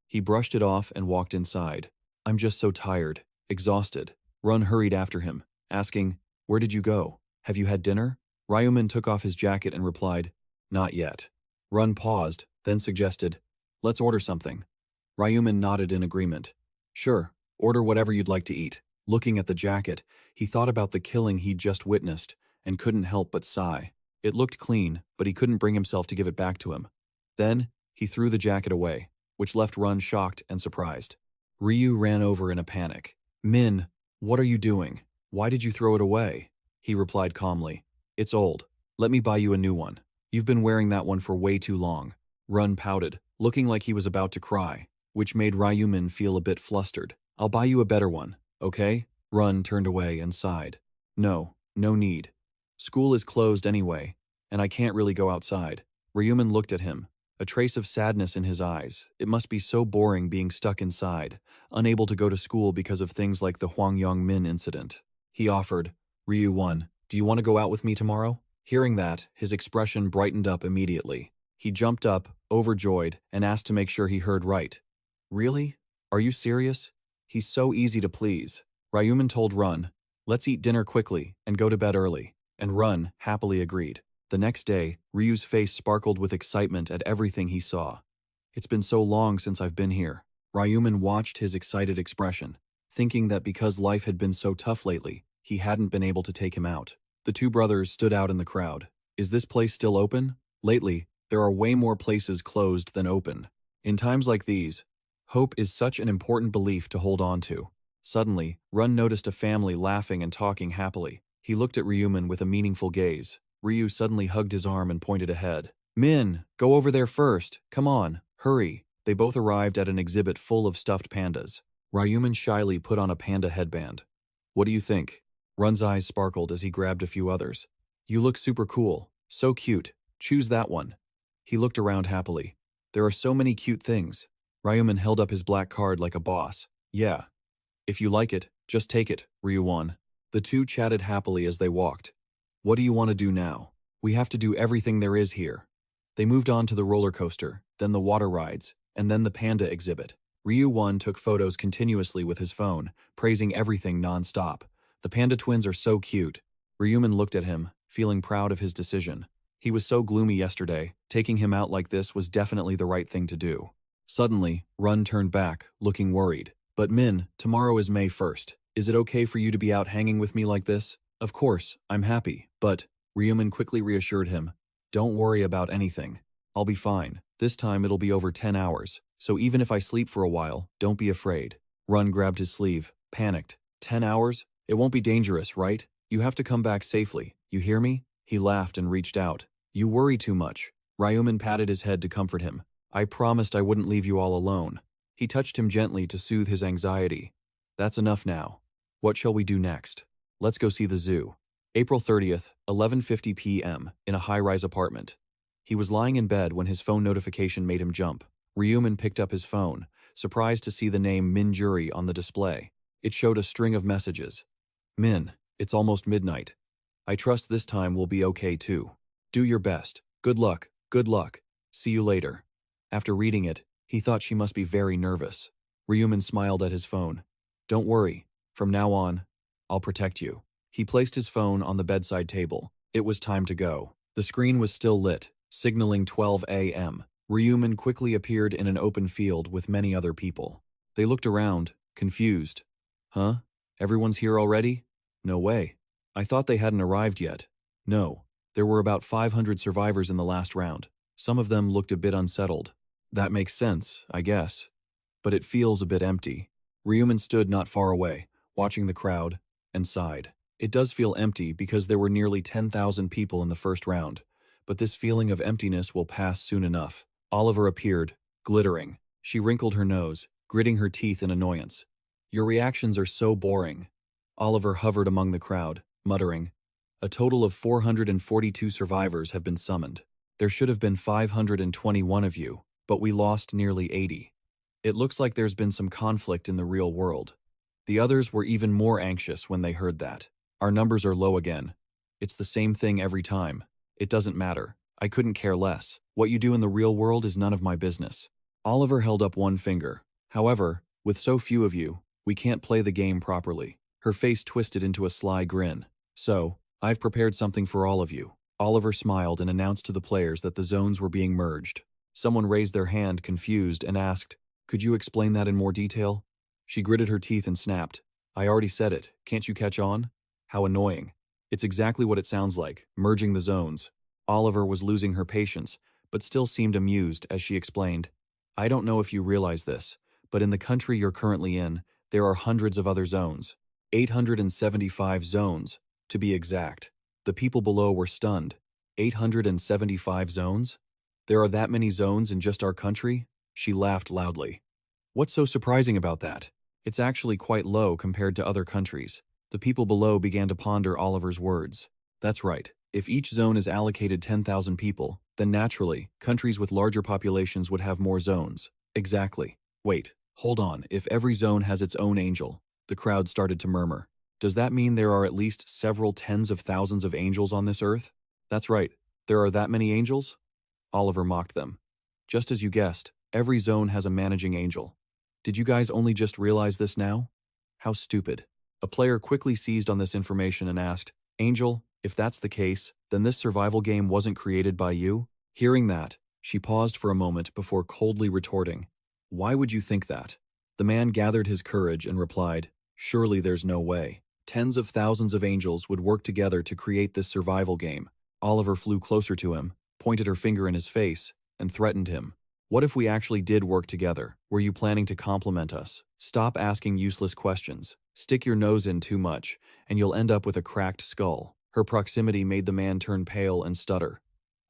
He brushed it off and walked inside. "I'm just so tired, exhausted." Run hurried after him, asking, "Where did you go? Have you had dinner?" Ryu Min took off his jacket and replied, "Not yet." Run paused, then suggested, "Let's order something." Ryu Min nodded in agreement. "Sure, order whatever you'd like to eat." Looking at the jacket, he thought about the killing he'd just witnessed and couldn't help but sigh. It looked clean, but he couldn't bring himself to give it back to him. Then, he threw the jacket away, which left Run shocked and surprised. Ryu ran over in a panic. "Min, what are you doing? Why did you throw it away?" He replied calmly, "It's old. Let me buy you a new one. You've been wearing that one for way too long." Run pouted, looking like he was about to cry, which made Ryu Min feel a bit flustered. "I'll buy you a better one, okay?" Run turned away and sighed. No need. School is closed anyway, and I can't really go outside." Ryu Min looked at him, a trace of sadness in his eyes. It must be so boring being stuck inside, unable to go to school because of things like the Hwang Min incident. He offered, "Ryu Min, do you want to go out with me tomorrow?" Hearing that, his expression brightened up immediately. He jumped up, overjoyed, and asked to make sure he heard right. "Really? Are you serious? He's so easy to please." Ryu Min told Run, "Let's eat dinner quickly and go to bed early," and Run happily agreed. The next day, Ryu's face sparkled with excitement at everything he saw. "It's been so long since I've been here." Ryu Min watched his excited expression, thinking that because life had been so tough lately, he hadn't been able to take him out. The two brothers stood out in the crowd. "Is this place still open?" Lately, there are way more places closed than open. In times like these, hope is such an important belief to hold on to. Suddenly, Run noticed a family laughing and talking happily. He looked at Ryu Min with a meaningful gaze. Ryu suddenly hugged his arm and pointed ahead. "Min, go over there first. Come on, hurry." They both arrived at an exhibit full of stuffed pandas. Ryu Min shyly put on a panda headband. "What do you think?" Run's eyes sparkled as he grabbed a few others. "You look super cool. So cute. Choose that one." He looked around happily. "There are so many cute things." Ryu Min held up his black card like a boss. "Yeah. If you like it, just take it," Ryu won. The two chatted happily as they walked. "What do you want to do now?" "We have to do everything there is here." They moved on to the roller coaster, then the water rides, and then the panda exhibit. Ryu Won took photos continuously with his phone, praising everything non-stop. "The panda twins are so cute." Ryu Min looked at him, feeling proud of his decision. He was so gloomy yesterday, taking him out like this was definitely the right thing to do. Suddenly, Run turned back, looking worried. "But Min, tomorrow is May 1st. Is it okay for you to be out hanging with me like this?" "Of course, I'm happy, but..." Ryu Min quickly reassured him. Don't worry about anything. I'll be fine. This time it'll be over 10 hours, so even if I sleep for a while, don't be afraid. Run grabbed his sleeve, panicked. 10 hours? It won't be dangerous, right? You have to come back safely. You hear me? He laughed and reached out. You worry too much. Ryu Min patted his head to comfort him. I promised I wouldn't leave you all alone. He touched him gently to soothe his anxiety. That's enough now. What shall we do next? Let's go see the zoo. April 30th, 11:50 p.m., in a high-rise apartment. He was lying in bed when his phone notification made him jump. Ryu Min picked up his phone, surprised to see the name Min Jury on the display. It showed a string of messages. Min, it's almost midnight. I trust this time will be okay too. Do your best. Good luck. Good luck. See you later. After reading it, he thought she must be very nervous. Ryu Min smiled at his phone. Don't worry. From now on, I'll protect you. He placed his phone on the bedside table. It was time to go. The screen was still lit, signaling 12 a.m. Ryu Min quickly appeared in an open field with many other people. They looked around, confused. Huh? Everyone's here already? No way. I thought they hadn't arrived yet. No. There were about 500 survivors in the last round. Some of them looked a bit unsettled. That makes sense, I guess. But it feels a bit empty. Ryu Min stood not far away, watching the crowd, and sighed. It does feel empty because there were nearly 10,000 people in the first round, but this feeling of emptiness will pass soon enough. Oliver appeared, glittering. She wrinkled her nose, gritting her teeth in annoyance. Your reactions are so boring. Oliver hovered among the crowd, muttering. A total of 442 survivors have been summoned. There should have been 521 of you, but we lost nearly 80. It looks like there's been some conflict in the real world. The others were even more anxious when they heard that. Our numbers are low again. It's the same thing every time. It doesn't matter. I couldn't care less. What you do in the real world is none of my business. Oliver held up one finger. However, with so few of you, we can't play the game properly. Her face twisted into a sly grin. So, I've prepared something for all of you. Oliver smiled and announced to the players that the zones were being merged. Someone raised their hand, confused, and asked, Could you explain that in more detail? She gritted her teeth and snapped. I already said it. Can't you catch on? How annoying. It's exactly what it sounds like, merging the zones. Oliver was losing her patience, but still seemed amused as she explained. I don't know if you realize this, but in the country you're currently in, there are hundreds of other zones. 875 zones, to be exact. The people below were stunned. 875 zones? There are that many zones in just our country? She laughed loudly. What's so surprising about that? It's actually quite low compared to other countries. The people below began to ponder Oliver's words. That's right. If each zone is allocated 10,000 people, then naturally, countries with larger populations would have more zones. Exactly. Wait, hold on. If every zone has its own angel, the crowd started to murmur. Does that mean there are at least several tens of thousands of angels on this earth? That's right. There are that many angels? Oliver mocked them. Just as you guessed, every zone has a managing angel. Did you guys only just realize this now? How stupid. A player quickly seized on this information and asked, Angel, if that's the case, then this survival game wasn't created by you? Hearing that, she paused for a moment before coldly retorting, Why would you think that? The man gathered his courage and replied, Surely there's no way. Tens of thousands of angels would work together to create this survival game. Oliver flew closer to him, pointed her finger in his face, and threatened him. What if we actually did work together? Were you planning to compliment us? Stop asking useless questions. Stick your nose in too much, and you'll end up with a cracked skull. Her proximity made the man turn pale and stutter.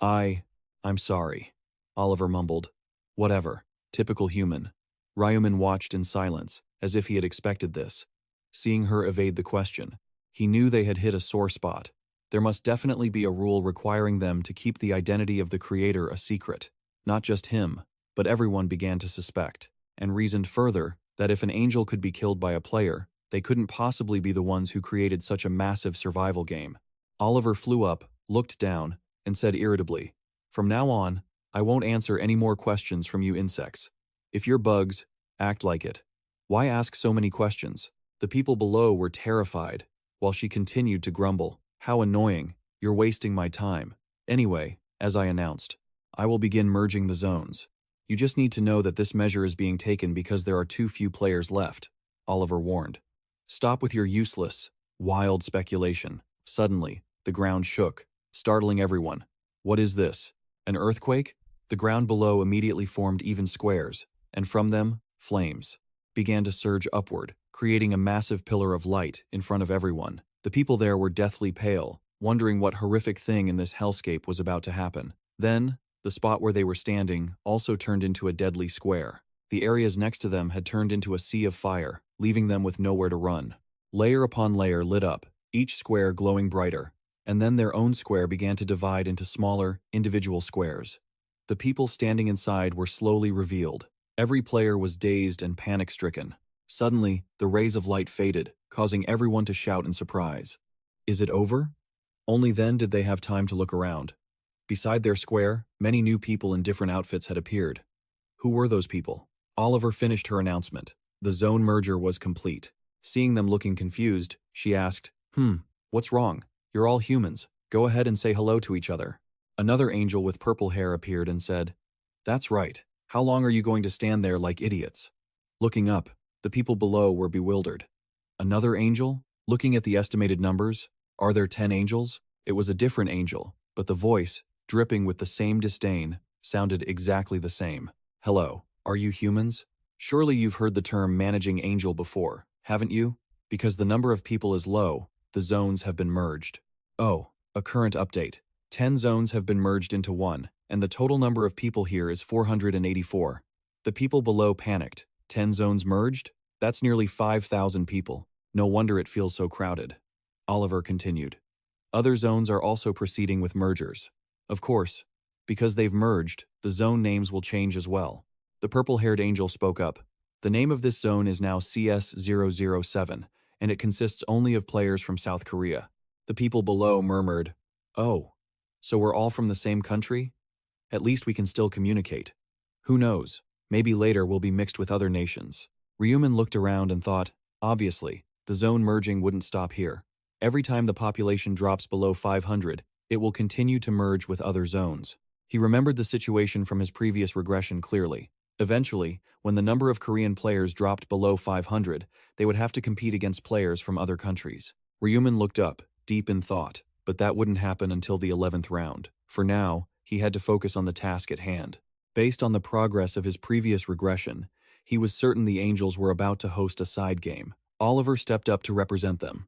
I'm sorry. Oliver mumbled. Whatever. Typical human. Ryu Min watched in silence, as if he had expected this. Seeing her evade the question, he knew they had hit a sore spot. There must definitely be a rule requiring them to keep the identity of the creator a secret. Not just him, but everyone began to suspect, and reasoned further that if an angel could be killed by a player, they couldn't possibly be the ones who created such a massive survival game. Oliver flew up, looked down, and said irritably, From now on, I won't answer any more questions from you insects. If you're bugs, act like it. Why ask so many questions? The people below were terrified, while she continued to grumble. How annoying, you're wasting my time. Anyway, as I announced, I will begin merging the zones. You just need to know that this measure is being taken because there are too few players left, Oliver warned. Stop with your useless, wild speculation. Suddenly, the ground shook. startling everyone. What is this? An earthquake? The ground below immediately formed even squares, and from them, flames began to surge upward, creating a massive pillar of light in front of everyone. The people there were deathly pale, wondering what horrific thing in this hellscape was about to happen. Then, the spot where they were standing also turned into a deadly square. The areas next to them had turned into a sea of fire, leaving them with nowhere to run. Layer upon layer lit up, each square glowing brighter, and then their own square began to divide into smaller, individual squares. The people standing inside were slowly revealed. Every player was dazed and panic-stricken. Suddenly, the rays of light faded, causing everyone to shout in surprise. Is it over? Only then did they have time to look around. Beside their square, many new people in different outfits had appeared. Who were those people? Oliver finished her announcement. The zone merger was complete. Seeing them looking confused, she asked, what's wrong? You're all humans. Go ahead and say hello to each other. Another angel with purple hair appeared and said, That's right. How long are you going to stand there like idiots? Looking up, the people below were bewildered. Another angel? Looking at the estimated numbers, are there 10 angels? It was a different angel, but the voice, dripping with the same disdain, sounded exactly the same. Hello, are you humans? Surely you've heard the term managing angel before, haven't you? Because the number of people is low, the zones have been merged. Oh, a current update. 10 zones have been merged into one, and the total number of people here is 484. The people below panicked. 10 zones merged? That's nearly 5,000 people. No wonder it feels so crowded. Oliver continued. Other zones are also proceeding with mergers. Of course, because they've merged, the zone names will change as well. The purple-haired angel spoke up. The name of this zone is now CS-007, and it consists only of players from South Korea. The people below murmured, Oh, so we're all from the same country? At least we can still communicate. Who knows, maybe later we'll be mixed with other nations. Ryu Min looked around and thought, obviously, the zone merging wouldn't stop here. Every time the population drops below 500, it will continue to merge with other zones. He remembered the situation from his previous regression clearly. Eventually, when the number of Korean players dropped below 500, they would have to compete against players from other countries. Ryu Min looked up, deep in thought, but that wouldn't happen until the 11th round. For now, he had to focus on the task at hand. Based on the progress of his previous regression, he was certain the Angels were about to host a side game. Oliver stepped up to represent them.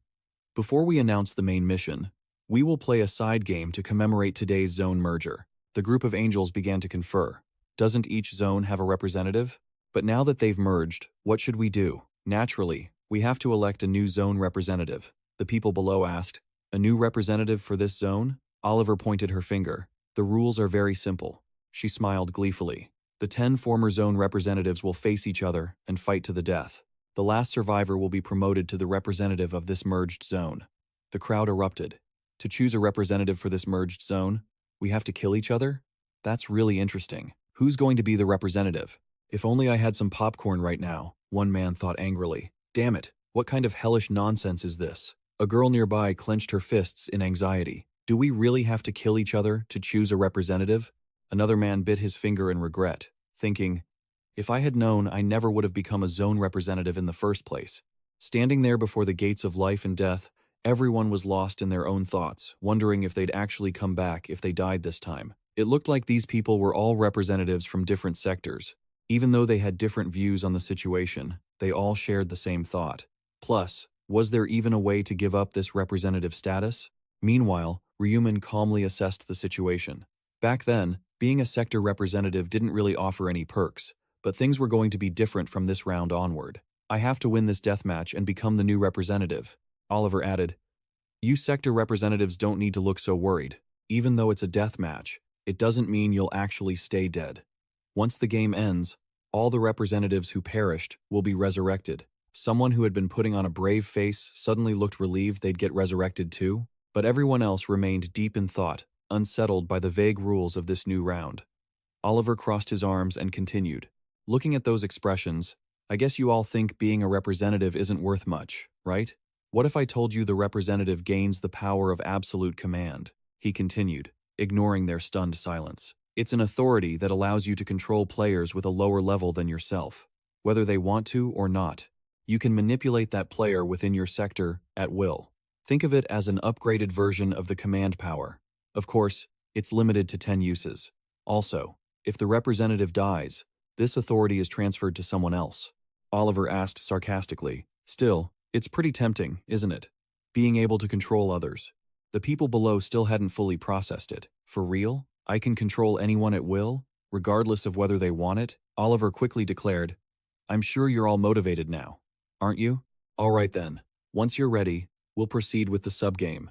Before we announce the main mission, we will play a side game to commemorate today's zone merger. The group of Angels began to confer. Doesn't each zone have a representative? But now that they've merged, what should we do? Naturally, we have to elect a new zone representative. The people below asked, A new representative for this zone? Oliver pointed her finger. The rules are very simple. She smiled gleefully. The 10 former zone representatives will face each other and fight to the death. The last survivor will be promoted to the representative of this merged zone. The crowd erupted. To choose a representative for this merged zone, we have to kill each other? That's really interesting. Who's going to be the representative? If only I had some popcorn right now, one man thought angrily. Damn it, what kind of hellish nonsense is this? A girl nearby clenched her fists in anxiety. Do we really have to kill each other to choose a representative? Another man bit his finger in regret, thinking, if I had known, I never would have become a zone representative in the first place. Standing there before the gates of life and death, everyone was lost in their own thoughts, wondering if they'd actually come back if they died this time. It looked like these people were all representatives from different sectors. Even though they had different views on the situation, they all shared the same thought. Plus, was there even a way to give up this representative status? Meanwhile, Ryu Min calmly assessed the situation. Back then, being a sector representative didn't really offer any perks, but things were going to be different from this round onward. I have to win this deathmatch and become the new representative. Oliver added, You sector representatives don't need to look so worried. Even though it's a deathmatch, it doesn't mean you'll actually stay dead. Once the game ends, all the representatives who perished will be resurrected. Someone who had been putting on a brave face suddenly looked relieved they'd get resurrected too, but everyone else remained deep in thought, unsettled by the vague rules of this new round. Oliver crossed his arms and continued. Looking at those expressions, I guess you all think being a representative isn't worth much, right? What if I told you the representative gains the power of absolute command? He continued, ignoring their stunned silence. It's an authority that allows you to control players with a lower level than yourself, whether they want to or not. You can manipulate that player within your sector at will. Think of it as an upgraded version of the command power. Of course, it's limited to 10 uses. Also, if the representative dies, this authority is transferred to someone else. Oliver asked sarcastically. Still, it's pretty tempting, isn't it? Being able to control others. The people below still hadn't fully processed it. For real? I can control anyone at will, regardless of whether they want it? Oliver quickly declared. I'm sure you're all motivated now, aren't you? All right then. Once you're ready, we'll proceed with the subgame.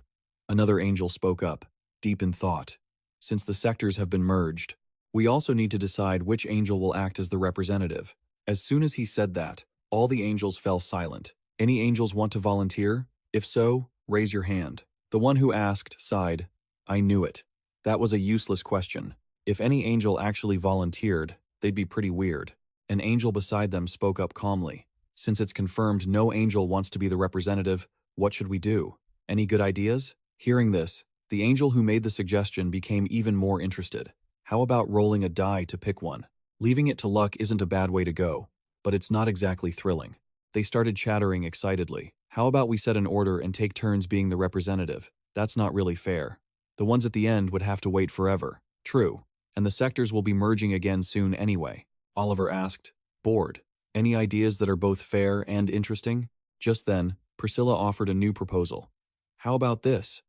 Another angel spoke up, deep in thought. Since the sectors have been merged, we also need to decide which angel will act as the representative. As soon as he said that, all the angels fell silent. Any angels want to volunteer? If so, raise your hand. The one who asked sighed. I knew it. That was a useless question. If any angel actually volunteered, they'd be pretty weird. An angel beside them spoke up calmly. Since it's confirmed no angel wants to be the representative, what should we do? Any good ideas? Hearing this, the angel who made the suggestion became even more interested. How about rolling a die to pick one? Leaving it to luck isn't a bad way to go, but it's not exactly thrilling. They started chattering excitedly. How about we set an order and take turns being the representative? That's not really fair. The ones at the end would have to wait forever. True. And the sectors will be merging again soon anyway. Oliver asked, bored. Any ideas that are both fair and interesting? Just then, Priscilla offered a new proposal. How about this?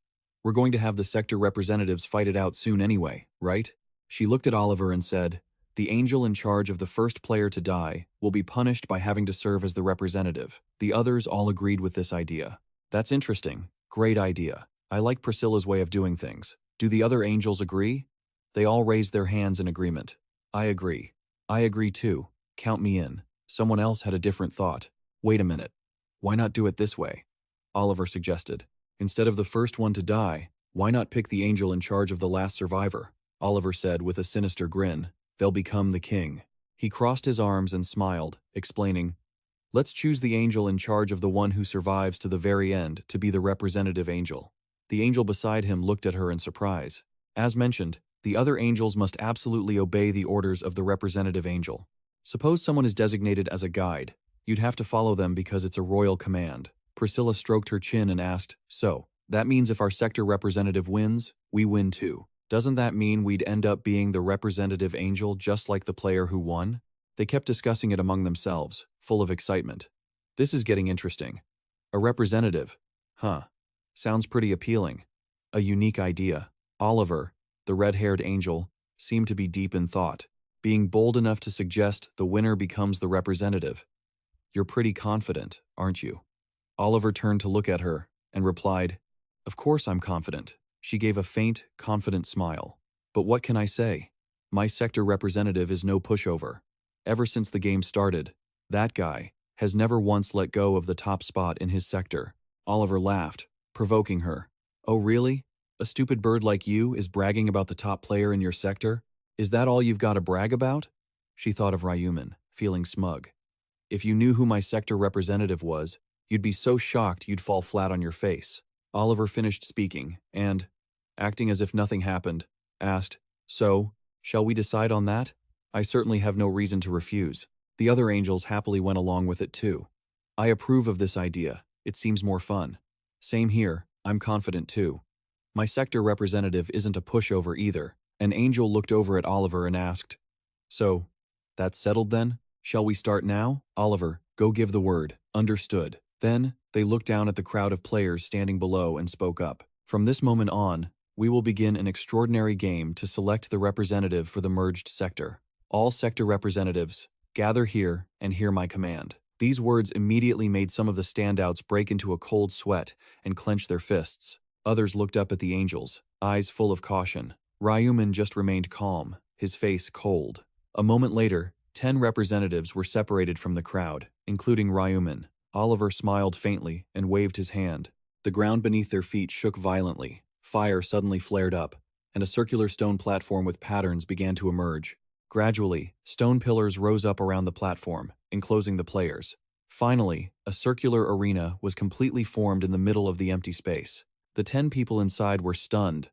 We're going to have the sector representatives fight it out soon anyway, right? She looked at Oliver and said, the angel in charge of the first player to die will be punished by having to serve as the representative. The others all agreed with this idea. That's interesting. Great idea. I like Priscilla's way of doing things. Do the other angels agree? They all raised their hands in agreement. I agree. I agree too. Count me in. Someone else had a different thought. Wait a minute. Why not do it this way? Oliver suggested. Instead of the first one to die, why not pick the angel in charge of the last survivor? Oliver said with a sinister grin. They'll become the king. He crossed his arms and smiled, explaining, let's choose the angel in charge of the one who survives to the very end to be the representative angel. The angel beside him looked at her in surprise. As mentioned, the other angels must absolutely obey the orders of the representative angel. Suppose someone is designated as a guide. You'd have to follow them because it's a royal command. Priscilla stroked her chin and asked, so, that means if our sector representative wins, we win too. Doesn't that mean we'd end up being the representative angel just like the player who won? They kept discussing it among themselves, full of excitement. This is getting interesting. A representative. Huh. Sounds pretty appealing. A unique idea. Oliver, the red-haired angel, seemed to be deep in thought, being bold enough to suggest the winner becomes the representative. You're pretty confident, aren't you? Oliver turned to look at her and replied, of course I'm confident. She gave a faint, confident smile. But what can I say? My sector representative is no pushover. Ever since the game started, that guy has never once let go of the top spot in his sector. Oliver laughed, provoking her. Oh really? A stupid bird like you is bragging about the top player in your sector? Is that all you've got to brag about? She thought of Ryu Min, feeling smug. If you knew who my sector representative was, you'd be so shocked you'd fall flat on your face. Oliver finished speaking and, acting as if nothing happened, asked, so, shall we decide on that? I certainly have no reason to refuse. The other angels happily went along with it too. I approve of this idea. It seems more fun. Same here, I'm confident too. My sector representative isn't a pushover either. An angel looked over at Oliver and asked, so, that's settled then? Shall we start now? Oliver, go give the word. Understood. Then, they looked down at the crowd of players standing below and spoke up. From this moment on, we will begin an extraordinary game to select the representative for the merged sector. All sector representatives, gather here and hear my command. These words immediately made some of the standouts break into a cold sweat and clench their fists. Others looked up at the angels, eyes full of caution. Ryu Min just remained calm, his face cold. A moment later, 10 representatives were separated from the crowd, including Ryu Min. Oliver smiled faintly and waved his hand. The ground beneath their feet shook violently. Fire suddenly flared up, and a circular stone platform with patterns began to emerge. Gradually, stone pillars rose up around the platform, enclosing the players. Finally, a circular arena was completely formed in the middle of the empty space. The 10 people inside were stunned,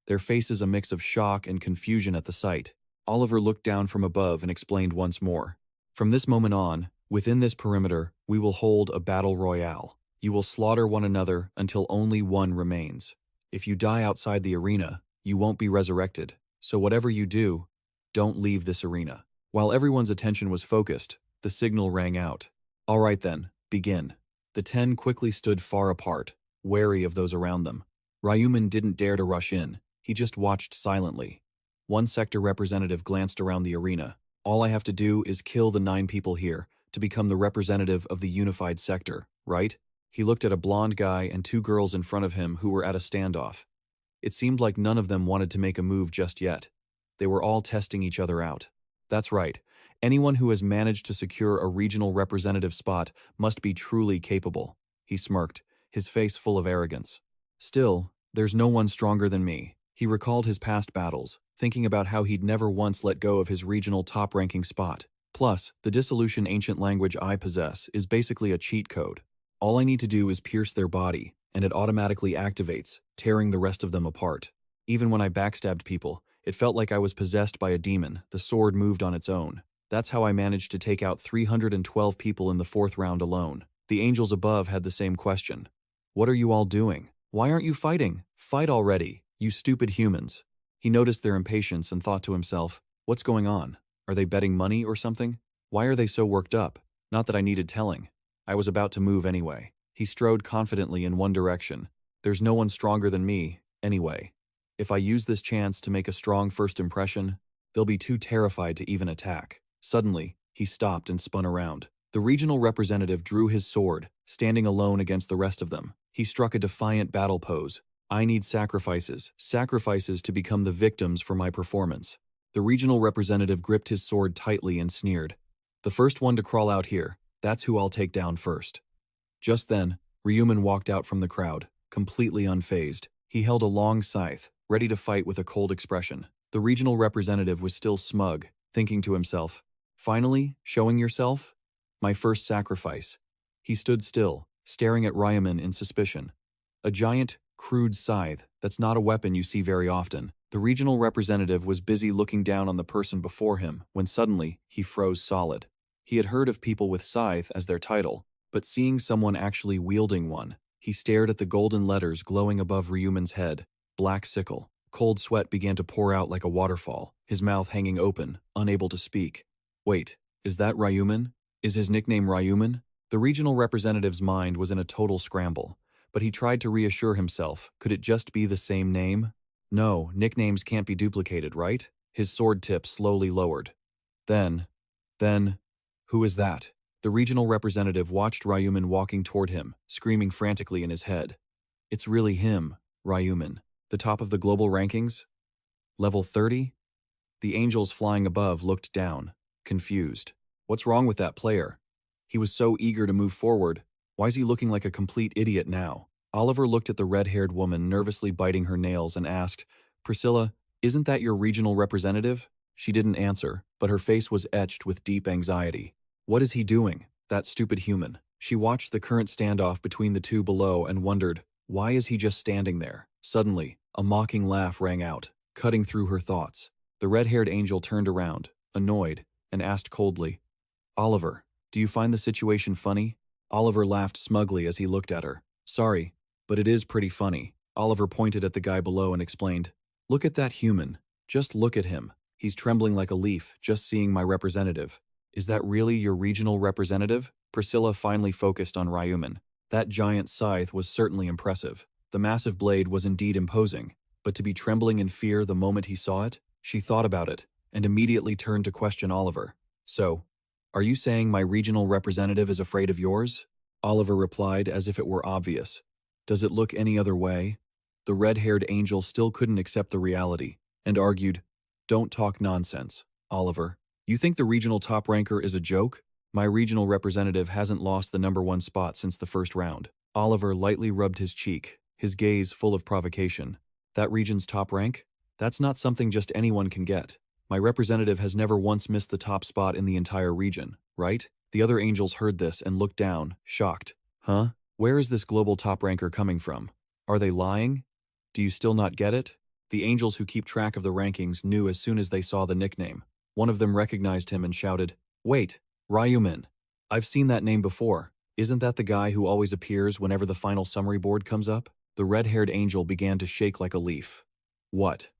their faces a mix of shock and confusion at the sight. Oliver looked down from above and explained once more. From this moment on, within this perimeter, we will hold a battle royale. You will slaughter one another until only one remains. If you die outside the arena, you won't be resurrected. So whatever you do, don't leave this arena. While everyone's attention was focused, the signal rang out. All right then, begin. The 10 quickly stood far apart, wary of those around them. Ryu Min didn't dare to rush in, he just watched silently. One sector representative glanced around the arena. All I have to do is kill the 9 people here to become the representative of the unified sector, right? He looked at a blonde guy and 2 girls in front of him who were at a standoff. It seemed like none of them wanted to make a move just yet. They were all testing each other out. That's right. Anyone who has managed to secure a regional representative spot must be truly capable. He smirked, his face full of arrogance. Still, there's no one stronger than me. He recalled his past battles, thinking about how he'd never once let go of his regional top-ranking spot. Plus, the dissolution ancient language I possess is basically a cheat code. All I need to do is pierce their body, and it automatically activates, tearing the rest of them apart. Even when I backstabbed people, it felt like I was possessed by a demon. The sword moved on its own. That's how I managed to take out 312 people in the 4th round alone. The angels above had the same question. What are you all doing? Why aren't you fighting? Fight already, you stupid humans. He noticed their impatience and thought to himself, what's going on? Are they betting money or something? Why are they so worked up? Not that I needed telling. I was about to move anyway. He strode confidently in one direction. There's no one stronger than me, anyway. If I use this chance to make a strong first impression, they'll be too terrified to even attack. Suddenly, he stopped and spun around. The regional representative drew his sword, standing alone against the rest of them. He struck a defiant battle pose. I need sacrifices to become the victims for my performance. The regional representative gripped his sword tightly and sneered. The first one to crawl out here, that's who I'll take down first. Just then, Ryu Min walked out from the crowd, completely unfazed. He held a long scythe, ready to fight with a cold expression. The regional representative was still smug, thinking to himself, finally, showing yourself? My first sacrifice. He stood still, staring at Ryu Min in suspicion. A giant, crude scythe, that's not a weapon you see very often. The regional representative was busy looking down on the person before him when suddenly he froze solid. He had heard of people with scythe as their title, but seeing someone actually wielding one, he stared at the golden letters glowing above Ryu Min's head. Black sickle. Cold sweat began to pour out like a waterfall, his mouth hanging open, unable to speak. Wait, is that Ryu Min? Is his nickname Ryu Min? The regional representative's mind was in a total scramble, but he tried to reassure himself. Could it just be the same name? No, nicknames can't be duplicated, right? His sword tip slowly lowered. Then, who is that? The regional representative watched Ryu Min walking toward him, screaming frantically in his head. It's really him, Ryu Min. The top of the global rankings? Level 30? The angels flying above looked down, confused. What's wrong with that player? He was so eager to move forward. Why is he looking like a complete idiot now? Oliver looked at the red-haired woman nervously biting her nails and asked, Priscilla, isn't that your regional representative? She didn't answer, but her face was etched with deep anxiety. What is he doing, that stupid human? She watched the current standoff between the two below and wondered, why is he just standing there? Suddenly, a mocking laugh rang out, cutting through her thoughts. The red-haired angel turned around, annoyed, and asked coldly, Oliver, do you find the situation funny? Oliver laughed smugly as he looked at her. Sorry, but it is pretty funny. Oliver pointed at the guy below and explained, look at that human. Just look at him. He's trembling like a leaf, just seeing my representative. Is that really your regional representative? Priscilla finally focused on Ryu Min. That giant scythe was certainly impressive. The massive blade was indeed imposing, but to be trembling in fear the moment he saw it, she thought about it, and immediately turned to question Oliver. So, are you saying my regional representative is afraid of yours? Oliver replied as if it were obvious. Does it look any other way? The red-haired angel still couldn't accept the reality, and argued, don't talk nonsense, Oliver. You think the regional top ranker is a joke? My regional representative hasn't lost the #1 spot since the first round. Oliver lightly rubbed his cheek, his gaze full of provocation. That region's top rank? That's not something just anyone can get. My representative has never once missed the top spot in the entire region, right? The other angels heard this and looked down, shocked. Huh? Where is this global top ranker coming from? Are they lying? Do you still not get it? The angels who keep track of the rankings knew as soon as they saw the nickname. One of them recognized him and shouted, Wait, Ryu Min. I've seen that name before. Isn't that the guy who always appears whenever the final summary board comes up? The red-haired angel began to shake like a leaf. What?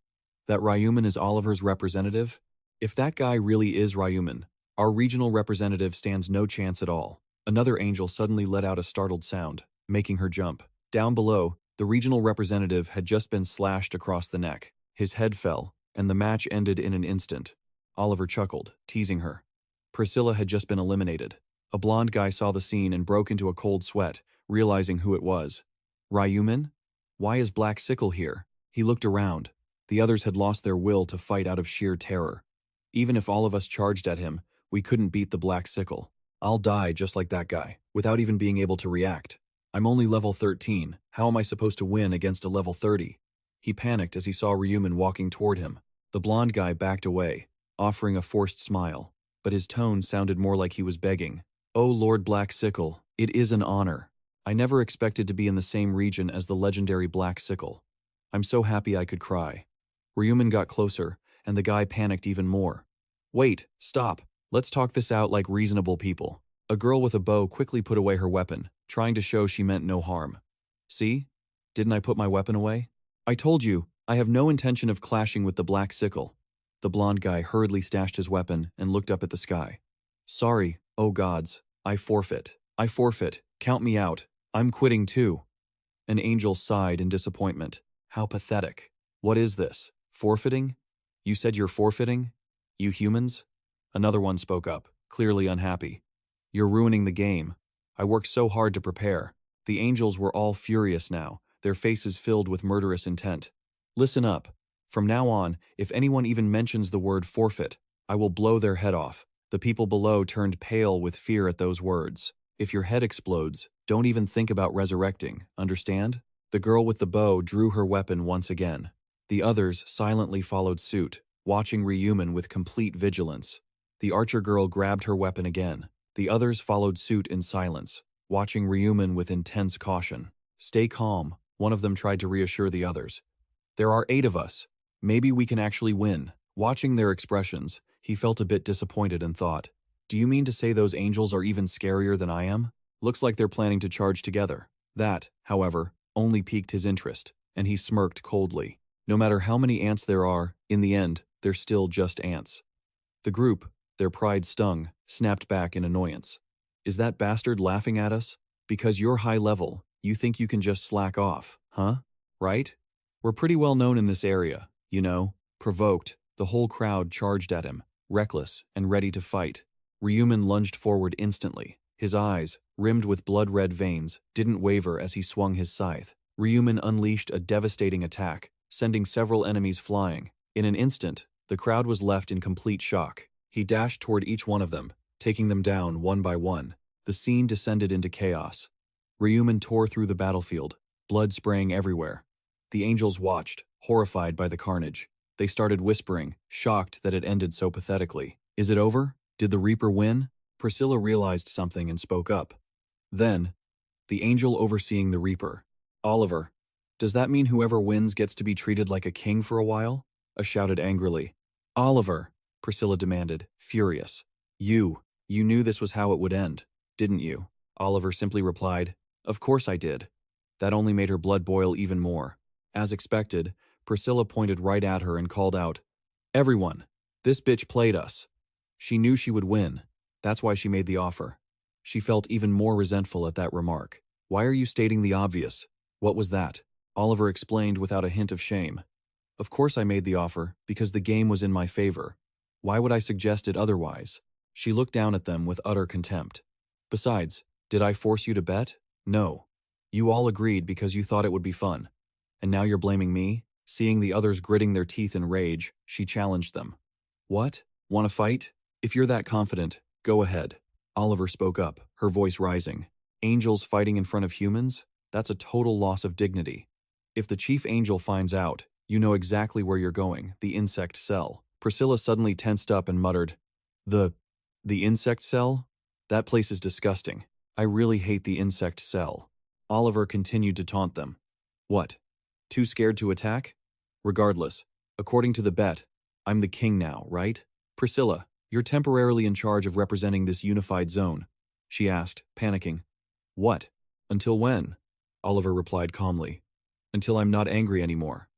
That Ryu Min is Oliver's representative? If that guy really is Ryu Min, our regional representative stands no chance at all. Another angel suddenly let out a startled sound, making her jump. Down below, the regional representative had just been slashed across the neck. His head fell, and the match ended in an instant. Oliver chuckled, teasing her. Priscilla had just been eliminated. A blonde guy saw the scene and broke into a cold sweat, realizing who it was. Ryu Min? Why is Black Sickle here? He looked around. The others had lost their will to fight out of sheer terror. Even if all of us charged at him, we couldn't beat the Black Sickle. I'll die just like that guy, without even being able to react. I'm only level 13, how am I supposed to win against a level 30? He panicked as he saw Ryu Min walking toward him. The blonde guy backed away, offering a forced smile, but his tone sounded more like he was begging. Oh Lord Black Sickle, it is an honor. I never expected to be in the same region as the legendary Black Sickle. I'm so happy I could cry. Ryu Min got closer, and the guy panicked even more. Wait, stop. Let's talk this out like reasonable people. A girl with a bow quickly put away her weapon, trying to show she meant no harm. See? Didn't I put my weapon away? I told you, I have no intention of clashing with the Black Sickle. The blonde guy hurriedly stashed his weapon and looked up at the sky. Sorry, oh gods, I forfeit. I forfeit, count me out. I'm quitting too. An angel sighed in disappointment. How pathetic. What is this? Forfeiting? You said you're forfeiting? You humans? Another one spoke up, clearly unhappy. You're ruining the game. I worked so hard to prepare. The angels were all furious now, their faces filled with murderous intent. Listen up. From now on, if anyone even mentions the word forfeit, I will blow their head off. The people below turned pale with fear at those words. If your head explodes, don't even think about resurrecting, understand? The girl with the bow drew her weapon once again. The others silently followed suit, watching Ryu Min with complete vigilance. The archer girl grabbed her weapon again. The others followed suit in silence, watching Ryu Min with intense caution. Stay calm, one of them tried to reassure the others. There are 8 of us. Maybe we can actually win. Watching their expressions, he felt a bit disappointed and thought, do you mean to say those angels are even scarier than I am? Looks like they're planning to charge together. That, however, only piqued his interest, and he smirked coldly. No matter how many ants there are, in the end, they're still just ants. The group, their pride stung, snapped back in annoyance. Is that bastard laughing at us? Because you're high level, you think you can just slack off, huh? Right? We're pretty well known in this area, you know. Provoked, the whole crowd charged at him, reckless and ready to fight. Ryu Min lunged forward instantly. His eyes, rimmed with blood-red veins, didn't waver as he swung his scythe. Ryu Min unleashed a devastating attack, sending several enemies flying. In an instant, the crowd was left in complete shock. He dashed toward each one of them, taking them down one by one. The scene descended into chaos. Ryu Min tore through the battlefield, blood spraying everywhere. The angels watched, horrified by the carnage. They started whispering, shocked that it ended so pathetically. Is it over? Did the Reaper win? Priscilla realized something and spoke up. Then, the angel overseeing the Reaper. Oliver, does that mean whoever wins gets to be treated like a king for a while? I shouted angrily. Oliver, Priscilla demanded, furious. You knew this was how it would end, didn't you? Oliver simply replied, Of course I did. That only made her blood boil even more. As expected, Priscilla pointed right at her and called out, Everyone, this bitch played us. She knew she would win. That's why she made the offer. She felt even more resentful at that remark. Why are you stating the obvious? What was that? Oliver explained without a hint of shame. Of course I made the offer, because the game was in my favor. Why would I suggest it otherwise? She looked down at them with utter contempt. Besides, did I force you to bet? No. You all agreed because you thought it would be fun. And now you're blaming me? Seeing the others gritting their teeth in rage, she challenged them. What? Want to fight? If you're that confident, go ahead. Oliver spoke up, her voice rising. Angels fighting in front of humans? That's a total loss of dignity. If the chief angel finds out, you know exactly where you're going, the insect cell. Priscilla suddenly tensed up and muttered, The insect cell? That place is disgusting. I really hate the insect cell. Oliver continued to taunt them. What? Too scared to attack? Regardless, according to the bet, I'm the king now, right? Priscilla, you're temporarily in charge of representing this unified zone, she asked, panicking. What? Until when? Oliver replied calmly. Until I'm not angry anymore.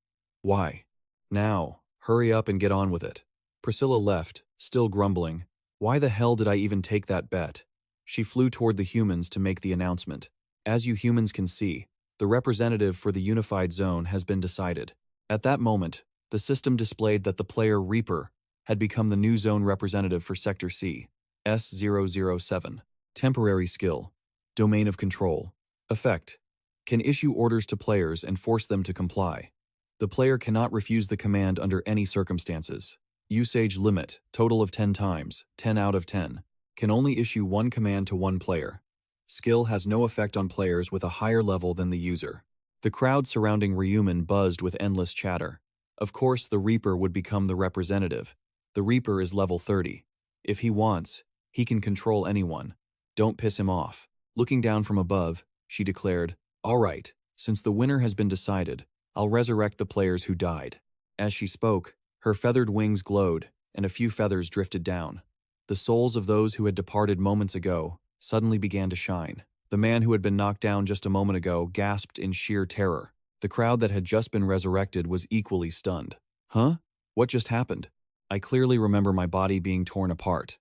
Why? Now, Hurry up and get on with it. Priscilla left, still grumbling. Why the hell did I even take that bet? She flew toward the humans to make the announcement. As you humans can see, the representative for the unified zone has been decided. At that moment, the system displayed that the player Reaper had become the new zone representative for Sector C, S007. Temporary skill. Domain of control. Effect. Can issue orders to players and force them to comply. The player cannot refuse the command under any circumstances. Usage limit, total of 10 times, 10 out of 10. Can only issue one command to one player. Skill has no effect on players with a higher level than the user. The crowd surrounding Ryu Min buzzed with endless chatter. Of course, the Reaper would become the representative. The Reaper is level 30. If he wants, he can control anyone. Don't piss him off. Looking down from above, she declared, "All right, since the winner has been decided, I'll resurrect the players who died." As she spoke, her feathered wings glowed, and a few feathers drifted down. The souls of those who had departed moments ago suddenly began to shine. The man who had been knocked down just a moment ago gasped in sheer terror. The crowd that had just been resurrected was equally stunned. Huh? What just happened? I clearly remember my body being torn apart.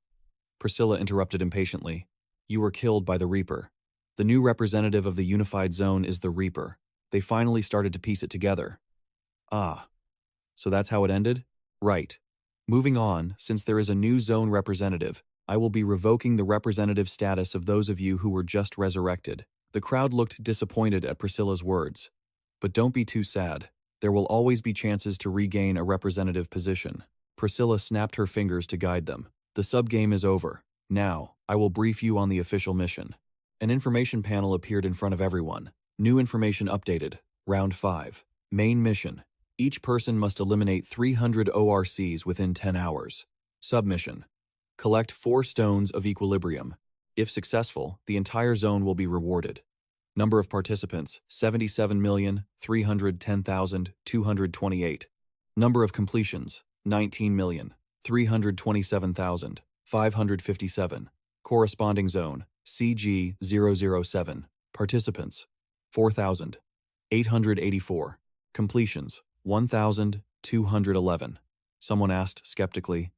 Priscilla interrupted impatiently. You were killed by the Reaper. The new representative of the unified zone is the Reaper. They finally started to piece it together. Ah. So that's how it ended? Right. Moving on, since there is a new zone representative, I will be revoking the representative status of those of you who were just resurrected. The crowd looked disappointed at Priscilla's words. But don't be too sad. There will always be chances to regain a representative position. Priscilla snapped her fingers to guide them. The subgame is over. Now, I will brief you on the official mission. An information panel appeared in front of everyone. New information updated. Round 5. Main mission. Each person must eliminate 300 ORCs within 10 hours. Submission. Collect 4 stones of equilibrium. If successful, the entire zone will be rewarded. Number of participants, 77,310,228. Number of completions, 19,327,557. Corresponding zone, CG007. Participants, 4,884. Completions, 1,211. Someone asked skeptically,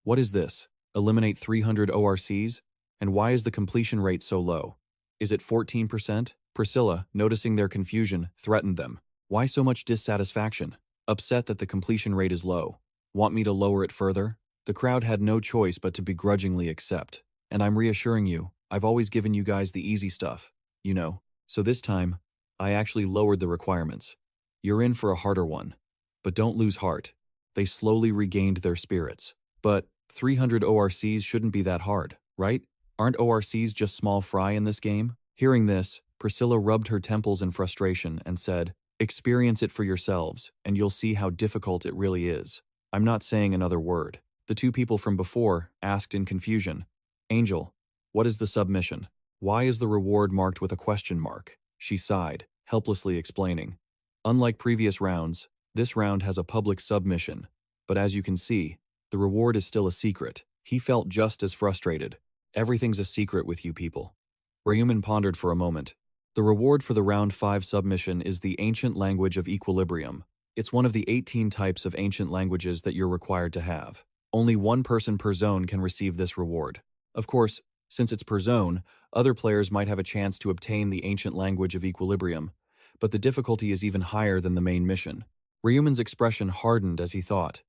"What is this? Eliminate 300 ORCs? And why is the completion rate so low? Is it 14%? Priscilla, noticing their confusion, threatened them. Why so much dissatisfaction? Upset that the completion rate is low. Want me to lower it further? The crowd had no choice but to begrudgingly accept. And I'm reassuring you, I've always given you guys the easy stuff, you know. So this time, I actually lowered the requirements. You're in for a harder one. But don't lose heart. They slowly regained their spirits. But 300 ORCs shouldn't be that hard, right? Aren't ORCs just small fry in this game? Hearing this, Priscilla rubbed her temples in frustration and said, "Experience it for yourselves, and you'll see how difficult it really is." I'm not saying another word. The two people from before asked in confusion, "Angel, what is the submission? Why is the reward marked with a question mark?" She sighed, helplessly explaining. Unlike previous rounds, this round has a public submission, but as you can see, the reward is still a secret. He felt just as frustrated. Everything's a secret with you people. Ryu Min pondered for a moment. The reward for the round 5 submission is the ancient language of equilibrium. It's one of the 18 types of ancient languages that you're required to have. Only one person per zone can receive this reward. Of course, since it's per zone, other players might have a chance to obtain the ancient language of equilibrium, but the difficulty is even higher than the main mission. Ryu Min's expression hardened as he thought.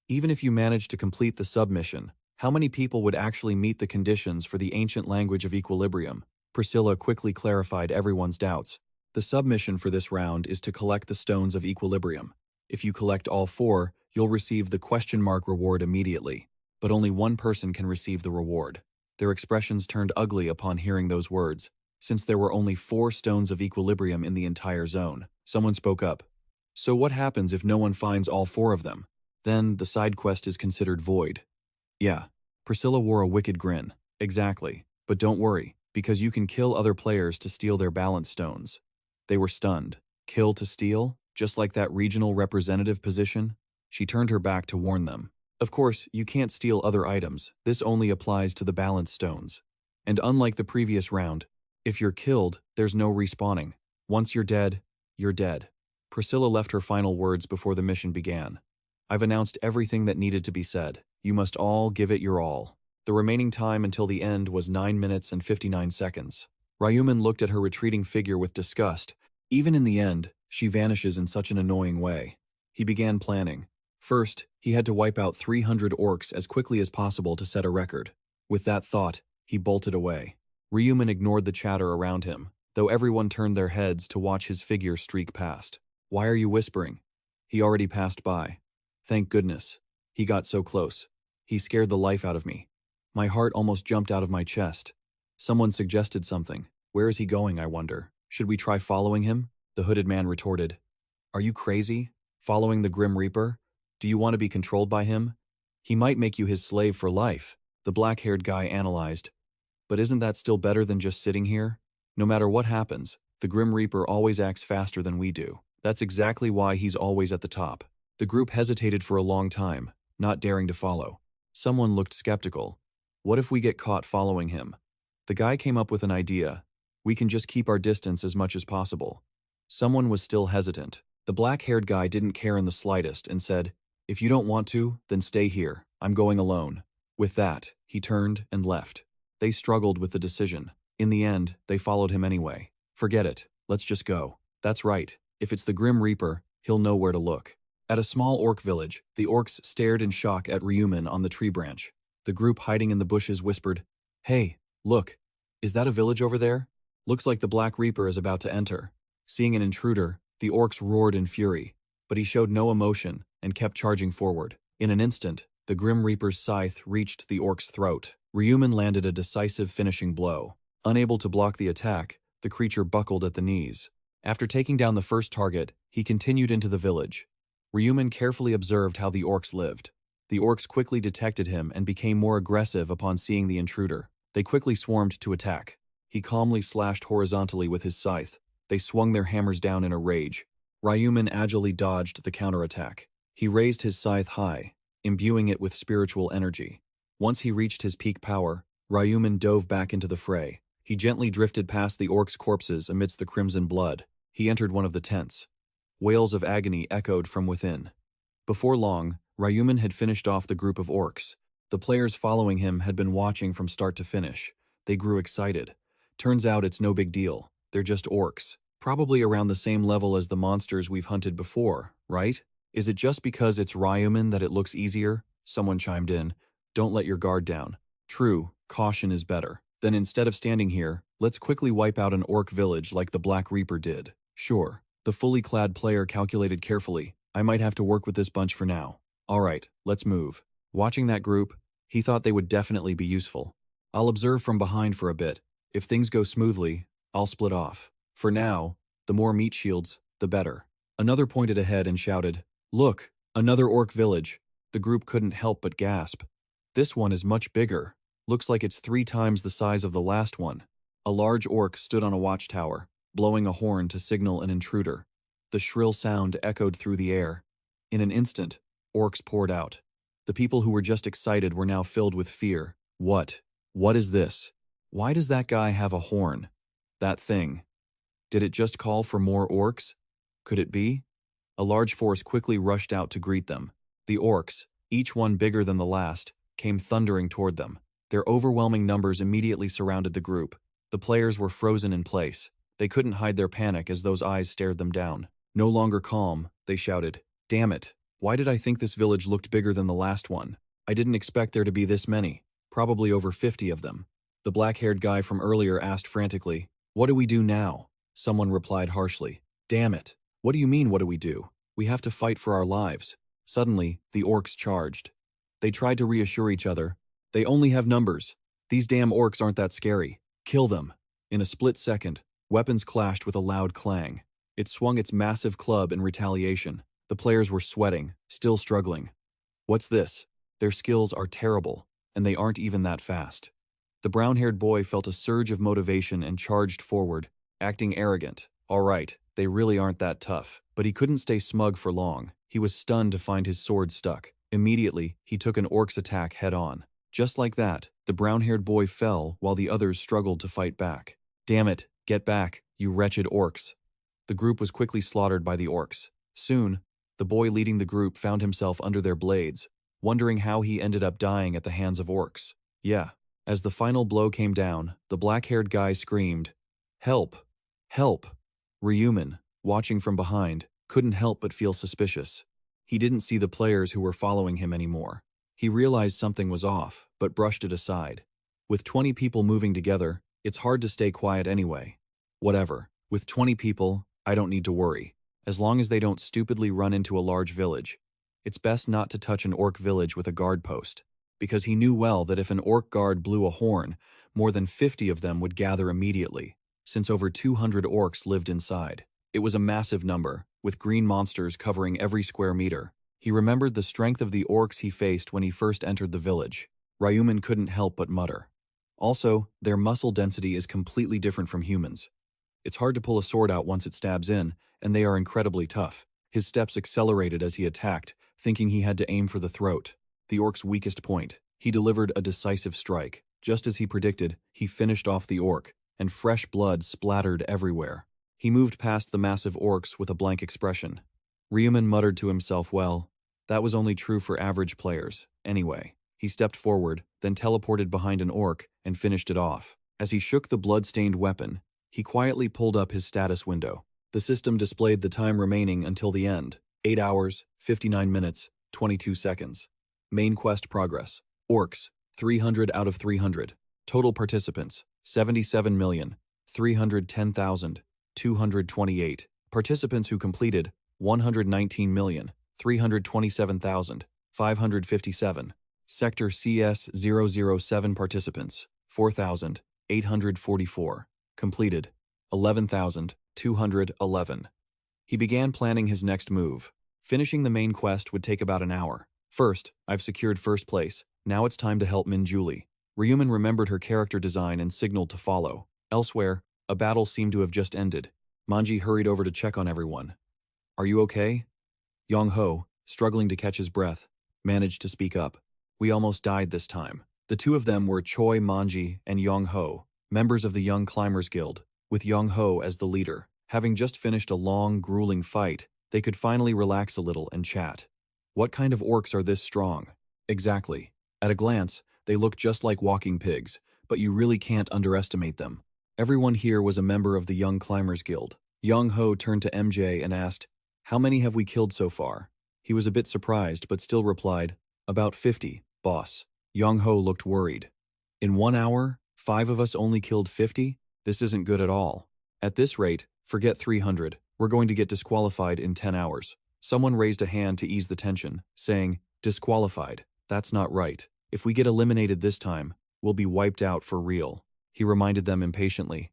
Even if you managed to complete the submission, how many people would actually meet the conditions for the ancient language of equilibrium? Priscilla quickly clarified everyone's doubts. The submission for this round is to collect the stones of equilibrium. If you collect all 4, you'll receive the question mark reward immediately, but only one person can receive the reward. Their expressions turned ugly upon hearing those words, since there were only 4 stones of equilibrium in the entire zone. Someone spoke up. So what happens if no one finds all 4 of them? Then the side quest is considered void. Yeah, Priscilla wore a wicked grin. Exactly, but don't worry, because you can kill other players to steal their balance stones. They were stunned. Kill to steal? Just like that regional representative position? She turned her back to warn them. Of course, you can't steal other items. This only applies to the balance stones. And unlike the previous round, if you're killed, there's no respawning. Once you're dead, you're dead. Priscilla left her final words before the mission began. I've announced everything that needed to be said. You must all give it your all. The remaining time until the end was 9 minutes and 59 seconds. Ryu Min looked at her retreating figure with disgust. Even in the end, she vanishes in such an annoying way. He began planning. First, he had to wipe out 300 orcs as quickly as possible to set a record. With that thought, he bolted away. Ryu Min ignored the chatter around him, though everyone turned their heads to watch his figure streak past. Why are you whispering? He already passed by. Thank goodness. He got so close. He scared the life out of me. My heart almost jumped out of my chest. Someone suggested something. Where is he going, I wonder? Should we try following him? The hooded man retorted. Are you crazy? Following the Grim Reaper? Do you want to be controlled by him? He might make you his slave for life, the black-haired guy analyzed. But isn't that still better than just sitting here? No matter what happens, the Grim Reaper always acts faster than we do. That's exactly why he's always at the top. The group hesitated for a long time, not daring to follow. Someone looked skeptical. What if we get caught following him? The guy came up with an idea. We can just keep our distance as much as possible. Someone was still hesitant. The black-haired guy didn't care in the slightest and said, if you don't want to, then stay here. I'm going alone. With that, he turned and left. They struggled with the decision. In the end, they followed him anyway. Forget it. Let's just go. That's right. If it's the Grim Reaper, he'll know where to look. At a small orc village, the orcs stared in shock at Ryu Min on the tree branch. The group hiding in the bushes whispered, Hey, look. Is that a village over there? Looks like the Black Reaper is about to enter. Seeing an intruder, the orcs roared in fury, but he showed no emotion and kept charging forward. In an instant, the Grim Reaper's scythe reached the orc's throat. Ryu Min landed a decisive finishing blow. Unable to block the attack, the creature buckled at the knees. After taking down the first target, he continued into the village. Ryu Min carefully observed how the orcs lived. The orcs quickly detected him and became more aggressive upon seeing the intruder. They quickly swarmed to attack. He calmly slashed horizontally with his scythe. They swung their hammers down in a rage. Ryu Min agilely dodged the counterattack. He raised his scythe high, imbuing it with spiritual energy. Once he reached his peak power, Ryu Min dove back into the fray. He gently drifted past the orcs' corpses amidst the crimson blood. He entered one of the tents. Wails of agony echoed from within. Before long, Ryu Min had finished off the group of orcs. The players following him had been watching from start to finish. They grew excited. Turns out it's no big deal. They're just orcs. Probably around the same level as the monsters we've hunted before, right? Is it just because it's Ryu Min that it looks easier? Someone chimed in. Don't let your guard down. True, caution is better. Then instead of standing here, let's quickly wipe out an orc village like the Black Reaper did. Sure. The fully clad player calculated carefully. I might have to work with this bunch for now. Alright, let's move. Watching that group, he thought they would definitely be useful. I'll observe from behind for a bit. If things go smoothly, I'll split off. For now, the more meat shields, the better. Another pointed ahead and shouted, Look, another orc village. The group couldn't help but gasp. This one is much bigger. Looks like it's 3 times the size of the last one. A large orc stood on a watchtower, blowing a horn to signal an intruder. The shrill sound echoed through the air. In an instant, orcs poured out. The people who were just excited were now filled with fear. What? What is this? Why does that guy have a horn? That thing. Did it just call for more orcs? Could it be? A large force quickly rushed out to greet them. The orcs, each one bigger than the last, came thundering toward them. Their overwhelming numbers immediately surrounded the group. The players were frozen in place. They couldn't hide their panic as those eyes stared them down. No longer calm, they shouted, Damn it! Why did I think this village looked bigger than the last one? I didn't expect there to be this many, probably over 50 of them. The black-haired guy from earlier asked frantically, What do we do now? Someone replied harshly, Damn it! What do you mean, what do we do? We have to fight for our lives. Suddenly, the orcs charged. They tried to reassure each other. They only have numbers. These damn orcs aren't that scary. Kill them. In a split second, weapons clashed with a loud clang. It swung its massive club in retaliation. The players were sweating, still struggling. What's this? Their skills are terrible, and they aren't even that fast. The brown-haired boy felt a surge of motivation and charged forward, acting arrogant. All right, they really aren't that tough. But he couldn't stay smug for long. He was stunned to find his sword stuck. Immediately, he took an orc's attack head-on. Just like that, the brown-haired boy fell while the others struggled to fight back. Damn it, get back, you wretched orcs. The group was quickly slaughtered by the orcs. Soon, The boy leading the group found himself under their blades, wondering how he ended up dying at the hands of orcs. Yeah. As the final blow came down, the black-haired guy screamed, "Help! Help!" Ryu Min, watching from behind, couldn't help but feel suspicious. He didn't see the players who were following him anymore. He realized something was off, but brushed it aside. With 20 people moving together, it's hard to stay quiet anyway. Whatever. With 20 people, I don't need to worry. As long as they don't stupidly run into a large village. It's best not to touch an orc village with a guard post, because he knew well that if an orc guard blew a horn, more than 50 of them would gather immediately, since over 200 orcs lived inside. It was a massive number, with green monsters covering every square meter. He remembered the strength of the orcs he faced when he first entered the village. Ryu Min couldn't help but mutter. Also, their muscle density is completely different from humans. It's hard to pull a sword out once it stabs in, and they are incredibly tough. His steps accelerated as he attacked, thinking he had to aim for the throat, the orc's weakest point. He delivered a decisive strike. Just as he predicted, he finished off the orc, and fresh blood splattered everywhere. He moved past the massive orcs with a blank expression. Ryu Min muttered to himself, well, that was only true for average players. Anyway, he stepped forward, then teleported behind an orc and finished it off. As he shook the blood-stained weapon, he quietly pulled up his status window. The system displayed the time remaining until the end. 8 hours, 59 minutes, 22 seconds. Main quest progress. Orcs, 300 out of 300. Total participants, 77,310,228. Participants who completed, 119,327,557. Sector CS-007 participants, 4,844. Completed, 11,211. He began planning his next move. Finishing the main quest would take about an hour. First, I've secured first place. Now it's time to help Min Julie. Ryu Min remembered her character design and signaled to follow. Elsewhere, a battle seemed to have just ended. Manji hurried over to check on everyone. Are you okay? Yong Ho, struggling to catch his breath, managed to speak up. We almost died this time. The two of them were Choi Manji and Yong Ho, members of the Young Climbers Guild, with Yong Ho as the leader. Having just finished a long, grueling fight, they could finally relax a little and chat. What kind of orcs are this strong? Exactly. At a glance, they look just like walking pigs, but you really can't underestimate them. Everyone here was a member of the Young Climbers Guild. Yong Ho turned to MJ and asked, "How many have we killed so far?" He was a bit surprised, but still replied, "About 50, boss." Yong Ho looked worried. In 1 hour, 5 of us only killed 50? This isn't good at all. At this rate, forget 300. We're going to get disqualified in 10 hours. Someone raised a hand to ease the tension, saying, "Disqualified. That's not right. If we get eliminated this time, we'll be wiped out for real." He reminded them impatiently.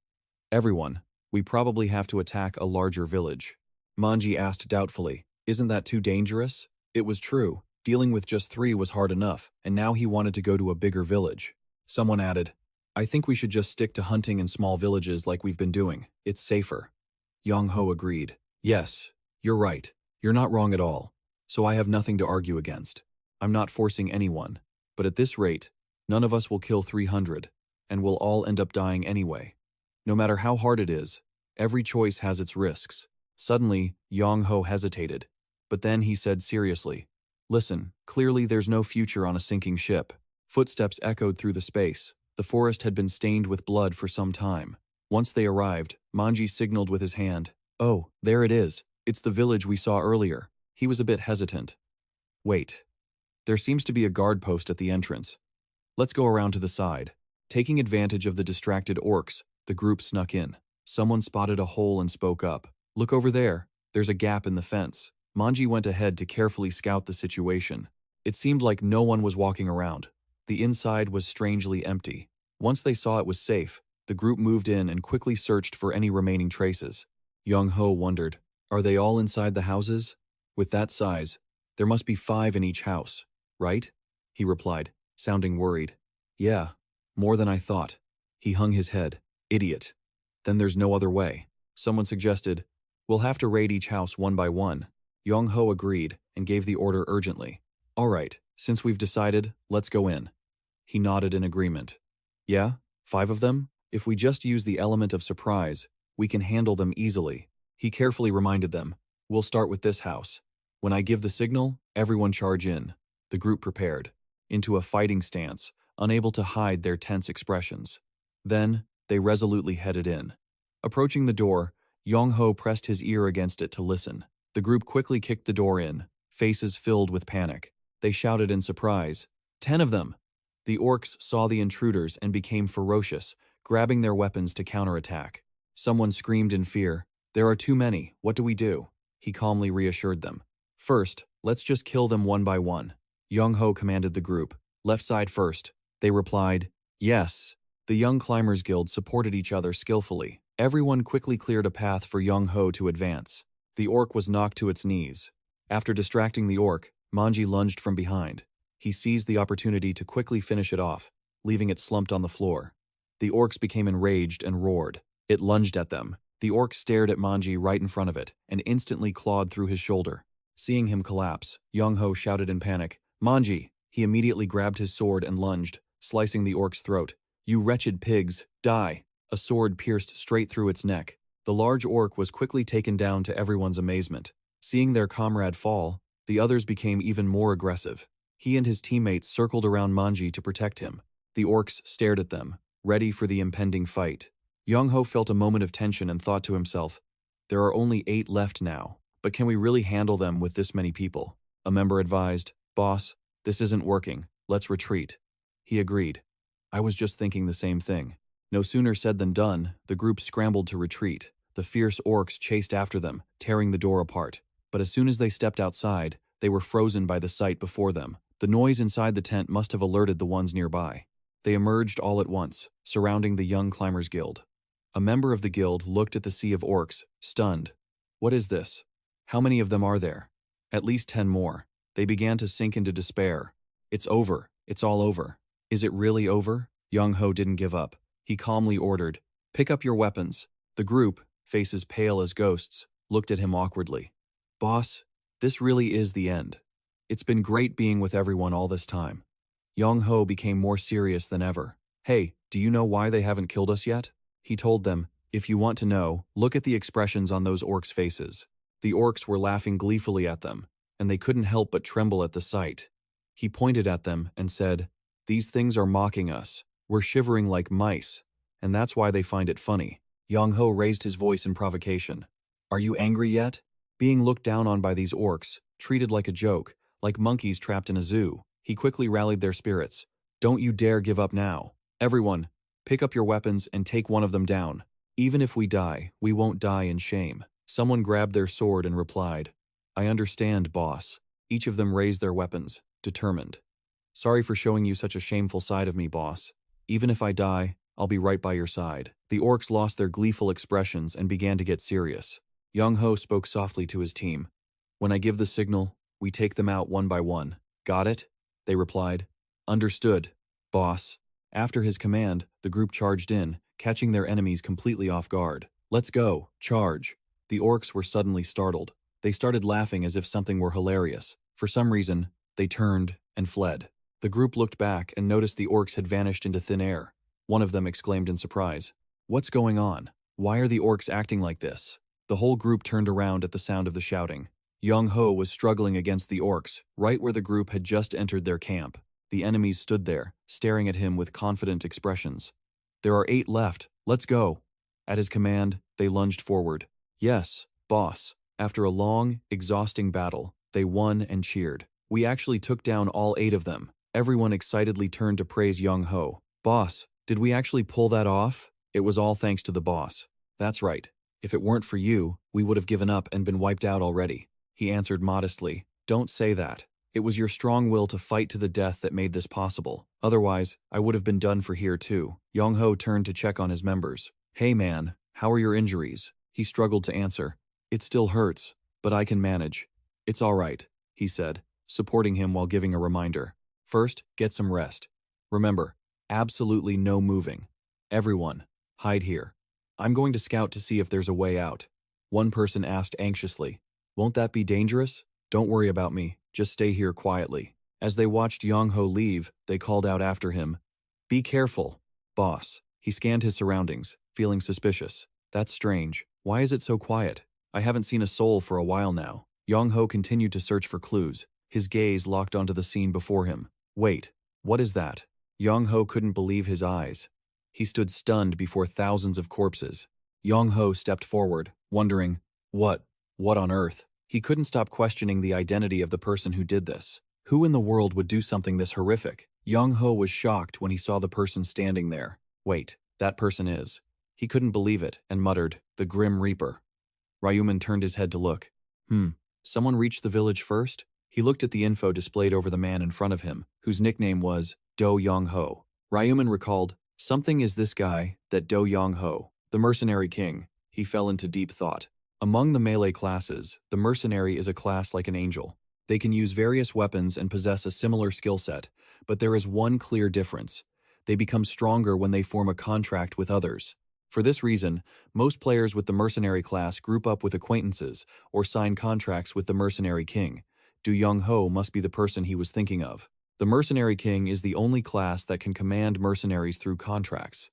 "Everyone, we probably have to attack a larger village." Manji asked doubtfully, "Isn't that too dangerous?" It was true. Dealing with just 3 was hard enough, and now he wanted to go to a bigger village. Someone added, "I think we should just stick to hunting in small villages like we've been doing. It's safer." Yong Ho agreed. "Yes, you're right. You're not wrong at all. So I have nothing to argue against. I'm not forcing anyone. But at this rate, none of us will kill 300, and we'll all end up dying anyway. No matter how hard it is, every choice has its risks." Suddenly, Yong Ho hesitated. But then he said seriously, "Listen, clearly there's no future on a sinking ship." Footsteps echoed through the space. The forest had been stained with blood for some time. Once they arrived, Manji signaled with his hand. "Oh, there it is. It's the village we saw earlier." He was a bit hesitant. "Wait. There seems to be a guard post at the entrance. Let's go around to the side." Taking advantage of the distracted orcs, the group snuck in. Someone spotted a hole and spoke up. "Look over there. There's a gap in the fence." Manji went ahead to carefully scout the situation. It seemed like no one was walking around. The inside was strangely empty. Once they saw it was safe, the group moved in and quickly searched for any remaining traces. Yong Ho wondered, "Are they all inside the houses? With that size, there must be 5 in each house, right?" He replied, sounding worried. "Yeah, more than I thought." He hung his head. "Idiot. Then there's no other way." Someone suggested, "We'll have to raid each house one by one." Yong Ho agreed and gave the order urgently. "All right, since we've decided, let's go in." He nodded in agreement. "Yeah, 5 of them? If we just use the element of surprise, we can handle them easily." He carefully reminded them, "We'll start with this house. When I give the signal, everyone charge in. The group prepared. Into a fighting stance, unable to hide their tense expressions. Then, they resolutely headed in. Approaching the door, Yong-ho pressed his ear against it to listen. The group quickly kicked the door in, faces filled with panic. They shouted in surprise, 10 of them! The orcs saw the intruders and became ferocious, grabbing their weapons to counterattack. Someone screamed in fear, there are too many, what do we do? He calmly reassured them. First, let's just kill them one by one. Yong-ho commanded the group, left side first. They replied, yes. The Young Climbers Guild supported each other skillfully. Everyone quickly cleared a path for Yong-ho to advance. The orc was knocked to its knees. After distracting the orc, Manji lunged from behind. He seized the opportunity to quickly finish it off, leaving it slumped on the floor. The orcs became enraged and roared. It lunged at them. The orc stared at Manji right in front of it and instantly clawed through his shoulder. Seeing him collapse, Yong-ho shouted in panic, Manji! He immediately grabbed his sword and lunged, slicing the orc's throat. You wretched pigs, die! A sword pierced straight through its neck. The large orc was quickly taken down to everyone's amazement. Seeing their comrade fall, the others became even more aggressive. He and his teammates circled around Manji to protect him. The orcs stared at them, ready for the impending fight. Yong-ho felt a moment of tension and thought to himself, there are only 8 left now, but can we really handle them with this many people? A member advised, boss, this isn't working, let's retreat. He agreed. I was just thinking the same thing. No sooner said than done, the group scrambled to retreat. The fierce orcs chased after them, tearing the door apart. But as soon as they stepped outside, they were frozen by the sight before them. The noise inside the tent must have alerted the ones nearby. They emerged all at once, surrounding the Young Climbers Guild. A member of the guild looked at the sea of orcs, stunned. What is this? How many of them are there? At least 10 more. They began to sink into despair. It's over. It's all over. Is it really over? Yong-ho didn't give up. He calmly ordered, pick up your weapons. The group, faces pale as ghosts, looked at him awkwardly. Boss, this really is the end. It's been great being with everyone all this time. Yong-ho became more serious than ever. Hey, do you know why they haven't killed us yet? He told them, if you want to know, look at the expressions on those orcs' faces. The orcs were laughing gleefully at them, and they couldn't help but tremble at the sight. He pointed at them and said, these things are mocking us. We're shivering like mice, and that's why they find it funny. Yong-ho raised his voice in provocation. Are you angry yet? Being looked down on by these orcs, treated like a joke, like monkeys trapped in a zoo. He quickly rallied their spirits. Don't you dare give up now. Everyone, pick up your weapons and take one of them down. Even if we die, we won't die in shame. Someone grabbed their sword and replied, I understand, boss. Each of them raised their weapons, determined. Sorry for showing you such a shameful side of me, boss. Even if I die, I'll be right by your side. The orcs lost their gleeful expressions and began to get serious. Yong-ho spoke softly to his team. When I give the signal, we take them out one by one. Got it? They replied. Understood, boss. After his command, the group charged in, catching their enemies completely off guard. Let's go, charge. The orcs were suddenly startled. They started laughing as if something were hilarious. For some reason, they turned and fled. The group looked back and noticed the orcs had vanished into thin air. One of them exclaimed in surprise, what's going on? Why are the orcs acting like this? The whole group turned around at the sound of the shouting. Yong-ho was struggling against the orcs, right where the group had just entered their camp. The enemies stood there, staring at him with confident expressions. There are 8 left, let's go. At his command, they lunged forward. Yes, boss. After a long, exhausting battle, they won and cheered. We actually took down all 8 of them. Everyone excitedly turned to praise Yong-ho. Boss, did we actually pull that off? It was all thanks to the boss. That's right. If it weren't for you, we would have given up and been wiped out already. He answered modestly. Don't say that. It was your strong will to fight to the death that made this possible. Otherwise, I would have been done for here too. Yong-ho turned to check on his members. Hey man, how are your injuries? He struggled to answer. It still hurts, but I can manage. It's all right, he said, supporting him while giving a reminder. First, get some rest. Remember, absolutely no moving. Everyone, hide here. I'm going to scout to see if there's a way out. One person asked anxiously. Won't that be dangerous? Don't worry about me, just stay here quietly. As they watched Yong-ho leave, they called out after him. Be careful, boss. He scanned his surroundings, feeling suspicious. That's strange. Why is it so quiet? I haven't seen a soul for a while now. Yong-ho continued to search for clues, his gaze locked onto the scene before him. Wait, what is that? Yong-ho couldn't believe his eyes. He stood stunned before thousands of corpses. Yong-ho stepped forward, wondering, what on earth? He couldn't stop questioning the identity of the person who did this. Who in the world would do something this horrific? Yong-ho was shocked when he saw the person standing there. Wait, that person is. He couldn't believe it and muttered, the Grim Reaper. Ryu Min turned his head to look. Someone reached the village first? He looked at the info displayed over the man in front of him, whose nickname was Do Yong-ho. Ryu Min recalled, something is this guy, that Do Yong-ho, the mercenary king. He fell into deep thought. Among the melee classes, the mercenary is a class like an angel. They can use various weapons and possess a similar skill set, but there is one clear difference. They become stronger when they form a contract with others. For this reason, most players with the mercenary class group up with acquaintances or sign contracts with the mercenary king. Do Yong-ho must be the person he was thinking of. The mercenary king is the only class that can command mercenaries through contracts.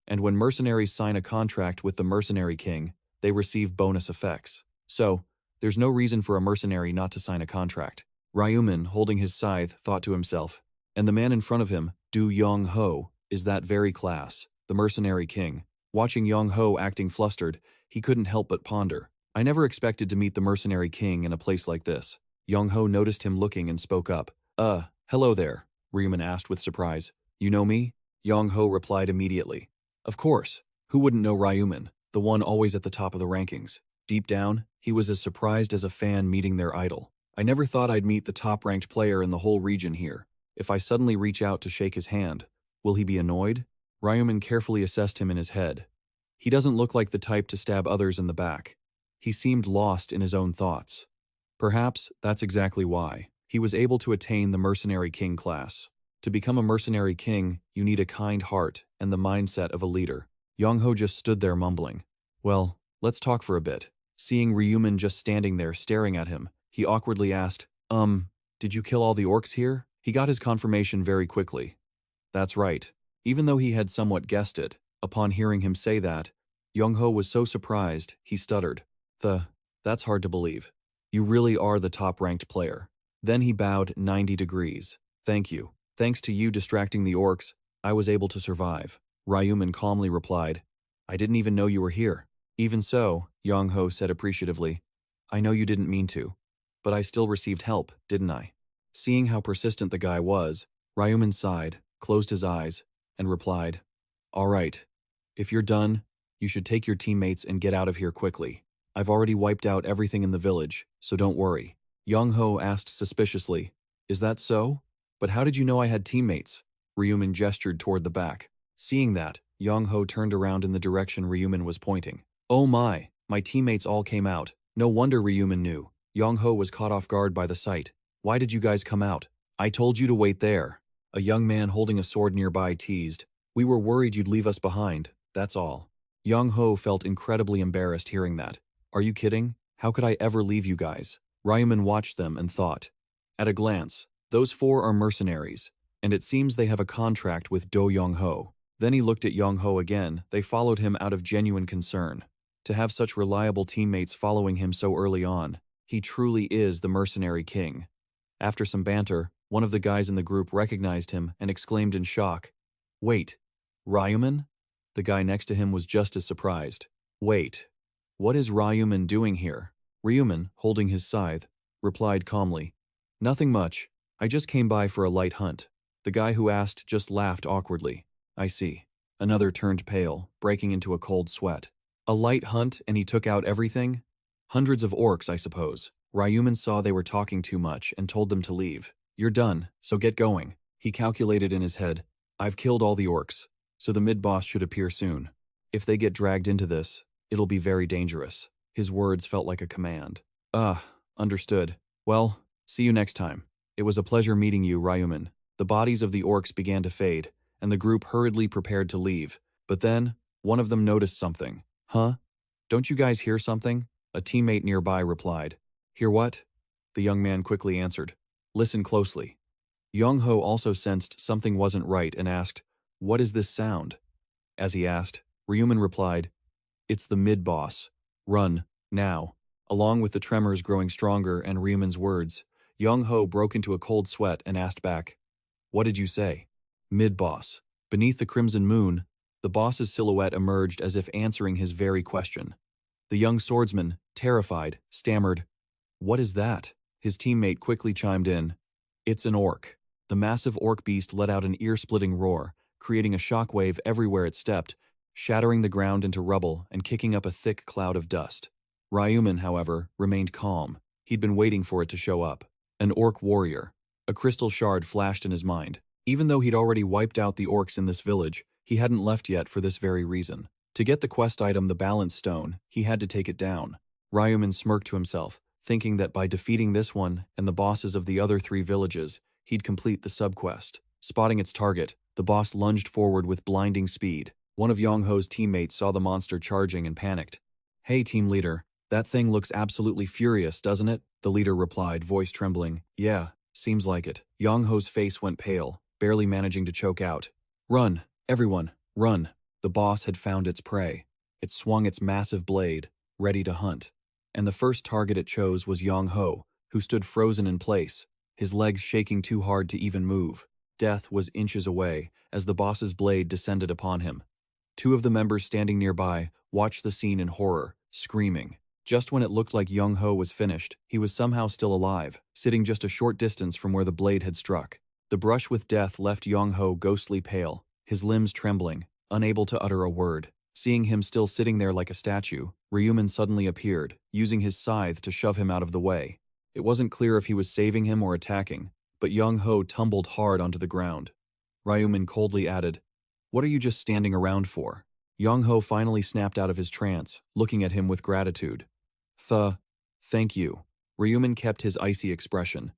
And when mercenaries sign a contract with the mercenary king, they receive bonus effects. So, there's no reason for a mercenary not to sign a contract. Ryu Min, holding his scythe, thought to himself, and the man in front of him, Do Yong-ho, is that very class, the mercenary king. Watching Yong-ho acting flustered, he couldn't help but ponder. I never expected to meet the mercenary king in a place like this. Yong-ho noticed him looking and spoke up. Hello there, Ryu Min asked with surprise. You know me? Yong-ho replied immediately. Of course. Who wouldn't know Ryu Min, the one always at the top of the rankings? Deep down, he was as surprised as a fan meeting their idol. I never thought I'd meet the top-ranked player in the whole region here. If I suddenly reach out to shake his hand, will he be annoyed? Ryu Min carefully assessed him in his head. He doesn't look like the type to stab others in the back. He seemed lost in his own thoughts. Perhaps that's exactly why he was able to attain the mercenary king class. To become a mercenary king, you need a kind heart and the mindset of a leader. Yong-ho just stood there mumbling. Well, let's talk for a bit. Seeing Ryu Min just standing there staring at him, he awkwardly asked, did you kill all the orcs here? He got his confirmation very quickly. That's right. Even though he had somewhat guessed it, upon hearing him say that, Yong-ho was so surprised, he stuttered. That's hard to believe. You really are the top-ranked player. Then he bowed 90 degrees. Thank you. Thanks to you distracting the orcs, I was able to survive. Ryu Min calmly replied, I didn't even know you were here. Even so, Yong-ho said appreciatively, I know you didn't mean to, but I still received help, didn't I? Seeing how persistent the guy was, Ryu Min sighed, closed his eyes, and replied, All right. If you're done, you should take your teammates and get out of here quickly. I've already wiped out everything in the village, so don't worry. Yong-ho asked suspiciously, Is that so? But how did you know I had teammates? Ryu Min gestured toward the back. Seeing that, Yong-ho turned around in the direction Ryu Min was pointing. Oh my teammates all came out. No wonder Ryu Min knew. Yong-ho was caught off guard by the sight. Why did you guys come out? I told you to wait there. A young man holding a sword nearby teased. We were worried you'd leave us behind, that's all. Yong-ho felt incredibly embarrassed hearing that. Are you kidding? How could I ever leave you guys? Ryu Min watched them and thought. At a glance, those four are mercenaries, and it seems they have a contract with Do Yong-ho. Then he looked at Yong-ho again. They followed him out of genuine concern. To have such reliable teammates following him so early on, he truly is the mercenary king. After some banter, one of the guys in the group recognized him and exclaimed in shock, Wait, Ryu Min? The guy next to him was just as surprised. Wait, what is Ryu Min doing here? Ryu Min, holding his scythe, replied calmly, Nothing much. I just came by for a light hunt. The guy who asked just laughed awkwardly. I see. Another turned pale, breaking into a cold sweat. A light hunt and he took out everything? Hundreds of orcs, I suppose. Ryu Min saw they were talking too much and told them to leave. You're done, so get going. He calculated in his head. I've killed all the orcs, so the mid-boss should appear soon. If they get dragged into this, it'll be very dangerous. His words felt like a command. Understood. Well, see you next time. It was a pleasure meeting you, Ryu Min. The bodies of the orcs began to fade, and the group hurriedly prepared to leave. But then, one of them noticed something. Huh? Don't you guys hear something? A teammate nearby replied. Hear what? The young man quickly answered. Listen closely. Yong-ho also sensed something wasn't right and asked, What is this sound? As he asked, Ryu Min replied, It's the mid-boss. Run, now. Along with the tremors growing stronger and Ryu Min's words, Young Ho broke into a cold sweat and asked back, "What did you say?" Mid-boss. Beneath the crimson moon, the boss's silhouette emerged as if answering his very question. The young swordsman, terrified, stammered, "What is that?" His teammate quickly chimed in, "It's an orc." The massive orc beast let out an ear-splitting roar, creating a shockwave everywhere it stepped, shattering the ground into rubble and kicking up a thick cloud of dust. Ryu Min, however, remained calm. He'd been waiting for it to show up. An orc warrior. A crystal shard flashed in his mind. Even though he'd already wiped out the orcs in this village, he hadn't left yet for this very reason. To get the quest item, the balance stone, he had to take it down. Ryu Min smirked to himself, thinking that by defeating this one and the bosses of the other 3 villages, he'd complete the subquest. Spotting its target, the boss lunged forward with blinding speed. One of Young Ho's teammates saw the monster charging and panicked. "Hey, team leader, that thing looks absolutely furious, doesn't it?" The leader replied, voice trembling. "Yeah, seems like it." Young Ho's face went pale, barely managing to choke out, "Run, everyone, run." The boss had found its prey. It swung its massive blade, ready to hunt. And the first target it chose was Young Ho, who stood frozen in place, his legs shaking too hard to even move. Death was inches away as the boss's blade descended upon him. 2 of the members standing nearby watched the scene in horror, screaming. Just when it looked like Young Ho was finished, he was somehow still alive, sitting just a short distance from where the blade had struck. The brush with death left Young Ho ghostly pale, his limbs trembling, unable to utter a word. Seeing him still sitting there like a statue, Ryu Min suddenly appeared, using his scythe to shove him out of the way. It wasn't clear if he was saving him or attacking, but Young Ho tumbled hard onto the ground. Ryu Min coldly added, "What are you just standing around for?" Young Ho finally snapped out of his trance, looking at him with gratitude. Thank you." Ryu Min kept his icy expression.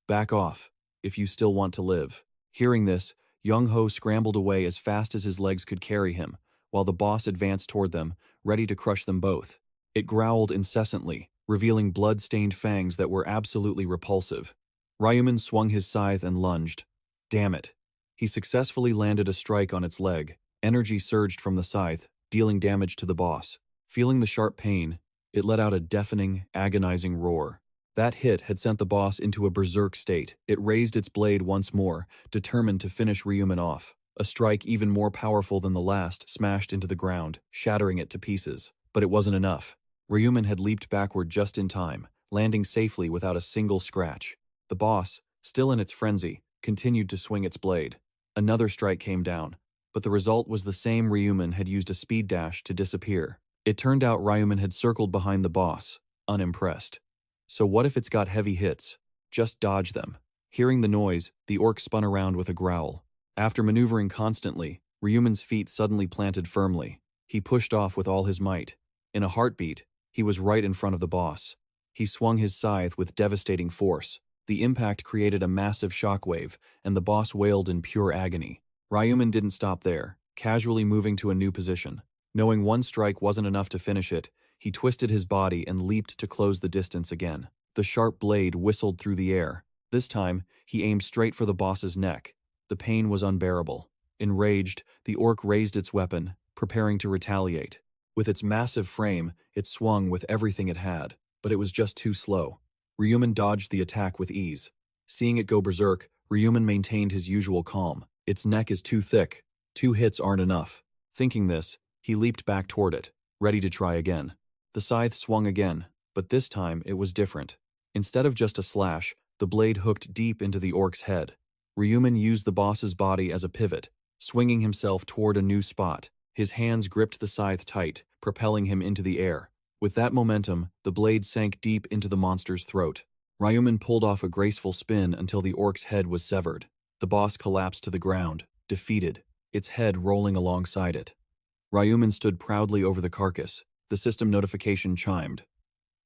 "Back off, if you still want to live." Hearing this, Young Ho scrambled away as fast as his legs could carry him, while the boss advanced toward them, ready to crush them both. It growled incessantly, revealing blood-stained fangs that were absolutely repulsive. Ryu Min swung his scythe and lunged. Damn it. He successfully landed a strike on its leg. Energy surged from the scythe, dealing damage to the boss. Feeling the sharp pain, it let out a deafening, agonizing roar. That hit had sent the boss into a berserk state. It raised its blade once more, determined to finish Ryu Min off. A strike even more powerful than the last smashed into the ground, shattering it to pieces. But it wasn't enough. Ryu Min had leaped backward just in time, landing safely without a single scratch. The boss, still in its frenzy, continued to swing its blade. Another strike came down, but the result was the same. Ryu Min had used a speed dash to disappear. It turned out Ryu Min had circled behind the boss, unimpressed. So what if it's got heavy hits? Just dodge them. Hearing the noise, the orc spun around with a growl. After maneuvering constantly, Ryu Min's feet suddenly planted firmly. He pushed off with all his might. In a heartbeat, he was right in front of the boss. He swung his scythe with devastating force. The impact created a massive shockwave, and the boss wailed in pure agony. Ryu Min didn't stop there, casually moving to a new position. Knowing one strike wasn't enough to finish it, he twisted his body and leaped to close the distance again. The sharp blade whistled through the air. This time, he aimed straight for the boss's neck. The pain was unbearable. Enraged, the orc raised its weapon, preparing to retaliate. With its massive frame, it swung with everything it had, but it was just too slow. Ryu Min dodged the attack with ease. Seeing it go berserk, Ryu Min maintained his usual calm. Its neck is too thick. 2 hits aren't enough. Thinking this, he leaped back toward it, ready to try again. The scythe swung again, but this time it was different. Instead of just a slash, the blade hooked deep into the orc's head. Ryu Min used the boss's body as a pivot, swinging himself toward a new spot. His hands gripped the scythe tight, propelling him into the air. With that momentum, the blade sank deep into the monster's throat. Ryu Min pulled off a graceful spin until the orc's head was severed. The boss collapsed to the ground, defeated, its head rolling alongside it. Ryu Min stood proudly over the carcass. The system notification chimed.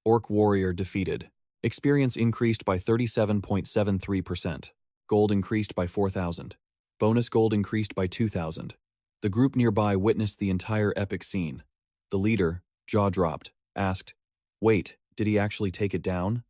Orc warrior defeated. Experience increased by 37.73%. Gold increased by 4,000. Bonus gold increased by 2,000. The group nearby witnessed the entire epic scene. The leader, jaw dropped, asked, "Wait, did he actually take it down?"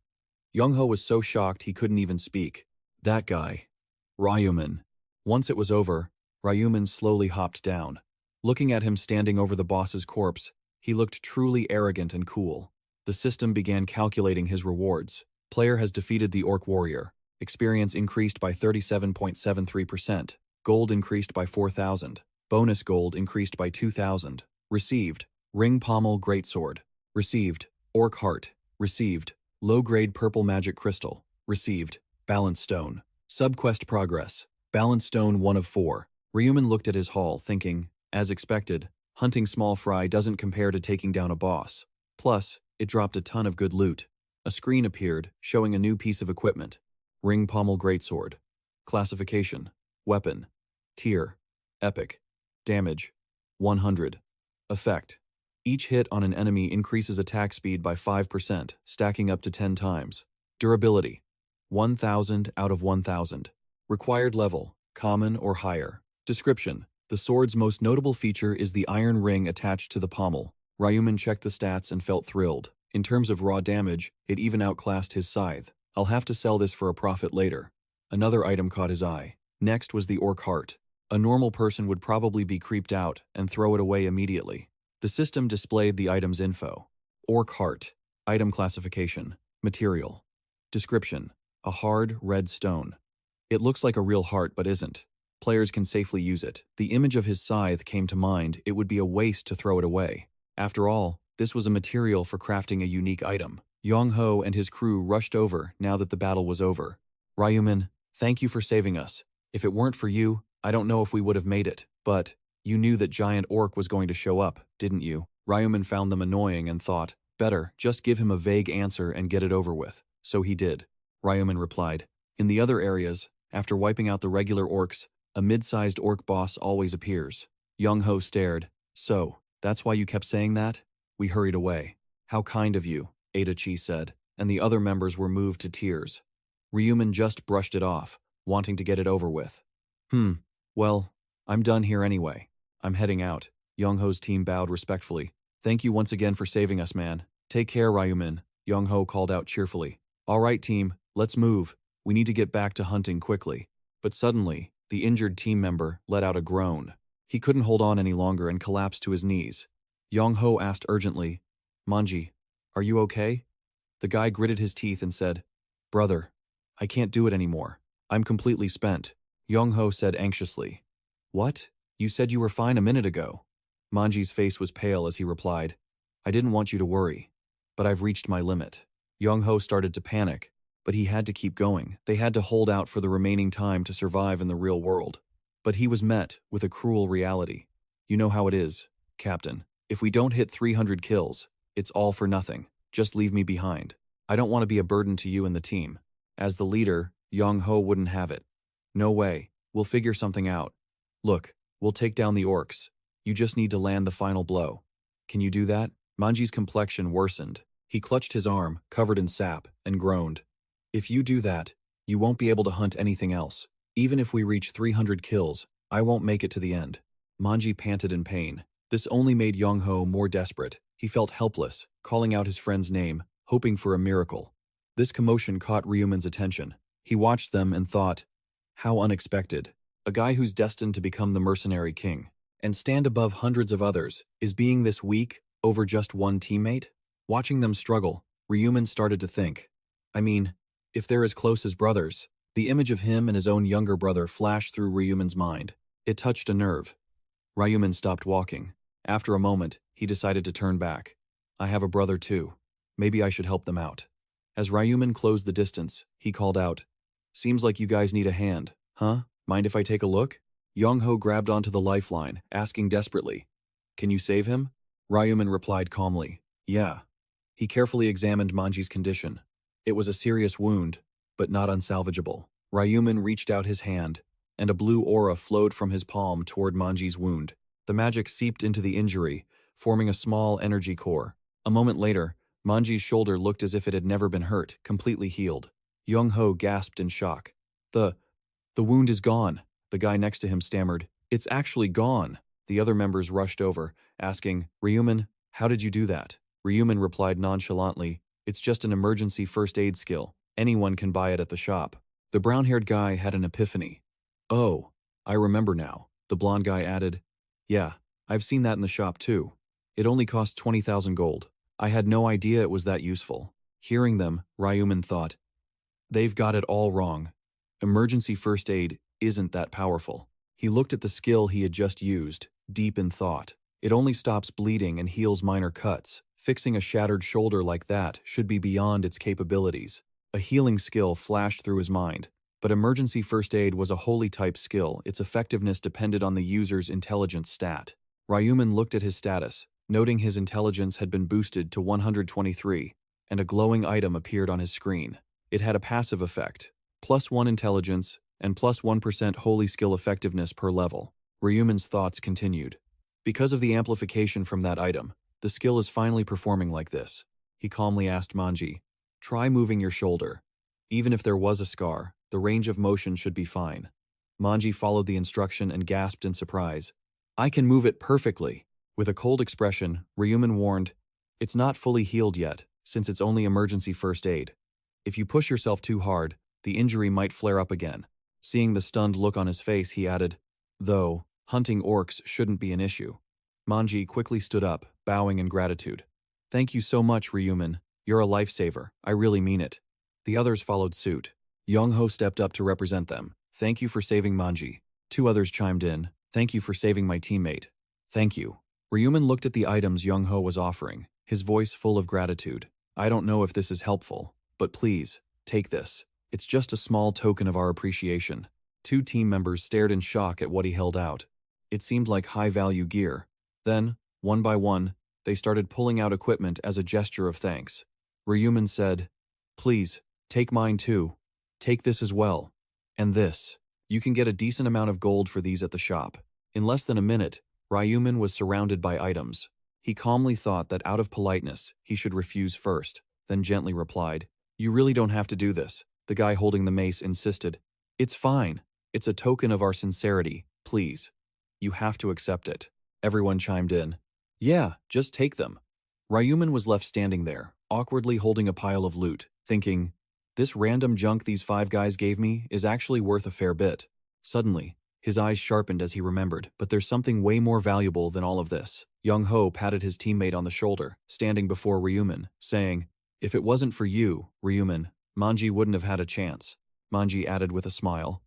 Young Ho was so shocked he couldn't even speak. That guy. Ryu Min. Once it was over, Ryu Min slowly hopped down. Looking at him standing over the boss's corpse, he looked truly arrogant and cool. The system began calculating his rewards. Player has defeated the Orc Warrior. Experience increased by 37.73%. Gold increased by 4,000. Bonus gold increased by 2,000. Received. Ring Pommel Greatsword. Received. Orc Heart. Received. Low-grade Purple Magic Crystal. Received. Balance Stone. Subquest Progress. Balance Stone 1 of 4. Ryu Min looked at his haul, thinking, as expected, hunting small fry doesn't compare to taking down a boss. Plus, it dropped a ton of good loot. A screen appeared, showing a new piece of equipment. Ring Pommel Greatsword. Classification. Weapon. Tier. Epic. Damage. 100. Effect. Each hit on an enemy increases attack speed by 5%, stacking up to 10 times. Durability. 1000 out of 1000. Required level. Common or higher. Description. The sword's most notable feature is the iron ring attached to the pommel. Ryu Min checked the stats and felt thrilled. In terms of raw damage, it even outclassed his scythe. I'll have to sell this for a profit later. Another item caught his eye. Next was the Orc Heart. A normal person would probably be creeped out and throw it away immediately. The system displayed the item's info. Orc Heart. Item classification. Material. Description. A hard, red stone. It looks like a real heart but isn't. Players can safely use it. The image of his scythe came to mind. It would be a waste to throw it away. After all, this was a material for crafting a unique item. Yong Ho and his crew rushed over now that the battle was over. Ryu Min, thank you for saving us. If it weren't for you, I don't know if we would have made it. But, you knew that Giant Orc was going to show up, didn't you? Ryu Min found them annoying and thought, better, just give him a vague answer and get it over with. So he did. Ryu Min replied. In the other areas, after wiping out the regular orcs, a mid-sized orc boss always appears. Yong Ho stared. So, that's why you kept saying that? We hurried away. How kind of you, Ada Chi said, and the other members were moved to tears. Ryu Min just brushed it off, wanting to get it over with. Well, I'm done here anyway. I'm heading out. Yong Ho's team bowed respectfully. Thank you once again for saving us, man. Take care, Ryu Min, Yong Ho called out cheerfully. All right, team, let's move. We need to get back to hunting quickly. But suddenly, the injured team member let out a groan. He couldn't hold on any longer and collapsed to his knees. Yong Ho asked urgently, Manji, are you okay? The guy gritted his teeth and said, Brother, I can't do it anymore. I'm completely spent. Yong Ho said anxiously. What? You said you were fine a minute ago. Manji's face was pale as he replied, I didn't want you to worry, but I've reached my limit. Yong Ho started to panic, but he had to keep going. They had to hold out for the remaining time to survive in the real world. But he was met with a cruel reality. You know how it is, Captain. If we don't hit 300 kills, it's all for nothing. Just leave me behind. I don't want to be a burden to you and the team. As the leader, Yong Ho wouldn't have it. No way. We'll figure something out. Look, we'll take down the orcs. You just need to land the final blow. Can you do that? Manji's complexion worsened. He clutched his arm, covered in sap, and groaned. If you do that, you won't be able to hunt anything else. Even if we reach 300 kills, I won't make it to the end. Manji panted in pain. This only made Yong Ho more desperate. He felt helpless, calling out his friend's name, hoping for a miracle. This commotion caught Ryu Min's attention. He watched them and thought, how unexpected. A guy who's destined to become the mercenary king and stand above hundreds of others is being this weak over just one teammate? Watching them struggle, Ryu Min started to think. I mean, if they're as close as brothers, the image of him and his own younger brother flashed through Ryu Min's mind. It touched a nerve. Ryu Min stopped walking. After a moment, he decided to turn back. I have a brother too. Maybe I should help them out. As Ryu Min closed the distance, he called out, Seems like you guys need a hand, huh? Mind if I take a look? Yong Ho grabbed onto the lifeline, asking desperately, Can you save him? Ryu Min replied calmly, Yeah. He carefully examined Manji's condition. It was a serious wound, but not unsalvageable. Ryu Min reached out his hand, and a blue aura flowed from his palm toward Manji's wound. The magic seeped into the injury, forming a small energy core. A moment later, Manji's shoulder looked as if it had never been hurt, completely healed. Yong Ho gasped in shock. The wound is gone. The guy next to him stammered, It's actually gone. The other members rushed over, asking, Ryu Min, how did you do that? Ryu Min replied nonchalantly, It's just an emergency first aid skill. Anyone can buy it at the shop. The brown-haired guy had an epiphany. Oh, I remember now. The blonde guy added, Yeah, I've seen that in the shop too. It only costs 20,000 gold. I had no idea it was that useful. Hearing them, Ryu Min thought, they've got it all wrong. Emergency first aid isn't that powerful. He looked at the skill he had just used, deep in thought. It only stops bleeding and heals minor cuts. Fixing a shattered shoulder like that should be beyond its capabilities. A healing skill flashed through his mind. But emergency first aid was a holy type skill. Its effectiveness depended on the user's intelligence stat. Ryu Min looked at his status, noting his intelligence had been boosted to 123, and a glowing item appeared on his screen. It had a passive effect, +1 intelligence and +1% holy skill effectiveness per level. Ryu Min's thoughts continued. Because of the amplification from that item, the skill is finally performing like this. He calmly asked Manji, try moving your shoulder. Even if there was a scar, the range of motion should be fine. Manji followed the instruction and gasped in surprise. I can move it perfectly. With a cold expression, Ryu Min warned, it's not fully healed yet, since it's only emergency first aid. If you push yourself too hard, the injury might flare up again. Seeing the stunned look on his face, he added, though, hunting orcs shouldn't be an issue. Manji quickly stood up, bowing in gratitude. Thank you so much, Ryu Min. You're a lifesaver. I really mean it. The others followed suit. Young-ho stepped up to represent them. Thank you for saving Manji. 2 others chimed in. Thank you for saving my teammate. Thank you. Ryu Min looked at the items Young-ho was offering, his voice full of gratitude. I don't know if this is helpful, but please, take this. It's just a small token of our appreciation. 2 team members stared in shock at what he held out. It seemed like high-value gear. Then, one by one, they started pulling out equipment as a gesture of thanks. Ryu Min said, please, take mine too. Take this as well. And this. You can get a decent amount of gold for these at the shop. In less than a minute, Ryu Min was surrounded by items. He calmly thought that out of politeness, he should refuse first, then gently replied, you really don't have to do this. The guy holding the mace insisted. It's fine. It's a token of our sincerity, please. You have to accept it. Everyone chimed in. Yeah, just take them. Ryu Min was left standing there, awkwardly holding a pile of loot, thinking, this random junk these 5 guys gave me is actually worth a fair bit. Suddenly, his eyes sharpened as he remembered, but there's something way more valuable than all of this. Young-ho patted his teammate on the shoulder, standing before Ryu Min, saying, if it wasn't for you, Ryu Min, Manji wouldn't have had a chance. Manji added with a smile.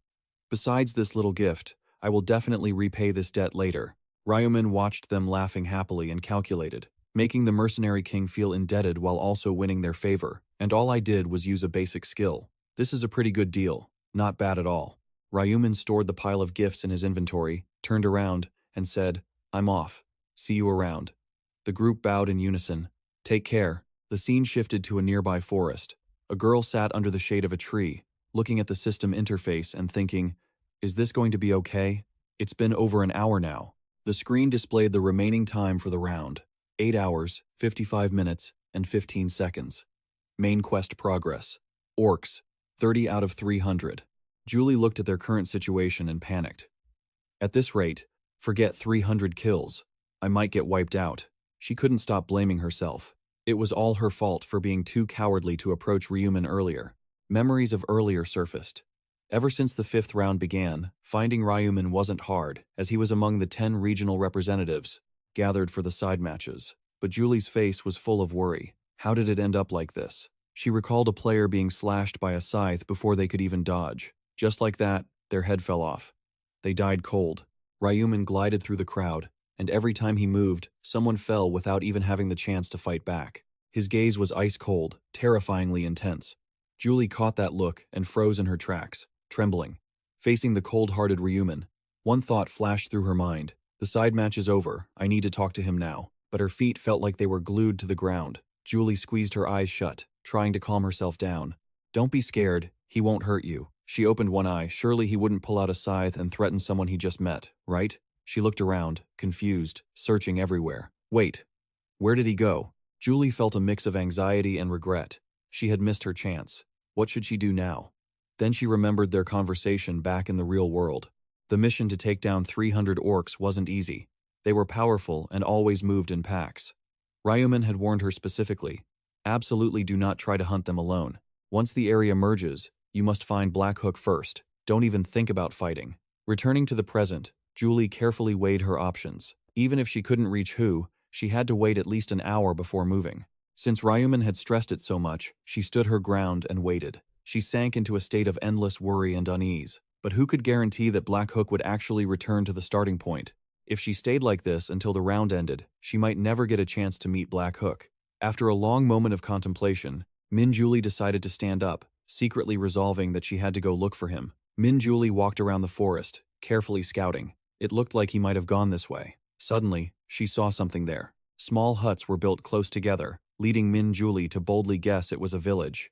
Besides this little gift, I will definitely repay this debt later. Ryu Min watched them laughing happily and calculated, making the mercenary king feel indebted while also winning their favor, and all I did was use a basic skill. This is a pretty good deal, not bad at all. Ryu Min stored the pile of gifts in his inventory, turned around, and said, I'm off. See you around. The group bowed in unison. Take care. The scene shifted to a nearby forest. A girl sat under the shade of a tree, looking at the system interface and thinking, is this going to be okay? It's been over an hour now. The screen displayed the remaining time for the round. 8 hours, 55 minutes, and 15 seconds. Main quest progress. Orcs, 30 out of 300. Julie looked at their current situation and panicked. At this rate, forget 300 kills. I might get wiped out. She couldn't stop blaming herself. It was all her fault for being too cowardly to approach Ryu Min earlier. Memories of earlier surfaced. Ever since the 5th round began, finding Ryu Min wasn't hard, as he was among the 10 regional representatives gathered for the side matches. But Julie's face was full of worry. How did it end up like this? She recalled a player being slashed by a scythe before they could even dodge. Just like that, their head fell off. They died cold. Ryu Min glided through the crowd, and every time he moved, someone fell without even having the chance to fight back. His gaze was ice cold, terrifyingly intense. Julie caught that look and froze in her tracks, trembling. Facing the cold-hearted Ryu Min, one thought flashed through her mind. The side match is over, I need to talk to him now. But her feet felt like they were glued to the ground. Julie squeezed her eyes shut, trying to calm herself down. Don't be scared, he won't hurt you. She opened one eye. Surely he wouldn't pull out a scythe and threaten someone he just met, right? She looked around, confused, searching everywhere. Wait, where did he go? Julie felt a mix of anxiety and regret. She had missed her chance. What should she do now? Then she remembered their conversation back in the real world. The mission to take down 300 orcs wasn't easy. They were powerful and always moved in packs. Ryu Min had warned her specifically, absolutely do not try to hunt them alone. Once the area merges, you must find Black Hook first. Don't even think about fighting. Returning to the present, Julie carefully weighed her options. Even if she couldn't reach Hu, she had to wait at least an hour before moving. Since Ryu Min had stressed it so much, she stood her ground and waited. She sank into a state of endless worry and unease. But who could guarantee that Black Hook would actually return to the starting point? If she stayed like this until the round ended, she might never get a chance to meet Black Hook. After a long moment of contemplation, Min Julie decided to stand up, secretly resolving that she had to go look for him. Min Julie walked around the forest, carefully scouting. It looked like he might have gone this way. Suddenly, she saw something there. Small huts were built close together, leading Min Julie to boldly guess it was a village.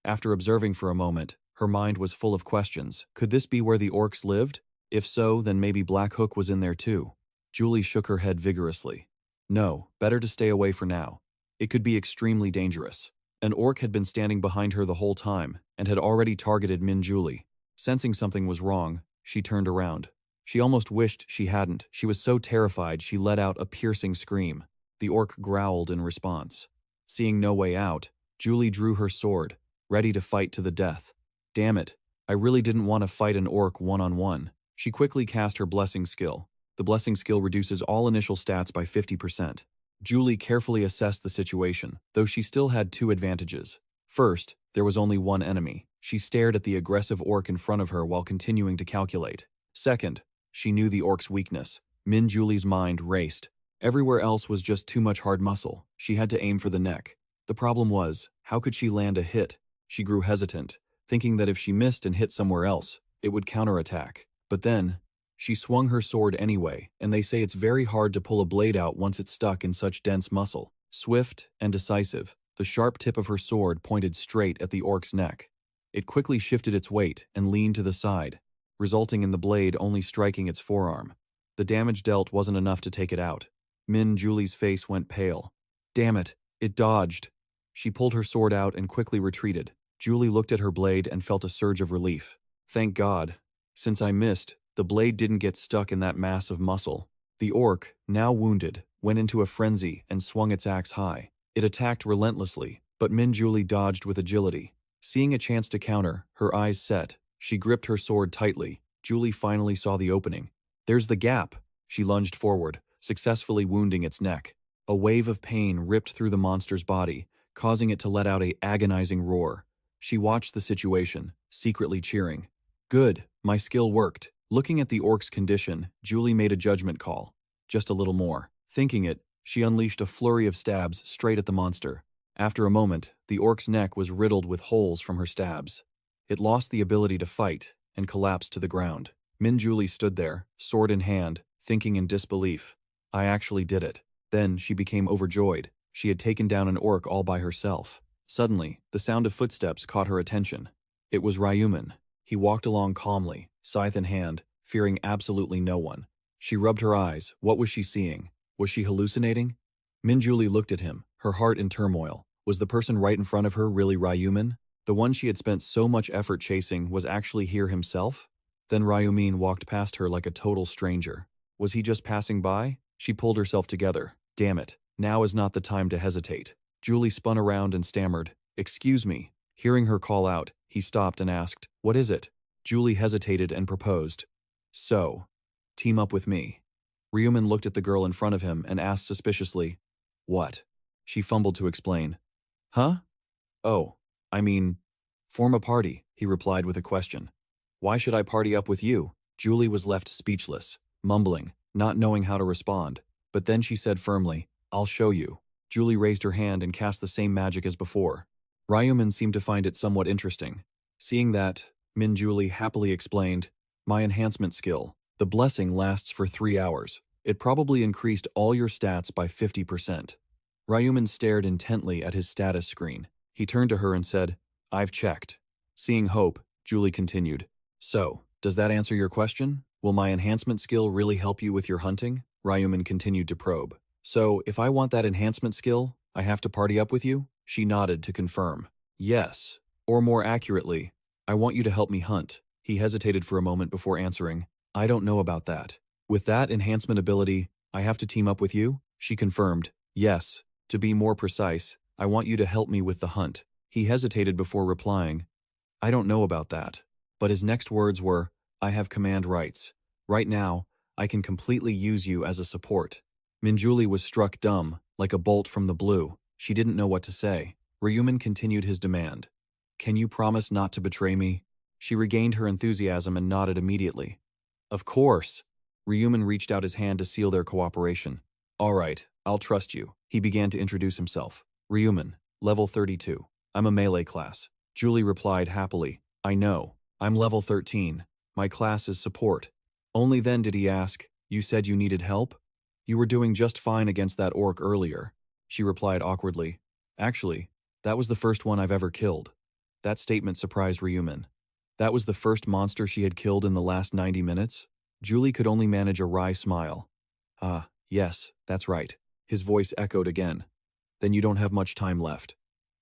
After observing for a moment, her mind was full of questions. Could this be where the orcs lived? If so, then maybe Black Hook was in there too. Julie shook her head vigorously. No, better to stay away for now. It could be extremely dangerous. An orc had been standing behind her the whole time and had already targeted Min Julie. Sensing something was wrong, she turned around. She almost wished she hadn't. She was so terrified she let out a piercing scream. The orc growled in response. Seeing no way out, Julie drew her sword, ready to fight to the death. Damn it, I really didn't want to fight an orc one-on-one. She quickly cast her blessing skill. The blessing skill reduces all initial stats by 50%. Julie carefully assessed the situation, though she still had two advantages. First, there was only one enemy. She stared at the aggressive orc in front of her while continuing to calculate. Second, she knew the orc's weakness. Min Julie's mind raced. Everywhere else was just too much hard muscle. She had to aim for the neck. The problem was, how could she land a hit? She grew hesitant, thinking that if she missed and hit somewhere else, it would counterattack. But then, she swung her sword anyway, and they say it's very hard to pull a blade out once it's stuck in such dense muscle. Swift and decisive, the sharp tip of her sword pointed straight at the orc's neck. It quickly shifted its weight and leaned to the side, resulting in the blade only striking its forearm. The damage dealt wasn't enough to take it out. Min Julie's face went pale. Damn it, it dodged. She pulled her sword out and quickly retreated. Julie looked at her blade and felt a surge of relief. Thank God. Since I missed, the blade didn't get stuck in that mass of muscle. The orc, now wounded, went into a frenzy and swung its axe high. It attacked relentlessly, but Min Julie dodged with agility. Seeing a chance to counter, her eyes set. She gripped her sword tightly. Julie finally saw the opening. There's the gap. She lunged forward, successfully wounding its neck. A wave of pain ripped through the monster's body, causing it to let out an agonizing roar. She watched the situation, secretly cheering. Good, my skill worked. Looking at the orc's condition, Julie made a judgment call. Just a little more. Thinking it, she unleashed a flurry of stabs straight at the monster. After a moment, the orc's neck was riddled with holes from her stabs. It lost the ability to fight and collapsed to the ground. Min Julie stood there, sword in hand, thinking in disbelief. I actually did it. Then she became overjoyed. She had taken down an orc all by herself. Suddenly, the sound of footsteps caught her attention. It was Ryu Min. He walked along calmly, scythe in hand, fearing absolutely no one. She rubbed her eyes. What was she seeing? Was she hallucinating? Min Julie looked at him, her heart in turmoil. Was the person right in front of her really Ryu Min? The one she had spent so much effort chasing was actually here himself? Then Ryu Min walked past her like a total stranger. Was he just passing by? She pulled herself together. Damn it, now is not the time to hesitate. Julie spun around and stammered, "Excuse me." Hearing her call out, he stopped and asked, "What is it?" Julie hesitated and proposed, "So, team up with me." Ryu Min looked at the girl in front of him and asked suspiciously, "What?" She fumbled to explain. "Huh? Oh, I mean, form a party," he replied with a question. "Why should I party up with you?" Julie was left speechless, mumbling, not knowing how to respond. But then she said firmly, "I'll show you." Julie raised her hand and cast the same magic as before. Ryu Min seemed to find it somewhat interesting. Seeing that, Min Julie happily explained, "My enhancement skill. The blessing lasts for 3 hours. It probably increased all your stats by 50%. Ryu Min stared intently at his status screen. He turned to her and said, "I've checked." Seeing hope, Julie continued, "So, does that answer your question? Will my enhancement skill really help you with your hunting?" Ryu Min continued to probe. "So, if I want that enhancement skill, I have to party up with you?" She nodded to confirm. "Yes. Or more accurately, I want you to help me hunt." He hesitated for a moment before answering, "I don't know about that. With that enhancement ability, I have to team up with you?" She confirmed, "Yes. To be more precise, I want you to help me with the hunt." He hesitated before replying, "I don't know about that." But his next words were, "I have command rights. Right now, I can completely use you as a support." Min Julie was struck dumb, like a bolt from the blue. She didn't know what to say. Ryu Min continued his demand. Can you promise not to betray me? She regained her enthusiasm and nodded immediately. Of course. Ryu Min reached out his hand to seal their cooperation. All right, I'll trust you. He began to introduce himself. Ryu Min, level 32. I'm a melee class. Julie replied happily. I know. I'm level 13. My class is support. Only then did he ask, you said you needed help? You were doing just fine against that orc earlier. She replied awkwardly. Actually, that was the first one I've ever killed. That statement surprised Ryu Min. That was the first monster she had killed in the last 90 minutes? Julie could only manage a wry smile. Ah, yes, that's right. His voice echoed again. Then you don't have much time left.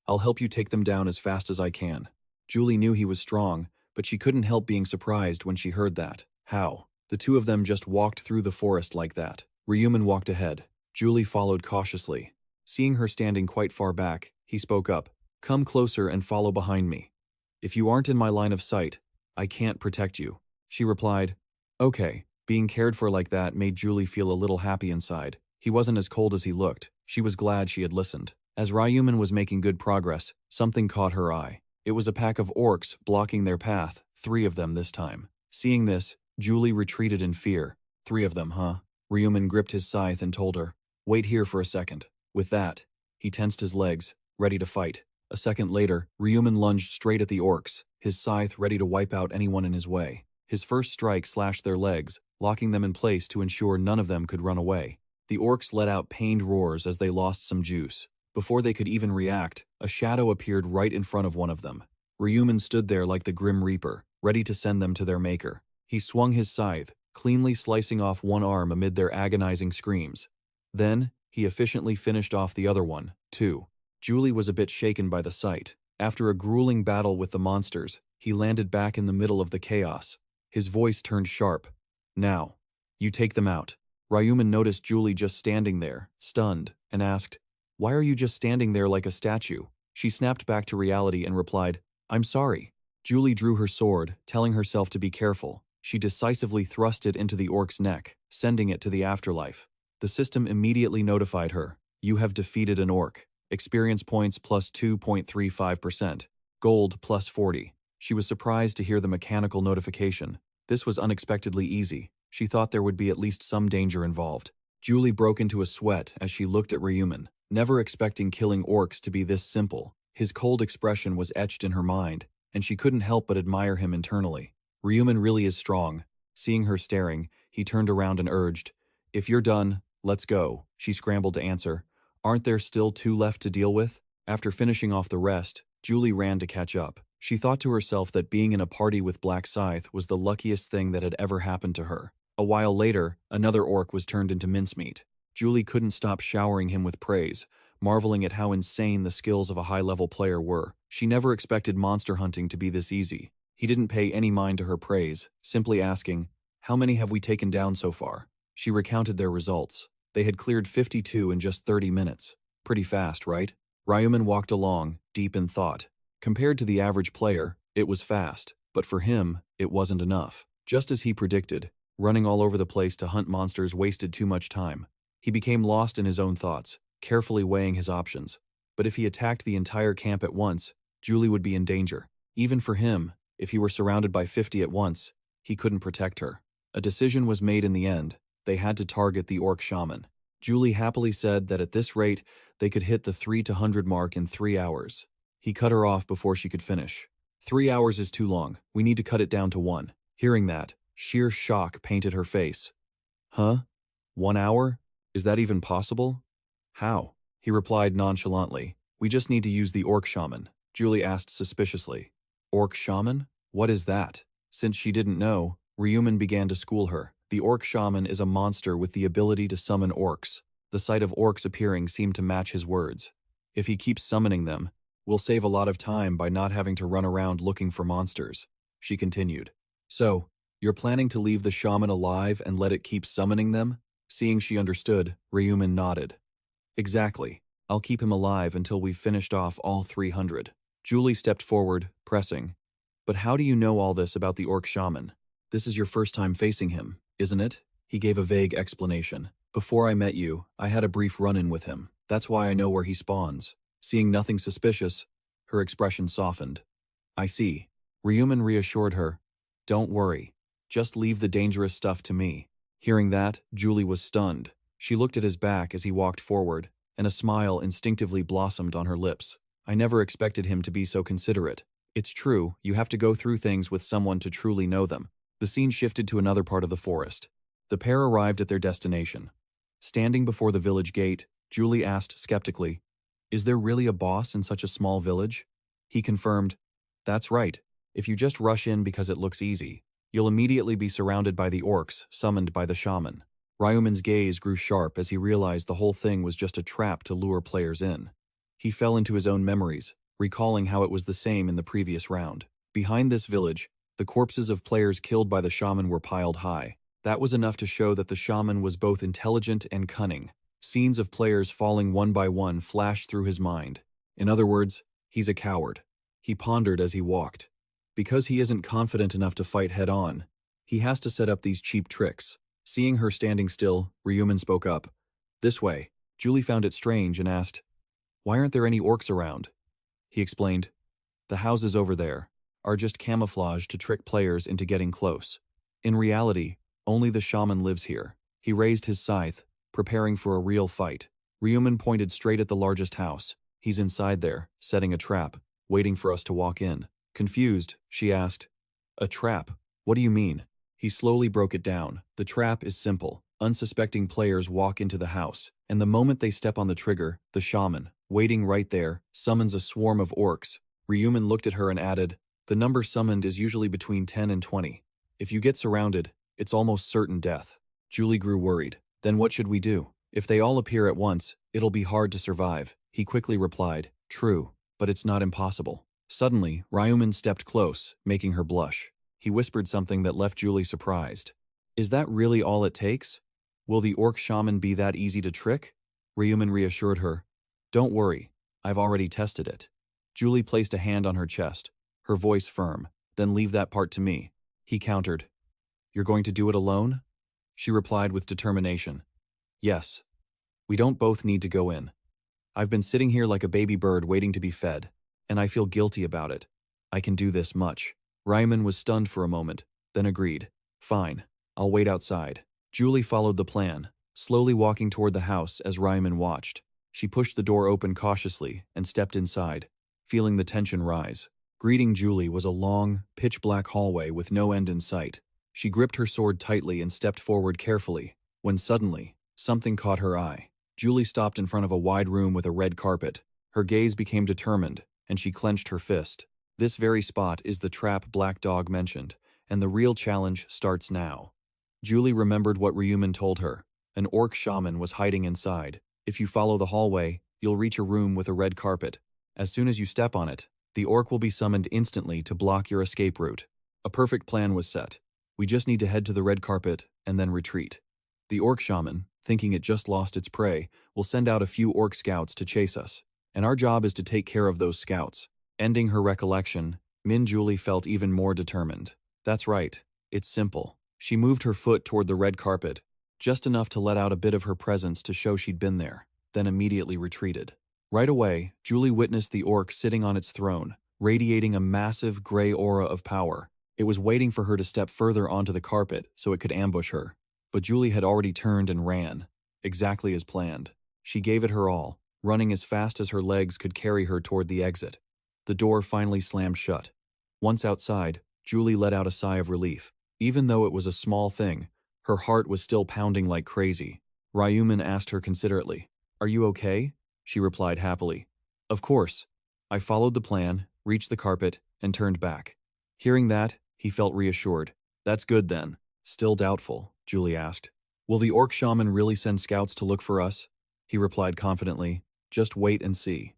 I'll help you take them down as fast as I can. Julie knew he was strong, but she couldn't help being surprised when she heard that. How? The two of them just walked through the forest like that. Ryu Min walked ahead. Julie followed cautiously. Seeing her standing quite far back, he spoke up. Come closer and follow behind me. If you aren't in my line of sight, I can't protect you. She replied. Okay. Being cared for like that made Julie feel a little happy inside. He wasn't as cold as he looked. She was glad she had listened. As Ryu Min was making good progress, something caught her eye. It was a pack of orcs blocking their path, 3 of them this time. Seeing this, Julie retreated in fear. 3 of them, huh? Ryu Min gripped his scythe and told her, wait here for a second. With that, he tensed his legs, ready to fight. A second later, Ryu Min lunged straight at the orcs, his scythe ready to wipe out anyone in his way. His first strike slashed their legs, locking them in place to ensure none of them could run away. The orcs let out pained roars as they lost some juice. Before they could even react, a shadow appeared right in front of one of them. Ryu Min stood there like the Grim Reaper, ready to send them to their maker. He swung his scythe, cleanly slicing off one arm amid their agonizing screams. Then, he efficiently finished off the other one, too. Julie was a bit shaken by the sight. After a grueling battle with the monsters, he landed back in the middle of the chaos. His voice turned sharp. Now, you take them out. Ryu Min noticed Julie just standing there, stunned, and asked, why are you just standing there like a statue? She snapped back to reality and replied, I'm sorry. Julie drew her sword, telling herself to be careful. She decisively thrust it into the orc's neck, sending it to the afterlife. The system immediately notified her, you have defeated an orc. Experience points plus 2.35%. Gold plus 40. She was surprised to hear the mechanical notification. This was unexpectedly easy. She thought there would be at least some danger involved. Julie broke into a sweat as she looked at Ryu Min, never expecting killing orcs to be this simple. His cold expression was etched in her mind, and she couldn't help but admire him internally. Ryu Min really is strong. Seeing her staring, he turned around and urged, if you're done, let's go. She scrambled to answer, aren't there still 2 left to deal with? After finishing off the rest, Julie ran to catch up. She thought to herself that being in a party with Black Scythe was the luckiest thing that had ever happened to her. A while later, another orc was turned into mincemeat. Julie couldn't stop showering him with praise, marveling at how insane the skills of a high-level player were. She never expected monster hunting to be this easy. He didn't pay any mind to her praise, simply asking, how many have we taken down so far? She recounted their results. They had cleared 52 in just 30 minutes. Pretty fast, right? Ryu Min walked along, deep in thought. Compared to the average player, it was fast, but for him, it wasn't enough. Just as he predicted, running all over the place to hunt monsters wasted too much time. He became lost in his own thoughts, carefully weighing his options. But if he attacked the entire camp at once, Julie would be in danger. Even for him, if he were surrounded by 50 at once, he couldn't protect her. A decision was made in the end. They had to target the orc shaman. Julie happily said that at this rate, they could hit the 3 to 100 mark in 3 hours. He cut her off before she could finish. 3 hours is too long. We need to cut it down to 1. Hearing that, sheer shock painted her face. Huh? 1 hour? Is that even possible? How? He replied nonchalantly. We just need to use the orc shaman. Julie asked suspiciously. Orc shaman? What is that? Since she didn't know, Ryu Min began to school her. The orc shaman is a monster with the ability to summon orcs. The sight of orcs appearing seemed to match his words. If he keeps summoning them, we'll save a lot of time by not having to run around looking for monsters. She continued. So, you're planning to leave the shaman alive and let it keep summoning them? Seeing she understood, Ryu Min nodded. Exactly. I'll keep him alive until we've finished off all 300. Julie stepped forward, pressing. But how do you know all this about the orc shaman? This is your first time facing him, isn't it? He gave a vague explanation. Before I met you, I had a brief run-in with him. That's why I know where he spawns. Seeing nothing suspicious, her expression softened. I see. Ryu Min reassured her. Don't worry. Just leave the dangerous stuff to me. Hearing that, Julie was stunned. She looked at his back as he walked forward, and a smile instinctively blossomed on her lips. I never expected him to be so considerate. It's true, you have to go through things with someone to truly know them. The scene shifted to another part of the forest. The pair arrived at their destination. Standing before the village gate, Julie asked skeptically, Is there really a boss in such a small village? He confirmed, That's right. If you just rush in because it looks easy, you'll immediately be surrounded by the orcs summoned by the shaman. Ryu Min's gaze grew sharp as he realized the whole thing was just a trap to lure players in. He fell into his own memories, recalling how it was the same in the previous round. Behind this village, the corpses of players killed by the shaman were piled high. That was enough to show that the shaman was both intelligent and cunning. Scenes of players falling one by one flashed through his mind. In other words, he's a coward. He pondered as he walked. Because he isn't confident enough to fight head-on, he has to set up these cheap tricks. Seeing her standing still, Ryu Min spoke up. This way. Julie found it strange and asked, Why aren't there any orcs around? He explained, The houses over there are just camouflage to trick players into getting close. In reality, only the shaman lives here. He raised his scythe, preparing for a real fight. Ryu Min pointed straight at the largest house. He's inside there, setting a trap, waiting for us to walk in. Confused, she asked, A trap? What do you mean? He slowly broke it down. The trap is simple. Unsuspecting players walk into the house, and the moment they step on the trigger, the shaman, waiting right there, summons a swarm of orcs. Ryu Min looked at her and added, The number summoned is usually between 10 and 20. If you get surrounded, it's almost certain death. Julie grew worried. Then what should we do? If they all appear at once, it'll be hard to survive. He quickly replied, True, but it's not impossible. Suddenly, Ryu Min stepped close, making her blush. He whispered something that left Julie surprised. Is that really all it takes? Will the orc shaman be that easy to trick? Ryu Min reassured her. Don't worry, I've already tested it. Julie placed a hand on her chest, her voice firm. Then leave that part to me. He countered. You're going to do it alone? She replied with determination. Yes. We don't both need to go in. I've been sitting here like a baby bird waiting to be fed, and I feel guilty about it. I can do this much. Ryu Min was stunned for a moment, then agreed. Fine, I'll wait outside. Julie followed the plan, slowly walking toward the house as Ryu Min watched. She pushed the door open cautiously and stepped inside, feeling the tension rise. Greeting Julie was a long, pitch-black hallway with no end in sight. She gripped her sword tightly and stepped forward carefully, when suddenly, something caught her eye. Julie stopped in front of a wide room with a red carpet. Her gaze became determined, and she clenched her fist. This very spot is the trap Black Dog mentioned, and the real challenge starts now. Julie remembered what Ryu Min told her. An orc shaman was hiding inside. If you follow the hallway, you'll reach a room with a red carpet. As soon as you step on it, the orc will be summoned instantly to block your escape route. A perfect plan was set. We just need to head to the red carpet and then retreat. The orc shaman, thinking it just lost its prey, will send out a few orc scouts to chase us, and our job is to take care of those scouts. Ending her recollection, Julie felt even more determined. That's right, it's simple. She moved her foot toward the red carpet, just enough to let out a bit of her presence to show she'd been there, then immediately retreated. Right away, Julie witnessed the orc sitting on its throne, radiating a massive gray aura of power. It was waiting for her to step further onto the carpet so it could ambush her. But Julie had already turned and ran, exactly as planned. She gave it her all, running as fast as her legs could carry her toward the exit. The door finally slammed shut. Once outside, Julie let out a sigh of relief. Even though it was a small thing, her heart was still pounding like crazy. Ryu Min asked her considerately, Are you okay? She replied happily. Of course. I followed the plan, reached the carpet, and turned back. Hearing that, he felt reassured. That's good then. Still doubtful, Julie asked. Will the orc shaman really send scouts to look for us? He replied confidently. Just wait and see.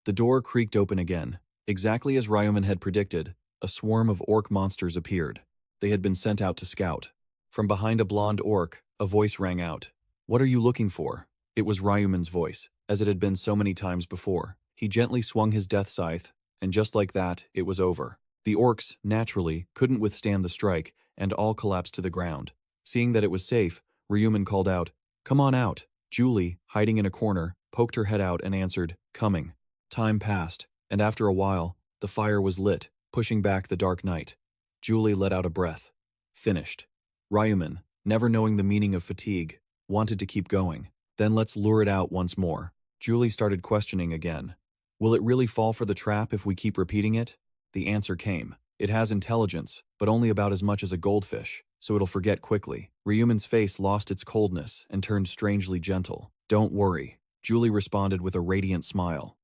The door creaked open again. Exactly as Ryu Min had predicted, a swarm of orc monsters appeared. They had been sent out to scout. From behind a blonde orc, a voice rang out. What are you looking for? It was Ryu Min's voice, as it had been so many times before. He gently swung his death scythe, and just like that, it was over. The orcs, naturally, couldn't withstand the strike, and all collapsed to the ground. Seeing that it was safe, Ryu Min called out, Come on out. Julie, hiding in a corner, poked her head out and answered, "Coming." Time passed, and after a while, the fire was lit, pushing back the dark night. Julie let out a breath. Finished. Ryu Min, never knowing the meaning of fatigue, wanted to keep going. Then let's lure it out once more. Julie started questioning again. Will it really fall for the trap if we keep repeating it? The answer came. It has intelligence, but only about as much as a goldfish, so it'll forget quickly. Ryu Min's face lost its coldness and turned strangely gentle. Don't worry, Julie responded with a radiant smile.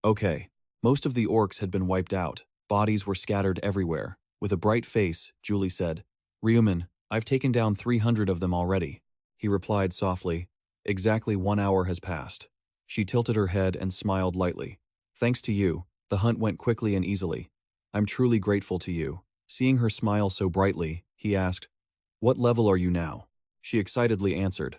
Okay, most of the orcs had been wiped out. Bodies were scattered everywhere. With a bright face, Julie said, Ryu Min, I've taken down 300 of them already. He replied softly, Exactly 1 hour has passed. She tilted her head and smiled lightly. Thanks to you, the hunt went quickly and easily. I'm truly grateful to you. Seeing her smile so brightly, he asked, What level are you now? She excitedly answered,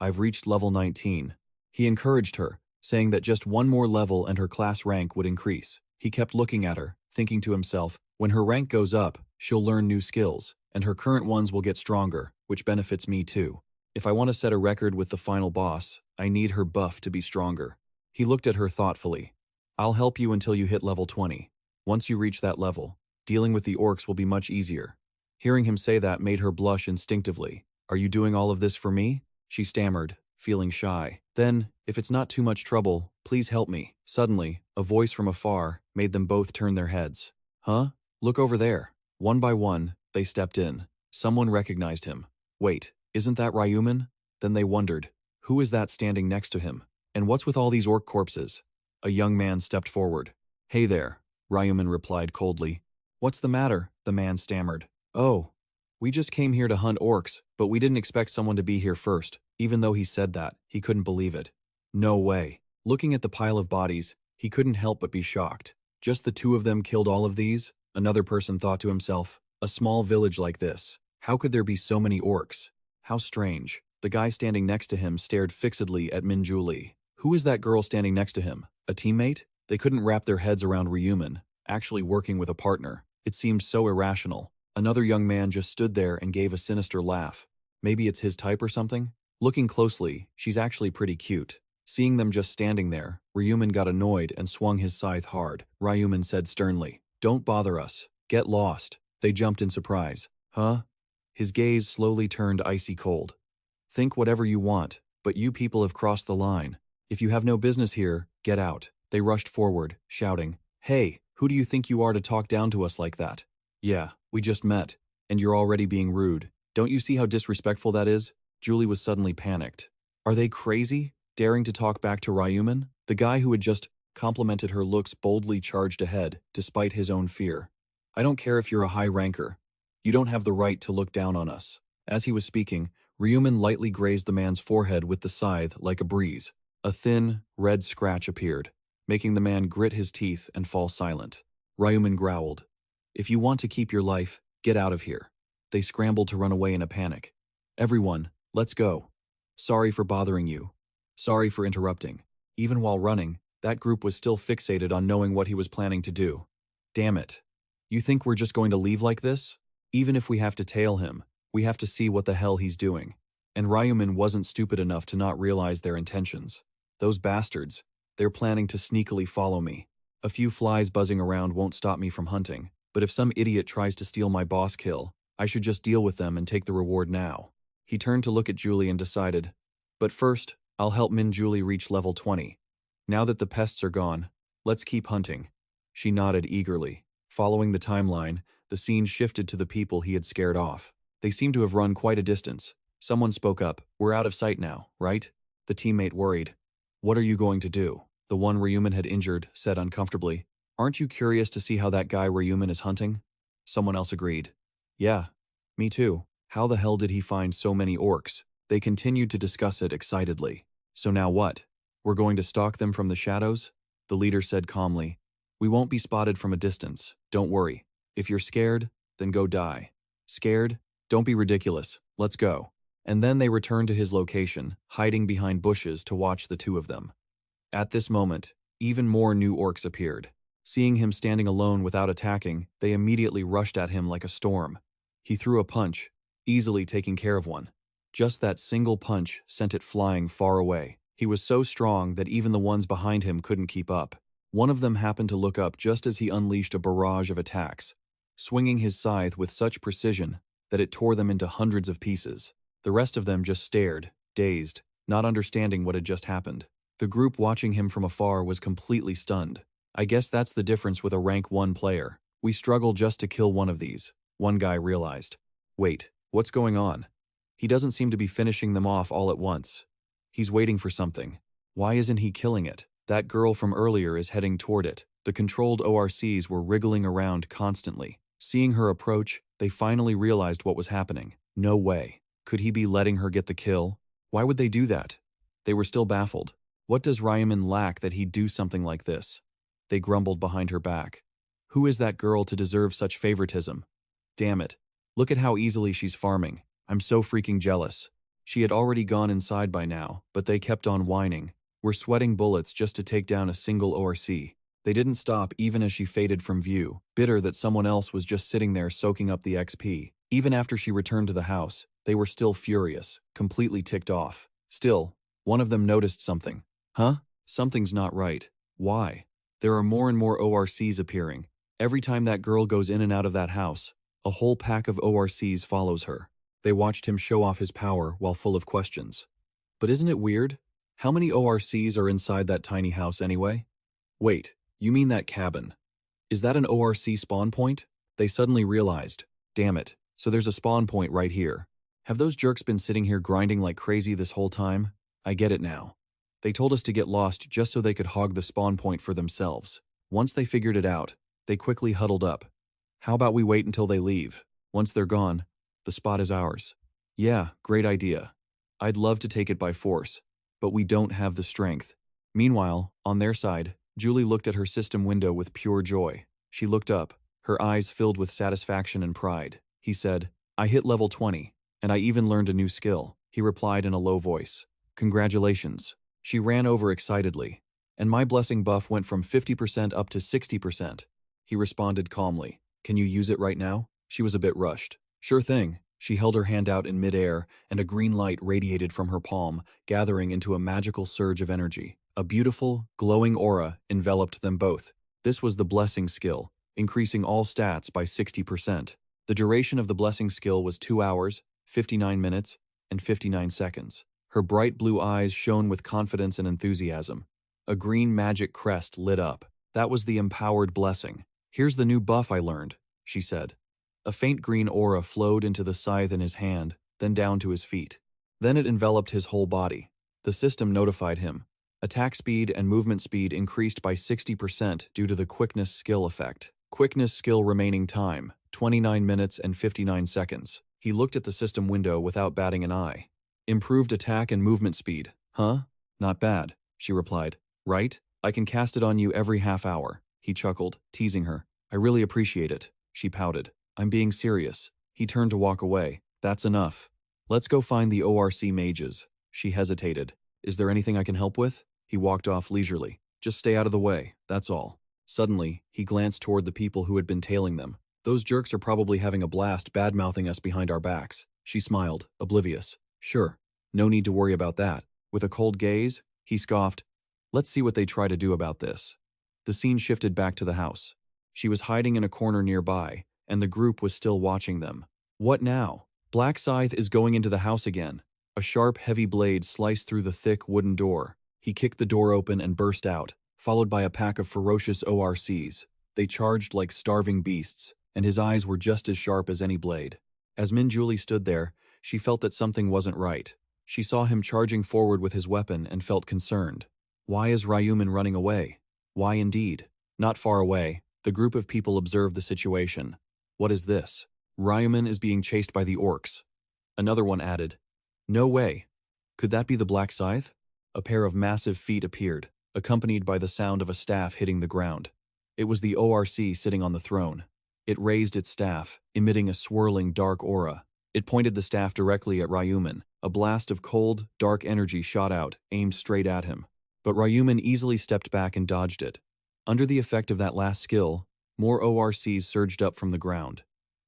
I've reached level 19. He encouraged her, saying that just one more level and her class rank would increase. He kept looking at her, thinking to himself, when her rank goes up, she'll learn new skills, and her current ones will get stronger, which benefits me too. If I want to set a record with the final boss, I need her buff to be stronger. He looked at her thoughtfully. I'll help you until you hit level 20. Once you reach that level, dealing with the orcs will be much easier. Hearing him say that made her blush instinctively. Are you doing all of this for me? She stammered, feeling shy. Then, if it's not too much trouble, please help me. Suddenly, a voice from afar made them both turn their heads. Huh? Look over there. One by one, they stepped in. Someone recognized him. Wait, isn't that Ryu Min? Then they wondered, who is that standing next to him? And what's with all these orc corpses? A young man stepped forward. Hey there, Ryu Min replied coldly. What's the matter? The man stammered. Oh, we just came here to hunt orcs, but we didn't expect someone to be here first. Even though he said that, he couldn't believe it. No way. Looking at the pile of bodies, he couldn't help but be shocked. Just the two of them killed all of these? Another person thought to himself, a small village like this. How could there be so many orcs? How strange. The guy standing next to him stared fixedly at Min Julie. Who is that girl standing next to him? A teammate? They couldn't wrap their heads around Ryu Min, actually working with a partner. It seemed so irrational. Another young man just stood there and gave a sinister laugh. Maybe it's his type or something? Looking closely, she's actually pretty cute. Seeing them just standing there, Ryu Min got annoyed and swung his scythe hard. Ryu Min said sternly, Don't bother us. Get lost. They jumped in surprise. Huh? His gaze slowly turned icy cold. Think whatever you want, but you people have crossed the line. If you have no business here, get out. They rushed forward, shouting, Hey, who do you think you are to talk down to us like that? Yeah, we just met, and you're already being rude. Don't you see how disrespectful that is? Julie was suddenly panicked. Are they crazy? Daring to talk back to Ryu Min? The guy who had just complimented her looks boldly charged ahead, despite his own fear. I don't care if you're a high ranker. You don't have the right to look down on us. As he was speaking, Ryu Min lightly grazed the man's forehead with the scythe like a breeze. A thin, red scratch appeared, making the man grit his teeth and fall silent. Ryu Min growled, If you want to keep your life, get out of here. They scrambled to run away in a panic. Everyone, let's go. Sorry for bothering you. Sorry for interrupting. Even while running, that group was still fixated on knowing what he was planning to do. Damn it. You think we're just going to leave like this? Even if we have to tail him, we have to see what the hell he's doing. And Ryu Min wasn't stupid enough to not realize their intentions. Those bastards, they're planning to sneakily follow me. A few flies buzzing around won't stop me from hunting, but if some idiot tries to steal my boss kill, I should just deal with them and take the reward now. He turned to look at Julie and decided, but first, I'll help Min Julie reach level 20. Now that the pests are gone, let's keep hunting. She nodded eagerly. Following the timeline, the scene shifted to the people he had scared off. They seemed to have run quite a distance. Someone spoke up, We're out of sight now, right? The teammate worried. What are you going to do? The one Ryu Min had injured said uncomfortably, Aren't you curious to see how that guy Ryu Min is hunting? Someone else agreed. Yeah, me too. How the hell did he find so many orcs? They continued to discuss it excitedly. So now what? We're going to stalk them from the shadows? The leader said calmly. We won't be spotted from a distance. Don't worry. If you're scared, then go die. Scared? Don't be ridiculous. Let's go. And then they returned to his location, hiding behind bushes to watch the two of them. At this moment, even more new orcs appeared. Seeing him standing alone without attacking, they immediately rushed at him like a storm. He threw a punch, easily taking care of one. Just that single punch sent it flying far away. He was so strong that even the ones behind him couldn't keep up. One of them happened to look up just as he unleashed a barrage of attacks, swinging his scythe with such precision that it tore them into hundreds of pieces. The rest of them just stared, dazed, not understanding what had just happened. The group watching him from afar was completely stunned. I guess that's the difference with a rank 1 player. We struggle just to kill one of these, one guy realized. Wait, what's going on? He doesn't seem to be finishing them off all at once. He's waiting for something. Why isn't he killing it? That girl from earlier is heading toward it. The controlled ORCs were wriggling around constantly. Seeing her approach, they finally realized what was happening. No way. Could he be letting her get the kill? Why would they do that? They were still baffled. What does Ryu Min lack that he'd do something like this? They grumbled behind her back. Who is that girl to deserve such favoritism? Damn it. Look at how easily she's farming. I'm so freaking jealous. She had already gone inside by now, but they kept on whining. We're sweating bullets just to take down a single ORC. They didn't stop even as she faded from view, bitter that someone else was just sitting there soaking up the XP. Even after she returned to the house, they were still furious, completely ticked off. Still, one of them noticed something. Huh? Something's not right. Why? There are more and more ORCs appearing. Every time that girl goes in and out of that house, a whole pack of ORCs follows her. They watched him show off his power while full of questions. But isn't it weird? How many ORCs are inside that tiny house anyway? Wait, you mean that cabin? Is that an ORC spawn point? They suddenly realized. Damn it, so there's a spawn point right here. Have those jerks been sitting here grinding like crazy this whole time? I get it now. They told us to get lost just so they could hog the spawn point for themselves. Once they figured it out, they quickly huddled up. How about we wait until they leave? Once they're gone, the spot is ours. Yeah, great idea. I'd love to take it by force, but we don't have the strength. Meanwhile, on their side, Julie looked at her system window with pure joy. She looked up, her eyes filled with satisfaction and pride. He said, I hit level 20, and I even learned a new skill. He replied in a low voice. Congratulations. She ran over excitedly. And my blessing buff went from 50% up to 60%. He responded calmly. Can you use it right now? She was a bit rushed. Sure thing. She held her hand out in midair, and a green light radiated from her palm, gathering into a magical surge of energy. A beautiful, glowing aura enveloped them both. This was the blessing skill, increasing all stats by 60%. The duration of the blessing skill was 2 hours, 59 minutes, and 59 seconds. Her bright blue eyes shone with confidence and enthusiasm. A green magic crest lit up. That was the empowered blessing. Here's the new buff I learned, she said. A faint green aura flowed into the scythe in his hand, then down to his feet. Then it enveloped his whole body. The system notified him. Attack speed and movement speed increased by 60% due to the quickness skill effect. Quickness skill remaining time, 29 minutes and 59 seconds. He looked at the system window without batting an eye. Improved attack and movement speed. Huh? Not bad, she replied. Right? I can cast it on you every half hour. He chuckled, teasing her. I really appreciate it. She pouted. I'm being serious. He turned to walk away. That's enough. Let's go find the ORC mages. She hesitated. Is there anything I can help with? He walked off leisurely. Just stay out of the way, that's all. Suddenly, he glanced toward the people who had been tailing them. Those jerks are probably having a blast bad-mouthing us behind our backs. She smiled, oblivious. Sure, no need to worry about that. With a cold gaze, he scoffed. Let's see what they try to do about this. The scene shifted back to the house. She was hiding in a corner nearby, and the group was still watching them. What now? Black Scythe is going into the house again. A sharp, heavy blade sliced through the thick wooden door. He kicked the door open and burst out, followed by a pack of ferocious ORCs. They charged like starving beasts, and his eyes were just as sharp as any blade. As Min Julie stood there, she felt that something wasn't right. She saw him charging forward with his weapon and felt concerned. Why is Ryu Min running away? Why indeed? Not far away, the group of people observed the situation. What is this? Ryu Min is being chased by the orcs. Another one added. No way. Could that be the Black Scythe? A pair of massive feet appeared, accompanied by the sound of a staff hitting the ground. It was the ORC sitting on the throne. It raised its staff, emitting a swirling dark aura. It pointed the staff directly at Ryu Min. A blast of cold, dark energy shot out, aimed straight at him. But Ryu Min easily stepped back and dodged it. Under the effect of that last skill, more ORCs surged up from the ground.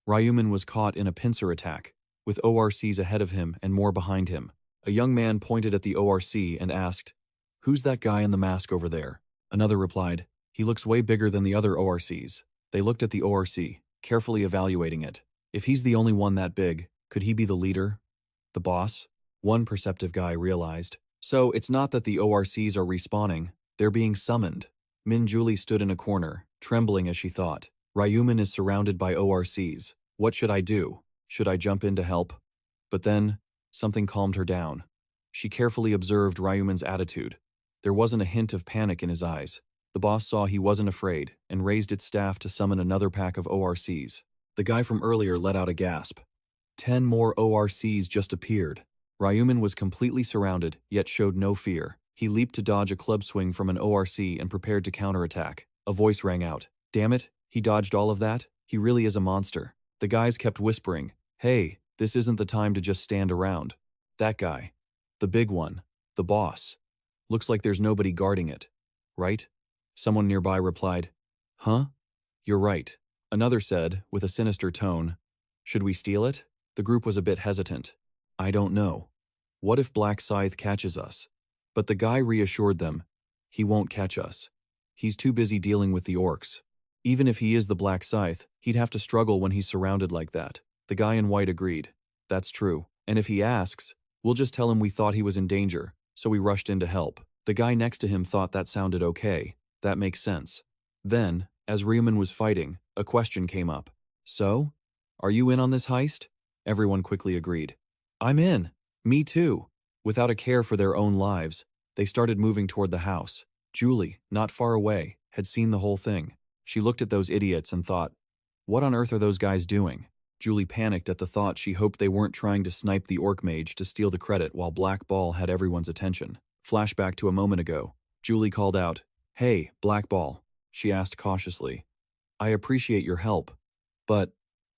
Ryu Min was caught in a pincer attack, with ORCs ahead of him and more behind him. A young man pointed at the ORC and asked, "Who's that guy in the mask over there?" Another replied, "He looks way bigger than the other ORCs." They looked at the ORC, carefully evaluating it. If he's the only one that big, could he be the leader? The boss? One perceptive guy realized. So it's not that the ORCs are respawning, they're being summoned. Min Julie stood in a corner, trembling as she thought. Ryu Min is surrounded by ORCs. What should I do? Should I jump in to help? But then, something calmed her down. She carefully observed Ryu Min's attitude. There wasn't a hint of panic in his eyes. The boss saw he wasn't afraid and raised its staff to summon another pack of ORCs. The guy from earlier let out a gasp. 10 more ORCs just appeared. Ryu Min was completely surrounded, yet showed no fear. He leaped to dodge a club swing from an ORC and prepared to counterattack. A voice rang out. Damn it, he dodged all of that? He really is a monster. The guys kept whispering, "Hey, this isn't the time to just stand around." That guy. The big one. The boss. Looks like there's nobody guarding it. Right? Someone nearby replied, "Huh? You're right." Another said, with a sinister tone, "Should we steal it?" The group was a bit hesitant. "I don't know. What if Black Scythe catches us?" But the guy reassured them, "He won't catch us. He's too busy dealing with the orcs. Even if he is the Black Scythe, he'd have to struggle when he's surrounded like that." The guy in white agreed. "That's true. And if he asks, we'll just tell him we thought he was in danger, so we rushed in to help." The guy next to him thought that sounded okay. That makes sense. Then, as Ryu Min was fighting, a question came up. "So? Are you in on this heist?" Everyone quickly agreed. "I'm in. Me too." Without a care for their own lives, they started moving toward the house. Julie, not far away, had seen the whole thing. She looked at those idiots and thought, "What on earth are those guys doing?" Julie panicked at the thought. She hoped they weren't trying to snipe the orc mage to steal the credit while Black Ball had everyone's attention. Flashback to a moment ago. Julie called out, "Hey, Black Ball," she asked cautiously. "I appreciate your help, but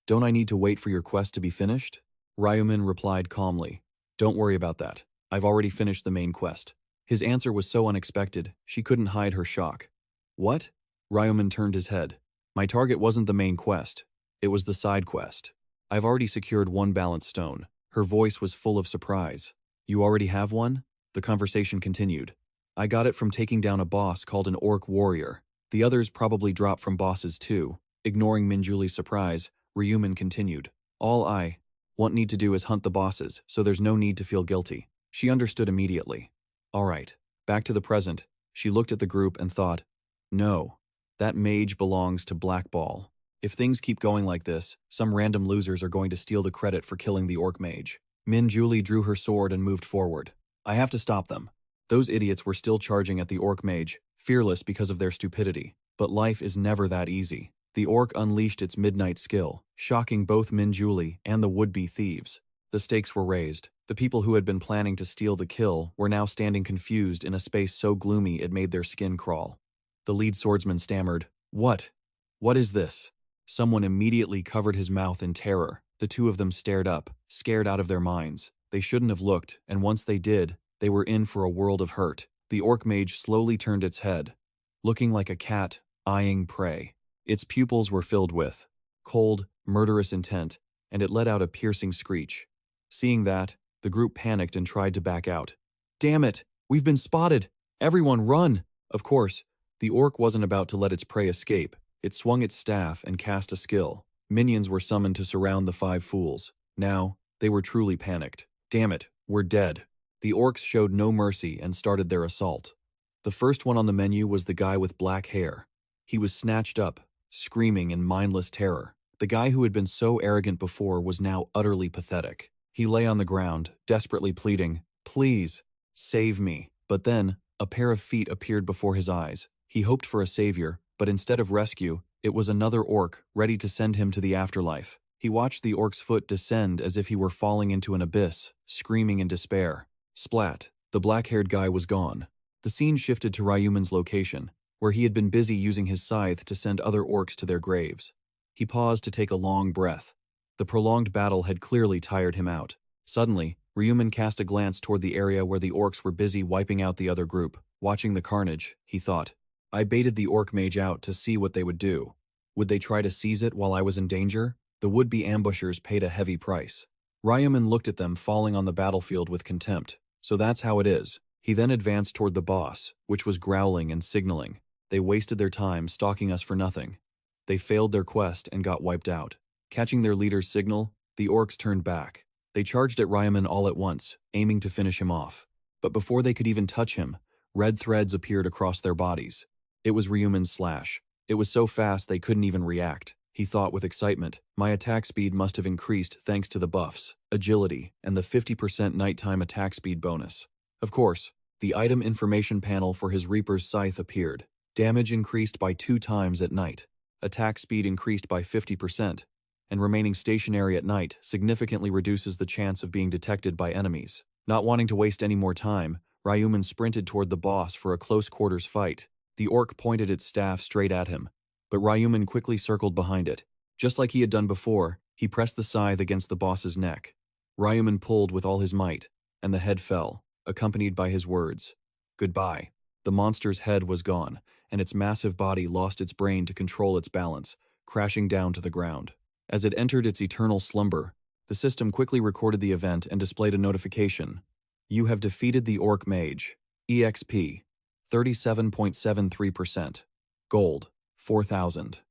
don't I need to wait for your quest to be finished?" Ryu Min replied calmly, "Don't worry about that. I've already finished the main quest." His answer was so unexpected, she couldn't hide her shock. "What?" Ryu Min turned his head. "My target wasn't the main quest. It was the side quest. I've already secured one balance stone." Her voice was full of surprise. "You already have one?" The conversation continued. "I got it from taking down a boss called an orc warrior. The others probably dropped from bosses too." Ignoring Min Julie's surprise, Ryu Min continued. "All I need to do is hunt the bosses, so there's no need to feel guilty." She understood immediately. All right, back to the present. She looked at the group and thought, "No, that mage belongs to Black Ball. If things keep going like this, some random losers are going to steal the credit for killing the orc mage." Min Julie drew her sword and moved forward. "I have to stop them." Those idiots were still charging at the orc mage, fearless because of their stupidity. But life is never that easy. The orc unleashed its midnight skill, shocking both Min Julie and the would-be thieves. The stakes were raised. The people who had been planning to steal the kill were now standing confused in a space so gloomy it made their skin crawl. The lead swordsman stammered, "What? What is this?" Someone immediately covered his mouth in terror. The two of them stared up, scared out of their minds. They shouldn't have looked, and once they did, they were in for a world of hurt. The orc mage slowly turned its head, looking like a cat eyeing prey. Its pupils were filled with cold, murderous intent, and it let out a piercing screech. Seeing that, the group panicked and tried to back out. "Damn it! We've been spotted! Everyone run!" Of course, the orc wasn't about to let its prey escape. It swung its staff and cast a skill. Minions were summoned to surround the five fools. Now, they were truly panicked. "Damn it, we're dead." The orcs showed no mercy and started their assault. The first one on the menu was the guy with black hair. He was snatched up, screaming in mindless terror. The guy who had been so arrogant before was now utterly pathetic. He lay on the ground, desperately pleading, "Please, save me." But then, a pair of feet appeared before his eyes. He hoped for a savior, but instead of rescue, it was another orc, ready to send him to the afterlife. He watched the orc's foot descend as if he were falling into an abyss, screaming in despair. Splat, the black-haired guy was gone. The scene shifted to Ryu Min's location, where he had been busy using his scythe to send other orcs to their graves. He paused to take a long breath. The prolonged battle had clearly tired him out. Suddenly, Ryu Min cast a glance toward the area where the orcs were busy wiping out the other group. Watching the carnage, he thought, "I baited the orc mage out to see what they would do. Would they try to seize it while I was in danger? The would-be ambushers paid a heavy price." Ryu Min looked at them falling on the battlefield with contempt. "So that's how it is," He then advanced toward the boss, which was growling and signaling. They wasted their time stalking us for nothing. They failed their quest and got wiped out. Catching their leader's signal, the orcs turned back. They charged at Ryu Min all at once, aiming to finish him off. But before they could even touch him, red threads appeared across their bodies. It was Ryu Min's slash. It was so fast they couldn't even react. He thought with excitement, my attack speed must have increased thanks to the buffs, agility, and the 50% nighttime attack speed bonus. Of course, the item information panel for his Reaper's Scythe appeared. Damage increased by 2 times at night. Attack speed increased by 50%, and remaining stationary at night significantly reduces the chance of being detected by enemies. Not wanting to waste any more time, Ryu Min sprinted toward the boss for a close-quarters fight. The orc pointed its staff straight at him, but Ryu Min quickly circled behind it. Just like he had done before, he pressed the scythe against the boss's neck. Ryu Min pulled with all his might, and the head fell, accompanied by his words, "Goodbye." The monster's head was gone, and its massive body lost its brain to control its balance, crashing down to the ground. As it entered its eternal slumber, the system quickly recorded the event and displayed a notification. You have defeated the Orc Mage. EXP, 37.73%. Gold, 4,000.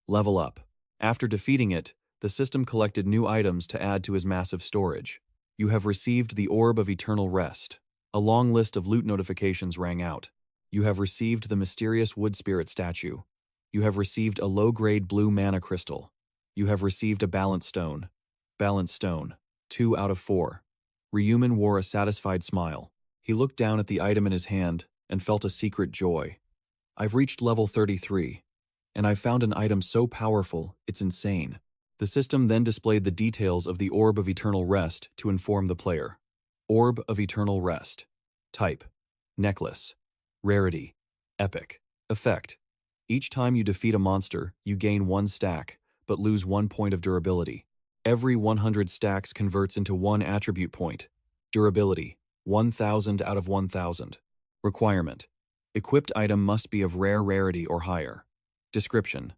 Level up. After defeating it, the system collected new items to add to his massive storage. You have received the Orb of Eternal Rest. A long list of loot notifications rang out. You have received the mysterious wood spirit statue. You have received a low-grade blue mana crystal. You have received a balance stone. Balance stone, 2 out of 4. Ryu Min wore a satisfied smile. He looked down at the item in his hand and felt a secret joy. I've reached level 33, and I've found an item so powerful, it's insane. The system then displayed the details of the Orb of Eternal Rest to inform the player. Orb of Eternal Rest. Type: necklace. Rarity: epic. Effect: each time you defeat a monster, you gain 1 stack, but lose 1 point of durability. Every 100 stacks converts into 1 attribute point. Durability: 1,000 out of 1,000. Requirement: equipped item must be of rare rarity or higher. Description: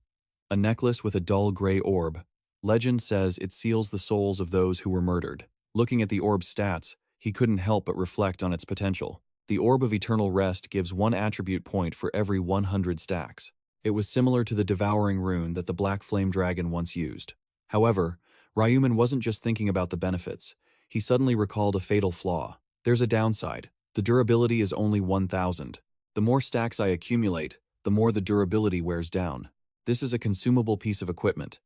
a necklace with a dull gray orb. Legend says it seals the souls of those who were murdered. Looking at the orb's stats, he couldn't help but reflect on its potential. The Orb of Eternal Rest gives 1 attribute point for every 100 stacks. It was similar to the Devouring Rune that the Black Flame Dragon once used. However, Ryu Min wasn't just thinking about the benefits. He suddenly recalled a fatal flaw. There's a downside. The durability is only 1,000. The more stacks I accumulate, the more the durability wears down. This is a consumable piece of equipment.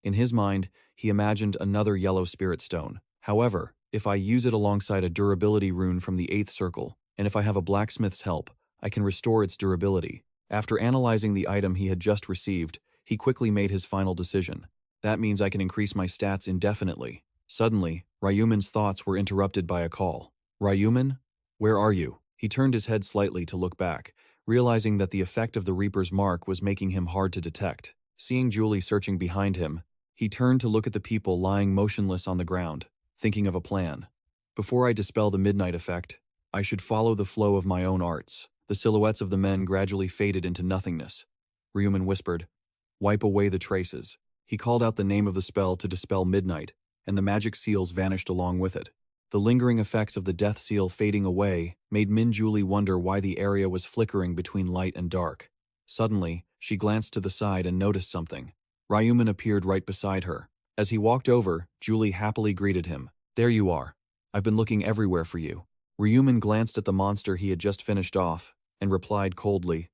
In his mind, he imagined another yellow spirit stone. However, if I use it alongside a durability rune from the 8th circle, and if I have a blacksmith's help, I can restore its durability. After analyzing the item he had just received, he quickly made his final decision. That means I can increase my stats indefinitely. Suddenly, Ryu Min's thoughts were interrupted by a call. Ryu Min? Where are you? He turned his head slightly to look back, realizing that the effect of the Reaper's mark was making him hard to detect. Seeing Julie searching behind him, he turned to look at the people lying motionless on the ground, thinking of a plan. Before I dispel the midnight effect, I should follow the flow of my own arts. The silhouettes of the men gradually faded into nothingness. Ryu Min whispered, "Wipe away the traces." He called out the name of the spell to dispel midnight, and the magic seals vanished along with it. The lingering effects of the death seal fading away made Min Julie wonder why the area was flickering between light and dark. Suddenly, she glanced to the side and noticed something. Ryu Min appeared right beside her. As he walked over, Julie happily greeted him. "There you are. I've been looking everywhere for you." Ryu Min glanced at the monster he had just finished off, and replied coldly,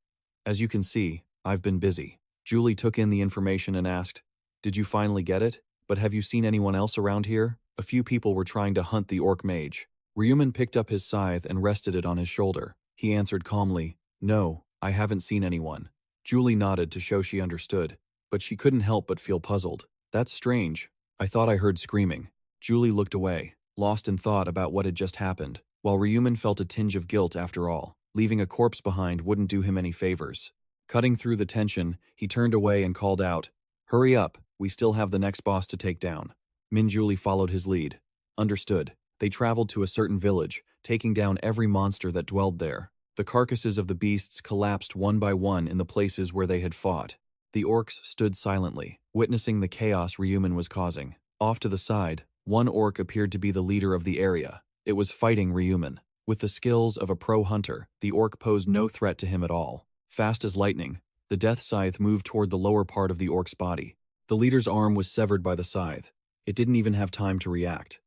"As you can see, I've been busy." Julie took in the information and asked, "Did you finally get it? But have you seen anyone else around here?" A few people were trying to hunt the Orc Mage. Ryu Min picked up his scythe and rested it on his shoulder. He answered calmly, "No, I haven't seen anyone." Julie nodded to show she understood, but she couldn't help but feel puzzled. "That's strange. I thought I heard screaming." Julie looked away, lost in thought about what had just happened, while Ryu Min felt a tinge of guilt after all. Leaving a corpse behind wouldn't do him any favors. Cutting through the tension, he turned away and called out, "Hurry up, we still have the next boss to take down." Min Julie followed his lead. Understood. They traveled to a certain village, taking down every monster that dwelled there. The carcasses of the beasts collapsed one by one in the places where they had fought. The orcs stood silently, witnessing the chaos Ryu Min was causing. Off to the side, one orc appeared to be the leader of the area. It was fighting Ryu Min. With the skills of a pro hunter, the orc posed no threat to him at all. Fast as lightning, the death scythe moved toward the lower part of the orc's body. The leader's arm was severed by the scythe. It didn't even have time to react.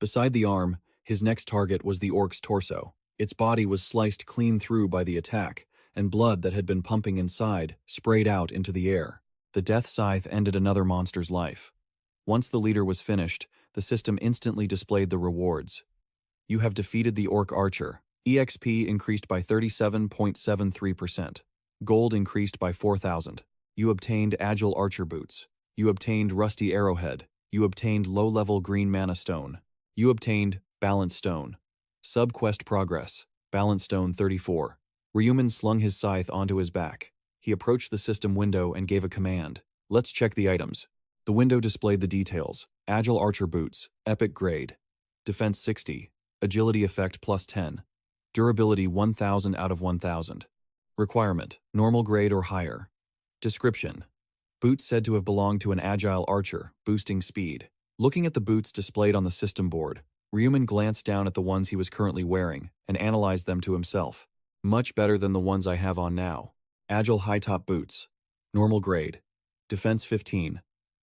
Beside the arm, his next target was the orc's torso. Its body was sliced clean through by the attack, and blood that had been pumping inside sprayed out into the air. The death scythe ended another monster's life. Once the leader was finished, the system instantly displayed the rewards. You have defeated the orc archer. EXP increased by 37.73%. Gold increased by 4,000. You obtained agile archer boots. You obtained rusty arrowhead. You obtained low-level green mana stone. You obtained balance stone. Sub-quest progress. Balance stone 34. Ryu Min slung his scythe onto his back. He approached the system window and gave a command. Let's check the items. The window displayed the details. Agile archer boots. Epic grade. Defense 60. Agility effect plus 10. Durability 1000 out of 1000. Requirement: normal grade or higher. Description: boots said to have belonged to an agile archer, boosting speed. Looking at the boots displayed on the system board, Ryu Min glanced down at the ones he was currently wearing and analyzed them to himself. Much better than the ones I have on now. Agile high-top boots. Normal grade. Defense 15.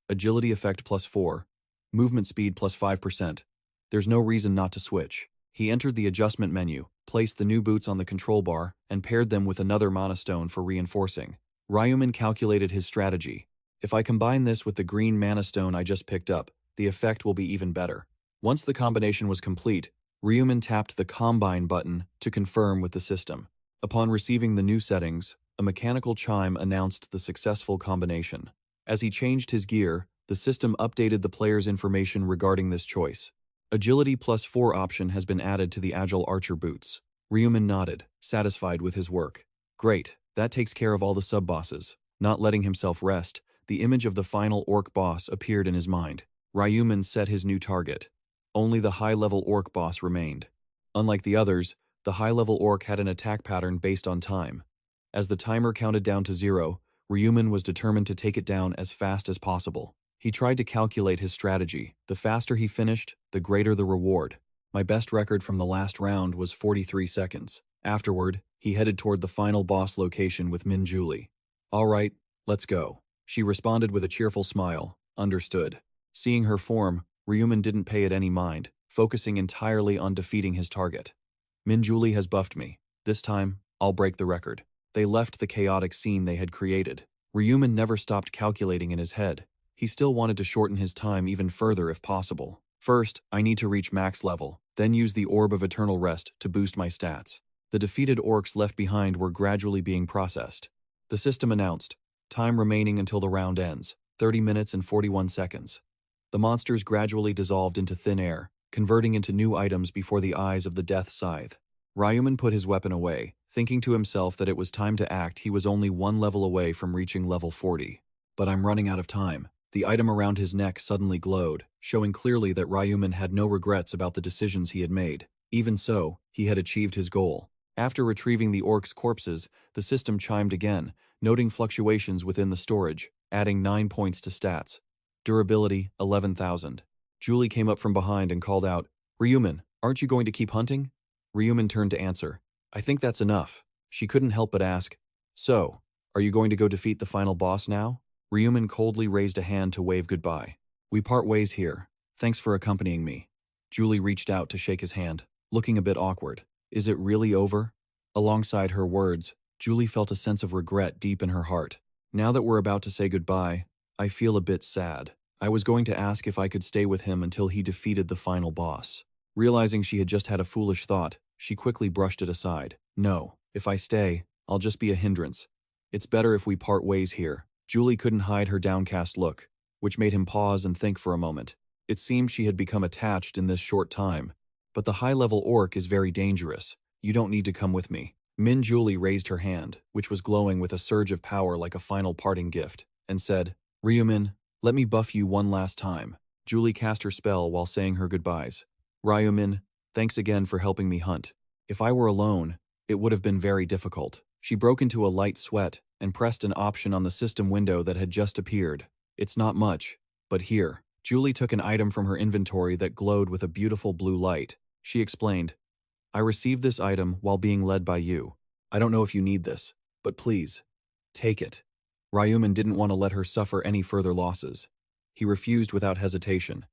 Agility effect plus 4. Movement speed plus 5%. There's no reason not to switch. He entered the adjustment menu, placed the new boots on the control bar, and paired them with another mana stone for reinforcing. Ryu Min calculated his strategy. If I combine this with the green mana stone I just picked up, the effect will be even better. Once the combination was complete, Ryu Min tapped the Combine button to confirm with the system. Upon receiving the new settings, a mechanical chime announced the successful combination. As he changed his gear, the system updated the player's information regarding this choice. Agility plus 4 option has been added to the agile archer boots. Ryu Min nodded, satisfied with his work. Great, that takes care of all the sub-bosses. Not letting himself rest, the image of the final orc boss appeared in his mind. Ryu Min set his new target. Only the high-level orc boss remained. Unlike the others, the high-level orc had an attack pattern based on time. As the timer counted down to 0, Ryu Min was determined to take it down as fast as possible. He tried to calculate his strategy. The faster he finished, the greater the reward. My best record from the last round was 43 seconds. Afterward, he headed toward the final boss location with Min Julie. All right, let's go. She responded with a cheerful smile. Understood. Seeing her form, Ryu Min didn't pay it any mind, focusing entirely on defeating his target. Min Julie has buffed me. This time, I'll break the record. They left the chaotic scene they had created. Ryu Min never stopped calculating in his head. He still wanted to shorten his time even further if possible. First, I need to reach max level, then use the Orb of Eternal Rest to boost my stats. The defeated orcs left behind were gradually being processed. The system announced, time remaining until the round ends, 30 minutes and 41 seconds. The monsters gradually dissolved into thin air, converting into new items before the eyes of the death scythe. Ryu Min put his weapon away, thinking to himself that it was time to act. He was only one level away from reaching level 40. But I'm running out of time. The item around his neck suddenly glowed, showing clearly that Ryu Min had no regrets about the decisions he had made. Even so, he had achieved his goal. After retrieving the orcs' corpses, the system chimed again, noting fluctuations within the storage, adding 9 points to stats. Durability, 11,000. Julie came up from behind and called out, Ryu Min, aren't you going to keep hunting? Ryu Min turned to answer, I think that's enough. She couldn't help but ask, so, are you going to go defeat the final boss now? Ryu Min coldly raised a hand to wave goodbye. We part ways here. Thanks for accompanying me. Julie reached out to shake his hand, looking a bit awkward. Is it really over? Alongside her words, Julie felt a sense of regret deep in her heart. Now that we're about to say goodbye, I feel a bit sad. I was going to ask if I could stay with him until he defeated the final boss. Realizing she had just had a foolish thought, she quickly brushed it aside. No, if I stay, I'll just be a hindrance. It's better if we part ways here. Julie couldn't hide her downcast look, which made him pause and think for a moment. It seemed she had become attached in this short time. But the high-level orc is very dangerous. You don't need to come with me. Min Julie raised her hand, which was glowing with a surge of power like a final parting gift, and said, Ryu Min, let me buff you one last time. Julie cast her spell while saying her goodbyes. Ryu Min, thanks again for helping me hunt. If I were alone, it would have been very difficult. She broke into a light sweat and pressed an option on the system window that had just appeared. It's not much, but here. Julie took an item from her inventory that glowed with a beautiful blue light. She explained, I received this item while being led by you. I don't know if you need this, but please, take it. Ryu Min didn't want to let her suffer any further losses. He refused without hesitation.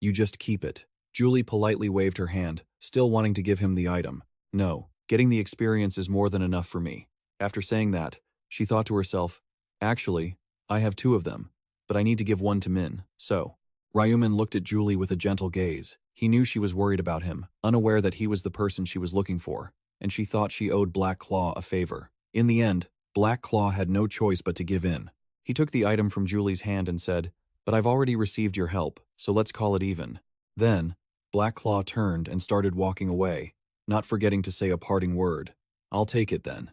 You just keep it. Julie politely waved her hand, still wanting to give him the item. No, getting the experience is more than enough for me. After saying that, she thought to herself, actually, I have 2 of them, but I need to give one to Min, so. Ryu Min looked at Julie with a gentle gaze. He knew she was worried about him, unaware that he was the person she was looking for, and she thought she owed Black Claw a favor. In the end, Black Claw had no choice but to give in. He took the item from Julie's hand and said, but I've already received your help, so let's call it even. Then, Black Claw turned and started walking away, not forgetting to say a parting word. I'll take it then.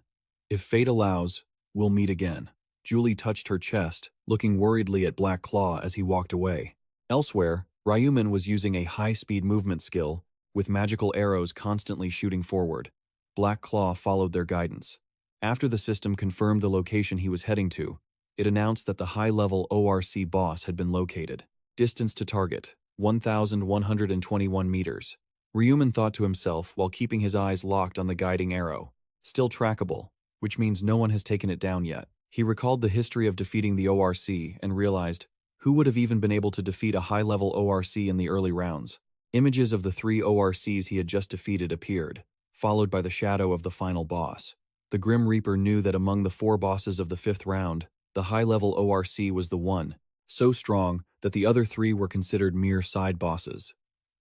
If fate allows, we'll meet again. Julie touched her chest, looking worriedly at Black Claw as he walked away. Elsewhere, Ryu Min was using a high-speed movement skill, with magical arrows constantly shooting forward. Black Claw followed their guidance. After the system confirmed the location he was heading to, it announced that the high-level ORC boss had been located. Distance to target, 1,121 meters. Ryu Min thought to himself while keeping his eyes locked on the guiding arrow. Still trackable, which means no one has taken it down yet. He recalled the history of defeating the ORC and realized, who would have even been able to defeat a high-level ORC in the early rounds? Images of the 3 ORCs he had just defeated appeared, followed by the shadow of the final boss. The Grim Reaper knew that among the 4 bosses of the 5th round, the high-level ORC was the one, so strong that the other 3 were considered mere side bosses.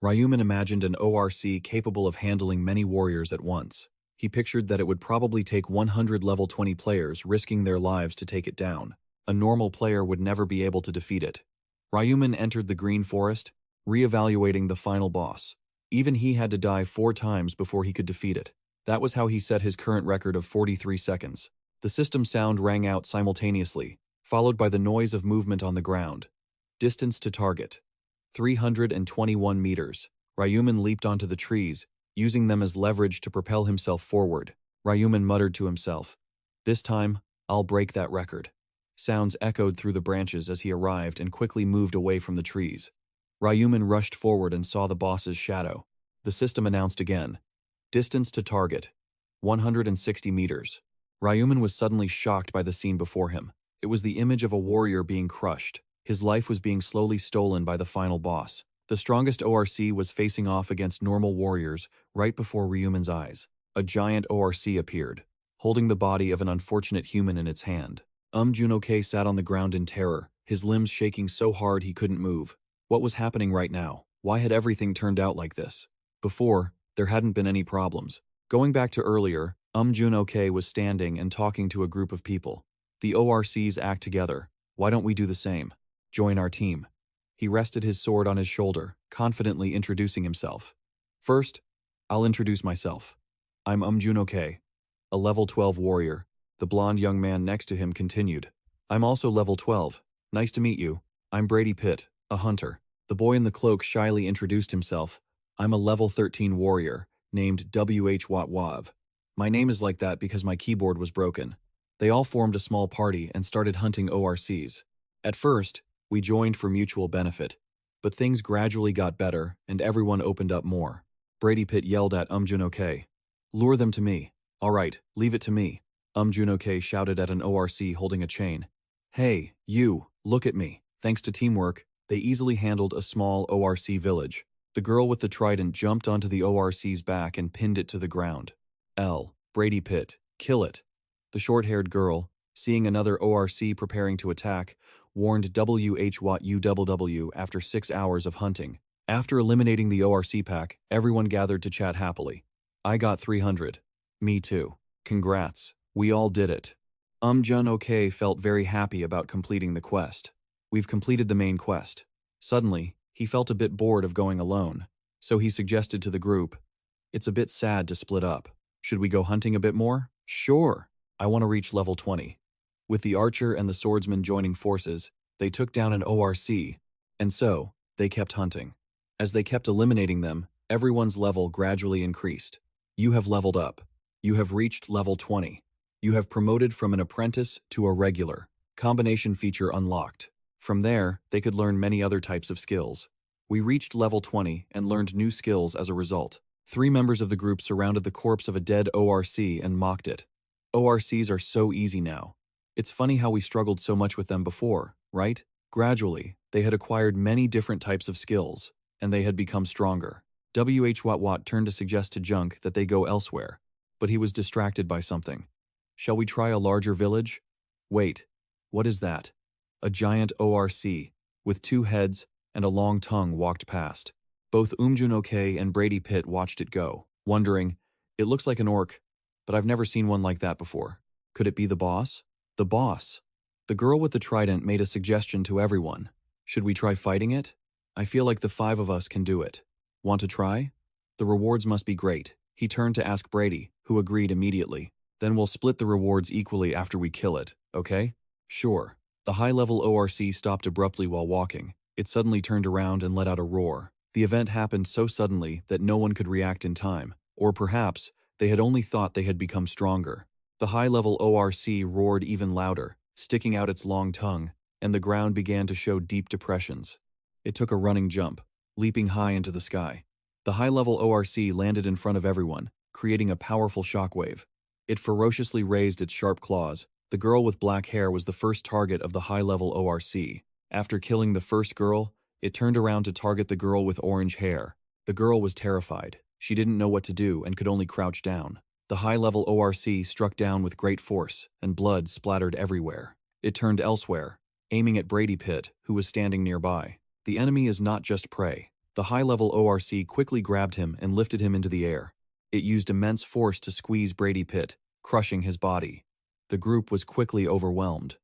Ryu Min imagined an ORC capable of handling many warriors at once. He pictured that it would probably take 100 level 20 players risking their lives to take it down. A normal player would never be able to defeat it. Ryu Min entered the Green Forest, re-evaluating the final boss. Even he had to die 4 times before he could defeat it. That was how he set his current record of 43 seconds. The system sound rang out simultaneously, followed by the noise of movement on the ground. Distance to target, 321 meters. Ryu Min leaped onto the trees, using them as leverage to propel himself forward. Ryu Min muttered to himself, this time, I'll break that record. Sounds echoed through the branches as he arrived and quickly moved away from the trees. Ryu Min rushed forward and saw the boss's shadow. The system announced again. Distance to target, 160 meters. Ryu Min was suddenly shocked by the scene before him. It was the image of a warrior being crushed. His life was being slowly stolen by the final boss. The strongest ORC was facing off against normal warriors right before Ryu Min's eyes. A giant ORC appeared, holding the body of an unfortunate human in its hand. Junoke sat on the ground in terror, his limbs shaking so hard he couldn't move. What was happening right now? Why had everything turned out like this? Before, there hadn't been any problems. Going back to earlier, Junoke was standing and talking to a group of people. The ORCs act together. Why don't we do the same? Join our team. He rested his sword on his shoulder, confidently introducing himself. First, I'll introduce myself. I'm Junoke, a level 12 warrior. The blonde young man next to him continued. I'm also level 12. Nice to meet you. I'm Brady Pitt, a hunter. The boy in the cloak shyly introduced himself. I'm a level 13 warrior, named W.H. Watwav. My name is like that because my keyboard was broken. They all formed a small party and started hunting ORCs. At first, we joined for mutual benefit, but things gradually got better and everyone opened up more. Brady Pitt yelled at Junoke. Lure them to me. All right, leave it to me. Junoke shouted at an ORC holding a chain. Hey, you, look at me. Thanks to teamwork, they easily handled a small ORC village. The girl with the trident jumped onto the ORC's back and pinned it to the ground. Brady Pitt, kill it. The short-haired girl, seeing another ORC preparing to attack, warned W.H. Watt UWW after 6 hours of hunting. After eliminating the ORC pack, everyone gathered to chat happily. I got 300. Me too. Congrats. We all did it. Junoke felt very happy about completing the quest. We've completed the main quest. Suddenly, he felt a bit bored of going alone, so he suggested to the group, it's a bit sad to split up. Should we go hunting a bit more? Sure. I want to reach level 20. With the archer and the swordsman joining forces, they took down an ORC, and so, they kept hunting. As they kept eliminating them, everyone's level gradually increased. You have leveled up. You have reached level 20. You have promoted from an apprentice to a regular. Combination feature unlocked. From there, they could learn many other types of skills. We reached level 20 and learned new skills as a result. 3 members of the group surrounded the corpse of a dead ORC and mocked it. ORCs are so easy now. It's funny how we struggled so much with them before, right? Gradually, they had acquired many different types of skills, and they had become stronger. Wat turned to suggest to Junk that they go elsewhere, but he was distracted by something. Shall we try a larger village? Wait, what is that? A giant ORC, with 2 heads and a long tongue walked past. Both Jun-ok and Brady Pitt watched it go, wondering, it looks like an orc, but I've never seen one like that before. Could it be the boss? The boss. The girl with the trident made a suggestion to everyone. Should we try fighting it? I feel like the 5 of us can do it. Want to try? The rewards must be great. He turned to ask Brady, who agreed immediately. Then we'll split the rewards equally after we kill it, okay? Sure. The high-level ORC stopped abruptly while walking. It suddenly turned around and let out a roar. The event happened so suddenly that no one could react in time. Or perhaps, they had only thought they had become stronger. The high-level ORC roared even louder, sticking out its long tongue, and the ground began to show deep depressions. It took a running jump, leaping high into the sky. The high-level ORC landed in front of everyone, creating a powerful shockwave. It ferociously raised its sharp claws. The girl with black hair was the first target of the high-level ORC. After killing the first girl, it turned around to target the girl with orange hair. The girl was terrified. She didn't know what to do and could only crouch down. The high-level ORC struck down with great force, and blood splattered everywhere. It turned elsewhere, aiming at Brady Pitt, who was standing nearby. The enemy is not just prey. The high-level ORC quickly grabbed him and lifted him into the air. It used immense force to squeeze Brady Pitt, crushing his body. The group was quickly overwhelmed.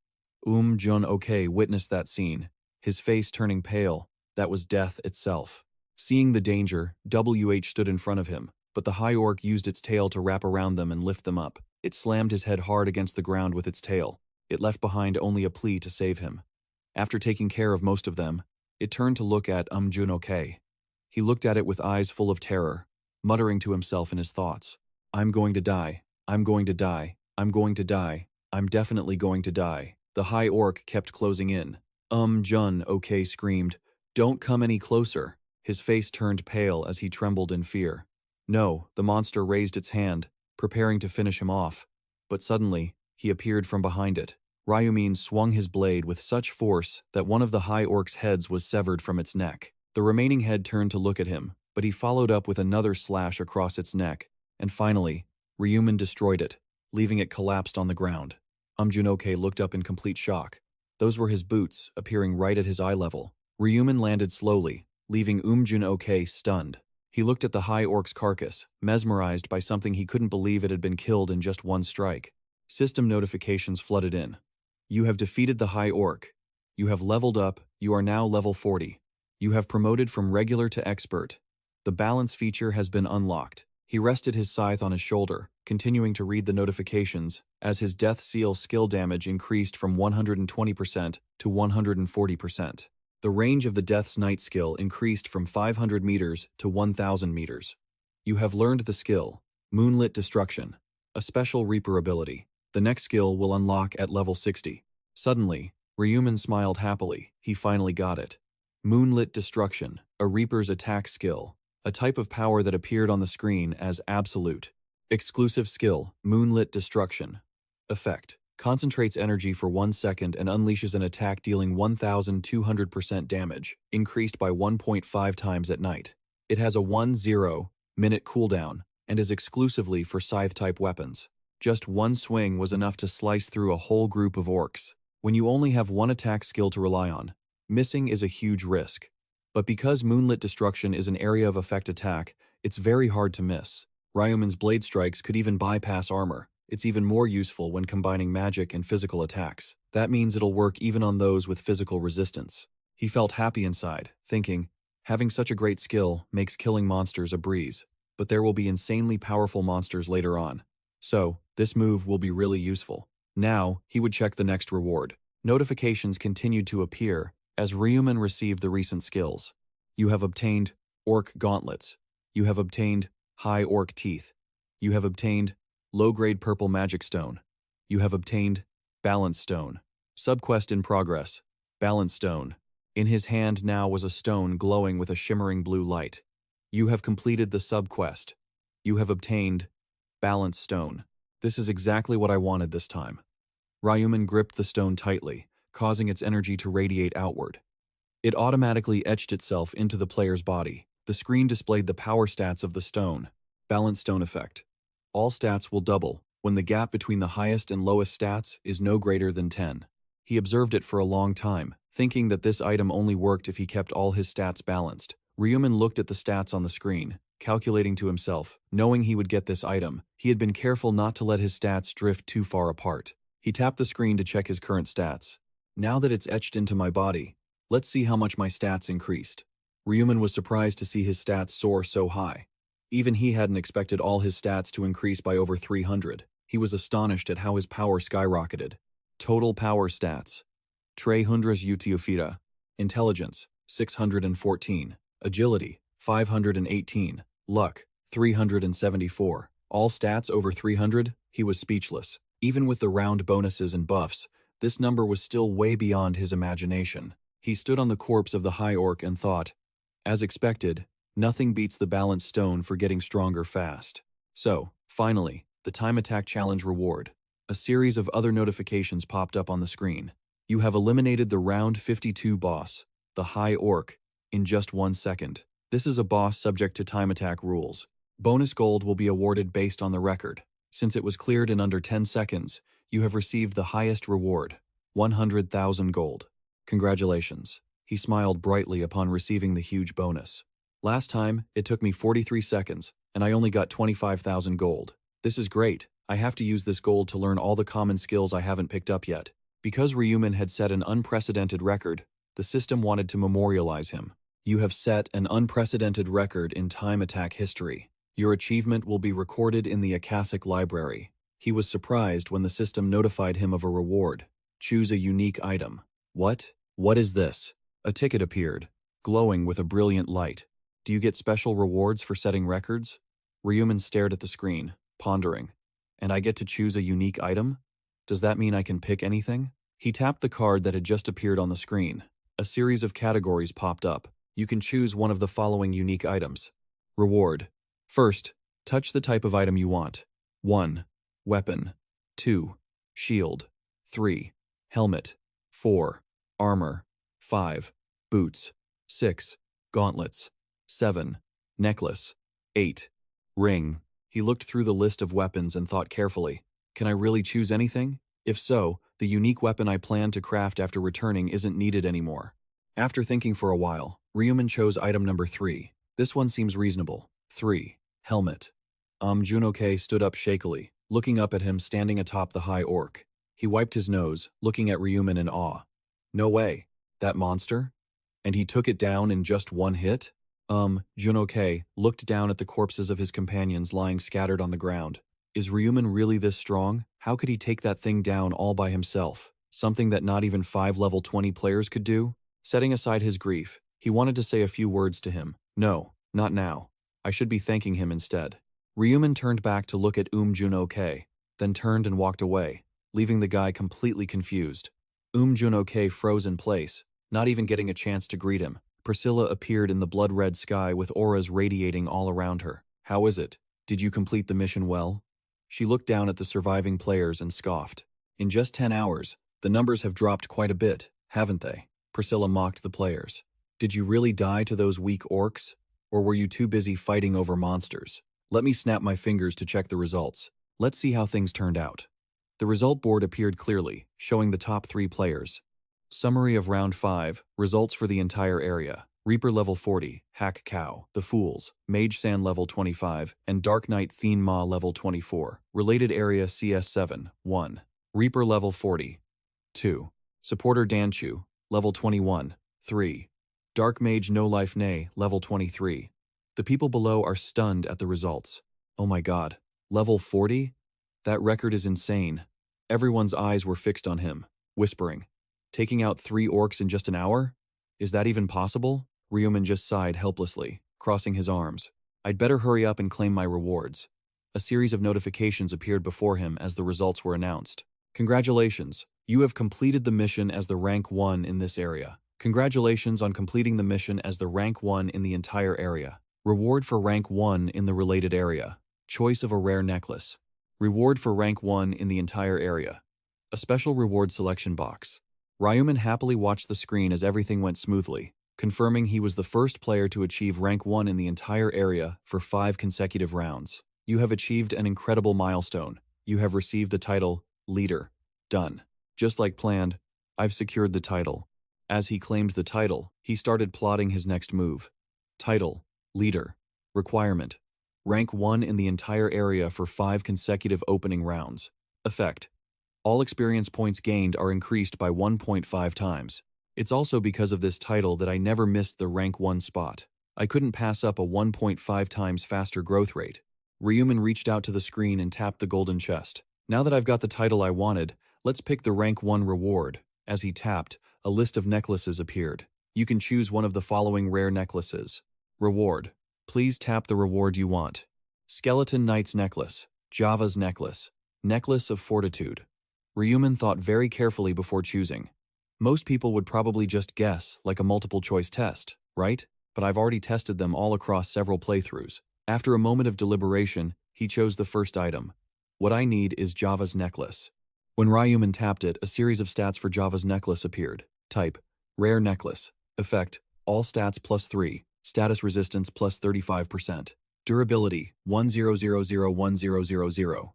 Jun-ok witnessed that scene, his face turning pale. That was death itself. Seeing the danger, WH stood in front of him, but the high orc used its tail to wrap around them and lift them up. It slammed his head hard against the ground with its tail. It left behind only a plea to save him. After taking care of most of them, it turned to look at Jun-ok. He looked at it with eyes full of terror, muttering to himself in his thoughts. I'm going to die. I'm going to die. I'm going to die. I'm definitely going to die. The high orc kept closing in. Jun-ok screamed, "Don't come any closer." His face turned pale as he trembled in fear. No, the monster raised its hand, preparing to finish him off. But suddenly, he appeared from behind it. Ryu Min swung his blade with such force that one of the high orc's heads was severed from its neck. The remaining head turned to look at him, but he followed up with another slash across its neck, and finally, Ryu Min destroyed it, leaving it collapsed on the ground. Jun-ok looked up in complete shock. Those were his boots, appearing right at his eye level. Ryu Min landed slowly, leaving Jun-ok stunned. He looked at the high orc's carcass, mesmerized by something he couldn't believe it had been killed in just one strike. System notifications flooded in. You have defeated the high orc. You have leveled up, you are now level 40. You have promoted from regular to expert. The balance feature has been unlocked. He rested his scythe on his shoulder, continuing to read the notifications, as his Death Seal skill damage increased from 120% to 140%. The range of the Death's Knight skill increased from 500 meters to 1,000 meters. You have learned the skill, Moonlit Destruction, a special Reaper ability. The next skill will unlock at level 60. Suddenly, Ryu Min smiled happily. He finally got it. Moonlit Destruction, a Reaper's attack skill, a type of power that appeared on the screen as absolute. Exclusive skill, Moonlit Destruction. Effect: concentrates energy for 1 second and unleashes an attack dealing 1,200% damage, increased by 1.5 times at night. It has a 10-minute cooldown and is exclusively for Scythe-type weapons. Just one swing was enough to slice through a whole group of orcs. When you only have one attack skill to rely on, missing is a huge risk. But because Moonlit Destruction is an area of effect attack, it's very hard to miss. Ryu Min's blade strikes could even bypass armor. It's even more useful when combining magic and physical attacks. That means it'll work even on those with physical resistance. He felt happy inside, thinking, having such a great skill makes killing monsters a breeze. But there will be insanely powerful monsters later on. So, this move will be really useful. Now, he would check the next reward. Notifications continued to appear as Ryu Min received the recent skills. You have obtained Orc Gauntlets. You have obtained High Orc Teeth. You have obtained Low-Grade Purple Magic Stone. You have obtained Balance Stone. Subquest in progress. Balance Stone. In his hand now was a stone glowing with a shimmering blue light. You have completed the sub-quest. You have obtained Balance Stone. This is exactly what I wanted this time. Ryu Min gripped the stone tightly, causing its energy to radiate outward. It automatically etched itself into the player's body. The screen displayed the power stats of the stone. Balance Stone effect. All stats will double when the gap between the highest and lowest stats is no greater than 10. He observed it for a long time, thinking that this item only worked if he kept all his stats balanced. Ryu Min looked at the stats on the screen, calculating to himself, knowing he would get this item, he had been careful not to let his stats drift too far apart. He tapped the screen to check his current stats. Now that it's etched into my body, let's see how much my stats increased. Ryu Min was surprised to see his stats soar so high. Even he hadn't expected all his stats to increase by over 300. He was astonished at how his power skyrocketed. Total power stats. 384. Intelligence, 614. Agility, 518. Luck, 374. All stats over 300, he was speechless. Even with the round bonuses and buffs, this number was still way beyond his imagination. He stood on the corpse of the High Orc and thought, as expected, nothing beats the Balance Stone for getting stronger fast. So, finally, the Time Attack Challenge reward. A series of other notifications popped up on the screen. You have eliminated the Round 52 boss, the High Orc, in just 1 second. This is a boss subject to time attack rules. Bonus gold will be awarded based on the record. Since it was cleared in under 10 seconds, you have received the highest reward, 100,000 gold. Congratulations. He smiled brightly upon receiving the huge bonus. Last time, it took me 43 seconds, and I only got 25,000 gold. This is great. I have to use this gold to learn all the common skills I haven't picked up yet. Because Ryu Min had set an unprecedented record, the system wanted to memorialize him. You have set an unprecedented record in time attack history. Your achievement will be recorded in the Akashic Library. He was surprised when the system notified him of a reward. Choose a unique item. What? What is this? A ticket appeared, glowing with a brilliant light. Do you get special rewards for setting records? Ryu Min stared at the screen, pondering. And I get to choose a unique item? Does that mean I can pick anything? He tapped the card that had just appeared on the screen. A series of categories popped up. You can choose one of the following unique items. Reward. First, touch the type of item you want. 1. Weapon. 2. Shield. 3. Helmet. 4. Armor. 5. Boots. 6. Gauntlets. 7. Necklace. 8. Ring. He looked through the list of weapons and thought carefully. Can I really choose anything? If so, the unique weapon I planned to craft after returning isn't needed anymore. After thinking for a while, Ryu Min chose item number 3. This one seems reasonable. 3. Helmet. Junoke stood up shakily, looking up at him standing atop the High Orc. He wiped his nose, looking at Ryu Min in awe. No way. That monster? And he took it down in just one hit? Junoke looked down at the corpses of his companions lying scattered on the ground. Is Ryu Min really this strong? How could he take that thing down all by himself? Something that not even 5 level 20 players could do? Setting aside his grief, he wanted to say a few words to him. No, not now. I should be thanking him instead. Ryu Min turned back to look at Junoke, then turned and walked away, leaving the guy completely confused. Junoke froze in place, not even getting a chance to greet him. Priscilla appeared in the blood-red sky with auras radiating all around her. How is it? Did you complete the mission well? She looked down at the surviving players and scoffed. In just 10 hours, the numbers have dropped quite a bit, haven't they? Priscilla mocked the players. Did you really die to those weak orcs? Or were you too busy fighting over monsters? Let me snap my fingers to check the results. Let's see how things turned out. The result board appeared clearly, showing the top 3 players. Summary of Round 5, results for the entire area. Reaper level 40, Hack Cow, The Fools, Mage Sand level 25, and Dark Knight Thien Ma level 24. Related area CS7, 1. Reaper level 40. 2. Supporter Danchu, level 21, 3. Dark Mage No Life Nay, level 23. The people below are stunned at the results. Oh my god, level 40? That record is insane. Everyone's eyes were fixed on him, whispering. Taking out 3 orcs in just an hour? Is that even possible? Ryu Min just sighed helplessly, crossing his arms. I'd better hurry up and claim my rewards. A series of notifications appeared before him as the results were announced. Congratulations, you have completed the mission as the rank 1 in this area. Congratulations on completing the mission as the rank 1 in the entire area. Reward for rank 1 in the related area. Choice of a rare necklace. Reward for rank 1 in the entire area. A special reward selection box. Ryu Min happily watched the screen as everything went smoothly, confirming he was the first player to achieve rank 1 in the entire area for 5 consecutive rounds. You have achieved an incredible milestone. You have received the title, Leader. Done. Just like planned, I've secured the title. As he claimed the title, he started plotting his next move. Title, Leader. Requirement. Rank 1 in the entire area for 5 consecutive opening rounds. Effect. All experience points gained are increased by 1.5 times. It's also because of this title that I never missed the rank 1 spot. I couldn't pass up a 1.5 times faster growth rate. Ryu Min reached out to the screen and tapped the golden chest. Now that I've got the title I wanted, let's pick the rank 1 reward. As he tapped, a list of necklaces appeared. You can choose one of the following rare necklaces. Reward. Please tap the reward you want. Skeleton Knight's Necklace. Java's Necklace. Necklace of Fortitude. Ryu Min thought very carefully before choosing. Most people would probably just guess, like a multiple-choice test, right? But I've already tested them all across several playthroughs. After a moment of deliberation, he chose the first item. What I need is Java's Necklace. When Ryu Min tapped it, a series of stats for Java's Necklace appeared. Type, Rare Necklace. Effect, all stats plus 3. Status resistance plus 35%. Durability, 10001000.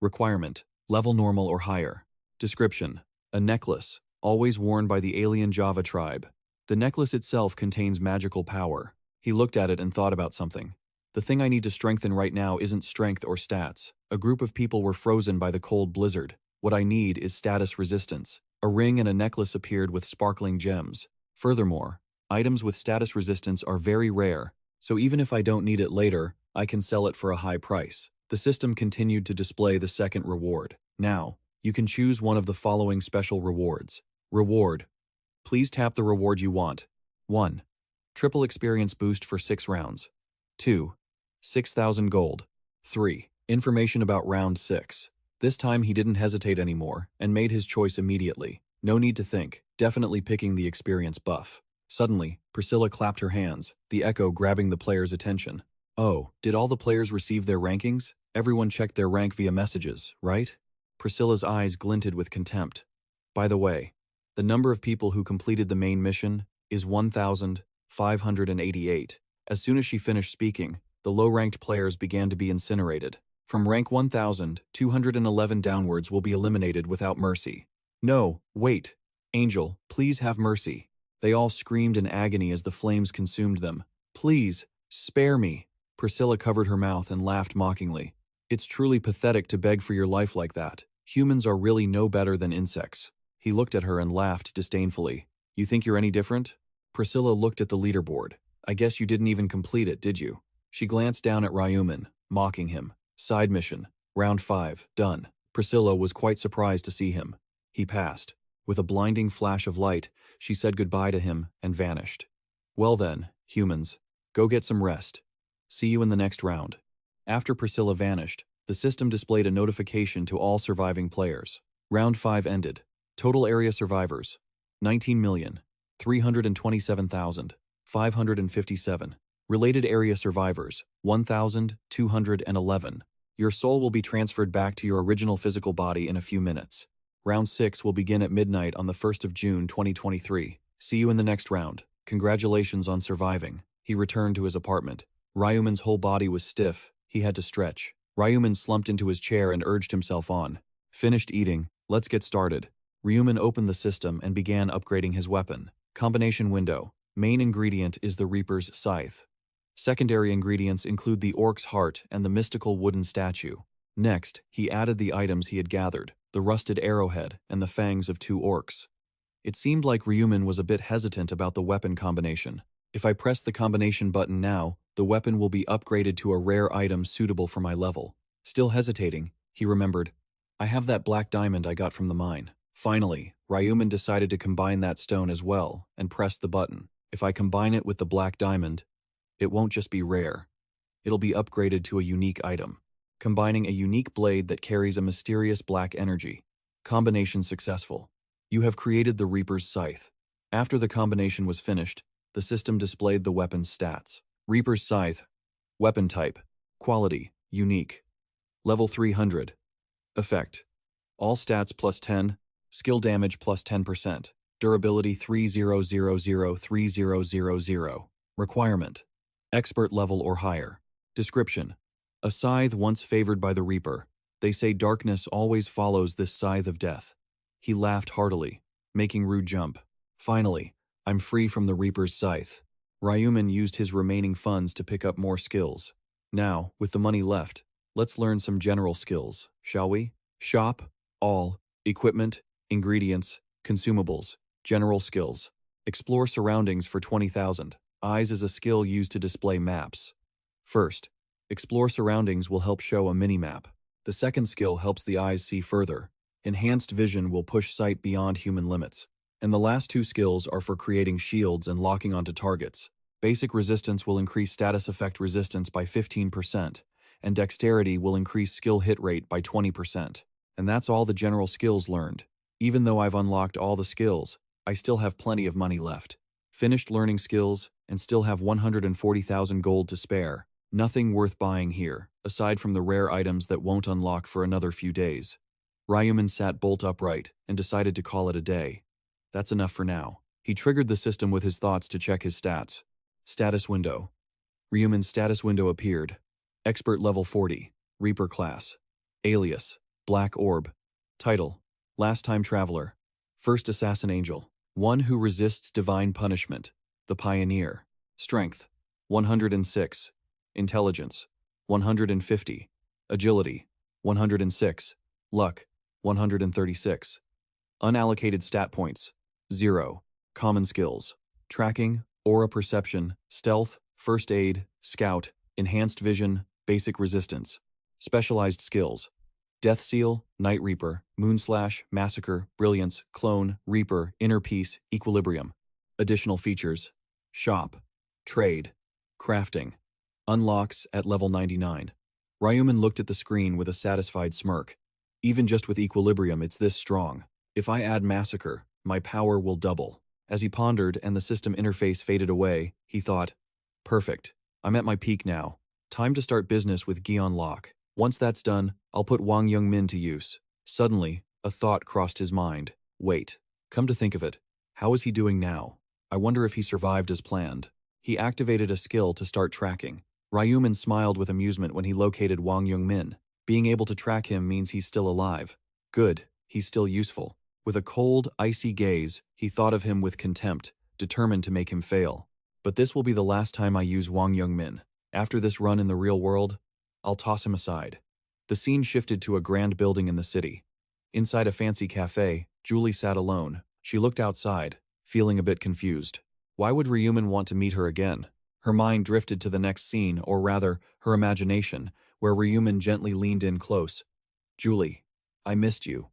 Requirement, level normal or higher. Description, a necklace, always worn by the alien Java tribe. The necklace itself contains magical power. He looked at it and thought about something. The thing I need to strengthen right now isn't strength or stats. A group of people were frozen by the cold blizzard. What I need is status resistance. A ring and a necklace appeared with sparkling gems. Furthermore, items with status resistance are very rare, so even if I don't need it later, I can sell it for a high price. The system continued to display the second reward. Now, you can choose one of the following special rewards. Reward. Please tap the reward you want. 1. Triple experience boost for 6 rounds. 2. 6,000 gold. 3. Information about round 6. This time he didn't hesitate anymore and made his choice immediately. No need to think, definitely picking the experience buff. Suddenly, Priscilla clapped her hands, the echo grabbing the player's attention. Oh, did all the players receive their rankings? Everyone checked their rank via messages, right? Priscilla's eyes glinted with contempt. By the way, the number of people who completed the main mission is 1,588. As soon as she finished speaking, the low-ranked players began to be incinerated. From rank 1,211 downwards will be eliminated without mercy. No, wait. Angel, please have mercy. They all screamed in agony as the flames consumed them. Please, spare me. Priscilla covered her mouth and laughed mockingly. It's truly pathetic to beg for your life like that. Humans are really no better than insects. He looked at her and laughed disdainfully. You think you're any different? Priscilla looked at the leaderboard. I guess you didn't even complete it, did you? She glanced down at Ryu Min, mocking him. Side mission. Round 5. Done. Priscilla was quite surprised to see him. He passed. With a blinding flash of light, she said goodbye to him and vanished. Well then, humans, go get some rest. See you in the next round. After Priscilla vanished, the system displayed a notification to all surviving players. Round 5 ended. Total area survivors, 19,327,557. Related area survivors, 1,211. Your soul will be transferred back to your original physical body in a few minutes. Round 6 will begin at midnight on the 1st of June 2023. See you in the next round. Congratulations on surviving. He returned to his apartment. Ryu Min's whole body was stiff. He had to stretch. Ryu Min slumped into his chair and urged himself on. Finished eating. Let's get started. Ryu Min opened the system and began upgrading his weapon. Combination window. Main ingredient is the Reaper's Scythe. Secondary ingredients include the Orc's Heart and the mystical wooden statue. Next, he added the items he had gathered, the rusted arrowhead and the fangs of 2 orcs. It seemed like Ryu Min was a bit hesitant about the weapon combination. If I press the combination button now, the weapon will be upgraded to a rare item suitable for my level. Still hesitating, he remembered, I have that black diamond I got from the mine. Finally, Ryu Min decided to combine that stone as well and pressed the button. If I combine it with the black diamond, it won't just be rare. It'll be upgraded to a unique item, combining a unique blade that carries a mysterious black energy. Combination successful. You have created the Reaper's Scythe. After the combination was finished, the system displayed the weapon's stats. Reaper's Scythe, Weapon type. Quality. Unique. Level 300. Effect. All stats plus 10. Skill damage plus 10%. Durability 30003000. Requirement. Expert level or higher. Description. A scythe once favored by the Reaper. They say darkness always follows this scythe of death. He laughed heartily, making Ryu jump. Finally, I'm free from the Reaper's scythe. Ryu Min used his remaining funds to pick up more skills. Now, with the money left, let's learn some general skills, shall we? Shop, all, equipment, ingredients, consumables, general skills. Explore surroundings for 20,000. Eyes is a skill used to display maps. First, explore surroundings will help show a mini-map. The second skill helps the eyes see further. Enhanced vision will push sight beyond human limits. And the last two skills are for creating shields and locking onto targets. Basic resistance will increase status effect resistance by 15%, and dexterity will increase skill hit rate by 20%. And that's all the general skills learned. Even though I've unlocked all the skills, I still have plenty of money left. Finished learning skills, and still have 140,000 gold to spare. Nothing worth buying here, aside from the rare items that won't unlock for another few days. Ryu Min sat bolt upright and decided to call it a day. That's enough for now. He triggered the system with his thoughts to check his stats. Status window. Ryu Min's status window appeared. Expert level 40. Reaper class. Alias. Black Orb. Title. Last Time Traveler. First Assassin Angel. One who resists divine punishment. The Pioneer. Strength. 106. Intelligence. 150. Agility. 106. Luck. 136. Unallocated stat points. 0. Common skills. Tracking, aura perception, stealth, first aid, scout, enhanced vision, basic resistance. Specialized skills. Death Seal, Night Reaper, Moonslash, Massacre, Brilliance, Clone, Reaper, Inner Peace, Equilibrium. Additional features. Shop. Trade. Crafting. Unlocks at level 99. Ryu Min looked at the screen with a satisfied smirk. Even just with Equilibrium, it's this strong. If I add Massacre, my power will double. As he pondered and the system interface faded away, he thought, perfect. I'm at my peak now. Time to start business with Gion Lock. Once that's done, I'll put Wang Young-min to use. Suddenly, a thought crossed his mind. Wait, come to think of it, how is he doing now? I wonder if he survived as planned. He activated a skill to start tracking. Ryu Min smiled with amusement when he located Wang Young-min. Being able to track him means he's still alive. Good, he's still useful. With a cold, icy gaze, he thought of him with contempt, determined to make him fail. But this will be the last time I use Wang Young-min. After this run in the real world, I'll toss him aside. The scene shifted to a grand building in the city. Inside a fancy cafe, Julie sat alone. She looked outside, feeling a bit confused. Why would Ryu Min want to meet her again? Her mind drifted to the next scene, or rather, her imagination, where Ryu Min gently leaned in close. Julie, I missed you.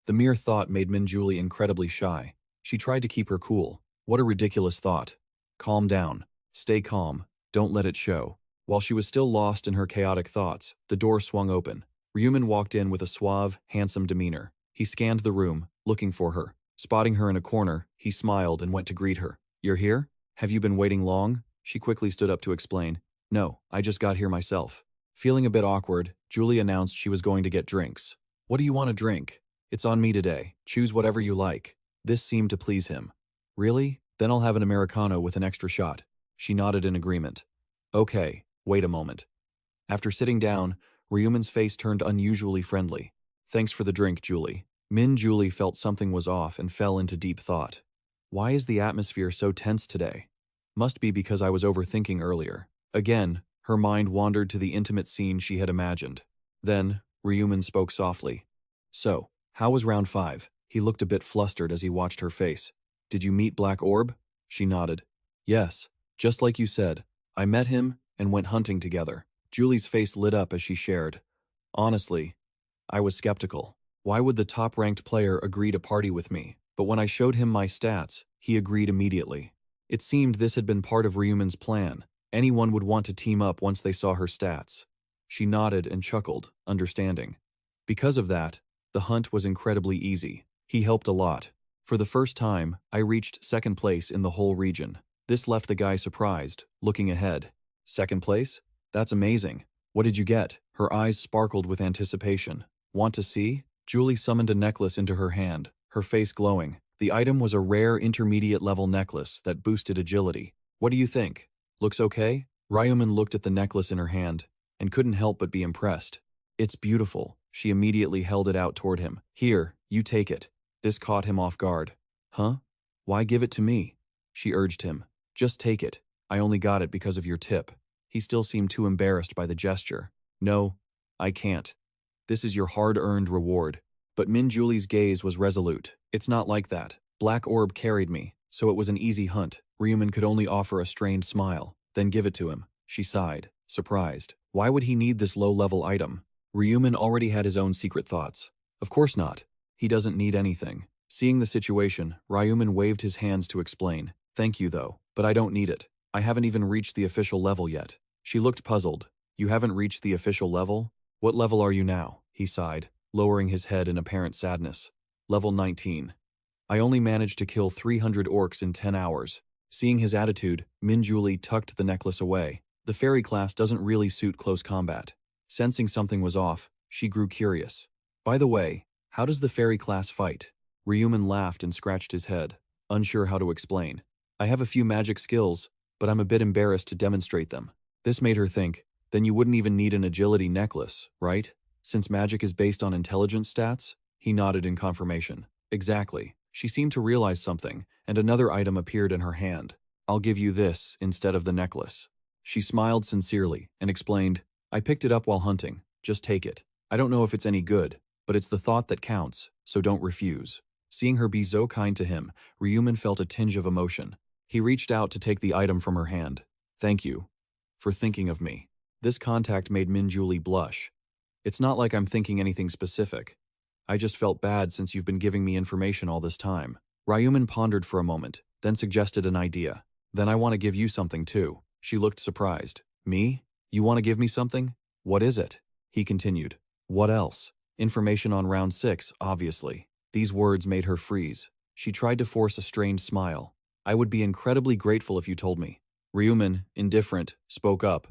The mere thought made Min Julie incredibly shy. She tried to keep her cool. What a ridiculous thought. Calm down. Stay calm. Don't let it show. While she was still lost in her chaotic thoughts, the door swung open. Ryu Min walked in with a suave, handsome demeanor. He scanned the room, looking for her. Spotting her in a corner, he smiled and went to greet her. You're here? Have you been waiting long? She quickly stood up to explain. No, I just got here myself. Feeling a bit awkward, Julie announced she was going to get drinks. What do you want to drink? It's on me today. Choose whatever you like. This seemed to please him. Really? Then I'll have an Americano with an extra shot. She nodded in agreement. Okay, wait a moment. After sitting down, Ryu Min's face turned unusually friendly. Thanks for the drink, Julie. Min Julie felt something was off and fell into deep thought. Why is the atmosphere so tense today? Must be because I was overthinking earlier. Again, her mind wandered to the intimate scene she had imagined. Then, Ryu Min spoke softly. So, how was round 5? He looked a bit flustered as he watched her face. Did you meet Black Orb? She nodded. Yes, just like you said. I met him and went hunting together. Julie's face lit up as she shared. Honestly, I was skeptical. Why would the top-ranked player agree to party with me? But when I showed him my stats, he agreed immediately. It seemed this had been part of Ryu Min's plan. Anyone would want to team up once they saw her stats. She nodded and chuckled, understanding. Because of that, the hunt was incredibly easy. He helped a lot. For the first time, I reached second place in the whole region. This left the guy surprised, looking ahead. Second place? That's amazing. What did you get? Her eyes sparkled with anticipation. Want to see? Julie summoned a necklace into her hand, her face glowing. The item was a rare intermediate-level necklace that boosted agility. What do you think? Looks okay? Ryu Min looked at the necklace in her hand and couldn't help but be impressed. It's beautiful. She immediately held it out toward him. Here, you take it. This caught him off guard. Huh? Why give it to me? She urged him. Just take it. I only got it because of your tip. He still seemed too embarrassed by the gesture. No, I can't. This is your hard-earned reward. But Min Julie's gaze was resolute. It's not like that. Black Orb carried me, so it was an easy hunt. Ryu Min could only offer a strained smile. Then give it to him. She sighed, surprised. Why would he need this low-level item? Ryu Min already had his own secret thoughts. Of course not. He doesn't need anything. Seeing the situation, Ryu Min waved his hands to explain. Thank you though, but I don't need it. I haven't even reached the official level yet. She looked puzzled. You haven't reached the official level? What level are you now? He sighed, lowering his head in apparent sadness. Level 19. I only managed to kill 300 orcs in 10 hours. Seeing his attitude, Min Julie tucked the necklace away. The fairy class doesn't really suit close combat. Sensing something was off, she grew curious. By the way, how does the fairy class fight? Ryu Min laughed and scratched his head, unsure how to explain. I have a few magic skills, but I'm a bit embarrassed to demonstrate them. This made her think, then you wouldn't even need an agility necklace, right? Since magic is based on intelligence stats? He nodded in confirmation. Exactly. She seemed to realize something, and another item appeared in her hand. I'll give you this instead of the necklace. She smiled sincerely and explained, I picked it up while hunting. Just take it. I don't know if it's any good, but it's the thought that counts, so don't refuse. Seeing her be so kind to him, Ryu Min felt a tinge of emotion. He reached out to take the item from her hand. Thank you for thinking of me. This contact made Min Julie blush. It's not like I'm thinking anything specific. I just felt bad since you've been giving me information all this time. Ryu Min pondered for a moment, then suggested an idea. Then I want to give you something too. She looked surprised. Me? You want to give me something? What is it? He continued. What else? Information on round 6, obviously. These words made her freeze. She tried to force a strained smile. I would be incredibly grateful if you told me. Ryu Min, indifferent, spoke up.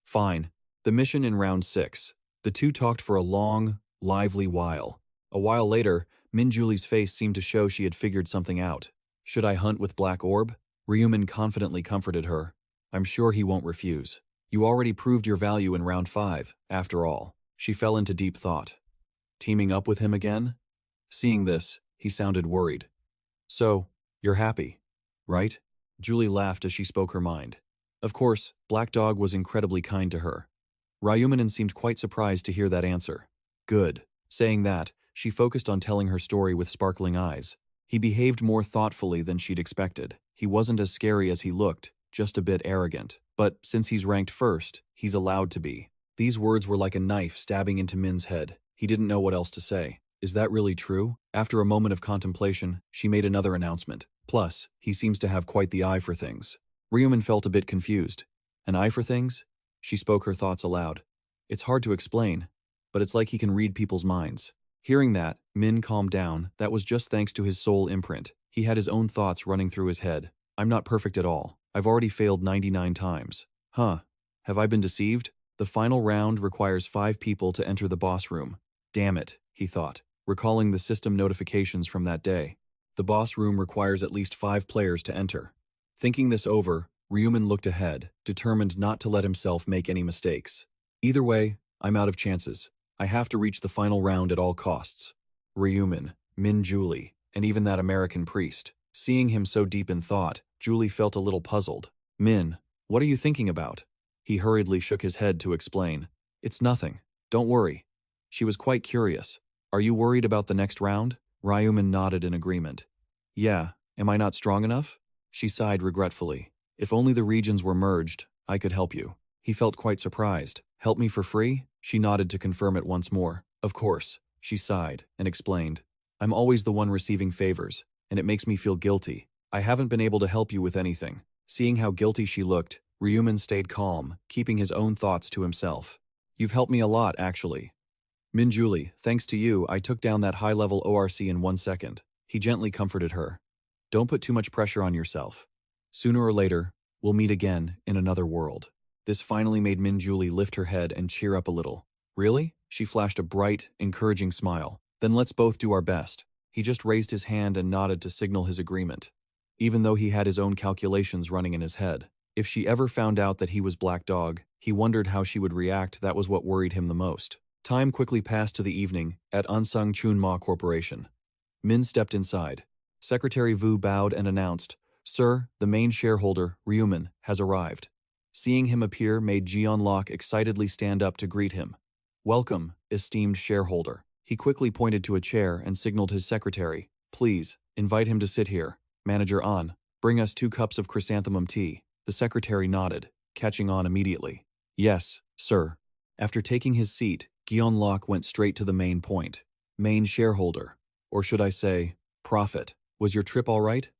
Fine. The mission in round 6. The two talked for a long, lively while. A while later, Min Julie's face seemed to show she had figured something out. Should I hunt with Black Orb? Ryu Min confidently comforted her. I'm sure he won't refuse. You already proved your value in round 5, after all. She fell into deep thought. Teaming up with him again? Seeing this, he sounded worried. So, you're happy, right? Julie laughed as she spoke her mind. Of course, Black Dog was incredibly kind to her. Ryu Min seemed quite surprised to hear that answer. Good. Saying that, she focused on telling her story with sparkling eyes. He behaved more thoughtfully than she'd expected. He wasn't as scary as he looked, just a bit arrogant. But since he's ranked first, he's allowed to be. These words were like a knife stabbing into Min's head. He didn't know what else to say. Is that really true? After a moment of contemplation, she made another announcement. Plus, he seems to have quite the eye for things. Ryu Min felt a bit confused. An eye for things? She spoke her thoughts aloud. It's hard to explain, but it's like he can read people's minds. Hearing that, Min calmed down. That was just thanks to his soul imprint. He had his own thoughts running through his head. I'm not perfect at all. I've already failed 99 times. Huh. Have I been deceived? The final round requires 5 people to enter the boss room. Damn it, he thought, recalling the system notifications from that day. The boss room requires at least 5 players to enter. Thinking this over, Ryu Min looked ahead, determined not to let himself make any mistakes. Either way, I'm out of chances. I have to reach the final round at all costs. Ryu Min, Min Julie, and even that American priest. Seeing him so deep in thought, Julie felt a little puzzled. Min, what are you thinking about? He hurriedly shook his head to explain. It's nothing. Don't worry. She was quite curious. Are you worried about the next round? Ryu Min nodded in agreement. Yeah, am I not strong enough? She sighed regretfully. If only the regions were merged, I could help you. He felt quite surprised. Help me for free? She nodded to confirm it once more. Of course. She sighed and explained. I'm always the one receiving favors, and it makes me feel guilty. I haven't been able to help you with anything. Seeing how guilty she looked, Ryu Min stayed calm, keeping his own thoughts to himself. You've helped me a lot, actually. Min Julie, thanks to you, I took down that high-level ORC in 1 second. He gently comforted her. Don't put too much pressure on yourself. Sooner or later, we'll meet again in another world. This finally made Min Julie lift her head and cheer up a little. Really? She flashed a bright, encouraging smile. Then let's both do our best. He just raised his hand and nodded to signal his agreement. Even though he had his own calculations running in his head. If she ever found out that he was Black Dog, he wondered how she would react. That was what worried him the most. Time quickly passed to the evening at Unsung Chunma Corporation. Min stepped inside. Secretary Vu bowed and announced, "Sir, the main shareholder, Ryu Min, has arrived." Seeing him appear made Jeon Lok excitedly stand up to greet him. "Welcome, esteemed shareholder." He quickly pointed to a chair and signaled his secretary, "Please, invite him to sit here. Manager An, bring us 2 cups of chrysanthemum tea." The secretary nodded, catching on immediately. "Yes, sir." After taking his seat, Jeon Lok went straight to the main point. "Main shareholder, or should I say, profit. Was your trip all right?"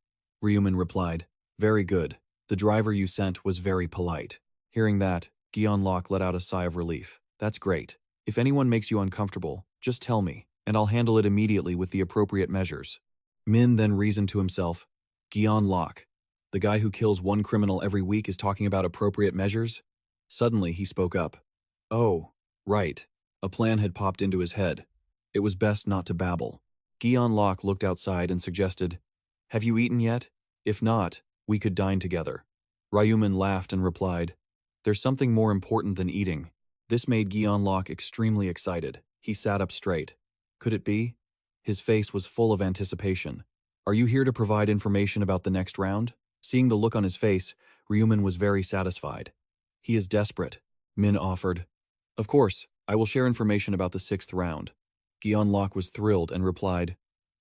Ryu Min replied, "Very good. The driver you sent was very polite." Hearing that, Jeon Lok let out a sigh of relief. "That's great. If anyone makes you uncomfortable, just tell me, and I'll handle it immediately with the appropriate measures." Min then reasoned to himself, Jeon Lok, the guy who kills 1 criminal every week, is talking about appropriate measures? Suddenly he spoke up. "Oh, right." A plan had popped into his head. It was best not to babble. Jeon Lok looked outside and suggested, "Have you eaten yet? If not, we could dine together." Ryu Min laughed and replied, "There's something more important than eating." This made Jeon Lok extremely excited. He sat up straight. Could it be? His face was full of anticipation. "Are you here to provide information about the next round?" Seeing the look on his face, Ryu Min was very satisfied. "He is desperate," Min offered. "Of course, I will share information about the 6th round." Jeon Lok was thrilled and replied,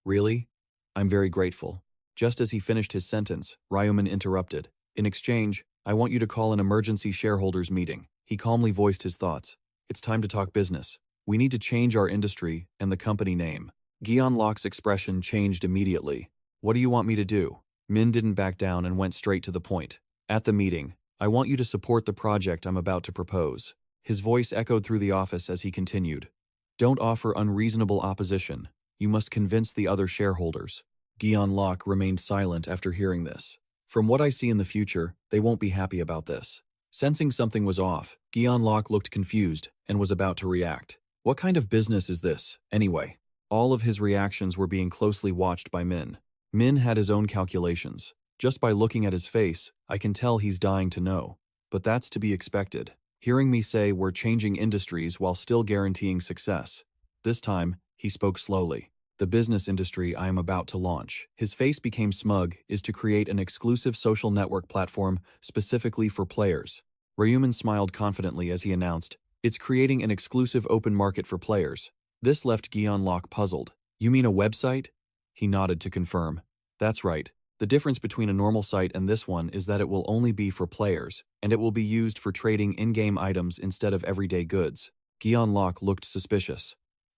"Really? I'm very grateful." Just as he finished his sentence, Ryu Min interrupted. "In exchange, I want you to call an emergency shareholders meeting." He calmly voiced his thoughts. "It's time to talk business. We need to change our industry and the company name." Jeon Lok's expression changed immediately. "What do you want me to do?" Min didn't back down and went straight to the point. "At the meeting, I want you to support the project I'm about to propose." His voice echoed through the office as he continued. "Don't offer unreasonable opposition. You must convince the other shareholders." Jeon Lok remained silent after hearing this. "From what I see in the future, they won't be happy about this." Sensing something was off, Jeon Lok looked confused and was about to react. What kind of business is this, anyway? All of his reactions were being closely watched by Min. Min had his own calculations. Just by looking at his face, I can tell he's dying to know. But that's to be expected. Hearing me say we're changing industries while still guaranteeing success. This time, he spoke slowly. "The business industry I am about to launch," his face became smug, "is to create an exclusive social network platform specifically for players." Ryu Min smiled confidently as he announced, "It's creating an exclusive open market for players." This left Jeon Lok puzzled. "You mean a website?" He nodded to confirm. "That's right. The difference between a normal site and this one is that it will only be for players, and it will be used for trading in-game items instead of everyday goods." Jeon Lok looked suspicious.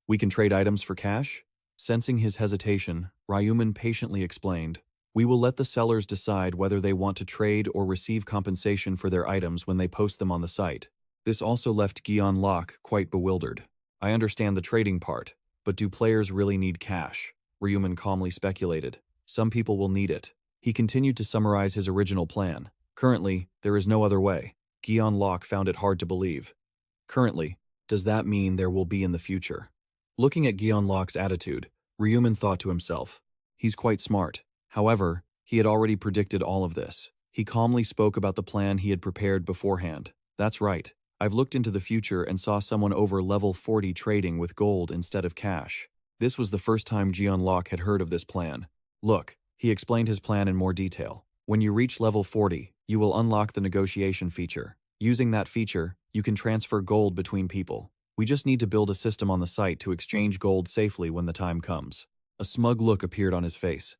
"We can trade items for cash?" Sensing his hesitation, Ryu Min patiently explained, "We will let the sellers decide whether they want to trade or receive compensation for their items when they post them on the site." This also left Jeon Lok quite bewildered. "I understand the trading part, but do players really need cash?" Ryu Min calmly speculated. "Some people will need it." He continued to summarize his original plan. "Currently, there is no other way." Jeon Lok found it hard to believe. "Currently, does that mean there will be in the future?" Looking at Jeon Lok's attitude, Ryu Min thought to himself, "He's quite smart." However, he had already predicted all of this. He calmly spoke about the plan he had prepared beforehand. "That's right. I've looked into the future and saw someone over level 40 trading with gold instead of cash." This was the first time Jeon Lok had heard of this plan. "Look," he explained his plan in more detail. "When you reach level 40, you will unlock the negotiation feature. Using that feature, you can transfer gold between people. We just need to build a system on the site to exchange gold safely when the time comes." A smug look appeared on his face.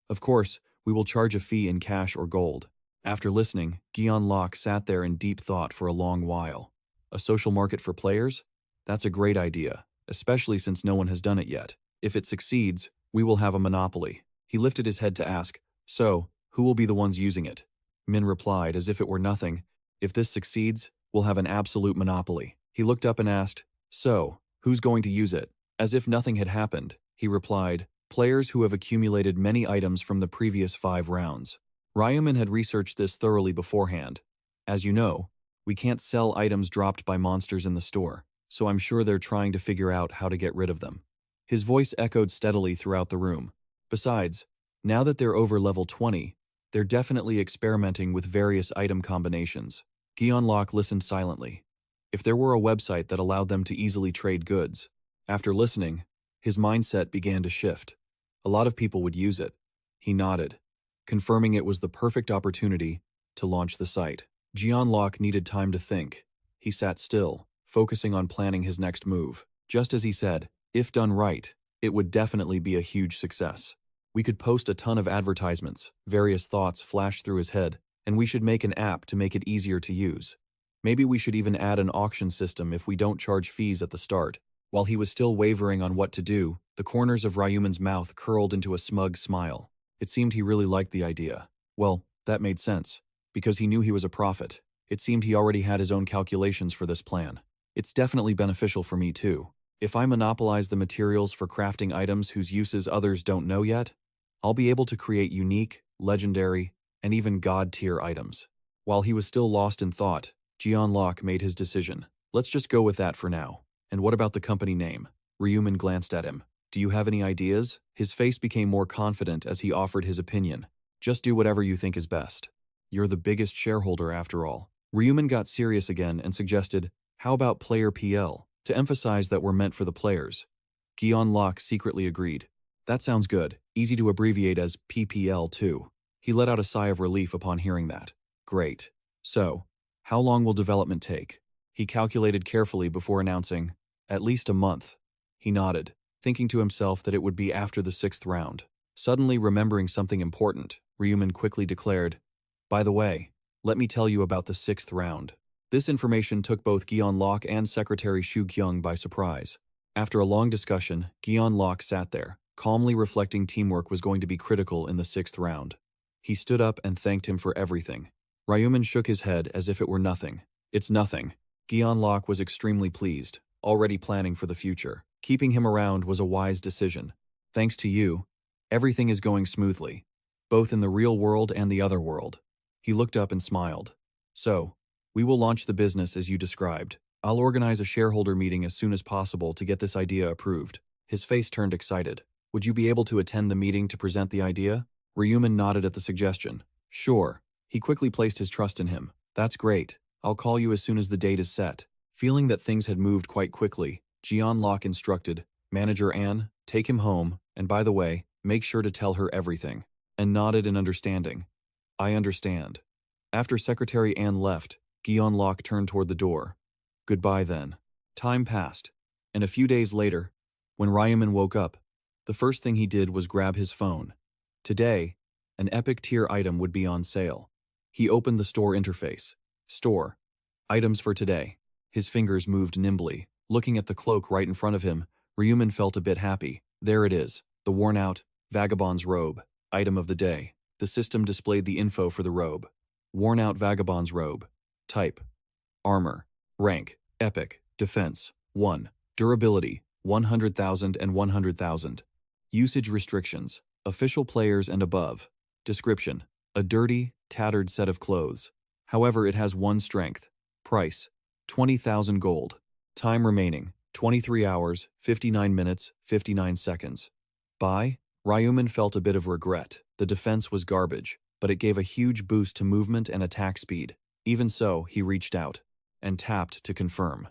"Of course, we will charge a fee in cash or gold." After listening, Jeon Lok sat there in deep thought for a long while. A social market for players? That's a great idea, especially since no one has done it yet. If it succeeds, we will have a monopoly. He lifted his head to ask, "So, who will be the ones using it?" Min replied as if it were nothing, "If this succeeds, we'll have an absolute monopoly." He looked up and asked, "So, who's going to use it?" As if nothing had happened, he replied, "Players who have accumulated many items from the previous 5 rounds." Ryu Min had researched this thoroughly beforehand. As you know, We can't sell items dropped by monsters in the store, so I'm sure they're trying to figure out how to get rid of them." His voice echoed steadily throughout the room. Besides, now that they're over level 20, they're definitely experimenting with various item combinations. Gyeonlok listened silently. If there were a website that allowed them to easily trade goods, after listening, his mindset began to shift. A lot of people would use it. He nodded, confirming it was the perfect opportunity to launch the site. Gyeonlok needed time to think. He sat still, focusing on planning his next move. Just as he said, if done right, it would definitely be a huge success. We could post a ton of advertisements, various thoughts flashed through his head, and we should make an app to make it easier to use. Maybe we should even add an auction system if we don't charge fees at the start. While he was still wavering on what to do, the corners of Ryu Min's mouth curled into a smug smile. It seemed he really liked the idea. Well, that made sense. Because he knew he was a prophet, it seemed he already had his own calculations for this plan. It's definitely beneficial for me too. If I monopolize the materials for crafting items whose uses others don't know yet, I'll be able to create unique, legendary, and even god-tier items. While he was still lost in thought, Gyeonlok made his decision. Let's just go with that for now. And what about the company name? Ryu Min glanced at him. Do you have any ideas? His face became more confident as he offered his opinion. Just do whatever you think is best. You're the biggest shareholder after all. Ryu Min got serious again and suggested, how about Player PL, to emphasize that we're meant for the players. Gyeonlok secretly agreed. That sounds good, easy to abbreviate as PPL too. He let out a sigh of relief upon hearing that. Great. So, how long will development take? He calculated carefully before announcing, at least a month. He nodded, thinking to himself that it would be after the 6th round. Suddenly remembering something important, Ryu Min quickly declared, by the way, let me tell you about the 6th round. This information took both Gyeonlok and Secretary Shu Kyung by surprise. After a long discussion, Gyeonlok sat there, calmly reflecting teamwork was going to be critical in the 6th round. He stood up and thanked him for everything. Ryu Min shook his head as if it were nothing. It's nothing. Gyeonlok was extremely pleased, already planning for the future. Keeping him around was a wise decision. Thanks to you, everything is going smoothly, both in the real world and the other world. He looked up and smiled. So, we will launch the business as you described. I'll organize a shareholder meeting as soon as possible to get this idea approved. His face turned excited. Would you be able to attend the meeting to present the idea? Ryu Min nodded at the suggestion. Sure. He quickly placed his trust in him. That's great. I'll call you as soon as the date is set. Feeling that things had moved quite quickly, Gyeonlok instructed, Manager Ann, take him home, and by the way, make sure to tell her everything. And nodded in understanding. I understand. After Secretary Ann left, Gyeonlok turned toward the door. Goodbye then. Time passed, and a few days later, when Ryu Min woke up, the first thing he did was grab his phone. Today, an epic tier item would be on sale. He opened the store interface. Store. Items for today. His fingers moved nimbly. Looking at the cloak right in front of him, Ryu Min felt a bit happy. There it is, the worn-out, vagabond's robe. Item of the day. The system displayed the info for the robe. Worn-out vagabond's robe. Type. Armor. Rank. Epic. Defense. 1. Durability. 100,000 and 100,000. Usage restrictions. Official players and above. Description. A dirty, tattered set of clothes. However, it has one strength. Price. 20,000 gold. Time remaining. 23 hours, 59 minutes, 59 seconds. Buy? Ryu Min felt a bit of regret. The defense was garbage, but it gave a huge boost to movement and attack speed. Even so, he reached out and tapped to confirm.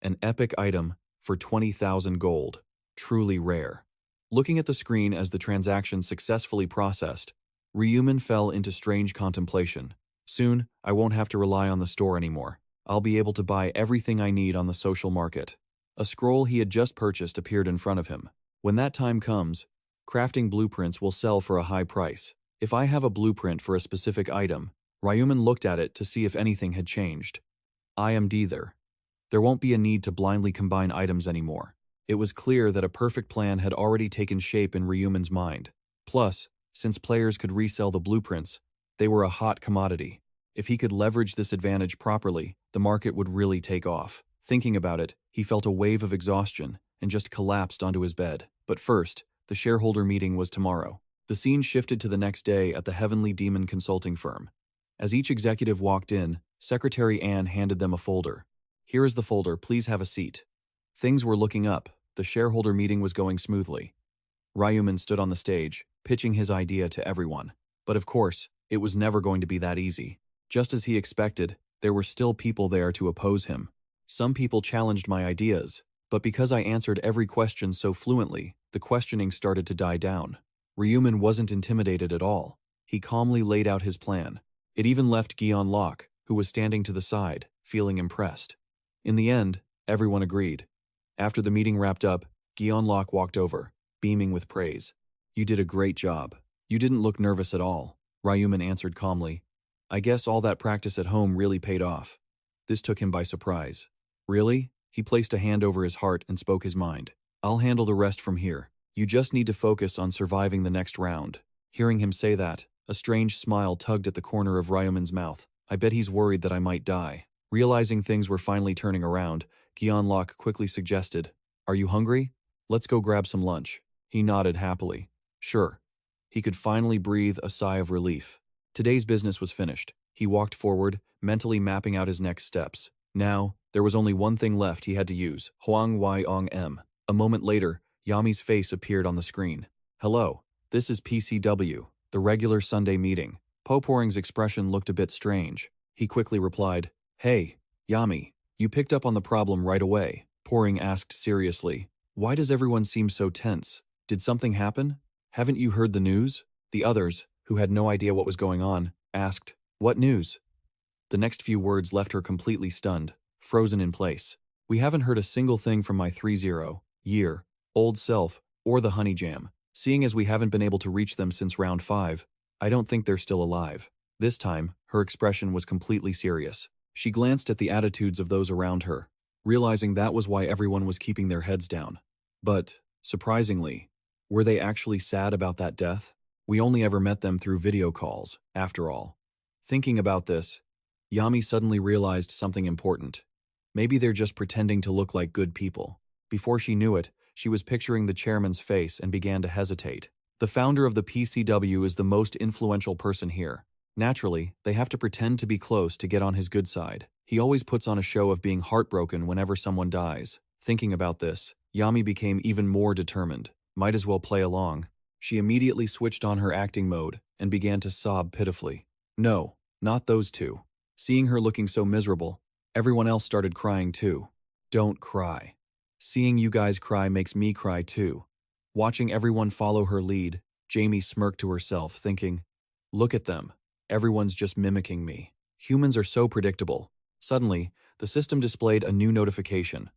An epic item for 20,000 gold. Truly rare. Looking at the screen as the transaction successfully processed, Ryu Min fell into strange contemplation. Soon, I won't have to rely on the store anymore. I'll be able to buy everything I need on the social market. A scroll he had just purchased appeared in front of him. When that time comes, crafting blueprints will sell for a high price. If I have a blueprint for a specific item, Ryu Min looked at it to see if anything had changed. I am Deether. There won't be a need to blindly combine items anymore. It was clear that a perfect plan had already taken shape in Ryu Min's mind. Plus, since players could resell the blueprints, they were a hot commodity. If he could leverage this advantage properly, the market would really take off. Thinking about it, he felt a wave of exhaustion and just collapsed onto his bed. But first, the shareholder meeting was tomorrow. The scene shifted to the next day at the Heavenly Demon consulting firm. As each executive walked in, Secretary Ann handed them a folder. Here is the folder, please have a seat. Things were looking up. The shareholder meeting was going smoothly. Ryu Min stood on the stage, pitching his idea to everyone. But of course, it was never going to be that easy. Just as he expected, there were still people there to oppose him. Some people challenged my ideas, but because I answered every question so fluently, the questioning started to die down. Ryu Min wasn't intimidated at all. He calmly laid out his plan. It even left Gion Lok, who was standing to the side, feeling impressed. In the end, everyone agreed. After the meeting wrapped up, Gion Lok walked over, beaming with praise. You did a great job. You didn't look nervous at all, Ryu Min answered calmly. I guess all that practice at home really paid off. This took him by surprise. Really? He placed a hand over his heart and spoke his mind. I'll handle the rest from here. You just need to focus on surviving the next round. Hearing him say that, a strange smile tugged at the corner of Ryu Min's mouth. I bet he's worried that I might die. Realizing things were finally turning around, Gion Lok quickly suggested, Are you hungry? Let's go grab some lunch. He nodded happily. Sure. He could finally breathe a sigh of relief. Today's business was finished. He walked forward, mentally mapping out his next steps. Now, there was only one thing left he had to use, Huang Yong M. A moment later, Yami's face appeared on the screen. Hello, this is PCW, the regular Sunday meeting. Po Poring's expression looked a bit strange. He quickly replied, Hey, Yami, you picked up on the problem right away. Poring asked seriously, Why does everyone seem so tense? Did something happen? Haven't you heard the news? The others, who had no idea what was going on, asked, What news? The next few words left her completely stunned, frozen in place. We haven't heard a single thing from my 30-year-old self or the Honey Jam. Seeing as we haven't been able to reach them since round 5, I don't think they're still alive. This time, her expression was completely serious. She glanced at the attitudes of those around her, realizing that was why everyone was keeping their heads down. But, surprisingly, were they actually sad about that death? We only ever met them through video calls, after all. Thinking about this, Yami suddenly realized something important. Maybe they're just pretending to look like good people. Before she knew it, she was picturing the chairman's face and began to hesitate. The founder of the PCW is the most influential person here. Naturally, they have to pretend to be close to get on his good side. He always puts on a show of being heartbroken whenever someone dies. Thinking about this, Yami became even more determined. Might as well play along. She immediately switched on her acting mode and began to sob pitifully. No, not those two. Seeing her looking so miserable, everyone else started crying too. Don't cry. Seeing you guys cry makes me cry too. Watching everyone follow her lead, Jamie smirked to herself, thinking, Look at them. Everyone's just mimicking me. Humans are so predictable. Suddenly, the system displayed a new notification.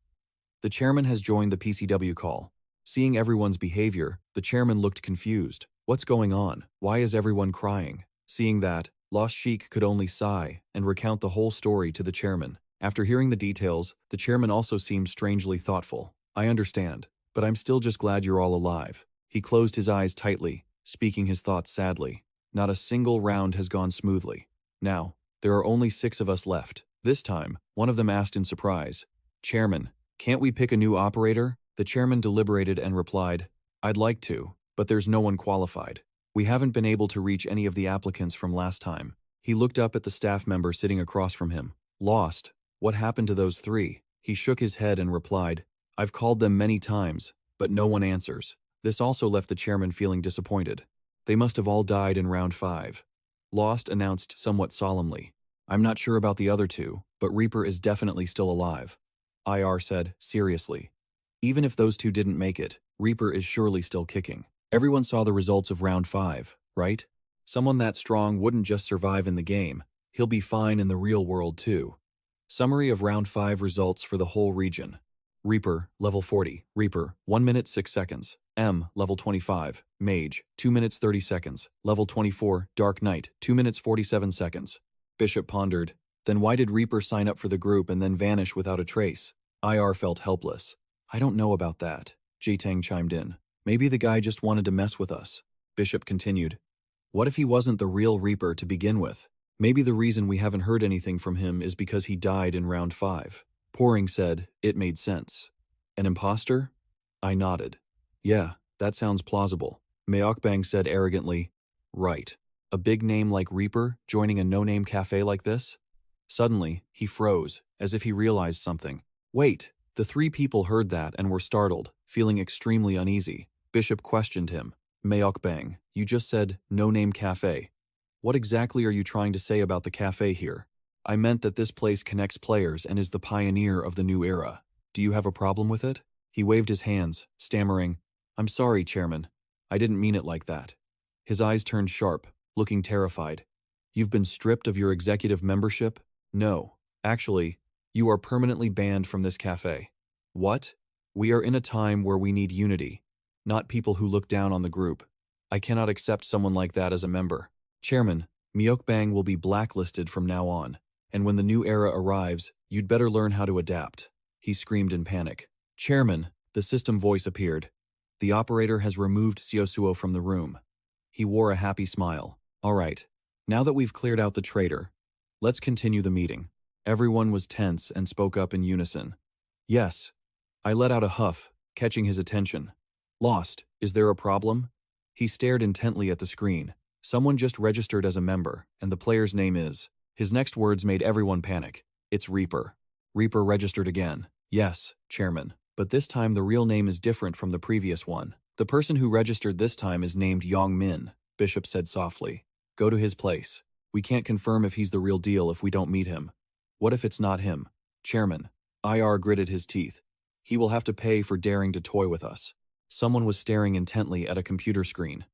The chairman has joined the PCW call. Seeing everyone's behavior, the chairman looked confused. What's going on? Why is everyone crying? Seeing that, Lost Sheik could only sigh and recount the whole story to the chairman. After hearing the details, the chairman also seemed strangely thoughtful. I understand, but I'm still just glad you're all alive. He closed his eyes tightly, speaking his thoughts sadly. Not a single round has gone smoothly. Now, there are only 6 of us left. This time, one of them asked in surprise, Chairman, can't we pick a new operator? The chairman deliberated and replied, I'd like to, but there's no one qualified. We haven't been able to reach any of the applicants from last time. He looked up at the staff member sitting across from him. Lost. What happened to those 3? He shook his head and replied, I've called them many times, but no one answers. This also left the chairman feeling disappointed. They must have all died in round 5. Lost announced somewhat solemnly, I'm not sure about the other 2, but Reaper is definitely still alive. IR said, seriously. Even if those 2 didn't make it, Reaper is surely still kicking. Everyone saw the results of round 5, right? Someone that strong wouldn't just survive in the game, he'll be fine in the real world too. Summary of round 5 results for the whole region. Reaper, level 40, Reaper, 1 minute 6 seconds. M, level 25, Mage, 2 minutes 30 seconds. Level 24, Dark Knight, 2 minutes 47 seconds. Bishop pondered, then why did Reaper sign up for the group and then vanish without a trace? IR felt helpless. I don't know about that. Jitang chimed in. Maybe the guy just wanted to mess with us. Bishop continued. What if he wasn't the real Reaper to begin with? Maybe the reason we haven't heard anything from him is because he died in round 5. Poring said, it made sense. An imposter? I nodded. Yeah, that sounds plausible. Maokbang said arrogantly, right. A big name like Reaper joining a no-name cafe like this? Suddenly, he froze, as if he realized something. Wait! The three people heard that and were startled, feeling extremely uneasy. Bishop questioned him. Bang, you just said, no-name cafe. What exactly are you trying to say about the cafe here? I meant that this place connects players and is the pioneer of the new era. Do you have a problem with it? He waved his hands, stammering, I'm sorry, Chairman. I didn't mean it like that. His eyes turned sharp, looking terrified. You've been stripped of your executive membership? No. Actually, you are permanently banned from this cafe. What? We are in a time where we need unity, not people who look down on the group. I cannot accept someone like that as a member. Chairman, Bang will be blacklisted from now on, and when the new era arrives, you'd better learn how to adapt. He screamed in panic. Chairman, the system voice appeared. The operator has removed Siosuo from the room. He wore a happy smile. All right, now that we've cleared out the traitor, let's continue the meeting. Everyone was tense and spoke up in unison. Yes. I let out a huff, catching his attention. Lost, is there a problem? He stared intently at the screen. Someone just registered as a member, and the player's name is. His next words made everyone panic. It's Reaper. Reaper registered again. Yes, Chairman. But this time the real name is different from the previous one. The person who registered this time is named Ryu Min, Bishop said softly. Go to his place. We can't confirm if he's the real deal if we don't meet him. What if it's not him? Chairman. IR gritted his teeth. He will have to pay for daring to toy with us. Someone was staring intently at a computer screen.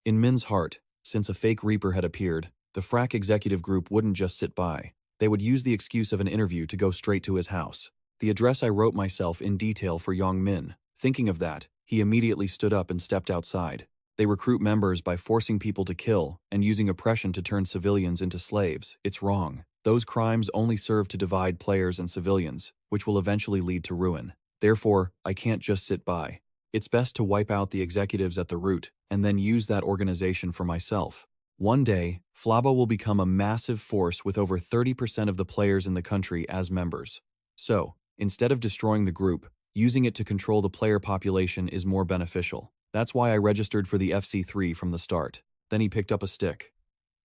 In Min's heart, since a fake Reaper had appeared, the Frack executive group wouldn't just sit by. They would use the excuse of an interview to go straight to his house. The address I wrote myself in detail for Ryu Min. Thinking of that, he immediately stood up and stepped outside. They recruit members by forcing people to kill and using oppression to turn civilians into slaves. It's wrong. Those crimes only serve to divide players and civilians, which will eventually lead to ruin. Therefore, I can't just sit by. It's best to wipe out the executives at the root and then use that organization for myself. One day, Flabo will become a massive force with over 30% of the players in the country as members. So, instead of destroying the group, using it to control the player population is more beneficial. That's why I registered for the FC3 from the start. Then he picked up a stick.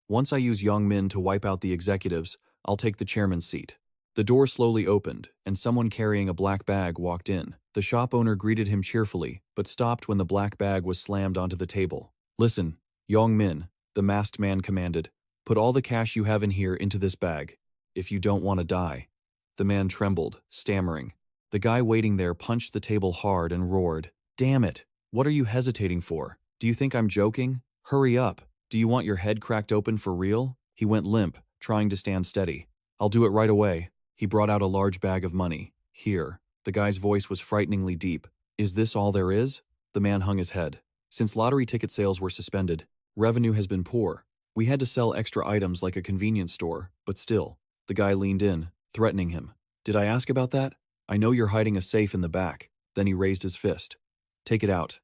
Once I use Ryu Min to wipe out the executives, I'll take the chairman's seat. The door slowly opened, and someone carrying a black bag walked in. The shop owner greeted him cheerfully, but stopped when the black bag was slammed onto the table. Listen, Ryu Min, the masked man commanded. Put all the cash you have in here into this bag, if you don't want to die. The man trembled, stammering. The guy waiting there punched the table hard and roared, Damn it! What are you hesitating for? Do you think I'm joking? Hurry up! Do you want your head cracked open for real? He went limp, trying to stand steady. I'll do it right away. He brought out a large bag of money. Here. The guy's voice was frighteningly deep. Is this all there is? The man hung his head. Since lottery ticket sales were suspended, revenue has been poor. We had to sell extra items like a convenience store, but still. The guy leaned in, threatening him. Did I ask about that? I know you're hiding a safe in the back. Then he raised his fist. Take it out.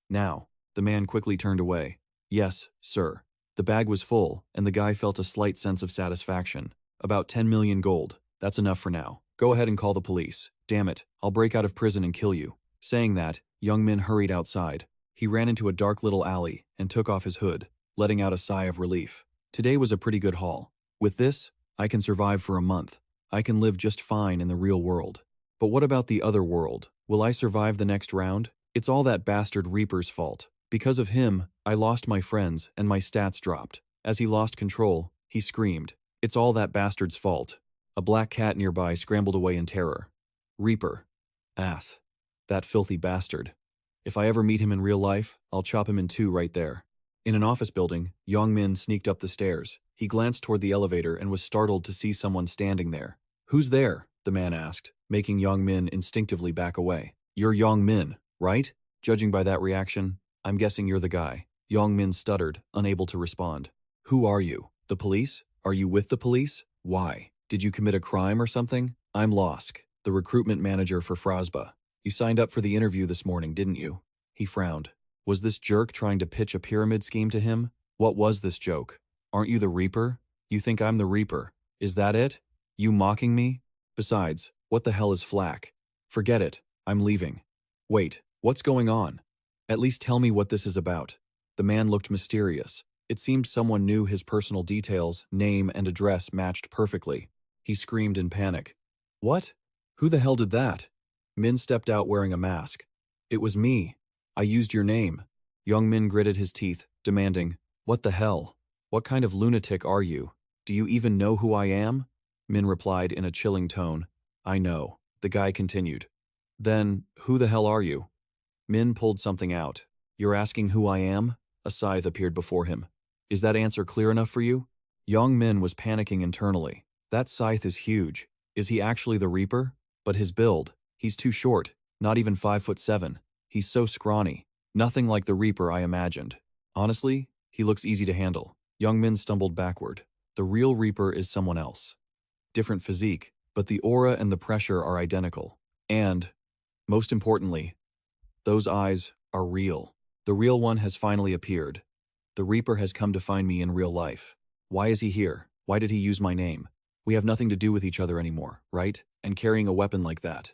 Now. The man quickly turned away. Yes, sir. The bag was full, and the guy felt a slight sense of satisfaction. About 10 million gold. That's enough for now. Go ahead and call the police. Damn it, I'll break out of prison and kill you. Saying that, Ryu Min hurried outside. He ran into a dark little alley and took off his hood, letting out a sigh of relief. Today was a pretty good haul. With this, I can survive for a month. I can live just fine in the real world. But what about the other world? Will I survive the next round? It's all that bastard Reaper's fault. Because of him, I lost my friends and my stats dropped. As he lost control, he screamed. It's all that bastard's fault. A black cat nearby scrambled away in terror. Reaper. Ath. That filthy bastard. If I ever meet him in real life, I'll chop him in two right there. In an office building, Ryu Min sneaked up the stairs. He glanced toward the elevator and was startled to see someone standing there. Who's there? The man asked, making Ryu Min instinctively back away. You're Ryu Min, right? Judging by that reaction, I'm guessing you're the guy. Ryu Min stuttered, unable to respond. Who are you? The police? Are you with the police? Why? Did you commit a crime or something? I'm Losk, the recruitment manager for Frasba. You signed up for the interview this morning, didn't you? He frowned. Was this jerk trying to pitch a pyramid scheme to him? What was this joke? Aren't you the Reaper? You think I'm the Reaper. Is that it? You mocking me? Besides, what the hell is flack? Forget it. I'm leaving. Wait, what's going on? At least tell me what this is about. The man looked mysterious. It seemed someone knew his personal details, name, and address matched perfectly. He screamed in panic. What? Who the hell did that? Min stepped out wearing a mask. It was me. I used your name. Young Min gritted his teeth, demanding, What the hell? What kind of lunatic are you? Do you even know who I am? Min replied in a chilling tone. I know. The guy continued. Then, who the hell are you? Min pulled something out. You're asking who I am? A scythe appeared before him. Is that answer clear enough for you? Young Min was panicking internally. That scythe is huge. Is he actually the Reaper? But his build, he's too short, not even 5'7". He's so scrawny. Nothing like the Reaper I imagined. Honestly, he looks easy to handle. Young Min stumbled backward. The real Reaper is someone else. Different physique, but the aura and the pressure are identical. And, most importantly, those eyes are real. The real one has finally appeared. The Reaper has come to find me in real life. Why is he here? Why did he use my name? We have nothing to do with each other anymore, right? And carrying a weapon like that.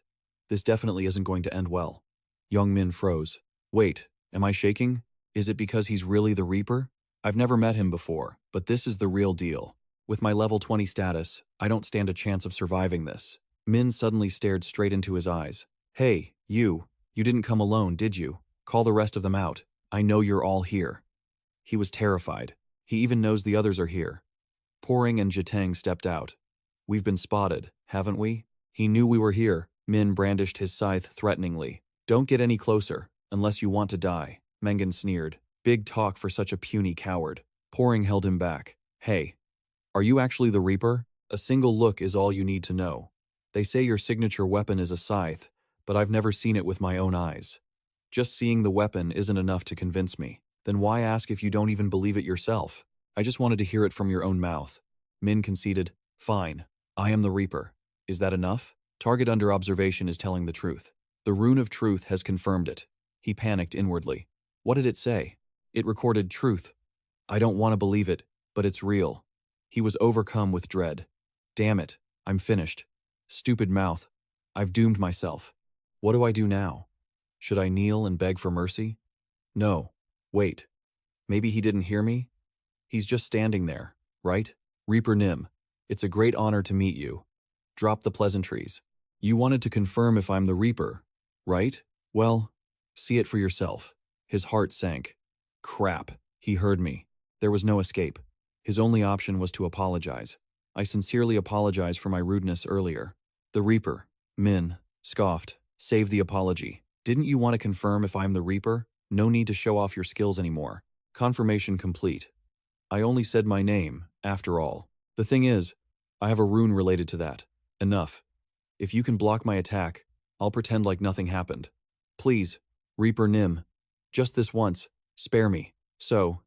This definitely isn't going to end well. Young Min froze. Wait, am I shaking? Is it because he's really the Reaper? I've never met him before, but this is the real deal. With my level 20 status, I don't stand a chance of surviving this. Min suddenly stared straight into his eyes. Hey, you didn't come alone, did you? Call the rest of them out. I know you're all here. He was terrified. He even knows the others are here. Poring and Jitang stepped out. We've been spotted, haven't we? He knew we were here. Min brandished his scythe threateningly. Don't get any closer, unless you want to die, Mengen sneered. Big talk for such a puny coward. Poring held him back. Hey, are you actually the Reaper? A single look is all you need to know. They say your signature weapon is a scythe, but I've never seen it with my own eyes. Just seeing the weapon isn't enough to convince me. Then why ask if you don't even believe it yourself? I just wanted to hear it from your own mouth. Min conceded. Fine. I am the Reaper. Is that enough? Target under observation is telling the truth. The rune of truth has confirmed it. He panicked inwardly. What did it say? It recorded truth. I don't want to believe it, but it's real. He was overcome with dread. Damn it. I'm finished. Stupid mouth. I've doomed myself. What do I do now? Should I kneel and beg for mercy? No. Wait. Maybe he didn't hear me? He's just standing there, right? Reaper Nim, it's a great honor to meet you. Drop the pleasantries. You wanted to confirm if I'm the Reaper, right? Well, see it for yourself. His heart sank. Crap, he heard me. There was no escape. His only option was to apologize. I sincerely apologize for my rudeness earlier. The Reaper, Min, scoffed. Save the apology. Didn't you want to confirm if I'm the Reaper? No need to show off your skills anymore. Confirmation complete. I only said my name, after all. The thing is, I have a rune related to that. Enough. If you can block my attack, I'll pretend like nothing happened. Please, Reaper Nim. Just this once, spare me. So,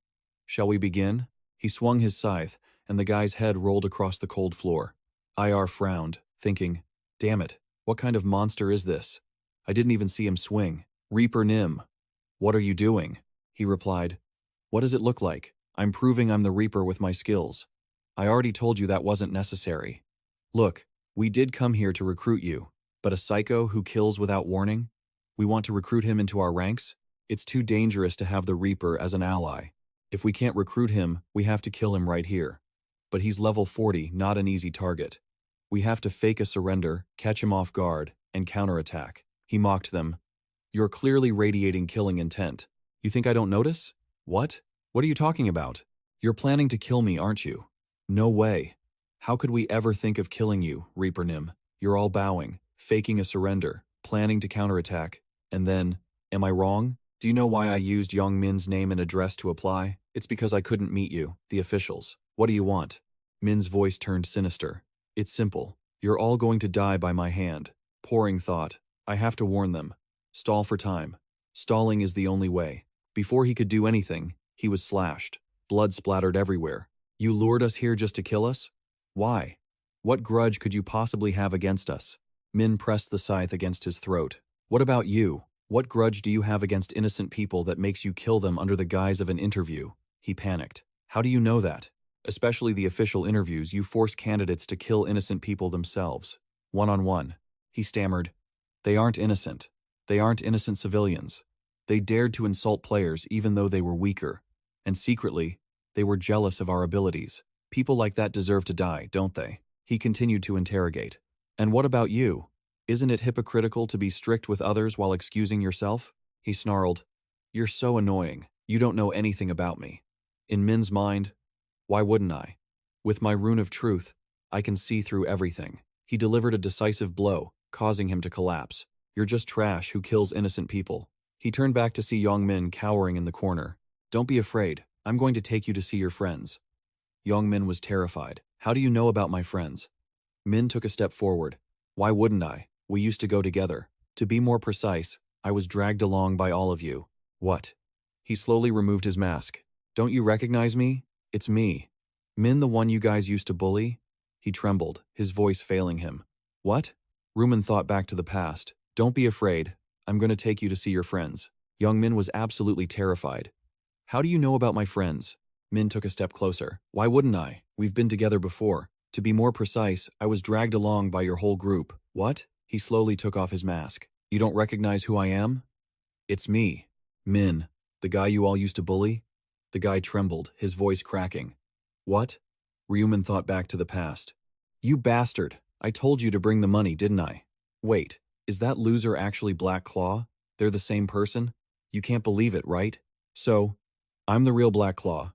shall we begin? He swung his scythe, and the guy's head rolled across the cold floor. IR frowned, thinking, damn it, what kind of monster is this? I didn't even see him swing. Reaper Nim. What are you doing? He replied. What does it look like? I'm proving I'm the Reaper with my skills. I already told you that wasn't necessary. Look, we did come here to recruit you, but a psycho who kills without warning? We want to recruit him into our ranks? It's too dangerous to have the Reaper as an ally. If we can't recruit him, we have to kill him right here. But he's level 40, not an easy target. We have to fake a surrender, catch him off guard, and counterattack. He mocked them. You're clearly radiating killing intent. You think I don't notice? What? What are you talking about? You're planning to kill me, aren't you? No way. How could we ever think of killing you, Reaper Nim? You're all bowing, faking a surrender, planning to counterattack, and then, am I wrong? Do you know why I used Young Min's name and address to apply? It's because I couldn't meet you, the officials. What do you want? Min's voice turned sinister. It's simple. You're all going to die by my hand. Pouring thought. I have to warn them. Stall for time. Stalling is the only way. Before he could do anything, he was slashed. Blood splattered everywhere. You lured us here just to kill us? Why? What grudge could you possibly have against us? Min pressed the scythe against his throat. What about you? What grudge do you have against innocent people that makes you kill them under the guise of an interview? He panicked. How do you know that? Especially the official interviews, you force candidates to kill innocent people themselves. One-on-one. He stammered. They aren't innocent. They aren't innocent civilians. They dared to insult players even though they were weaker. And secretly, they were jealous of our abilities. People like that deserve to die, don't they? He continued to interrogate. And what about you? Isn't it hypocritical to be strict with others while excusing yourself? He snarled. You're so annoying. You don't know anything about me. In Min's mind, why wouldn't I? With my rune of truth, I can see through everything. He delivered a decisive blow, causing him to collapse. You're just trash who kills innocent people. He turned back to see Yong Min cowering in the corner. Don't be afraid. I'm going to take you to see your friends. Yong Min was terrified. How do you know about my friends? Min took a step forward. Why wouldn't I? We used to go together. To be more precise, I was dragged along by all of you. What? He slowly removed his mask. Don't you recognize me? It's me. Min, the one you guys used to bully? He trembled, his voice failing him. What? Ryu Min thought back to the past. Don't be afraid. I'm going to take you to see your friends. Yong Min was absolutely terrified. How do you know about my friends? Min took a step closer. Why wouldn't I? We've been together before. To be more precise, I was dragged along by your whole group. What? He slowly took off his mask. You don't recognize who I am? It's me. Min, the guy you all used to bully? The guy trembled, his voice cracking. What? Ryu Min thought back to the past. You bastard! I told you to bring the money, didn't I? Wait, is that loser actually Black Claw? They're the same person? You can't believe it, right? So, I'm the real Black Claw.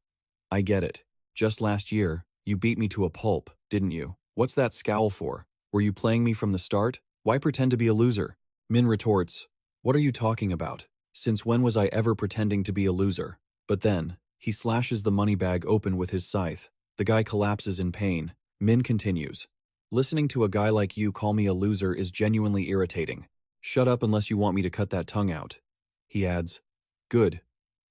I get it. Just last year, you beat me to a pulp, didn't you? What's that scowl for? Were you playing me from the start? Why pretend to be a loser? Min retorts. What are you talking about? Since when was I ever pretending to be a loser? But then, he slashes the money bag open with his scythe. The guy collapses in pain. Min continues. Listening to a guy like you call me a loser is genuinely irritating. Shut up unless you want me to cut that tongue out. He adds. Good.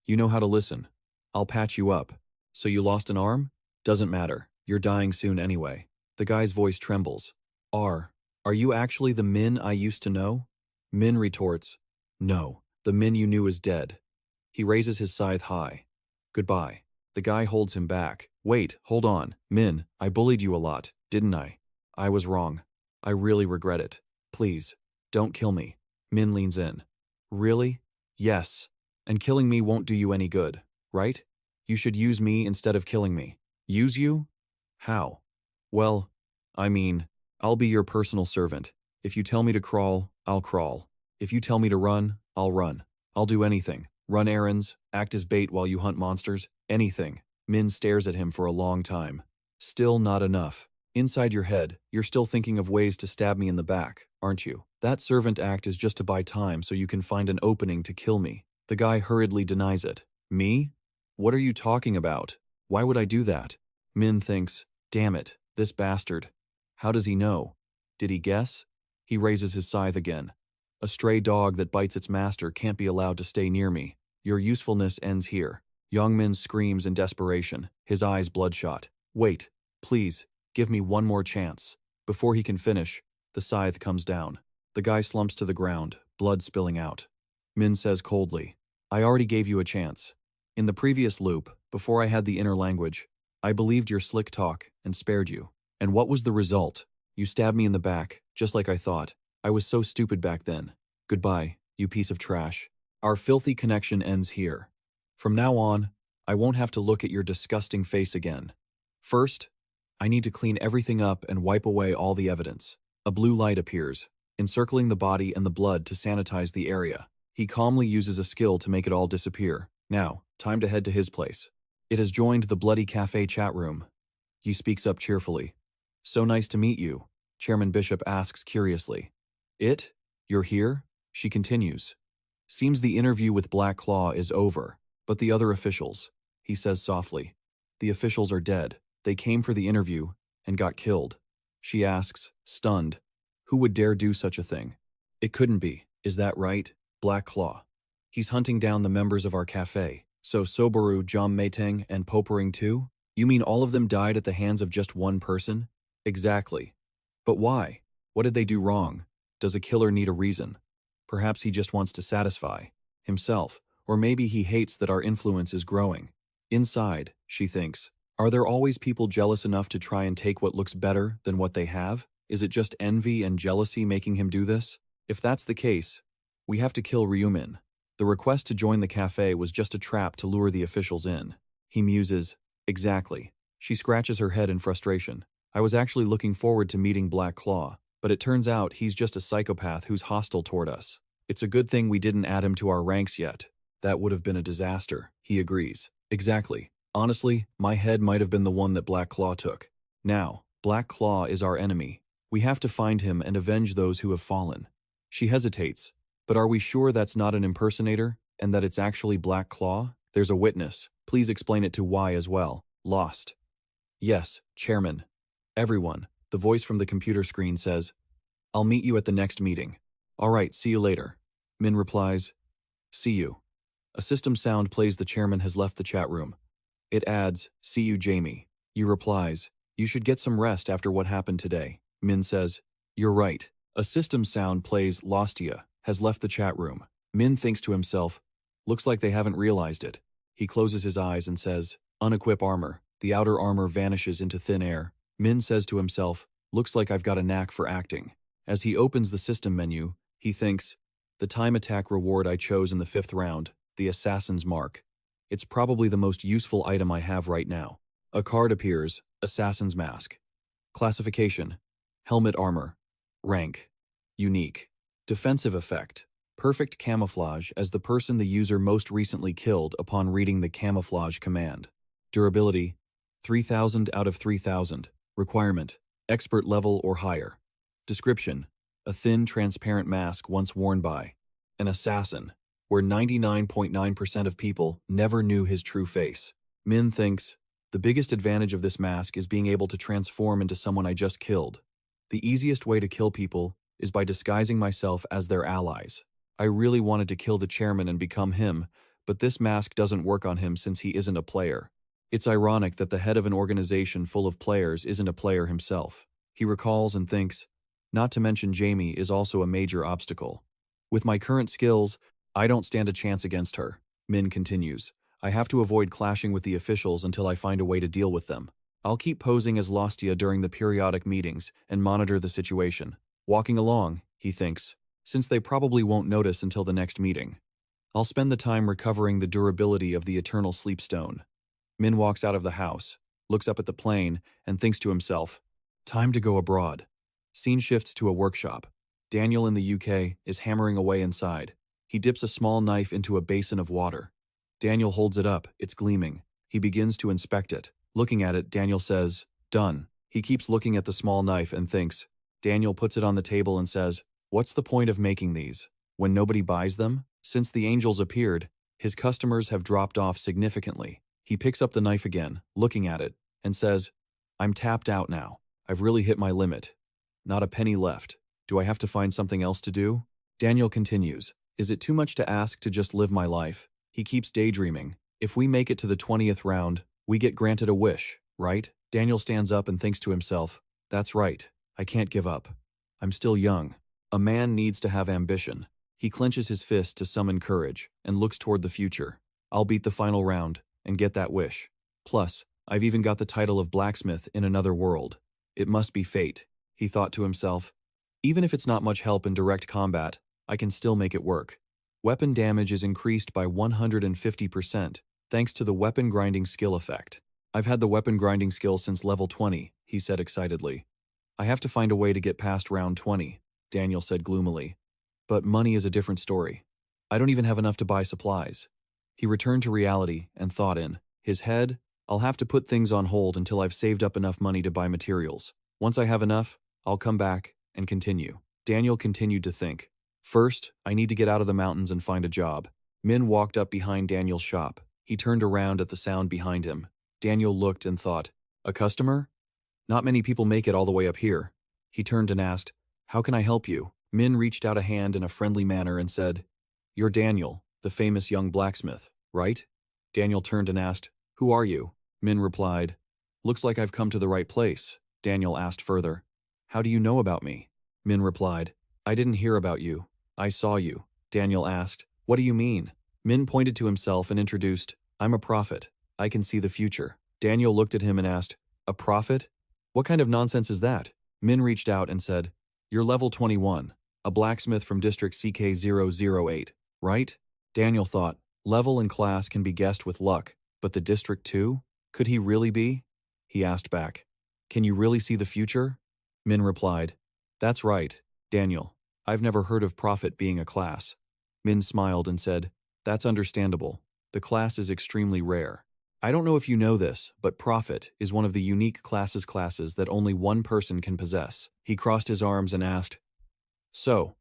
You know how to listen. I'll patch you up. So you lost an arm? Doesn't matter. You're dying soon anyway. The guy's voice trembles. Are you actually the Min I used to know? Min retorts. No, the Min you knew is dead. He raises his scythe high. Goodbye. The guy holds him back. Wait, hold on. Min, I bullied you a lot, didn't I? I was wrong. I really regret it. Please, don't kill me. Min leans in. Really? Yes. And killing me won't do you any good, right? You should use me instead of killing me. Use you? How? Well, I mean, I'll be your personal servant. If you tell me to crawl, I'll crawl. If you tell me to run, I'll run. I'll do anything. Run errands, act as bait while you hunt monsters, anything. Min stares at him for a long time. Still not enough. Inside your head, you're still thinking of ways to stab me in the back, aren't you? That servant act is just to buy time so you can find an opening to kill me. The guy hurriedly denies it. Me? What are you talking about? Why would I do that? Min thinks, damn it, this bastard. How does he know? Did he guess? He raises his scythe again. A stray dog that bites its master can't be allowed to stay near me. Your usefulness ends here. Yong Min screams in desperation, his eyes bloodshot. Wait, please, give me one more chance. Before he can finish, the scythe comes down. The guy slumps to the ground, blood spilling out. Min says coldly, I already gave you a chance. In the previous loop, before I had the inner language, I believed your slick talk and spared you. And what was the result? You stabbed me in the back, just like I thought. I was so stupid back then. Goodbye, you piece of trash. Our filthy connection ends here. From now on, I won't have to look at your disgusting face again. First, I need to clean everything up and wipe away all the evidence. A blue light appears, encircling the body and the blood to sanitize the area. He calmly uses a skill to make it all disappear. Now, time to head to his place. It has joined the Bloody Cafe chat room. He speaks up cheerfully. So nice to meet you, Chairman Bishop asks curiously. You're here? She continues. Seems the interview with Black Claw is over, but the other officials, he says softly. The officials are dead. They came for the interview and got killed. She asks, stunned. Who would dare do such a thing? It couldn't be, is that right? Black Claw. He's hunting down the members of our cafe. So Sobaru, Jom Meiteng, and Popering too? You mean all of them died at the hands of just one person? Exactly. But why? What did they do wrong? Does a killer need a reason? Perhaps he just wants to satisfy himself, or maybe he hates that our influence is growing. Inside, she thinks, are there always people jealous enough to try and take what looks better than what they have? Is it just envy and jealousy making him do this? If that's the case, we have to kill Ryu Min. The request to join the cafe was just a trap to lure the officials in. He muses, exactly. She scratches her head in frustration. I was actually looking forward to meeting Black Claw, but it turns out he's just a psychopath who's hostile toward us. It's a good thing we didn't add him to our ranks yet. That would have been a disaster, he agrees. Exactly. Honestly, my head might have been the one that Black Claw took. Now, Black Claw is our enemy. We have to find him and avenge those who have fallen. She hesitates, but are we sure that's not an impersonator and that it's actually Black Claw? There's a witness. Please explain it to Y as well. Lost. Yes, Chairman. Everyone, the voice from the computer screen says, I'll meet you at the next meeting. All right, see you later. Min replies, see you. A system sound plays the chairman has left the chat room. It adds, see you, Jamie. You replies, you should get some rest after what happened today. Min says, you're right. A system sound plays Lostia has left the chat room. Min thinks to himself, looks like they haven't realized it. He closes his eyes and says, unequip armor. The outer armor vanishes into thin air. Min says to himself, looks like I've got a knack for acting. As he opens the system menu, he thinks, the time attack reward I chose in the 5th round, the Assassin's Mark. It's probably the most useful item I have right now. A card appears, Assassin's Mask. Classification, Helmet Armor. Rank, Unique. Defensive effect, perfect camouflage as the person the user most recently killed upon reading the camouflage command. Durability, 3000 out of 3000. Requirement, expert level or higher. Description, a thin, transparent mask once worn by an assassin, where 99.9% of people never knew his true face. Min thinks, the biggest advantage of this mask is being able to transform into someone I just killed. The easiest way to kill people is by disguising myself as their allies. I really wanted to kill the chairman and become him, but this mask doesn't work on him since he isn't a player. It's ironic that the head of an organization full of players isn't a player himself. He recalls and thinks, not to mention Jamie is also a major obstacle. With my current skills, I don't stand a chance against her. Min continues, I have to avoid clashing with the officials until I find a way to deal with them. I'll keep posing as Lostia during the periodic meetings and monitor the situation. Walking along, he thinks, since they probably won't notice until the next meeting. I'll spend the time recovering the durability of the Eternal Sleep Stone. Min walks out of the house, looks up at the plane, and thinks to himself, time to go abroad. Scene shifts to a workshop. Daniel in the UK is hammering away inside. He dips a small knife into a basin of water. Daniel holds it up, it's gleaming. He begins to inspect it. Looking at it, Daniel says, done. He keeps looking at the small knife and thinks. Daniel puts it on the table and says, what's the point of making these when nobody buys them? Since the angels appeared, his customers have dropped off significantly. He picks up the knife again, looking at it, and says, I'm tapped out now. I've really hit my limit. Not a penny left. Do I have to find something else to do? Daniel continues, is it too much to ask to just live my life? He keeps daydreaming. If we make it to the 20th round, we get granted a wish, right? Daniel stands up and thinks to himself, that's right. I can't give up. I'm still young. A man needs to have ambition. He clenches his fist to summon courage and looks toward the future. I'll beat the final round and get that wish. Plus, I've even got the title of blacksmith in another world. It must be fate, he thought to himself. Even if it's not much help in direct combat, I can still make it work. Weapon damage is increased by 150% thanks to the weapon grinding skill effect. I've had the weapon grinding skill since level 20, he said excitedly. I have to find a way to get past round 20, Daniel said gloomily. But money is a different story. I don't even have enough to buy supplies. He returned to reality and thought in his head, I'll have to put things on hold until I've saved up enough money to buy materials. Once I have enough, I'll come back and continue. Daniel continued to think. First, I need to get out of the mountains and find a job. Min walked up behind Daniel's shop. He turned around at the sound behind him. Daniel looked and thought, a customer? Not many people make it all the way up here. He turned and asked, how can I help you? Min reached out a hand in a friendly manner and said, you're Daniel, the famous young blacksmith, right? Daniel turned and asked, who are you? Min replied, looks like I've come to the right place. Daniel asked further, how do you know about me? Min replied, I didn't hear about you. I saw you. Daniel asked, what do you mean? Min pointed to himself and introduced, I'm a prophet. I can see the future. Daniel looked at him and asked, a prophet? What kind of nonsense is that? Min reached out and said, you're level 21, a blacksmith from District CK008, right? Daniel thought, level and class can be guessed with luck, but the District 2? Could he really be? He asked back. Can you really see the future? Min replied, That's right, Daniel. I've never heard of profit being a class. Min smiled and said, That's understandable. The class is extremely rare. I don't know if you know this, but profit is one of the unique classes that only one person can possess. He crossed his arms and asked, So,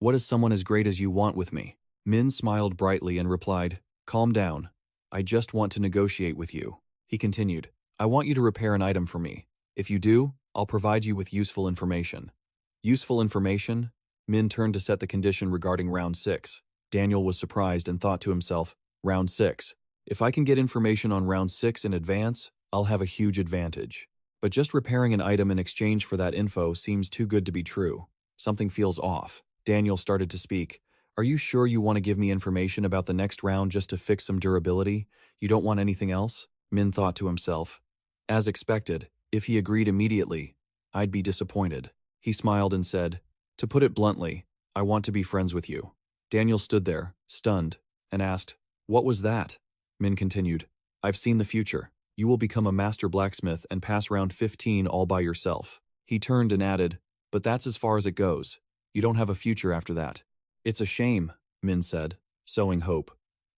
what does someone as great as you want with me? Min smiled brightly and replied, Calm down. I just want to negotiate with you. He continued, I want you to repair an item for me. If you do, I'll provide you with useful information. Useful information? Min turned to set the condition regarding round 6. Daniel was surprised and thought to himself, Round 6. If I can get information on round 6 in advance, I'll have a huge advantage. But just repairing an item in exchange for that info seems too good to be true. Something feels off. Daniel started to speak. Are you sure you want to give me information about the next round just to fix some durability? You don't want anything else? Min thought to himself. As expected, if he agreed immediately, I'd be disappointed. He smiled and said, To put it bluntly, I want to be friends with you. Daniel stood there, stunned, and asked, What was that? Min continued, I've seen the future. You will become a master blacksmith and pass round 15 all by yourself. He turned and added, But that's as far as it goes. You don't have a future after that. It's a shame, Min said, sowing hope.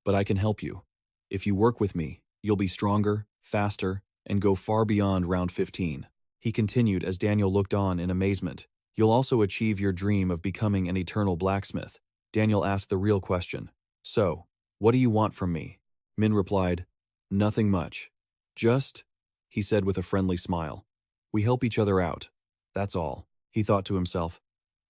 But I can help you. If you work with me, you'll be stronger, faster, and go far beyond round 15. He continued as Daniel looked on in amazement. You'll also achieve your dream of becoming an eternal blacksmith. Daniel asked the real question. So, what do you want from me? Min replied, Nothing much. Just, he said with a friendly smile. We help each other out. That's all. He thought to himself.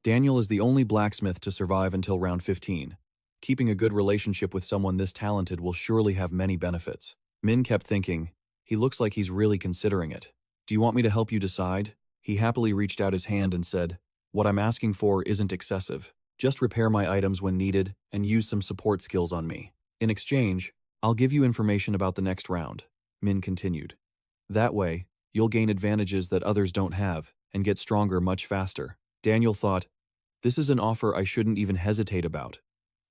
Daniel is the only blacksmith to survive until round 15. Keeping a good relationship with someone this talented will surely have many benefits. Min kept thinking, he looks like he's really considering it. Do you want me to help you decide? He happily reached out his hand and said, What I'm asking for isn't excessive. Just repair my items when needed and use some support skills on me. In exchange, I'll give you information about the next round, Min continued. That way, you'll gain advantages that others don't have and get stronger much faster. Daniel thought, This is an offer I shouldn't even hesitate about.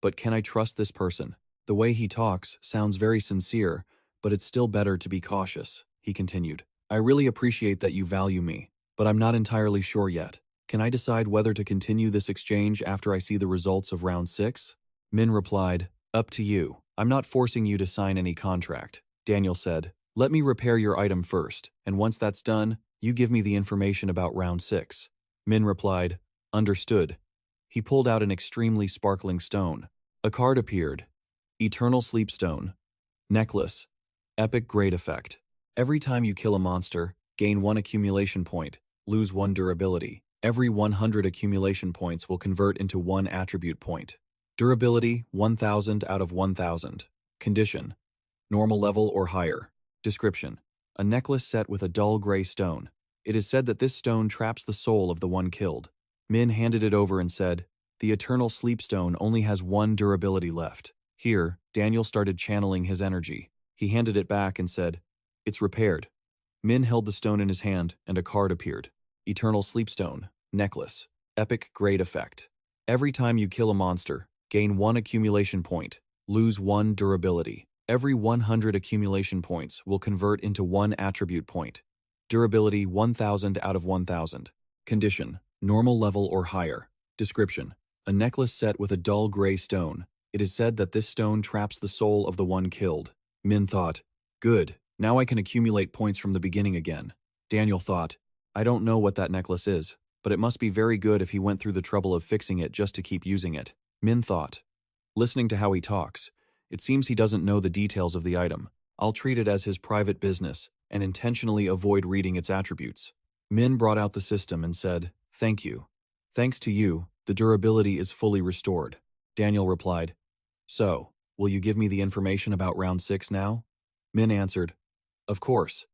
But can I trust this person? The way he talks sounds very sincere, but it's still better to be cautious, he continued. I really appreciate that you value me, but I'm not entirely sure yet. Can I decide whether to continue this exchange after I see the results of round 6? Min replied, Up to you. I'm not forcing you to sign any contract. Daniel said, Let me repair your item first, and once that's done, you give me the information about round 6. Min replied, Understood. He pulled out an extremely sparkling stone. A card appeared. Eternal Sleep Stone. Necklace. Epic Great Effect. Every time you kill a monster, gain 1 accumulation point, lose 1 durability. Every 100 accumulation points will convert into 1 attribute point. Durability, 1000 out of 1000. Condition, normal level or higher. Description, a necklace set with a dull gray stone. It is said that this stone traps the soul of the one killed. Min handed it over and said, The Eternal Sleep Stone only has 1 durability left. Here, Daniel started channeling his energy. He handed it back and said, It's repaired. Min held the stone in his hand and a card appeared. Eternal Sleep Stone, Necklace, Epic Great Effect. Every time you kill a monster, gain 1 accumulation point, lose 1 durability. Every 100 accumulation points will convert into 1 attribute point. Durability 1000 out of 1000. Condition, normal level or higher. Description, a necklace set with a dull gray stone. It is said that this stone traps the soul of the one killed. Min thought, Good, now I can accumulate points from the beginning again. Daniel thought, I don't know what that necklace is, but it must be very good if he went through the trouble of fixing it just to keep using it. Min thought, listening to how he talks, it seems he doesn't know the details of the item. I'll treat it as his private business and intentionally avoid reading its attributes. Min brought out the system and said, Thank you. Thanks to you, the durability is fully restored. Daniel replied, So, will you give me the information about round 6 now? Min answered, Of course.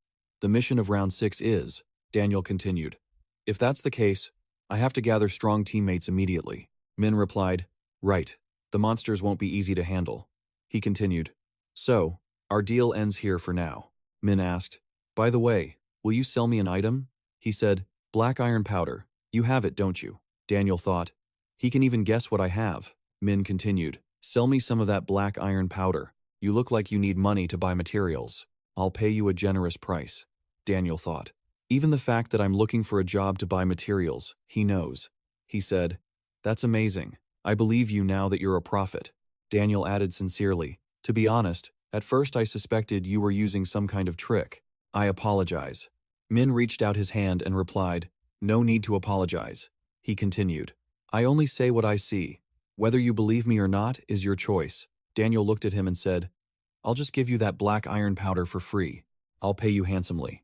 The mission of round 6 is, Daniel continued, If that's the case, I have to gather strong teammates immediately. Min replied, Right. The monsters won't be easy to handle. He continued, So, our deal ends here for now. Min asked, By the way, will you sell me an item? He said, Black iron powder. You have it, don't you? Daniel thought, He can even guess what I have. Min continued, Sell me some of that black iron powder. You look like you need money to buy materials. I'll pay you a generous price. Daniel thought, Even the fact that I'm looking for a job to buy materials, he knows. He said, "That's amazing. I believe you now that you're a prophet." Daniel added sincerely, "To be honest, at first I suspected you were using some kind of trick. I apologize." Min reached out his hand and replied, "No need to apologize." He continued, "I only say what I see. Whether you believe me or not is your choice." Daniel looked at him and said, "I'll just give you that black iron powder for free. I'll pay you handsomely."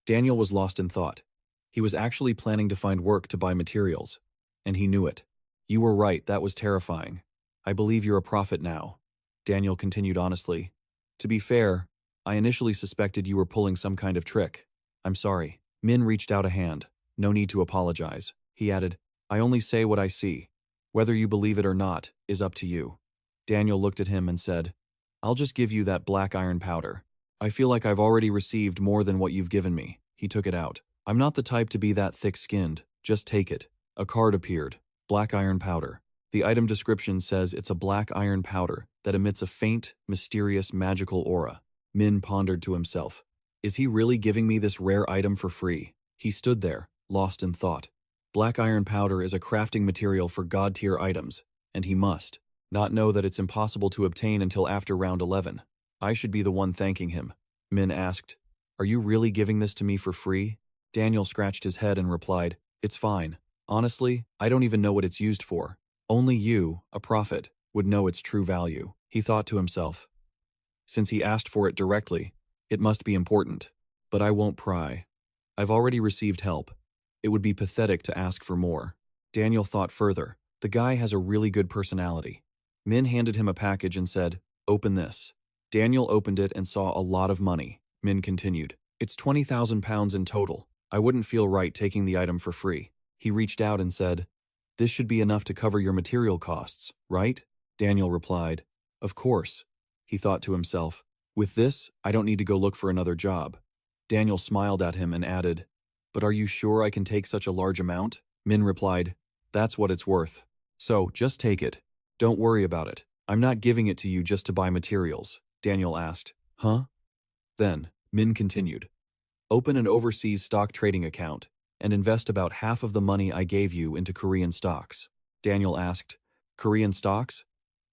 Daniel was lost in thought. He was actually planning to find work to buy materials, and he knew it. "You were right, that was terrifying. I believe you're a prophet now." Daniel continued honestly, "To be fair, I initially suspected you were pulling some kind of trick. I'm sorry." Min reached out a hand. "No need to apologize." He added, "I only say what I see. Whether you believe it or not is up to you." Daniel looked at him and said, "I'll just give you that black iron powder. I feel like I've already received more than what you've given me." He took it out. "I'm not the type to be that thick-skinned. Just take it." A card appeared. Black iron powder. The item description says it's a black iron powder that emits a faint, mysterious, magical aura. Min pondered to himself, "Is he really giving me this rare item for free?" He stood there, lost in thought. Black iron powder is a crafting material for god-tier items, and he must not know that it's impossible to obtain until after round 11. I should be the one thanking him. Min asked, "Are you really giving this to me for free?" Daniel scratched his head and replied, "It's fine. Honestly, I don't even know what it's used for. Only you, a prophet, would know its true value." He thought to himself, "Since he asked for it directly, it must be important. But I won't pry. I've already received help. It would be pathetic to ask for more." Daniel thought further. The guy has a really good personality. Min handed him a package and said, "Open this." Daniel opened it and saw a lot of money. Min continued, "It's 20,000 pounds in total. I wouldn't feel right taking the item for free." He reached out and said, "This should be enough to cover your material costs, right?" Daniel replied, "Of course." He thought to himself, "With this, I don't need to go look for another job." Daniel smiled at him and added, "But are you sure I can take such a large amount?" Min replied, "That's what it's worth. So, just take it. Don't worry about it. I'm not giving it to you just to buy materials." Daniel asked, "Huh?" Then, Min continued, "Open an overseas stock trading account and invest about half of the money I gave you into Korean stocks." Daniel asked, "Korean stocks?"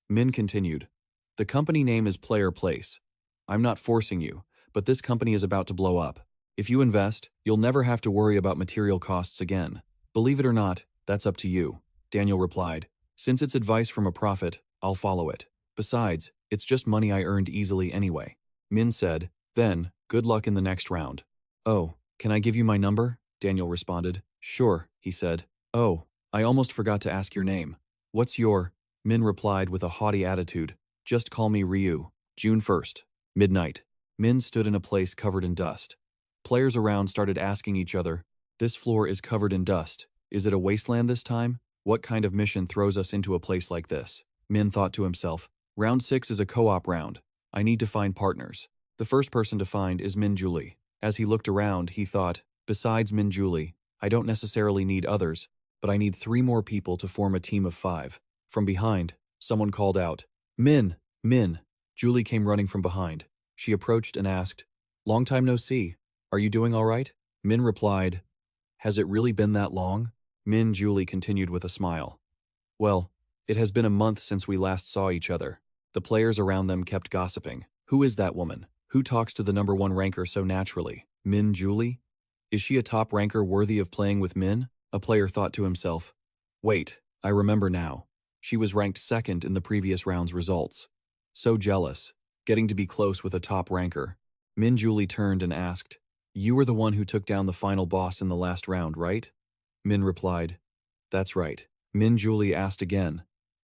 Min continued, "The company name is Player Place. I'm not forcing you, but this company is about to blow up. If you invest, you'll never have to worry about material costs again. Believe it or not, that's up to you." Daniel replied, "Since it's advice from a prophet, I'll follow it. Besides, it's just money I earned easily anyway." Min said, "Then, good luck in the next round." "Oh, can I give you my number?" Daniel responded. "Sure," he said. "Oh, I almost forgot to ask your name. What's your—" Min replied with a haughty attitude, "Just call me Ryu." June 1st, midnight. Min stood in a place covered in dust. Players around started asking each other, "This floor is covered in dust. Is it a wasteland this time? What kind of mission throws us into a place like this?" Min thought to himself, "Round 6 is a co-op round. I need to find partners. The first person to find is Min Julie." As he looked around, he thought, "Besides Min Julie, I don't necessarily need others, but I need 3 more people to form a team of 5. From behind, someone called out, "Min! Min!" Julie came running from behind. She approached and asked, "Long time no see. Are you doing all right?" Min replied, "Has it really been that long?" Julie continued with a smile. "Well, it has been a month since we last saw each other." The players around them kept gossiping. "Who is that woman? Who talks to the number 1 ranker so naturally? Min Julie? Is she a top ranker worthy of playing with Min?" A player thought to himself, "Wait, I remember now. She was ranked 2nd in the previous round's results. So jealous, getting to be close with a top ranker." Min Julie turned and asked, "You were the one who took down the final boss in the last round, right?" Min replied, "That's right." Min Julie asked again,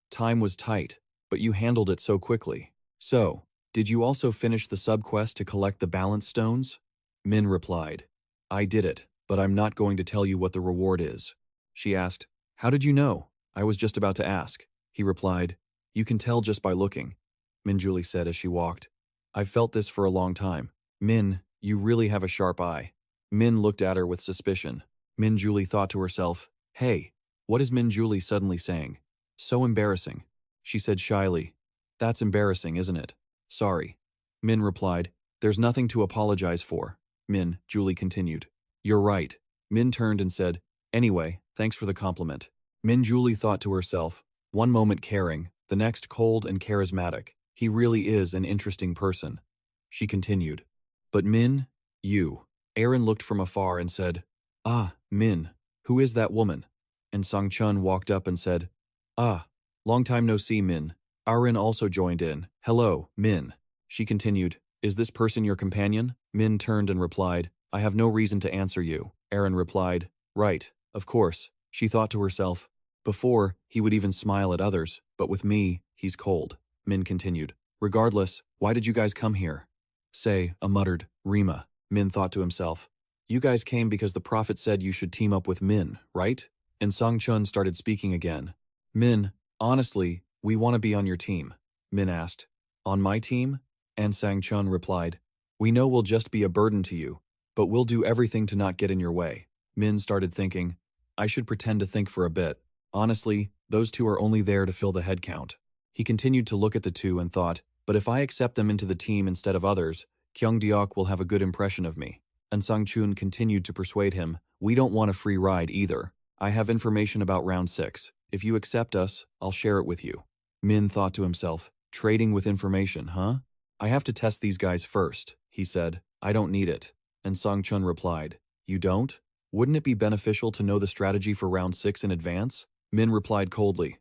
"Time was tight, but you handled it so quickly. So, did you also finish the sub-quest to collect the balance stones?" Min replied, "I did it, but I'm not going to tell you what the reward is." She asked, "How did you know?" "I was just about to ask." He replied, "You can tell just by looking," Min Julie said as she walked. "I've felt this for a long time. Min, you really have a sharp eye." Min looked at her with suspicion. Min Julie thought to herself, "Hey, what is Min Julie suddenly saying? So embarrassing." She said shyly, "That's embarrassing, isn't it?" "Sorry." Min replied, "There's nothing to apologize for." Min Julie continued, You're right. Min turned and said, anyway, thanks for the compliment. Min Julie thought to herself, one moment caring, the next cold and charismatic. He really is an interesting person. She continued. But Min, you. Aaron looked from afar and said, ah, Min, who is that woman? And Sang Chun walked up and said, ah, long time no see, Min. Aaron also joined in. Hello, Min. She continued, is this person your companion? Min turned and replied, I have no reason to answer you. Aaron replied, right, of course. She thought to herself, before, he would even smile at others, but with me, he's cold. Min continued, regardless, why did you guys come here? Say, a muttered, Rima. Min thought to himself, you guys came because the prophet said you should team up with Min, right? And Sang Chun started speaking again. Min, honestly, we want to be on your team. Min asked, on my team? And Sang Chun replied, we know we'll just be a burden to you, but we'll do everything to not get in your way. Min started thinking, I should pretend to think for a bit. Honestly, those two are only there to fill the head count. He continued to look at the two and thought, but if I accept them into the team instead of others, Kyungdeok will have a good impression of me. And Sang Chun continued to persuade him, we don't want a free ride either. I have information about round 6. If you accept us, I'll share it with you. Min thought to himself, trading with information, huh? I have to test these guys first, he said. I don't need it. And Sang Chun replied, you don't? Wouldn't it be beneficial to know the strategy for round 6 in advance? Min replied coldly,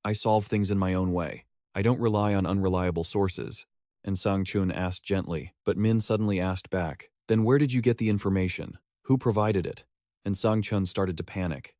I solve things in my own way. I don't rely on unreliable sources. And Sang Chun asked gently, but Min suddenly asked back, then where did you get the information? Who provided it? And Sang Chun started to panic.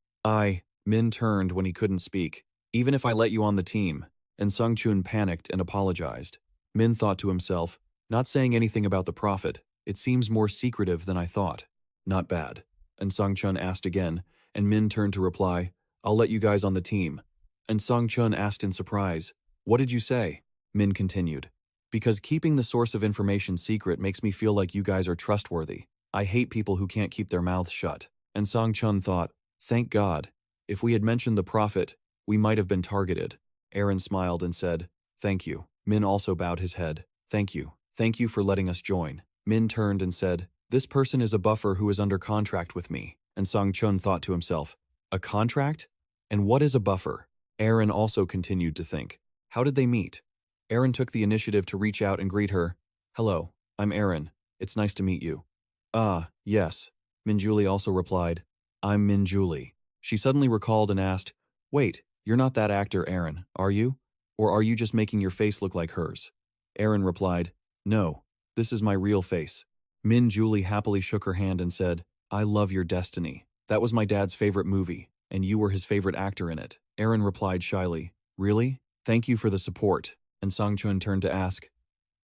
Min turned when he couldn't speak. Even if I let you on the team. And Sang Chun panicked and apologized. Min thought to himself, not saying anything about the prophet, it seems more secretive than I thought. Not bad. And Sang Chun asked again, and Min turned to reply, I'll let you guys on the team. And Sang Chun asked in surprise, what did you say? Min continued, because keeping the source of information secret makes me feel like you guys are trustworthy. I hate people who can't keep their mouths shut. And Sang Chun thought, thank God. If we had mentioned the prophet, we might have been targeted. Aaron smiled and said, thank you. Min also bowed his head. Thank you. Thank you for letting us join. Min turned and said, this person is a buffer who is under contract with me. And Sang Chun thought to himself, a contract? And what is a buffer? Aaron also continued to think. How did they meet? Aaron took the initiative to reach out and greet her. Hello, I'm Aaron. It's nice to meet you. Ah, yes. Min Julie also replied, I'm Min Julie. She suddenly recalled and asked, wait, you're not that actor Aaron, are you? Or are you just making your face look like hers? Aaron replied, no, this is my real face. Min Julie happily shook her hand and said, I love your destiny. That was my dad's favorite movie, and you were his favorite actor in it. Aaron replied shyly, really? Thank you for the support. And Sang Chun turned to ask,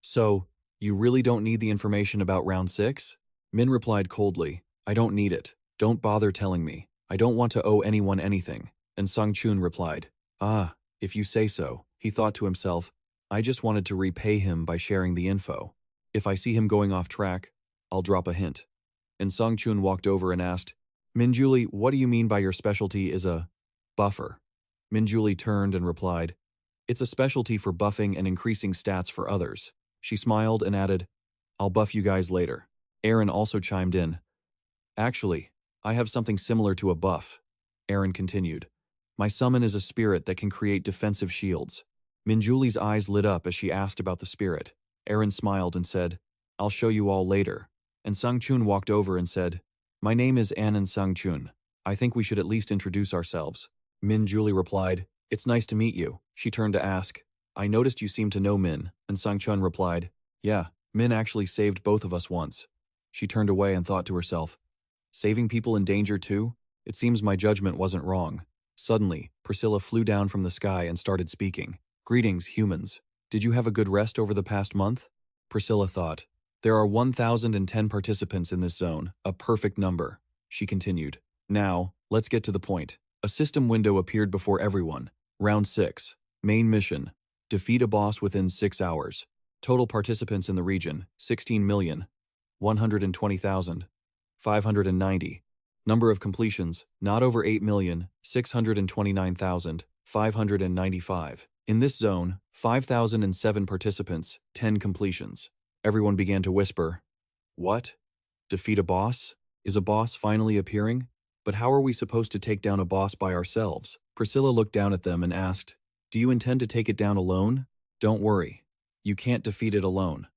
so, you really don't need the information about round 6? Min replied coldly, I don't need it. Don't bother telling me. I don't want to owe anyone anything. And Sang Chun replied, ah, if you say so. He thought to himself, I just wanted to repay him by sharing the info. If I see him going off track, I'll drop a hint. And Sang Chun walked over and asked, Min Julie, what do you mean by your specialty is a buffer? Min Julie turned and replied, it's a specialty for buffing and increasing stats for others. She smiled and added, I'll buff you guys later. Aaron also chimed in. Actually, I have something similar to a buff. Aaron continued. My summon is a spirit that can create defensive shields. Min Julie's eyes lit up as she asked about the spirit. Aaron smiled and said, I'll show you all later. And Sang Chun walked over and said, my name is Anan Sang Chun. I think we should at least introduce ourselves. Min Julie replied, it's nice to meet you. She turned to ask, I noticed you seem to know Min. And Sang Chun replied, yeah, Min actually saved both of us once. She turned away and thought to herself, saving people in danger too? It seems my judgment wasn't wrong. Suddenly, Priscilla flew down from the sky and started speaking. Greetings, humans. Did you have a good rest over the past month? Priscilla thought. There are 1,010 participants in this zone, a perfect number. She continued. Now, let's get to the point. A system window appeared before everyone. Round 6. Main mission. Defeat a boss within 6 hours. Total participants in the region, 16,120,590. Number of completions, not over 8,629,595. In this zone, 5,007 participants, 10 completions. Everyone began to whisper, what? Defeat a boss? Is a boss finally appearing? But how are we supposed to take down a boss by ourselves? Priscilla looked down at them and asked, do you intend to take it down alone? Don't worry. You can't defeat it alone.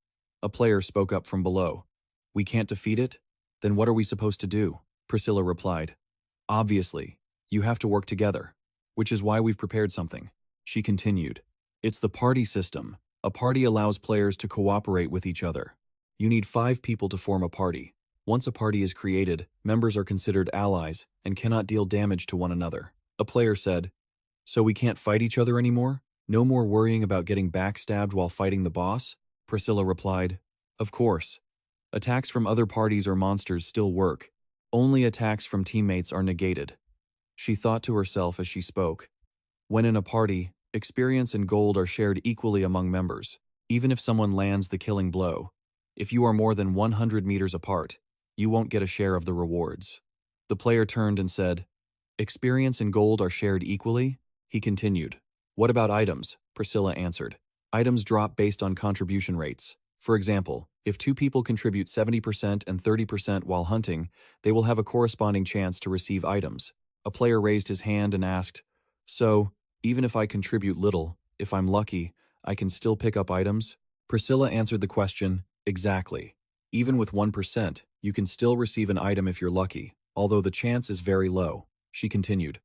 A player spoke up from below. We can't defeat it? Then what are we supposed to do? Priscilla replied. Obviously, you have to work together, which is why we've prepared something. She continued. It's the party system. A party allows players to cooperate with each other. You need 5 people to form a party. Once a party is created, members are considered allies and cannot deal damage to one another. A player said, so we can't fight each other anymore? No more worrying about getting backstabbed while fighting the boss? Priscilla replied, of course. Attacks from other parties or monsters still work. Only attacks from teammates are negated. She thought to herself as she spoke. When in a party, experience and gold are shared equally among members, even if someone lands the killing blow. If you are more than 100 meters apart, you won't get a share of the rewards. The player turned and said, experience and gold are shared equally? He continued. What about items? Priscilla answered. Items drop based on contribution rates. For example, if 2 people contribute 70% and 30% while hunting, they will have a corresponding chance to receive items. A player raised his hand and asked, so, even if I contribute little, if I'm lucky, I can still pick up items? Priscilla answered the question, exactly. Even with 1%, you can still receive an item if you're lucky, although the chance is very low. She continued.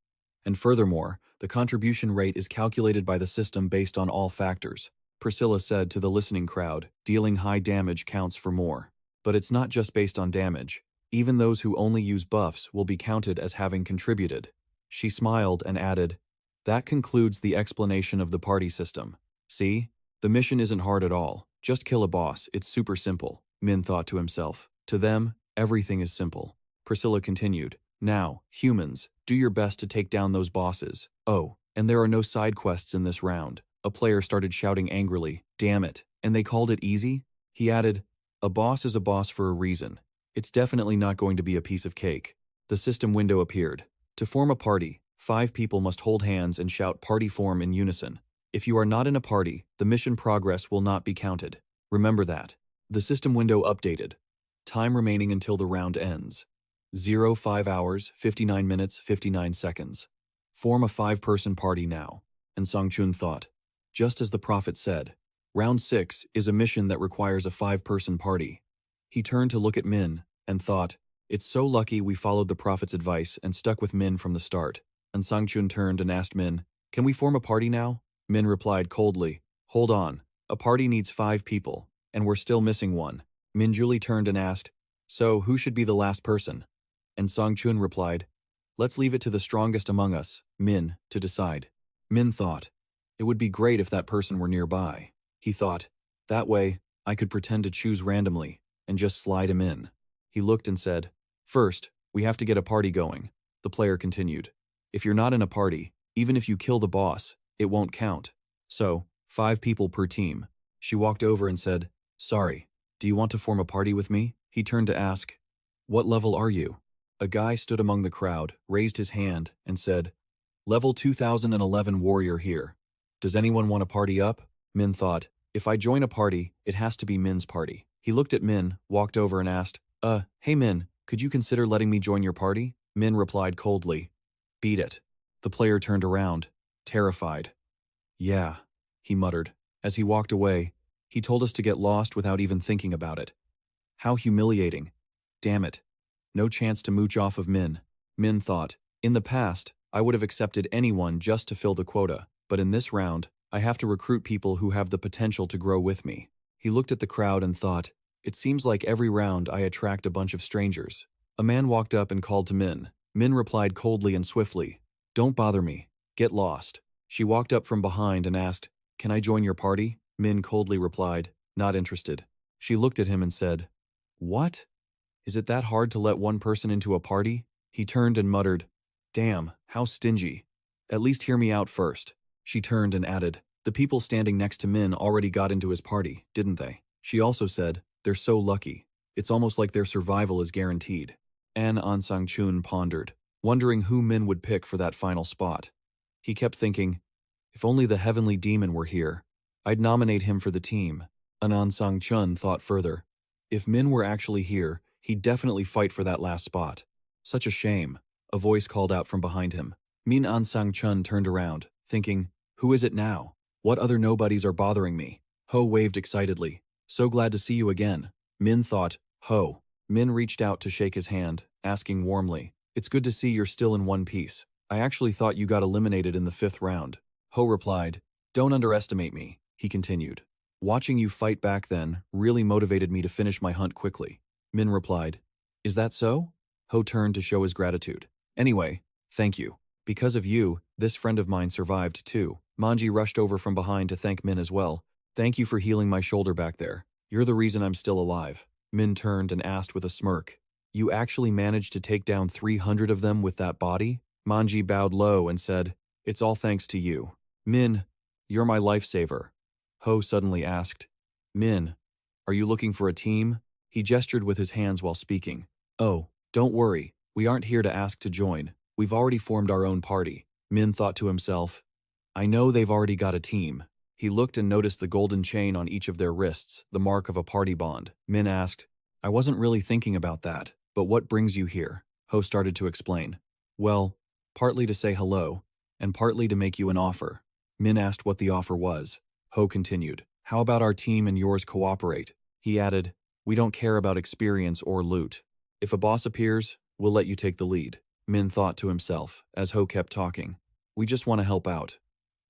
And furthermore, the contribution rate is calculated by the system based on all factors. Priscilla said to the listening crowd, dealing high damage counts for more. But it's not just based on damage. Even those who only use buffs will be counted as having contributed. She smiled and added, that concludes the explanation of the party system. See? The mission isn't hard at all. Just kill a boss, it's super simple, Min thought to himself. To them, everything is simple. Priscilla continued, now, humans, do your best to take down those bosses. Oh, and there are no side quests in this round. A player started shouting angrily, damn it, and they called it easy? He added, a boss is a boss for a reason. It's definitely not going to be a piece of cake. The system window appeared. To form a party, 5 people must hold hands and shout party form in unison. If you are not in a party, the mission progress will not be counted. Remember that. The system window updated. Time remaining until the round ends. 5 hours, 59 minutes, 59 seconds. Form a 5-person party now. And Songchun thought. Just as the prophet said, round 6 is a mission that requires a 5-person party. He turned to look at Min and thought, it's so lucky we followed the prophet's advice and stuck with Min from the start. And Songchun turned and asked Min, can we form a party now? Min replied coldly, hold on, a party needs 5 people, and we're still missing one. Min Julie turned and asked, so who should be the last person? And Songchun replied, let's leave it to the strongest among us, Min, to decide. Min thought, it would be great if that person were nearby. He thought, that way, I could pretend to choose randomly and just slide him in. He looked and said, first, we have to get a party going. The player continued, if you're not in a party, even if you kill the boss, it won't count. So, 5 people per team. She walked over and said, sorry, do you want to form a party with me? He turned to ask, what level are you? A guy stood among the crowd, raised his hand, and said, level 2011 warrior here. Does anyone want to party up? Min thought, if I join a party, it has to be Min's party. He looked at Min, walked over and asked, hey Min, could you consider letting me join your party? Min replied coldly, beat it. The player turned around, terrified. Yeah, he muttered. As he walked away, he told us to get lost without even thinking about it. How humiliating. Damn it. No chance to mooch off of Min. Min thought, in the past, I would have accepted anyone just to fill the quota, but in this round, I have to recruit people who have the potential to grow with me. He looked at the crowd and thought, it seems like every round I attract a bunch of strangers. A man walked up and called to Min. Min replied coldly and swiftly, don't bother me. Get lost. She walked up from behind and asked, can I join your party? Min coldly replied, not interested. She looked at him and said, what? Is it that hard to let one person into a party? He turned and muttered, damn, how stingy. At least hear me out first. She turned and added, the people standing next to Min already got into his party, didn't they? She also said, they're so lucky. It's almost like their survival is guaranteed. An Sangchun pondered, wondering who Min would pick for that final spot. He kept thinking, if only the heavenly demon were here, I'd nominate him for the team. Anan Sangchun thought further, if Min were actually here, He'd definitely fight for that last spot. Such a shame. A voice called out from behind him. Min An Sang-chun turned around, thinking, who is it now? What other nobodies are bothering me? Ho waved excitedly. So glad to see you again. Min thought, Ho. Min reached out to shake his hand, asking warmly, it's good to see you're still in one piece. I actually thought you got eliminated in the 5th round. Ho replied, don't underestimate me, he continued. Watching you fight back then really motivated me to finish my hunt quickly. Min replied, is that so? Ho turned to show his gratitude. Anyway, thank you. Because of you, this friend of mine survived too. Manji rushed over from behind to thank Min as well. Thank you for healing my shoulder back there. You're the reason I'm still alive. Min turned and asked with a smirk. You actually managed to take down 300 of them with that body? Manji bowed low and said, it's all thanks to you. Min, you're my lifesaver. Ho suddenly asked, Min, are you looking for a team? He gestured with his hands while speaking. Oh, don't worry, we aren't here to ask to join. We've already formed our own party. Min thought to himself, I know they've already got a team. He looked and noticed the golden chain on each of their wrists, the mark of a party bond. Min asked, I wasn't really thinking about that, but what brings you here? Ho started to explain. Well, partly to say hello, and partly to make you an offer. Min asked what the offer was. Ho continued, how about our team and yours cooperate? He added, we don't care about experience or loot. If a boss appears, we'll let you take the lead. Min thought to himself, as Ho kept talking. We just want to help out.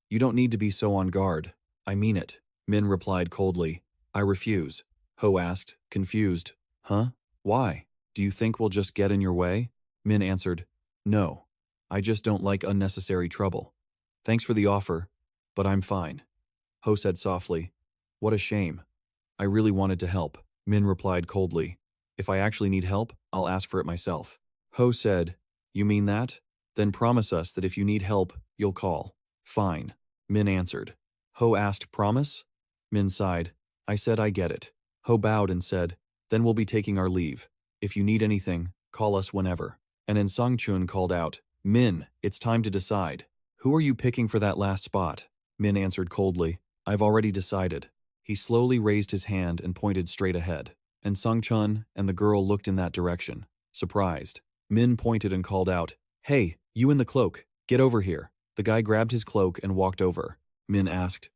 You don't need to be so on guard. I mean it. Min replied coldly. I refuse. Ho asked, confused. Huh? Why? Do you think we'll just get in your way? Min answered, no. I just don't like unnecessary trouble. Thanks for the offer, but I'm fine. Ho said softly, what a shame. I really wanted to help. Min replied coldly, if I actually need help, I'll ask for it myself. Ho said, you mean that? Then promise us that if you need help, you'll call. Fine. Min answered. Ho asked, promise? Min sighed. I said I get it. Ho bowed and said, then we'll be taking our leave. If you need anything, call us whenever. And then Sang-chun called out, Min, it's time to decide. Who are you picking for that last spot? Min answered coldly, I've already decided. He slowly raised his hand and pointed straight ahead. And Sang-chun and the girl looked in that direction, surprised. Min pointed and called out, hey, you in the cloak, get over here. The guy grabbed his cloak and walked over. Min asked,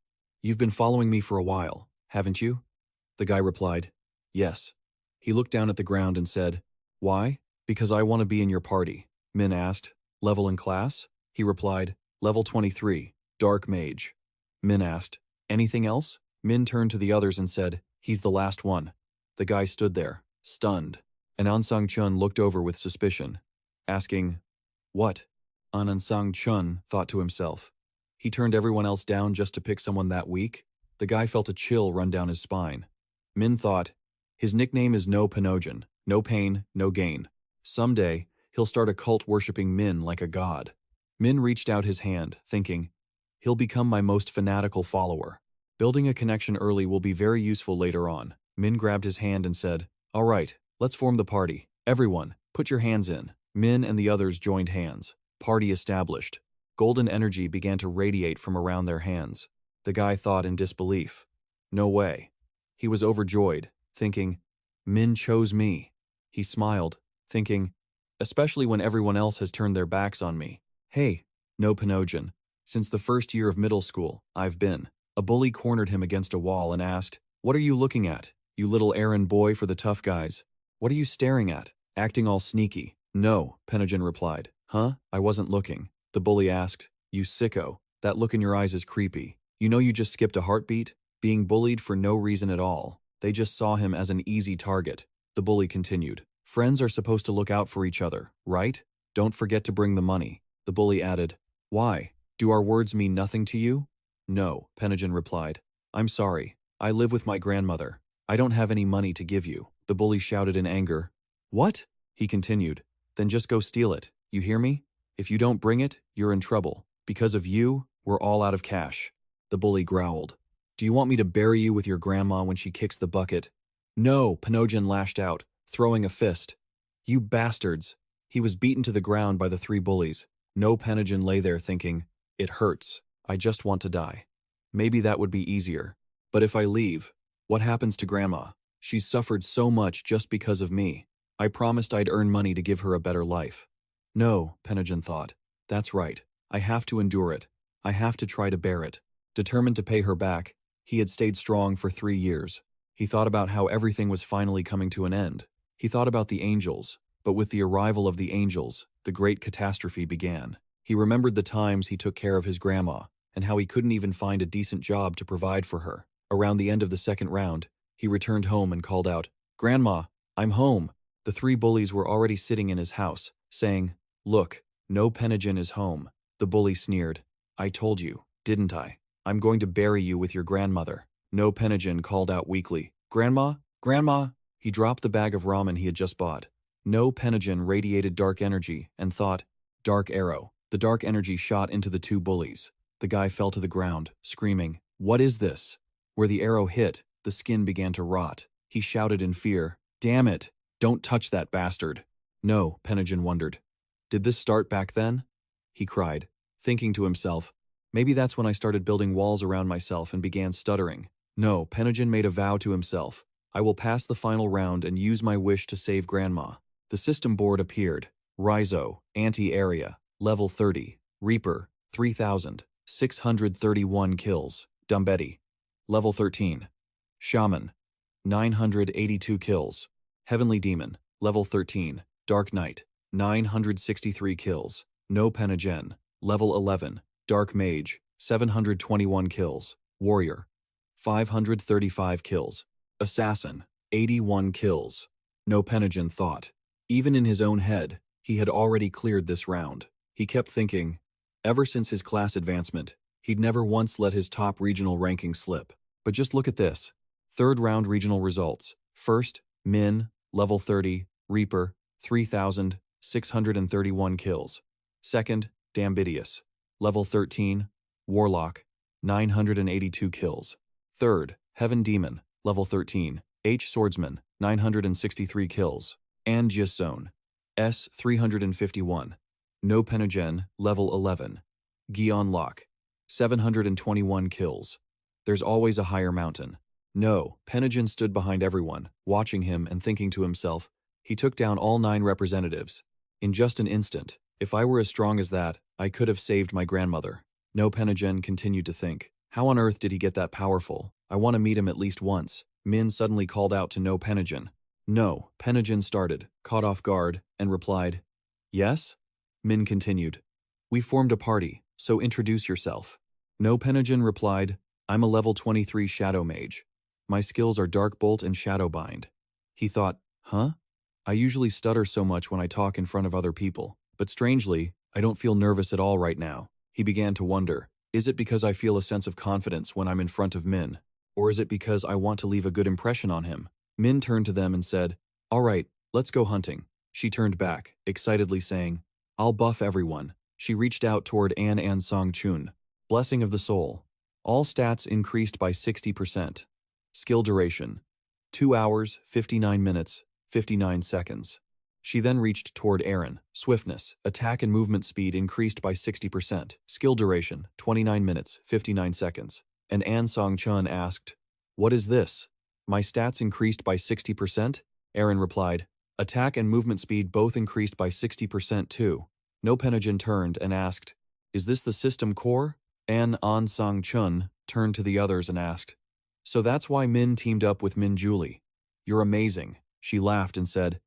you've been following me for a while, haven't you? The guy replied, yes. He looked down at the ground and said, why? Because I want to be in your party. Min asked, level in class? He replied, level 23, dark mage. Min asked, anything else? Min turned to the others and said, he's the last one. The guy stood there, stunned, and An Sang-chun looked over with suspicion, asking, what? An Sang-chun thought to himself. He turned everyone else down just to pick someone that weak? The guy felt a chill run down his spine. Min thought, his nickname is No Panojin, no pain, no gain. Someday, he'll start a cult worshipping Min like a god. Min reached out his hand, thinking, he'll become my most fanatical follower. Building a connection early will be very useful later on. Min grabbed his hand and said, all right, let's form the party. Everyone, put your hands in. Min and the others joined hands. Party established. Golden energy began to radiate from around their hands. The guy thought in disbelief. No way. He was overjoyed, thinking, Min chose me. He smiled, thinking, especially when everyone else has turned their backs on me. Hey, No Panojin. Since the first year of middle school, I've been. A bully cornered him against a wall and asked, what are you looking at, you little errand boy for the tough guys? What are you staring at, acting all sneaky? No, Panojin replied. Huh? I wasn't looking. The bully asked, you sicko, that look in your eyes is creepy. You know you just skipped a heartbeat? Being bullied for no reason at all. They just saw him as an easy target. The bully continued. Friends are supposed to look out for each other, right? Don't forget to bring the money. The bully added, why? Do our words mean nothing to you? No, Panojin replied. I'm sorry. I live with my grandmother. I don't have any money to give you. The bully shouted in anger. What? He continued. Then just go steal it. You hear me? If you don't bring it, you're in trouble. Because of you, we're all out of cash. The bully growled. Do you want me to bury you with your grandma when she kicks the bucket? No, Panojin lashed out, throwing a fist. You bastards. He was beaten to the ground by the three bullies. No, Panojin lay there thinking, it hurts. I just want to die. Maybe that would be easier. But if I leave, what happens to Grandma? She's suffered so much just because of me. I promised I'd earn money to give her a better life. No, Penajin thought. That's right. I have to endure it. I have to try to bear it. Determined to pay her back, he had stayed strong for 3 years. He thought about how everything was finally coming to an end. He thought about the angels, but with the arrival of the angels, the great catastrophe began. He remembered the times he took care of his grandma, and how he couldn't even find a decent job to provide for her. Around the end of the second round, he returned home and called out, "Grandma, I'm home." The 3 bullies were already sitting in his house, saying, "Look, no Penajin is home." The bully sneered, "I told you, didn't I? I'm going to bury you with your grandmother." No Penajin called out weakly, "Grandma, Grandma." He dropped the bag of ramen he had just bought. No Penajin radiated dark energy and thought, "Dark arrow." The dark energy shot into the 2 bullies. The guy fell to the ground, screaming, "What is this?" Where the arrow hit, the skin began to rot. He shouted in fear, "Damn it! Don't touch that bastard." No, Penajin wondered. Did this start back then? He cried, thinking to himself, maybe that's when I started building walls around myself and began stuttering. No, Penajin made a vow to himself. I will pass the final round and use my wish to save Grandma. The system board appeared. Rhizo, Anti-Area, Level 30, Reaper, 3,631 kills, Dumbetti. Level 13. Shaman, 982 kills. Heavenly Demon, Level 13, Dark Knight, 963 kills. No Penajin, Level 11, Dark Mage, 721 kills. Warrior, 535 kills. Assassin, 81 kills. No Penajin thought. Even in his own head, he had already cleared this round. He kept thinking, ever since his class advancement, he'd never once let his top regional ranking slip. But just look at this. 3rd round regional results. First, Min, Level 30, Reaper, 3,631 kills. Second, Dambidius, Level 13, Warlock, 982 kills. Third, Heaven Demon, Level 13, H Swordsman, 963 kills. And Jisone, S 351. No Penajin, Level 11. Gion Locke, 721 kills. There's always a higher mountain. No, Penajin stood behind everyone, watching him and thinking to himself, he took down all 9 representatives. In just an instant, if I were as strong as that, I could have saved my grandmother. No Penajin continued to think, how on earth did he get that powerful? I want to meet him at least once. Min suddenly called out to No Penajin. No, Penajin started, caught off guard, and replied, "Yes?" Min continued, "We formed a party, so introduce yourself." No Penajin replied, "I'm a level 23 Shadow Mage. My skills are Dark Bolt and Shadow Bind." He thought, huh? I usually stutter so much when I talk in front of other people, but strangely, I don't feel nervous at all right now. He began to wonder, is it because I feel a sense of confidence when I'm in front of Min? Or is it because I want to leave a good impression on him? Min turned to them and said, "All right, let's go hunting." She turned back, excitedly saying, "I'll buff everyone." She reached out toward An Song Chun. Blessing of the Soul. All stats increased by 60%. Skill duration, 2 hours, 59 minutes, 59 seconds. She then reached toward Aaron. Swiftness, attack and movement speed increased by 60%. Skill duration, 29 minutes, 59 seconds. And An Song Chun asked, "What is this? My stats increased by 60%? Aaron replied, "Attack and movement speed both increased by 60% too." No Penajin turned and asked, "Is this the system core?" An Song Chun turned to the others and asked, "So that's why Min teamed up with Min Julie. You're amazing." She laughed and said,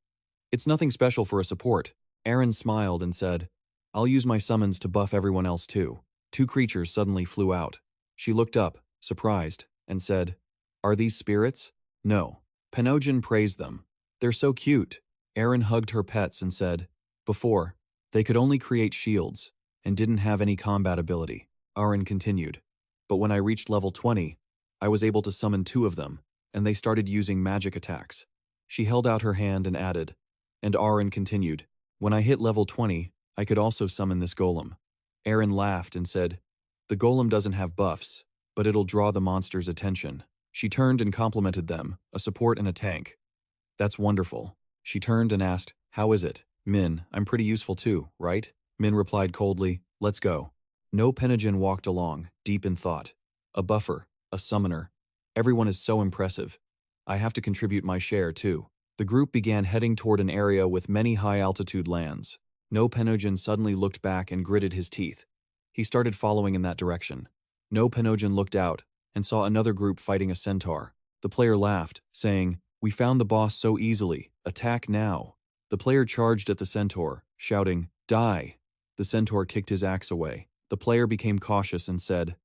"It's nothing special for a support." Aaron smiled and said, "I'll use my summons to buff everyone else too." 2 creatures suddenly flew out. She looked up, surprised, and said, "Are these spirits?" "No." Penojin praised them. "They're so cute." Aaron hugged her pets and said, "Before, they could only create shields and didn't have any combat ability." Aaron continued, "But when I reached level 20, I was able to summon 2 of them, and they started using magic attacks." She held out her hand and added, and Aaron continued, "When I hit level 20, I could also summon this golem." Aaron laughed and said, "The golem doesn't have buffs, but it'll draw the monster's attention." She turned and complimented them, a support and a tank. "That's wonderful." She turned and asked, "How is it?" "Min, I'm pretty useful too, right?" Min replied coldly, "Let's go." No Penajin walked along, deep in thought. A buffer, a summoner. Everyone is so impressive. I have to contribute my share too. The group began heading toward an area with many high-altitude lands. No Penojin suddenly looked back and gritted his teeth. He started following in that direction. No Penojin looked out and saw another group fighting a centaur. The player laughed, saying, "We found the boss so easily. Attack now." The player charged at the centaur, shouting, "Die!" The centaur kicked his axe away. The player became cautious and said,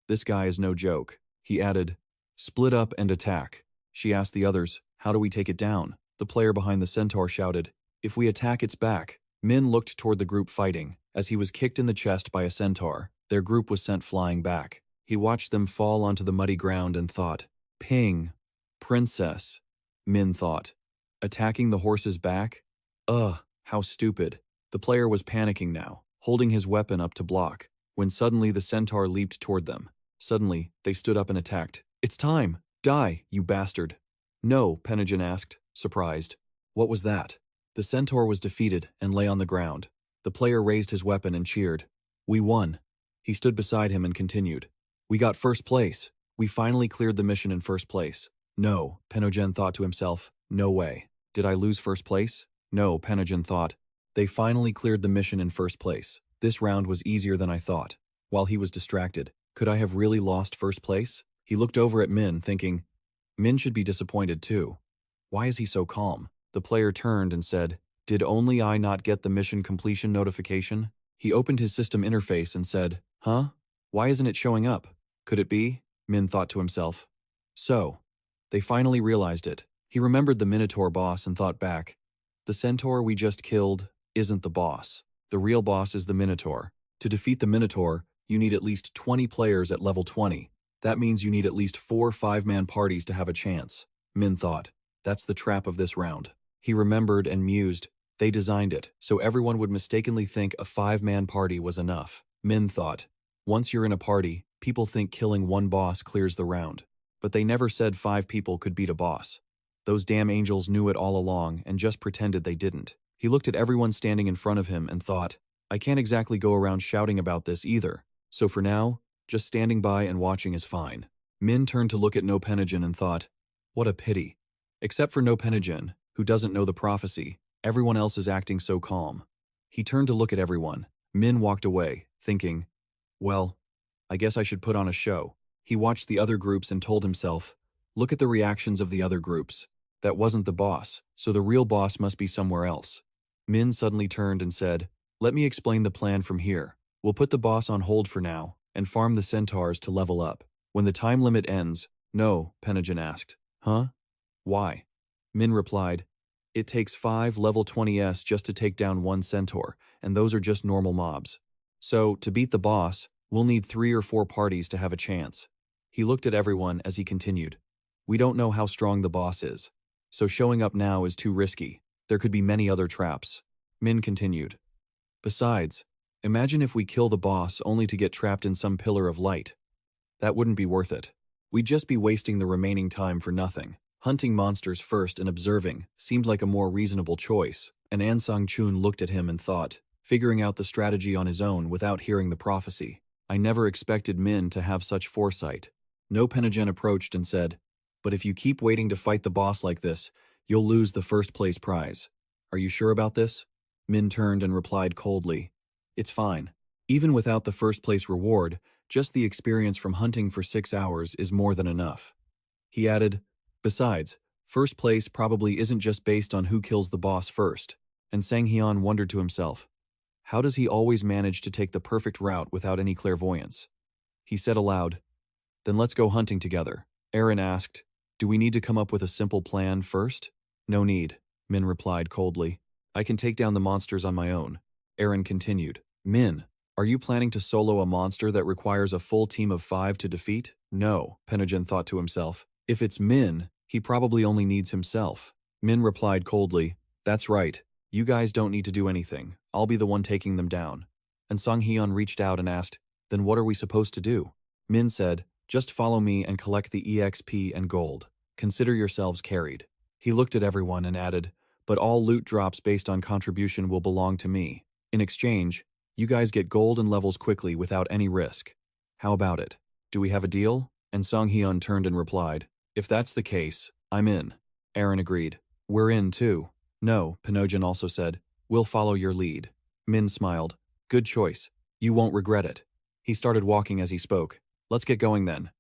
"This guy is no joke." He added, "Split up and attack." She asked the others, "How do we take it down?" The player behind the centaur shouted, "If we attack its back." Min looked toward the group fighting. As he was kicked in the chest by a centaur, their group was sent flying back. He watched them fall onto the muddy ground and thought, "Ping. Princess." Min thought, "Attacking the horse's back? Ugh, how stupid." The player was panicking now, holding his weapon up to block, when suddenly the centaur leaped toward them. Suddenly, they stood up and attacked. "It's time! Die, you bastard!" "No," Penojin asked, surprised. "What was that?" The centaur was defeated and lay on the ground. The player raised his weapon and cheered. "We won." He stood beside him and continued. "We got first place. We finally cleared the mission in first place." "No," Penojin thought to himself. "No way. Did I lose first place?" "No," Penojin thought. "They finally cleared the mission in first place. This round was easier than I thought." While he was distracted, could I have really lost first place? He looked over at Min, thinking, Min should be disappointed too. Why is he so calm? The player turned and said, "Did only I not get the mission completion notification?" He opened his system interface and said, "Huh? Why isn't it showing up? Could it be?" Min thought to himself. So, they finally realized it. He remembered the Minotaur boss and thought back. The centaur we just killed isn't the boss. The real boss is the Minotaur. To defeat the Minotaur, you need at least 20 players at level 20. That means you need at least 4 5-man parties to have a chance. Min thought, that's the trap of this round. He remembered and mused, they designed it, so everyone would mistakenly think a 5-man party was enough. Min thought, once you're in a party, people think killing one boss clears the round. But they never said 5 people could beat a boss. Those damn angels knew it all along and just pretended they didn't. He looked at everyone standing in front of him and thought, I can't exactly go around shouting about this either, so for now, just standing by and watching is fine. Min turned to look at No Penijin and thought, what a pity. Except for No Penijin, who doesn't know the prophecy, everyone else is acting so calm. He turned to look at everyone. Min walked away, thinking, well, I guess I should put on a show. He watched the other groups and told himself, look at the reactions of the other groups. That wasn't the boss, so the real boss must be somewhere else. Min suddenly turned and said, let me explain the plan from here. We'll put the boss on hold for now, and farm the centaurs to level up. When the time limit ends, no, Penijin asked. Huh? Why? Min replied, it takes 5 level 20s just to take down 1 centaur, and those are just normal mobs. So, to beat the boss, we'll need 3 or 4 parties to have a chance. He looked at everyone as he continued. We don't know how strong the boss is, so showing up now is too risky. There could be many other traps. Min continued. Besides, imagine if we kill the boss only to get trapped in some pillar of light. That wouldn't be worth it. We'd just be wasting the remaining time for nothing. Hunting monsters first and observing seemed like a more reasonable choice, and An Sang-chun looked at him and thought, figuring out the strategy on his own without hearing the prophecy. I never expected Min to have such foresight. No Penijin approached and said, but if you keep waiting to fight the boss like this, you'll lose the first place prize. Are you sure about this? Min turned and replied coldly, it's fine. Even without the first place reward, just the experience from hunting for 6 hours is more than enough. He added, besides, first place probably isn't just based on who kills the boss first. And Sang-hyun wondered to himself, how does he always manage to take the perfect route without any clairvoyance? He said aloud, then let's go hunting together. Aaron asked, do we need to come up with a simple plan first? No need, Min replied coldly. I can take down the monsters on my own. Aaron continued, Min, are you planning to solo a monster that requires a full team of 5 to defeat? No, Penijin thought to himself. If it's Min, he probably only needs himself. Min replied coldly, that's right. You guys don't need to do anything. I'll be the one taking them down. And Sang-hyun reached out and asked, then what are we supposed to do? Min said, just follow me and collect the EXP and gold. Consider yourselves carried. He looked at everyone and added, but all loot drops based on contribution will belong to me. In exchange, you guys get gold and levels quickly without any risk. How about it? Do we have a deal? And Sang-hyun turned and replied, if that's the case, I'm in. Aaron agreed. We're in too. No, Pinojin also said. We'll follow your lead. Min smiled. Good choice. You won't regret it. He started walking as he spoke. Let's get going then.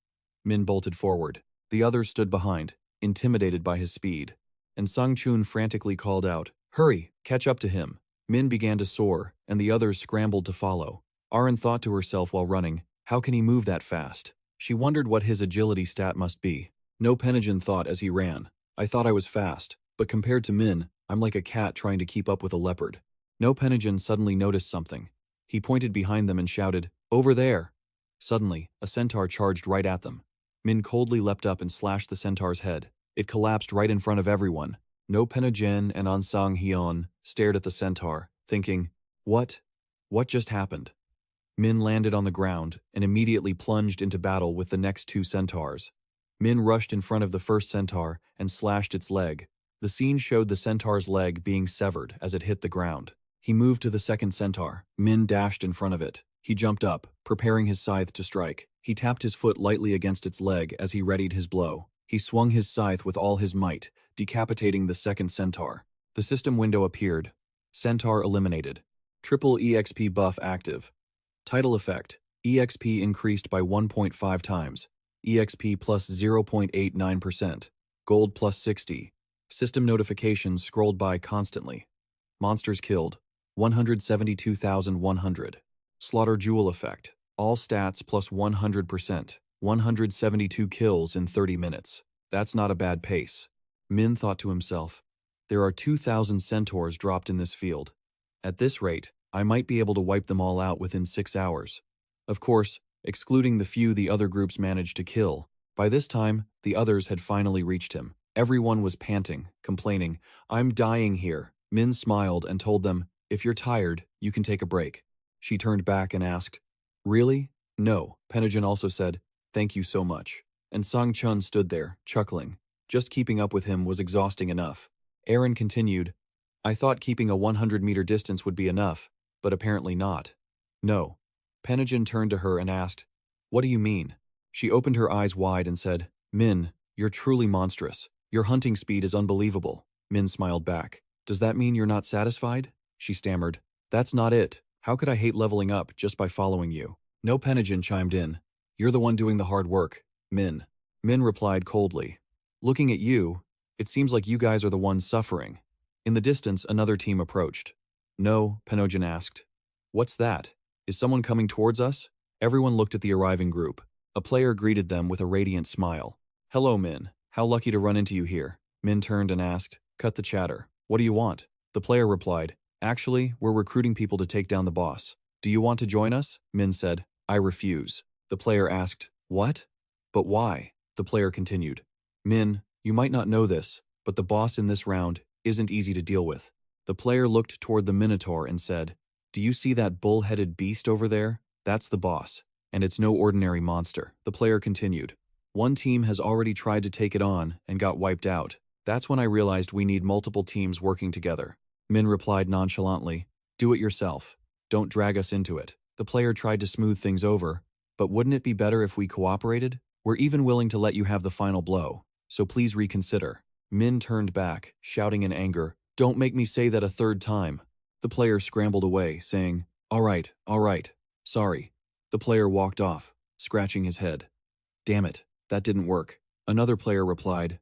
Min bolted forward. The others stood behind, intimidated by his speed. And Sung Chun frantically called out, Hurry, catch up to him. Min began to soar, and the others scrambled to follow. Arin thought to herself while running, how can he move that fast? She wondered what his agility stat must be. No Pinojin thought as he ran. I thought I was fast, but compared to Min, I'm like a cat trying to keep up with a leopard. No Pinojin suddenly noticed something. He pointed behind them and shouted, Over there! Suddenly, a centaur charged right at them. Min coldly leapt up and slashed the centaur's head. It collapsed right in front of everyone. No Pinojin and Ansang Hyun stared at the centaur, thinking, What? What just happened? Min landed on the ground and immediately plunged into battle with the next two centaurs. Min rushed in front of the first centaur and slashed its leg. The scene showed the centaur's leg being severed as it hit the ground. He moved to the second centaur. Min dashed in front of it. He jumped up, preparing his scythe to strike. He tapped his foot lightly against its leg as he readied his blow. He swung his scythe with all his might, decapitating the second centaur. The system window appeared. Centaur eliminated. Triple EXP buff active. Title effect. EXP increased by 1.5 times. EXP plus 0.89%. Gold plus 60. System notifications scrolled by constantly. Monsters killed. 172,100. Slaughter jewel effect. All stats plus 100%. 172 kills in 30 minutes. That's not a bad pace. Min thought to himself. There are 2,000 centaurs dropped in this field. At this rate, I might be able to wipe them all out within 6 hours. Of course, excluding the few the other groups managed to kill. By this time, the others had finally reached him. Everyone was panting, complaining, I'm dying here. Min smiled and told them, if you're tired, you can take a break. She turned back and asked, Really? No, Pinojin also said, Thank you so much. And Sang Chun stood there, chuckling. Just keeping up with him was exhausting enough. Aaron continued, I thought keeping a 100-meter distance would be enough, but apparently not. No. Pinojin turned to her and asked, What do you mean? She opened her eyes wide and said, Min, you're truly monstrous. Your hunting speed is unbelievable. Min smiled back. Does that mean you're not satisfied? She stammered. That's not it. How could I hate leveling up just by following you? No Pinojin chimed in. You're the one doing the hard work, Min. Min replied coldly. Looking at you, it seems like you guys are the ones suffering. In the distance, another team approached. No, Pinojin asked. What's that? Is someone coming towards us? Everyone looked at the arriving group. A player greeted them with a radiant smile. Hello, Min. How lucky to run into you here. Min turned and asked, Cut the chatter. What do you want? The player replied, Actually, we're recruiting people to take down the boss. Do you want to join us? Min said, I refuse. The player asked, What? But why? The player continued. Min, you might not know this, but the boss in this round isn't easy to deal with. The player looked toward the Minotaur and said, Do you see that bull-headed beast over there? That's the boss, and it's no ordinary monster. The player continued. One team has already tried to take it on and got wiped out. That's when I realized we need multiple teams working together. Min replied nonchalantly, Do it yourself. Don't drag us into it. The player tried to smooth things over, but wouldn't it be better if we cooperated? We're even willing to let you have the final blow, so please reconsider. Min turned back, shouting in anger, Don't make me say that a third time. The player scrambled away, saying, All right, sorry. The player walked off, scratching his head. Damn it, that didn't work. Another player replied,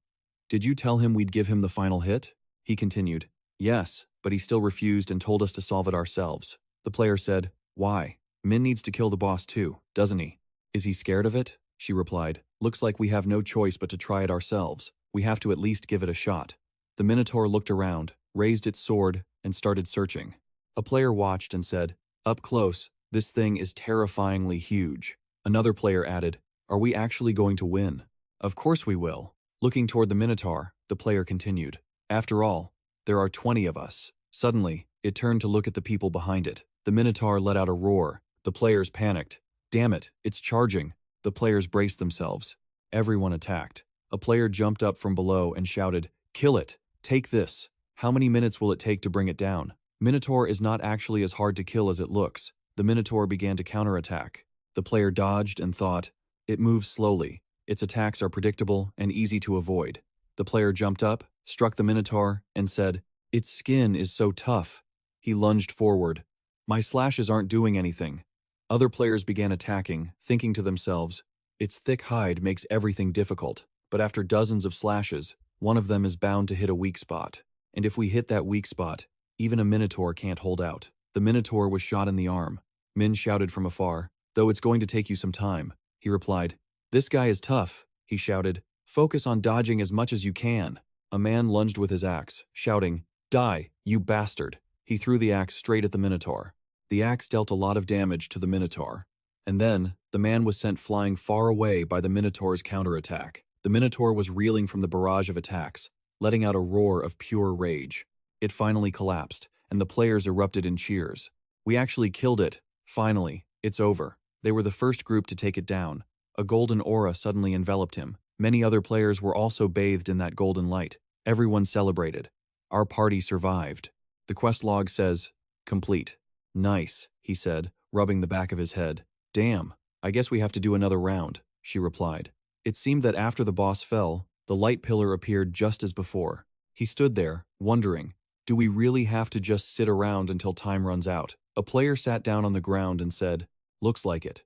Did you tell him we'd give him the final hit? He continued, Yes, but he still refused and told us to solve it ourselves. The player said, Why? Min needs to kill the boss too, doesn't he? Is he scared of it? She replied, Looks like we have no choice but to try it ourselves. We have to at least give it a shot. The Minotaur looked around, raised its sword, and started searching. A player watched and said, Up close, this thing is terrifyingly huge. Another player added, Are we actually going to win? Of course we will. Looking toward the Minotaur, the player continued, After all, there are 20 of us. Suddenly, it turned to look at the people behind it. The Minotaur let out a roar. The players panicked. Damn it, it's charging. The players braced themselves. Everyone attacked. A player jumped up from below and shouted, Kill it! Take this! How many minutes will it take to bring it down? Minotaur is not actually as hard to kill as it looks. The Minotaur began to counterattack. The player dodged and thought, It moves slowly. Its attacks are predictable and easy to avoid. The player jumped up, struck the Minotaur, and said, "Its skin is so tough." He lunged forward. "My slashes aren't doing anything." Other players began attacking, thinking to themselves, "Its thick hide makes everything difficult." But after dozens of slashes, one of them is bound to hit a weak spot. And if we hit that weak spot, even a Minotaur can't hold out. The Minotaur was shot in the arm. Min shouted from afar, "Though it's going to take you some time." He replied, "This guy is tough," he shouted. "Focus on dodging as much as you can." A man lunged with his axe, shouting, "Die, you bastard." He threw the axe straight at the Minotaur. The axe dealt a lot of damage to the Minotaur. And then, the man was sent flying far away by the Minotaur's counterattack. The Minotaur was reeling from the barrage of attacks, letting out a roar of pure rage. It finally collapsed, and the players erupted in cheers. "We actually killed it. Finally, it's over." They were the first group to take it down. A golden aura suddenly enveloped him. Many other players were also bathed in that golden light. Everyone celebrated. Our party survived. The quest log says, "Complete." "Nice," he said, rubbing the back of his head. "Damn, I guess we have to do another round," she replied. It seemed that after the boss fell, the light pillar appeared just as before. He stood there, wondering, do we really have to just sit around until time runs out? A player sat down on the ground and said, "Looks like it.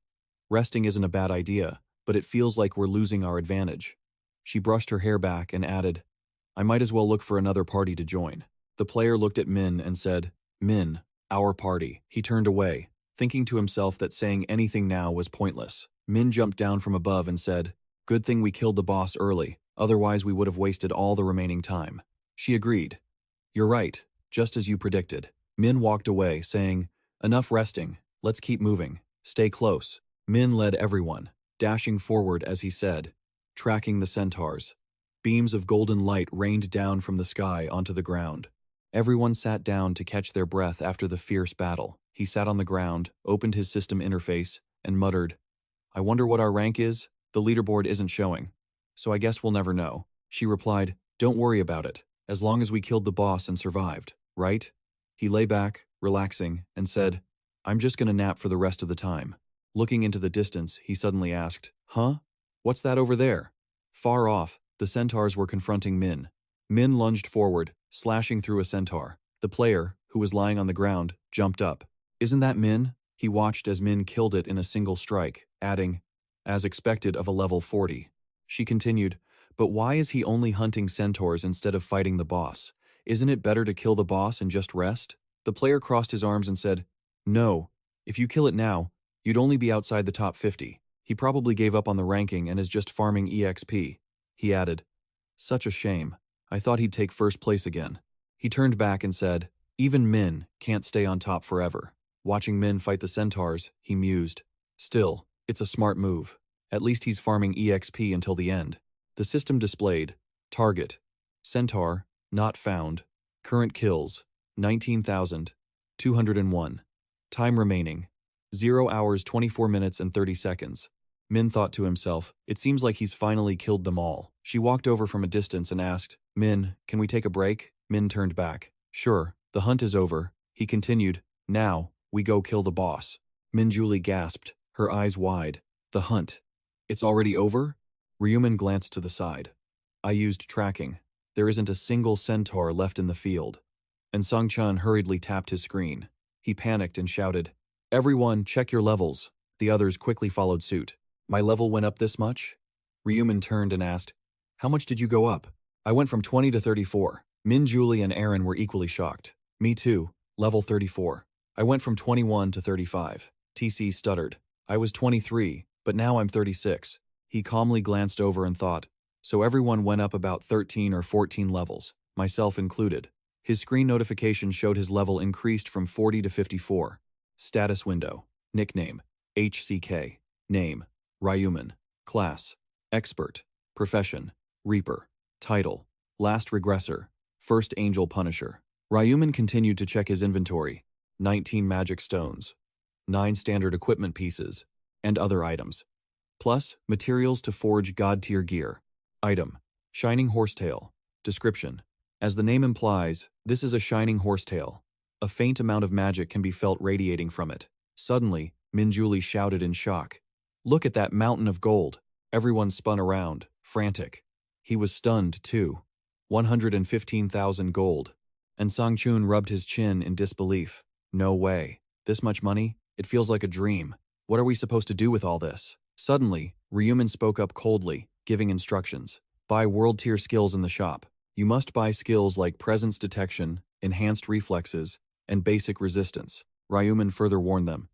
Resting isn't a bad idea, but it feels like we're losing our advantage." She brushed her hair back and added, "I might as well look for another party to join." The player looked at Min and said, "Min, our party." He turned away, thinking to himself that saying anything now was pointless. Min jumped down from above and said, "Good thing we killed the boss early, otherwise we would have wasted all the remaining time." She agreed. "You're right, just as you predicted." Min walked away, saying, "Enough resting, let's keep moving. Stay close." Min led everyone, dashing forward as he said, tracking the centaurs. Beams of golden light rained down from the sky onto the ground. Everyone sat down to catch their breath after the fierce battle. He sat on the ground, opened his system interface, and muttered, "I wonder what our rank is? The leaderboard isn't showing, so I guess we'll never know." She replied, "Don't worry about it, as long as we killed the boss and survived, right?" He lay back, relaxing, and said, "I'm just gonna nap for the rest of the time." Looking into the distance, he suddenly asked, "Huh? What's that over there?" Far off, the centaurs were confronting Min. Min lunged forward, slashing through a centaur. The player, who was lying on the ground, jumped up. "Isn't that Min?" He watched as Min killed it in a single strike, adding, "As expected of a level 40. She continued, "But why is he only hunting centaurs instead of fighting the boss? Isn't it better to kill the boss and just rest?" The player crossed his arms and said, "No, if you kill it now, you'd only be outside the top 50. He probably gave up on the ranking and is just farming EXP." He added, "Such a shame. I thought he'd take first place again." He turned back and said, "Even Min can't stay on top forever." Watching Min fight the centaurs, he mused, "Still, it's a smart move. At least he's farming EXP until the end." The system displayed, target, centaur, not found, current kills, 19,201. Time remaining, 0 hours 24 minutes and 30 seconds. Min thought to himself, it seems like he's finally killed them all. She walked over from a distance and asked, "Min, can we take a break?" Min turned back. "Sure, the hunt is over." He continued, "Now, we go kill the boss." Minjuli gasped, her eyes wide. "The hunt? It's already over?" Ryu Min glanced to the side. "I used tracking. There isn't a single centaur left in the field." And Sung Chun hurriedly tapped his screen. He panicked and shouted, "Everyone, check your levels." The others quickly followed suit. "My level went up this much?" Ryu Min turned and asked, "How much did you go up?" "I went from 20 to 34. Min, Julie, and Aaron were equally shocked. "Me too, level 34. I went from 21 to 35. TC stuttered. "I was 23, but now I'm 36. He calmly glanced over and thought, "So everyone went up about 13 or 14 levels, myself included." His screen notification showed his level increased from 40 to 54. Status window. Nickname, HCK. Name, Ryu Min. Class, Expert. Profession, Reaper. Title, Last Regressor. First Angel Punisher. Ryu Min continued to check his inventory. 19 magic stones, 9 standard equipment pieces, and other items. Plus, materials to forge god-tier gear. Item, Shining Horsetail. Description. As the name implies, this is a shining horsetail. A faint amount of magic can be felt radiating from it. Suddenly, Minjuli shouted in shock, "Look at that mountain of gold!" Everyone spun around, frantic. He was stunned, too. 115,000 gold. And Sangchun rubbed his chin in disbelief. No way. This much money? It feels like a dream. What are we supposed to do with all this? Suddenly, Ryu Min spoke up coldly, giving instructions. Buy world-tier skills in the shop. You must buy skills like presence detection, enhanced reflexes, and basic resistance. Ryu Min further warned them.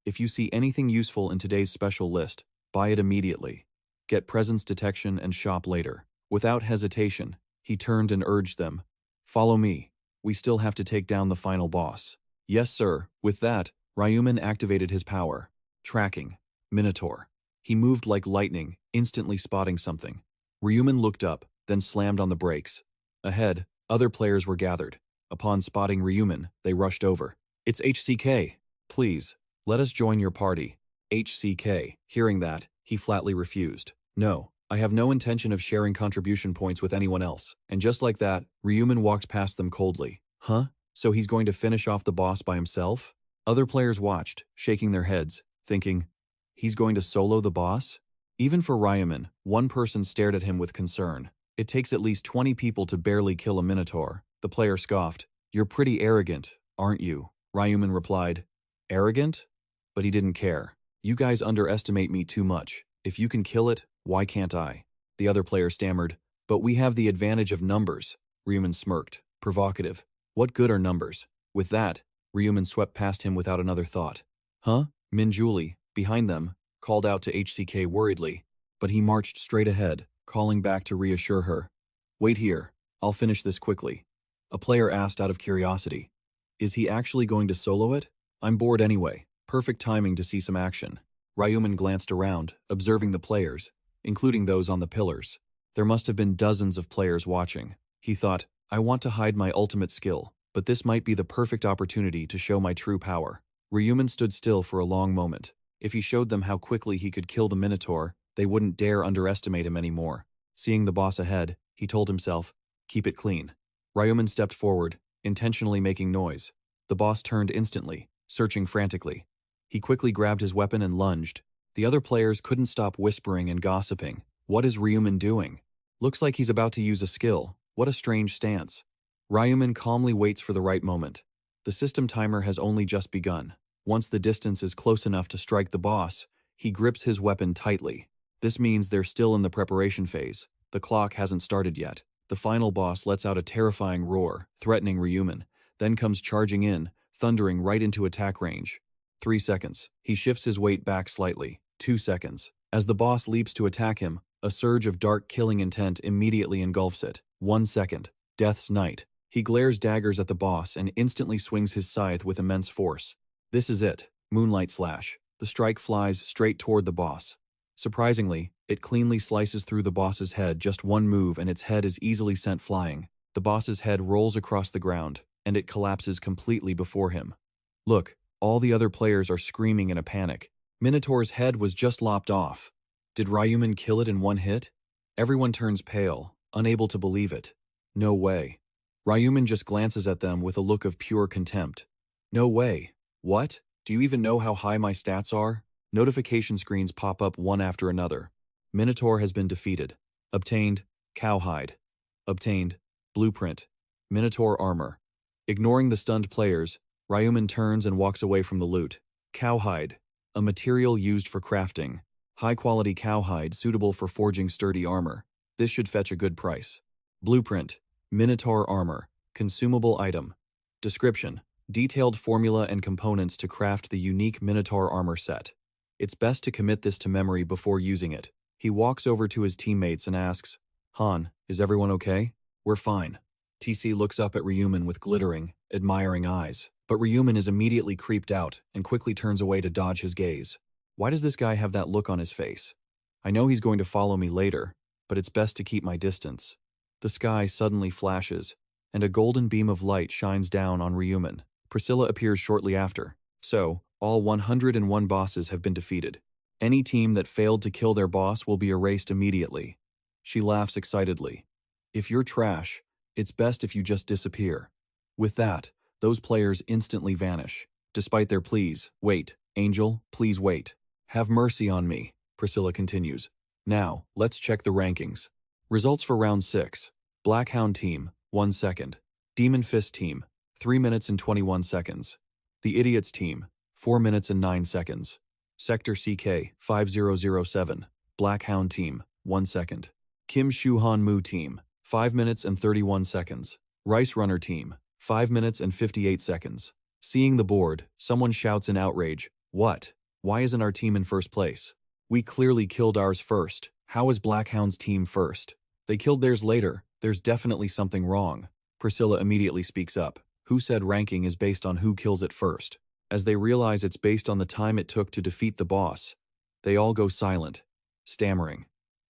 If you see anything useful in today's special list, buy it immediately. Get presence detection and shop later. Without hesitation, he turned and urged them. Follow me. We still have to take down the final boss. Yes, sir. With that, Ryu Min activated his power. Tracking. Minotaur. He moved like lightning, instantly spotting something. Ryu Min looked up, then slammed on the brakes. Ahead, other players were gathered. Upon spotting Ryu Min, they rushed over. It's HCK. Please, let us join your party. HCK. Hearing that, he flatly refused. No, I have no intention of sharing contribution points with anyone else. And just like that, Ryu Min walked past them coldly. Huh? So he's going to finish off the boss by himself? Other players watched, shaking their heads, thinking, he's going to solo the boss? Even for Ryu Min, one person stared at him with concern. It takes at least 20 people to barely kill a Minotaur. The player scoffed. You're pretty arrogant, aren't you? Ryu Min replied. Arrogant? But he didn't care. You guys underestimate me too much. If you can kill it, why can't I? The other player stammered. But we have the advantage of numbers. Ryu Min smirked. Provocative. What good are numbers? With that, Ryu Min swept past him without another thought. Huh? Min Julie, behind them, called out to HCK worriedly, but he marched straight ahead, calling back to reassure her. Wait here, I'll finish this quickly. A player asked out of curiosity. Is he actually going to solo it? I'm bored anyway. Perfect timing to see some action. Ryu Min glanced around, observing the players, including those on the pillars. There must have been dozens of players watching. He thought, I want to hide my ultimate skill, but this might be the perfect opportunity to show my true power. Ryu Min stood still for a long moment. If he showed them how quickly he could kill the Minotaur, they wouldn't dare underestimate him anymore. Seeing the boss ahead, he told himself, keep it clean. Ryu Min stepped forward, intentionally making noise. The boss turned instantly, searching frantically. He quickly grabbed his weapon and lunged. The other players couldn't stop whispering and gossiping. What is Ryu Min doing? Looks like he's about to use a skill. What a strange stance. Ryu Min calmly waits for the right moment. The system timer has only just begun. Once the distance is close enough to strike the boss, he grips his weapon tightly. This means they're still in the preparation phase. The clock hasn't started yet. The final boss lets out a terrifying roar, threatening Ryu Min, then comes charging in, thundering right into attack range. 3 seconds. He shifts his weight back slightly. 2 seconds. As the boss leaps to attack him, a surge of dark killing intent immediately engulfs it. 1 second. Death's Night. He glares daggers at the boss and instantly swings his scythe with immense force. This is it. Moonlight Slash. The strike flies straight toward the boss. Surprisingly, it cleanly slices through the boss's head. Just one move and its head is easily sent flying. The boss's head rolls across the ground, and it collapses completely before him. Look, all the other players are screaming in a panic. Minotaur's head was just lopped off. Did Ryu Min kill it in one hit? Everyone turns pale, unable to believe it. No way. Ryu Min just glances at them with a look of pure contempt. No way. What? Do you even know how high my stats are? Notification screens pop up one after another. Minotaur has been defeated. Obtained, cowhide. Obtained, blueprint. Minotaur armor. Ignoring the stunned players, Ryu Min turns and walks away from the loot. Cowhide. A material used for crafting. High-quality cowhide suitable for forging sturdy armor. This should fetch a good price. Blueprint. Minotaur armor. Consumable item. Description. Detailed formula and components to craft the unique Minotaur armor set. It's best to commit this to memory before using it. He walks over to his teammates and asks, Han, is everyone okay? We're fine. TC looks up at Ryu Min with glittering, admiring eyes, but Ryu Min is immediately creeped out and quickly turns away to dodge his gaze. Why does this guy have that look on his face? I know he's going to follow me later, but it's best to keep my distance. The sky suddenly flashes, and a golden beam of light shines down on Ryu Min. Priscilla appears shortly after. So, all 101 bosses have been defeated. Any team that failed to kill their boss will be erased immediately. She laughs excitedly. If you're trash, it's best if you just disappear. With that, those players instantly vanish. Despite their pleas, wait, Angel, please wait. Have mercy on me, Priscilla continues. Now, let's check the rankings. Results for round 6. Black Hound Team, 1 second. Demon Fist Team, 3 minutes and 21 seconds. The Idiots Team, 4 minutes and 9 seconds. Sector CK, 5007. Black Hound Team, 1 second. Kim Shuhan Mu Team, 5 minutes and 31 seconds. Rice Runner Team, 5 minutes and 58 seconds. Seeing the board, someone shouts in outrage, "What? Why isn't our team in first place? We clearly killed ours first. How is Black Hound's team first? They killed theirs later. There's definitely something wrong." Priscilla immediately speaks up. Who said ranking is based on who kills it first? As they realize it's based on the time it took to defeat the boss, they all go silent, stammering.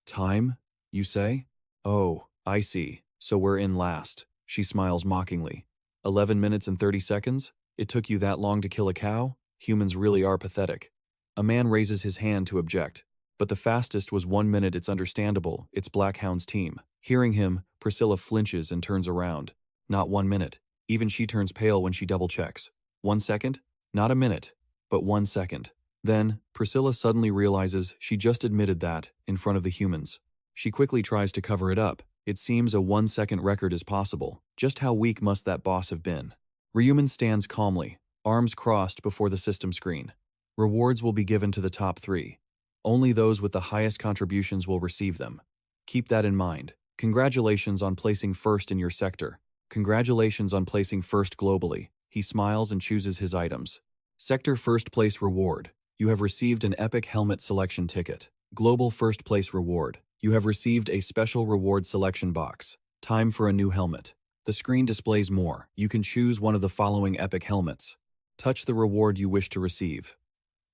Time, you say? Oh, I see. So we're in last. She smiles mockingly. 11 minutes and 30 seconds? It took you that long to kill a cow? Humans really are pathetic. A man raises his hand to object. But the fastest was 1 minute. It's understandable. It's Black Hound's team. Hearing him, Priscilla flinches and turns around. Not 1 minute. Even she turns pale when she double-checks. 1 second? Not a minute, but 1 second. Then, Priscilla suddenly realizes she just admitted that, in front of the humans. She quickly tries to cover it up. It seems a 1-second record is possible. Just how weak must that boss have been? Ryu Min stands calmly, arms crossed before the system screen. Rewards will be given to the top 3. Only those with the highest contributions will receive them. Keep that in mind. Congratulations on placing first in your sector. Congratulations on placing first globally. He smiles and chooses his items. Sector First Place Reward. You have received an epic helmet selection ticket. Global First Place Reward. You have received a special reward selection box. Time for a new helmet. The screen displays more. You can choose one of the following epic helmets. Touch the reward you wish to receive.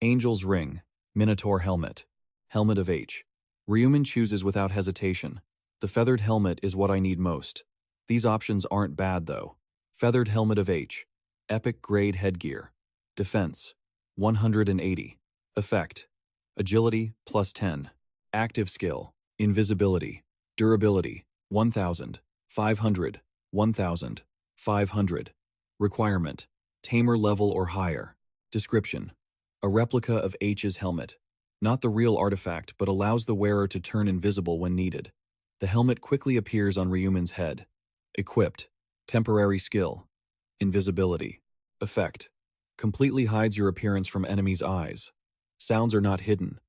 Angel's Ring. Minotaur Helmet. Helmet of H. Ryu Min chooses without hesitation. The feathered helmet is what I need most. These options aren't bad though. Feathered Helmet of H. Epic Grade Headgear. Defense, 180. Effect, Agility, +10. Active Skill, Invisibility. Durability, 1000. 500. 1000. 500. Requirement, Tamer level or higher. Description, a replica of H's helmet. Not the real artifact, but allows the wearer to turn invisible when needed. The helmet quickly appears on Ryu Min's head. Equipped, temporary skill. Invisibility. Effect, completely hides your appearance from enemies' eyes. Sounds are not hidden.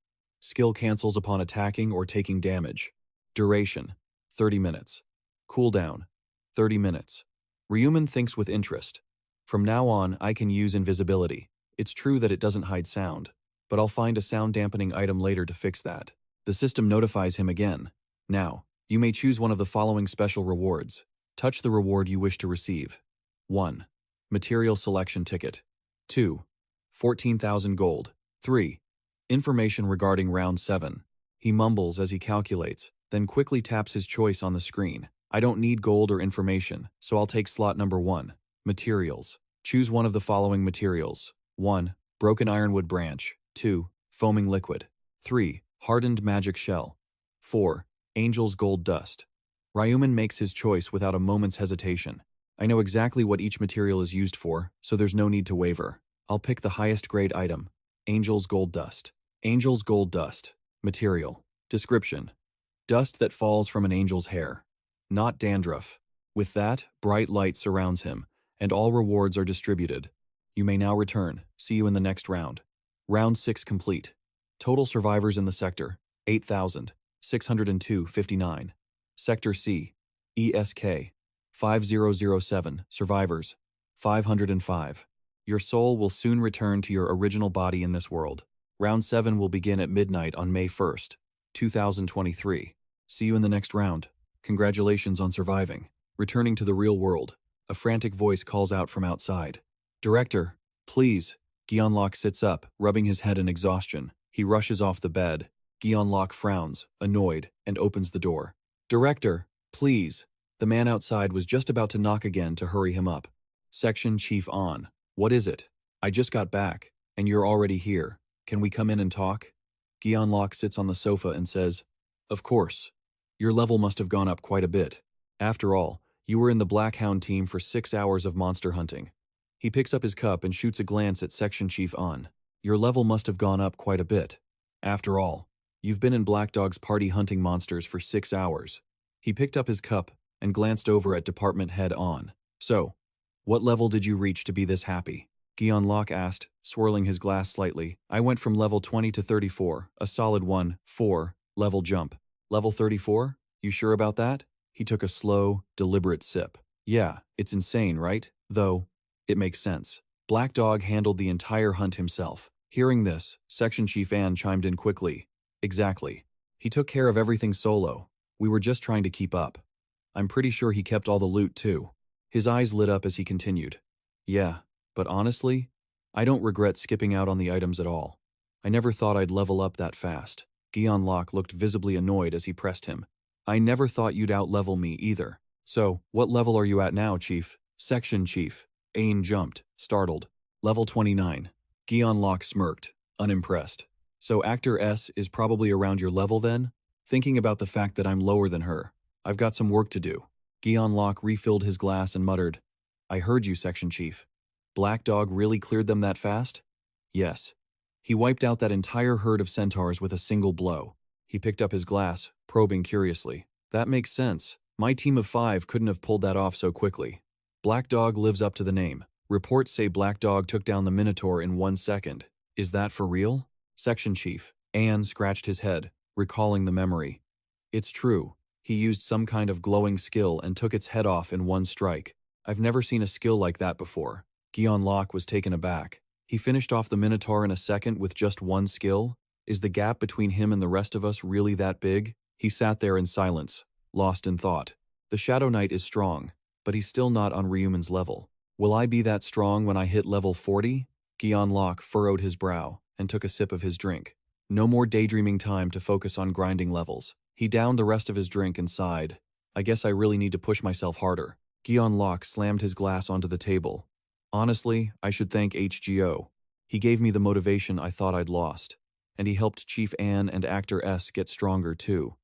Skill cancels upon attacking or taking damage. Duration, 30 minutes. Cooldown, 30 minutes. Ryu Min thinks with interest. From now on, I can use invisibility. It's true that it doesn't hide sound, but I'll find a sound dampening item later to fix that. The system notifies him again. Now, you may choose one of the following special rewards. Touch the reward you wish to receive. 1. Material selection ticket. 2. 14,000 gold. 3. Information regarding round 7. He mumbles as he calculates, then quickly taps his choice on the screen. I don't need gold or information, so I'll take slot number 1. Materials. Choose one of the following materials. 1. Broken ironwood branch. 2. Foaming liquid. 3. Hardened magic shell. 4. Angel's gold dust. Ryu Min makes his choice without a moment's hesitation. I know exactly what each material is used for, so there's no need to waver. I'll pick the highest grade item. Angel's gold dust. Angel's gold dust. Material. Description. Dust that falls from an angel's hair. Not dandruff. With that, bright light surrounds him, and all rewards are distributed. You may now return. See you in the next round. Round 6 complete. Total survivors in the sector, 8,602.59. Sector C, ESK, 5007, survivors, 505. Your soul will soon return to your original body in this world. Round 7 will begin at midnight on May 1st, 2023. See you in the next round. Congratulations on surviving. Returning to the real world, a frantic voice calls out from outside. Director, please. Gyeonlok sits up, rubbing his head in exhaustion. He rushes off the bed. Gyeonlok frowns, annoyed, and opens the door. Director, please. The man outside was just about to knock again to hurry him up. Section Chief on. What is it? I just got back, and you're already here. Can we come in and talk? Gyeonlok sits on the sofa and says, Of course. Your level must have gone up quite a bit. After all, you were in the Black Hound team for 6 hours of monster hunting. He picks up his cup and shoots a glance at Section Chief on. Your level must have gone up quite a bit. After all, you've been in Black Dog's party hunting monsters for 6 hours. He picked up his cup and glanced over at department head On. So, what level did you reach to be this happy? Gion Locke asked, swirling his glass slightly. I went from level 20 to 34, a solid 4 level jump. Level 34? You sure about that? He took a slow, deliberate sip. Yeah, it's insane, right? Though, it makes sense. Black Dog handled the entire hunt himself. Hearing this, Section Chief Ann chimed in quickly. Exactly. He took care of everything solo. We were just trying to keep up. I'm pretty sure he kept all the loot too. His eyes lit up as he continued. Yeah, but honestly, I don't regret skipping out on the items at all. I never thought I'd level up that fast. Gion Locke looked visibly annoyed as he pressed him. I never thought you'd outlevel me either. So, what level are you at now, Chief? Section Chief. Ain jumped, startled. Level 29. Gion Locke smirked, unimpressed. So Actor S is probably around your level then? Thinking about the fact that I'm lower than her. I've got some work to do. Gion Locke refilled his glass and muttered, I heard you, Section Chief. Black Dog really cleared them that fast? Yes. He wiped out that entire herd of centaurs with a single blow. He picked up his glass, probing curiously. That makes sense. My team of 5 couldn't have pulled that off so quickly. Black Dog lives up to the name. Reports say Black Dog took down the Minotaur in 1 second. Is that for real? Section Chief. Ann scratched his head, recalling the memory. It's true. He used some kind of glowing skill and took its head off in 1 strike. I've never seen a skill like that before. Gion Locke was taken aback. He finished off the Minotaur in a second with just 1 skill? Is the gap between him and the rest of us really that big? He sat there in silence, lost in thought. The Shadow Knight is strong, but he's still not on Ryu Min's level. Will I be that strong when I hit level 40? Gion Locke furrowed his brow and took a sip of his drink. No more daydreaming time to focus on grinding levels. He downed the rest of his drink and sighed. I guess I really need to push myself harder. Gion Locke slammed his glass onto the table. Honestly, I should thank HGO. He gave me the motivation I thought I'd lost. And he helped Chief Ann and Actor S get stronger too.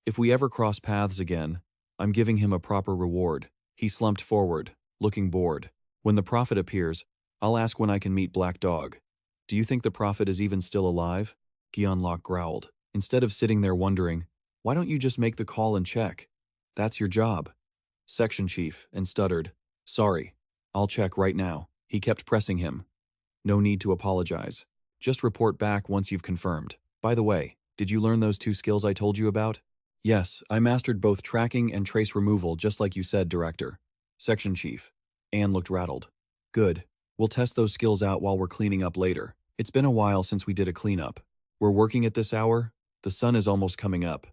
If we ever cross paths again, I'm giving him a proper reward. He slumped forward, looking bored. When the Prophet appears, I'll ask when I can meet Black Dog. Do you think the Prophet is even still alive? Gion Locke growled. Instead of sitting there wondering, why don't you just make the call and check? That's your job. Section Chief, and stuttered. Sorry, I'll check right now. He kept pressing him. No need to apologize. Just report back once you've confirmed. By the way, did you learn those 2 skills I told you about? Yes, I mastered both tracking and trace removal just like you said, Director. Section Chief. Ann looked rattled. Good. We'll test those skills out while we're cleaning up later. It's been a while since we did a cleanup. We're working at this hour? The sun is almost coming up.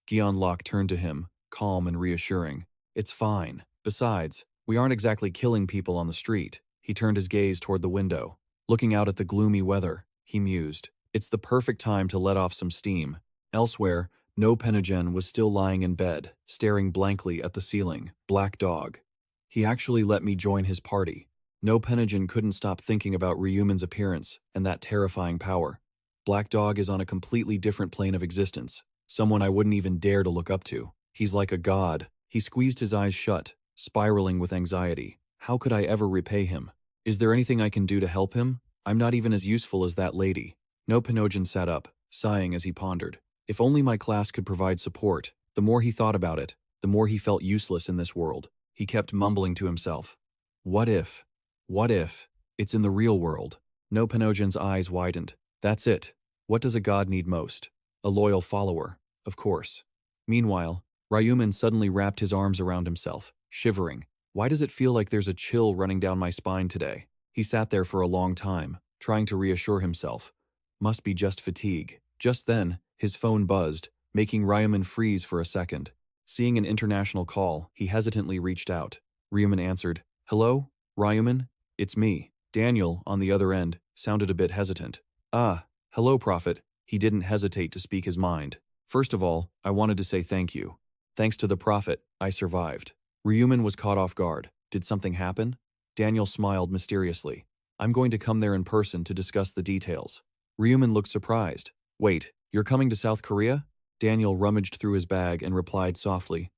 Gion Locke turned to him, calm and reassuring. It's fine. Besides, we aren't exactly killing people on the street. He turned his gaze toward the window. Looking out at the gloomy weather, he mused. It's the perfect time to let off some steam. Elsewhere, No Penogen was still lying in bed, staring blankly at the ceiling. Black Dog. He actually let me join his party. No Penogen couldn't stop thinking about Ryu Min's appearance and that terrifying power. Black Dog is on a completely different plane of existence, someone I wouldn't even dare to look up to. He's like a god. He squeezed his eyes shut, spiraling with anxiety. How could I ever repay him? Is there anything I can do to help him? I'm not even as useful as that lady. No Penogen sat up, sighing as he pondered. If only my class could provide support. The more he thought about it, the more he felt useless in this world. He kept mumbling to himself. What if? What if? It's in the real world. No Penogen's eyes widened. That's it. What does a god need most? A loyal follower, of course. Meanwhile, Ryu Min suddenly wrapped his arms around himself, shivering. Why does it feel like there's a chill running down my spine today? He sat there for a long time, trying to reassure himself. Must be just fatigue. Just then, his phone buzzed, making Ryu Min freeze for a second. Seeing an international call, he hesitantly reached out. Ryu Min answered. Hello, Ryu Min? It's me. Daniel, on the other end, sounded a bit hesitant. Ah, hello, Prophet. He didn't hesitate to speak his mind. First of all, I wanted to say thank you. Thanks to the Prophet, I survived. Ryu Min was caught off guard. Did something happen? Daniel smiled mysteriously. I'm going to come there in person to discuss the details. Ryu Min looked surprised. Wait, you're coming to South Korea? Daniel rummaged through his bag and replied softly.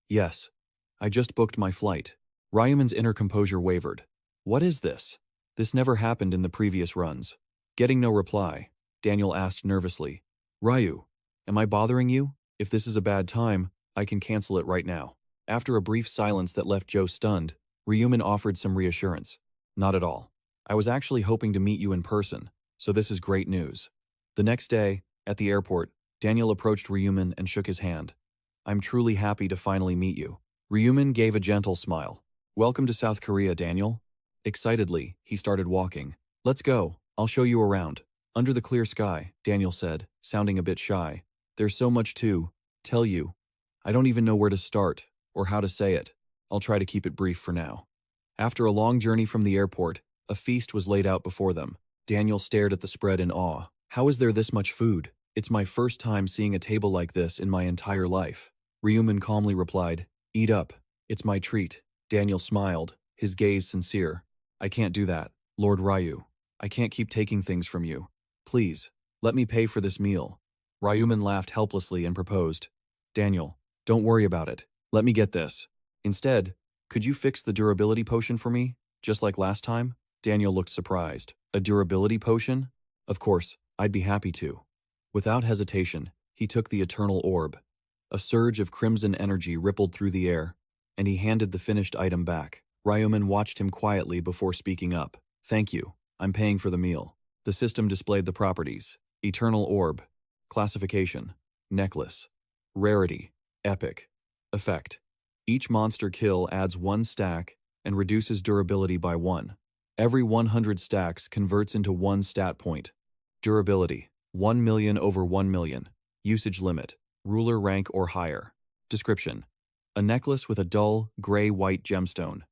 Yes. I just booked my flight. Ryu Min's inner composure wavered. What is this? This never happened in the previous runs. Getting no reply, Daniel asked nervously. Ryu, am I bothering you? If this is a bad time, I can cancel it right now. After a brief silence that left Joe stunned, Ryu Min offered some reassurance. Not at all. I was actually hoping to meet you in person, so this is great news. The next day, at the airport, Daniel approached Ryu Min and shook his hand. I'm truly happy to finally meet you. Ryu Min gave a gentle smile. Welcome to South Korea, Daniel. Excitedly, he started walking. Let's go, I'll show you around. Under the clear sky, Daniel said, sounding a bit shy. There's so much to tell you. I don't even know where to start, or how to say it. I'll try to keep it brief for now. After a long journey from the airport, a feast was laid out before them. Daniel stared at the spread in awe. How is there this much food? It's my first time seeing a table like this in my entire life. Ryu Min calmly replied, Eat up. It's my treat. Daniel smiled, his gaze sincere. I can't do that, Lord Ryu. I can't keep taking things from you. Please, let me pay for this meal. Ryu Min laughed helplessly and proposed. Daniel, don't worry about it. Let me get this. Instead, could you fix the durability potion for me, just like last time? Daniel looked surprised. A durability potion? Of course, I'd be happy to. Without hesitation, he took the eternal orb. A surge of crimson energy rippled through the air, and he handed the finished item back. Ryu Min watched him quietly before speaking up. Thank you, I'm paying for the meal. The system displayed the properties. Eternal orb. Classification. Necklace. Rarity. Epic. Effect. Each monster kill adds 1 stack and reduces durability by 1. Every 100 stacks converts into 1 stat point. Durability. 1 million over 1 million. Usage limit. Ruler rank or higher. Description. A necklace with a dull, gray-white gemstone.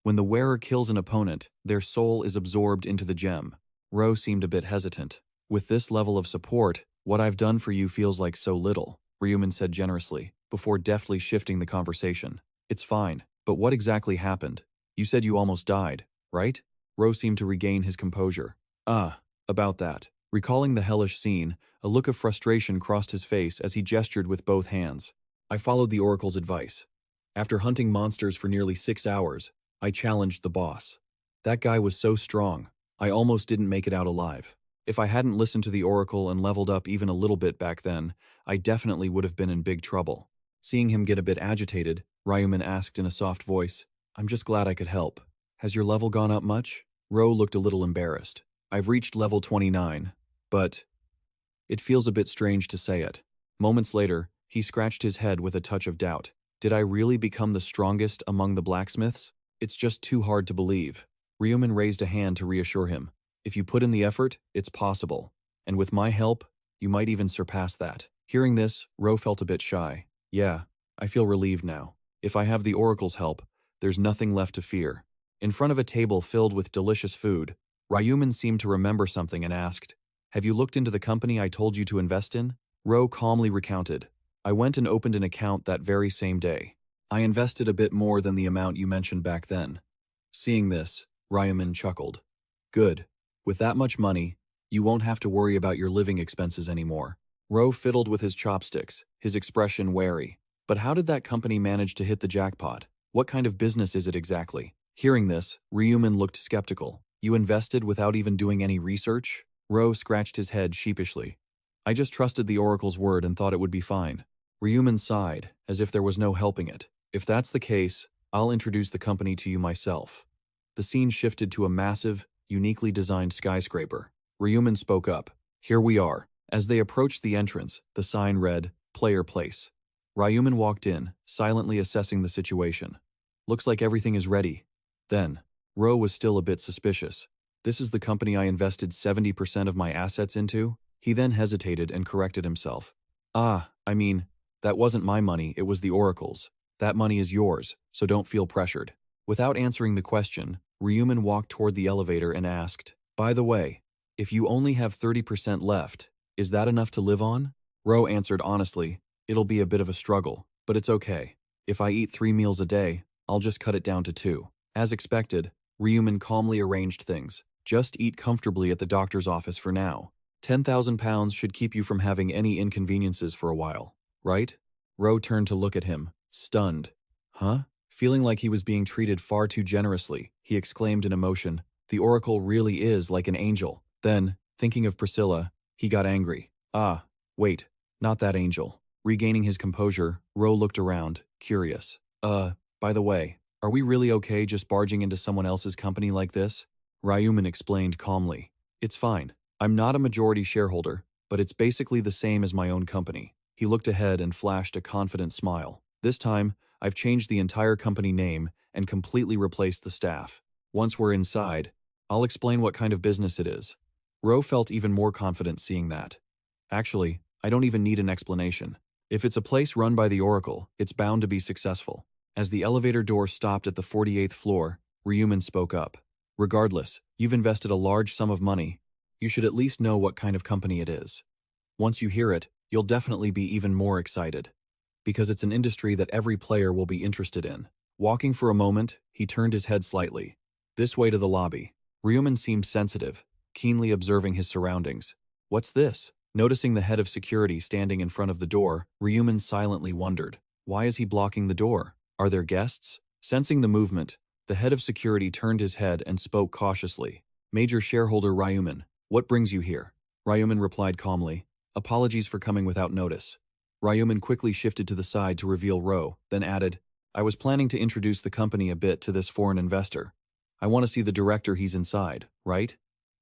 When the wearer kills an opponent, their soul is absorbed into the gem. Ro seemed a bit hesitant. With this level of support, what I've done for you feels like so little, Ryu Min said generously, before deftly shifting the conversation. It's fine, but what exactly happened? You said you almost died, right? Ro seemed to regain his composure. About that. Recalling the hellish scene, a look of frustration crossed his face as he gestured with both hands. I followed the Oracle's advice. After hunting monsters for nearly 6 hours, I challenged the boss. That guy was so strong, I almost didn't make it out alive. If I hadn't listened to the Oracle and leveled up even a little bit back then, I definitely would have been in big trouble. Seeing him get a bit agitated, Ryu Min asked in a soft voice, I'm just glad I could help. Has your level gone up much? Ro looked a little embarrassed. I've reached level 29, but it feels a bit strange to say it. Moments later, he scratched his head with a touch of doubt. Did I really become the strongest among the blacksmiths? It's just too hard to believe. Ryu Min raised a hand to reassure him. If you put in the effort, it's possible. And with my help, you might even surpass that. Hearing this, Ro felt a bit shy. Yeah, I feel relieved now. If I have the Oracle's help, there's nothing left to fear. In front of a table filled with delicious food, Ryu Min seemed to remember something and asked, Have you looked into the company I told you to invest in? Ro calmly recounted. I went and opened an account that very same day. I invested a bit more than the amount you mentioned back then. Seeing this, Ryu Min chuckled. Good. With that much money, you won't have to worry about your living expenses anymore. Ro fiddled with his chopsticks, his expression wary. But how did that company manage to hit the jackpot? What kind of business is it exactly? Hearing this, Ryu Min looked skeptical. You invested without even doing any research? Ro scratched his head sheepishly. I just trusted the Oracle's word and thought it would be fine. Ryu Min sighed, as if there was no helping it. If that's the case, I'll introduce the company to you myself. The scene shifted to a massive, uniquely designed skyscraper. Ryu Min spoke up. Here we are. As they approached the entrance, the sign read, Player Place. Ryu Min walked in, silently assessing the situation. Looks like everything is ready. Then, Ro was still a bit suspicious. This is the company I invested 70% of my assets into? He then hesitated and corrected himself. That wasn't my money, it was the Oracle's. That money is yours, so don't feel pressured. Without answering the question, Ryu Min walked toward the elevator and asked, By the way, if you only have 30% left, is that enough to live on? Ro answered honestly, It'll be a bit of a struggle, but it's okay. If I eat 3 meals a day, I'll just cut it down to 2. As expected, Ryu Min calmly arranged things. Just eat comfortably at the doctor's office for now. 10,000 pounds should keep you from having any inconveniences for a while, right? Ro turned to look at him, stunned. Huh? Feeling like he was being treated far too generously, he exclaimed in emotion, The Oracle really is like an angel. Then, thinking of Priscilla, he got angry. Wait, not that angel. Regaining his composure, Ro looked around, curious. By the way, are we really okay just barging into someone else's company like this? Ryu Min explained calmly. It's fine. I'm not a majority shareholder, but it's basically the same as my own company. He looked ahead and flashed a confident smile. This time, I've changed the entire company name and completely replaced the staff. Once we're inside, I'll explain what kind of business it is. Ro felt even more confident seeing that. Actually, I don't even need an explanation. If it's a place run by the Oracle, it's bound to be successful. As the elevator door stopped at the 48th floor, Ryu Min spoke up. Regardless, you've invested a large sum of money. You should at least know what kind of company it is. Once you hear it, you'll definitely be even more excited. Because it's an industry that every player will be interested in. Walking for a moment, he turned his head slightly. This way to the lobby. Ryu Min seemed sensitive, keenly observing his surroundings. What's this? Noticing the head of security standing in front of the door, Ryu Min silently wondered. Why is he blocking the door? Are there guests? Sensing the movement, the head of security turned his head and spoke cautiously. Major shareholder Ryu Min, what brings you here? Ryu Min replied calmly. Apologies for coming without notice. Ryu Min quickly shifted to the side to reveal Ro, then added, I was planning to introduce the company a bit to this foreign investor. I want to see the director. He's inside, right?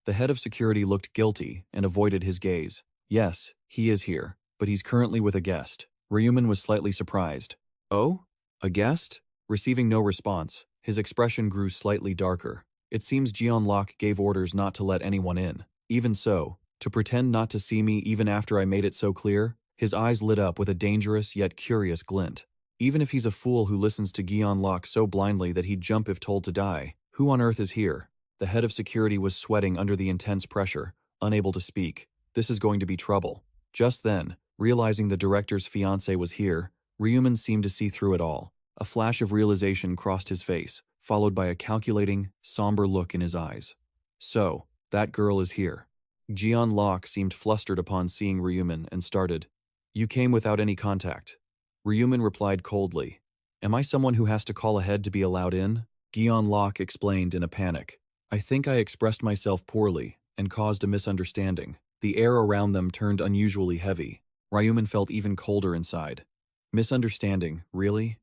The head of security looked guilty and avoided his gaze. Yes, he is here, but he's currently with a guest. Ryu Min was slightly surprised. Oh? A guest? Receiving no response, his expression grew slightly darker. It seems Jeon Lok gave orders not to let anyone in. Even so, to pretend not to see me even after I made it so clear? His eyes lit up with a dangerous yet curious glint. Even if he's a fool who listens to Jeon Lok so blindly that he'd jump if told to die, who on earth is here? The head of security was sweating under the intense pressure, unable to speak. This is going to be trouble. Just then, realizing the director's fiancé was here, Ryu Min seemed to see through it all. A flash of realization crossed his face, followed by a calculating, somber look in his eyes. So, that girl is here. Jeon Lok seemed flustered upon seeing Ryu Min and started. You came without any contact. Ryu Min replied coldly. Am I someone who has to call ahead to be allowed in? Jeon Lok explained in a panic. I think I expressed myself poorly and caused a misunderstanding. The air around them turned unusually heavy. Ryu Min felt even colder inside. Misunderstanding, really?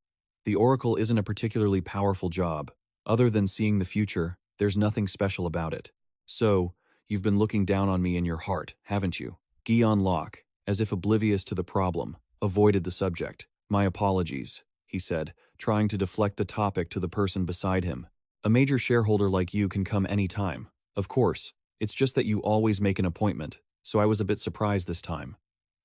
The Oracle isn't a particularly powerful job. Other than seeing the future, there's nothing special about it. So, you've been looking down on me in your heart, haven't you? Jeon Lok, as if oblivious to the problem, avoided the subject. My apologies, he said, trying to deflect the topic to the person beside him. A major shareholder like you can come anytime. Of course, it's just that you always make an appointment, so I was a bit surprised this time.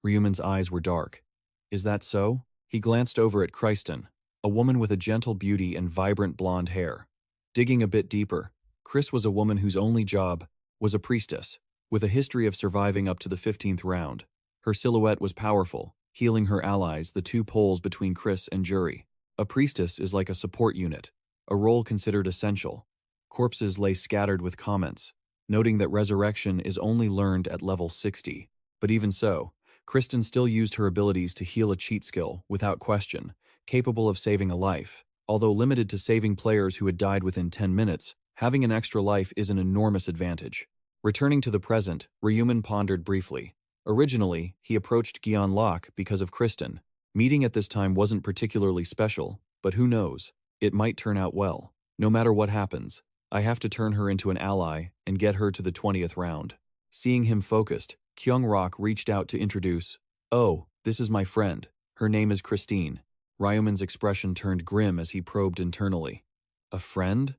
Ryu Min's eyes were dark. Is that so? He glanced over at Kristen, a woman with a gentle beauty and vibrant blonde hair. Digging a bit deeper, Chris was a woman whose only job was a priestess, with a history of surviving up to the 15th round. Her silhouette was powerful, healing her allies, the two poles between Chris and Jury. A priestess is like a support unit, a role considered essential. Corpses lay scattered with comments, noting that resurrection is only learned at level 60. But even so, Kristen still used her abilities to heal a cheat skill, without question, capable of saving a life. Although limited to saving players who had died within 10 minutes, having an extra life is an enormous advantage. Returning to the present, Ryu Min pondered briefly. Originally, he approached Jeon Lok because of Kristen. Meeting at this time wasn't particularly special, but who knows? It might turn out well. No matter what happens, I have to turn her into an ally and get her to the 20th round. Seeing him focused, Kyung Rok reached out to introduce. Oh, this is my friend. Her name is Christine. Ryu Min's expression turned grim as he probed internally. A friend?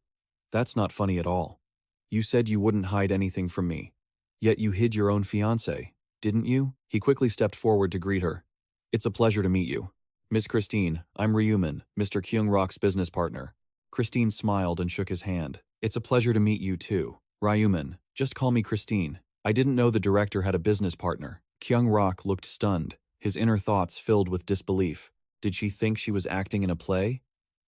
That's not funny at all. You said you wouldn't hide anything from me. Yet you hid your own fiancé, didn't you? He quickly stepped forward to greet her. It's a pleasure to meet you. Miss Christine, I'm Ryu Min, Mr. Kyung Rok's business partner. Christine smiled and shook his hand. It's a pleasure to meet you too. Ryu Min, just call me Christine. I didn't know the director had a business partner. Kyung Rok looked stunned, his inner thoughts filled with disbelief. Did she think she was acting in a play?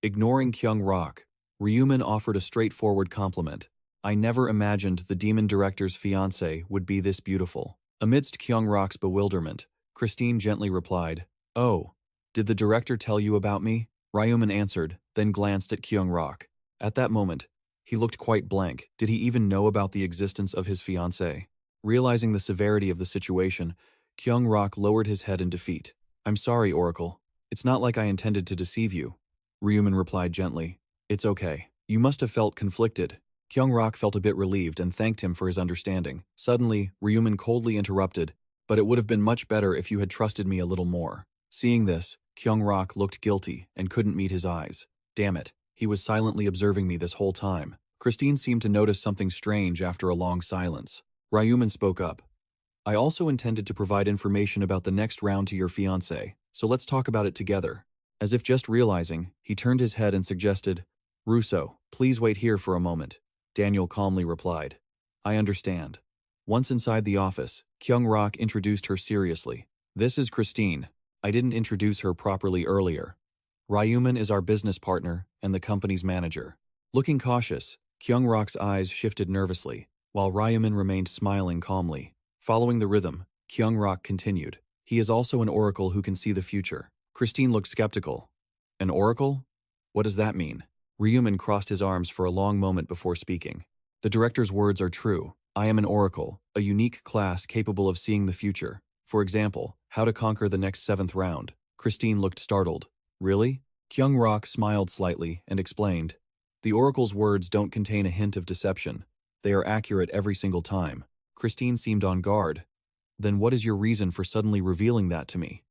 Ignoring Kyung Rok, Ryu Min offered a straightforward compliment. I never imagined the demon director's fiancé would be this beautiful. Amidst Kyung Rok's bewilderment, Christine gently replied, Oh, did the director tell you about me? Ryu Min answered, then glanced at Kyung Rok. At that moment, he looked quite blank. Did he even know about the existence of his fiancé? Realizing the severity of the situation, Kyung Rok lowered his head in defeat. I'm sorry, Oracle. It's not like I intended to deceive you. Ryu Min replied gently. It's okay. You must have felt conflicted. Kyung-rok felt a bit relieved and thanked him for his understanding. Suddenly, Ryu Min coldly interrupted, but it would have been much better if you had trusted me a little more. Seeing this, Kyung-rok looked guilty and couldn't meet his eyes. Damn it, he was silently observing me this whole time. Christine seemed to notice something strange after a long silence. Ryu Min spoke up. I also intended to provide information about the next round to your fiancé, so let's talk about it together. As if just realizing, he turned his head and suggested, Russo, please wait here for a moment. Daniel calmly replied. I understand. Once inside the office, Kyung-rok introduced her seriously. This is Christine. I didn't introduce her properly earlier. Ryu Min is our business partner and the company's manager. Looking cautious, Kyung-rok's eyes shifted nervously, while Ryu Min remained smiling calmly. Following the rhythm, Kyung-rok continued. He is also an oracle who can see the future. Christine looked skeptical. An oracle? What does that mean? Ryu Min crossed his arms for a long moment before speaking. The director's words are true. I am an oracle, a unique class capable of seeing the future. For example, how to conquer the next 7th round. Christine looked startled. Really? Kyung-rok smiled slightly and explained. The oracle's words don't contain a hint of deception. They are accurate every single time. Christine seemed on guard. Then what is your reason for suddenly revealing that to me?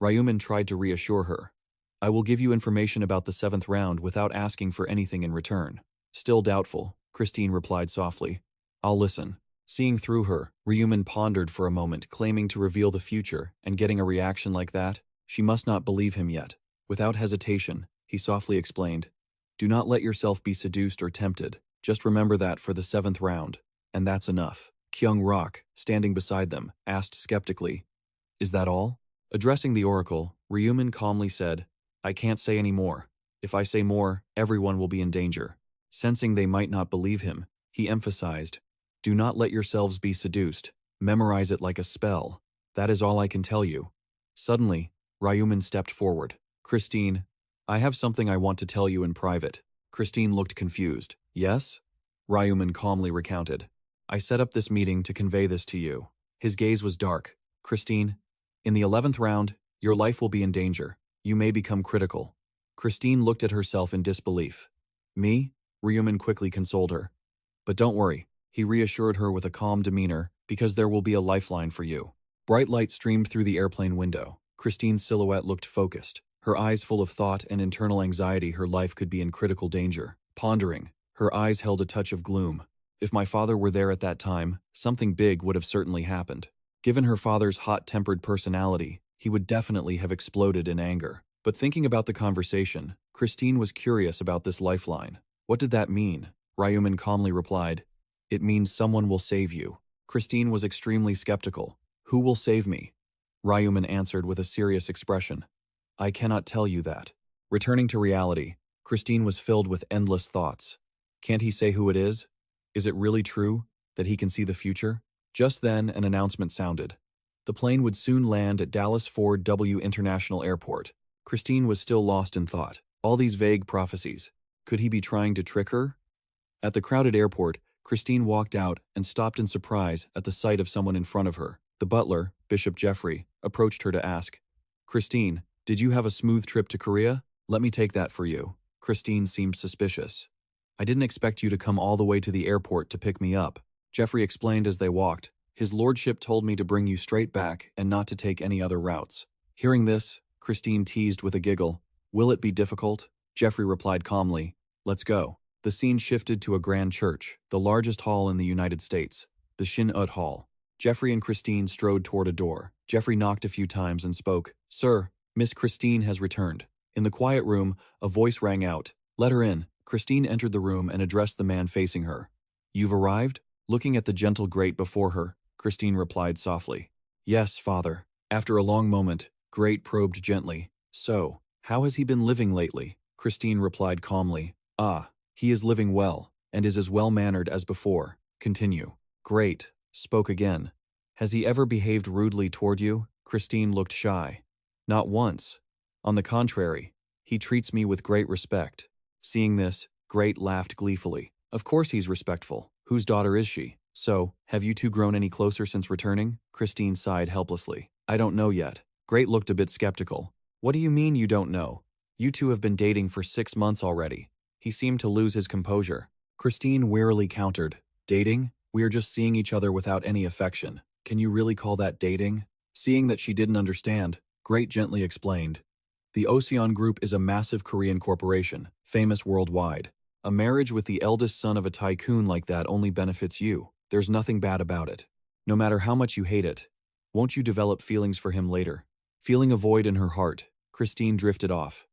Ryu Min tried to reassure her. I will give you information about the 7th round without asking for anything in return. Still doubtful, Christine replied softly. I'll listen. Seeing through her, Ryu Min pondered for a moment, claiming to reveal the future, and getting a reaction like that, she must not believe him yet. Without hesitation, he softly explained, Do not let yourself be seduced or tempted. Just remember that for the 7th round. And that's enough. Kyung-rok, standing beside them, asked skeptically, Is that all? Addressing the oracle, Ryu Min calmly said, I can't say any more. If I say more, everyone will be in danger. Sensing they might not believe him, he emphasized, Do not let yourselves be seduced. Memorize it like a spell. That is all I can tell you. Suddenly, Ryu Min stepped forward. Christine, I have something I want to tell you in private. Christine looked confused. Yes? Ryu Min calmly recounted. I set up this meeting to convey this to you. His gaze was dark. Christine, in the 11th round, your life will be in danger. You may become critical. Christine looked at herself in disbelief. Me? Ryu Min quickly consoled her. But don't worry, he reassured her with a calm demeanor, because there will be a lifeline for you. Bright light streamed through the airplane window. Christine's silhouette looked focused, her eyes full of thought and internal anxiety her life could be in critical danger. Pondering, her eyes held a touch of gloom. If my father were there at that time, something big would have certainly happened. Given her father's hot-tempered personality, he would definitely have exploded in anger. But thinking about the conversation, Christine was curious about this lifeline. What did that mean? Ryu Min calmly replied, It means someone will save you. Christine was extremely skeptical. Who will save me? Ryu Min answered with a serious expression. I cannot tell you that. Returning to reality, Christine was filled with endless thoughts. Can't he say who it is? Is it really true that he can see the future? Just then, an announcement sounded. The plane would soon land at Dallas Fort W International Airport. Christine was still lost in thought. All these vague prophecies. Could he be trying to trick her? At the crowded airport, Christine walked out and stopped in surprise at the sight of someone in front of her. The butler, Bishop Jeffrey, approached her to ask, Christine, did you have a smooth trip to Korea? Let me take that for you. Christine seemed suspicious. I didn't expect you to come all the way to the airport to pick me up. Jeffrey explained as they walked. His lordship told me to bring you straight back and not to take any other routes. Hearing this, Christine teased with a giggle. Will it be difficult? Jeffrey replied calmly. Let's go. The scene shifted to a grand church, the largest hall in the United States, the Shin-ut Hall. Jeffrey and Christine strode toward a door. Jeffrey knocked a few times and spoke. Sir, Miss Christine has returned. In the quiet room, a voice rang out. Let her in. Christine entered the room and addressed the man facing her. You've arrived? Looking at the gentle grate before her, Christine replied softly. Yes, father. After a long moment, Grate probed gently. So, how has he been living lately? Christine replied calmly. Ah, he is living well, and is as well-mannered as before. Continue. Grate spoke again. Has he ever behaved rudely toward you? Christine looked shy. Not once. On the contrary, he treats me with great respect. Seeing this, Grate laughed gleefully. Of course he's respectful. Whose daughter is she? So, have you two grown any closer since returning? Christine sighed helplessly. I don't know yet. Grate looked a bit skeptical. What do you mean you don't know? You two have been dating for 6 months already. He seemed to lose his composure. Christine wearily countered, dating? We are just seeing each other without any affection. Can you really call that dating? Seeing that she didn't understand, Great gently explained. The Ocean Group is a massive Korean corporation, famous worldwide. A marriage with the eldest son of a tycoon like that only benefits you. There's nothing bad about it. No matter how much you hate it. Won't you develop feelings for him later? Feeling a void in her heart, Christine drifted off.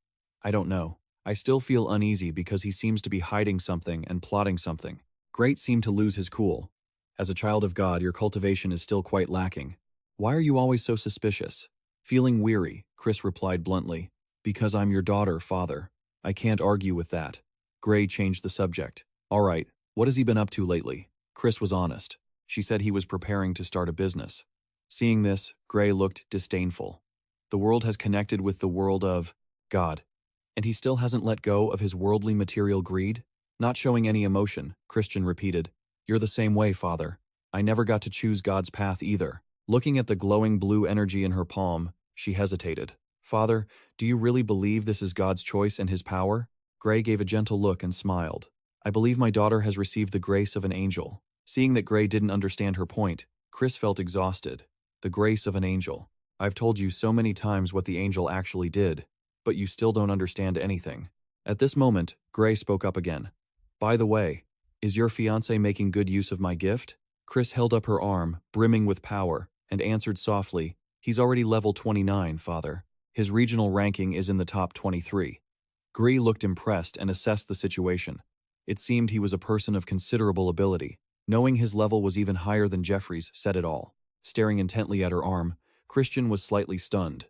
I don't know. I still feel uneasy because he seems to be hiding something and plotting something. Great seemed to lose his cool. As a child of God, your cultivation is still quite lacking. Why are you always so suspicious? Feeling weary, Chris replied bluntly. Because I'm your daughter, father. I can't argue with that. Gray changed the subject. All right, what has he been up to lately? Chris was honest. She said he was preparing to start a business. Seeing this, Gray looked disdainful. The world has connected with the world of God. And he still hasn't let go of his worldly material greed? Not showing any emotion, Christian repeated. You're the same way, father. I never got to choose God's path either. Looking at the glowing blue energy in her palm, she hesitated. Father, do you really believe this is God's choice and his power? Gray gave a gentle look and smiled. I believe my daughter has received the grace of an angel. Seeing that Gray didn't understand her point, Chris felt exhausted. The grace of an angel. I've told you so many times what the angel actually did, but you still don't understand anything. At this moment, Gray spoke up again. By the way, is your fiancé making good use of my gift? Chris held up her arm, brimming with power, and answered softly, He's already level 29, father. His regional ranking is in the top 23. Gray looked impressed and assessed the situation. It seemed he was a person of considerable ability. Knowing his level was even higher than Jeffrey's said it all. Staring intently at her arm, Christian was slightly stunned.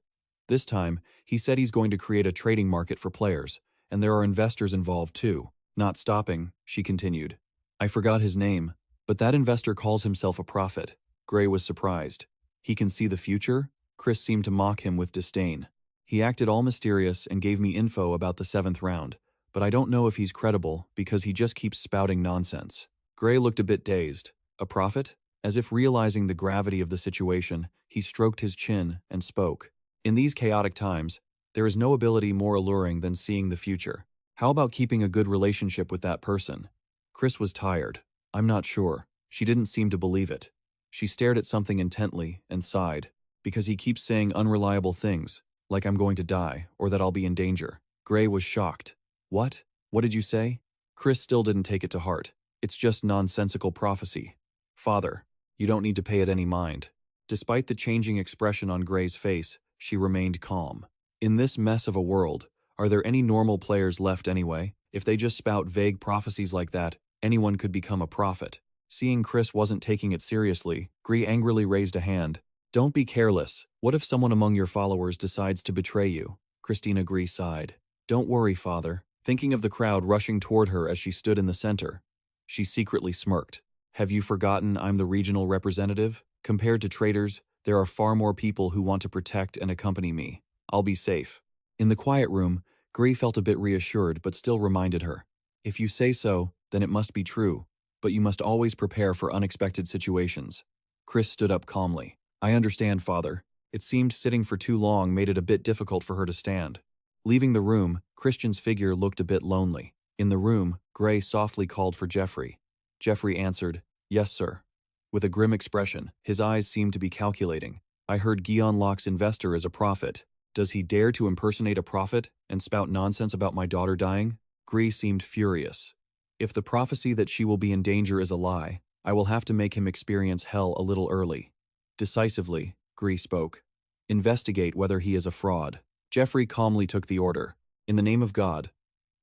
This time, he said he's going to create a trading market for players, and there are investors involved too. Not stopping, she continued. I forgot his name, but that investor calls himself a prophet. Gray was surprised. He can see the future? Chris seemed to mock him with disdain. He acted all mysterious and gave me info about the 7th round, but I don't know if he's credible because he just keeps spouting nonsense. Gray looked a bit dazed. A prophet? As if realizing the gravity of the situation, he stroked his chin and spoke. In these chaotic times, there is no ability more alluring than seeing the future. How about keeping a good relationship with that person? Chris was tired. I'm not sure. She didn't seem to believe it. She stared at something intently and sighed, because he keeps saying unreliable things, like I'm going to die or that I'll be in danger. Gray was shocked. What? What did you say? Chris still didn't take it to heart. It's just nonsensical prophecy. Father, you don't need to pay it any mind. Despite the changing expression on Gray's face, she remained calm. In this mess of a world, are there any normal players left anyway? If they just spout vague prophecies like that, anyone could become a prophet. Seeing Chris wasn't taking it seriously, Gray angrily raised a hand. Don't be careless. What if someone among your followers decides to betray you? Christina Gray sighed. Don't worry, father. Thinking of the crowd rushing toward her as she stood in the center, she secretly smirked. Have you forgotten I'm the regional representative? Compared to traitors, there are far more people who want to protect and accompany me. I'll be safe. In the quiet room, Gray felt a bit reassured but still reminded her. If you say so, then it must be true, but you must always prepare for unexpected situations. Chris stood up calmly. I understand, father. It seemed sitting for too long made it a bit difficult for her to stand. Leaving the room, Christian's figure looked a bit lonely. In the room, Gray softly called for Jeffrey. Jeffrey answered, Yes, sir. With a grim expression, his eyes seemed to be calculating. I heard Gion Locke's investor is a prophet. Does he dare to impersonate a prophet and spout nonsense about my daughter dying? Gray seemed furious. If the prophecy that she will be in danger is a lie, I will have to make him experience hell a little early. Decisively, Gray spoke. Investigate whether he is a fraud. Jeffrey calmly took the order. In the name of God,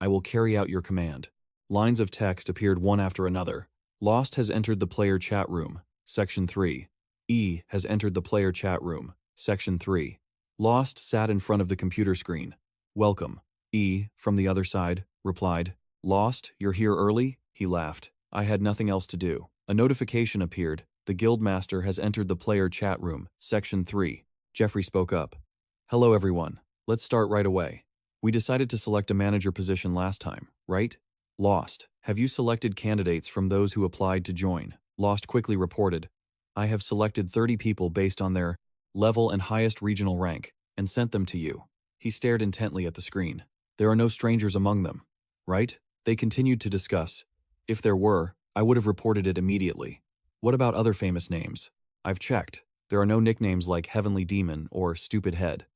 I will carry out your command. Lines of text appeared one after another. Lost has entered the player chat room. Section 3. E has entered the player chat room. Section 3. Lost sat in front of the computer screen. Welcome. E, from the other side, replied. Lost, you're here early? He laughed. I had nothing else to do. A notification appeared. The Guildmaster has entered the player chat room. Section 3. Jeffrey spoke up. Hello everyone. Let's start right away. We decided to select a manager position last time, right? Lost. Have you selected candidates from those who applied to join? Lost quickly reported. I have selected 30 people based on their level and highest regional rank, and sent them to you. He stared intently at the screen. There are no strangers among them, right? They continued to discuss. If there were, I would have reported it immediately. What about other famous names? I've checked. There are no nicknames like Heavenly Demon or Stupid Head.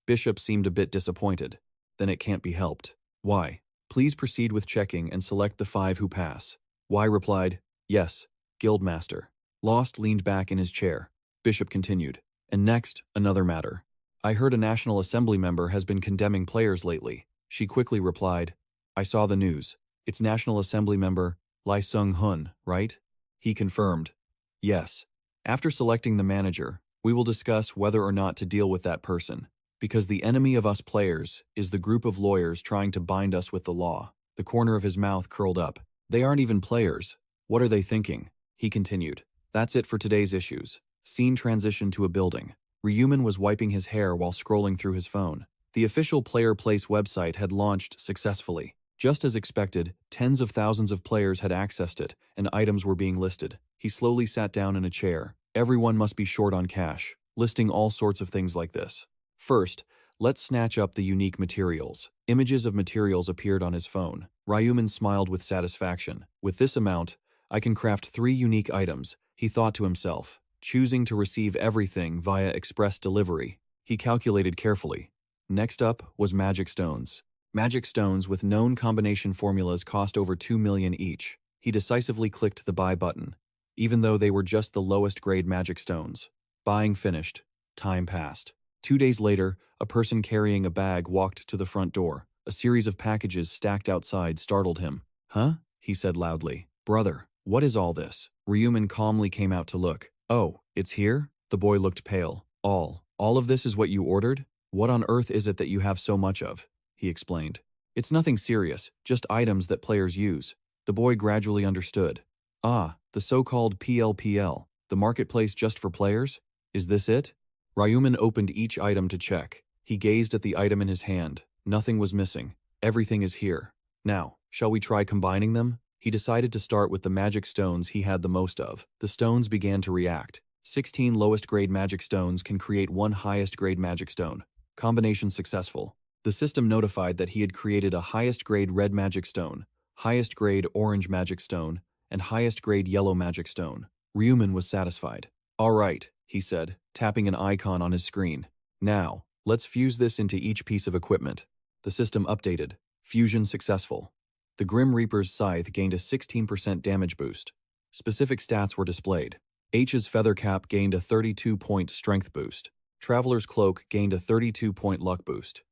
Bishop seemed a bit disappointed. Then it can't be helped. Y. Please proceed with checking and select the 5 who pass. Y replied, yes, Guildmaster. Lost leaned back in his chair. Bishop continued. And next, another matter. I heard a National Assembly member has been condemning players lately. She quickly replied, I saw the news. It's National Assembly member Lee Sung-hun, right? He confirmed. Yes. After selecting the manager, we will discuss whether or not to deal with that person. Because the enemy of us players is the group of lawyers trying to bind us with the law. The corner of his mouth curled up. They aren't even players. What are they thinking? He continued. That's it for today's issues. Scene transitioned to a building. Ryu Min was wiping his hair while scrolling through his phone. The official Player Place website had launched successfully. Just as expected, tens of thousands of players had accessed it, and items were being listed. He slowly sat down in a chair. Everyone must be short on cash, listing all sorts of things like this. First, let's snatch up the unique materials. Images of materials appeared on his phone. Ryu Min smiled with satisfaction. With this amount, I can craft 3 unique items, he thought to himself, choosing to receive everything via express delivery. He calculated carefully. Next up was magic stones. Magic stones with known combination formulas cost over 2 million each. He decisively clicked the buy button, even though they were just the lowest grade magic stones. Buying finished. Time passed. 2 days later, a person carrying a bag walked to the front door. A series of packages stacked outside startled him. Huh? He said loudly. Brother, what is all this? Ryu Min calmly came out to look. Oh, it's here? The boy looked pale. All of this is what you ordered? What on earth is it that you have so much of? He explained. It's nothing serious, just items that players use. The boy gradually understood. Ah, the so-called PLPL, the marketplace just for players? Is this it? Ryu Min opened each item to check. He gazed at the item in his hand. Nothing was missing. Everything is here. Now, shall we try combining them? He decided to start with the magic stones he had the most of. The stones began to react. 16 lowest grade magic stones can create 1 highest grade magic stone. Combination successful. The system notified that he had created a highest grade red magic stone, highest grade orange magic stone, and highest grade yellow magic stone. Ryu Min was satisfied. All right, he said, tapping an icon on his screen. Now, let's fuse this into each piece of equipment. The system updated. Fusion successful. The Grim Reaper's Scythe gained a 16% damage boost. Specific stats were displayed. H's Feather Cap gained a 32-point strength boost. Traveler's Cloak gained a 32-point luck boost.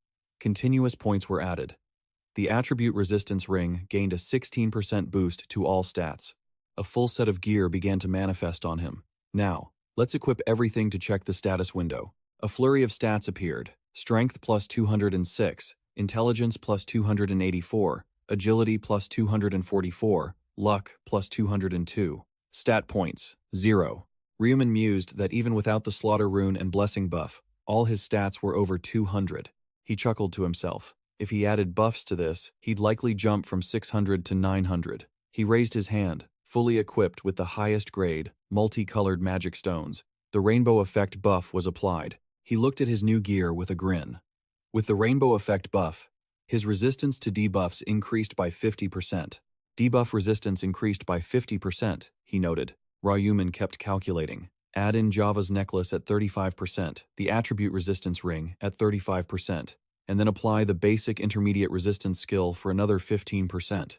Continuous points were added. The Attribute Resistance Ring gained a 16% boost to all stats. A full set of gear began to manifest on him. Now, let's equip everything to check the status window. A flurry of stats appeared. Strength plus 206, Intelligence plus 284, Agility plus 244, Luck plus 202. Stat points, 0. Ryu Min mused that even without the Slaughter Rune and Blessing buff, all his stats were over 200. He chuckled to himself. If he added buffs to this, he'd likely jump from 600 to 900. He raised his hand, fully equipped with the highest grade, multicolored magic stones. The Rainbow Effect buff was applied. He looked at his new gear with a grin. With the Rainbow Effect buff, his resistance to debuffs increased by 50%. Debuff resistance increased by 50%, he noted. Ryu Min kept calculating. Add in Java's necklace at 35%, the attribute resistance ring at 35%, and then apply the basic intermediate resistance skill for another 15%.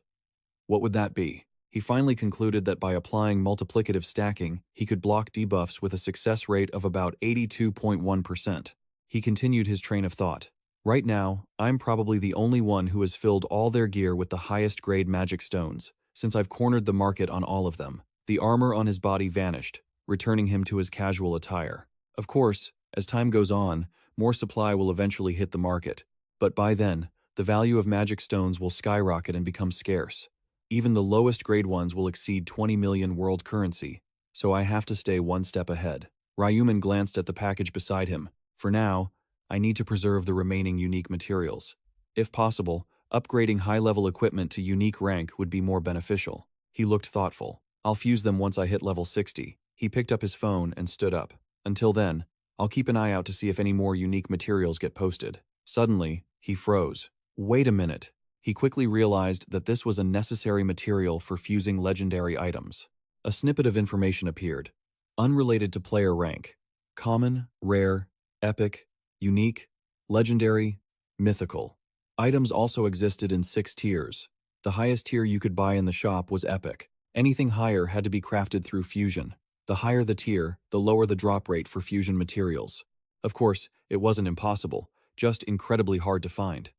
What would that be? He finally concluded that by applying multiplicative stacking, he could block debuffs with a success rate of about 82.1%. He continued his train of thought. Right now, I'm probably the only one who has filled all their gear with the highest grade magic stones, since I've cornered the market on all of them. The armor on his body vanished, returning him to his casual attire. Of course, as time goes on, more supply will eventually hit the market, but by then, the value of magic stones will skyrocket and become scarce. Even the lowest grade ones will exceed 20 million world currency, so I have to stay one step ahead. Ryu Min glanced at the package beside him. For now, I need to preserve the remaining unique materials. If possible, upgrading high-level equipment to unique rank would be more beneficial. He looked thoughtful. I'll fuse them once I hit level 60. He picked up his phone and stood up. Until then, I'll keep an eye out to see if any more unique materials get posted. Suddenly, he froze. Wait a minute. He quickly realized that this was a necessary material for fusing legendary items. A snippet of information appeared. Unrelated to player rank. Common, rare, epic, unique, legendary, mythical. Items also existed in 6 tiers. The highest tier you could buy in the shop was epic. Anything higher had to be crafted through fusion. The higher the tier, the lower the drop rate for fusion materials. Of course, it wasn't impossible, just incredibly hard to find.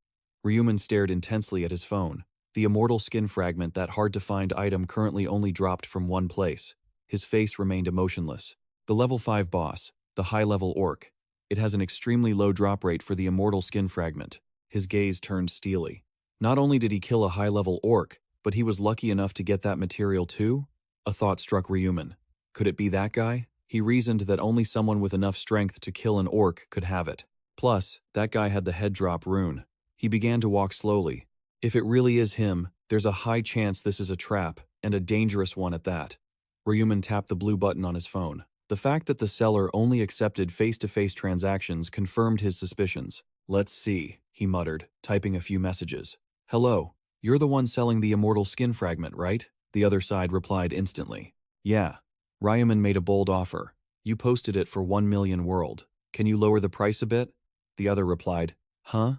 Ryu Min stared intensely at his phone. The immortal skin fragment, that hard-to-find item, currently only dropped from one place. His face remained emotionless. The level 5 boss, the high-level orc. It has an extremely low drop rate for the immortal skin fragment. His gaze turned steely. Not only did he kill a high-level orc, but he was lucky enough to get that material too? A thought struck Ryu Min. Could it be that guy? He reasoned that only someone with enough strength to kill an orc could have it. Plus, that guy had the head drop rune. He began to walk slowly. If it really is him, there's a high chance this is a trap, and a dangerous one at that. Ryu Min tapped the blue button on his phone. The fact that the seller only accepted face-to-face transactions confirmed his suspicions. Let's see, he muttered, typing a few messages. Hello, you're the one selling the immortal skin fragment, right? The other side replied instantly. Yeah. Ryu Min made a bold offer. You posted it for 1 million world. Can you lower the price a bit? The other replied. Huh?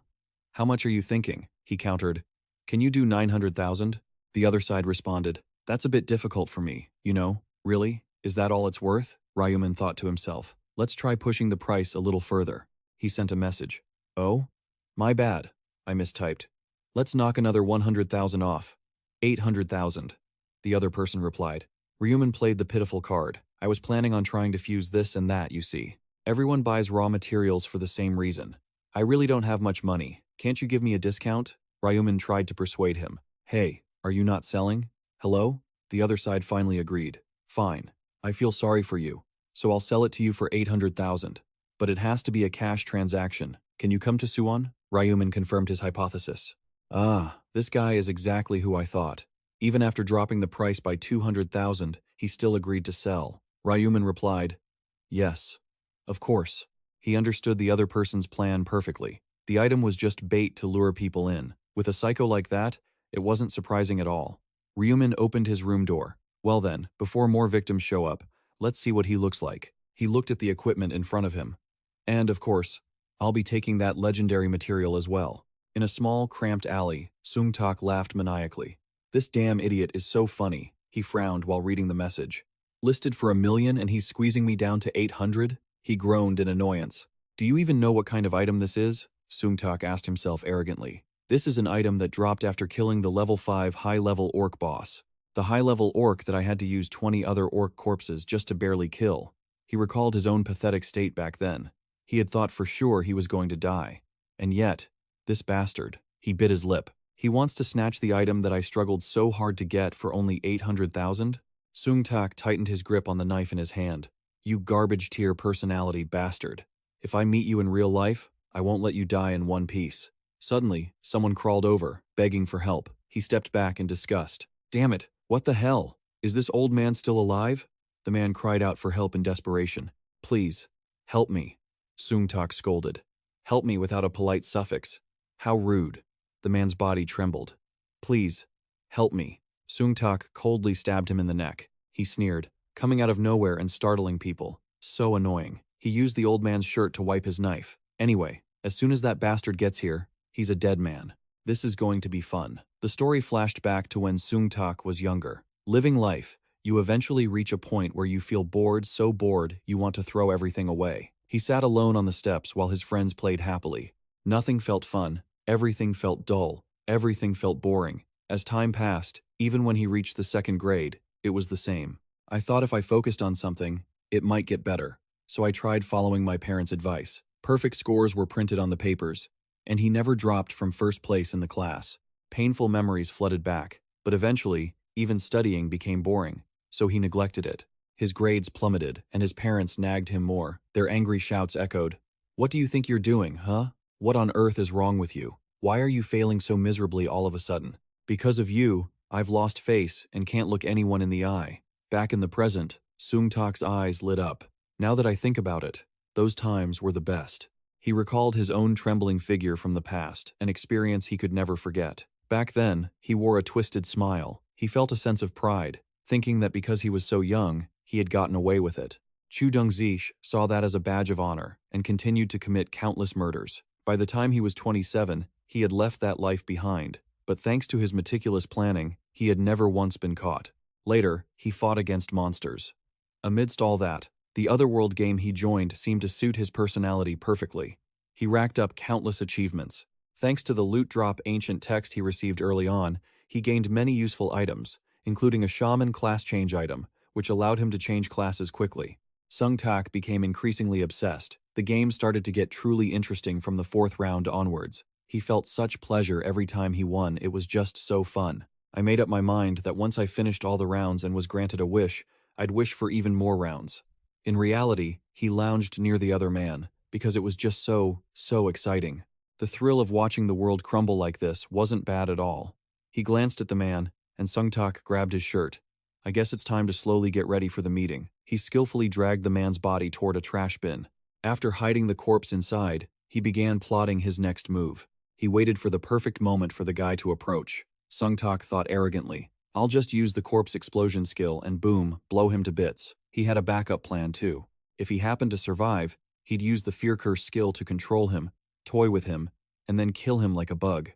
How much are you thinking? He countered. Can you do 900,000? The other side responded. That's a bit difficult for me, you know. Really? Is that all it's worth? Ryu Min thought to himself. Let's try pushing the price a little further. He sent a message. Oh? My bad. I mistyped. Let's knock another 100,000 off. 800,000. The other person replied. Ryu Min played the pitiful card. I was planning on trying to fuse this and that, you see. Everyone buys raw materials for the same reason. I really don't have much money. Can't you give me a discount? Ryu Min tried to persuade him. Hey, are you not selling? Hello? The other side finally agreed. Fine. I feel sorry for you. So I'll sell it to you for 800,000. But it has to be a cash transaction. Can you come to Suwon? Ryu Min confirmed his hypothesis. Ah, this guy is exactly who I thought. Even after dropping the price by 200,000, he still agreed to sell. Ryu Min replied, yes. Of course. He understood the other person's plan perfectly. The item was just bait to lure people in. With a psycho like that, it wasn't surprising at all. Ryu Min opened his room door. Well then, before more victims show up, let's see what he looks like. He looked at the equipment in front of him. And, of course, I'll be taking that legendary material as well. In a small, cramped alley, Sung-tak laughed maniacally. This damn idiot is so funny, he frowned while reading the message. Listed for 1 million and he's squeezing me down to 800? He groaned in annoyance. Do you even know what kind of item this is? Sung-tak asked himself arrogantly. This is an item that dropped after killing the level 5 high-level orc boss. The high-level orc that I had to use 20 other orc corpses just to barely kill. He recalled his own pathetic state back then. He had thought for sure he was going to die. And yet, this bastard, he bit his lip. He wants to snatch the item that I struggled so hard to get for only 800,000? Sung-tak tightened his grip on the knife in his hand. You garbage-tier personality bastard. If I meet you in real life, I won't let you die in one piece. Suddenly, someone crawled over, begging for help. He stepped back in disgust. Damn it, what the hell? Is this old man still alive? The man cried out for help in desperation. Please, help me. Sung-tak scolded. Help me without a polite suffix. How rude. The man's body trembled. Please, help me. Sung-tak coldly stabbed him in the neck. He sneered, coming out of nowhere and startling people. So annoying. He used the old man's shirt to wipe his knife. Anyway, as soon as that bastard gets here, he's a dead man. This is going to be fun. The story flashed back to when Sung-tak was younger. Living life, you eventually reach a point where you feel bored, so bored you want to throw everything away. He sat alone on the steps while his friends played happily. Nothing felt fun. Everything felt dull. Everything felt boring. As time passed, even when he reached the 2nd grade, it was the same. I thought if I focused on something, it might get better. So I tried following my parents' advice. Perfect scores were printed on the papers, and he never dropped from first place in the class. Painful memories flooded back, but eventually, even studying became boring, so he neglected it. His grades plummeted, and his parents nagged him more. Their angry shouts echoed. What do you think you're doing, huh? What on earth is wrong with you? Why are you failing so miserably all of a sudden? Because of you, I've lost face and can't look anyone in the eye. Back in the present, Sung-tak's eyes lit up. Now that I think about it, those times were the best. He recalled his own trembling figure from the past, an experience he could never forget. Back then, he wore a twisted smile. He felt a sense of pride, thinking that because he was so young, he had gotten away with it. Chu Dongzish saw that as a badge of honor and continued to commit countless murders. By the time he was 27, he had left that life behind, but thanks to his meticulous planning, he had never once been caught. Later, he fought against monsters. Amidst all that, the otherworld game he joined seemed to suit his personality perfectly. He racked up countless achievements. Thanks to the loot drop ancient text he received early on, he gained many useful items, including a shaman class change item, which allowed him to change classes quickly. Sung Tak became increasingly obsessed. The game started to get truly interesting from the 4th round onwards. He felt such pleasure every time he won, it was just so fun. I made up my mind that once I finished all the rounds and was granted a wish, I'd wish for even more rounds. In reality, he lounged near the other man, because it was just so exciting. The thrill of watching the world crumble like this wasn't bad at all. He glanced at the man, and Sung Tak grabbed his shirt. I guess it's time to slowly get ready for the meeting. He skillfully dragged the man's body toward a trash bin. After hiding the corpse inside, he began plotting his next move. He waited for the perfect moment for the guy to approach. Sung Tak thought arrogantly, I'll just use the corpse explosion skill and boom, blow him to bits. He had a backup plan too. If he happened to survive, he'd use the fear curse skill to control him, toy with him, and then kill him like a bug.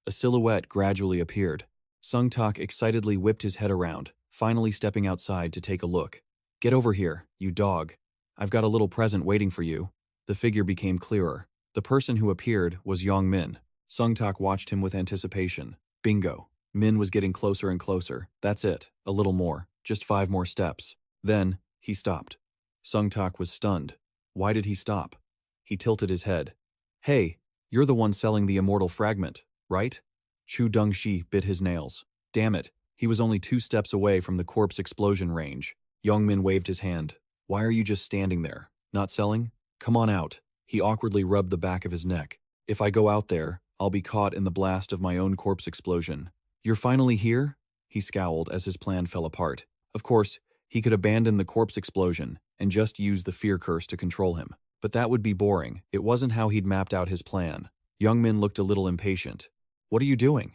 A silhouette gradually appeared. Sung Tak excitedly whipped his head around, finally stepping outside to take a look. Get over here, you dog. I've got a little present waiting for you. The figure became clearer. The person who appeared was Ryu Min. Sung Tak watched him with anticipation. Bingo. Min was getting closer and closer. That's it. A little more. Just 5 more steps. Then, he stopped. Sung Tak was stunned. Why did he stop? He tilted his head. Hey, you're the one selling the immortal fragment, right? Chu Dongshi bit his nails. Damn it, he was only 2 steps away from the corpse explosion range. Ryu Min waved his hand. Why are you just standing there? Not selling? Come on out. He awkwardly rubbed the back of his neck. If I go out there, I'll be caught in the blast of my own corpse explosion. You're finally here? He scowled as his plan fell apart. Of course, he could abandon the corpse explosion and just use the fear curse to control him. But that would be boring. It wasn't how he'd mapped out his plan. Ryu Min looked a little impatient. What are you doing?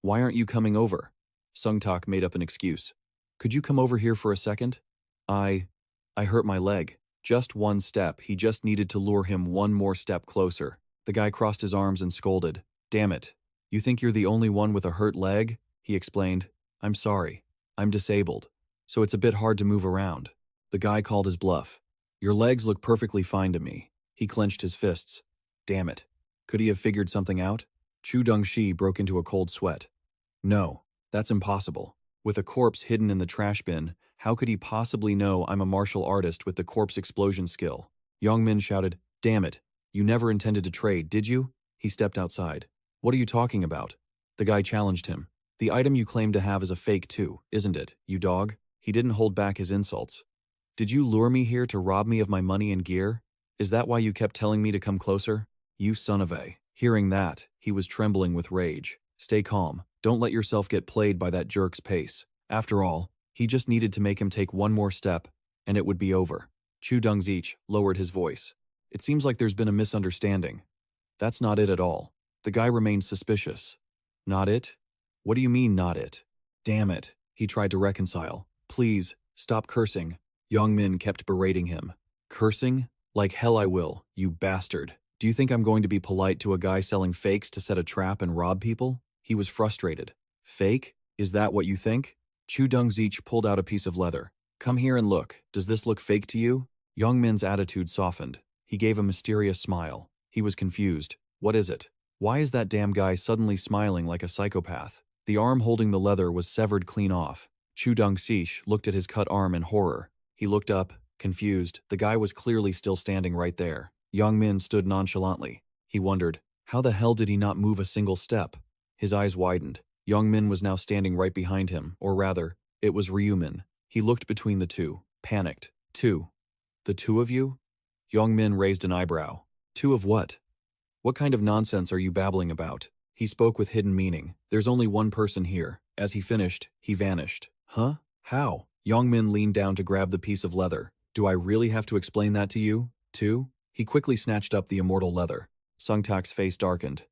Why aren't you coming over? Sung Tak made up an excuse. Could you come over here for a second? I hurt my leg. Just 1 step. He just needed to lure him 1 more step closer. The guy crossed his arms and scolded. Damn it. You think you're the only one with a hurt leg? He explained. I'm sorry. I'm disabled. So it's a bit hard to move around. The guy called his bluff. Your legs look perfectly fine to me. He clenched his fists. Damn it. Could he have figured something out? Chu Dongshi broke into a cold sweat. No, that's impossible. With a corpse hidden in the trash bin, how could he possibly know I'm a martial artist with the corpse explosion skill? Ryu Min shouted, Damn it. You never intended to trade, did you? He stepped outside. What are you talking about? The guy challenged him. The item you claim to have is a fake too, isn't it, you dog? He didn't hold back his insults. Did you lure me here to rob me of my money and gear? Is that why you kept telling me to come closer? You son of a. Hearing that, he was trembling with rage. Stay calm. Don't let yourself get played by that jerk's pace. After all, he just needed to make him take 1 more step, and it would be over. Chu Dongzich lowered his voice. It seems like there's been a misunderstanding. That's not it at all. The guy remained suspicious. Not it? What do you mean, not it? Damn it. He tried to reconcile. Please, stop cursing. Ryu Min kept berating him. Cursing? Like hell I will, you bastard. Do you think I'm going to be polite to a guy selling fakes to set a trap and rob people? He was frustrated. Fake? Is that what you think? Chu Dongzich pulled out a piece of leather. Come here and look. Does this look fake to you? Ryu Min's attitude softened. He gave a mysterious smile. He was confused. What is it? Why is that damn guy suddenly smiling like a psychopath? The arm holding the leather was severed clean off. Chu Dongzich looked at his cut arm in horror. He looked up, confused. The guy was clearly still standing right there. Ryu Min stood nonchalantly. He wondered, how the hell did he not move a single step? His eyes widened. Ryu Min was now standing right behind him, or rather, it was Ryu Min. He looked between the two, panicked. 2. The 2 of you? Ryu Min raised an eyebrow. 2 of what? What kind of nonsense are you babbling about? He spoke with hidden meaning. There's only 1 person here. As he finished, he vanished. Huh? How? Ryu Min leaned down to grab the piece of leather. Do I really have to explain that to you? 2? He quickly snatched up the immortal leather. Sung-tak's face darkened.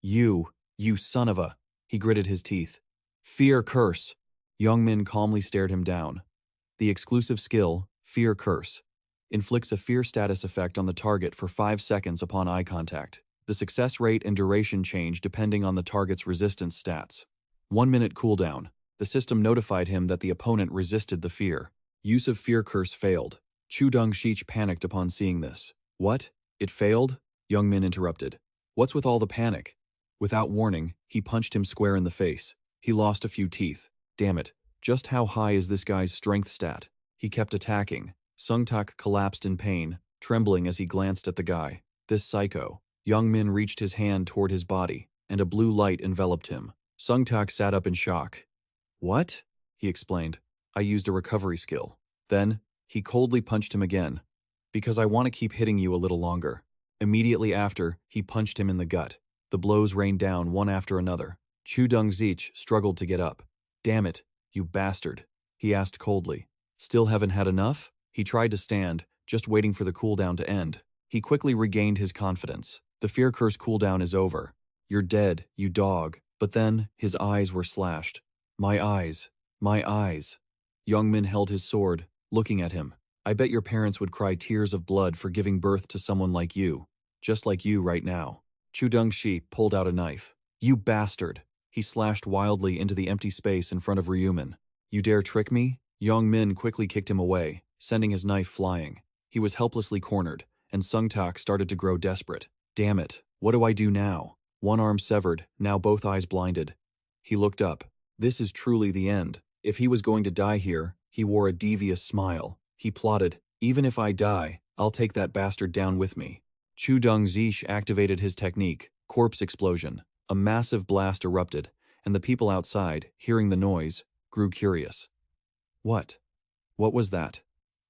You son of a... He gritted his teeth. Fear Curse! Ryu Min calmly stared him down. The exclusive skill, Fear Curse, inflicts a fear status effect on the target for 5 seconds upon eye contact. The success rate and duration change depending on the target's resistance stats. 1 minute cooldown. The system notified him that the opponent resisted the fear. Use of Fear Curse failed. Chu Dong-shich panicked upon seeing this. What? It failed? Ryu Min interrupted. What's with all the panic? Without warning, he punched him square in the face. He lost a few teeth. Damn it. Just how high is this guy's strength stat? He kept attacking. Sung-tak collapsed in pain, trembling as he glanced at the guy. This psycho. Ryu Min reached his hand toward his body, and a blue light enveloped him. Sung-tak sat up in shock. What? He explained. I used a recovery skill. Then, he coldly punched him again. Because I want to keep hitting you a little longer. Immediately after, he punched him in the gut. The blows rained down one after another. Chu Dong-zich struggled to get up. Damn it, you bastard, he asked coldly. Still haven't had enough? He tried to stand, just waiting for the cooldown to end. He quickly regained his confidence. The Fear Curse cooldown is over. You're dead, you dog. But then, his eyes were slashed. My eyes. My eyes. Ryu Min held his sword, looking at him. I bet your parents would cry tears of blood for giving birth to someone like you. Just like you right now. Chu Dong-shi pulled out a knife. You bastard! He slashed wildly into the empty space in front of Ryu Min. You dare trick me? Ryu Min quickly kicked him away, sending his knife flying. He was helplessly cornered, and Sung-tak started to grow desperate. Damn it, what do I do now? One arm severed, now both eyes blinded. He looked up. This is truly the end. If he was going to die here, he wore a devious smile. He plotted, even if I die, I'll take that bastard down with me. Chu Dong-zich activated his technique, corpse explosion. A massive blast erupted, and the people outside, hearing the noise, grew curious. What? What was that?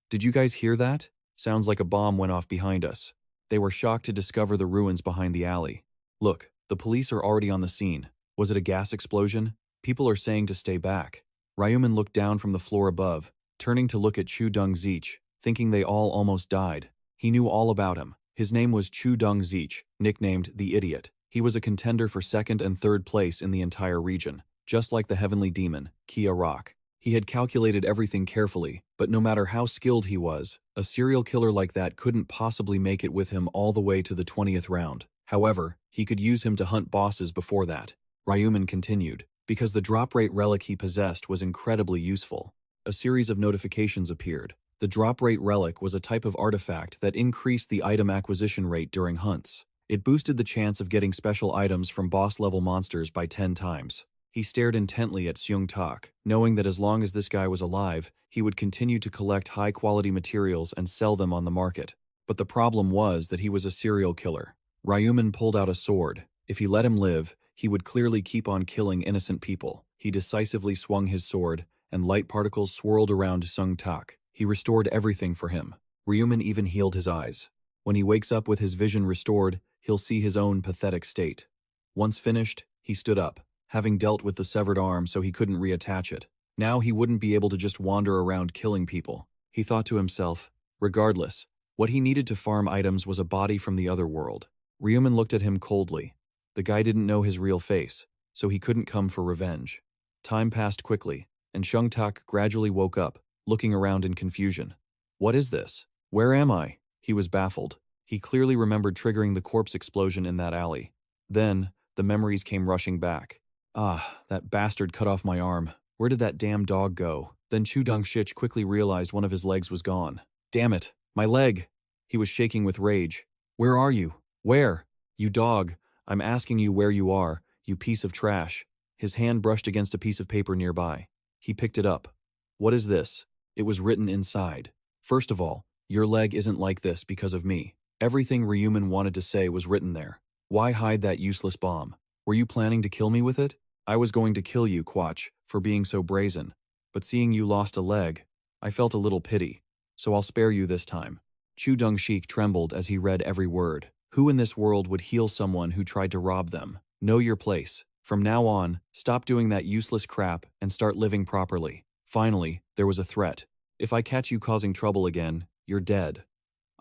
Did you guys hear that? Sounds like a bomb went off behind us. They were shocked to discover the ruins behind the alley. Look, the police are already on the scene. Was it a gas explosion? People are saying to stay back. Ryu Min looked down from the floor above, turning to look at Chu Dong-zich, thinking they all almost died. He knew all about him. His name was Chu Dong-zich, nicknamed the Idiot. He was a contender for 2nd and 3rd place in the entire region, just like the heavenly demon, Kia Rock. He had calculated everything carefully, but no matter how skilled he was, a serial killer like that couldn't possibly make it with him all the way to the 20th round. However, he could use him to hunt bosses before that. Ryu Min continued, because the drop rate relic he possessed was incredibly useful. A series of notifications appeared. The drop rate relic was a type of artifact that increased the item acquisition rate during hunts. It boosted the chance of getting special items from boss-level monsters by 10 times. He stared intently at Sung-tak, knowing that as long as this guy was alive, he would continue to collect high-quality materials and sell them on the market. But the problem was that he was a serial killer. Ryu Min pulled out a sword. If he let him live, he would clearly keep on killing innocent people. He decisively swung his sword, and light particles swirled around Sung-tak. He restored everything for him. Ryu Min even healed his eyes. When he wakes up with his vision restored, he'll see his own pathetic state. Once finished, he stood up, having dealt with the severed arm so he couldn't reattach it. Now he wouldn't be able to just wander around killing people. He thought to himself, regardless, what he needed to farm items was a body from the other world. Ryu Min looked at him coldly. The guy didn't know his real face, so he couldn't come for revenge. Time passed quickly, and Sung-tak gradually woke up, looking around in confusion. What is this? Where am I? He was baffled. He clearly remembered triggering the corpse explosion in that alley. Then, the memories came rushing back. Ah, that bastard cut off my arm. Where did that damn dog go? Then Chu Dong-shich quickly realized one of his legs was gone. Damn it, my leg! He was shaking with rage. Where are you? Where? You dog, I'm asking you where you are, you piece of trash. His hand brushed against a piece of paper nearby. He picked it up. What is this? It was written inside. First of all, your leg isn't like this because of me. Everything Ryu Min wanted to say was written there. Why hide that useless bomb? Were you planning to kill me with it? I was going to kill you, Quach, for being so brazen. But seeing you lost a leg, I felt a little pity. So I'll spare you this time. Chu Dong-shik trembled as he read every word. Who in this world would heal someone who tried to rob them? Know your place. From now on, stop doing that useless crap and start living properly. Finally, there was a threat. If I catch you causing trouble again, you're dead.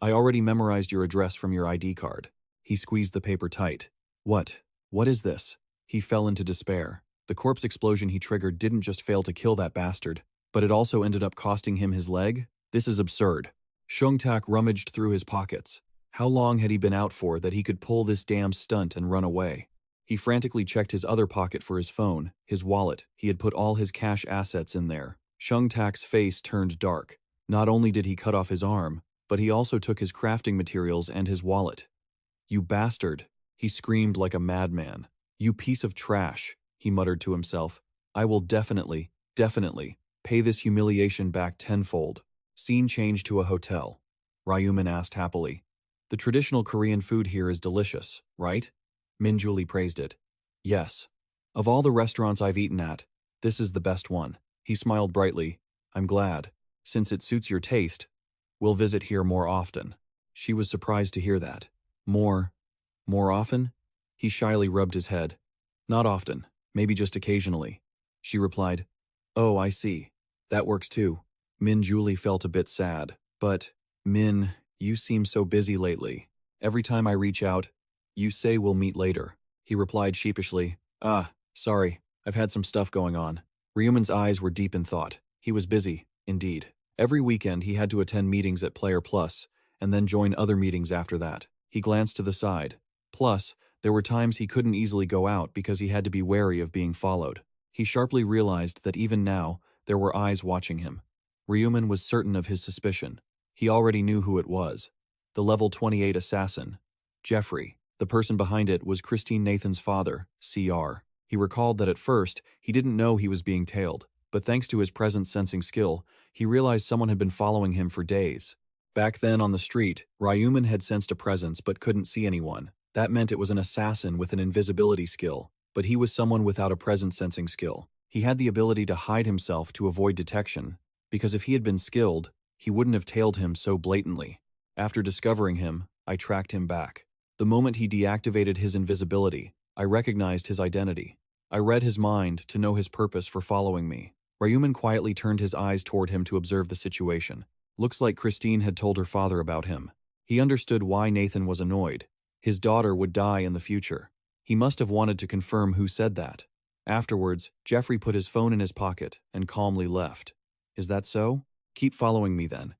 I already memorized your address from your ID card. He squeezed the paper tight. What? What is this? He fell into despair. The corpse explosion he triggered didn't just fail to kill that bastard, but it also ended up costing him his leg? This is absurd. Shungtak rummaged through his pockets. How long had he been out for that he could pull this damn stunt and run away? He frantically checked his other pocket for his phone, his wallet. He had put all his cash assets in there. Shungtak's face turned dark. Not only did he cut off his arm, but he also took his crafting materials and his wallet. You bastard, he screamed like a madman. You piece of trash, he muttered to himself. I will definitely pay this humiliation back tenfold. Scene changed to a hotel. Ryu Min asked happily. The traditional Korean food here is delicious, right? Min Julie praised it. Yes. Of all the restaurants I've eaten at, this is the best one. He smiled brightly. I'm glad. Since it suits your taste, we'll visit here more often. She was surprised to hear that. More often? He shyly rubbed his head. Not often, maybe just occasionally. She replied. Oh, I see. That works too. Min Julie felt a bit sad. But, Min, you seem so busy lately. Every time I reach out, you say we'll meet later. He replied sheepishly. Sorry, I've had some stuff going on. Ryu Min's eyes were deep in thought. He was busy, indeed. Every weekend he had to attend meetings at Player Plus, and then join other meetings after that. He glanced to the side. Plus, there were times he couldn't easily go out because he had to be wary of being followed. He sharply realized that even now, there were eyes watching him. Ryu Min was certain of his suspicion. He already knew who it was. The level 28 assassin. Jeffrey. The person behind it was Christine Nathan's father, CR. He recalled that at first, he didn't know he was being tailed, but thanks to his presence-sensing skill, he realized someone had been following him for days. Back then on the street, Ryu Min had sensed a presence but couldn't see anyone. That meant it was an assassin with an invisibility skill, but he was someone without a presence-sensing skill. He had the ability to hide himself to avoid detection, because if he had been skilled, he wouldn't have tailed him so blatantly. After discovering him, I tracked him back. The moment he deactivated his invisibility, I recognized his identity. I read his mind to know his purpose for following me. Ryu Min quietly turned his eyes toward him to observe the situation. Looks like Christine had told her father about him. He understood why Nathan was annoyed. His daughter would die in the future. He must have wanted to confirm who said that. Afterwards, Jeffrey put his phone in his pocket and calmly left. Is that so? Keep following me then.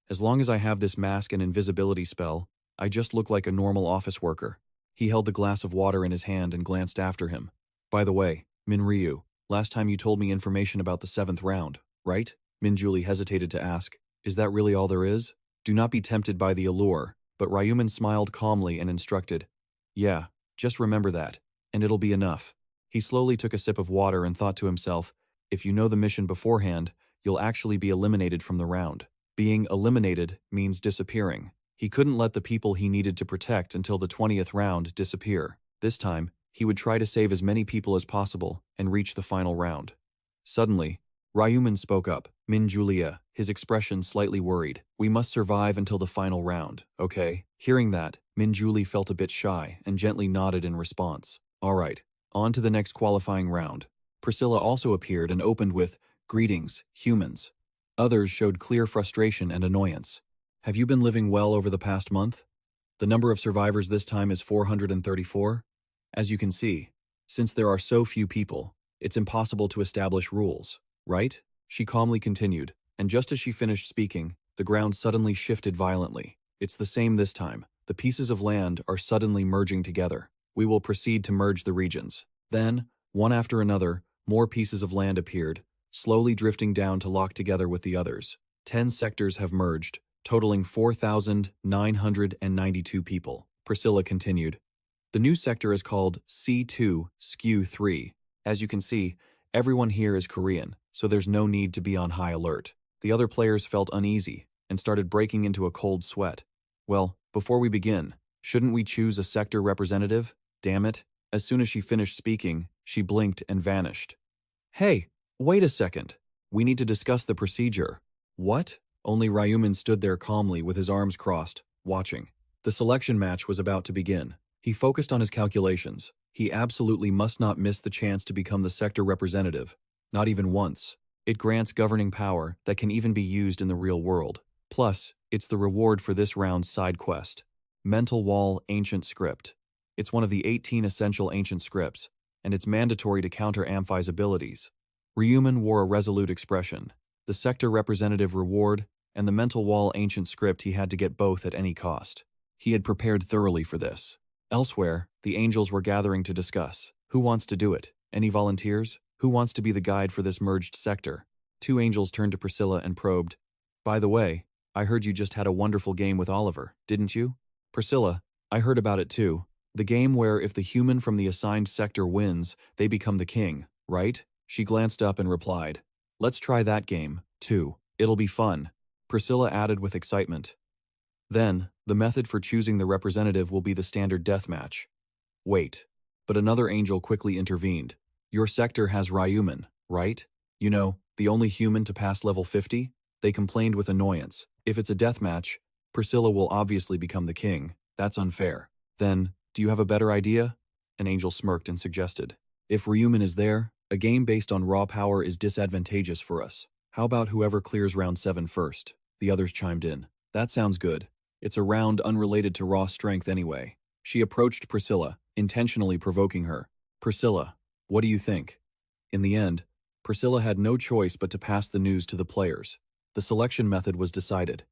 As long as I have this mask and invisibility spell, I just look like a normal office worker. He held the glass of water in his hand and glanced after him. By the way, Min Ryu, last time you told me information about the 7th round, right? Min Julie hesitated to ask. Is that really all there is? Do not be tempted by the allure, but Ryu Min smiled calmly and instructed. Yeah, just remember that, and it'll be enough. He slowly took a sip of water and thought to himself, if you know the mission beforehand, you'll actually be eliminated from the round. Being eliminated means disappearing. He couldn't let the people he needed to protect until the 20th round disappear. This time, he would try to save as many people as possible and reach the final round. Suddenly, Ryu Min spoke up. Min Julia, his expression slightly worried. We must survive until the final round, okay? Hearing that, Min Julie felt a bit shy and gently nodded in response. All right, on to the next qualifying round. Priscilla also appeared and opened with, Greetings, humans. Others showed clear frustration and annoyance. Have you been living well over the past month? The number of survivors this time is 434. As you can see, since there are so few people, it's impossible to establish rules, right? She calmly continued, and just as she finished speaking, the ground suddenly shifted violently. It's the same this time. The pieces of land are suddenly merging together. We will proceed to merge the regions. Then, one after another, more pieces of land appeared, slowly drifting down to lock together with the others. 10 sectors have merged, totaling 4,992 people. Priscilla continued. The new sector is called C2 Skew 3. As you can see, everyone here is Korean, so there's no need to be on high alert. The other players felt uneasy and started breaking into a cold sweat. Well, before we begin, shouldn't we choose a sector representative? Damn it. As soon as she finished speaking, she blinked and vanished. Hey, wait a second. We need to discuss the procedure. What? Only Ryu Min stood there calmly with his arms crossed, watching. The selection match was about to begin. He focused on his calculations. He absolutely must not miss the chance to become the sector representative. Not even once. It grants governing power that can even be used in the real world. Plus, It's the reward for this round's side quest. Mental Wall Ancient Script. It's one of the 18 essential ancient scripts, and it's mandatory to counter Amphai's abilities. Ryu Min wore a resolute expression. The sector representative reward and the Mental Wall Ancient Script, he had to get both at any cost. He had prepared thoroughly for this. Elsewhere, the angels were gathering to discuss. Who wants to do it? Any volunteers? Who wants to be the guide for this merged sector? Two angels turned to Priscilla and probed. By the way, I heard you just had a wonderful game with Oliver, didn't you? Priscilla, I heard about it too. The game where if the human from the assigned sector wins, they become the king, right? She glanced up and replied. Let's try that game, too. It'll be fun. Priscilla added with excitement. Then, the method for choosing the representative will be the standard deathmatch. Wait. But another angel quickly intervened. Your sector has Ryu Min, right? You know, the only human to pass level 50? They complained with annoyance. If it's a deathmatch, Priscilla will obviously become the king. That's unfair. Then, do you have a better idea? An angel smirked and suggested. If Ryu Min is there, a game based on raw power is disadvantageous for us. How about whoever clears round 7 first? The others chimed in. That sounds good. It's a round unrelated to raw strength anyway. She approached Priscilla, intentionally provoking her. Priscilla, what do you think? In the end, Priscilla had no choice but to pass the news to the players. The selection method was decided.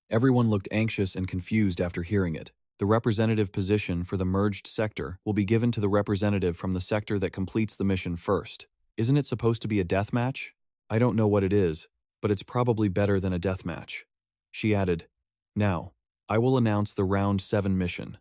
Everyone looked anxious and confused after hearing it. The representative position for the merged sector will be given to the representative from the sector that completes the mission first. Isn't it supposed to be a deathmatch? I don't know what it is, but it's probably better than a deathmatch. She added, Now, I will announce the Round 7 mission.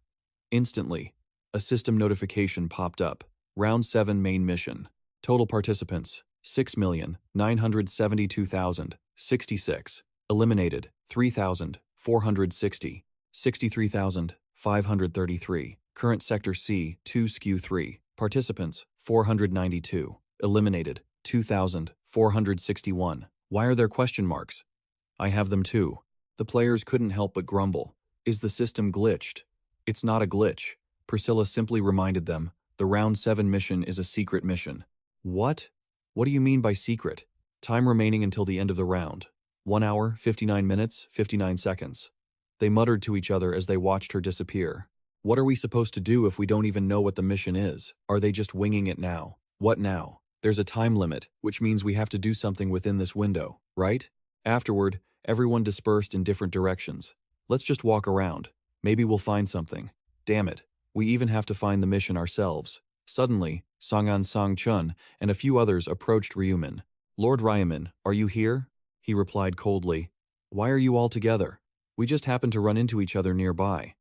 Instantly, a system notification popped up. Round 7 main mission. Total participants, 6,972,066. Eliminated, 3,460. 63,533. Current Sector C, 2 Skew 3. Participants, 492. Eliminated, 2,461. Why are there question marks? I have them too. The players couldn't help but grumble. Is the system glitched? It's not a glitch. Priscilla simply reminded them, the Round 7 mission is a secret mission. What? What do you mean by secret? Time remaining until the end of the round. 1 hour, 59 minutes, 59 seconds. They muttered to each other as they watched her disappear. What are we supposed to do if we don't even know what the mission is? Are they just winging it now? What now? There's a time limit, which means we have to do something within this window, right? Afterward, everyone dispersed in different directions. Let's just walk around. Maybe we'll find something. Damn it. We even have to find the mission ourselves. Suddenly, Song-an Song-chun and a few others approached Ryu Min. Lord Ryu Min, are you here? He replied coldly. Why are you all together? We just happened to run into each other nearby.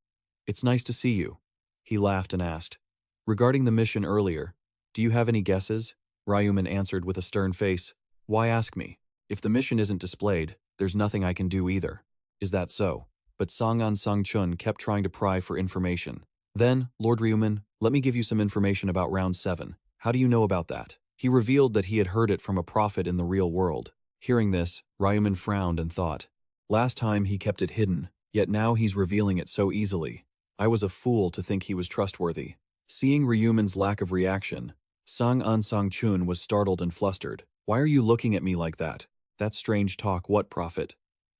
It's nice to see you. He laughed and asked. Regarding the mission earlier, do you have any guesses? Ryu Min answered with a stern face. Why ask me? If the mission isn't displayed, there's nothing I can do either. Is that so? But Song-an Song-chun kept trying to pry for information. Then, Lord Ryu Min, let me give you some information about Round 7. How do you know about that? He revealed that he had heard it from a prophet in the real world. Hearing this, Ryu Min frowned and thought. Last time he kept it hidden, yet now he's revealing it so easily. I was a fool to think he was trustworthy. Seeing Ryu Min's lack of reaction, Song-an Song-chun was startled and flustered. Why are you looking at me like that? That's strange talk, what prophet?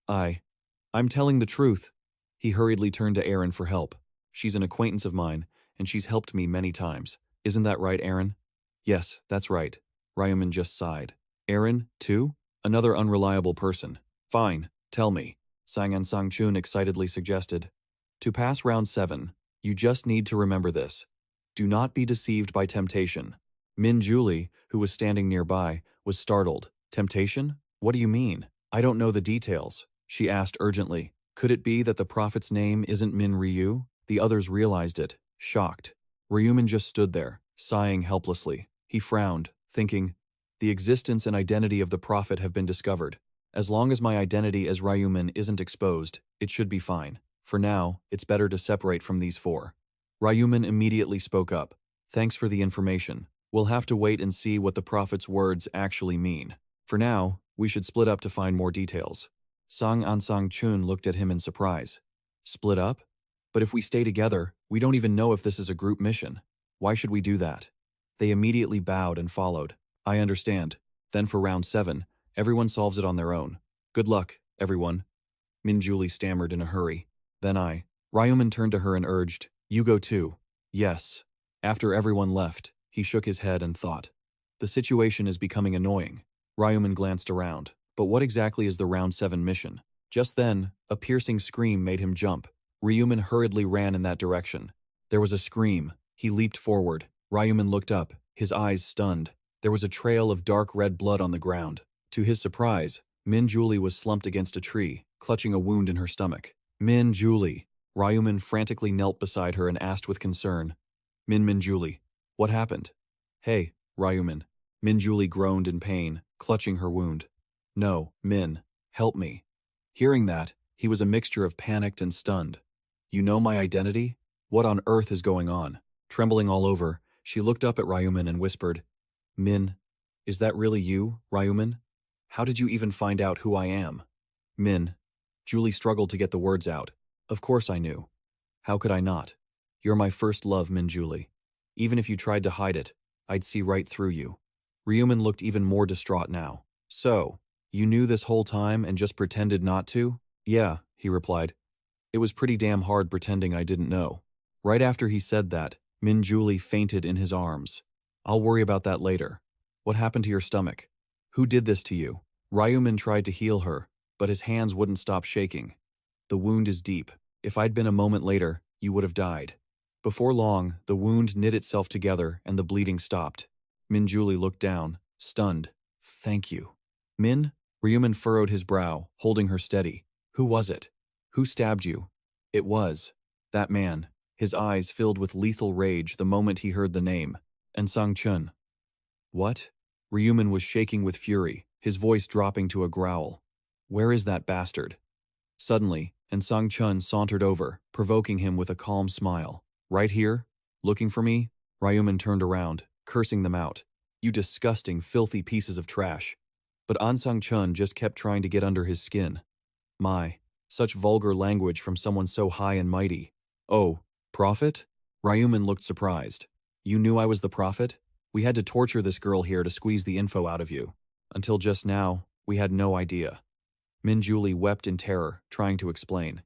I'm telling the truth. He hurriedly turned to Aaron for help. She's an acquaintance of mine, and she's helped me many times. Isn't that right, Aaron? Yes, that's right. Ryu Min just sighed. Aaron, too? Another unreliable person. Fine. Tell me, Song-an Song-chun excitedly suggested. To pass Round 7, you just need to remember this. Do not be deceived by temptation. Min Julie, who was standing nearby, was startled. Temptation? What do you mean? I don't know the details, she asked urgently. Could it be that the prophet's name isn't Min Ryu? The others realized it, shocked. Ryu Min just stood there, sighing helplessly. He frowned, thinking, the existence and identity of the prophet have been discovered. As long as my identity as Ryu Min isn't exposed, it should be fine. For now, it's better to separate from these four. Ryu Min immediately spoke up. Thanks for the information. We'll have to wait and see what the prophet's words actually mean. For now, we should split up to find more details. Song-an Song-chun looked at him in surprise. Split up? But if we stay together, we don't even know if this is a group mission. Why should we do that? They immediately bowed and followed. I understand. Then for Round 7, everyone solves it on their own. Good luck, everyone. Min Julie stammered in a hurry. Then Ryu Min turned to her and urged, "You go too." Yes. After everyone left, he shook his head and thought. The situation is becoming annoying. Ryu Min glanced around. But what exactly is the Round 7 mission? Just then, a piercing scream made him jump. Ryu Min hurriedly ran in that direction. There was a scream. He leaped forward. Ryu Min looked up, his eyes stunned. There was a trail of dark red blood on the ground. To his surprise, Min Julie was slumped against a tree, clutching a wound in her stomach. Min Julie. Ryu Min frantically knelt beside her and asked with concern. Min Julie. What happened? Hey, Ryu Min. Min Julie groaned in pain, clutching her wound. No, Min, help me. Hearing that, he was a mixture of panicked and stunned. You know my identity? What on earth is going on? Trembling all over, she looked up at Ryu Min and whispered, Min, is that really you, Ryu Min? How did you even find out who I am? Min. Julie struggled to get the words out. Of course I knew. How could I not? You're my first love, Min Julie. Even if you tried to hide it, I'd see right through you. Ryu Min looked even more distraught now. So, you knew this whole time and just pretended not to? Yeah, he replied. It was pretty damn hard pretending I didn't know. Right after he said that, Min Julie fainted in his arms. I'll worry about that later. What happened to your stomach? Who did this to you? Ryu Min tried to heal her, but his hands wouldn't stop shaking. The wound is deep. If I'd been a moment later, you would have died. Before long, the wound knit itself together and the bleeding stopped. Min Julie looked down, stunned. Thank you. Min? Ryu Min furrowed his brow, holding her steady. Who was it? Who stabbed you? It was that man. His eyes filled with lethal rage the moment he heard the name. And Sang Chun. What? Ryu Min was shaking with fury, his voice dropping to a growl. Where is that bastard? Suddenly, and Sang Chun sauntered over, provoking him with a calm smile. Right here? Looking for me? Ryu Min turned around, cursing them out. You disgusting, filthy pieces of trash. But An Sang Chun just kept trying to get under his skin. My, such vulgar language from someone so high and mighty. Oh, prophet? Ryu Min looked surprised. You knew I was the prophet? We had to torture this girl here to squeeze the info out of you. Until just now, we had no idea. Min Julie wept in terror, trying to explain.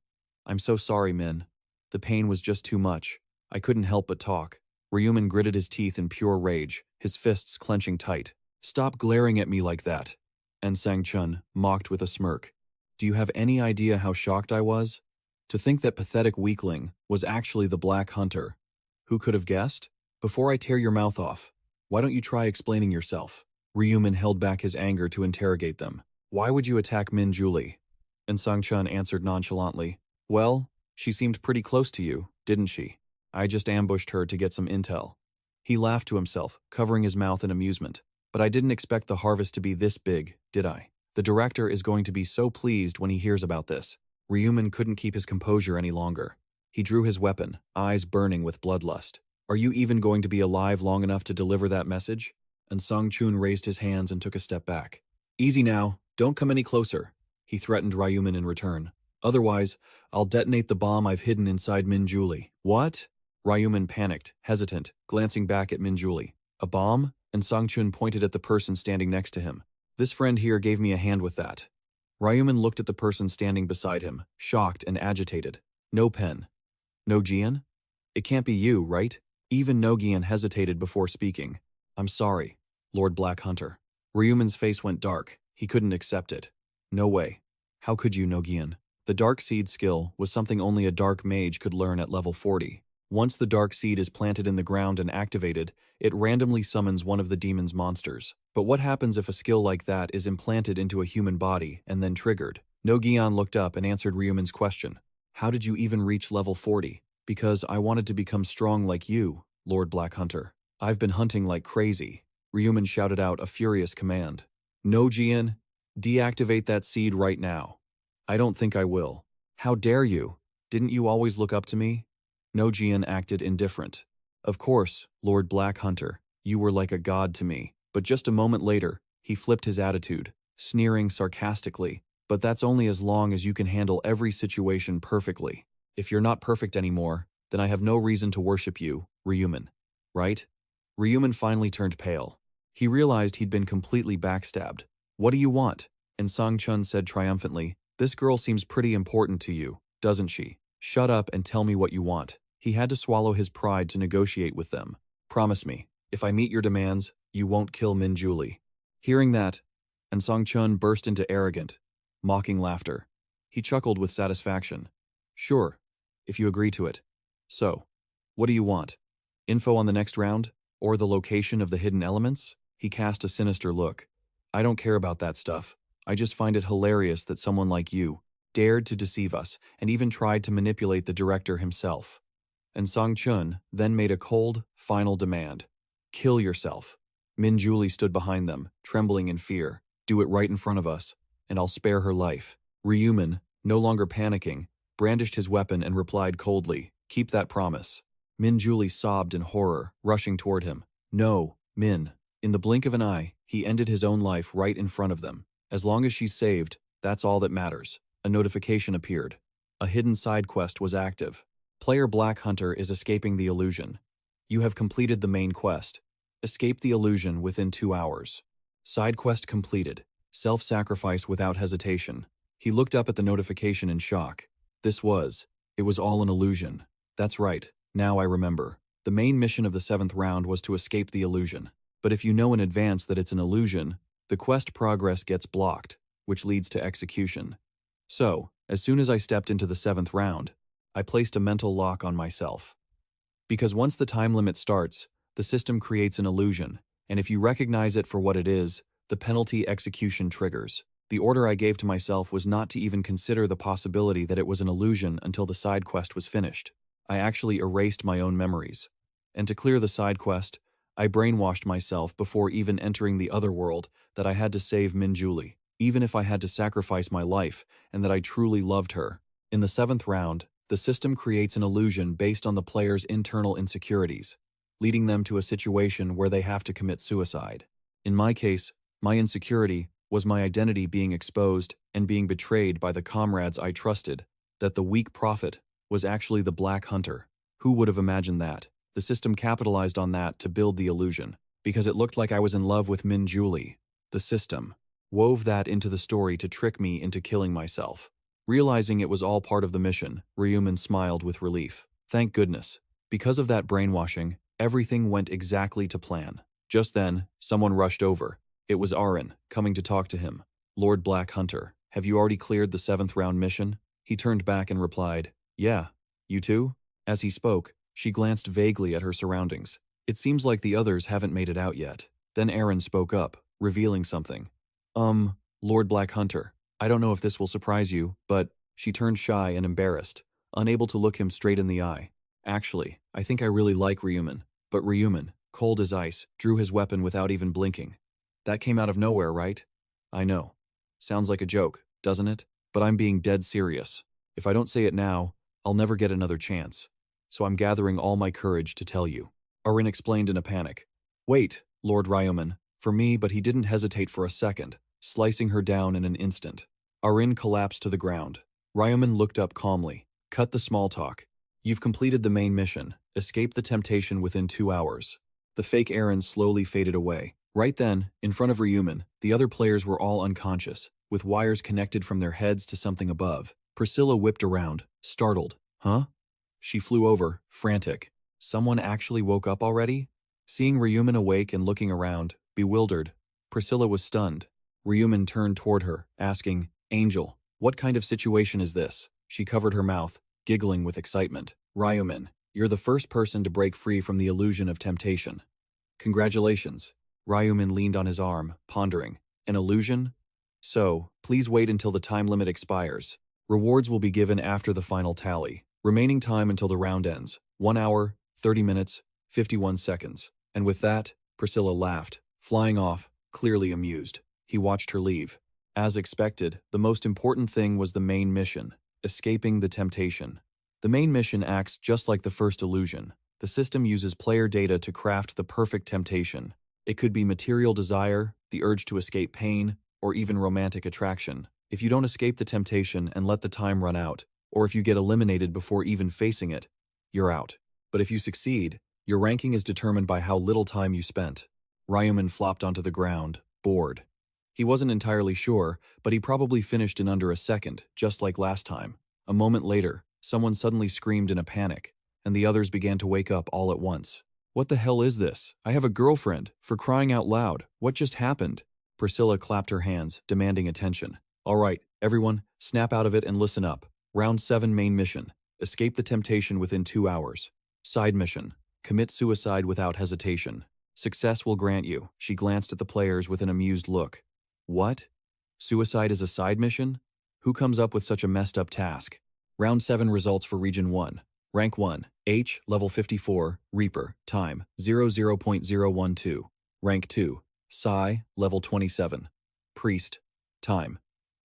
I'm so sorry, Min. The pain was just too much. I couldn't help but talk. Ryu Min gritted his teeth in pure rage, his fists clenching tight. Stop glaring at me like that. And Sang Chun mocked with a smirk. Do you have any idea how shocked I was? To think that pathetic weakling was actually the Black Hunter. Who could have guessed? Before I tear your mouth off, why don't you try explaining yourself? Ryu Min held back his anger to interrogate them. Why would you attack Min Julie? And Sang Chun answered nonchalantly. Well, she seemed pretty close to you, didn't she? I just ambushed her to get some intel. He laughed to himself, covering his mouth in amusement. But I didn't expect the harvest to be this big, did I? The director is going to be so pleased when he hears about this. Ryu Min couldn't keep his composure any longer. He drew his weapon, eyes burning with bloodlust. Are you even going to be alive long enough to deliver that message? And Sang Chun raised his hands and took a step back. Easy now, don't come any closer, he threatened Ryu Min in return. Otherwise, I'll detonate the bomb I've hidden inside Min Julie. What? Ryu Min panicked, hesitant, glancing back at Min Julie. A bomb? And Sang Chun pointed at the person standing next to him. This friend here gave me a hand with that. Ryu Min looked at the person standing beside him, shocked and agitated. No pen. No Jian? It can't be you, right? Even No Gian hesitated before speaking. I'm sorry, Lord Black Hunter. Ryu Min's face went dark. He couldn't accept it. No way. How could you, No Gian? The Dark Seed skill was something only a Dark Mage could learn at level 40. Once the Dark Seed is planted in the ground and activated, it randomly summons one of the demon's monsters. But what happens if a skill like that is implanted into a human body and then triggered? No Gian looked up and answered Ryu Min's question. How did you even reach level 40? Because I wanted to become strong like you, Lord Black Hunter. I've been hunting like crazy. Ryu Min shouted out a furious command. No Gian, deactivate that seed right now. I don't think I will. How dare you? Didn't you always look up to me? No Gian acted indifferent. Of course, Lord Black Hunter, you were like a god to me. But just a moment later, he flipped his attitude, sneering sarcastically. But that's only as long as you can handle every situation perfectly. If you're not perfect anymore, then I have no reason to worship you, Ryu Min. Right? Ryu Min finally turned pale. He realized he'd been completely backstabbed. What do you want? And Sang Chun said triumphantly, This girl seems pretty important to you, doesn't she? Shut up and tell me what you want. He had to swallow his pride to negotiate with them. Promise me, if I meet your demands, you won't kill Min Julie. Hearing that, and Song Chun burst into arrogant, mocking laughter. He chuckled with satisfaction. Sure, if you agree to it. So, what do you want? Info on the next round? Or the location of the hidden elements? He cast a sinister look. I don't care about that stuff. I just find it hilarious that someone like you dared to deceive us and even tried to manipulate the director himself. And Song Chun then made a cold, final demand. Kill yourself. Min Julie stood behind them, trembling in fear. Do it right in front of us, and I'll spare her life. Ryu Min, no longer panicking, brandished his weapon and replied coldly, keep that promise. Min Julie sobbed in horror, rushing toward him. No, Min. In the blink of an eye, he ended his own life right in front of them. As long as she's saved, that's all that matters. A notification appeared. A hidden side quest was active. Player Black Hunter is escaping the illusion. You have completed the main quest. Escape the illusion within 2 hours. Side quest completed. Self-sacrifice without hesitation. He looked up at the notification in shock. It was all an illusion. That's right, now I remember. The main mission of the 7th round was to escape the illusion. But if you know in advance that it's an illusion, the quest progress gets blocked, which leads to execution. So, as soon as I stepped into the 7th round, I placed a mental lock on myself. Because once the time limit starts, the system creates an illusion, and if you recognize it for what it is, the penalty execution triggers. The order I gave to myself was not to even consider the possibility that it was an illusion until the side quest was finished. I actually erased my own memories. And to clear the side quest, I brainwashed myself before even entering the other world that I had to save Min Julie, even if I had to sacrifice my life, and that I truly loved her. In the 7th round, the system creates an illusion based on the player's internal insecurities, leading them to a situation where they have to commit suicide. In my case, my insecurity was my identity being exposed and being betrayed by the comrades I trusted, that the weak prophet was actually the Black Hunter. Who would have imagined that? The system capitalized on that to build the illusion, because it looked like I was in love with Min Julie. The system wove that into the story to trick me into killing myself. Realizing it was all part of the mission, Ryu Min smiled with relief. Thank goodness. Because of that brainwashing, everything went exactly to plan. Just then, someone rushed over. It was Arin, coming to talk to him. Lord Black Hunter, have you already cleared the 7th round mission? He turned back and replied, yeah. You too? As he spoke, she glanced vaguely at her surroundings. It seems like the others haven't made it out yet. Then Arin spoke up, revealing something. Lord Black Hunter, I don't know if this will surprise you, but she turned shy and embarrassed, unable to look him straight in the eye. Actually, I think I really like Ryu Min. But Ryu Min, cold as ice, drew his weapon without even blinking. That came out of nowhere, right? I know. Sounds like a joke, doesn't it? But I'm being dead serious. If I don't say it now, I'll never get another chance. So I'm gathering all my courage to tell you. Arin explained in a panic. Wait, Lord Ryu Min, for me, but he didn't hesitate for a second, slicing her down in an instant. Arin collapsed to the ground. Ryu Min looked up calmly. Cut the small talk. You've completed the main mission. Escape the temptation within 2 hours. The fake Arin slowly faded away. Right then, in front of Ryu Min, the other players were all unconscious, with wires connected from their heads to something above. Priscilla whipped around, startled. Huh? She flew over, frantic. Someone actually woke up already? Seeing Ryu Min awake and looking around, bewildered, Priscilla was stunned. Ryu Min turned toward her, asking, Angel, what kind of situation is this? She covered her mouth, giggling with excitement. Ryu Min, you're the first person to break free from the illusion of temptation. Congratulations. Ryu Min leaned on his arm, pondering. An illusion? So, please wait until the time limit expires. Rewards will be given after the final tally. Remaining time until the round ends. 1 hour, 30 minutes, 51 seconds. And with that, Priscilla laughed, flying off, clearly amused. He watched her leave. As expected, the most important thing was the main mission, escaping the temptation. The main mission acts just like the first illusion. The system uses player data to craft the perfect temptation. It could be material desire, the urge to escape pain, or even romantic attraction. If you don't escape the temptation and let the time run out, or if you get eliminated before even facing it, you're out. But if you succeed, your ranking is determined by how little time you spent. Ryu Min flopped onto the ground, bored. He wasn't entirely sure, but he probably finished in under a second, just like last time. A moment later, someone suddenly screamed in a panic, and the others began to wake up all at once. "What the hell is this? I have a girlfriend, for crying out loud. What just happened?" Priscilla clapped her hands, demanding attention. "All right, everyone, snap out of it and listen up. Round 7 main mission. Escape the temptation within 2 hours. Side mission. Commit suicide without hesitation. Success will grant you." She glanced at the players with an amused look. "What? Suicide is a side mission? Who comes up with such a messed up task?" Round 7 results for Region 1. Rank 1, H, level 54, Reaper, time, 00.012. Rank 2, Psy, level 27, Priest, time,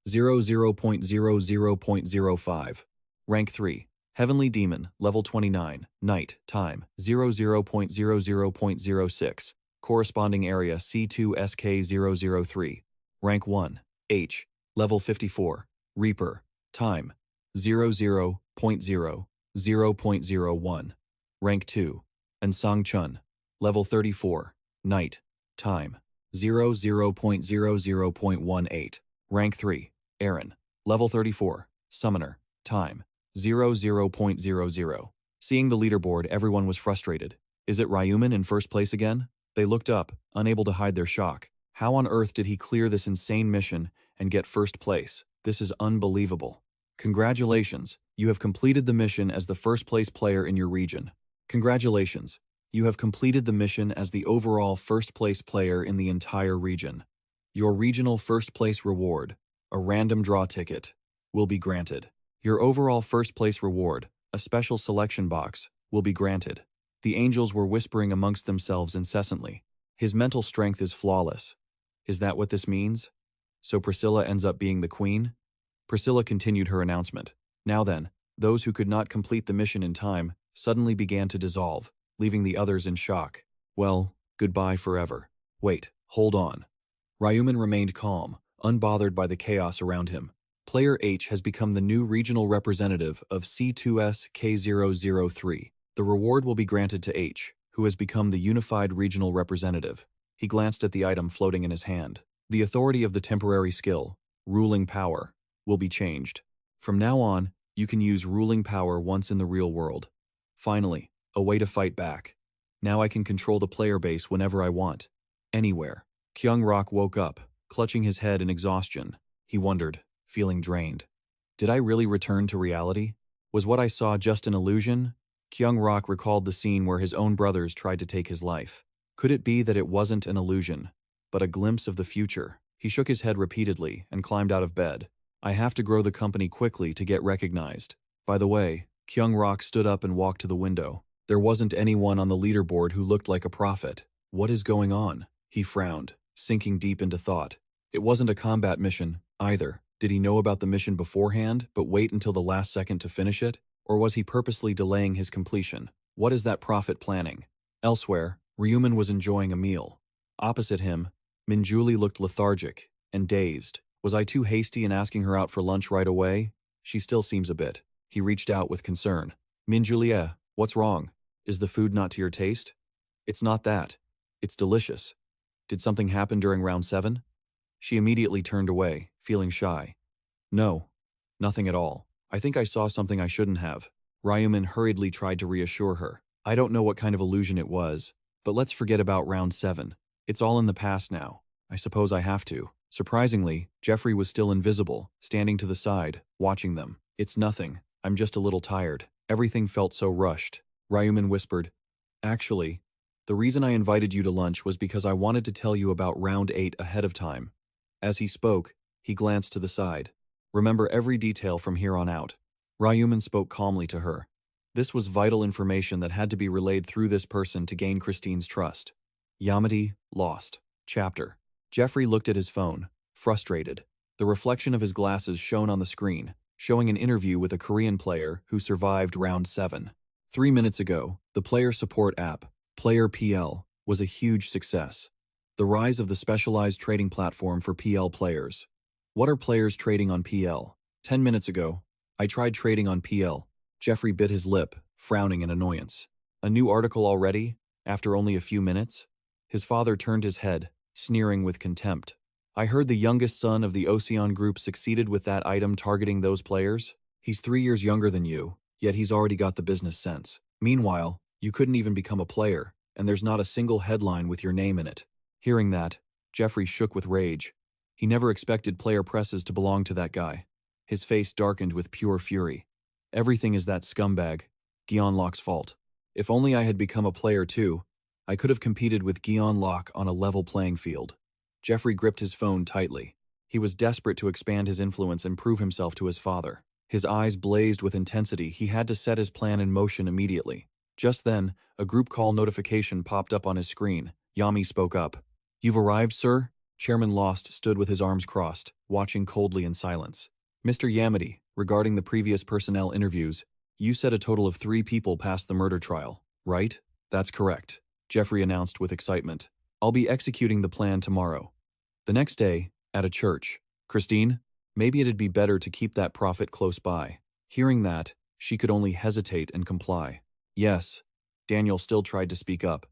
00.00.05. Rank 3, Heavenly Demon, level 29, Knight, time, 00.00.06. Corresponding area C2SK003. Rank 1, H, level 54, Reaper, time, 00.0.01. Rank 2, and Sang Chun, level 34, Knight, time, 00.00.18. Rank 3, Aaron, level 34, Summoner, time, 00.00. Seeing the leaderboard, everyone was frustrated. Is it Ryu Min in first place again? They looked up, unable to hide their shock. How on earth did he clear this insane mission and get first place? This is unbelievable. Congratulations, you have completed the mission as the first place player in your region. Congratulations, you have completed the mission as the overall first place player in the entire region. Your regional first place reward, a random draw ticket, will be granted. Your overall first place reward, a special selection box, will be granted. The angels were whispering amongst themselves incessantly. His mental strength is flawless. Is that what this means? So Priscilla ends up being the queen? Priscilla continued her announcement. Now then, those who could not complete the mission in time suddenly began to dissolve, leaving the others in shock. Well, goodbye forever. Wait, hold on. Ryu Min remained calm, unbothered by the chaos around him. Player H has become the new regional representative of C2SK003. The reward will be granted to H, who has become the unified regional representative. He glanced at the item floating in his hand. The authority of the temporary skill, ruling power, will be changed. From now on, you can use ruling power once in the real world. Finally, a way to fight back. Now I can control the player base whenever I want. Anywhere. Kyung Rock woke up, clutching his head in exhaustion. He wondered, feeling drained. Did I really return to reality? Was what I saw just an illusion? Kyung Rock recalled the scene where his own brothers tried to take his life. Could it be that it wasn't an illusion, but a glimpse of the future? He shook his head repeatedly and climbed out of bed. I have to grow the company quickly to get recognized. By the way, Kyung Rock stood up and walked to the window. There wasn't anyone on the leaderboard who looked like a prophet. What is going on? He frowned, sinking deep into thought. It wasn't a combat mission, either. Did he know about the mission beforehand, but wait until the last second to finish it? Or was he purposely delaying his completion? What is that prophet planning? Elsewhere, Ryu Min was enjoying a meal. Opposite him, Minjuli looked lethargic and dazed. Was I too hasty in asking her out for lunch right away? She still seems a bit. He reached out with concern. Minjulia, what's wrong? Is the food not to your taste? It's not that. It's delicious. Did something happen during round 7? She immediately turned away, feeling shy. No, nothing at all. I think I saw something I shouldn't have. Ryu Min hurriedly tried to reassure her. I don't know what kind of illusion it was, but let's forget about round 7. It's all in the past now. I suppose I have to. Surprisingly, Jeffrey was still invisible, standing to the side, watching them. It's nothing. I'm just a little tired. Everything felt so rushed. Ryu Min whispered, Actually, the reason I invited you to lunch was because I wanted to tell you about round 8 ahead of time. As he spoke, he glanced to the side. Remember every detail from here on out. Ryu Min spoke calmly to her. This was vital information that had to be relayed through this person to gain Christine's trust. Yamati, lost. Chapter. Jeffrey looked at his phone, frustrated. The reflection of his glasses shone on the screen, showing an interview with a Korean player who survived round 7. 3 minutes ago, the player support app, Player PL, was a huge success. The rise of the specialized trading platform for PL players. What are players trading on PL? 10 minutes ago, I tried trading on PL. Jeffrey bit his lip, frowning in annoyance. A new article already? After only a few minutes? His father turned his head, sneering with contempt. I heard the youngest son of the Ocean Group succeeded with that item targeting those players. He's 3 years younger than you, yet he's already got the business sense. Meanwhile, you couldn't even become a player, and there's not a single headline with your name in it. Hearing that, Jeffrey shook with rage. He never expected player presses to belong to that guy. His face darkened with pure fury. Everything is that scumbag, Gion Locke's fault. If only I had become a player too, I could have competed with Gion Locke on a level playing field. Jeffrey gripped his phone tightly. He was desperate to expand his influence and prove himself to his father. His eyes blazed with intensity. He had to set his plan in motion immediately. Just then, a group call notification popped up on his screen. Yami spoke up. "You've arrived, sir?" Chairman Lost stood with his arms crossed, watching coldly in silence. "Mr. Yamadi, regarding the previous personnel interviews, you said a total of 3 people passed the murder trial, right?" "That's correct," Jeffrey announced with excitement. "I'll be executing the plan tomorrow." The next day, at a church, "Christine, maybe it'd be better to keep that prophet close by." Hearing that, she could only hesitate and comply. "Yes." Daniel still tried to speak up.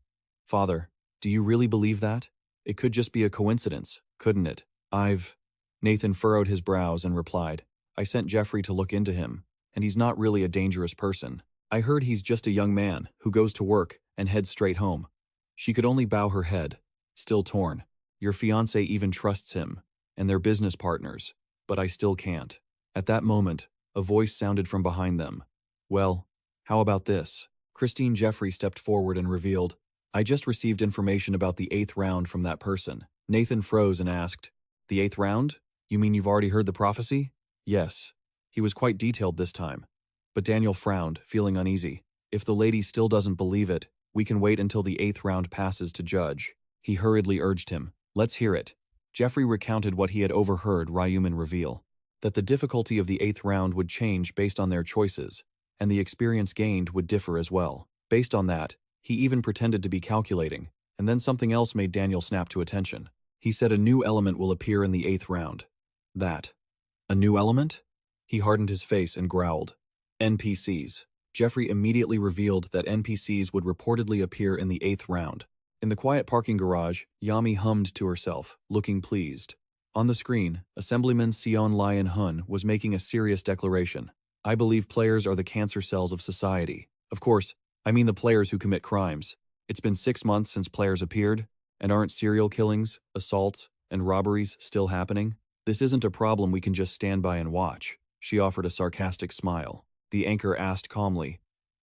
"Father, do you really believe that? It could just be a coincidence, couldn't it?" Nathan furrowed his brows and replied, "I sent Jeffrey to look into him, and he's not really a dangerous person. I heard he's just a young man who goes to work and heads straight home." She could only bow her head, still torn. "Your fiancé even trusts him, and they're business partners, but I still can't." At that moment, a voice sounded from behind them. "Well, how about this?" Christine Jeffrey stepped forward and revealed, "I just received information about the 8th round from that person." Nathan froze and asked, "The 8th round? You mean you've already heard the prophecy?" "Yes." He was quite detailed this time. But Daniel frowned, feeling uneasy. "If the lady still doesn't believe it, we can wait until the 8th round passes to judge." He hurriedly urged him, "Let's hear it." Jeffrey recounted what he had overheard Ryu Min reveal, that the difficulty of the 8th round would change based on their choices, and the experience gained would differ as well. Based on that, he even pretended to be calculating, and then something else made Daniel snap to attention. He said a new element will appear in the 8th round. That. A new element? He hardened his face and growled. NPCs. Jeffrey immediately revealed that NPCs would reportedly appear in the 8th round. In the quiet parking garage, Yami hummed to herself, looking pleased. On the screen, Assemblyman Sion Lion Hun was making a serious declaration. "I believe players are the cancer cells of society. Of course, I mean the players who commit crimes. It's been 6 months since players appeared, and aren't serial killings, assaults, and robberies still happening? This isn't a problem we can just stand by and watch." She offered a sarcastic smile. The anchor asked calmly,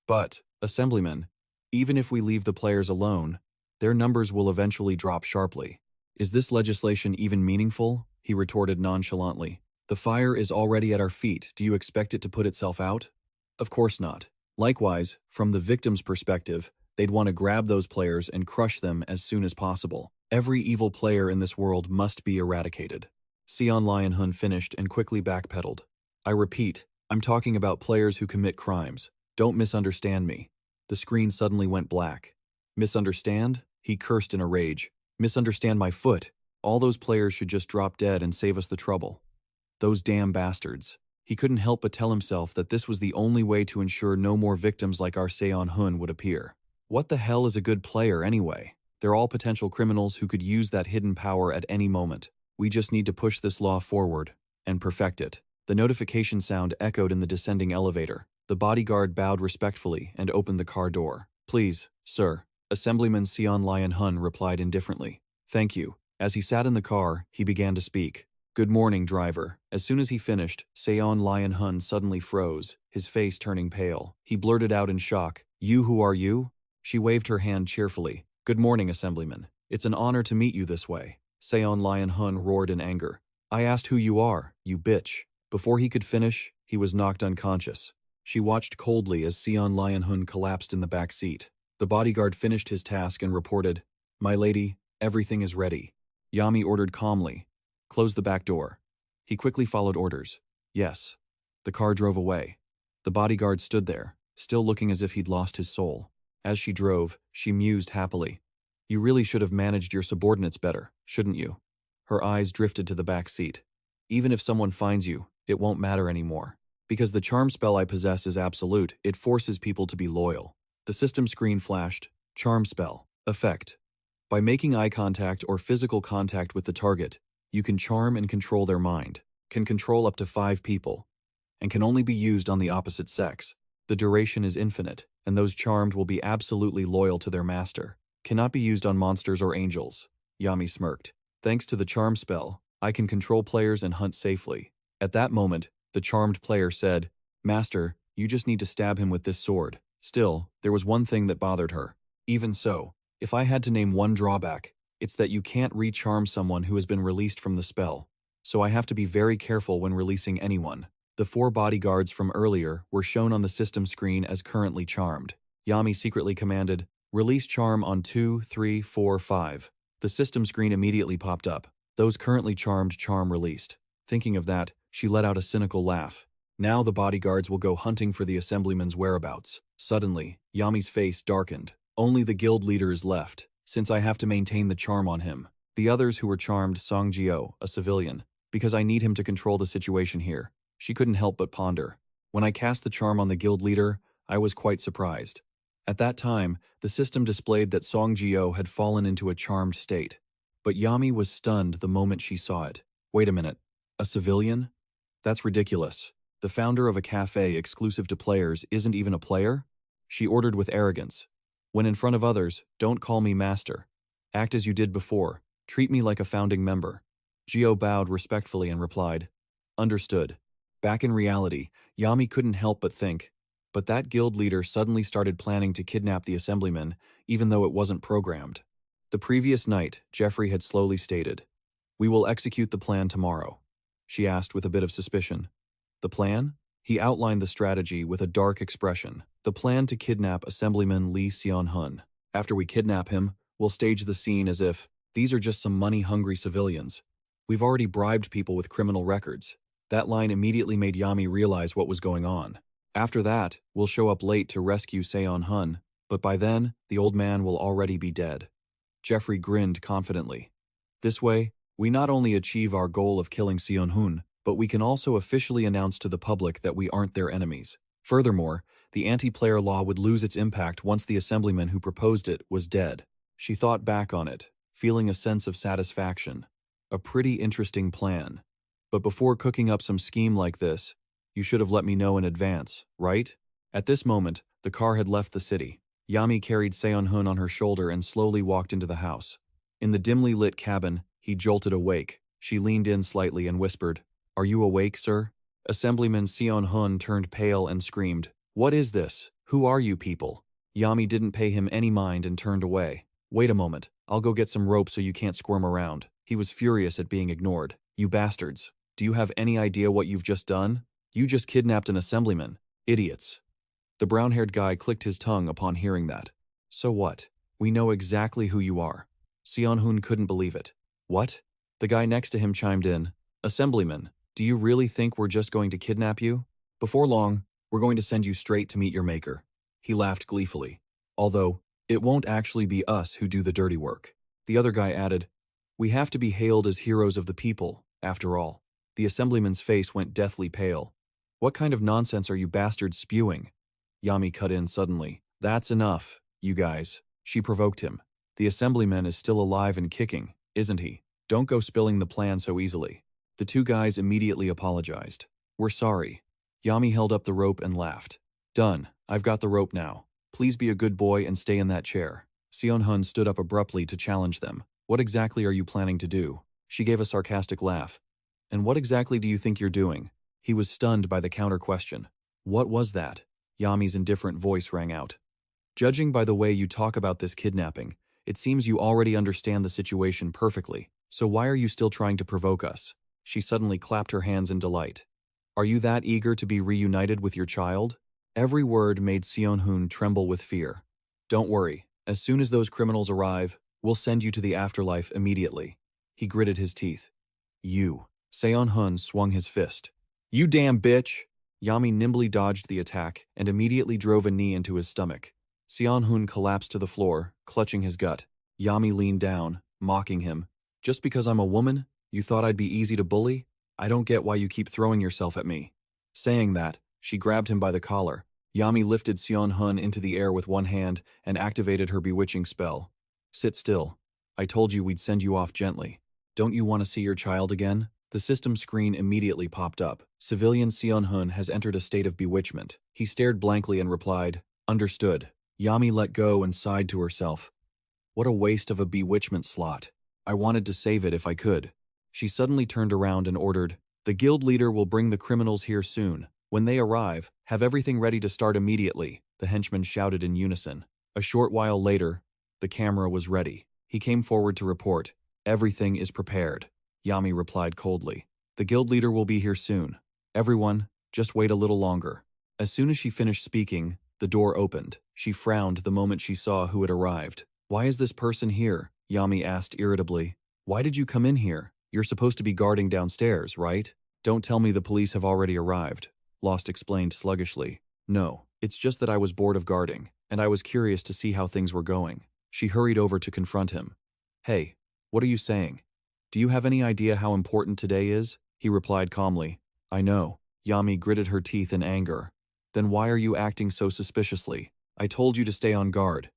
"But, Assemblyman, even if we leave the players alone, their numbers will eventually drop sharply. Is this legislation even meaningful?" He retorted nonchalantly. "The fire is already at our feet. Do you expect it to put itself out? Of course not." Likewise, from the victim's perspective, they'd want to grab those players and crush them as soon as possible. Every evil player in this world must be eradicated. Sion Lion Hun finished and quickly backpedaled. "I repeat, I'm talking about players who commit crimes. Don't misunderstand me." The screen suddenly went black. "Misunderstand?" He cursed in a rage. "Misunderstand my foot. All those players should just drop dead and save us the trouble. Those damn bastards." He couldn't help but tell himself that this was the only way to ensure no more victims like our Seon Hun would appear. What the hell is a good player anyway? They're all potential criminals who could use that hidden power at any moment. We just need to push this law forward and perfect it. The notification sound echoed in the descending elevator. The bodyguard bowed respectfully and opened the car door. "Please, sir." Assemblyman Sion Lion Hun replied indifferently. "Thank you." As he sat in the car, he began to speak. "Good morning, driver." As soon as he finished, Seon Lion Hun suddenly froze, his face turning pale. He blurted out in shock, "You, who are you?" She waved her hand cheerfully. "Good morning, Assemblyman. It's an honor to meet you this way." Seon Lion Hun roared in anger. "I asked who you are, you bitch." Before he could finish, he was knocked unconscious. She watched coldly as Sion Lion Hun collapsed in the back seat. The bodyguard finished his task and reported, "My lady, everything is ready." Yami ordered calmly, "Close the back door." He quickly followed orders. "Yes." The car drove away. The bodyguard stood there, still looking as if he'd lost his soul. As she drove, she mused happily. "You really should have managed your subordinates better, shouldn't you?" Her eyes drifted to the back seat. "Even if someone finds you, it won't matter anymore. Because the charm spell I possess is absolute, it forces people to be loyal." The system screen flashed, "Charm spell. Effect. By making eye contact or physical contact with the target, You can charm and control their mind, can control up to 5 people, and can only be used on the opposite sex. The duration is infinite, and those charmed will be absolutely loyal to their master. Cannot be used on monsters or angels. Yami smirked. Thanks to the charm spell, I can control players and hunt safely. At that moment, the charmed player said, Master, you just need to stab him with this sword. Still, there was one thing that bothered her. Even so, if I had to name one drawback, it's that you can't re-charm someone who has been released from the spell. So I have to be very careful when releasing anyone. The 4 bodyguards from earlier were shown on the system screen as currently charmed. Yami secretly commanded, Release charm on 2, 3, 4, 5. The system screen immediately popped up. Those currently charmed charm released. Thinking of that, she let out a cynical laugh. Now the bodyguards will go hunting for the assemblyman's whereabouts. Suddenly, Yami's face darkened. Only the guild leader is left, since I have to maintain the charm on him. The others who were charmed Songjio, a civilian, because I need him to control the situation here. She couldn't help but ponder. When I cast the charm on the guild leader, I was quite surprised. At that time, the system displayed that Songjio had fallen into a charmed state. But Yami was stunned the moment she saw it. Wait a minute. A civilian? That's ridiculous. The founder of a cafe exclusive to players isn't even a player? She ordered with arrogance. When in front of others, don't call me master. Act as you did before. Treat me like a founding member. Gio bowed respectfully and replied, Understood. Back in reality, Yami couldn't help but think, but that guild leader suddenly started planning to kidnap the assemblyman, even though it wasn't programmed. The previous night, Jeffrey had slowly stated, We will execute the plan tomorrow. She asked with a bit of suspicion. The plan? He outlined the strategy with a dark expression. The plan to kidnap Assemblyman Lee Seon-hun. After we kidnap him, we'll stage the scene as if, these are just some money-hungry civilians. We've already bribed people with criminal records. That line immediately made Yami realize what was going on. After that, we'll show up late to rescue Seon-hun, but by then, the old man will already be dead. Jeffrey grinned confidently. This way, we not only achieve our goal of killing Seon-hun, but we can also officially announce to the public that we aren't their enemies. Furthermore, the anti-player law would lose its impact once the assemblyman who proposed it was dead. She thought back on it, feeling a sense of satisfaction. A pretty interesting plan. But before cooking up some scheme like this, you should have let me know in advance, right? At this moment, the car had left the city. Yami carried Seon-hun on her shoulder and slowly walked into the house. In the dimly lit cabin, he jolted awake. She leaned in slightly and whispered, Are you awake, sir? Assemblyman Seon-hun turned pale and screamed, What is this? Who are you people? Yami didn't pay him any mind and turned away. Wait a moment, I'll go get some rope so you can't squirm around. He was furious at being ignored. You bastards. Do you have any idea what you've just done? You just kidnapped an assemblyman. Idiots. The brown-haired guy clicked his tongue upon hearing that. So what? We know exactly who you are. Seon-hun couldn't believe it. What? The guy next to him chimed in. Assemblyman, do you really think we're just going to kidnap you? Before long, we're going to send you straight to meet your maker. He laughed gleefully. Although, it won't actually be us who do the dirty work. The other guy added, We have to be hailed as heroes of the people, after all. The assemblyman's face went deathly pale. What kind of nonsense are you bastards spewing? Yami cut in suddenly. That's enough, you guys. She provoked him. The assemblyman is still alive and kicking, isn't he? Don't go spilling the plan so easily. The two guys immediately apologized. We're sorry. Yami held up the rope and laughed. Done. I've got the rope now. Please be a good boy and stay in that chair. Seon-hun stood up abruptly to challenge them. What exactly are you planning to do? She gave a sarcastic laugh. And what exactly do you think you're doing? He was stunned by the counter-question. What was that? Yami's indifferent voice rang out. Judging by the way you talk about this kidnapping, it seems you already understand the situation perfectly, so why are you still trying to provoke us? She suddenly clapped her hands in delight. Are you that eager to be reunited with your child? Every word made Seon-hun tremble with fear. Don't worry, as soon as those criminals arrive, we'll send you to the afterlife immediately. He gritted his teeth. You. Seon-hun swung his fist. You damn bitch! Yami nimbly dodged the attack and immediately drove a knee into his stomach. Seon-hun collapsed to the floor, clutching his gut. Yami leaned down, mocking him. Just because I'm a woman, you thought I'd be easy to bully? I don't get why you keep throwing yourself at me. Saying that, she grabbed him by the collar. Yami lifted Seon-hun into the air with one hand and activated her bewitching spell. Sit still. I told you we'd send you off gently. Don't you want to see your child again? The system screen immediately popped up. Civilian Seon-hun has entered a state of bewitchment. He stared blankly and replied, "Understood." Yami let go and sighed to herself. What a waste of a bewitchment slot. I wanted to save it if I could. She suddenly turned around and ordered, "The guild leader will bring the criminals here soon. When they arrive, have everything ready to start immediately," the henchmen shouted in unison. A short while later, the camera was ready. He came forward to report, "Everything is prepared." Yami replied coldly, "The guild leader will be here soon. Everyone, just wait a little longer." As soon as she finished speaking, the door opened. She frowned the moment she saw who had arrived. "Why is this person here?" Yami asked irritably. "Why did you come in here? You're supposed to be guarding downstairs, right?" "Don't tell me the police have already arrived," Lost explained sluggishly. "No, it's just that I was bored of guarding, and I was curious to see how things were going." She hurried over to confront him. "Hey, what are you saying? Do you have any idea how important today is?" He replied calmly, "I know." Yami gritted her teeth in anger. "Then why are you acting so suspiciously? I told you to stay on guard.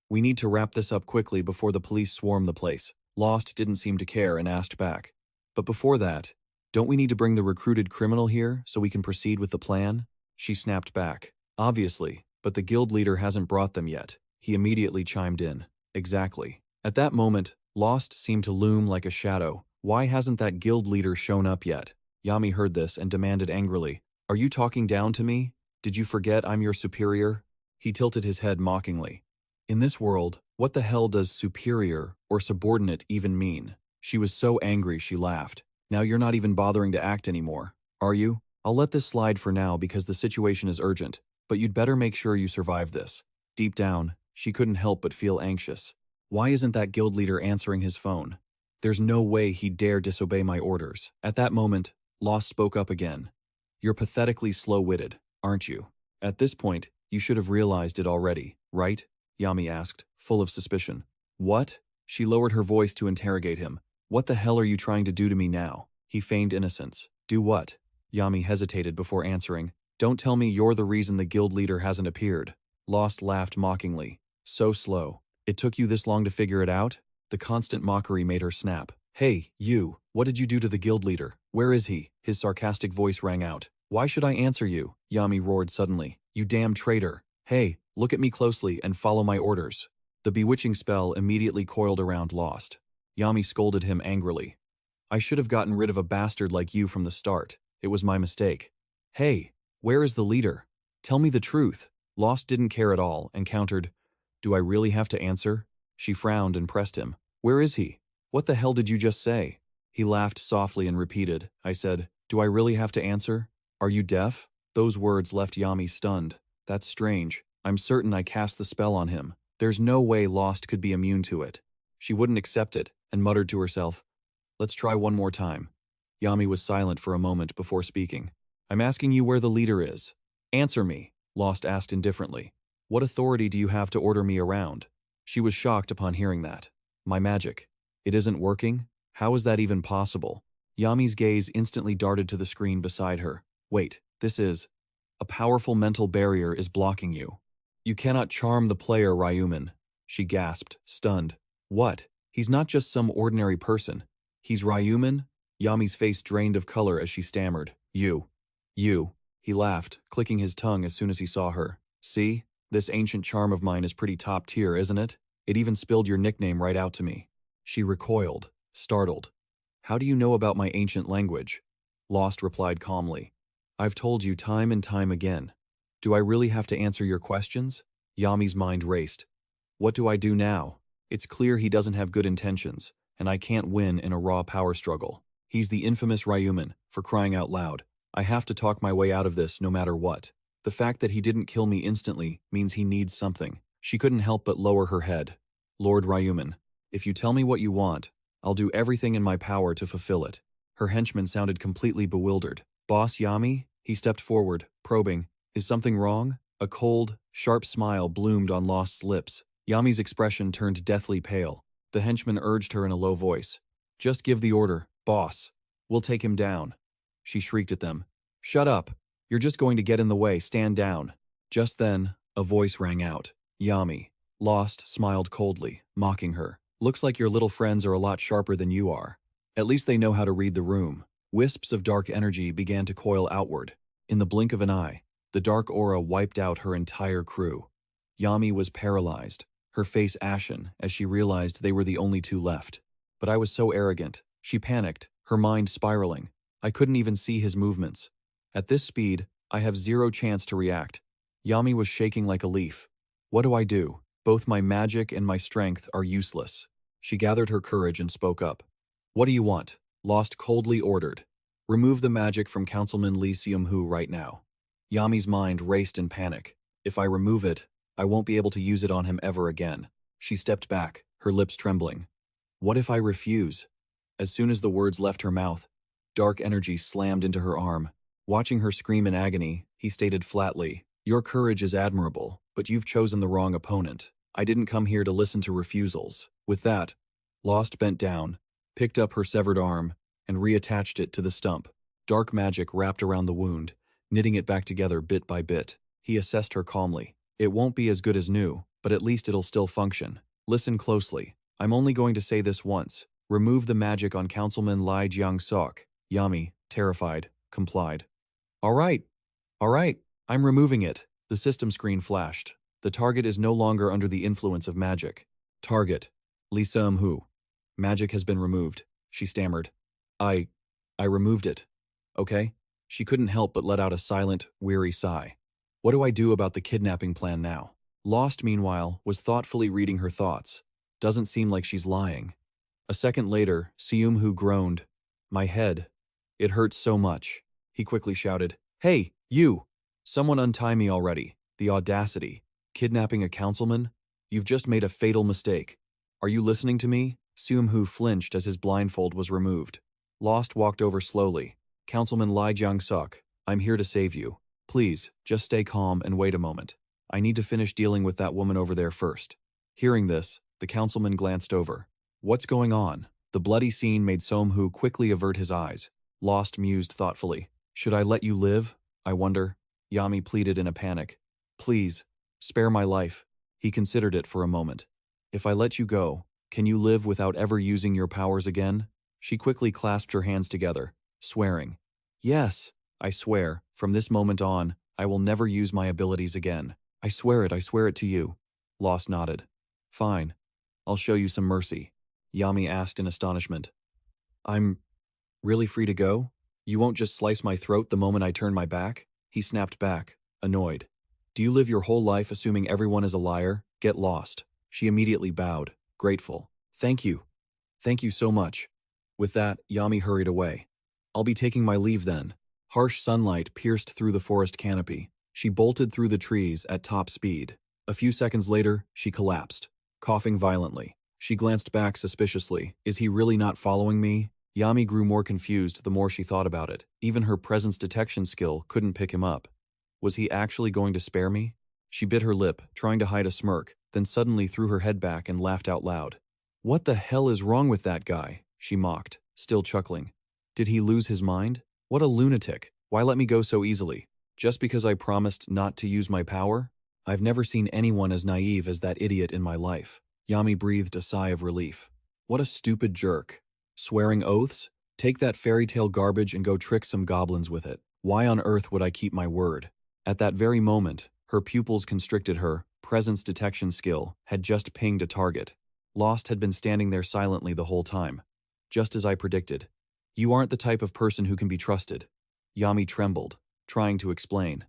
We need to wrap this up quickly before the police swarm the place." Lost didn't seem to care and asked back, "But before that, don't we need to bring the recruited criminal here so we can proceed with the plan?" She snapped back, "Obviously, but the guild leader hasn't brought them yet." He immediately chimed in, "Exactly." At that moment, Lost seemed to loom like a shadow. "Why hasn't that guild leader shown up yet?" Yami heard this and demanded angrily, "Are you talking down to me? Did you forget I'm your superior?" He tilted his head mockingly. In this world, what the hell does superior or subordinate even mean? She was so angry she laughed. "Now you're not even bothering to act anymore, are you? I'll let this slide for now because the situation is urgent, but you'd better make sure you survive this." Deep down, she couldn't help but feel anxious. Why isn't that guild leader answering his phone? There's no way he'd dare disobey my orders. At that moment, Lost spoke up again. "You're pathetically slow-witted, aren't you? At this point, you should have realized it already, right?" Yami asked, full of suspicion. "What?" She lowered her voice to interrogate him. "What the hell are you trying to do to me now?" He feigned innocence. "Do what?" Yami hesitated before answering. "Don't tell me you're the reason the guild leader hasn't appeared." Lost laughed mockingly. "So slow. It took you this long to figure it out?" The constant mockery made her snap. "Hey, you, what did you do to the guild leader? Where is he?" His sarcastic voice rang out. "Why should I answer you?" Yami roared suddenly. "You damn traitor. Hey, look at me closely and follow my orders." The bewitching spell immediately coiled around Lost. Yami scolded him angrily. "I should have gotten rid of a bastard like you from the start. It was my mistake." "Hey, where is the leader? Tell me the truth." Lost didn't care at all and countered, "Do I really have to answer?" She frowned and pressed him. "Where is he? What the hell did you just say?" He laughed softly and repeated, "I said, do I really have to answer? Are you deaf?" Those words left Yami stunned. "That's strange. I'm certain I cast the spell on him. There's no way Lost could be immune to it." She wouldn't accept it and muttered to herself, "Let's try one more time." Yami was silent for a moment before speaking. "I'm asking you where the leader is. Answer me," Lost asked indifferently. "What authority do you have to order me around?" She was shocked upon hearing that. "My magic. It isn't working? How is that even possible?" Yami's gaze instantly darted to the screen beside her. "Wait, this is... A powerful mental barrier is blocking you. You cannot charm the player, Ryu Min." She gasped, stunned. "What? He's not just some ordinary person. He's Ryu Min?" Yami's face drained of color as she stammered. You. He laughed, clicking his tongue as soon as he saw her. "See? This ancient charm of mine is pretty top tier, isn't it? It even spilled your nickname right out to me." She recoiled, startled. "How do you know about my ancient language?" Lost replied calmly. "I've told you time and time again. Do I really have to answer your questions?" Yami's mind raced. "What do I do now? It's clear he doesn't have good intentions, and I can't win in a raw power struggle. He's the infamous Ryu Min, for crying out loud. I have to talk my way out of this no matter what. The fact that he didn't kill me instantly means he needs something." She couldn't help but lower her head. "Lord Ryu Min, if you tell me what you want, I'll do everything in my power to fulfill it." Her henchman sounded completely bewildered. "Boss Yami?" He stepped forward, probing. "Is something wrong?" A cold, sharp smile bloomed on Lost's lips. Yami's expression turned deathly pale. The henchman urged her in a low voice. "Just give the order, boss. We'll take him down." She shrieked at them. "Shut up. You're just going to get in the way. Stand down." Just then, a voice rang out. "Yami." Lost smiled coldly, mocking her. "Looks like your little friends are a lot sharper than you are." At least they know how to read the room. Wisps of dark energy began to coil outward. In the blink of an eye, the dark aura wiped out her entire crew. Yami was paralyzed, her face ashen as she realized they were the only two left. But I was so arrogant. She panicked, her mind spiraling. I couldn't even see his movements. At this speed, I have zero chance to react. Yami was shaking like a leaf. What do I do? Both my magic and my strength are useless. She gathered her courage and spoke up. What do you want? Lost coldly ordered. Remove the magic from Councilman Lee Seum-hoo right now. Yami's mind raced in panic. If I remove it, I won't be able to use it on him ever again. She stepped back, her lips trembling. What if I refuse? As soon as the words left her mouth, dark energy slammed into her arm. Watching her scream in agony, he stated flatly, Your courage is admirable, but you've chosen the wrong opponent. I didn't come here to listen to refusals. With that, Lost bent down, picked up her severed arm, and reattached it to the stump. Dark magic wrapped around the wound, knitting it back together bit by bit. He assessed her calmly. It won't be as good as new, but at least it'll still function. Listen closely. I'm only going to say this once. Remove the magic on Councilman Lee Jiang-sok. Yami, terrified, complied. All right, I'm removing it. The system screen flashed. The target is no longer under the influence of magic. Target, Lee Seum-hoo. Magic has been removed, she stammered. I removed it. Okay? She couldn't help but let out a silent, weary sigh. What do I do about the kidnapping plan now? Lost, meanwhile, was thoughtfully reading her thoughts. Doesn't seem like she's lying. A second later, Seum-hoo groaned. My head. It hurts so much. He quickly shouted, Hey, you! Someone untie me already. The audacity. Kidnapping a councilman? You've just made a fatal mistake. Are you listening to me? Seum-hoo flinched as his blindfold was removed. Lost walked over slowly. Councilman Lee Jiang-sok, I'm here to save you. Please, just stay calm and wait a moment. I need to finish dealing with that woman over there first. Hearing this, the councilman glanced over. What's going on? The bloody scene made Seum-hoo quickly avert his eyes. Lost mused thoughtfully. Should I let you live? I wonder. Yami pleaded in a panic. Please, spare my life. He considered it for a moment. If I let you go, can you live without ever using your powers again? She quickly clasped her hands together, swearing. Yes, I swear, from this moment on, I will never use my abilities again. I swear it to you. Lost nodded. Fine. I'll show you some mercy. Yami asked in astonishment. I'm really free to go? You won't just slice my throat the moment I turn my back? He snapped back, annoyed. Do you live your whole life assuming everyone is a liar? Get lost. She immediately bowed, grateful. Thank you. Thank you so much. With that, Yami hurried away. I'll be taking my leave then. Harsh sunlight pierced through the forest canopy. She bolted through the trees at top speed. A few seconds later, she collapsed, coughing violently. She glanced back suspiciously. Is he really not following me? Yami grew more confused the more she thought about it. Even her presence detection skill couldn't pick him up. Was he actually going to spare me? She bit her lip, trying to hide a smirk, then suddenly threw her head back and laughed out loud. What the hell is wrong with that guy? She mocked, still chuckling. Did he lose his mind? What a lunatic. Why let me go so easily? Just because I promised not to use my power? I've never seen anyone as naive as that idiot in my life. Yami breathed a sigh of relief. What a stupid jerk. Swearing oaths? Take that fairy tale garbage and go trick some goblins with it. Why on earth would I keep my word? At that very moment, her pupils constricted. Her presence detection skill had just pinged a target. Lost had been standing there silently the whole time. Just as I predicted. You aren't the type of person who can be trusted. Yami trembled, trying to explain.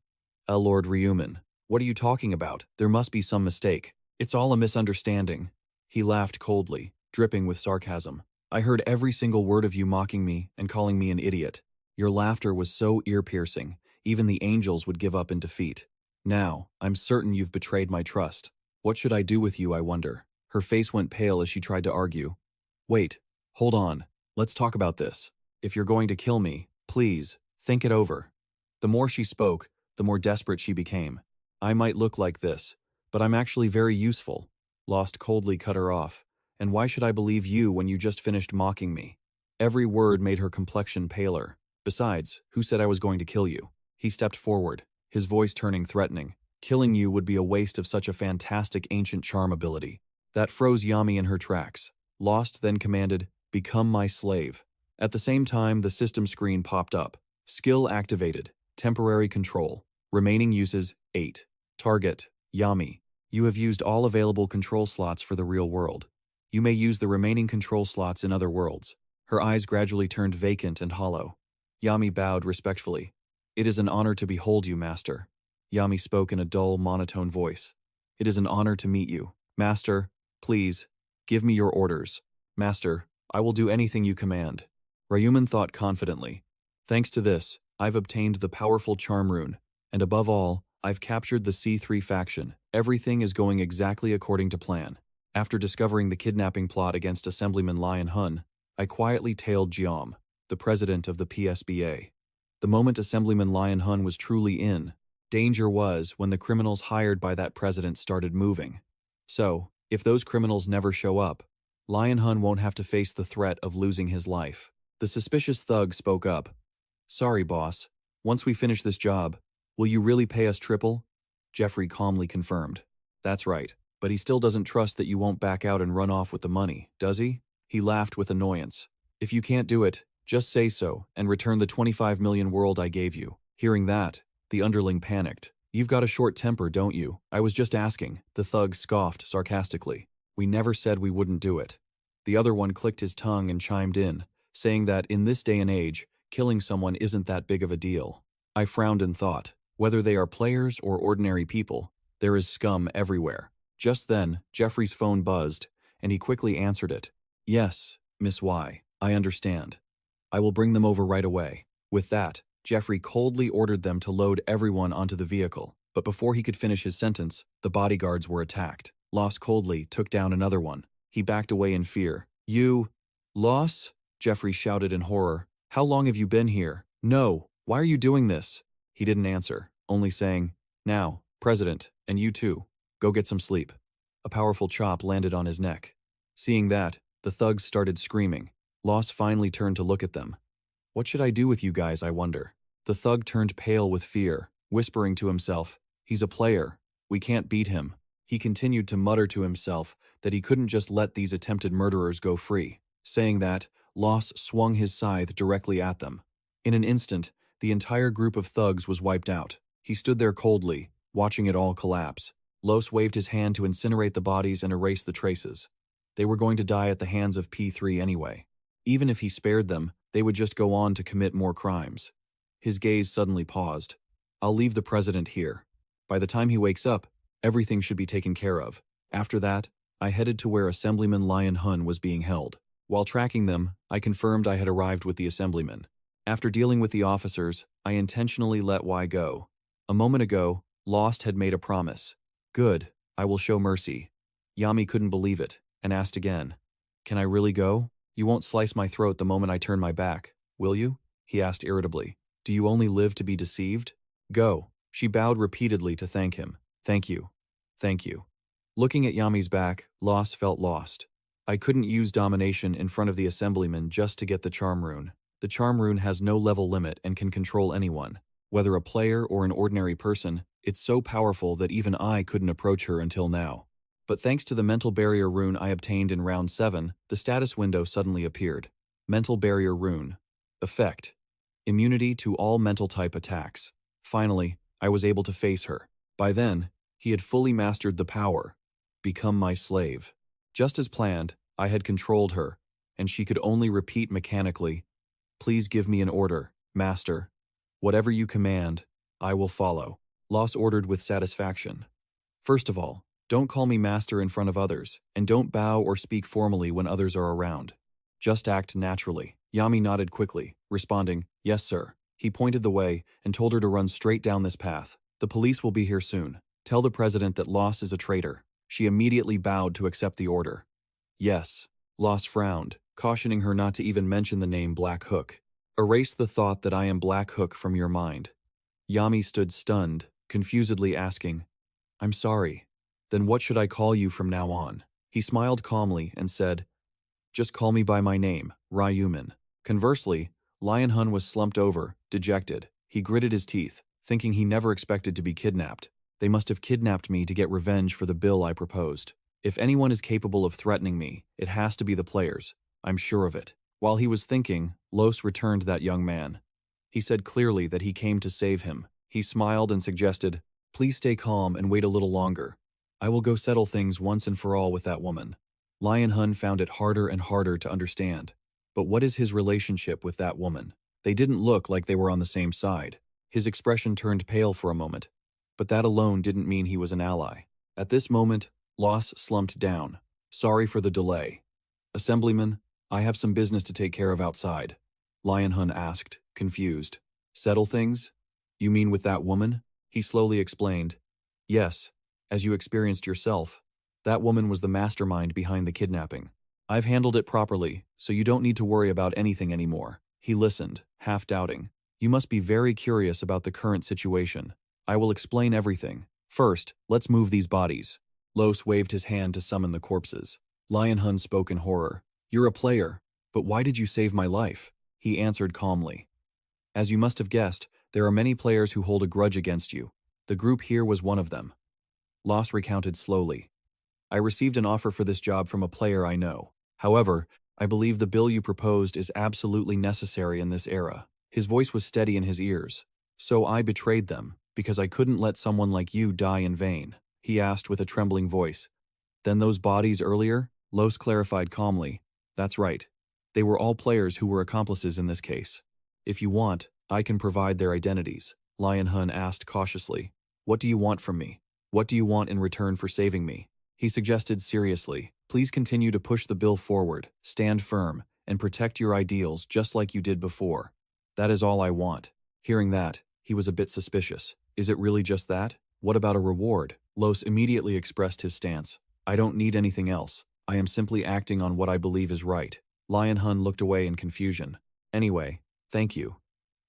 Lord Ryu Min, what are you talking about? There must be some mistake. It's all a misunderstanding. He laughed coldly, dripping with sarcasm. I heard every single word of you mocking me and calling me an idiot. Your laughter was so ear-piercing, even the angels would give up in defeat. Now, I'm certain you've betrayed my trust. What should I do with you, I wonder? Her face went pale as she tried to argue. Wait, hold on. Let's talk about this. If you're going to kill me, please, think it over. The more she spoke, the more desperate she became. I might look like this, but I'm actually very useful. Lost coldly cut her off. And why should I believe you when you just finished mocking me? Every word made her complexion paler. Besides, who said I was going to kill you? He stepped forward, his voice turning threatening. Killing you would be a waste of such a fantastic ancient charm ability. That froze Yami in her tracks. Lost then commanded, become my slave. At the same time, the system screen popped up. Skill activated. Temporary control. Remaining uses 8. Target, Yami. You have used all available control slots for the real world. You may use the remaining control slots in other worlds. Her eyes gradually turned vacant and hollow. Yami bowed respectfully. It is an honor to behold you, Master. Yami spoke in a dull, monotone voice. It is an honor to meet you. Master, please, give me your orders. Master, I will do anything you command. Ryu Min thought confidently. Thanks to this, I've obtained the powerful charm rune, and above all, I've captured the C3 faction. Everything is going exactly according to plan. After discovering the kidnapping plot against Assemblyman Lion Hun, I quietly tailed Jiom, the president of the PSBA. The moment Assemblyman Lion Hun was truly in, danger was when the criminals hired by that president started moving. So, if those criminals never show up, Lion Hun won't have to face the threat of losing his life. The suspicious thug spoke up. Sorry, boss. Once we finish this job, will you really pay us triple? Jeffrey calmly confirmed. That's right, but he still doesn't trust that you won't back out and run off with the money, does he? He laughed with annoyance. If you can't do it, just say so and return the 25 million world I gave you. Hearing that, the underling panicked. You've got a short temper, don't you? I was just asking, the thug scoffed sarcastically. We never said we wouldn't do it. The other one clicked his tongue and chimed in, saying that in this day and age, killing someone isn't that big of a deal. I frowned and thought, whether they are players or ordinary people, there is scum everywhere. Just then, Jeffrey's phone buzzed, and he quickly answered it. Yes, Miss Y, I understand. I will bring them over right away. With that, Jeffrey coldly ordered them to load everyone onto the vehicle, but before he could finish his sentence, the bodyguards were attacked. Loss coldly took down another one. He backed away in fear. You... Loss? Jeffrey shouted in horror. How long have you been here? No, why are you doing this? He didn't answer, only saying, Now, President, and you too, go get some sleep. A powerful chop landed on his neck. Seeing that, the thugs started screaming. Loss finally turned to look at them. What should I do with you guys, I wonder? The thug turned pale with fear, whispering to himself, He's a player. We can't beat him. He continued to mutter to himself that he couldn't just let these attempted murderers go free. Saying that, Loss swung his scythe directly at them. In an instant, the entire group of thugs was wiped out. He stood there coldly, watching it all collapse. Los waved his hand to incinerate the bodies and erase the traces. They were going to die at the hands of P3 anyway. Even if he spared them, they would just go on to commit more crimes. His gaze suddenly paused. I'll leave the president here. By the time he wakes up, everything should be taken care of. After that, I headed to where Assemblyman Lion Hun was being held. While tracking them, I confirmed I had arrived with the Assemblyman. After dealing with the officers, I intentionally let Y go. A moment ago, Lost had made a promise. Good, I will show mercy. Yami couldn't believe it, and asked again. Can I really go? You won't slice my throat the moment I turn my back, will you? He asked irritably. Do you only live to be deceived? Go. She bowed repeatedly to thank him. Thank you. Thank you. Looking at Yami's back, Loss felt lost. I couldn't use domination in front of the Assemblyman just to get the charm rune. The charm rune has no level limit and can control anyone. Whether a player or an ordinary person, it's so powerful that even I couldn't approach her until now. But thanks to the mental barrier rune I obtained in round 7, the status window suddenly appeared. Mental barrier rune. Effect. Immunity to all mental type attacks. Finally, I was able to face her. By then, he had fully mastered the power. Become my slave. Just as planned, I had controlled her, and she could only repeat mechanically, Please give me an order, Master. Whatever you command, I will follow. Loss ordered with satisfaction. First of all, don't call me Master in front of others, and don't bow or speak formally when others are around. Just act naturally. Yami nodded quickly, responding, Yes, sir. He pointed the way and told her to run straight down this path. The police will be here soon. Tell the president that Loss is a traitor. She immediately bowed to accept the order. Yes. Loss frowned, cautioning her not to even mention the name Black Hook. Erase the thought that I am Black Hook from your mind. Yami stood stunned, confusedly asking, I'm sorry. Then what should I call you from now on? He smiled calmly and said, Just call me by my name, Ryu Min. Conversely, Lion Hun was slumped over, dejected. He gritted his teeth, thinking he never expected to be kidnapped. They must have kidnapped me to get revenge for the bill I proposed. If anyone is capable of threatening me, it has to be the players. I'm sure of it. While he was thinking, Los returned that young man. He said clearly that he came to save him. He smiled and suggested, "Please stay calm and wait a little longer. I will go settle things once and for all with that woman." Lion Hun found it harder and harder to understand. But what is his relationship with that woman? They didn't look like they were on the same side. His expression turned pale for a moment, but that alone didn't mean he was an ally. At this moment, Los slumped down. "Sorry for the delay. Assemblyman, I have some business to take care of outside." Lion Hun asked, confused. "Settle things? You mean with that woman?" He slowly explained. "Yes, as you experienced yourself. That woman was the mastermind behind the kidnapping. I've handled it properly, so you don't need to worry about anything anymore." He listened, half doubting. "You must be very curious about the current situation. I will explain everything. First, let's move these bodies." Los waved his hand to summon the corpses. Lion Hun spoke in horror. "You're a player, but why did you save my life?" He answered calmly. "As you must have guessed, there are many players who hold a grudge against you. The group here was one of them." Los recounted slowly. "I received an offer for this job from a player I know. However, I believe the bill you proposed is absolutely necessary in this era." His voice was steady in his ears. "So I betrayed them, because I couldn't let someone like you die in vain." He asked with a trembling voice. "Then those bodies earlier?" Los clarified calmly. "That's right. They were all players who were accomplices in this case. If you want, I can provide their identities." Lion Hun asked cautiously. "What do you want from me? What do you want in return for saving me?" He suggested seriously, "Please continue to push the bill forward, stand firm, and protect your ideals just like you did before. That is all I want." Hearing that, he was a bit suspicious. "Is it really just that? What about a reward?" Los immediately expressed his stance. "I don't need anything else. I am simply acting on what I believe is right." Lion Hun looked away in confusion. "Anyway, thank you.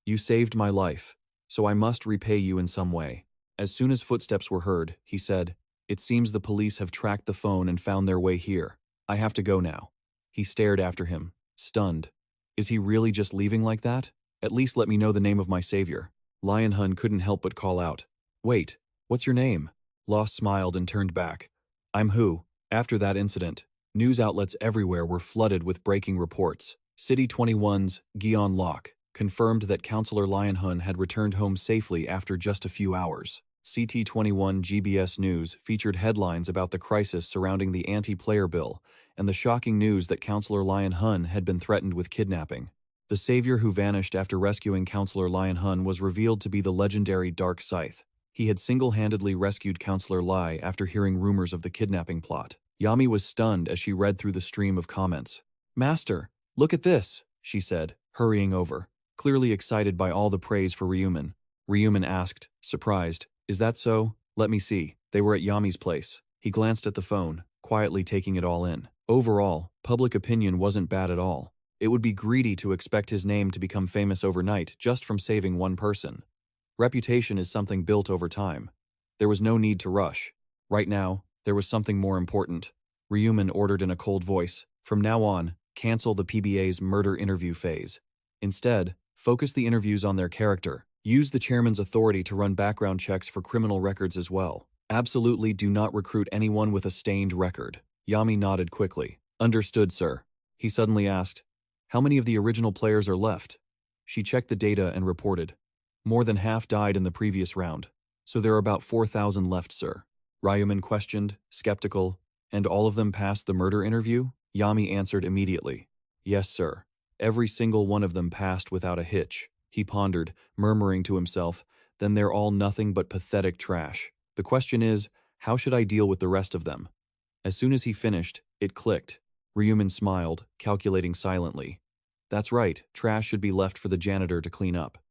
You saved my life, so I must repay you in some way." As soon as footsteps were heard, he said, "It seems the police have tracked the phone and found their way here. I have to go now." He stared after him, stunned. Is he really just leaving like that? At least let me know the name of my savior. Lion Hun couldn't help but call out. "Wait, what's your name?" Los smiled and turned back. "I'm Hu." After that incident, news outlets everywhere were flooded with breaking reports. City 21's Gion Locke confirmed that Councillor Lion Hun had returned home safely after just a few hours. CT21 GBS News featured headlines about the crisis surrounding the anti-player bill and the shocking news that Councillor Lion Hun had been threatened with kidnapping. The savior who vanished after rescuing Councillor Lion Hun was revealed to be the legendary Dark Scythe. He had single-handedly rescued Councillor Lai after hearing rumors of the kidnapping plot. Yami was stunned as she read through the stream of comments. "Master, look at this," she said, hurrying over, clearly excited by all the praise for Ryu Min. Ryu Min asked, surprised, "Is that so? Let me see." They were at Yami's place. He glanced at the phone, quietly taking it all in. Overall, public opinion wasn't bad at all. It would be greedy to expect his name to become famous overnight just from saving one person. Reputation is something built over time. There was no need to rush. Right now, there was something more important. Ryu Min ordered in a cold voice, "From now on, cancel the PBA's murder interview phase. Instead, focus the interviews on their character. Use the chairman's authority to run background checks for criminal records as well. Absolutely do not recruit anyone with a stained record." Yami nodded quickly. "Understood, sir." He suddenly asked, "How many of the original players are left?" She checked the data and reported, "More than half died in the previous round, so there are about 4,000 left, sir." Ryu Min questioned, skeptical, "And all of them passed the murder interview?" Yami answered immediately, "Yes, sir. Every single one of them passed without a hitch." He pondered, murmuring to himself, "Then they're all nothing but pathetic trash. The question is, how should I deal with the rest of them?" As soon as he finished, it clicked. Ryu Min smiled, calculating silently. "That's right, trash should be left for the janitor to clean up."